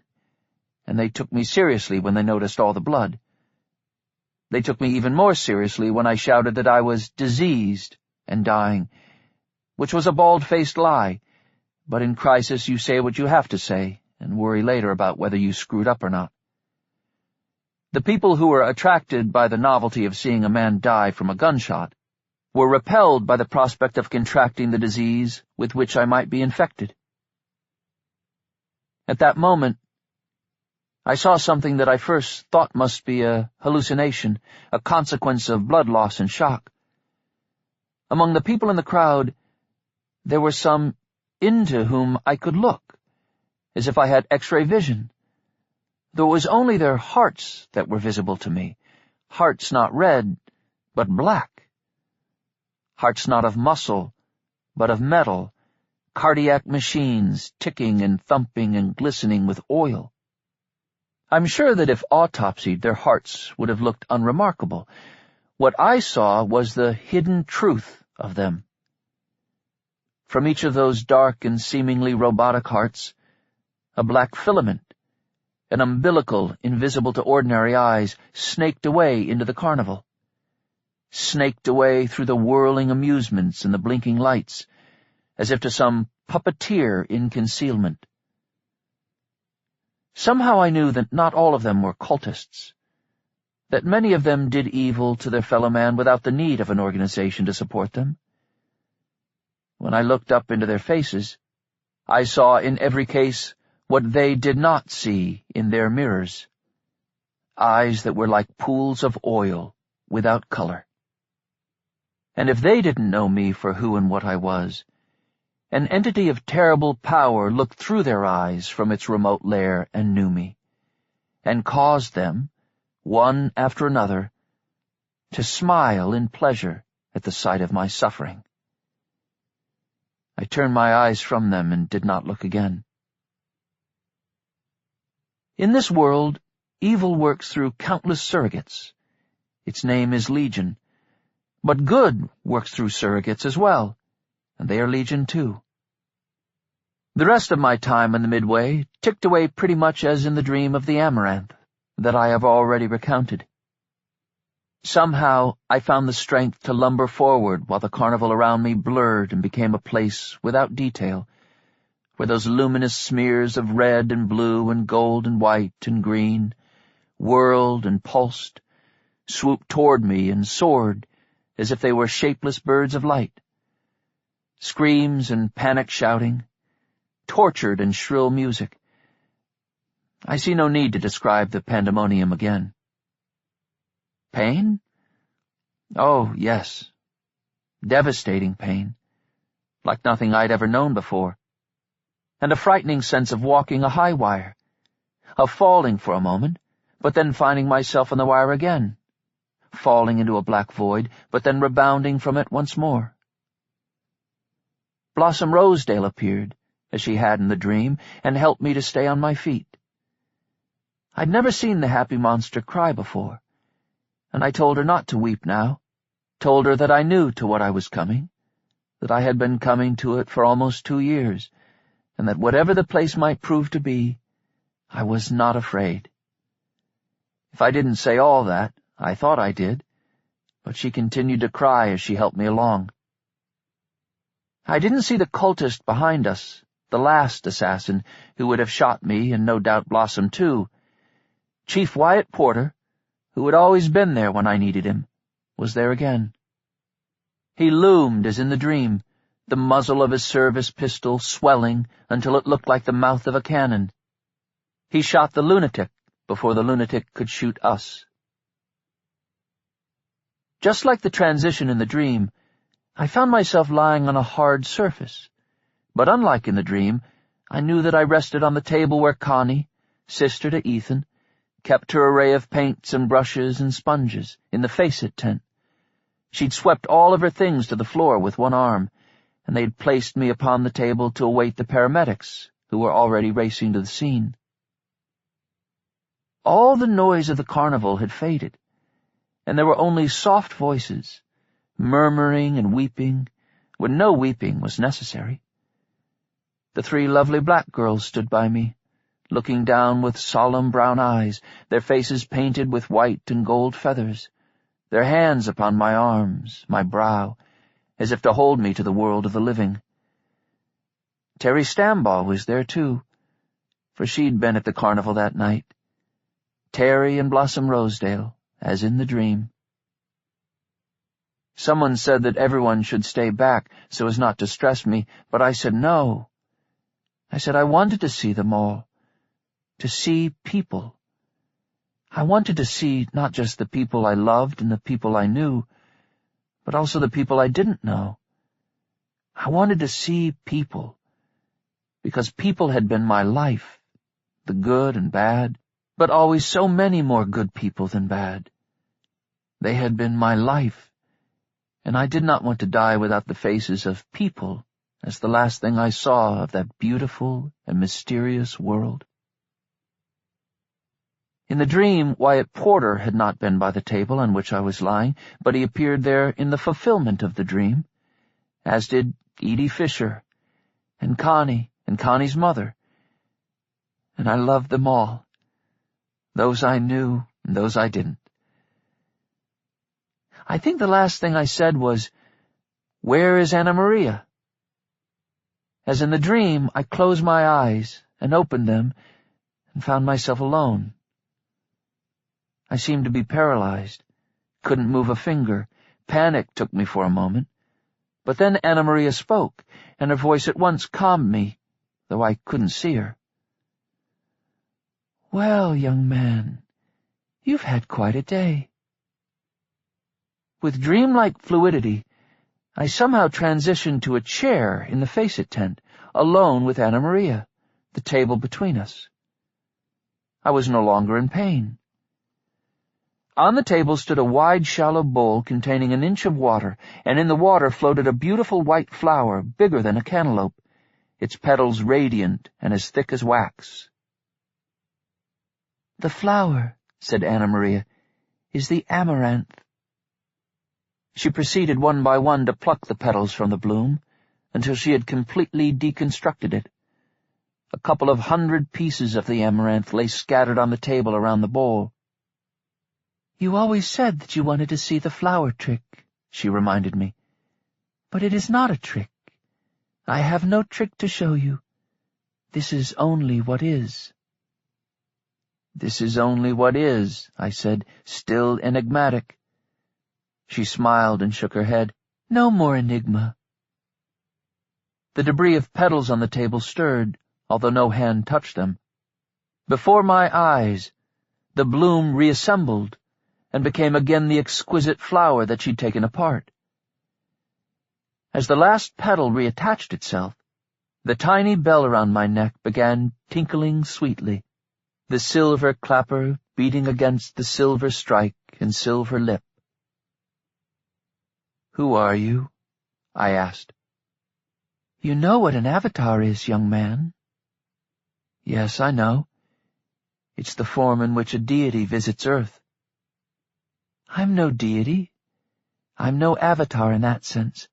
and they took me seriously when they noticed all the blood. They took me even more seriously when I shouted that I was diseased and dying, which was a bald-faced lie, but in crisis you say what you have to say and worry later about whether you screwed up or not. The people who were attracted by the novelty of seeing a man die from a gunshot were repelled by the prospect of contracting the disease with which I might be infected. At that moment, I saw something that I first thought must be a hallucination, a consequence of blood loss and shock. Among the people in the crowd, there were some into whom I could look, as if I had X-ray vision, though it was only their hearts that were visible to me, hearts not red, but black, hearts not of muscle, but of metal, cardiac machines ticking and thumping and glistening with oil. I'm sure that if autopsied, their hearts would have looked unremarkable. What I saw was the hidden truth of them. From each of those dark and seemingly robotic hearts, a black filament, an umbilical invisible to ordinary eyes, snaked away into the carnival, snaked away through the whirling amusements and the blinking lights, as if to some puppeteer in concealment. Somehow I knew that not all of them were cultists, that many of them did evil to their fellow man without the need of an organization to support them. When I looked up into their faces, I saw in every case what they did not see in their mirrors, eyes that were like pools of oil without color. And if they didn't know me for who and what I was, an entity of terrible power looked through their eyes from its remote lair and knew me, and caused them, one after another, to smile in pleasure at the sight of my suffering. I turned my eyes from them and did not look again. In this world, evil works through countless surrogates. Its name is Legion. But good works through surrogates as well, and they are Legion too. The rest of my time in the Midway ticked away pretty much as in the dream of the amaranth that I have already recounted. Somehow I found the strength to lumber forward while the carnival around me blurred and became a place without detail, where those luminous smears of red and blue and gold and white and green whirled and pulsed, swooped toward me and soared as if they were shapeless birds of light. Screams and panic shouting, tortured and shrill music. I see no need to describe the pandemonium again. Pain? Oh, yes. Devastating pain, like nothing I'd ever known before. And a frightening sense of walking a high wire, of falling for a moment, but then finding myself on the wire again, falling into a black void, but then rebounding from it once more. Blossom Rosedale appeared, as she had in the dream, and helped me to stay on my feet. I'd never seen the happy monster cry before, and I told her not to weep now, told her that I knew to what I was coming, that I had been coming to it for almost 2 years, and that whatever the place might prove to be, I was not afraid. If I didn't say all that, I thought I did, but she continued to cry as she helped me along. I didn't see the cultist behind us, the last assassin who would have shot me and no doubt Blossom too. Chief Wyatt Porter, who had always been there when I needed him, was there again. He loomed as in the dream, the muzzle of his service pistol swelling until it looked like the mouth of a cannon. He shot the lunatic before the lunatic could shoot us. Just like the transition in the dream, I found myself lying on a hard surface, but unlike in the dream, I knew that I rested on the table where Connie, sister to Ethan, kept her array of paints and brushes and sponges in the Face-It tent. She'd swept all of her things to the floor with one arm, and they'd placed me upon the table to await the paramedics, who were already racing to the scene. All the noise of the carnival had faded, and there were only soft voices, murmuring and weeping, when no weeping was necessary. The 3 lovely black girls stood by me, looking down with solemn brown eyes, their faces painted with white and gold feathers, their hands upon my arms, my brow, as if to hold me to the world of the living. Terry Stambaugh was there too, for she'd been at the carnival that night. Terry and Blossom Rosedale, as in the dream. Someone said that everyone should stay back so as not to stress me, but I said no. I said I wanted to see them all, to see people. I wanted to see not just the people I loved and the people I knew, but also the people I didn't know. I wanted to see people, because people had been my life, the good and bad, but always so many more good people than bad. They had been my life, and I did not want to die without the faces of people as the last thing I saw of that beautiful and mysterious world. In the dream, Wyatt Porter had not been by the table on which I was lying, but he appeared there in the fulfillment of the dream, as did Edie Fisher, and Connie's mother, and I loved them all, those I knew and those I didn't. I think the last thing I said was, "Where is Anna Maria?" As in the dream, I closed my eyes and opened them and found myself alone. I seemed to be paralyzed, couldn't move a finger. Panic took me for a moment. But then Anna Maria spoke, and her voice at once calmed me, though I couldn't see her. "Well, young man, you've had quite a day." With dreamlike fluidity, I somehow transitioned to a chair in the Face-It tent, alone with Anna Maria, the table between us. I was no longer in pain. On the table stood a wide, shallow bowl containing an inch of water, and in the water floated a beautiful white flower, bigger than a cantaloupe, its petals radiant and as thick as wax. "The flower," said Anna Maria, "is the amaranth." She proceeded one by one to pluck the petals from the bloom, until she had completely deconstructed it. A couple of 100 pieces of the amaranth lay scattered on the table around the bowl. "You always said that you wanted to see the flower trick," she reminded me. "But it is not a trick. I have no trick to show you. This is only what is." "This is only what is," I said, still enigmatic. She smiled and shook her head. "No more enigma." The debris of petals on the table stirred, although no hand touched them. Before my eyes, the bloom reassembled and became again the exquisite flower that she'd taken apart. As the last petal reattached itself, the tiny bell around my neck began tinkling sweetly, the silver clapper beating against the silver strike and silver lip. "Who are you?" I asked. "You know what an avatar is, young man." "Yes, I know. It's the form in which a deity visits Earth." "I'm no deity. I'm no avatar in that sense.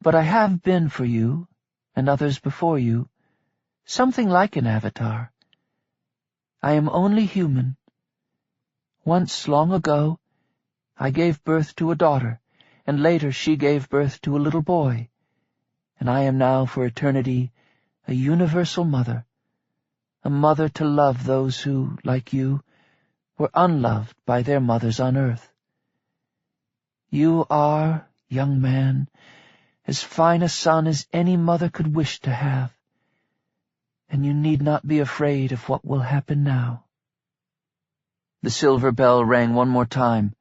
But I have been for you, and others before you, something like an avatar. I am only human. Once, long ago, I gave birth to a daughter, and later she gave birth to a little boy, and I am now for eternity a universal mother, a mother to love those who, like you, were unloved by their mothers on earth. You are, young man, as fine a son as any mother could wish to have, and you need not be afraid of what will happen now." The silver bell rang one more time,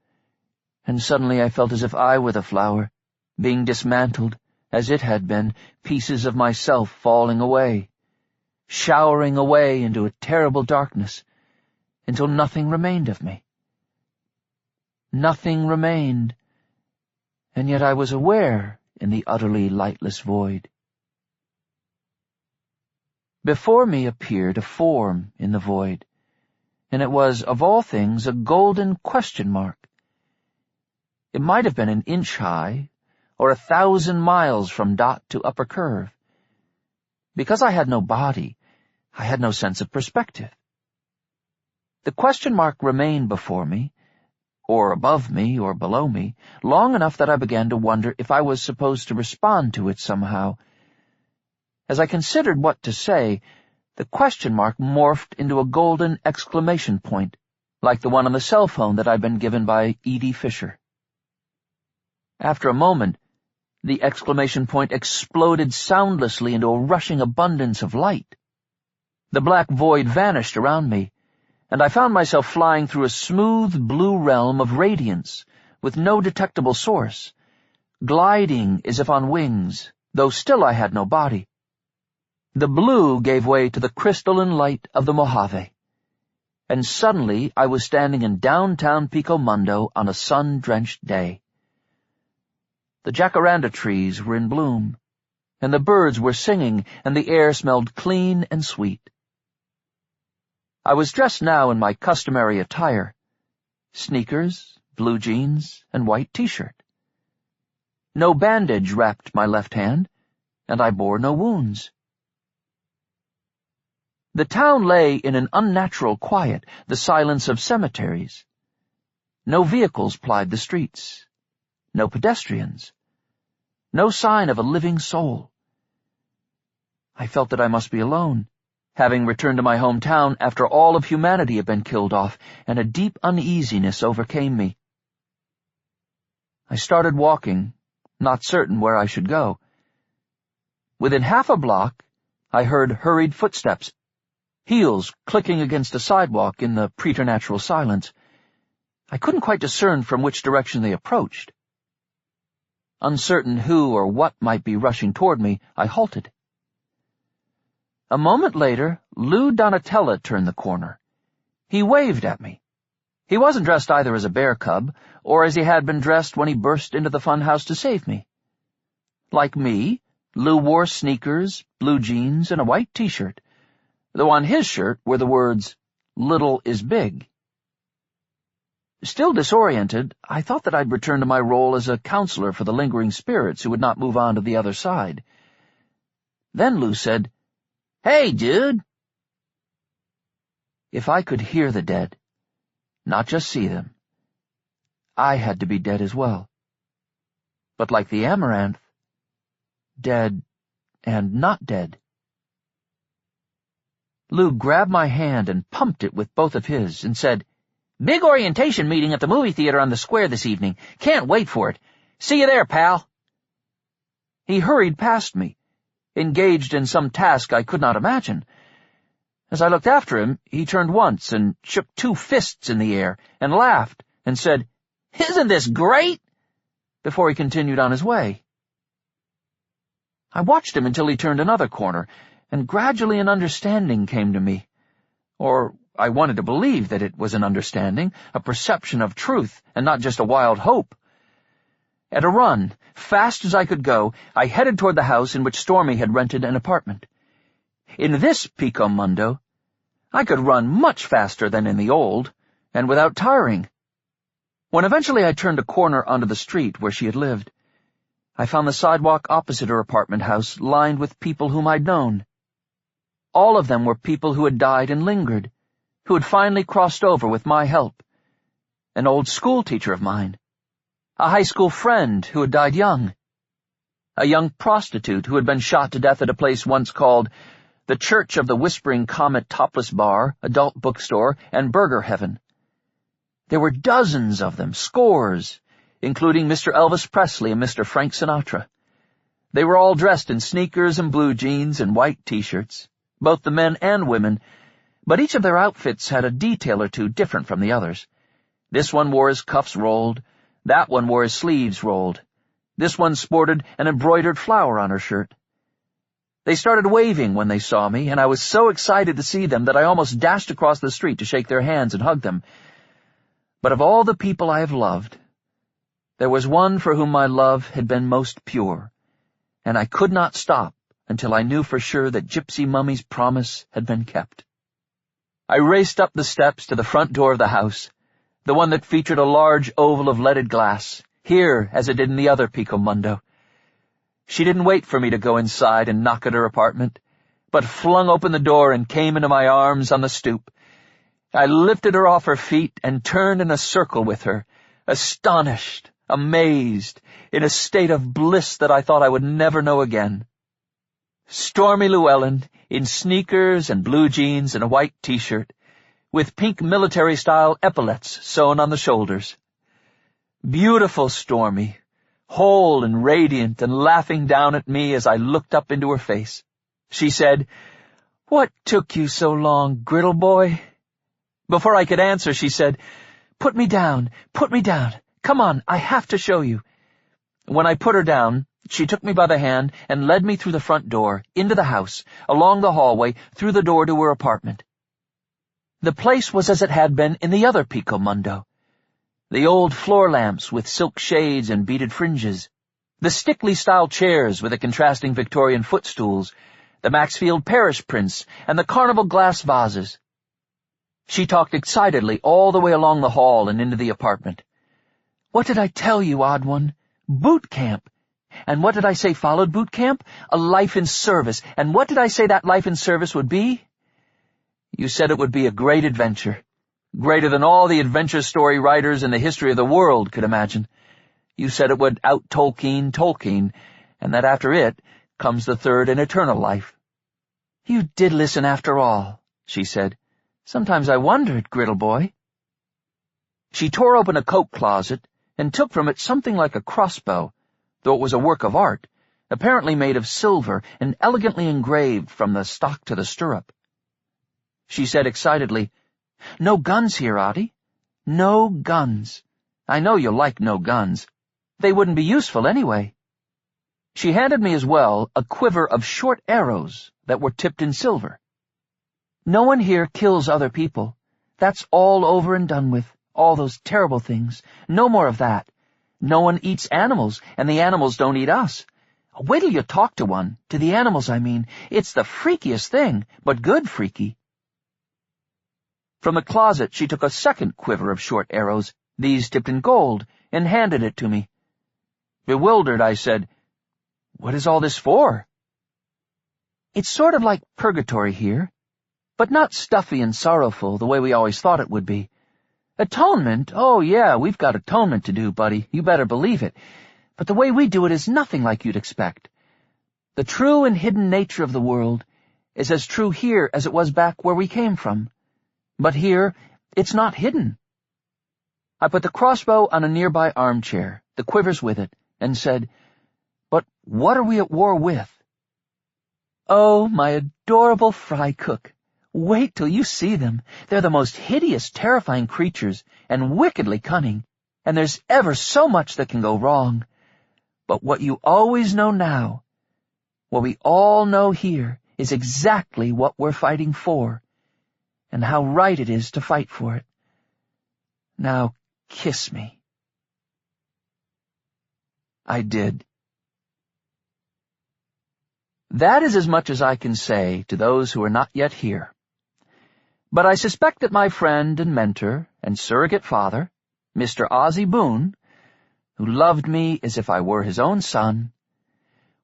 and suddenly I felt as if I were the flower, being dismantled, as it had been, pieces of myself falling away, showering away into a terrible darkness, until nothing remained of me. Nothing remained, and yet I was aware in the utterly lightless void. Before me appeared a form in the void, and it was, of all things, a golden question mark. It might have been an inch high, or 1,000 miles from dot to upper curve. Because I had no body, I had no sense of perspective. The question mark remained before me, or above me, or below me, long enough that I began to wonder if I was supposed to respond to it somehow. As I considered what to say, the question mark morphed into a golden exclamation point, like the one on the cell phone that I'd been given by Edie Fisher. After a moment, the exclamation point exploded soundlessly into a rushing abundance of light. The black void vanished around me, and I found myself flying through a smooth blue realm of radiance with no detectable source, gliding as if on wings, though still I had no body. The blue gave way to the crystalline light of the Mojave, and suddenly I was standing in downtown Pico Mundo on a sun-drenched day. The jacaranda trees were in bloom. and the birds were singing, and the air smelled clean and sweet. I was dressed now in my customary attire: sneakers, blue jeans, and white t-shirt. No bandage wrapped my left hand, and I bore no wounds. The town lay in an unnatural quiet, the silence of cemeteries. No vehicles plied the streets. No pedestrians. No sign of a living soul. I felt that I must be alone, having returned to my hometown after all of humanity had been killed off, and a deep uneasiness overcame me. I started walking, not certain where I should go. Within half a block, I heard hurried footsteps, heels clicking against a sidewalk in the preternatural silence. I couldn't quite discern from which direction they approached. Uncertain who or what might be rushing toward me, I halted. A moment later, Lou Donatella turned the corner. He waved at me. He wasn't dressed either as a bear cub, or as he had been dressed when he burst into the fun house to save me. Like me, Lou wore sneakers, blue jeans, and a white t-shirt, though on his shirt were the words, "Little is big." Still disoriented, I thought that I'd return to my role as a counselor for the lingering spirits who would not move on to the other side. Then Lou said, "Hey, dude!" If I could hear the dead, not just see them, I had to be dead as well. But like the amaranth, dead and not dead. Lou grabbed my hand and pumped it with both of his and said, "Big orientation meeting at the movie theater on the square this evening. Can't wait for it. See you there, pal." He hurried past me, engaged in some task I could not imagine. As I looked after him, he turned once and shook two fists in the air and laughed and said, "Isn't this great?" before he continued on his way. I watched him until he turned another corner, and gradually an understanding came to me. Or I wanted to believe that it was an understanding, a perception of truth, and not just a wild hope. At a run, fast as I could go, I headed toward the house in which Stormy had rented an apartment. In this Pico Mundo, I could run much faster than in the old, and without tiring. When eventually I turned a corner onto the street where she had lived, I found the sidewalk opposite her apartment house lined with people whom I'd known. All of them were people who had died and lingered, who had finally crossed over with my help. An old schoolteacher of mine, a high school friend who had died young, a young prostitute who had been shot to death at a place once called the Church of the Whispering Comet Topless Bar, Adult Bookstore, and Burger Heaven. There were dozens of them, scores, including Mr. Elvis Presley and Mr. Frank Sinatra. They were all dressed in sneakers and blue jeans and white t-shirts, both the men and women, but each of their outfits had a detail or two different from the others. This one wore his cuffs rolled, that one wore his sleeves rolled. This one sported an embroidered flower on her shirt. They started waving when they saw me, and I was so excited to see them that I almost dashed across the street to shake their hands and hug them. But of all the people I have loved, there was one for whom my love had been most pure, and I could not stop until I knew for sure that Gypsy Mummy's promise had been kept. I raced up the steps to the front door of the house, the one that featured a large oval of leaded glass, here as it did in the other Pico Mundo. She didn't wait for me to go inside and knock at her apartment, but flung open the door and came into my arms on the stoop. I lifted her off her feet and turned in a circle with her, astonished, amazed, in a state of bliss that I thought I would never know again. Stormy Llewellyn, in sneakers and blue jeans and a white t-shirt, with pink military-style epaulets sewn on the shoulders. Beautiful Stormy, whole and radiant and laughing down at me as I looked up into her face. She said, "What took you so long, Griddle Boy?" Before I could answer, she said, put me down. Come on, I have to show you." When I put her down, she took me by the hand and led me through the front door, into the house, along the hallway, through the door to her apartment. The place was as it had been in the other Pico Mundo. The old floor lamps with silk shades and beaded fringes, The Stickley-style chairs with the contrasting Victorian footstools, the Maxfield Parish prints, and the carnival glass vases. She talked excitedly all the way along the hall and into the apartment. "What did I tell you, odd one? Boot camp. And what did I say followed boot camp? A life in service. And what did I say that life in service would be? You said it would be a great adventure. Greater than all the adventure story writers in the history of the world could imagine. You said it would out-Tolkien, and that after it comes the third and eternal life." "You did listen after all," she said. "Sometimes I wondered, Griddle boy." She tore open a coat closet and took from it something like a crossbow, though it was a work of art, apparently made of silver and elegantly engraved from the stock to the stirrup. She said excitedly, "No guns here, Audie. No guns. I know you'll like no guns. They wouldn't be useful anyway." She handed me as well a quiver of short arrows that were tipped in silver. "No one here kills other people. That's all over and done with, all those terrible things. No more of that. No one eats animals, and the animals don't eat us. Wait till you talk to one, to the animals, I mean. It's the freakiest thing, but good freaky." From the closet she took a second quiver of short arrows, these tipped in gold, and handed it to me. Bewildered, I said, "What is all this for?" "It's sort of like purgatory here, but not stuffy and sorrowful the way we always thought it would be. Atonement, oh yeah, we've got atonement to do, buddy, you better believe it. But the way we do it is nothing like you'd expect. The true and hidden nature of the world is as true here as it was back where we came from. But here, it's not hidden." I put the crossbow on a nearby armchair, the quivers with it, and said, "But what are we at war with?" "Oh, my adorable fry cook. Wait till you see them. They're the most hideous, terrifying creatures, and wickedly cunning, and there's ever so much that can go wrong. But what you always know now, what we all know here, is exactly what we're fighting for, and how right it is to fight for it. Now kiss me." I did. That is as much as I can say to those who are not yet here. But I suspect that my friend and mentor and surrogate father, Mr. Ozzie Boone, who loved me as if I were his own son,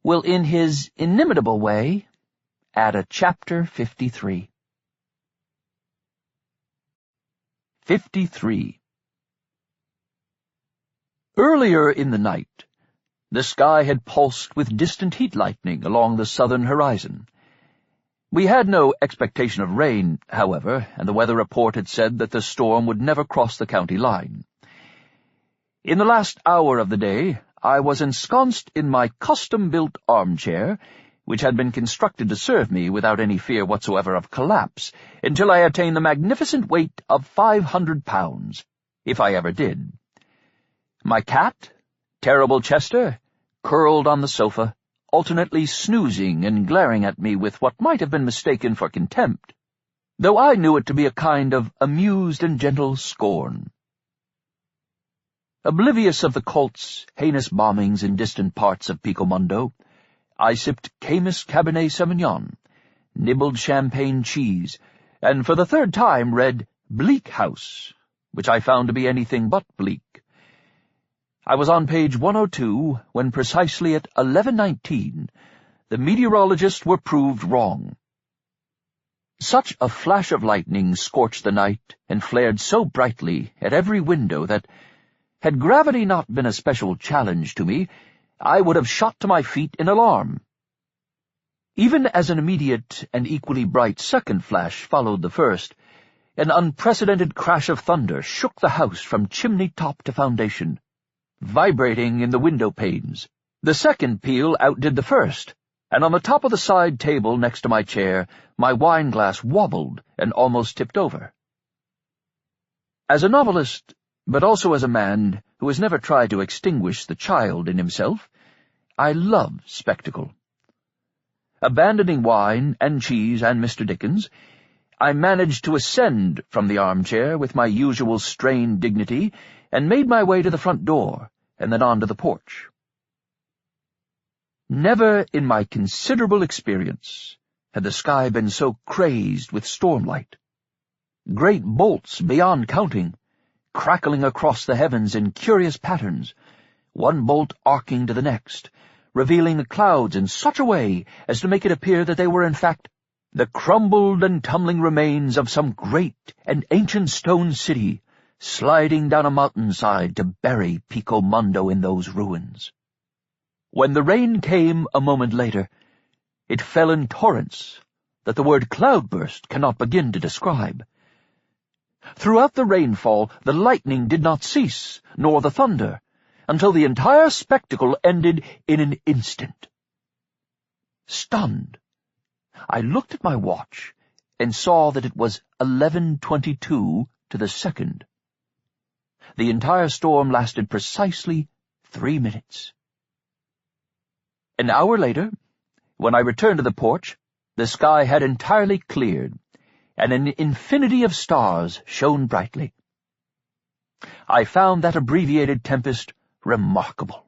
will in his inimitable way add a chapter 53. 53. Earlier in the night, the sky had pulsed with distant heat lightning along the southern horizon. We had no expectation of rain, however, and the weather report had said that the storm would never cross the county line. In the last hour of the day, I was ensconced in my custom-built armchair, which had been constructed to serve me without any fear whatsoever of collapse, until I attained the magnificent weight of 500 pounds, if I ever did. My cat, Terrible Chester, curled on the sofa, alternately snoozing and glaring at me with what might have been mistaken for contempt, though I knew it to be a kind of amused and gentle scorn. Oblivious of the cult's heinous bombings in distant parts of Pico Mundo, I sipped Camus Cabernet Sauvignon, nibbled champagne cheese, and for the third time read Bleak House, which I found to be anything but bleak. I was on page 102 when precisely at 11:19 the meteorologists were proved wrong. Such a flash of lightning scorched the night and flared so brightly at every window that, had gravity not been a special challenge to me, I would have shot to my feet in alarm. Even as an immediate and equally bright second flash followed the first, an unprecedented crash of thunder shook the house from chimney-top to foundation, vibrating in the window panes. The second peal outdid the first, and on the top of the side table next to my chair, my wine-glass wobbled and almost tipped over. As a novelist, but also as a man who has never tried to extinguish the child in himself, I love spectacle. Abandoning wine and cheese and Mr. Dickens, I managed to ascend from the armchair with my usual strained dignity and made my way to the front door and then on to the porch. Never in my considerable experience had the sky been so crazed with stormlight. Great bolts beyond counting, crackling across the heavens in curious patterns, one bolt arcing to the next, revealing the clouds in such a way as to make it appear that they were in fact the crumbled and tumbling remains of some great and ancient stone city, sliding down a mountainside to bury Pico Mundo in those ruins. When the rain came a moment later, it fell in torrents that the word cloudburst cannot begin to describe. Throughout the rainfall, the lightning did not cease, nor the thunder, until the entire spectacle ended in an instant. Stunned, I looked at my watch and saw that it was 11:22 to the second. The entire storm lasted precisely 3 minutes. An hour later, when I returned to the porch, the sky had entirely cleared, and an infinity of stars shone brightly. I found that abbreviated tempest remarkable.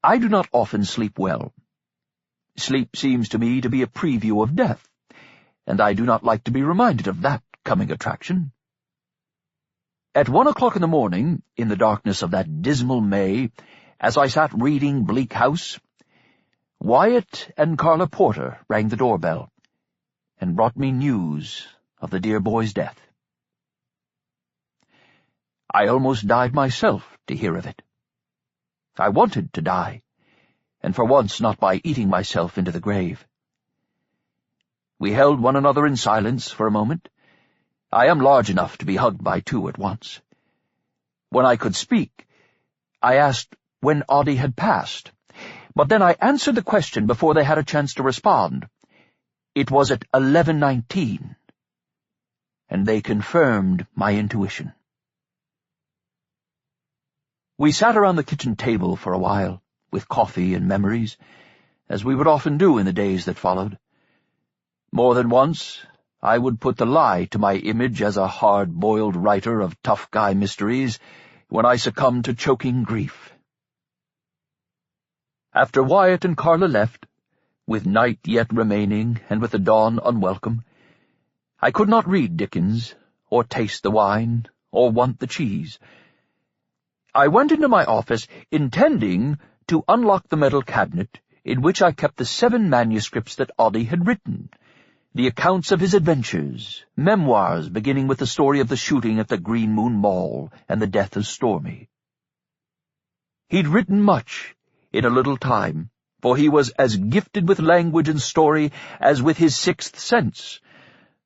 I do not often sleep well. Sleep seems to me to be a preview of death, and I do not like to be reminded of that coming attraction. At 1 o'clock in the morning, in the darkness of that dismal May, as I sat reading Bleak House, Wyatt and Carla Porter rang the doorbell and brought me news of the dear boy's death. I almost died myself to hear of it. I wanted to die, and for once not by eating myself into the grave. We held one another in silence for a moment. I am large enough to be hugged by two at once. When I could speak, I asked when Audie had passed, but then I answered the question before they had a chance to respond. It was at 11:19, and they confirmed my intuition. We sat around the kitchen table for a while, with coffee and memories, as we would often do in the days that followed. More than once, I would put the lie to my image as a hard-boiled writer of tough guy mysteries when I succumbed to choking grief. After Wyatt and Carla left, with night yet remaining and with the dawn unwelcome, I could not read Dickens, or taste the wine, or want the cheese. I went into my office intending to unlock the metal cabinet in which I kept the 7 manuscripts that Audie had written, the accounts of his adventures, memoirs beginning with the story of the shooting at the Green Moon Mall and the death of Stormy. He'd written much in a little time, for he was as gifted with language and story as with his 6th sense,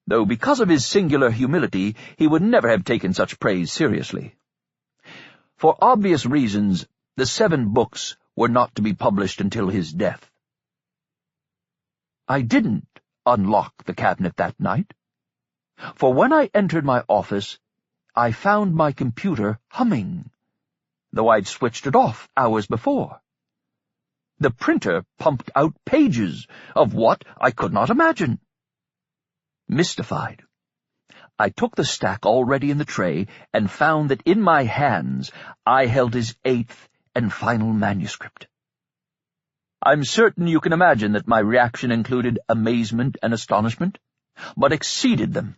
though because of his singular humility he would never have taken such praise seriously. For obvious reasons, the 7 books were not to be published until his death. I didn't unlock the cabinet that night, for when I entered my office, I found my computer humming, though I'd switched it off hours before. The printer pumped out pages of what I could not imagine. Mystified, I took the stack already in the tray and found that in my hands I held his 8th and final manuscript. I'm certain you can imagine that my reaction included amazement and astonishment, but exceeded them.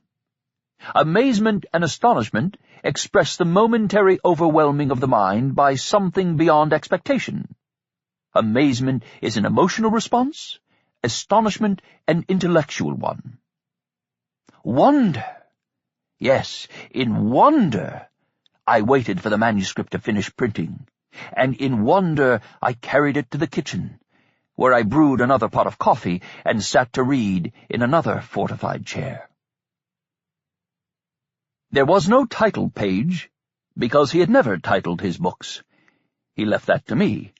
Amazement and astonishment express the momentary overwhelming of the mind by something beyond expectation. Amazement is an emotional response, astonishment an intellectual one. Wonder! Yes, in wonder, I waited for the manuscript to finish printing, and in wonder I carried it to the kitchen, where I brewed another pot of coffee and sat to read in another fortified chair. There was no title page, because he had never titled his books. He left that to me.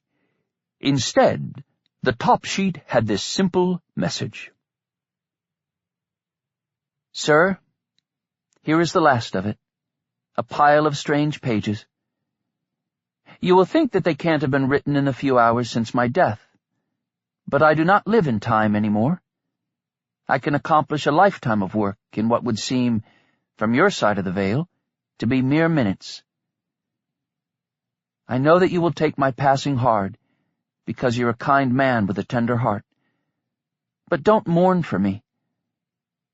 Instead, the top sheet had this simple message. Sir, here is the last of it, a pile of strange pages. You will think that they can't have been written in the few hours since my death, but I do not live in time anymore. I can accomplish a lifetime of work in what would seem, from your side of the veil, to be mere minutes. I know that you will take my passing hard, because you're a kind man with a tender heart. But don't mourn for me.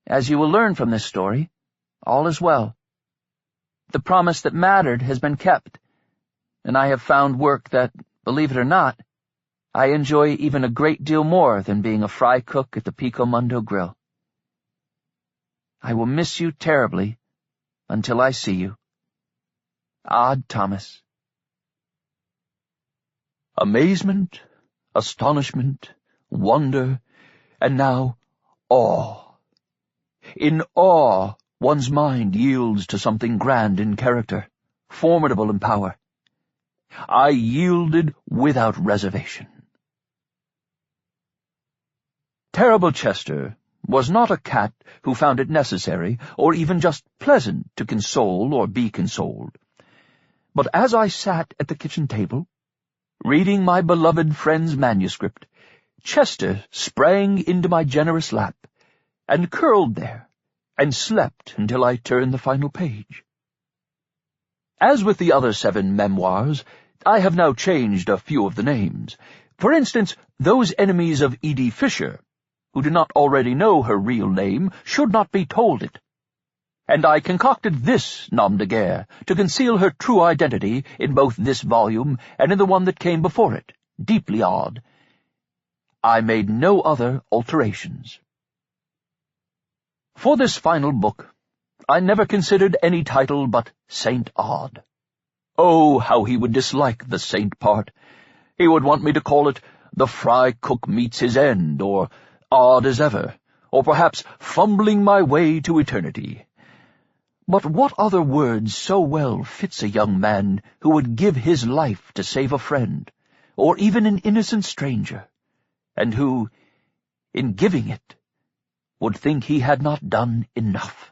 As you will learn from this story, all is well. The promise that mattered has been kept, and I have found work that, believe it or not, I enjoy even a great deal more than being a fry cook at the Pico Mundo grill. I will miss you terribly until I see you. Odd Thomas. Amazement, astonishment, wonder, and now awe. In awe, one's mind yields to something grand in character, formidable in power. I yielded without reservation. Terrible Chester was not a cat who found it necessary, or even just pleasant, to console or be consoled. But as I sat at the kitchen table, reading my beloved friend's manuscript, Chester sprang into my generous lap, and curled there, and slept until I turned the final page. As with the other 7 memoirs, I have now changed a few of the names. For instance, those enemies of Edie Fisher, who do not already know her real name, should not be told it. And I concocted this nom de guerre to conceal her true identity in both this volume and in the one that came before it, deeply odd. I made no other alterations. For this final book, I never considered any title but Saint Odd. Oh, how he would dislike the saint part. He would want me to call it The Fry Cook Meets His End, or Odd as Ever, or perhaps Fumbling My Way to Eternity. But what other word so well fits a young man who would give his life to save a friend, or even an innocent stranger, and who, in giving it, would think he had not done enough?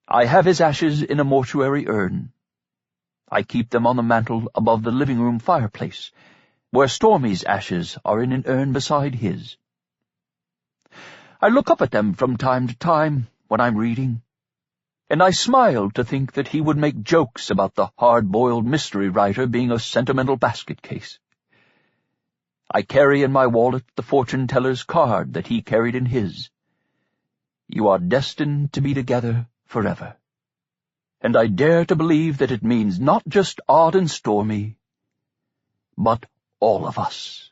I have his ashes in a mortuary urn. I keep them on the mantel above the living-room fireplace, where Stormy's ashes are in an urn beside his. I look up at them from time to time when I'm reading, and I smile to think that he would make jokes about the hard-boiled mystery writer being a sentimental basket case. I carry in my wallet the fortune-teller's card that he carried in his. You are destined to be together forever. And I dare to believe that it means not just Odd and Stormy, but all of us.